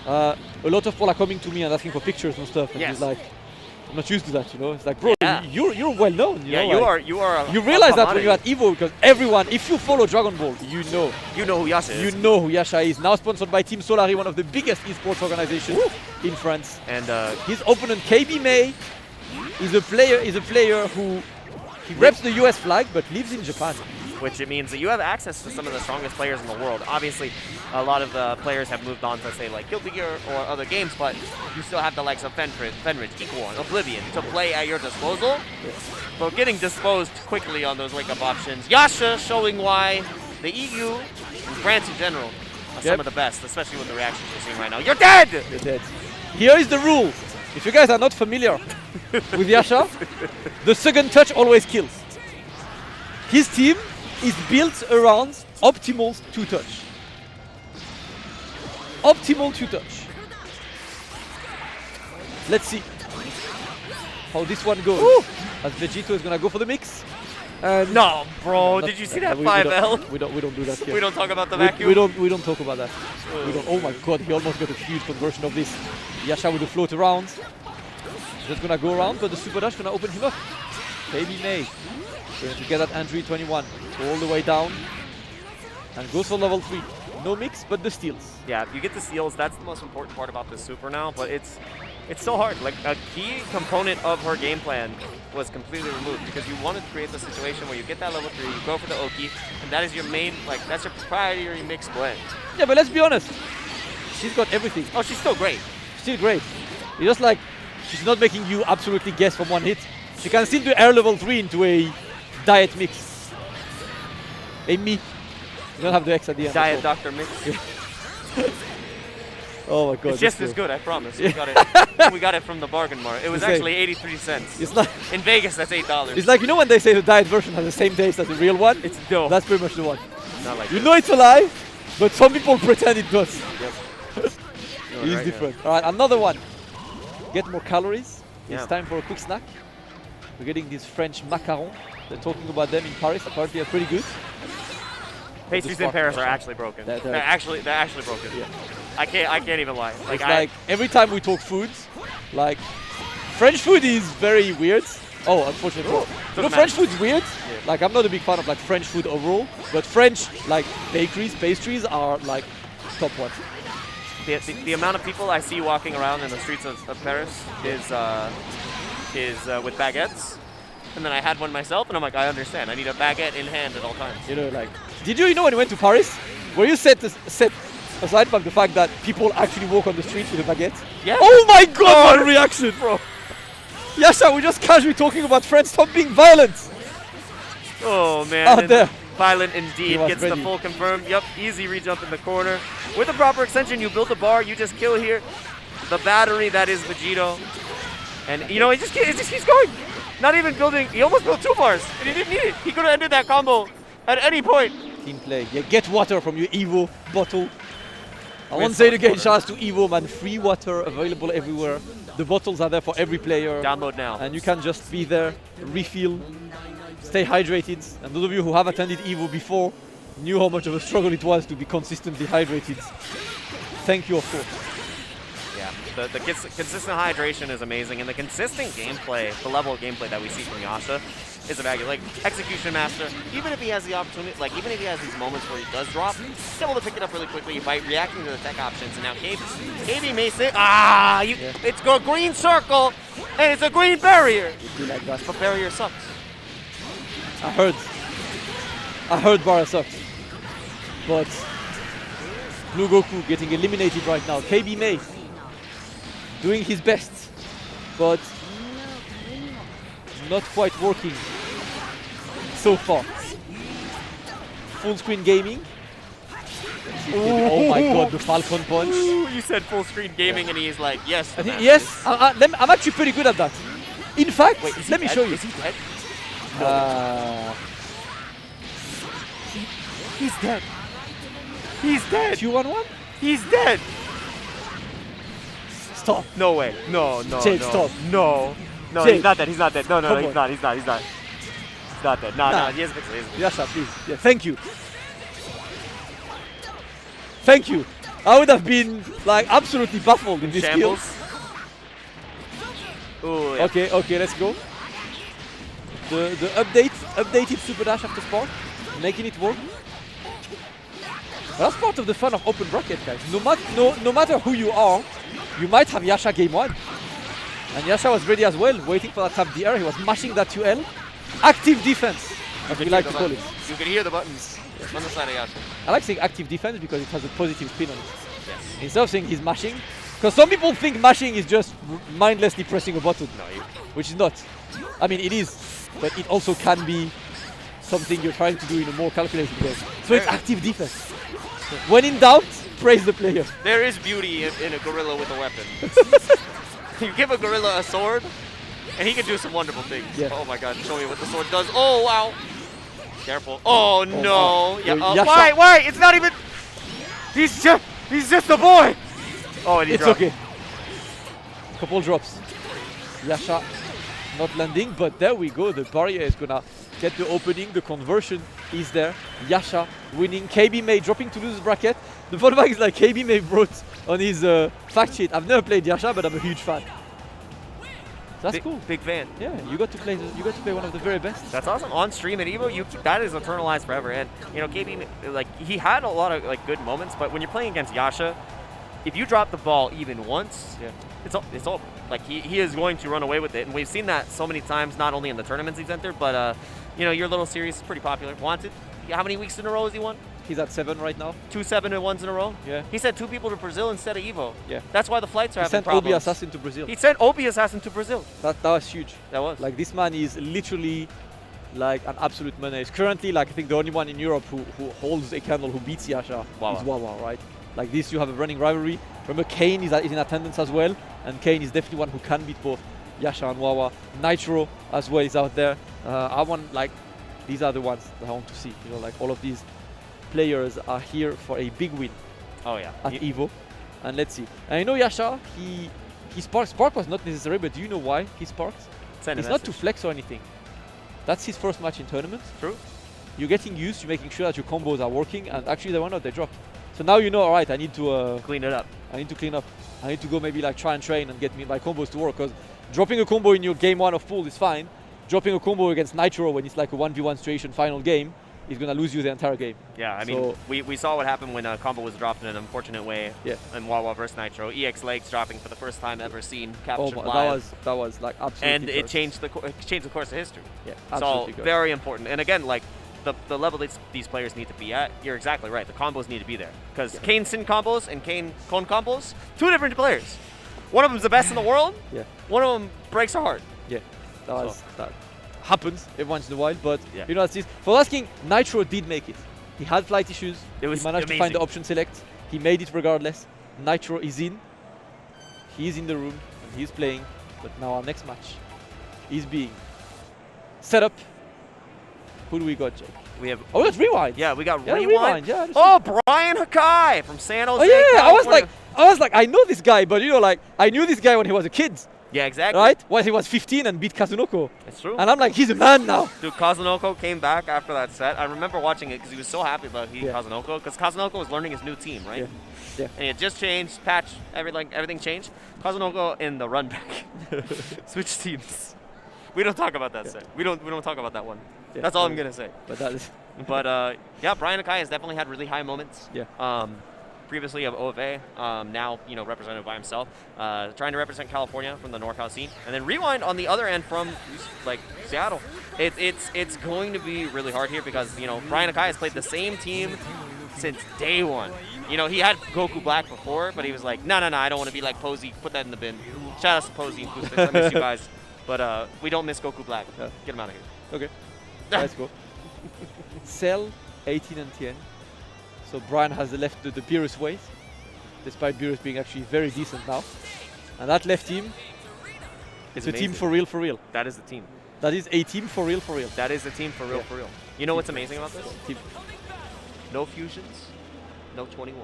a lot of people are coming to me and asking for pictures and stuff. And he's like, I'm not used to that, you know. It's like, bro, you're well known. You know, you are. You realize that when you're at EVO because everyone, if you follow Dragon Ball, you know who Yasha is. You know who Yasha is. Now sponsored by Team Solari, one of the biggest esports organizations in France. And his opponent KB May is a player who he reps the US flag but lives in Japan. Which it means that you have access to some of the strongest players in the world. Obviously, a lot of the players have moved on to, say, like Guilty Gear or other games, but you still have the likes of Fenridge, Equal, Oblivion to play at your disposal. But getting disposed quickly on those wake-up options. Yasha showing why the EU and France in general are some of the best, especially with the reactions we're seeing right now. You're dead! You're dead. Here is the rule. If you guys are not familiar with Yasha, the second touch always kills. His team is built around optimal two-touch. Optimal two-touch. Let's see how this one goes. As Vegito is gonna go for the mix. No, bro, did you see that 5L? We don't do that here. We don't talk about the vacuum? We don't talk about that. We don't. Oh my god, he almost got a huge conversion of this. Yasha with the float around. Just gonna go around, but the super dash gonna open him up. Baby May. Going to get that Andrew 21 all the way down and goes for level 3. No mix, but the steals. Yeah, you get the steals. That's the most important part about this super now, but it's so hard. Like, a key component of her game plan was completely removed because you wanted to create the situation where you get that level 3, you go for the Oki, and that is your main, like, that's your proprietary mix blend. Yeah, but let's be honest. She's got everything. Oh, she's still great. Still great. It's just like, she's not making you absolutely guess from one hit. She can still do air level 3 into a diet mix. Me. You don't have the X at the end. Diet Dr. Mix. Oh my god. It's just as good, I promise. We got it from the bargain mart. It was actually 83 cents. It's like in Vegas, that's $8. It's like, you know when they say the diet version has the same taste as the real one? It's dope. That's pretty much the one. Not like you know it's a lie, but some people pretend it does. Yep. It's different. All right, another one. Get more calories. Yeah. It's time for a quick snack. We're getting these French macarons. They're talking about them in Paris. Apparently, they're pretty good. Pastries in Paris are actually broken. They're actually broken. Yeah. I can't even lie. Like, it's like every time we talk foods, like French food is very weird. Oh, unfortunately. You know, French food's weird. Yeah. Like, I'm not a big fan of like French food overall, but French like bakeries, pastries are like top one. The amount of people I see walking around in the streets of Paris is with baguettes. And then I had one myself, and I'm like, I understand. I need a baguette in hand at all times. You know, like, did you know when you went to Paris, were you set aside from the fact that people actually walk on the streets with a baguette? Yeah. Oh my god, what a reaction, bro. Yasha, we're just casually talking about friends. Stop being violent. Oh, man. Out there. Violent indeed. Gets the full confirmed. Yep, easy re-jump in the corner. With a proper extension, you build the bar, you just kill here. The battery, that is Vegito. And, you know, it just keeps going. Not even building. He almost built 2 bars, and he didn't need it. He could have ended that combo at any point. Team play. Yeah, get water from your Evo bottle. I won't say it again. Shout out to Evo, man. Free water available everywhere. The bottles are there for every player. Download now. And you can just be there, refill, stay hydrated. And those of you who have attended Evo before knew how much of a struggle it was to be consistently hydrated. Thank you, of course. Yeah, the consistent hydration is amazing, and the consistent gameplay, the level of gameplay that we see from Yasha is immaculate. Like, execution master, even if he has the opportunity, like, even if he has these moments where he does drop, he's able to pick it up really quickly by reacting to the tech options. And now KB may say, it's a green circle, and it's a green barrier. Like that. But barrier sucks. I heard Bara sucks. But Blue Goku getting eliminated right now. KB May doing his best, but not quite working so far. Full screen gaming. Oh my god, the Falcon punch. You said full screen gaming, and he's like, yes. Yes, I'm actually pretty good at that. In fact, wait, let me show you. Is he dead? No. He's dead. He's dead. 2-1-1? He's dead. Stop. No way. No. Jake, stop. No. No, Jake. he's not dead. He's not dead. No, Come he's on. not. He's not. He's not dead. No, he has a pixel. Yes, sir, please. Yeah, thank you. Thank you. I would have been like absolutely baffled in this Shambles. kill. Ooh, yeah. Okay, let's go. The updated Super Dash after Spark, making it work. That's part of the fun of open bracket, guys. No matter who you are, you might have Yasha game 1. And Yasha was ready as well, waiting for that tap DR. He was mashing that 2L. Active defense, as we like to call it. You can hear the buttons on the side of Yasha. I like saying active defense because it has a positive spin on it. Yes. Instead of saying he's mashing, because some people think mashing is just mindlessly pressing a button, which is not. I mean, it is, but it also can be something you're trying to do in a more calculated way. So it's active defense. When in doubt, praise the player. There is beauty in a gorilla with a weapon. You give a gorilla a sword, and he can do some wonderful things. Yeah. Oh my god, show me what the sword does. Oh wow. Careful. Oh no. Yeah. Yasha. Why? It's not even. He's just a boy. Oh, and he it's dropped. okay. Couple drops. Yasha not landing, but there we go. The barrier is gonna get the opening. The conversion is there. Yasha winning. KB May dropping to lose bracket. The fun fact is like KB May wrote on his fact sheet, I've never played Yasha, but I'm a huge fan. That's cool. Big fan. Yeah, you got to play one of the very best. That's awesome. On stream at Evo, that is eternalized forever. And you know, KB, like, he had a lot of like good moments, but when you're playing against Yasha, if you drop the ball even once, it's over. Like, he is going to run away with it, and we've seen that so many times, not only in the tournaments he's entered, but you know, your little series is pretty popular. Wanted. How many weeks in a row has he won? He's at 7 right now. 2 7-1s in a row? Yeah. He sent 2 people to Brazil instead of Evo. Yeah. That's why the flights are He having sent problems. Obi Assassin to Brazil. He sent Obi Assassin to Brazil. That was huge. That was. Like, this man is literally like an absolute menace. Currently, like, I think the only one in Europe who holds a candle who beats Yasha is Wawa, right? Like this, you have a running rivalry. Remember, Kane is in attendance as well, and Kane is definitely one who can beat both Yasha and Wawa. Nitro as well is out there. I want, like, these are the ones that I want to see. You know, like, all of these players are here for a big win. Oh yeah. At Evo, and let's see. And I know Yasha, he sparked. Spark was not necessary, but do you know why he sparked? It's not to flex or anything. That's his first match in tournament. True. You're getting used to making sure that your combos are working, and actually they went out, they dropped. So now you know, all right, I need to clean it up. I need to clean up. I need to go maybe like try and train and get my combos to work, because dropping a combo in your game 1 of pool is fine. Dropping a combo against Nitro when it's like a 1v1 situation final game is going to lose you the entire game. Yeah, I mean, we saw what happened when a combo was dropped in an unfortunate way in Wawa versus Nitro. EX legs dropping for the first time ever seen, captured live. That was like absolutely and it changed the course of history. Yeah, absolutely. So very important. And again, like the level that these players need to be at, you're exactly right. The combos need to be there, because Kane Sin combos and Kane Kon combos, 2 different players. One of them's the best in the world. Yeah. One of them breaks a heart. Yeah, that happens every once in a while, but you know, for asking, Nitro did make it. He had flight issues. He managed to find the option select. He made it regardless. Nitro is in. He is in the room and he's playing. But now our next match is being Setup. Who do we got, Jake? We have. Oh, that's Rewind. Yeah, we got Yeah, Rewind. yeah, oh, Brian Hakai from San Jose. Oh yeah, California. I was like, I know this guy, but you know, like, I knew this guy when he was a kid. Yeah, exactly. Right? When he was 15 and beat Kazunoko. It's true. And I'm like, he's a man now. Dude, Kazunoko came back after that set. I remember watching it because he was so happy about Kazunoko, because Kazunoko was learning his new team, right? Yeah. And he had just changed, patch, everything changed. Kazunoko in the run back. Switch teams. We don't talk about that set. We don't talk about that one. Yeah, that's all I'm gonna say. But that is. But yeah, Brian Akai has definitely had really high moments. Yeah. Previously of OFA, now represented by himself, trying to represent California from the NorCal scene, and then Rewind on the other end from like Seattle. It's going to be really hard here because Brian Akai has played the same team since day one. He had Goku Black before, but he was like, no, I don't want to be like Posey. Put that in the bin. Shout out to Posey and Boostix. I miss you guys, but we don't miss Goku Black. Get him out of here. Okay, let's go. Cell 18 and 10. So Brian has left the Beerus ways, despite Beerus being actually very decent now. And that left team is a team for real, for real. That is the team. That is a team for real, for real. That is the team for real, for real. You know what's amazing about this? Team. No fusions, no 21s.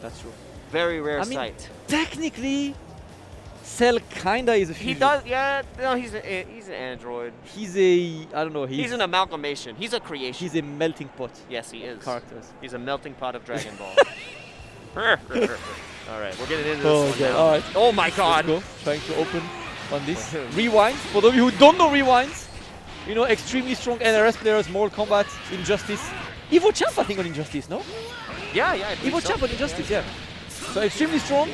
That's true. Very rare I mean, sight. Technically, Cell kinda is a fusion. He does, yeah. No, he's an android. He's a, I don't know. He's an amalgamation. He's a creation. He's a melting pot. Yes, he is. Characters. He's a melting pot of Dragon Ball. All right, we're getting into this one now. All right. Oh my God. Let's go. Trying to open on this. Rewind. For those of you who don't know Rewinds, extremely strong NRS players, Mortal Kombat, Injustice. Evo Champ, I think, on Injustice, no? Yeah. Evo Champ on Injustice, yeah. So extremely strong.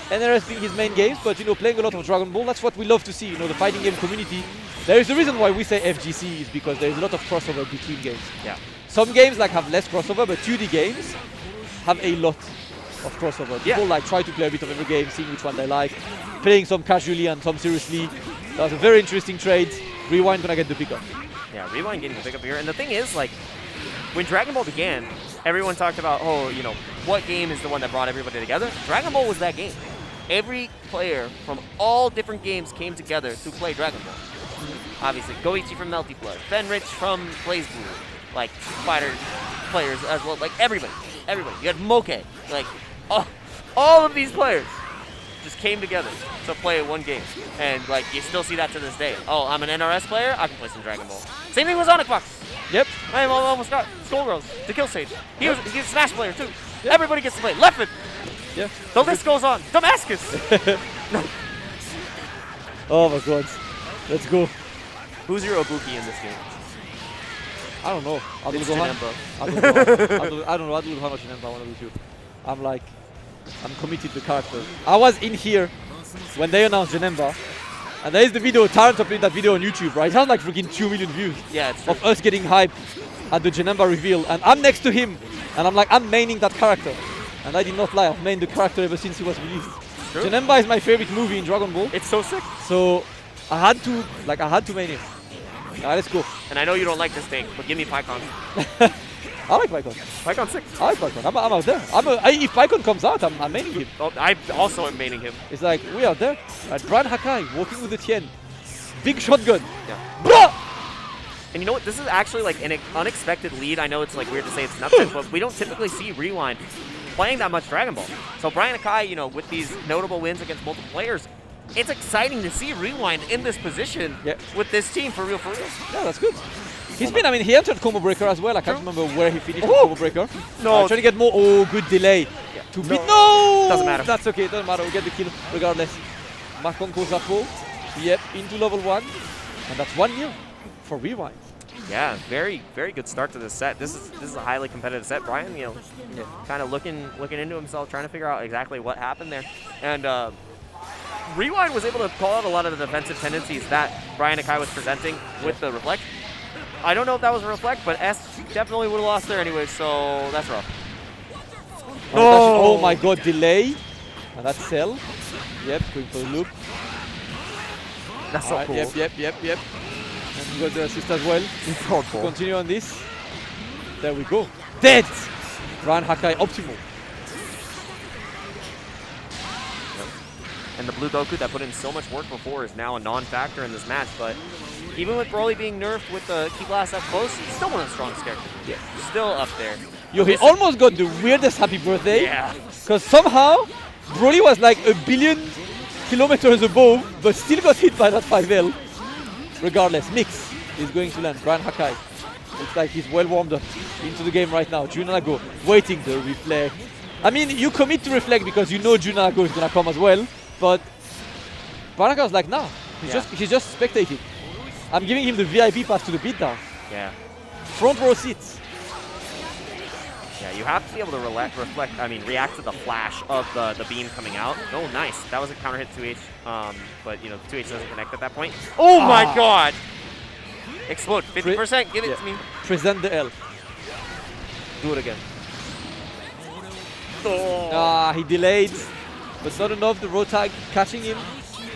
NRS being his main games, but playing a lot of Dragon Ball, that's what we love to see, the fighting game community. There is a reason why we say FGC is because there is a lot of crossover between games. Yeah. Some games have less crossover, but 2D games have a lot of crossover. People try to play a bit of every game, seeing which one they like, playing some casually and some seriously. That was a very interesting trade. Rewind gonna get the pickup. Yeah, Rewind getting the pickup here. And the thing is, when Dragon Ball began, everyone talked about, what game is the one that brought everybody together? Dragon Ball was that game. Every player from all different games came together to play Dragon Ball. Obviously, Goichi from Melty Blood, Fenrich from BlazBlue, fighter players as well, everybody. You had Moke, all of these players just came together to play one game. And you still see that to this day. Oh, I'm an NRS player, I can play some Dragon Ball. Same thing with Sonic Fox. Yep. I almost got Skullgirls to kill stage. He's a Smash player too. Yep. Everybody gets to play. Leopard. Yeah. The list goes on. Damascus. Oh my God. Let's go. Who's your Ibuki in this game? I don't know. I don't know. Adul Gohan or Janemba, one of the two. I'm committed to the character. I was in here when they announced Janemba. And there is the video, Tarrant uploaded that video on YouTube, right? It has freaking 2 million views. Yeah, it's true. Of us getting hype at the Janemba reveal. And I'm next to him. And I'm maining that character. And I did not lie, I've mained the character ever since he was released. Janemba is my favorite movie in Dragon Ball. It's so sick. So I had to main him. Alright, let's go. And I know you don't like this thing, but give me PyCon. I like PyCon. PyCon's sick. I like PyCon. I'm out there. If PyCon comes out, I'm maining him. Oh, I also am maining him. It's we are there. Brian Hakai walking with the Tien. Big shotgun. Yeah. Blah! And you know what? This is actually an unexpected lead. I know it's weird to say it's nothing, but we don't typically see Rewind playing that much Dragon Ball. So Brian Akai, with these notable wins against multiple players, it's exciting to see Rewind in this position with this team for real. Yeah, that's good. He entered Combo Breaker as well. I can't remember where he finished Combo Breaker. No. Trying to get more. Oh, good delay. Yeah. To beat. No! Doesn't matter. That's okay. Doesn't matter. We get the kill regardless. Makonko Zapo. Yep, into level 1. And that's 1-0 for Rewind. Yeah, very, very good start to this set. This is a highly competitive set. Brian, kind of looking into himself, trying to figure out exactly what happened there. And Rewind was able to call out a lot of the defensive tendencies that Brian Akai was presenting with the Reflect. I don't know if that was a Reflect, but S definitely would have lost there anyway, so that's rough. Oh my God, delay. And that's Cell. Yep, going for the loop. That's so cool. Yep. And we got the assist as well. Continue on this. There we go. Dead! Brian Hakai optimal. And the blue Goku that put in so much work before is now a non-factor in this match. But even with Broly being nerfed with the Ki Blast up close, he's still one of the strongest characters. Yeah. Still up there. Yo, he almost got the weirdest happy birthday. Yeah. Because somehow, Broly was like a billion kilometers above, but still got hit by that 5L. Regardless, Mix is going to land. Brian Hakai. Looks like he's well warmed up into the game right now. Junanago waiting the reflect. I mean, you commit to reflect because you know Junanago is going to come as well. But Brian Hakai was like, nah, he's just spectating. I'm giving him the VIP pass to the beatdown. Yeah. Front row seats. Yeah, you have to be able to react to the flash of the beam coming out. Oh, nice. That was a counter hit 2H, but, you know, 2H doesn't connect at that point. Oh, my God! Explode. 50%. Give it to me. Present the L. Do it again. He delayed, but not enough. The road tag catching him.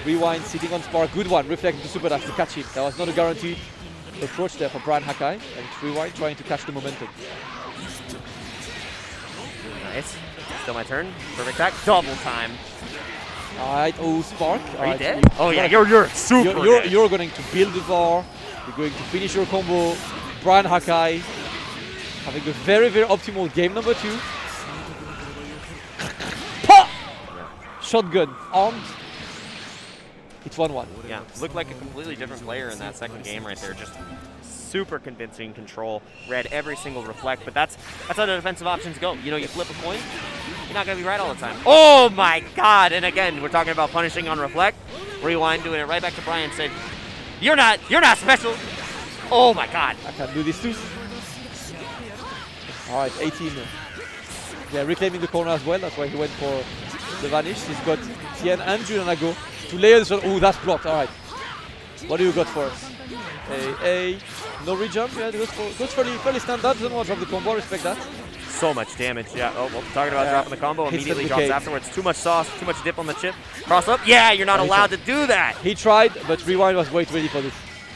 Rewind, sitting on Spark. Good one. Reflecting to Super Dash to catch him. That was not a guaranteed approach there for Brian Hakai. And it's Rewind trying to catch the momentum. Nice. Still my turn. Perfect attack. Double time. Alright, Spark. Are you dead? Oh yeah, you're super dead. You're going to build the bar. You're going to finish your combo. Brian Hakai having a very, very optimal game number 2. Shotgun, armed. It's 1-1. Yeah, looked like a completely different player in that second game right there. Just super convincing control. Read every single reflect, but that's how the defensive options go. You know, you flip a coin, you're not going to be right all the time. Oh my God! And again, we're talking about punishing on reflect. Rewind, doing it right back to Brian, said, you're not special. Oh my God! I can do this too. All right, 18. Yeah, reclaiming the corner as well. That's why he went for the vanish. He's got Tien and Junanago to layer this one. Oh, that's blocked. All right. What do you got for us? No rejump. Yeah, goes fairly standard. Doesn't want to drop the combo. Respect that. So much damage. Yeah. Oh, well, talking about dropping the combo. Immediately drops afterwards. Too much sauce. Too much dip on the chip. Cross up. Yeah, you're not allowed to do that. He tried, but Rewind was way too ready for this.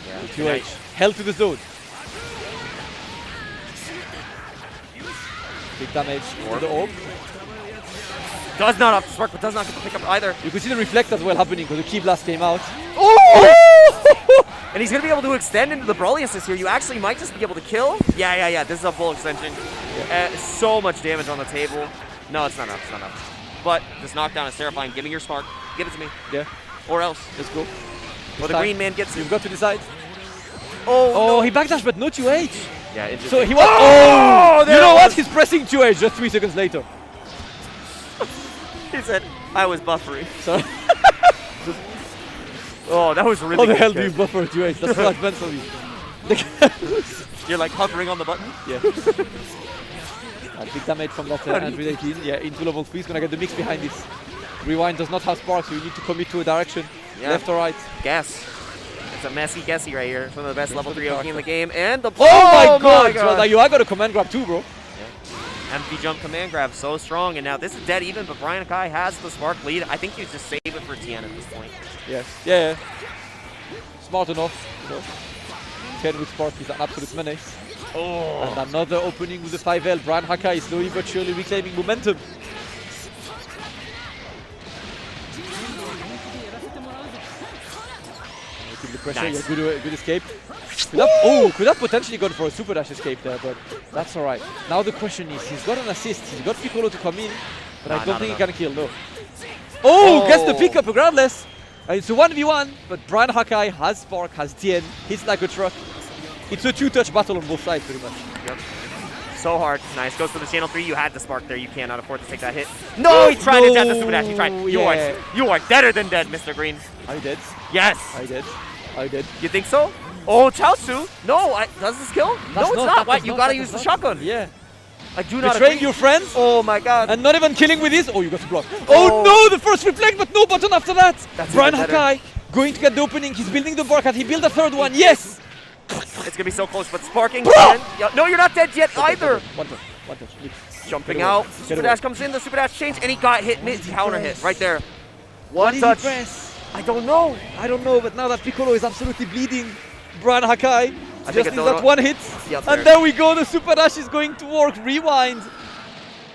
Yeah. 2H. Held to the zone. Big damage for the orb. Does not up spark, but does not get the pickup either. You could see the reflect as well happening because the Ki Blast came out. Oh! And he's going to be able to extend into the Broly assist here. You actually might just be able to kill. Yeah. This is a full extension. So much damage on the table. No, it's not enough. It's not enough. But this knockdown is terrifying. Give me your spark. Give it to me. Yeah. Or else. Let's go. Well, the green man gets it. You've got to decide. Oh, no. He backdashed, but no 2H. Yeah, so he was. You know what? He's pressing 2H just 3 seconds later. He said, I was buffering. Sorry. Oh, that was really How good. the hell do you buffer 2H? That's so advanced of you. You're like hovering on the button? Yeah. Big damage from that Android 18. Yeah, into level 3. He's going to get the mix behind this. Rewind does not have spark, so you need to commit to a direction. Yeah. Left or right. Guess. It's a messy guessy right here. It's one of the best level 3 OP in the game. And the Oh my god! Now you are going to command grab too, bro. Empty jump command grab, so strong, and now this is dead even, but Brian Hakai has the spark lead. I think you just save it for Tien at this point. Yeah. Smart enough. You know. Tien with spark is an absolute menace. Oh. And another opening with the 5L. Brian Hakai is slowly but surely reclaiming momentum. The pressure, nice. Good escape. Could have potentially gone for a super dash escape there, but that's alright. Now the question is, he's got an assist, he's got Piccolo to come in, but I don't think he can kill, no. Gets the pickup regardless. It's a 1v1, but Brian Hakai has Spark, has Tien, hits like a truck. It's a 2-touch battle on both sides, pretty much. Yep. So hard. Nice. Goes for the channel 3. You had the spark there. You cannot afford to take that hit. No, he tried to jab the super dash. He tried. Yeah. You are deader than dead, Mr. Green. Are you dead? Yes. I did. You think so? Oh, Chaosu. No, does this kill? No, it's not. Why? You gotta use the shotgun. Yeah. I do not Betraying agree. your friends? Oh my god. And not even killing with this? Oh, you got to block. Oh no, the first reflect, but no button after that. That's Brian Hakai going to get the opening. He's building the bar cut. He built the third one. Yes! It's gonna be so close, but sparking. No, you're not dead yet either. One touch. Jumping out. Super dash comes in. The super dash change, and he got hit mid counter hit right there. One touch. I don't know. But now that Piccolo is absolutely bleeding, Brian Hakai I just needs that one hit. And there we go. The super dash is going to work. Rewind.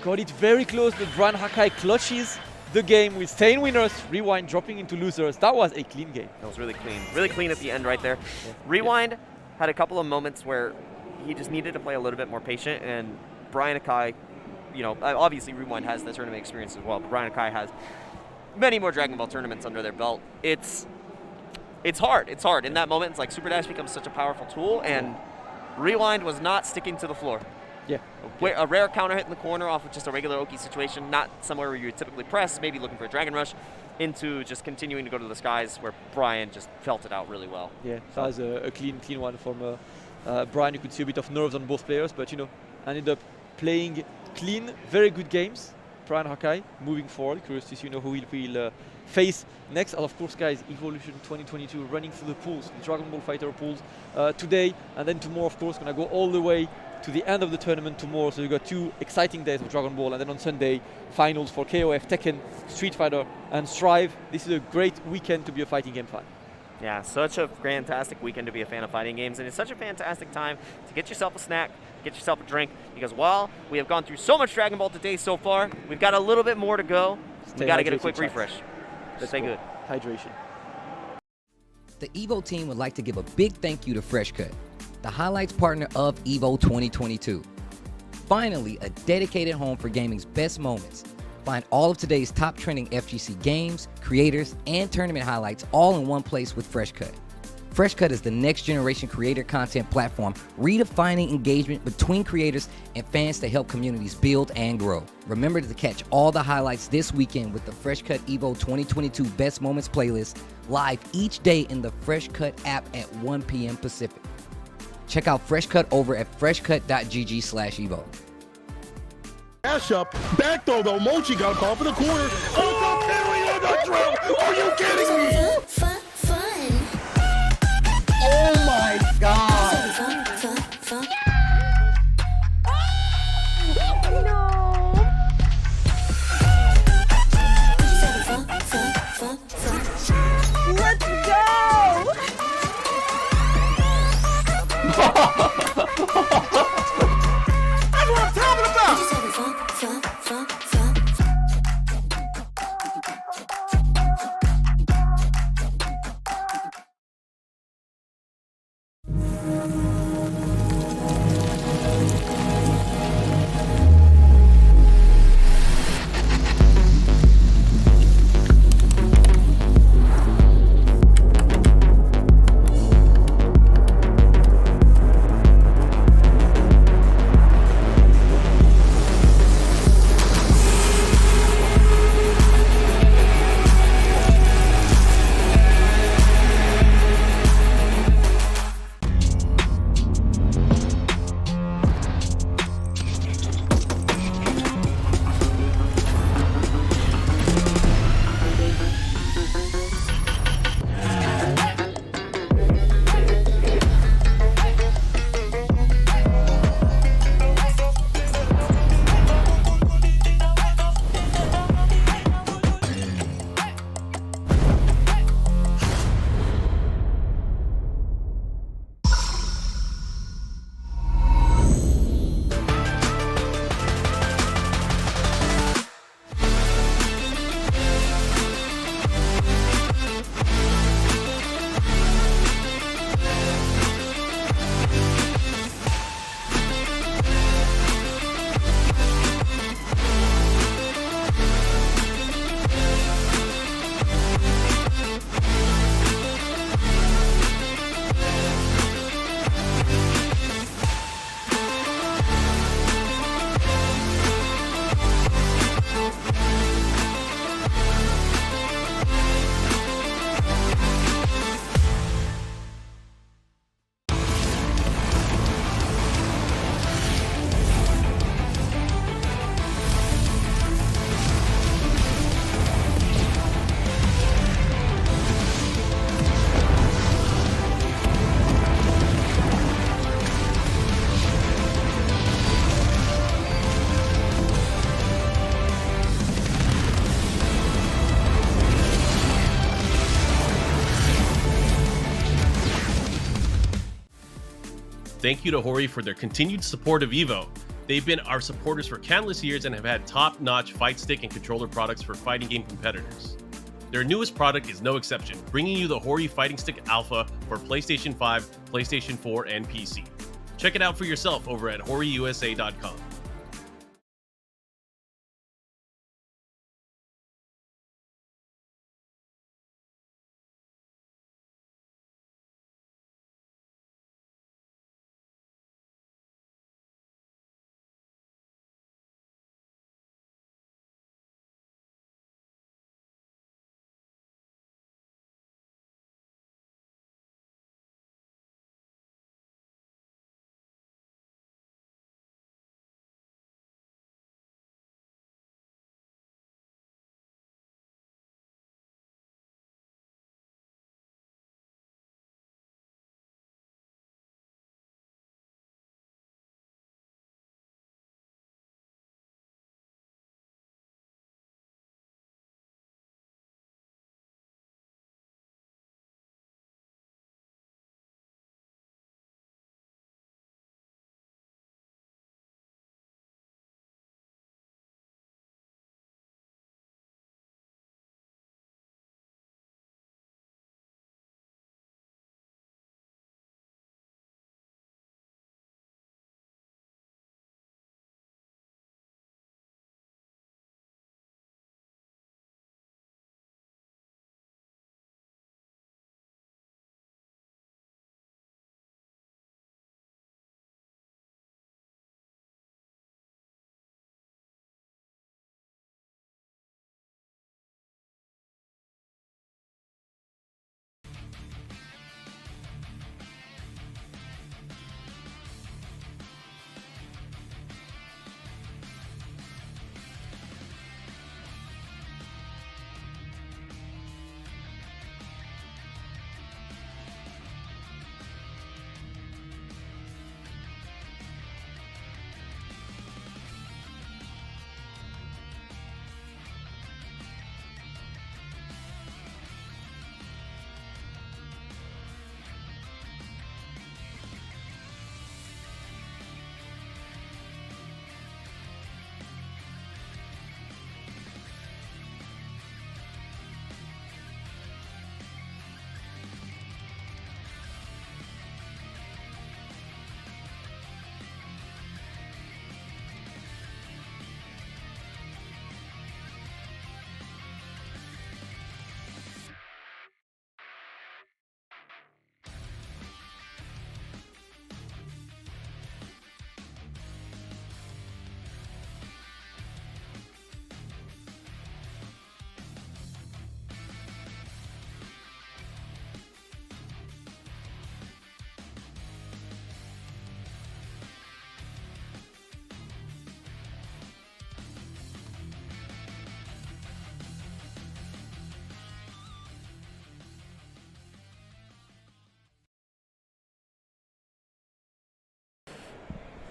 Got it very close, but Brian Hakai clutches. the game with staying winners, Rewind dropping into losers. That was a clean game. That was really clean at the end right there. Yeah. Rewind had a couple of moments where he just needed to play a little bit more patient, and Brian Akai, you know, obviously Rewind has the tournament experience as well, but Brian Akai has many more Dragon Ball tournaments under their belt. It's hard. It's hard. In that moment, it's like Super Dash becomes such a powerful tool, and Rewind was not sticking to the floor. Yeah. Okay. A rare counter hit in the corner off of just a regular Oki situation, not somewhere where you would typically press, maybe looking for a Dragon Rush, into just continuing to go to the skies where Brian just felt it out really well. Yeah, that was a clean one from Brian. You could see a bit of nerves on both players, but you know, ended up playing clean, very good games. Brian Akai moving forward. Curious to see, you know, who he'll face next. And of course, guys, Evolution 2022 running through the pools, the Dragon Ball Fighter pools today, and then tomorrow, of course, gonna go all the way to the end of the tournament tomorrow. So you got 2 exciting days of Dragon Ball, and then on Sunday, finals for KOF, Tekken, Street Fighter, and Strive. This is a great weekend to be a fighting game fan. Yeah, such a fantastic weekend to be a fan of fighting games, and it's such a fantastic time to get yourself a snack, get yourself a drink, because while we have gone through so much Dragon Ball today so far, we've got a little bit more to go. We got to get a quick refresh. Stay good. Hydration. The Evo team would like to give a big thank you to Freshcut, the highlights partner of Evo 2022. Finally, a dedicated home for gaming's best moments. Find all of today's top trending FGC games, creators, and tournament highlights all in one place with Freshcut. Freshcut is the next generation creator content platform, redefining engagement between creators and fans to help communities build and grow. Remember to catch all the highlights this weekend with the Freshcut Evo 2022 Best Moments playlist, live each day in the Freshcut app at 1 p.m. Pacific. Check out Freshcut over at freshcut.gg/evo. Dash up, back throw though, Mochi got a call for the corner. Oh, the parry on the drill! Are you kidding me? Fun. Oh my god! Fun. Let's go! That's what I'm talking about! Thank you to Hori for their continued support of Evo. They've been our supporters for countless years and have had top-notch fight stick and controller products for fighting game competitors. Their newest product is no exception, bringing you the Hori Fighting Stick Alpha for PlayStation 5, PlayStation 4, and PC. Check it out for yourself over at horiusa.com.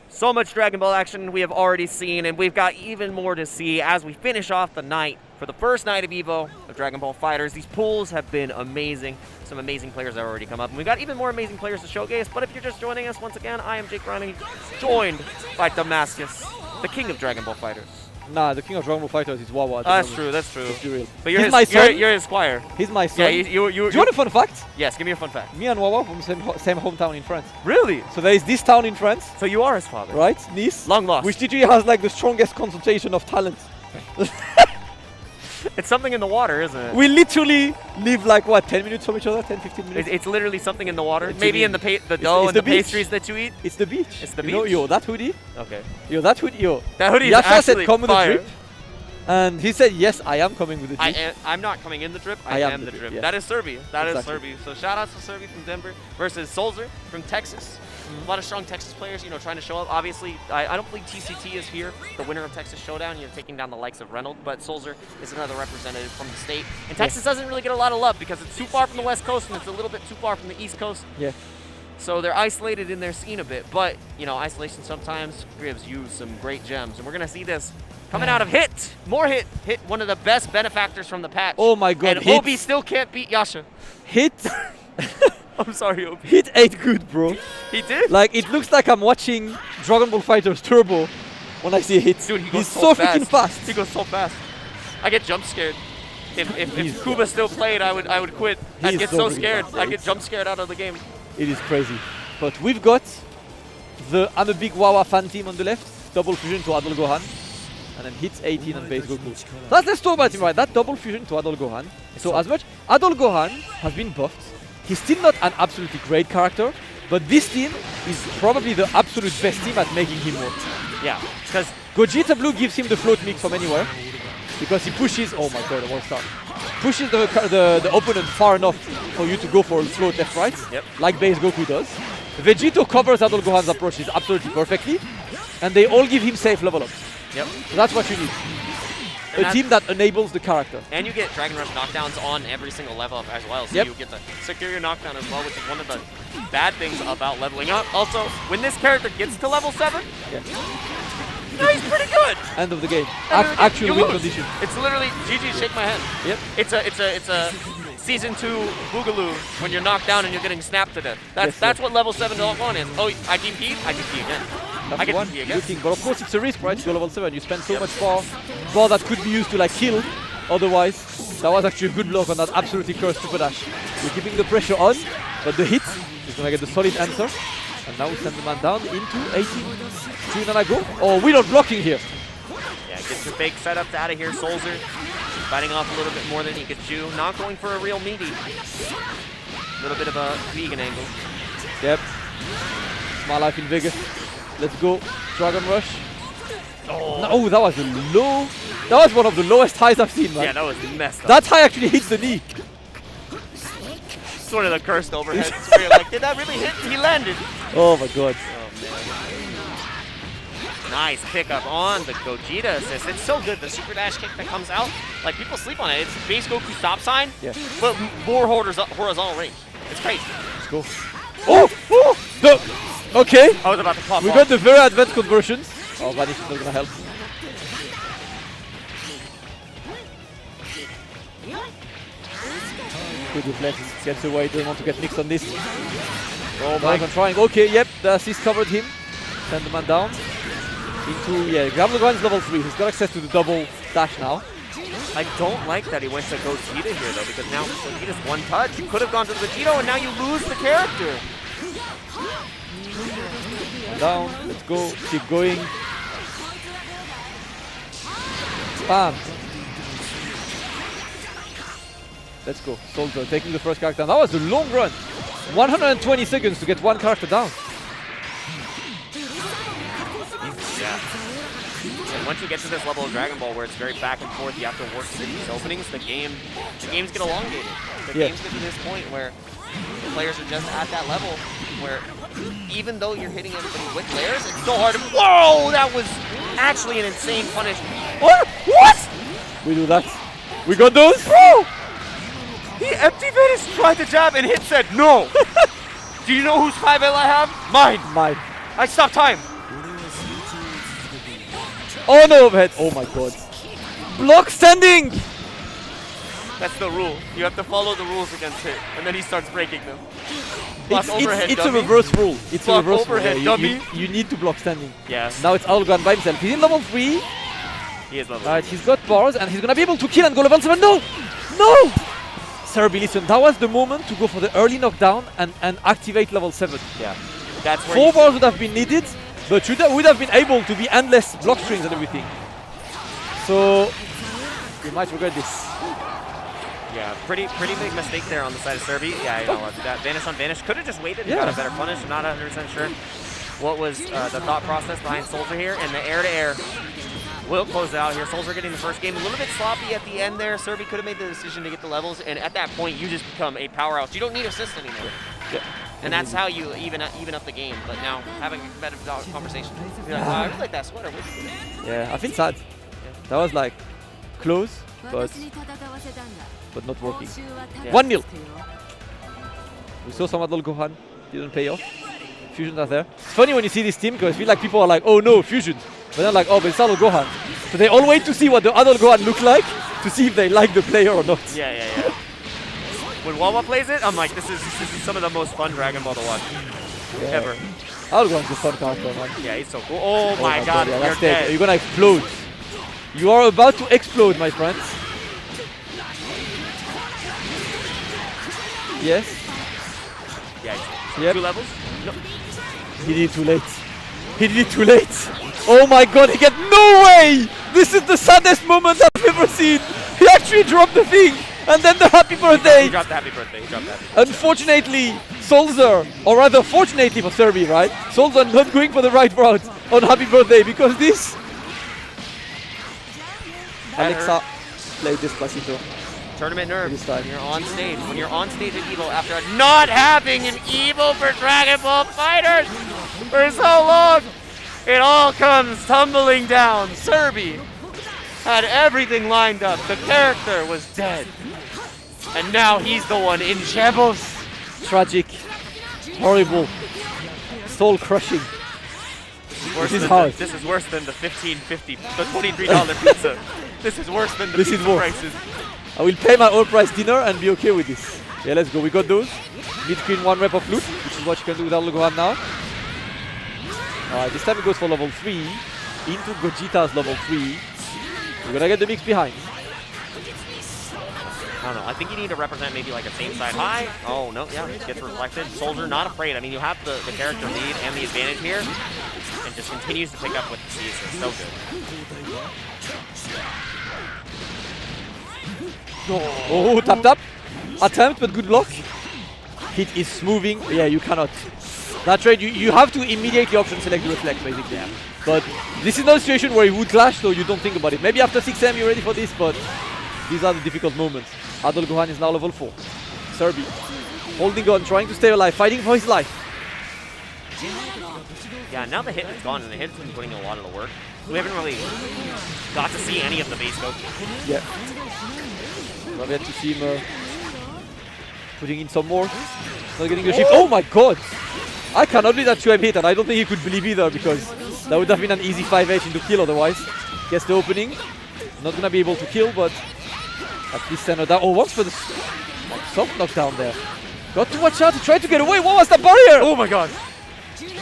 So much Dragon Ball action we have already seen, and we've got even more to see as we finish off the night for the first night of EVO of Dragon Ball FighterZ. These pools have been amazing. Some amazing players have already come up, and we've got even more amazing players to showcase. But if you're just joining us, once again, I am Jake Ronnie, joined by Damascus, the king of Dragon Ball FighterZ. Nah, the king of Dragon Ball FighterZ is Wawa. That's true, that's true. Let's be real. But you're He's my son. You're his squire. He's my son. Yeah, Do you want a fun fact? Yes, give me a fun fact. Me and Wawa from the same hometown in France. Really? So there is this town in France. So you are his father. Right? Nice. Long lost. Which literally has like the strongest concentration of talent. It's something in the water, isn't it? We literally live like, what, 10 minutes from each other? 10, 15 minutes? It's literally something in the water. It's Maybe in the dough and the pastries that you eat. It's the beach. It's the beach. You know, yo, that hoodie. Okay. Yo, that hoodie, yo. That hoodie is Yasha actually said, come with fire. the drip. And he said, yes, I am coming with the drip. I'm not coming in the drip. I am the drip. Yes. That is Serbia. That is Exactly. Serbia. So shout out to Serbia from Denver versus Solzer from Texas. A lot of strong Texas players, you know, trying to show up. Obviously, I don't believe TCT is here, the winner of Texas Showdown, you know, taking down the likes of Reynolds, but Solzer is another representative from the state. And Texas doesn't really get a lot of love because it's too far from the West Coast and it's a little bit too far from the East Coast. Yeah. So they're isolated in their scene a bit, but, you know, isolation sometimes gives you some great gems. And we're going to see this coming out of Hit. More Hit. Hit, one of the best benefactors from the patch. Oh my god. And Obi still can't beat Yasha. Hit. I'm sorry, Obi. Hit ate good, bro. He did? Like, it looks like I'm watching Dragon Ball FighterZ Turbo when I see a hit. Dude, he goes He's so freaking fast. He goes so fast. I get jump scared. If Kuba still played, I would quit. I'd get so scared. I'd get jump scared out of the game. It is crazy. But we've got the I'm a big Wawa fan team on the left. Double fusion to Adol Gohan. And then hits 18 on base Goku. Let's talk about him, right? That double fusion to Adol Gohan. So as much Adol Gohan has been buffed, he's still not an absolutely great character, but this team is probably the absolute best team at making him work. Yeah, because Gogeta Blue gives him the float mix from anywhere, because he pushes, oh my god, one star. Pushes the opponent far enough for you to go for float left right, like base Goku does. Vegito covers Adol Gohan's approaches absolutely perfectly, and they all give him safe level ups. Yep. So that's what you need. A team that enables the character. And you get Dragon Rush knockdowns on every single level up as well, so you get the superior knockdown as well, which is one of the bad things about leveling up. Also, when this character gets to level 7, no, he's pretty good. End of the game. Actual win condition. It's literally GG, shake my hand. Yep. It's a Season 2 Boogaloo when you're knocked down and you're getting snapped to death. That's what level 7 1 is. Oh, I DP'd? I DP again. That's I get one DP again. thing. But of course it's a risk, right? To go level 7. You spend so much bar that could be used to like kill. Otherwise, that was actually a good block on that absolutely cursed super dash. You're keeping the pressure on, but the hit is gonna get the solid answer. And now we send the man down into 18. 2 Nana go. Oh, we're not blocking here. Yeah, gets the fake setups out of here. Solzer biting off a little bit more than he could chew. Not going for a real meaty. A little bit of a vegan angle. Yep. Small life in Vegas. Let's go. Dragon Rush. Oh, no, that was a low. That was one of the lowest highs I've seen, man. Yeah, that was messed up. That high actually hits the knee. Sort of the cursed overhead. Where you're like, did that really hit? He landed. Oh my god. Oh, man. Nice pickup on the Gogeta assist. It's so good. The super dash kick that comes out, like people sleep on it. It's base Goku stop sign, but more horizontal range. It's crazy. Let's go. Oh! Okay. I was about to pop We off. got the very advanced conversions. Oh, Vanish is not gonna help. Good reflex. Gets away. Doesn't want to get mixed on this. Oh my god. Trying. Okay, yep. The assist covered him. Send the man down. Into, Gallo is level 3. He's got access to the double dash now. I don't like that he went to Gogeta here though, because now Gogeta's one touch. You could have gone to the Vegito and now you lose the character. Down, let's go, keep going. Bam. Let's go, Soldier taking the first character down. That was a long run. 120 seconds to get one character down. Yeah. And once you get to this level of Dragon Ball where it's very back and forth, you have to work through these openings, the games get elongated. The games get to this point where the players are just at that level where even though you're hitting everybody with layers, it's so hard to... Whoa! That was actually an insane punish. What? We do that. We got those? Bro! He empty-faded, tried to jab, and hit said no. Do you know whose 5L I have? Mine. I stopped time. Oh no, overhead. Oh my god. Block standing! That's the rule. You have to follow the rules against hit, and then he starts breaking them. Block overhead, it's a dummy. reverse rule. It's Block a reverse overhead, rule. dummy. You need to block standing. Yeah. Now it's Algan by himself. He's in level 3. He is level 3. Alright, he's got bars, and he's gonna be able to kill and go level 7. No! No! Serbi, listen, that was the moment to go for the early knockdown and activate level 7. Yeah. That's where 4 bars would have been needed, but you would have been able to be endless block strings and everything. So, you might regret this. Yeah, pretty big mistake there on the side of Serbi. Yeah, you know what, that Vanish on Vanish. Could have just waited and got a better punish. I'm not 100% sure what was the thought process behind Soldier here. And the air-to-air will close out here. Soldier getting the first game. A little bit sloppy at the end there. Serbi could have made the decision to get the levels. And at that point, you just become a powerhouse. You don't need assist anymore. Yeah. And that's how you even up the game. But now, having a competitive conversation, you're like, wow, I really like that sweater. Yeah, I feel sad. That was like close, but not working. Yeah. 1-0. We saw some Adol Gohan, didn't pay off. Fusions are there. It's funny when you see this team because I feel like people are like, oh no, fusions. But they're like, oh, but it's Adol Gohan. So they all wait to see what the Adol Gohan look like to see if they like the player or not. Yeah. When Wawa plays it, I'm like, this is some of the most fun Dragon Ball to watch ever. Algon's a fun character, man. Yeah, he's so cool. Oh my god, yeah, you're dead. You're gonna explode. You are about to explode, my friends. Yes. Yeah, yep. 2 levels? No. He did it too late. He did it too late. Oh my god, he get no way! This is the saddest moment I've ever seen. He actually dropped the thing, and then the happy birthday. He dropped the happy birthday. He dropped the happy birthday. Unfortunately, Solzer, or rather fortunately for Serbi, right? Solzer not going for the right route on happy birthday because this. Alexa played Despacito. Tournament nerves. When you're on stage. When you're on stage at EVO after not having an EVO for Dragon Ball FighterZ for so long, it all comes tumbling down. Serbi had everything lined up. The character was dead. And now he's the one in shambles. Tragic. Horrible. Soul crushing. This is hard. This is worse than the $15.50, the $23 pizza. This is worse than the pizza prices. I will pay my own price dinner and be okay with this. Yeah, let's go. We got those. Mid-screen 1 rep of loot, which is what you can do with Gohan now. Alright, this time it goes for level 3. Into Gogeta's level 3. We're gonna get the mix behind. I don't know. I think you need to represent maybe like a same side high. Oh, no. Yeah, it gets reflected. Soldier not afraid. I mean, you have the character lead and the advantage here. And just continues to pick up with the C assist. So good. Oh, tap. Attempt, but good block. Hit is moving. Yeah, you cannot. That trade, you have to immediately option select the reflect, basically. Yeah. But this is not a situation where he would clash, so you don't think about it. Maybe after 6M you're ready for this, but these are the difficult moments. Adol Gohan is now level 4. Serbi holding on, trying to stay alive, fighting for his life. Yeah, now the hit is gone, and the hit's been putting in a lot of the work. We haven't really got to see any of the base scope. Yeah. I've yet to see him putting in some more. Not getting the shift. Oh my god! I cannot believe that 2M hit, and I don't think he could believe either, because that would have been an easy 5H into kill otherwise. Gets the opening. Not gonna be able to kill, but at least send her down. Oh, once for the soft knockdown there. Got to watch out, he tried to get away. What was that barrier? Oh my god!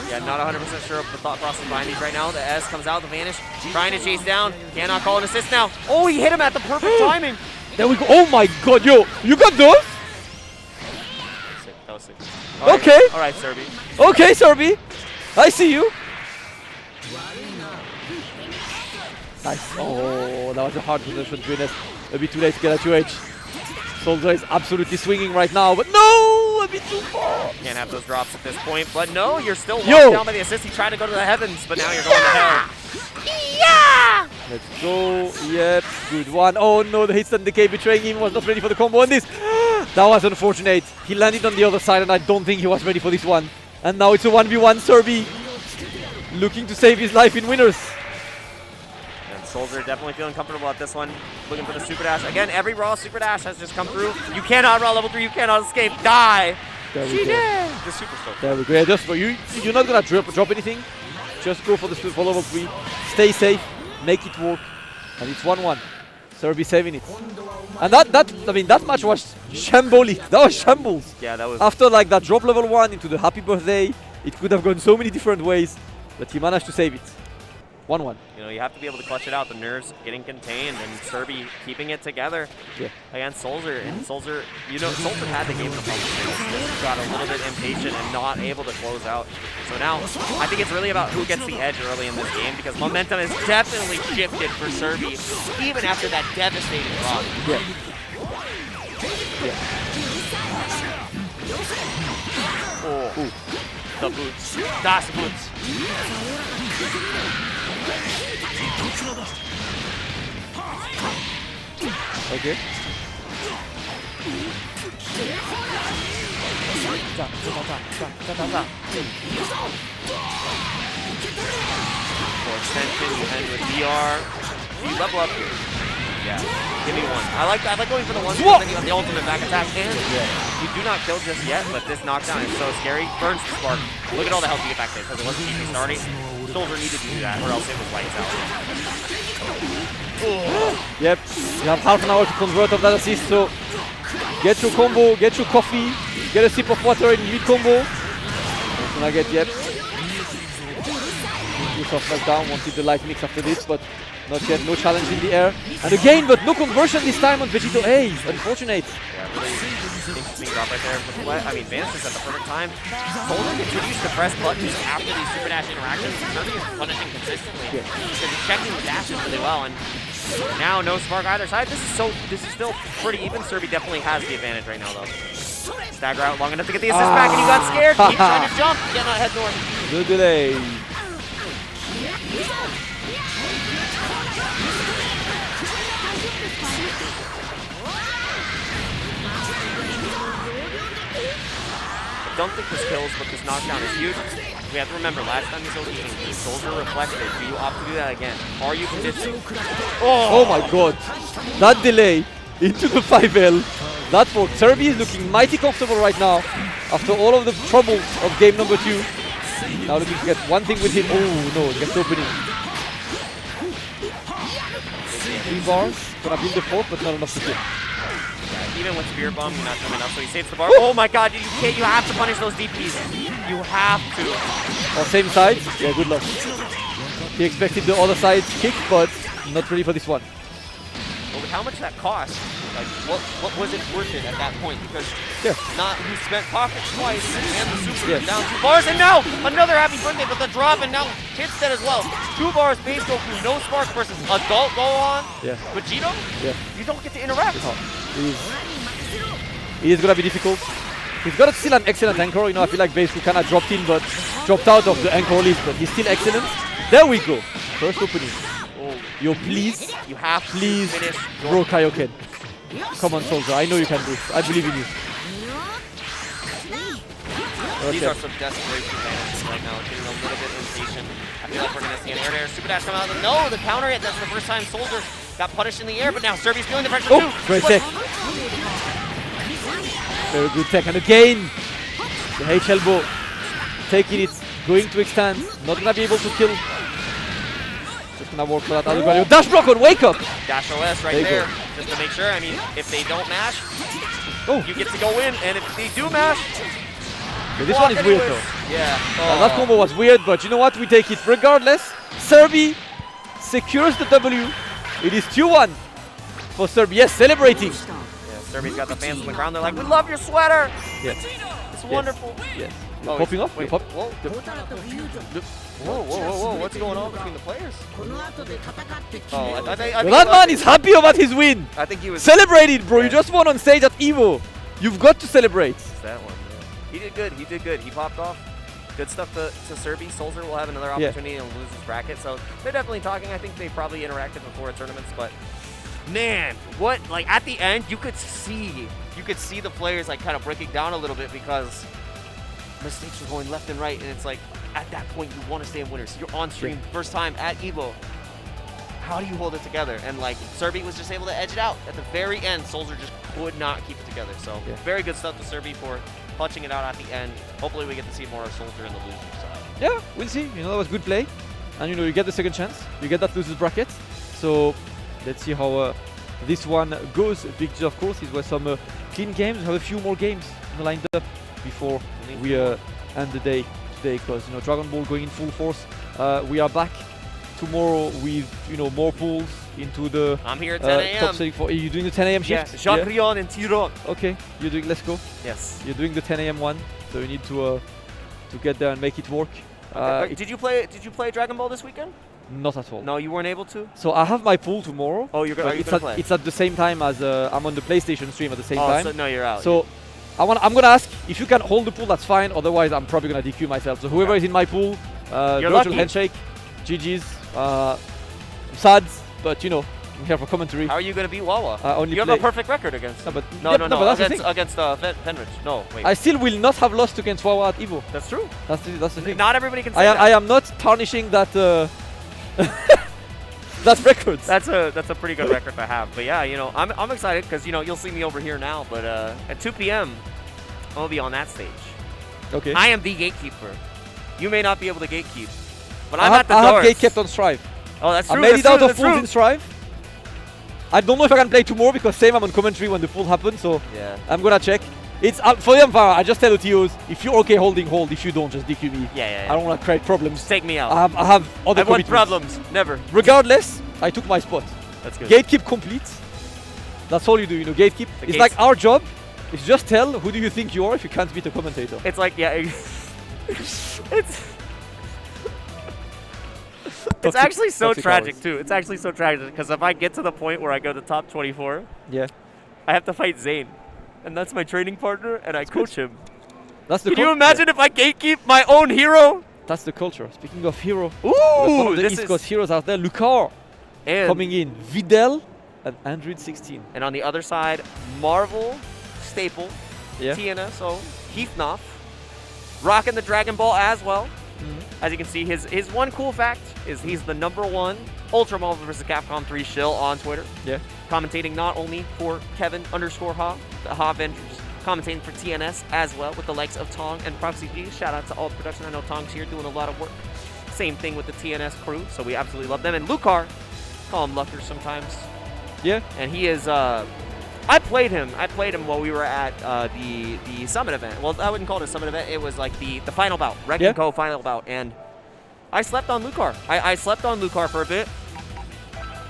Yeah, not 100% sure of the thought process behind these right now. The S comes out, the vanish, trying to chase down. Cannot call an assist now. Oh, he hit him at the perfect timing. There we go. Oh my god, yo, you got those? That was sick. Okay. Alright, Serbi. Okay, Serbi. I see you. Nice. Oh, that was a hard position, goodness. A bit too late to get at UH. Soldier is absolutely swinging right now, but no! A bit too far. Can't have those drops at this point, but no, you're still locked down by the assist. He tried to go to the heavens, but now you're going to hell. Yeah! Let's go. Yep, good one. Oh no, the hitstant decay betraying him. Was not ready for the combo on this. That was unfortunate. He landed on the other side, and I don't think he was ready for this one. And now it's a 1v1. Serbi looking to save his life in winners. And Soldier definitely feeling comfortable at this one. Looking for the super dash. Again, every raw super dash has just come through. You cannot raw level 3. You cannot escape. Die. She did. The super stroke. There we go. Yeah, just for you. You're not gonna drop anything. Just go for the for level 3. Stay safe. Make it work. And it's 1-1. Serbi saving it. And that match was shambolic. That was shambles. Yeah, that was. After like that drop level 1 into the happy birthday, it could have gone so many different ways, but he managed to save it. 1-1. You know, you have to be able to clutch it out. The nerves getting contained, and Serbi keeping it together against Soldier. And Soldier, you know, Soldier had the game in the public. Just got a little bit impatient and not able to close out. So now, I think it's really about who gets the edge early in this game, because momentum has definitely shifted for Serbi, even after that devastating drop. Yeah. Oh, ooh. The boots. Das Boots. Okay. For extension and with VR. Do you level up here? Yeah. Give me one. I like going for the one because then you have the ultimate back attack, and you do not kill just yet, but this knockdown is so scary. Burns the spark. Look at all the health you get back there because it wasn't easy starting. Soldier needed to do that or else it was lights out. Yep, you have half an hour to convert of that assist, so get your combo, get your coffee, get a sip of water in mid-combo. Not gonna get, yep. a soft knockdown. Wanted the light mix after this, but not yet. No challenge in the air. And again, but no conversion this time on Vegito A. Unfortunate. Yeah, really interesting drop right there. But I mean, Vance is at the perfect time. Soldier continues to press buttons after these Super Dash interactions. Kirby is punishing consistently. Yeah. Because he's checking the dashes really well. And now no spark either side. This is still pretty even. Serby definitely has the advantage right now, though. Stagger out long enough to get the assist back, and he got scared. Keep trying to jump. Cannot head north. Good delay. I don't think this kills, but this knockdown is huge. We have to remember, last time he's eating, the Soldier reflected. Do you opt to do that again? Are you conditioning? Oh my god. That delay into the 5L. That worked. Serby is looking mighty comfortable right now after all of the troubles of game number 2. Now looking to get one thing with him. Oh no, it gets opening. 3 bars. Gonna build the 4th, but not enough to kill. Even with Spear Bomb, you're not doing enough, so he saves the bar. Oh my god, you can't, you have to punish those DPs. You have to. On same side? Yeah, good luck. He expected the other side kick, but not ready for this one. Well, with how much that cost, like, what was it worth it at that point? Because he spent pockets twice and the super down 2 bars, and now another happy birthday, but the drop, and now hits that as well. 2 bars base Goku, no spark versus adult go on. Yeah. Vegito? Yeah. You don't get to interact. It is gonna be difficult. He's got still an excellent anchor. You know, I feel like Baseku kind of dropped in, but dropped out of the anchor list, but he's still excellent. There we go. First opening. Oh. Yo, please. You have to finish. Bro, Kaioken. Come on, Soldier. I know you can do it. I believe in you. These are some desperation advantages right now. Getting a little bit impatient. I feel like we're going to see an air super dash come out. No, the counter hit. That's the first time Soldier got punished in the air, but now Serby's feeling the pressure too. Great tech. Very good tech. And again, the H elbow. Taking it. Going to extend. Not going to be able to kill. Just going to work for that other guy. Dash block on Wake Up. Dash OS right there. Just to make sure. I mean, if they don't mash, you get to go in. And if they do mash, yeah, this one is weird though. Yeah. That combo was weird, but you know what? We take it regardless. Serby secures the W. It is 2-1 for Serby. Yes, celebrating. Yeah, Serby's got the fans on the ground. They're like, we love your sweater. Yes. It's wonderful. Yes. You're popping off? Wait, You're whoa. Whoa. What's going on between the players? Oh, I think that man is happy about his win. I think he was celebrated, bro. You just won on stage at EVO. You've got to celebrate. It's that one. He did good. He did good. He popped off. Good stuff to Serby. Soldier will have another opportunity and lose his bracket. So they're definitely talking. I think they probably interacted before tournaments. But man, what, like at the end, you could see the players like kind of breaking down a little bit because mistakes were going left and right. And it's like at that point you want to stay in winners. You're on stream first time at EVO. How do you hold it together? And like Serby was just able to edge it out at the very end. Soldier just could not keep it together. So very good stuff to Serby for punching it out at the end. Hopefully we get to see more of Soldier in the loser side. Yeah, we'll see. You know, that was good play. And you know, you get the second chance. You get that loser's bracket. So let's see how this one goes. Victor, of course, these were some clean games. We have a few more games lined up before we end the day today, because you know, Dragon Ball going in full force. We are back tomorrow with, you know, more pools into the I'm here at 10 a.m. top 34. Are you doing the 10 a.m. shift? Yeah, Jacques Rion and T-Rock. Okay, you're doing, let's go. Yes. You're doing the 10 a.m. one, so you need to get there and make it work. Did you play Dragon Ball this weekend? Not at all. No, you weren't able to? So I have my pool tomorrow. Oh, you're going to play? It's at the same time as I'm on the PlayStation stream at the same time. So no, you're out. So I'm gonna ask if you can hold the pool. That's fine. Otherwise, I'm probably gonna DQ myself. So whoever is in my pool, virtual handshake, GG's. I'm sad, but you know, I'm here for commentary. How are you gonna beat Wawa? You have a perfect record against. No, but against Fenrich. No, wait. I still will not have lost against Wawa at EVO. That's true. That's the thing. Not everybody can say that. I am not tarnishing that. That's records. That's a pretty good record to have. But yeah, you know, I'm excited because you know you'll see me over here now. But at 2 p.m. I'm gonna be on that stage. Okay. I am the gatekeeper. You may not be able to gatekeep, but I'm at the doors. I have gatekept on Strive. Oh, that's true. I made it out of pools in Strive. I don't know if I can play tomorrow because I'm on commentary when the pool happens. So I'm gonna check. It's for the Empire. I just tell the TOs, if you're okay holding, hold. If you don't, just DQ me. Yeah. I don't want to create problems. Just take me out. I have other I want commitments. problems. Never. Regardless, I took my spot. That's good. Gatekeep complete. That's all you do, you know, gatekeep. It's like our job. It's just tell who do you think you are if you can't beat a commentator. It's like, yeah. It's actually so tragic, too. It's actually so tragic because if I get to the point where I go to top 24, yeah, I have to fight Zane. And that's my training partner, and I coach him. That's the Can you imagine if I gatekeep my own hero? That's the culture. Speaking of hero, ooh, the East Coast heroes out there, Lucar coming in, Videl and Android 16. And on the other side, Marvel, Staple, Yeah. TNS, so Heathnoff, rocking the Dragon Ball as well. As you can see, his one cool fact is he's the #1 Ultra Marvel vs. Capcom 3 shill on Twitter. Yeah. Commentating not only for Kevin_Ha, the Ha Ventures, commentating for TNS as well with the likes of Tong and Proxy G. Shout out to all the production. I know Tong's here doing a lot of work. Same thing with the TNS crew, so we absolutely love them. And Lucar, call him Lucker sometimes. Yeah. And he is, I played him while we were at the Summit event. Well, I wouldn't call it a Summit event. It was like the final bout, Reiki Co. final bout. And I slept on Lucar. I slept on Lucar for a bit.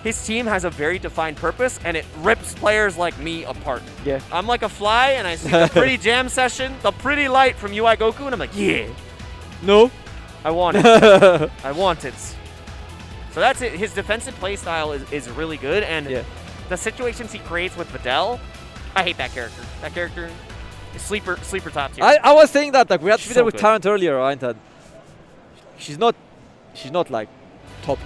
His team has a very defined purpose, and it rips players like me apart. Yeah. I'm like a fly, and I see the pretty jam session, the pretty light from UI Goku, and I'm like, yeah. No. I want it. I want it. So that's it. His defensive playstyle is really good, and the situations he creates with Videl, I hate that character. That character is sleeper top tier. I was saying that, like, we had to be So there with good. Tarrant earlier, right? And she's not like top,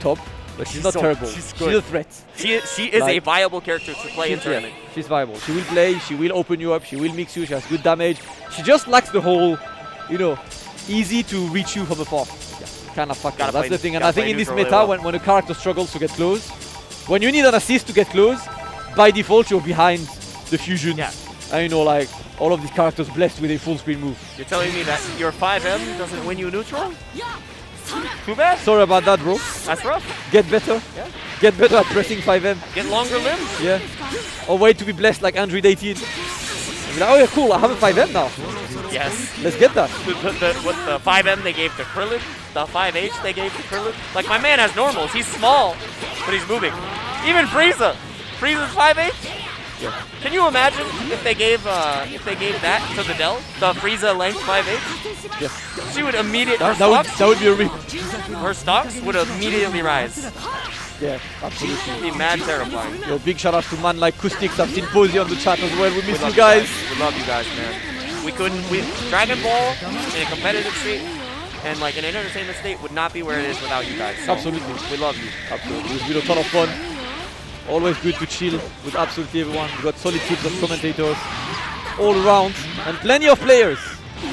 but she's not so- terrible. she's She's good. a threat. She is a Like, viable character to play in tournament. She's viable. She will play. She will open you up. She will mix you. She has good damage. She just lacks the whole, you know, easy to reach you from afar. Yeah, kind of fuck Gotta That's play- the thing. And gotta I think play in this neutral meta, really well. when a character struggles to get close, when you need an assist to get close, by default you're behind the fusion. Yeah. And you know, like all of these characters blessed with a full screen move. You're telling me that your 5M doesn't win you neutral? Too bad. Sorry about that, bro. That's rough. Get better. Yeah. Get better at pressing 5M. Get longer limbs. Yeah. Or wait to be blessed like Android 18. And be like, oh yeah, cool, I have a 5M now. Yes. Let's get that. What the 5M they gave to Krillin, the 5H they gave to Krillin. Like, my man has normals. He's small, but he's moving. Even Frieza. Frieza's 5H? Yeah. Can you imagine if they gave that to Videl, the Frieza length 5H? Yeah. She would immediately. That would be a real. Her stocks would immediately rise. Yeah, absolutely. It'd be mad terrifying. Yo, big shout out to man like Kustix. I've seen Posey on the chat as well. We miss love you guys. We love you guys, man. We Dragon Ball in a competitive state and like an entertainment state would not be where it is without you guys. So Absolutely. We love you. Absolutely. It's been a ton of fun. Always good to chill with absolutely everyone. We got solid teams of commentators all around and plenty of players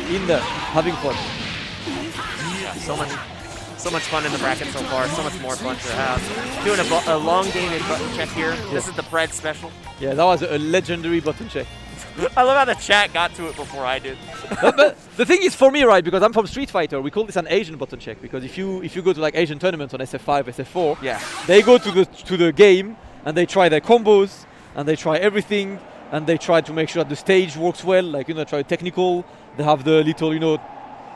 in there having fun. Yeah, so much fun in the bracket so far. So much more fun to have. Doing a long game in button check here. This is the bread special. Yeah, that was a legendary button check. I love how the chat got to it before I did. but the thing is, for me, right, because I'm from Street Fighter, we call this an Asian button check. Because if you go to like Asian tournaments on SF5, SF4, yeah, they go to the game and they try their combos and they try everything and they try to make sure that the stage works well. Like, you know, try technical. They have the little, you know,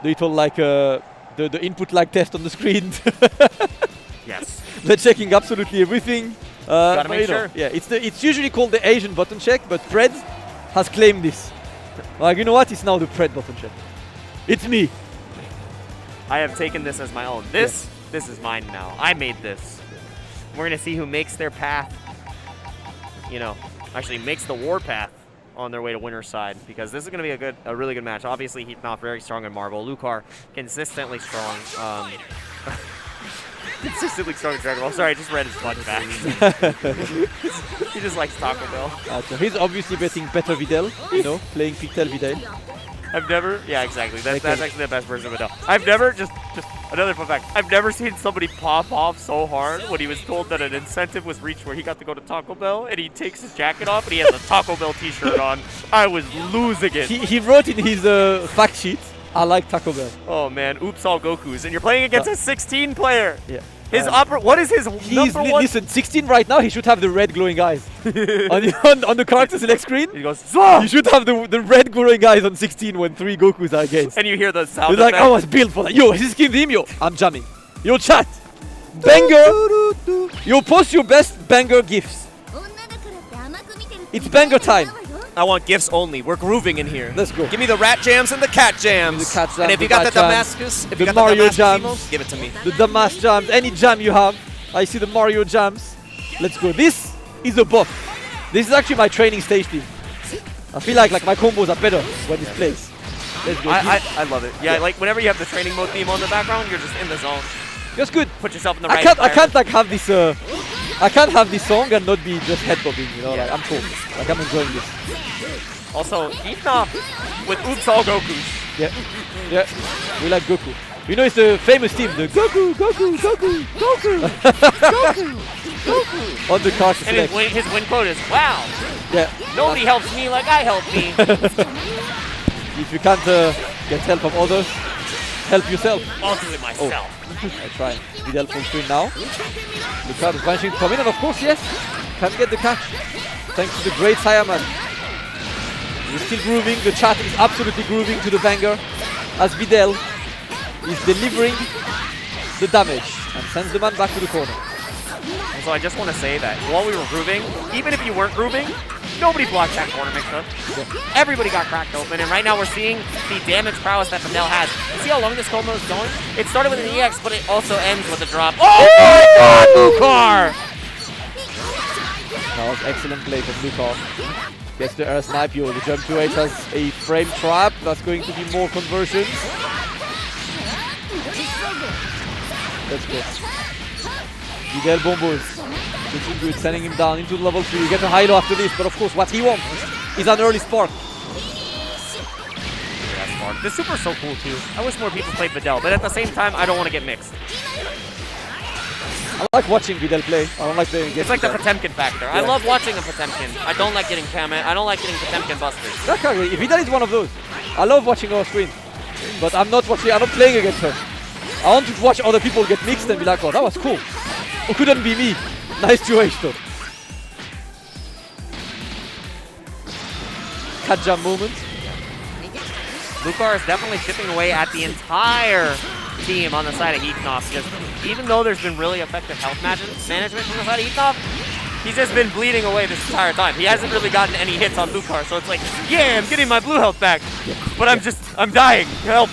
the input lag test on the screen. Yes. They're checking absolutely everything. Gotta make sure. Yeah, it's usually called the Asian button check, but Fred has claimed this. Like, you know what? It's now the Fred button check. It's me. I have taken this as my own. This is mine now. I made this. We're gonna see who makes their path. You know, actually makes the war path on their way to winner's side, because this is gonna be a really good match. Obviously, Heathnoff very strong in Marvel. Lucar consistently strong. Consistently strong in Dragon Ball. Sorry, I just read his fun back. He just likes Taco Bell. He's obviously betting better Videl, you know, playing Pictel Videl. Yeah, exactly. That's actually the best version of Videl. I've never, just another fun fact, I've never seen somebody pop off so hard when he was told that an incentive was reached where he got to go to Taco Bell, and he takes his jacket off and he has a Taco Bell t-shirt on. I was losing it. He wrote in his fact sheet, I like Taco Bell. Oh man, oops all Gokus. And you're playing against a 16 player. Yeah. His upper, what is his number one? Listen, 16 right now, he should have the red glowing eyes. on the character select screen, he goes, Zah! You should have the red glowing eyes on 16 when 3 Gokus are against. And you hear the sound. He's like, I was built for that. Yo, he's giving him, yo. I'm jamming. Yo, chat. Banger. Yo, post your best banger gifs. It's banger time. I want gifts only. We're grooving in here. Let's go. Give me the rat jams and the cat jams. The cat jams, and if you got the Damascus, if you got Mario the Damascus jams, emotes, give it to me. The Damas jams, any jam you have. I see the Mario jams. Let's go. This is a buff. This is actually my training stage team. I feel like my combos are better when this plays. Let's go. I love it. Yeah, like whenever you have the training mode theme on the background, you're just in the zone. That's good. Put yourself in the right I can't like have this. I can't have this song and not be just head bobbing. You know, like I'm cool. Like I'm enjoying this. Also, Ifna with Oops All Gokus. Yeah, yeah. We like Goku. You know, it's a famous team. The Goku, Goku, Goku, Goku, Goku, Goku. On the card. And his win quote is, wow. Yeah. Nobody helps me like I help me. If you can't get help from others, help yourself. I'll do it myself. I try. Vidal full screen now. The card is vanishing to come in, and of course, yes, can get the catch. Thanks to the great Sayaman. He's still grooving. The chat is absolutely grooving to the banger as Vidal is delivering the damage and sends the man back to the corner. And so I just want to say that while we were grooving, even if you weren't grooving, nobody blocked that corner mix-up. Yeah. Everybody got cracked open, and right now we're seeing the damage prowess that Papelle has. You see how long this combo is going? It started with an EX, but it also ends with a drop. Oh my god, Lucar! That was excellent play from Lucar. Gets the air snipe. Yo, the jump 2H has a frame trap. That's going to be more conversions. Let's go. Vidal Bombos. Looking good, sending him down into level 3. You get a high-low after this, but of course what he wants is an early spark. Yeah, spark. The super's so cool too. I wish more people played Vidal, but at the same time, I don't want to get mixed. I like watching Vidal play. I don't like playing against. It's like the Potemkin factor. Yeah. I love watching a Potemkin. I don't like getting Kamet. I don't like getting Potemkin busters. Exactly. Vidal is one of those. I love watching her screen, but I'm not playing against her. I want to watch other people get mixed and be like, oh, that was cool. It couldn't be me. Nice 2H though. Cat jam moment. Lucar is definitely chipping away at the entire team on the side of Heathnop. Just even though there's been really effective health management from the side of Heathnop, he's just been bleeding away this entire time. He hasn't really gotten any hits on Lucar, so it's like, yeah, I'm getting my blue health back, but I'm dying. Help!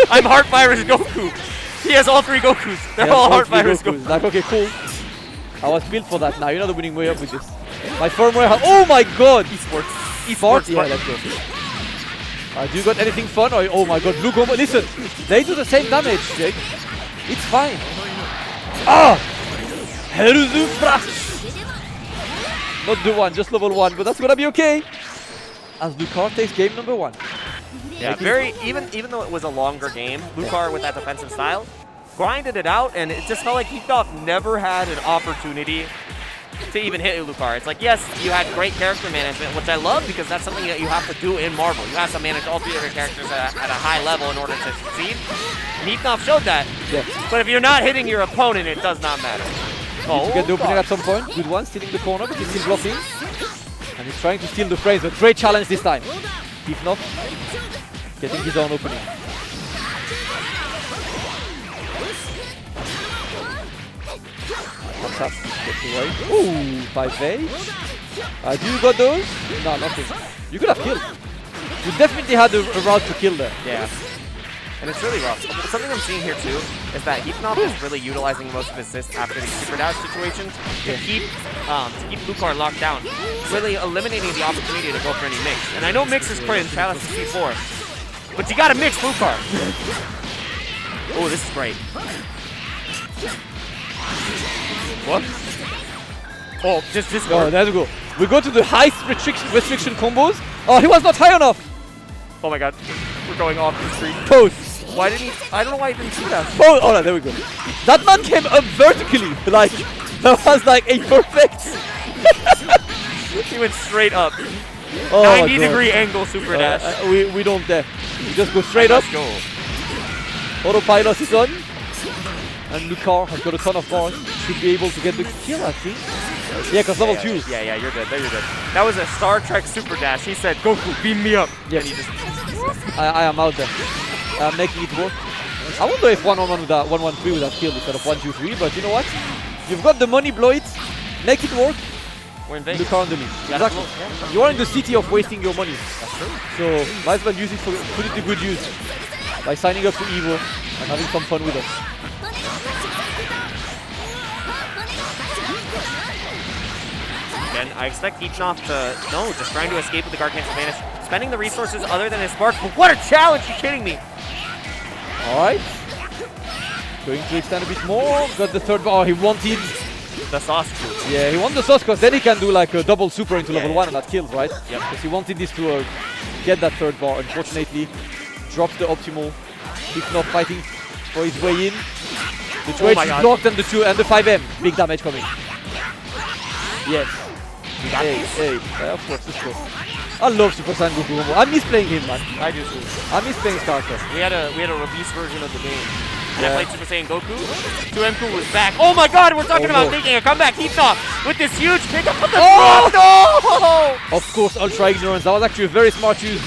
I'm Heart Virus Goku. He has all 3 Gokus. They're all Heart Virus Goku. Like, okay, cool. I was built for that now. You're not the winning way up with this. My firmware. Oh my god! Esports. Yeah, let's go. Do you got anything fun? Or, oh my god, blue combo. Listen, they do the same damage, Jake. It's fine. Ah! Heruzu Frash! Not the 1, just level 1, but that's gonna be okay. As Lucar takes game number 1. Yeah, even though it was a longer game, Lucar with that defensive style grinded it out, and it just felt like Heathnop never had an opportunity to even hit Lucar. It's like, yes, you had great character management, which I love because that's something that you have to do in Marvel. You have to manage all 3 of your characters at a high level in order to succeed. And Heathnop showed that. Yeah. But if you're not hitting your opponent, it does not matter. Oh, get the opening at some point. Good one, stealing the corner, but he's still blocking. And he's trying to steal the frames, but great challenge this time. Heathnop getting his own opening. Gets away. Ooh, 5H. Do you got those? No, nothing. You could have killed. You definitely had a route to kill there. Yeah. And it's really rough. Something I'm seeing here too is that Heathnop is really utilizing most of his assists after the super dash situations to keep Lucar locked down, really eliminating the opportunity to go for any mix. And I know mix is cringe, Palace is C4, but you gotta mix Lucar. Oh, this is great. What? Oh, just oh, there we go. We go to the highest restriction combos. Oh, he was not high enough. Oh my god, we're going off the street. Pose. Why didn't he? I don't know why he didn't see that. Pose. Oh, no, there we go. That man came up vertically. Like, that was like a perfect. He went straight up. Oh 90-degree angle super dash. We don't dare. We just go straight up. Go. Autopilot is on. And Lucar has got a ton of bars. Should be able to get the kill, I think. Yeah, because level 2. Yeah, you're good. There, you're good. That was a Star Trek super dash. He said, Goku, beam me up. Yes. And he just... I am out there. Making it work. I wonder if 1-1-1 would have 1-1-3 would have killed instead of 1-2-3, but you know what? You've got the money, blow it, make it work. We're in Vegas. Lucar on the lead. Exactly. You are in the city of wasting your money. That's true. So might as well use it for put it to good use by signing up to Evo and having some fun with us. Again, I expect Eachnoff to, no, just trying to escape with the Gargantuan Vanish. Spending the resources other than his Spark, but what a challenge, you kidding me? Alright. Going to extend a bit more. Got the third bar. He wanted the sauce coup. Yeah, he wanted the sauce because then he can do like a double super into level 1 and that kills, right? Yep. Because he wanted this to get that third bar. Unfortunately, drops the optimal. If not fighting for his way in. The 2H is blocked and the 2 and the 5M. Big damage coming. Yes. Hey, of course, let's go. I love Super Saiyan Goku. I miss playing him, man. I do too. I miss playing his character. We had a release version of the game. And I played Super Saiyan Goku. 2M was back. Oh my god, we're talking about making a comeback. Kito with this huge pick up of the drop. No! Of course, Ultra Ignorance. That was actually a very smart use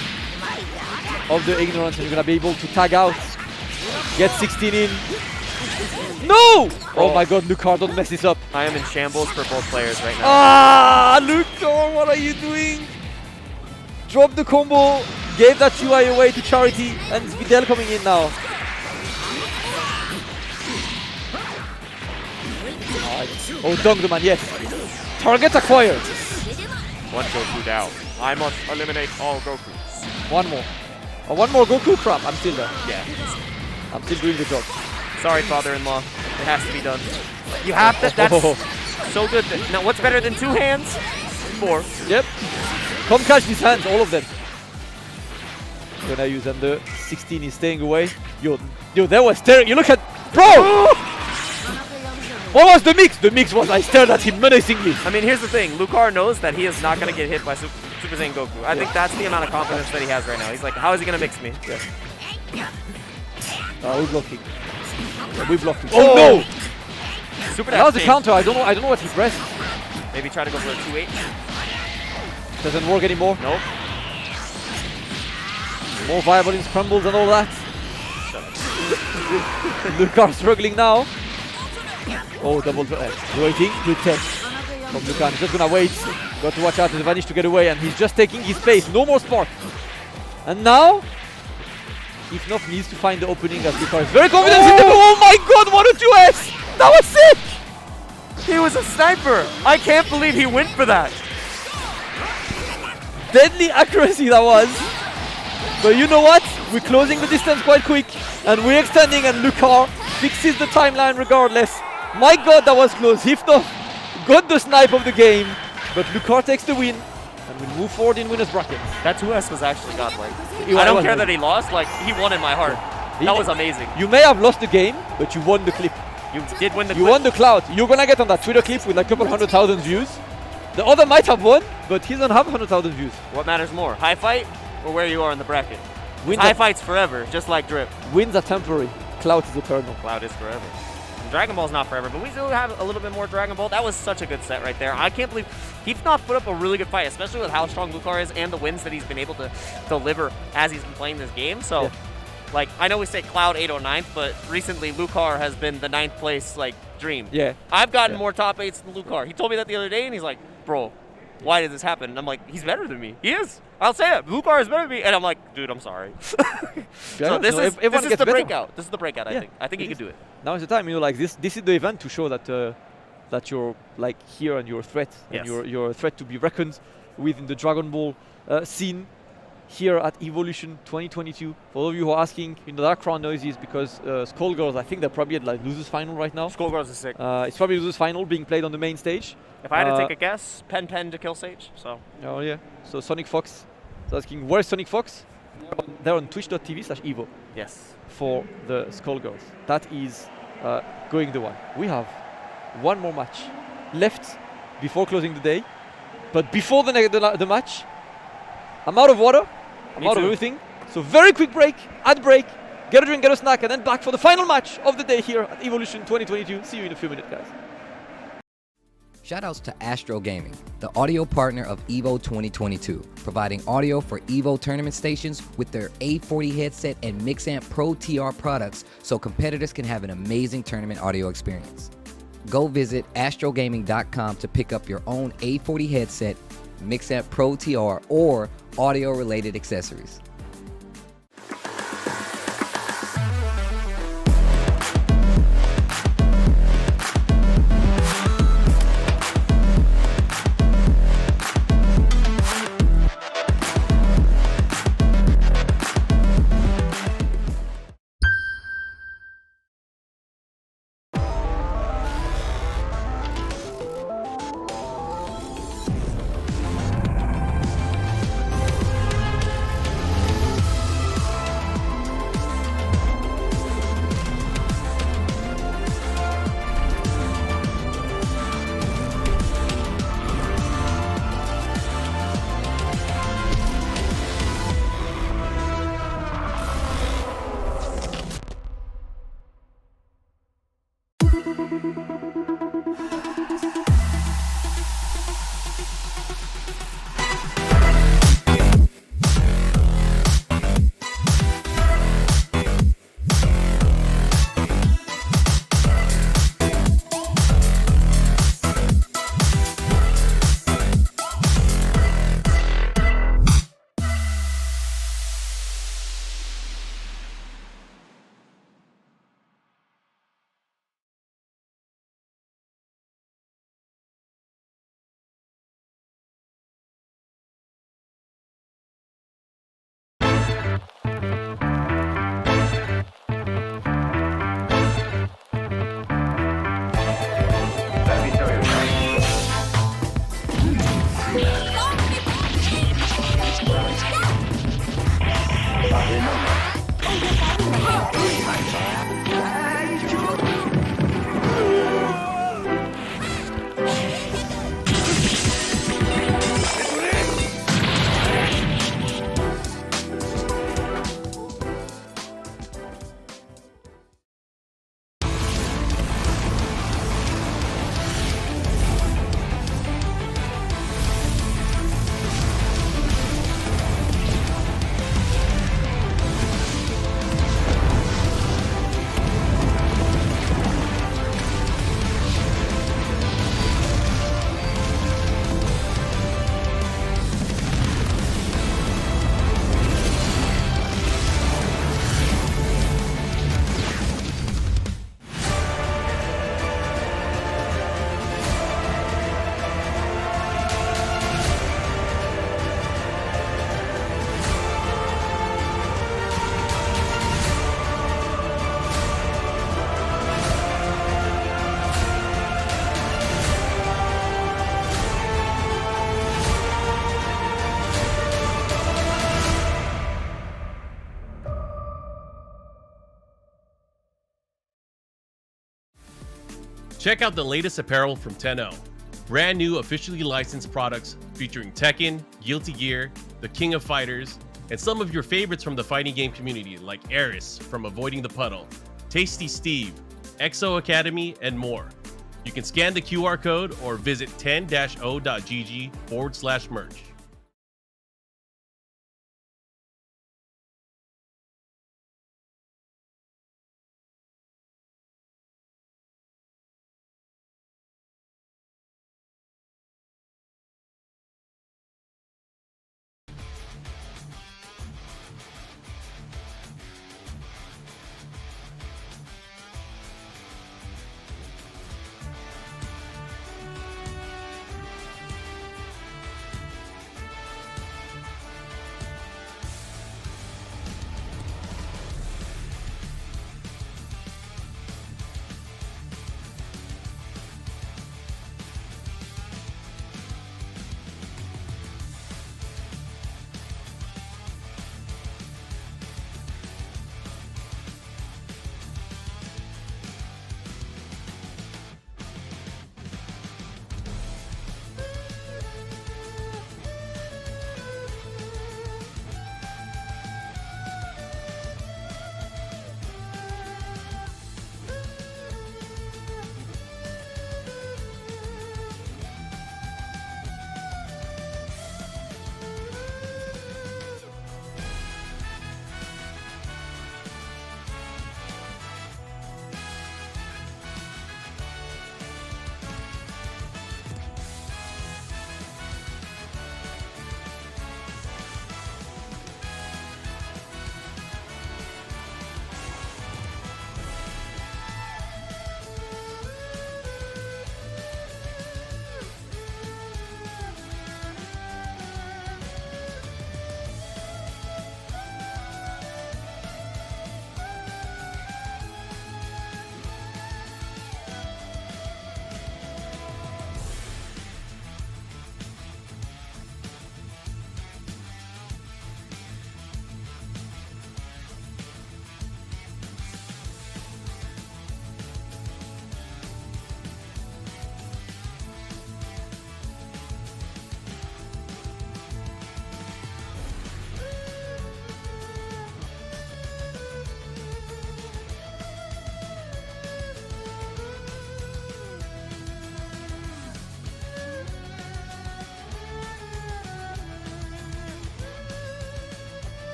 of the Ignorance, and you're gonna be able to tag out. Get 16 in. No! Oh my god, Lucar, don't mess this up. I am in shambles for both players right now. Ah, Lucar, what are you doing? Drop the combo, gave that UI away to Charity, and Videl coming in now. Oh, dunk the man, yes. Target acquired. One Goku down. I must eliminate all Gokus. One more. Oh, one more Goku? Crap, I'm still there. Yeah. I'm still doing the job. Sorry, father-in-law. It has to be done. You have to. That's so good. Now, what's better than 2 hands? 4. Yep. Come catch these hands, all of them. Gonna use them. The 16 is staying away. Yo, that was staring. You look at. Bro! What was the mix? The mix was I stared at him menacingly. I mean, here's the thing. Lucar knows that he is not going to get hit by Super Saiyan Goku. I think that's the amount of confidence that he has right now. He's like, how is he going to mix me? Yeah. We're blocking. Yeah, we blocked him. Oh no! Super that was a counter. I don't know what he pressed. Maybe try to go for a 2H. Doesn't work anymore. Nope. More viable in scrambles and all that. Lucar struggling now. Oh, double waiting. Good tech from Lucar. He's just gonna wait. Got to watch out the Vanish to get away, and he's just taking his space. No more spark. And now, Ifnoff needs to find the opening as Lucar is very confident in the. Oh my god, what a 2S! That was sick! He was a sniper! I can't believe he went for that! Deadly accuracy that was. But you know what? We're closing the distance quite quick, and we're extending, and Lucar fixes the timeline regardless. My god, that was close. Ifnoff got the snipe of the game, but Lucar takes the win, and we move forward in winner's bracket. That 2S was actually godlike. I don't care that he lost, like, he won in my heart. That was amazing. You may have lost the game, but you won the clip. You did win the clip. You won the clout. You're gonna get on that Twitter clip with like a couple 100,000 views. The other might have won, but he doesn't have 100,000 views. What matters more, high fight or where you are in the bracket? High fight's forever, just like Drip. Wins are temporary. Clout is eternal. Clout is forever. And Dragon Ball's not forever, but we still have a little bit more Dragon Ball. That was such a good set right there. I can't believe Ifnoff put up a really good fight, especially with how strong Lucar is and the wins that he's been able to deliver as he's been playing this game. So. Yeah. Like, I know we say Cloud 8 or 9th, but recently Lucar has been the 9th place, like, dream. Yeah. I've gotten more top 8s than Lucar. He told me that the other day, and he's like, bro, why did this happen? And I'm like, he's better than me. He is. I'll say it. Lucar is better than me. And I'm like, dude, I'm sorry. So this is the breakout. This is the breakout, I think. I think he can do it. Now is the time, you know, like, this is the event to show that that you're, like, here and you're a threat. Yes. And you're a threat to be reckoned with in the Dragon Ball scene. Here at Evolution 2022. For all of you who are asking, you know, that crowd noise is because Skullgirls, I think they're probably at like losers final right now. Skullgirls is sick. It's probably losers final being played on the main stage. If I had to take a guess, Pen to kill Sage. So. Oh yeah. So Sonic Fox is asking, where's Sonic Fox? They're on twitch.tv/Evo. Yes. For the Skullgirls. That is going the one. We have one more match left before closing the day. But before the match, I'm out of water. I'm out of everything. So very quick break, ad break, get a drink, get a snack, and then back for the final match of the day here at Evolution 2022. See you in a few minutes, guys. Shoutouts to Astro Gaming, the audio partner of EVO 2022, providing audio for EVO tournament stations with their A40 headset and Mixamp Pro TR products so competitors can have an amazing tournament audio experience. Go visit astrogaming.com to pick up your own A40 headset, Mixamp Pro TR, or audio-related accessories. Check out the latest apparel from Tohno. Brand new officially licensed products featuring Tekken, Guilty Gear, The King of Fighters, and some of your favorites from the fighting game community like Eris from Avoiding the Puddle, Tasty Steve, Exo Academy, and more. You can scan the QR code or visit 10-o.gg/merch.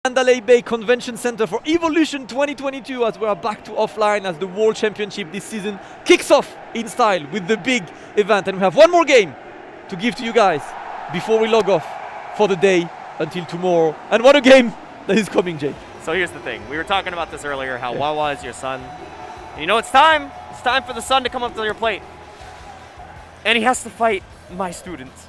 Mandalay Bay Convention Center for Evolution 2022 as we are back to offline as the World Championship this season kicks off in style with the big event. And we have one more game to give to you guys before we log off for the day until tomorrow. And what a game that is coming, Jake. So here's the thing. We were talking about this earlier, how Wawa is your son. And you know it's time. It's time for the son to come up to your plate. And he has to fight my students.